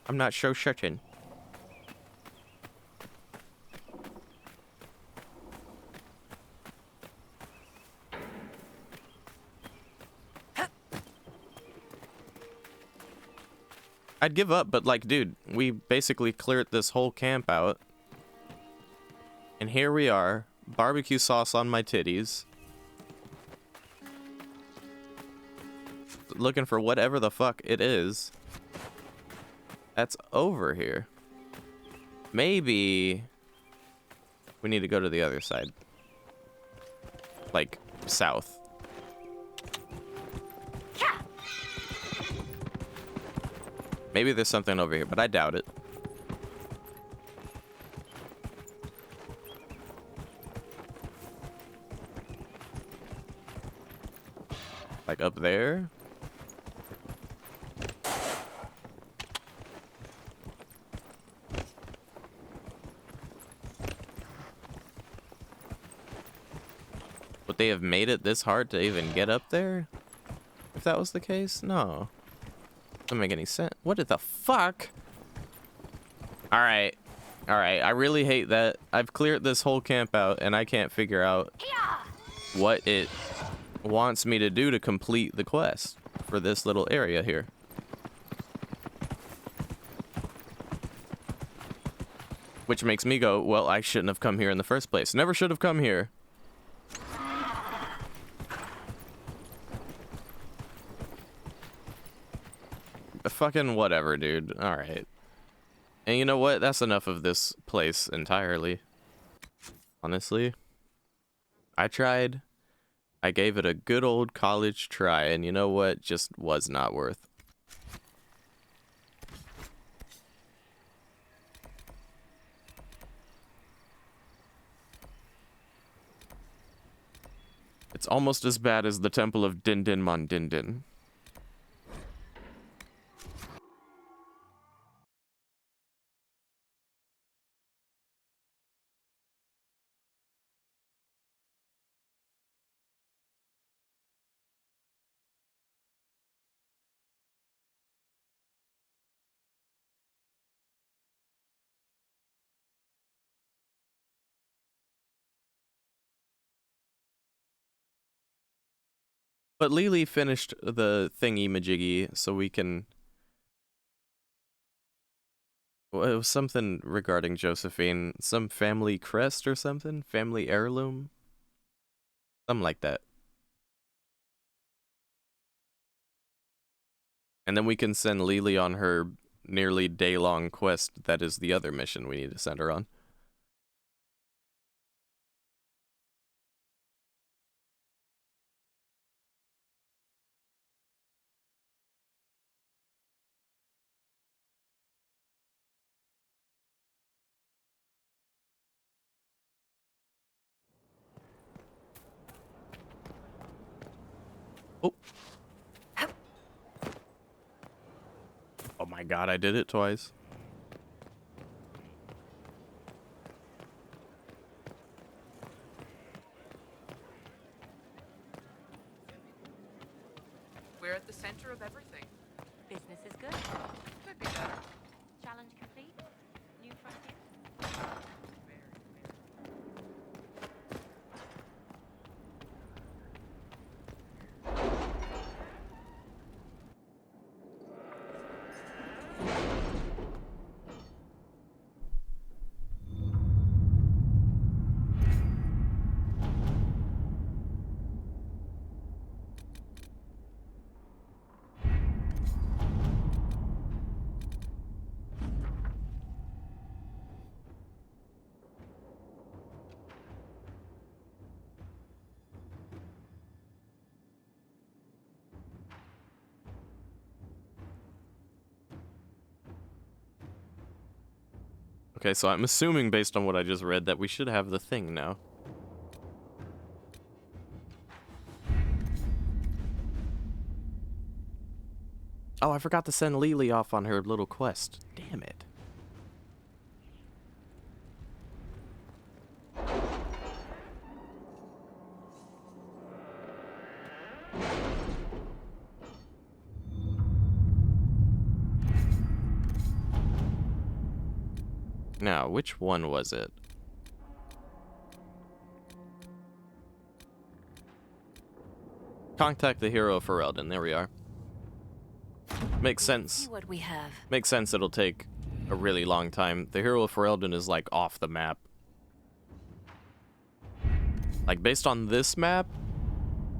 I'm not so certain. I'd give up, but like, dude, we basically cleared this whole camp out. And here we are, barbecue sauce on my titties. Looking for whatever the fuck it is that's over here. Maybe we need to go to the other side. Like, south. Maybe there's something over here, but I doubt it. Like up there? Would they have made it this hard to even get up there? If that was the case? No. Doesn't make any sense. What the fuck? Alright. Alright, I really hate that. I've cleared this whole camp out and I can't figure out what it wants me to do to complete the quest for this little area here. Which makes me go, well, I shouldn't have come here in the first place. Never should have come here. Fucking whatever, dude. Alright. And you know what? That's enough of this place entirely. Honestly. I tried. I gave it a good old college try, and you know what? Just was not worth. It's almost as bad as the Temple of Din Din Mon Din Din. But Lily finished the thingy-majiggy, so we can... Well, it was something regarding Josephine. Some family crest or something? Family heirloom? Something like that. And then we can send Lily on her nearly day-long quest that is the other mission we need to send her on. Oh. Oh my god, I did it twice. We're at the center of everything. Business is good. Could be better. Challenge complete. New frontier. Okay, so I'm assuming based on what I just read that we should have the thing now. Oh, I forgot to send Lily off on her little quest. Damn it. Now, which one was it? Contact the hero of Ferelden. There we are. Makes sense. See what we have. Makes sense it'll take a really long time. The hero of Ferelden is like off the map. Like based on this map,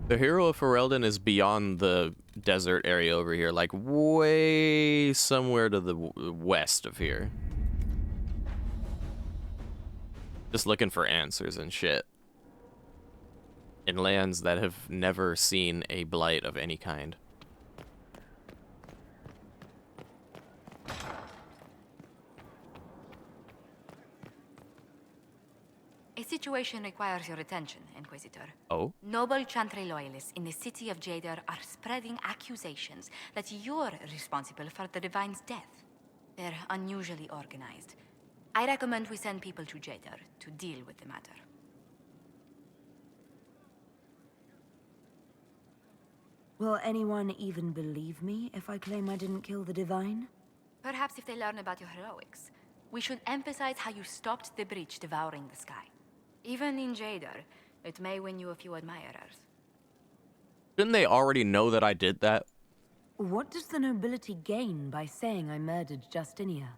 the hero of Ferelden is beyond the desert area over here, like way somewhere to the west of here. Just looking for answers and shit. In lands that have never seen a blight of any kind. A situation requires your attention, Inquisitor. Oh? Noble Chantry loyalists in the city of Jadar are spreading accusations that you're responsible for the Divine's death. They're unusually organized. I recommend we send people to Jadar to deal with the matter. Will anyone even believe me if I claim I didn't kill the Divine? Perhaps if they learn about your heroics. We should emphasize how you stopped the breach devouring the sky. Even in Jadar, it may win you a few admirers. Didn't they already know that I did that? What does the nobility gain by saying I murdered Justinia?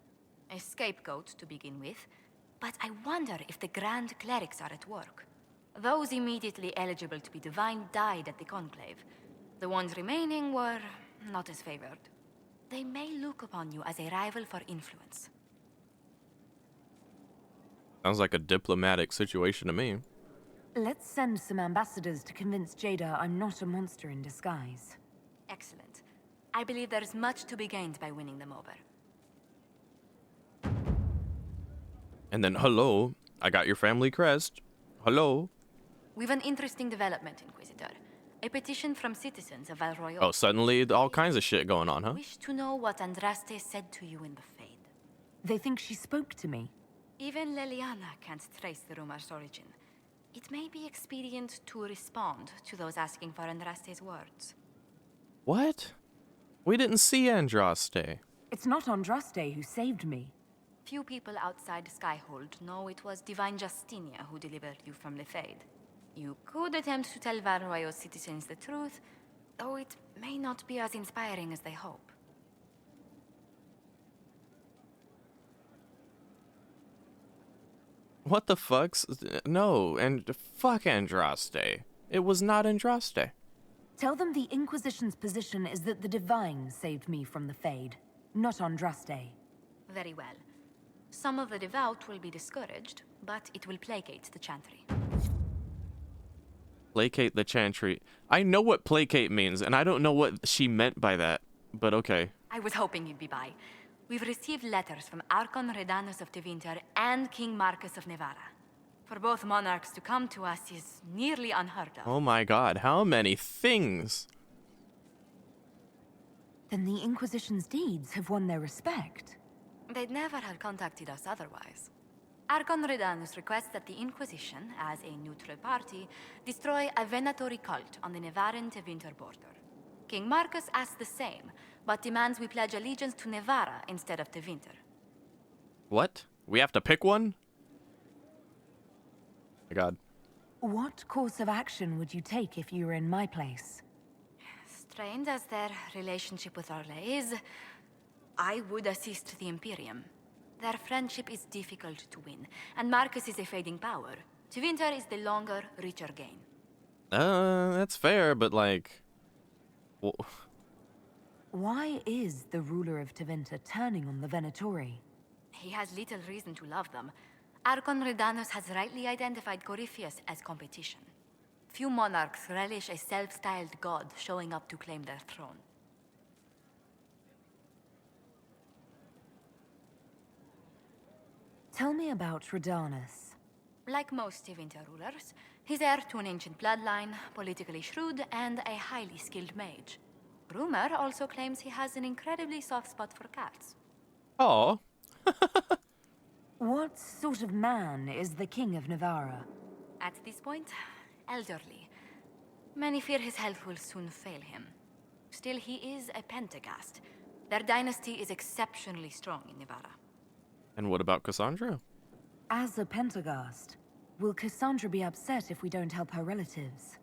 A scapegoat to begin with, but I wonder if the Grand Clerics are at work. Those immediately eligible to be divine died at the Conclave. The ones remaining were not as favored. They may look upon you as a rival for influence. Sounds like a diplomatic situation to me. Let's send some ambassadors to convince Jada I'm not a monster in disguise. Excellent. I believe there is much to be gained by winning them over. And then, hello, I got your family crest. Hello. We've an interesting development, Inquisitor. A petition from citizens of Val Royeaux. Oh, suddenly all kinds of shit going on, huh? Wish to know what Andraste said to you in the Fade. They think she spoke to me. Even Leliana can't trace the rumor's origin. It may be expedient to respond to those asking for Andraste's words. What? We didn't see Andraste. It's not Andraste who saved me. Few people outside Skyhold know it was Divine Justinia who delivered you from the Fade. You could attempt to tell Val Royeaux citizens the truth, though it may not be as inspiring as they hope. What the fuck's... No, and fuck Andraste. It was not Andraste. Tell them the Inquisition's position is that the Divine saved me from the Fade, not Andraste. Very well. Some of the devout will be discouraged, but it will placate the Chantry. Placate the Chantry. I know what placate means, and I don't know what she meant by that, but okay. I was hoping you'd be by. We've received letters from Archon Redanus of Tevinter and King Marcus of Nevada. For both monarchs to come to us is nearly unheard of. Oh my god, how many things? Then the Inquisition's deeds have won their respect. They'd never have contacted us otherwise. Archon Redanus requests that the Inquisition, as a neutral party, destroy a venatory cult on the Nevaran-Tevinter border. King Marcus asks the same, but demands we pledge allegiance to Nevara instead of Tevinter. What? We have to pick one? My god. What course of action would you take if you were in my place? Strained as their relationship with Orlais is, I would assist the Imperium. Their friendship is difficult to win, and Marcus is a fading power. Tevinter is the longer, richer gain. That's fair, but like... Why is the ruler of Tevinter turning on the Venatori? He has little reason to love them. Archon Redanus has rightly identified Corypheus as competition. Few monarchs relish a self-styled god showing up to claim their throne. Tell me about Redanus. Like most Tevinter rulers, he's heir to an ancient bloodline, politically shrewd, and a highly skilled mage. Rumor also claims he has an incredibly soft spot for cats. Oh. What sort of man is the King of Navarra? At this point, elderly. Many fear his health will soon fail him. Still, he is a Pentagast. Their dynasty is exceptionally strong in Navarra. And what about Cassandra? As a Pentagast, will Cassandra be upset if we don't help her relatives?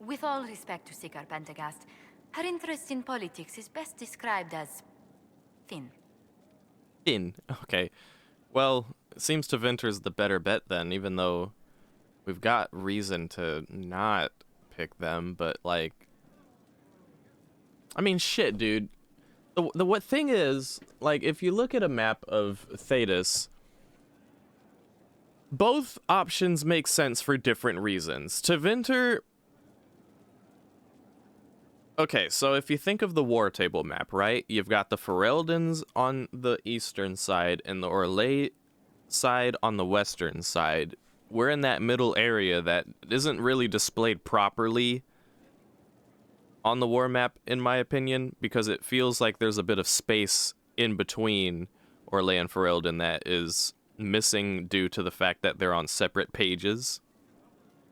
With all respect to Sikar Pentagast, her interest in politics is best described as thin. Thin? Okay. Well, it seems Tevinter's the better bet then, even though we've got reason to not pick them, but like... I mean, shit, dude. The what thing is, like, if you look at a map of Thedas, both options make sense for different reasons. Tevinter... Okay, so if you think of the war table map, right? You've got the Ferelden's on the eastern side and the Orlais side on the western side. We're in that middle area that isn't really displayed properly on the war map, in my opinion, because it feels like there's a bit of space in between Orlais and Ferelden that is missing due to the fact that they're on separate pages.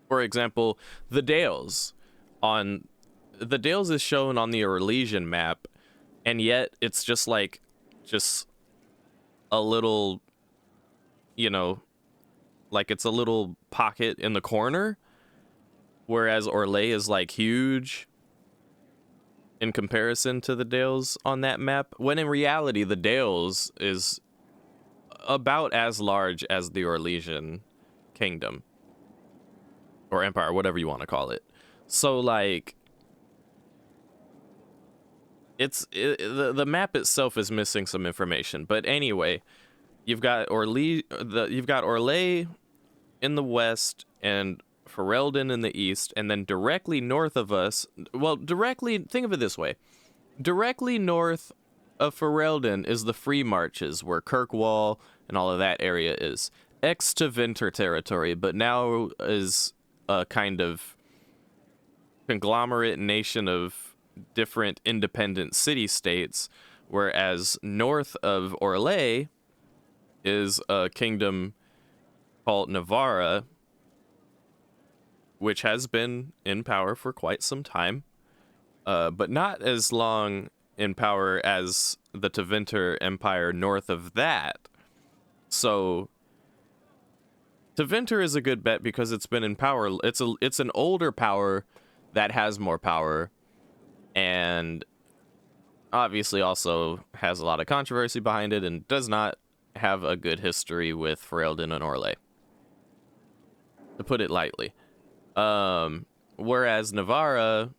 For example, the Dales is shown on the Orlesian map, and yet it's just like, just a little, you know, like it's a little pocket in the corner, whereas Orlais is like huge in comparison to the Dales on that map, when in reality the Dales is about as large as the Orlesian kingdom or empire, whatever you want to call it. So like, the map itself is missing some information. But anyway, you've got Orlais in the west and Ferelden in the east, and then directly north of us, well, think of it this way. Directly north of Ferelden is the Free Marches, where Kirkwall and all of that area is. Ex-Tevinter territory, but now is a kind of conglomerate nation of different independent city-states, whereas north of Orlais is a kingdom called Navarra, which has been in power for quite some time, but not as long in power as the Tevinter Empire north of that. So Tevinter is a good bet because it's been in power. It's an older power that has more power, and obviously also has a lot of controversy behind it and does not have a good history with Ferelden and Orlais, to put it lightly. Whereas Navarra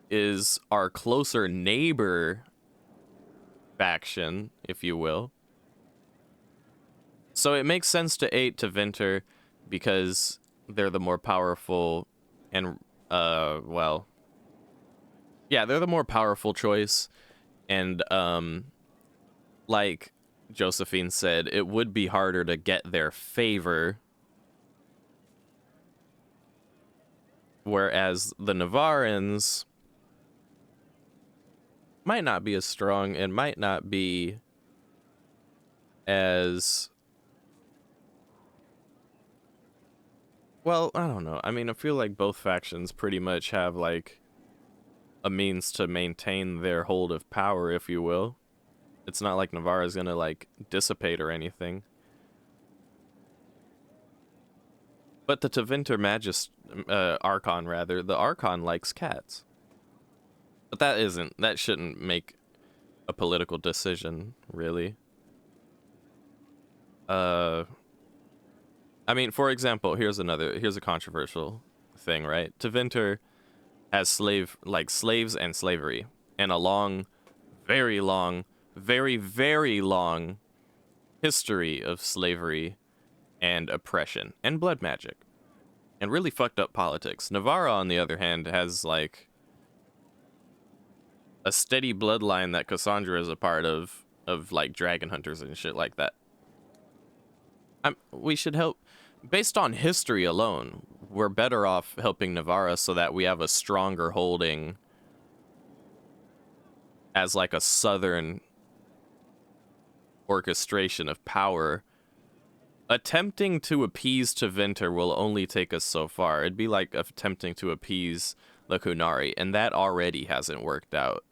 is our closer neighbor faction, if you will. So it makes sense to aid to Venter because they're the more powerful and, well, yeah, they're the more powerful choice. And, like Josephine said, it would be harder to get their favor. Whereas the Navarrans might not be as strong and might not be as... Well, I don't know. I mean, I feel like both factions pretty much have, like, a means to maintain their hold of power, if you will. It's not like Navarra's gonna, like, dissipate or anything. But the Tevinter Archon, rather, the Archon likes cats. But that shouldn't make a political decision, really. I mean, for example, here's a controversial thing, right? Tevinter has slaves and slavery, and a long, very long, very, very long history of slavery and oppression and blood magic and really fucked up politics. Navarra, on the other hand, has like a steady bloodline that Cassandra is a part of like dragon hunters and shit like that. We should help. Based on history alone, we're better off helping Navarra so that we have a stronger holding as like a southern orchestration of power. Attempting to appease Tevinter will only take us so far. It'd be like attempting to appease the Kunari, and that already hasn't worked out.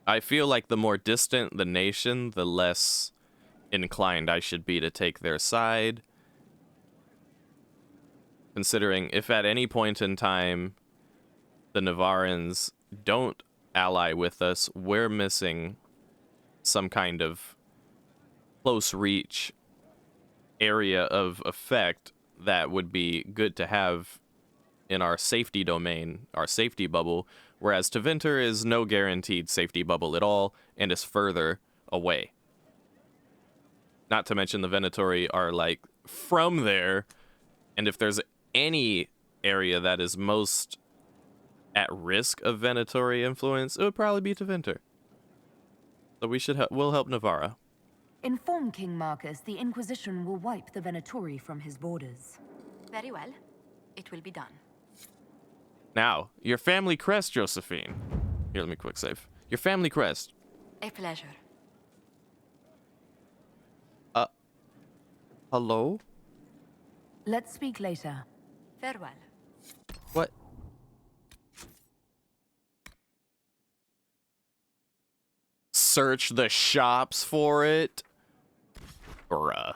I feel like the more distant the nation, the less inclined I should be to take their side. Considering if at any point in time the Navarrans don't ally with us, we're missing some kind of close reach area of effect that would be good to have in our safety domain, our safety bubble, whereas Tevinter is no guaranteed safety bubble at all and is further away. Not to mention the Venatori are like from there, and if there's any area that is most at risk of Venatori influence, it would probably be Tevinter. So we'll help Navarra. Inform King Marcus the Inquisition will wipe the Venatori from his borders. Very well. It will be done. Now, your family crest, Josephine. Here, let me quick save. Your family crest. A pleasure. Hello? Let's speak later. Farewell. What? Search the shops for it? Bruh.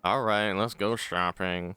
Alright, let's go shopping.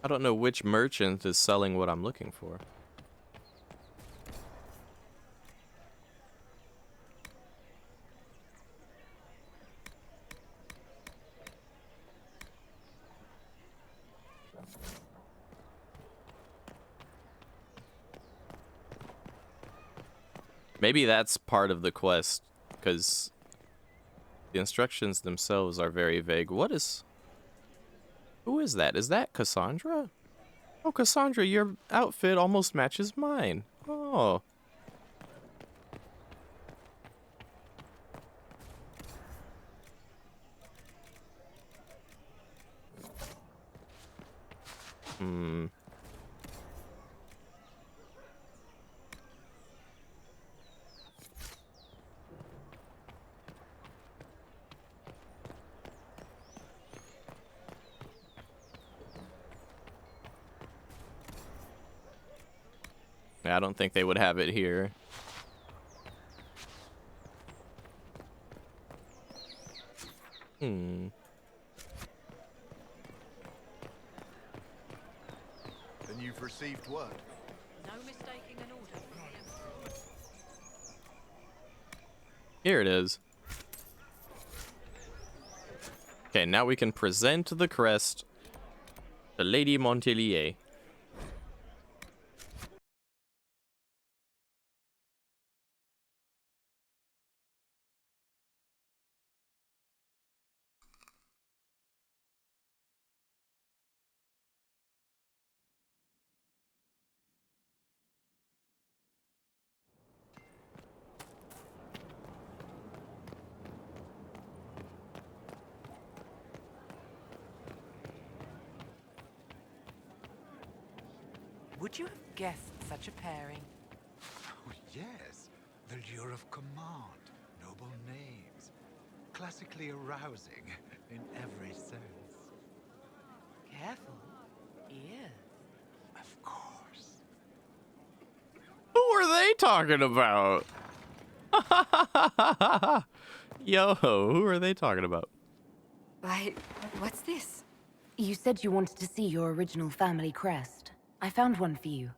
I don't know which merchant is selling what I'm looking for. Maybe that's part of the quest, because the instructions themselves are very vague. Who is that? Is that Cassandra? Oh, Cassandra, your outfit almost matches mine. Oh. Hmm. I don't think they would have it here. Hmm. Then you've received word. No mistaking an order from the Emperor. Here it is. Okay, now we can present the crest to Lady Montelier. Would you have guessed such a pairing? Oh, yes. The lure of command, noble names. Classically arousing in every sense. Careful. Ears. Of course. Who are they talking about? Yo, who are they talking about? What's this? You said you wanted to see your original family crest. I found one for you.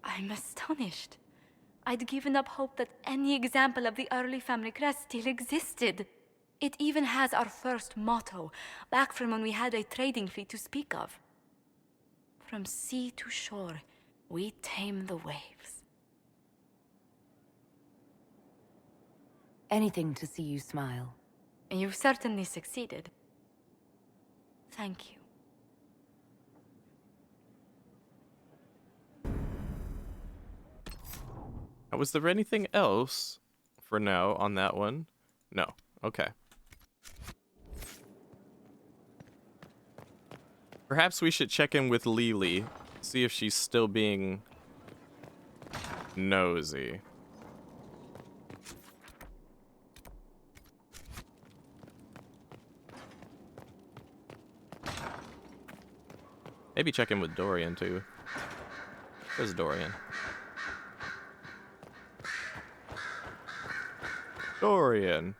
I'm astonished. I'd given up hope that any example of the early family crest still existed. It even has our first motto, back from when we had a trading fleet to speak of. From sea to shore, we tame the waves. Anything to see you smile. You've certainly succeeded. Thank you. Was there anything else for now on that one? No. Okay. Perhaps we should check in with Lily, see if she's still being nosy. Maybe check in with Dorian too. Where's Dorian? Dorian.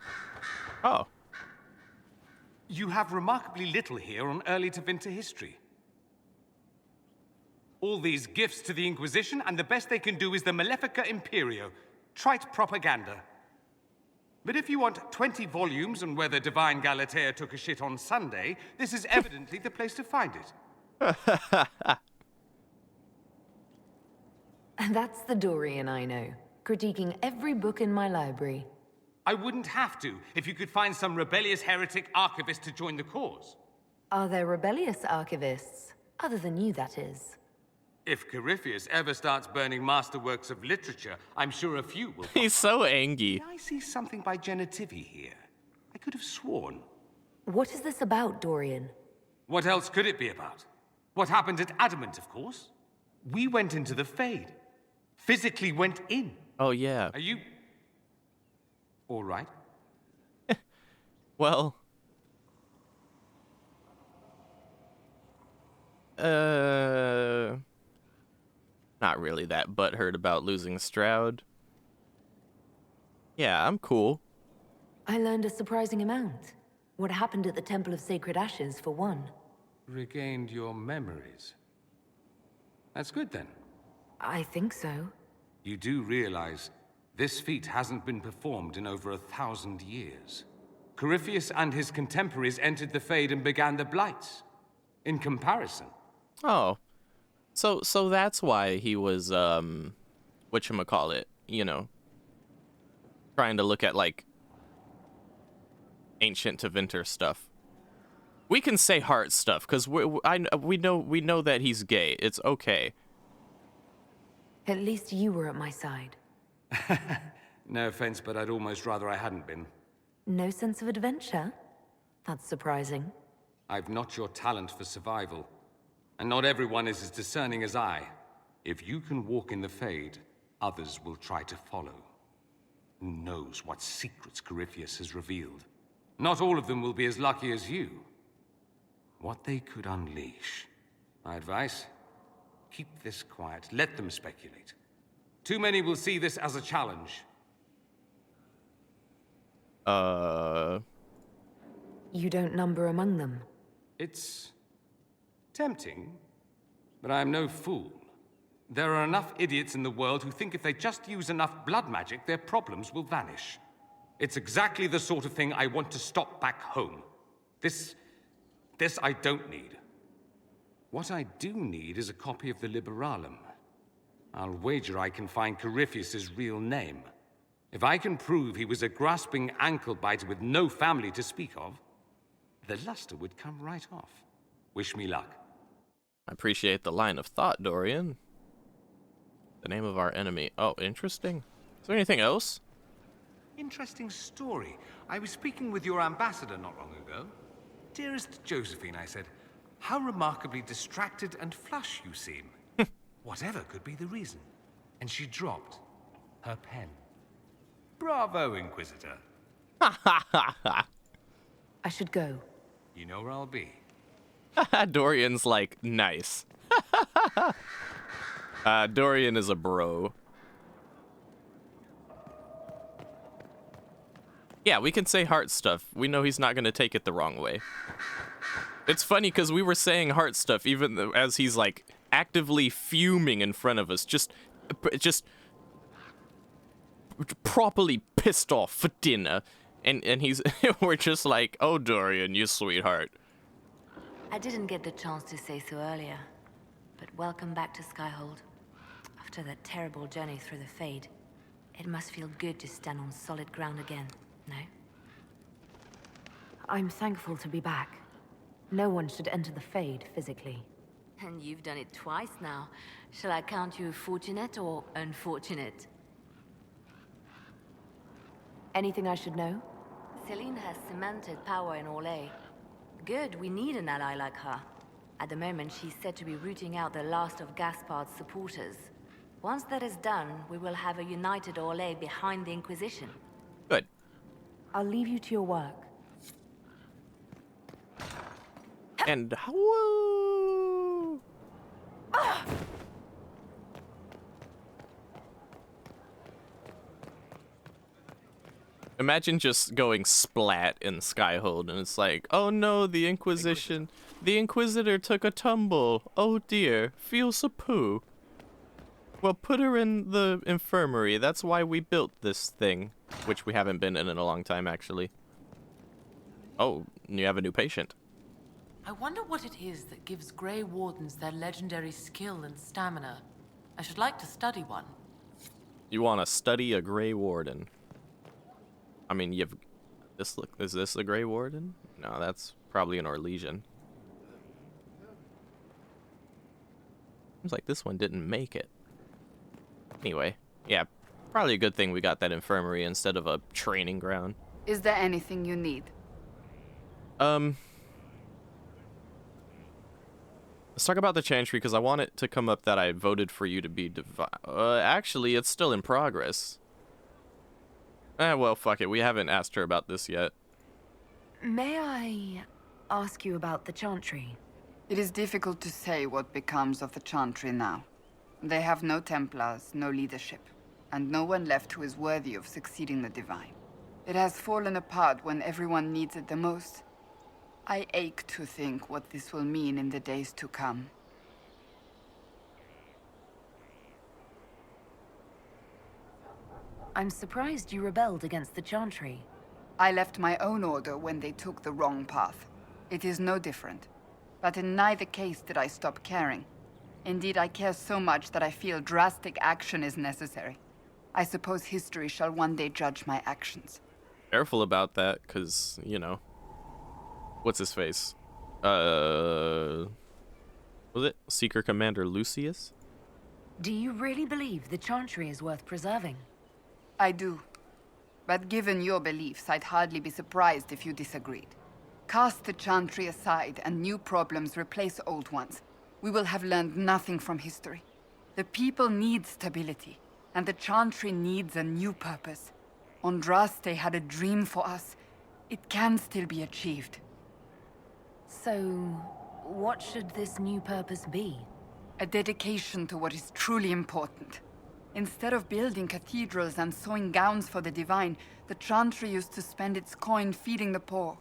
Oh. You have remarkably little here on early Tevinter history. All these gifts to the Inquisition, and the best they can do is the Malefica Imperio. Trite propaganda. But if you want 20 volumes on whether Divine Galatea took a shit on Sunday, this is evidently the place to find it. That's the Dorian I know, critiquing every book in my library. I wouldn't have to if you could find some rebellious heretic archivist to join the cause. Are there rebellious archivists? Other than you, that is. If Corypheus ever starts burning masterworks of literature, I'm sure a few will. He's so angry. I see something by Genitivi here. I could have sworn. What is this about, Dorian? What else could it be about? What happened at Adamant, of course. We went into the Fade. Physically went in. Oh, yeah. Are you... all right? Well... Not really that butthurt about losing Stroud. Yeah, I'm cool. I learned a surprising amount. What happened at the Temple of Sacred Ashes, for one. Regained your memories. That's good, then. I think so. You do realize this feat hasn't been performed in over 1,000 years. Corypheus and his contemporaries entered the Fade and began the Blights. In comparison. Oh. So that's why he was whatchamacallit, you know, trying to look at like ancient Tevinter stuff. We can say heart stuff because we know that he's gay. It's okay. At least you were at my side. No offense, but I'd almost rather I hadn't been. No sense of adventure? That's surprising. I've not your talent for survival. And not everyone is as discerning as I. If you can walk in the Fade, others will try to follow. Who knows what secrets Corypheus has revealed? Not all of them will be as lucky as you. What they could unleash. My advice? Keep this quiet. Let them speculate. Too many will see this as a challenge. You don't number among them. It's tempting, but I am no fool. There are enough idiots in the world who think if they just use enough blood magic, their problems will vanish. It's exactly the sort of thing I want to stop back home. This I don't need. What I do need is a copy of the Liberalum. I'll wager I can find Corypheus's real name. If I can prove he was a grasping ankle-biter with no family to speak of, the luster would come right off. Wish me luck. I appreciate the line of thought, Dorian. The name of our enemy. Oh, interesting. Is there anything else? Interesting story. I was speaking with your ambassador not long ago. Dearest Josephine, I said, how remarkably distracted and flush you seem. Whatever could be the reason. And she dropped her pen. Bravo, Inquisitor. I should go. You know where I'll be. Dorian's like, nice. Dorian is a bro. Yeah, we can say heart stuff. We know he's not going to take it the wrong way. It's funny because we were saying heart stuff even as he's like actively fuming in front of us. Just properly pissed off for dinner. And he's, we're just like, oh, Dorian, you sweetheart. I didn't get the chance to say so earlier, but welcome back to Skyhold. After that terrible journey through the Fade, it must feel good to stand on solid ground again, no? I'm thankful to be back. No one should enter the Fade physically. And you've done it twice now. Shall I count you fortunate or unfortunate? Anything I should know? Celine has cemented power in Orlais. Good, we need an ally like her. At the moment, she's said to be rooting out the last of Gaspard's supporters. Once that is done, we will have a united Orlais behind the Inquisition. Good. I'll leave you to your work. And woo! Imagine just going splat in Skyhold, and it's like, oh no, the Inquisition. The Inquisitor took a tumble. Oh dear, feels a poo. Well, put her in the infirmary. That's why we built this thing, which we haven't been in a long time, actually. Oh, you have a new patient. I wonder what it is that gives Grey Wardens their legendary skill and stamina. I should like to study one. You want to study a Grey Warden? I mean, you've this look. Is this a Grey Warden? No, that's probably an Orlesian. Seems like this one didn't make it. Anyway, yeah, probably a good thing we got that infirmary instead of a training ground. Is there anything you need? Let's talk about the Chantry, because I want it to come up that I voted for you to be actually, it's still in progress. Well, fuck it. We haven't asked her about this yet. May I ask you about the Chantry? It is difficult to say what becomes of the Chantry now. They have no Templars, no leadership, and no one left who is worthy of succeeding the Divine. It has fallen apart when everyone needs it the most. I ache to think what this will mean in the days to come. I'm surprised you rebelled against the Chantry. I left my own order when they took the wrong path. It is no different. But in neither case did I stop caring. Indeed, I care so much that I feel drastic action is necessary. I suppose history shall one day judge my actions. Careful about that, because, you know, what's his face? Was it Seeker Commander Lucius? Do you really believe the Chantry is worth preserving? I do. But given your beliefs, I'd hardly be surprised if you disagreed. Cast the Chantry aside and new problems replace old ones. We will have learned nothing from history. The people need stability, and the Chantry needs a new purpose. Andraste had a dream for us. It can still be achieved. So, what should this new purpose be? A dedication to what is truly important. Instead of building cathedrals and sewing gowns for the divine, the Chantry used to spend its coin feeding the poor.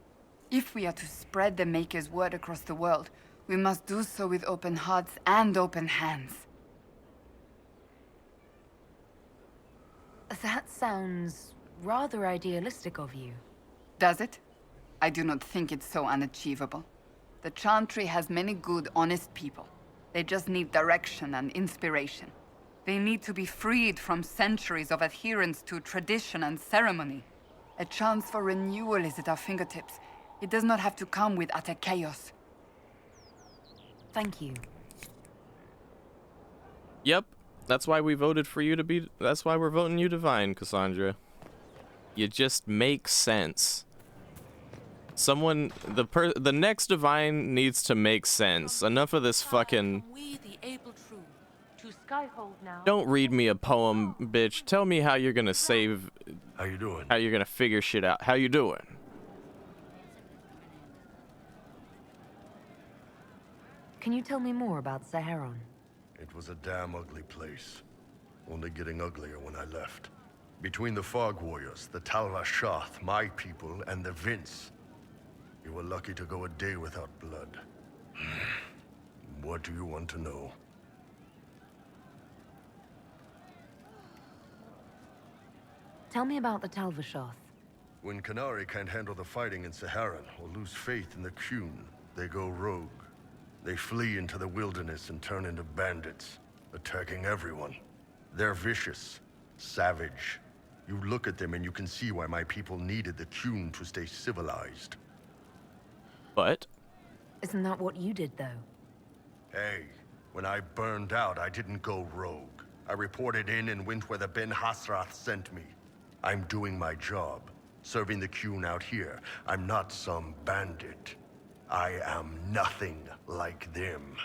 If we are to spread the Maker's word across the world, we must do so with open hearts and open hands. That sounds rather idealistic of you. Does it? I do not think it's so unachievable. The Chantry has many good, honest people. They just need direction and inspiration. They need to be freed from centuries of adherence to tradition and ceremony. A chance for renewal is at our fingertips. It does not have to come with utter chaos. Thank you. Yep, that's why we voted for you to be. That's why we're voting you divine, Cassandra. You just make sense. Someone, the next divine needs to make sense. Enough of this fucking. We, the able true, to Skyhold now. Don't read me a poem, bitch. Tell me how you're gonna save. How you doing? How you're gonna figure shit out. How you doing? Can you tell me more about Saharon? It was a damn ugly place. Only getting uglier when I left. Between the Fog Warriors, the Talva Shoth, my people, and the Vince. You were lucky to go a day without blood. What do you want to know? Tell me about the Talvashoth. When Canary can't handle the fighting in Saharan or lose faith in the Qun, they go rogue. They flee into the wilderness and turn into bandits, attacking everyone. They're vicious, savage. You look at them and you can see why my people needed the Qun to stay civilized. But? Isn't that what you did, though? Hey, when I burned out, I didn't go rogue. I reported in and went where the Ben Hasrath sent me. I'm doing my job, serving the Qun out here. I'm not some bandit. I am nothing like them.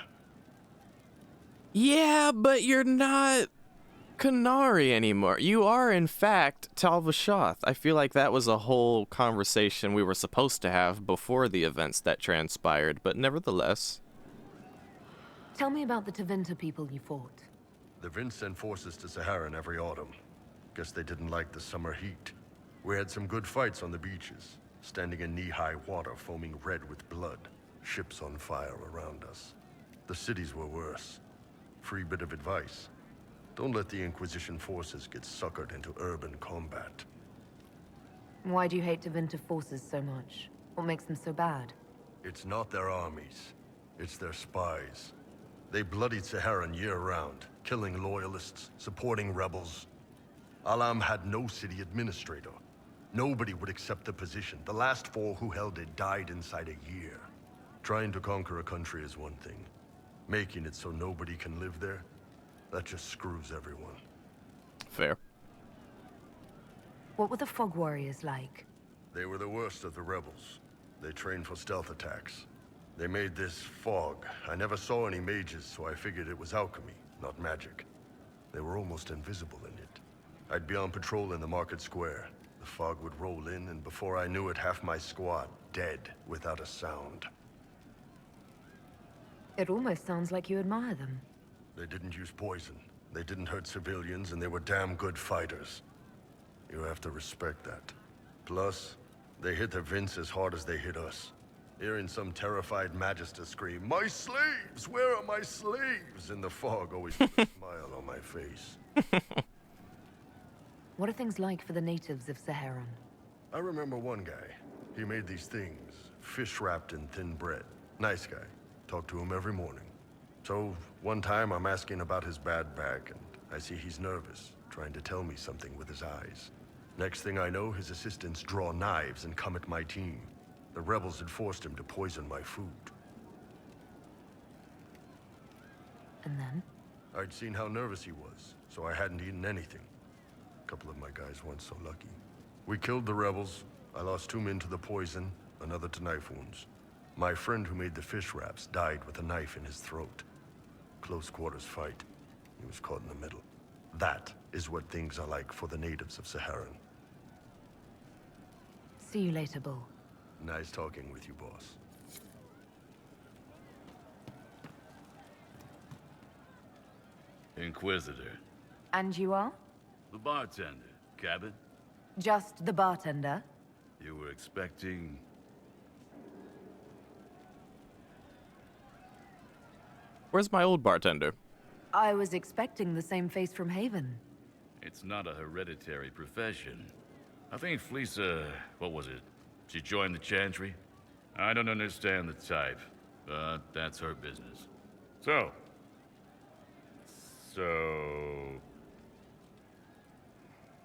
Yeah, but you're not Canary anymore. You are, in fact, Talvashoth. I feel like that was a whole conversation we were supposed to have before the events that transpired, but nevertheless. Tell me about the Tevinter people you fought. The Vince sent forces to Saharan every autumn. Guess they didn't like the summer heat. We had some good fights on the beaches, standing in knee-high water foaming red with blood, ships on fire around us. The cities were worse. Free bit of advice. Don't let the Inquisition forces get suckered into urban combat. Why do you hate Tevinter forces so much? What makes them so bad? It's not their armies. It's their spies. They bloodied Saharan year-round, killing loyalists, supporting rebels. Alam had no city administrator. Nobody would accept the position. The last 4 who held it died inside a year. Trying to conquer a country is one thing. Making it so nobody can live there, that just screws everyone. Fair. What were the Fog Warriors like? They were the worst of the rebels. They trained for stealth attacks. They made this fog. I never saw any mages, so I figured it was alchemy, not magic. They were almost invisible in it. I'd be on patrol in the market square. The fog would roll in, and before I knew it, half my squad dead without a sound. It almost sounds like you admire them. They didn't use poison. They didn't hurt civilians, and they were damn good fighters. You have to respect that. Plus, they hit the Vince as hard as they hit us. Hearing some terrified Magister scream, "My slaves! Where are my slaves?" in the fog always puts a smile on my face. What are things like for the natives of Saharan? I remember one guy. He made these things, fish wrapped in thin bread. Nice guy. Talked to him every morning. So, one time I'm asking about his bad back, and I see he's nervous, trying to tell me something with his eyes. Next thing I know, his assistants draw knives and come at my team. The rebels had forced him to poison my food. And then? I'd seen how nervous he was, so I hadn't eaten anything. A couple of my guys weren't so lucky. We killed the rebels. I lost 2 men to the poison, another to knife wounds. My friend who made the fish wraps died with a knife in his throat. Close quarters fight. He was caught in the middle. That is what things are like for the natives of Saharan. See you later, Bull. Nice talking with you, boss. Inquisitor. And you are? The bartender. Cabin? Just the bartender? You were expecting... Where's my old bartender? I was expecting the same face from Haven. It's not a hereditary profession. I think Fleesa... what was it? She joined the Chantry? I don't understand the type, but that's her business. So...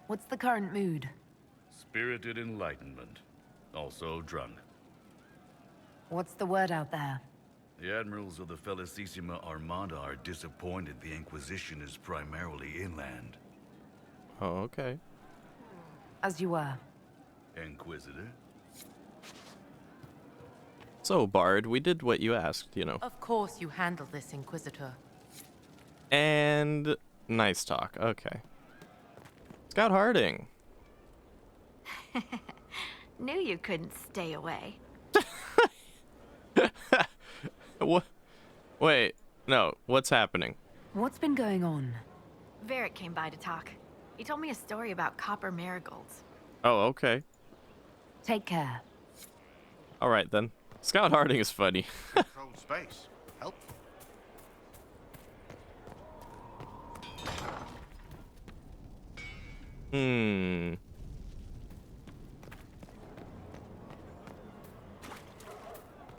What's the current mood? Spirited enlightenment. Also drunk. What's the word out there? The admirals of the Felicissima Armada are disappointed the Inquisition is primarily inland. Oh, okay. As you were. Inquisitor? So, Bard, we did what you asked, you know. Of course you handled this, Inquisitor. And nice talk. Okay. Scout Harding. Knew you couldn't stay away. What? Wait, no. What's happening? What's been going on? Varric came by to talk. He told me a story about copper marigolds. Oh, okay. Take care. All right, then. Scout Harding is funny. Controlled space. Helpful.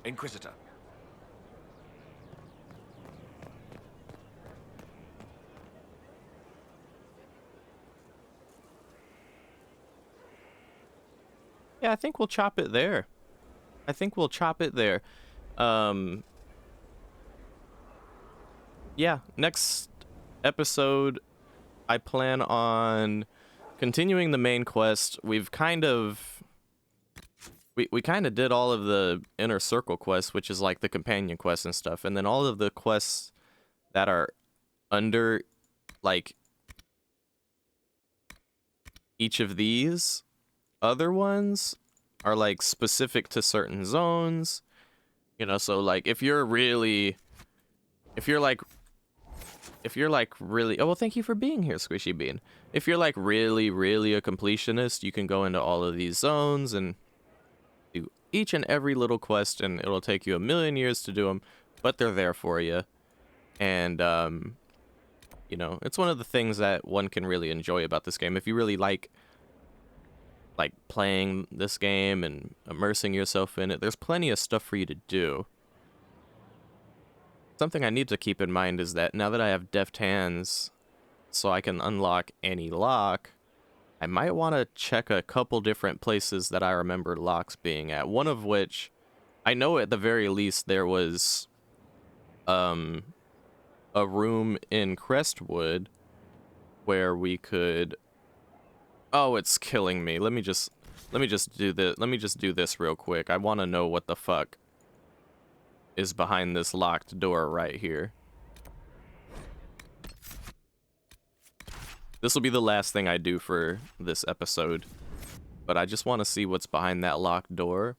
Inquisitor. Yeah, I think we'll chop it there. Yeah, next episode, I plan on continuing the main quest. We've kind of... We kind of did all of the Inner Circle quests, which is like the companion quests and stuff. And then all of the quests that are under, like, each of these other ones are, like, specific to certain zones. You know, so, like, if you're really... really... Oh, well, thank you for being here, Squishy Bean. If you're, like, really, really a completionist, you can go into all of these zones and do each and every little quest, and it'll take you 1,000,000 years to do them, but they're there for you. And, you know, it's one of the things that one can really enjoy about this game. If you really like playing this game and immersing yourself in it, there's plenty of stuff for you to do. Something I need to keep in mind is that now that I have deft hands so I can unlock any lock, I might want to check a couple different places that I remember locks being at. One of which, I know at the very least there was a room in Crestwood where we could... Oh, it's killing me. Let me just do this real quick. I want to know what the fuck is behind this locked door right here. This will be the last thing I do for this episode, but I just want to see what's behind that locked door.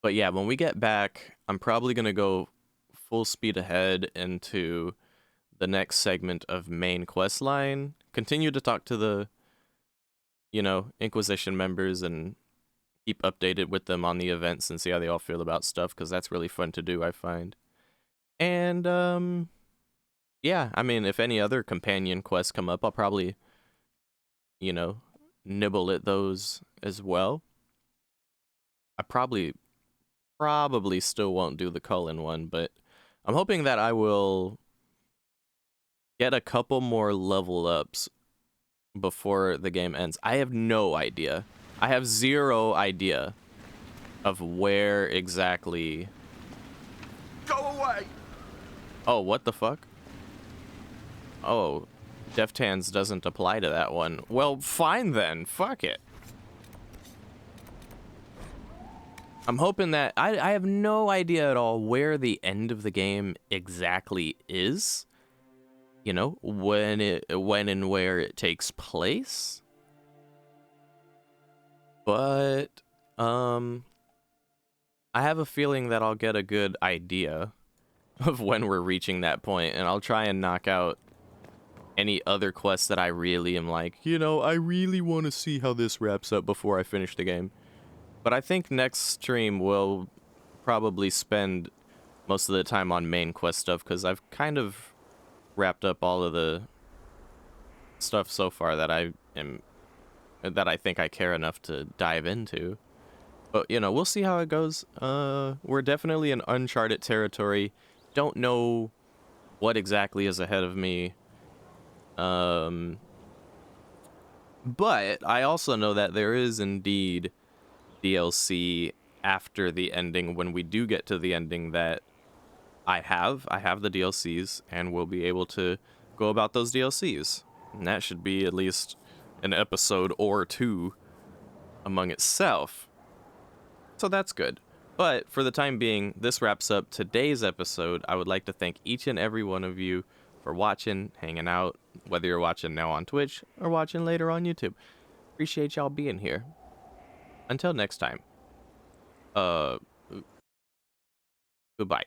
But yeah, when we get back, I'm probably going to go full speed ahead into the next segment of main quest line. Continue to talk to the, you know, Inquisition members and keep updated with them on the events and see how they all feel about stuff, because that's really fun to do, I find. And, yeah, I mean, if any other companion quests come up, I'll probably, you know, nibble at those as well. I probably still won't do the Cullen one, but I'm hoping that I will get a couple more level ups before the game ends. I have no idea. I have zero idea of where exactly... Go away! Oh, what the fuck? Oh, Deft Hands doesn't apply to that one. Well, fine then. Fuck it. I'm hoping that... I have no idea at all where the end of the game exactly is. You know, when and where it takes place. But, I have a feeling that I'll get a good idea of when we're reaching that point, and I'll try and knock out any other quests that I really am like, you know, I really want to see how this wraps up before I finish the game. But I think next stream we'll probably spend most of the time on main quest stuff, because I've kind of wrapped up all of the stuff so far that I think I care enough to dive into. But, you know, we'll see how it goes. We're definitely in uncharted territory. Don't know what exactly is ahead of me. But I also know that there is indeed DLC after the ending, when we do get to the ending, that I have the DLCs, and we'll be able to go about those DLCs. And that should be at least an episode or two among itself. So that's good. But for the time being, this wraps up today's episode. I would like to thank each and every one of you for watching, hanging out, whether you're watching now on Twitch or watching later on YouTube. Appreciate y'all being here. Until next time. Goodbye.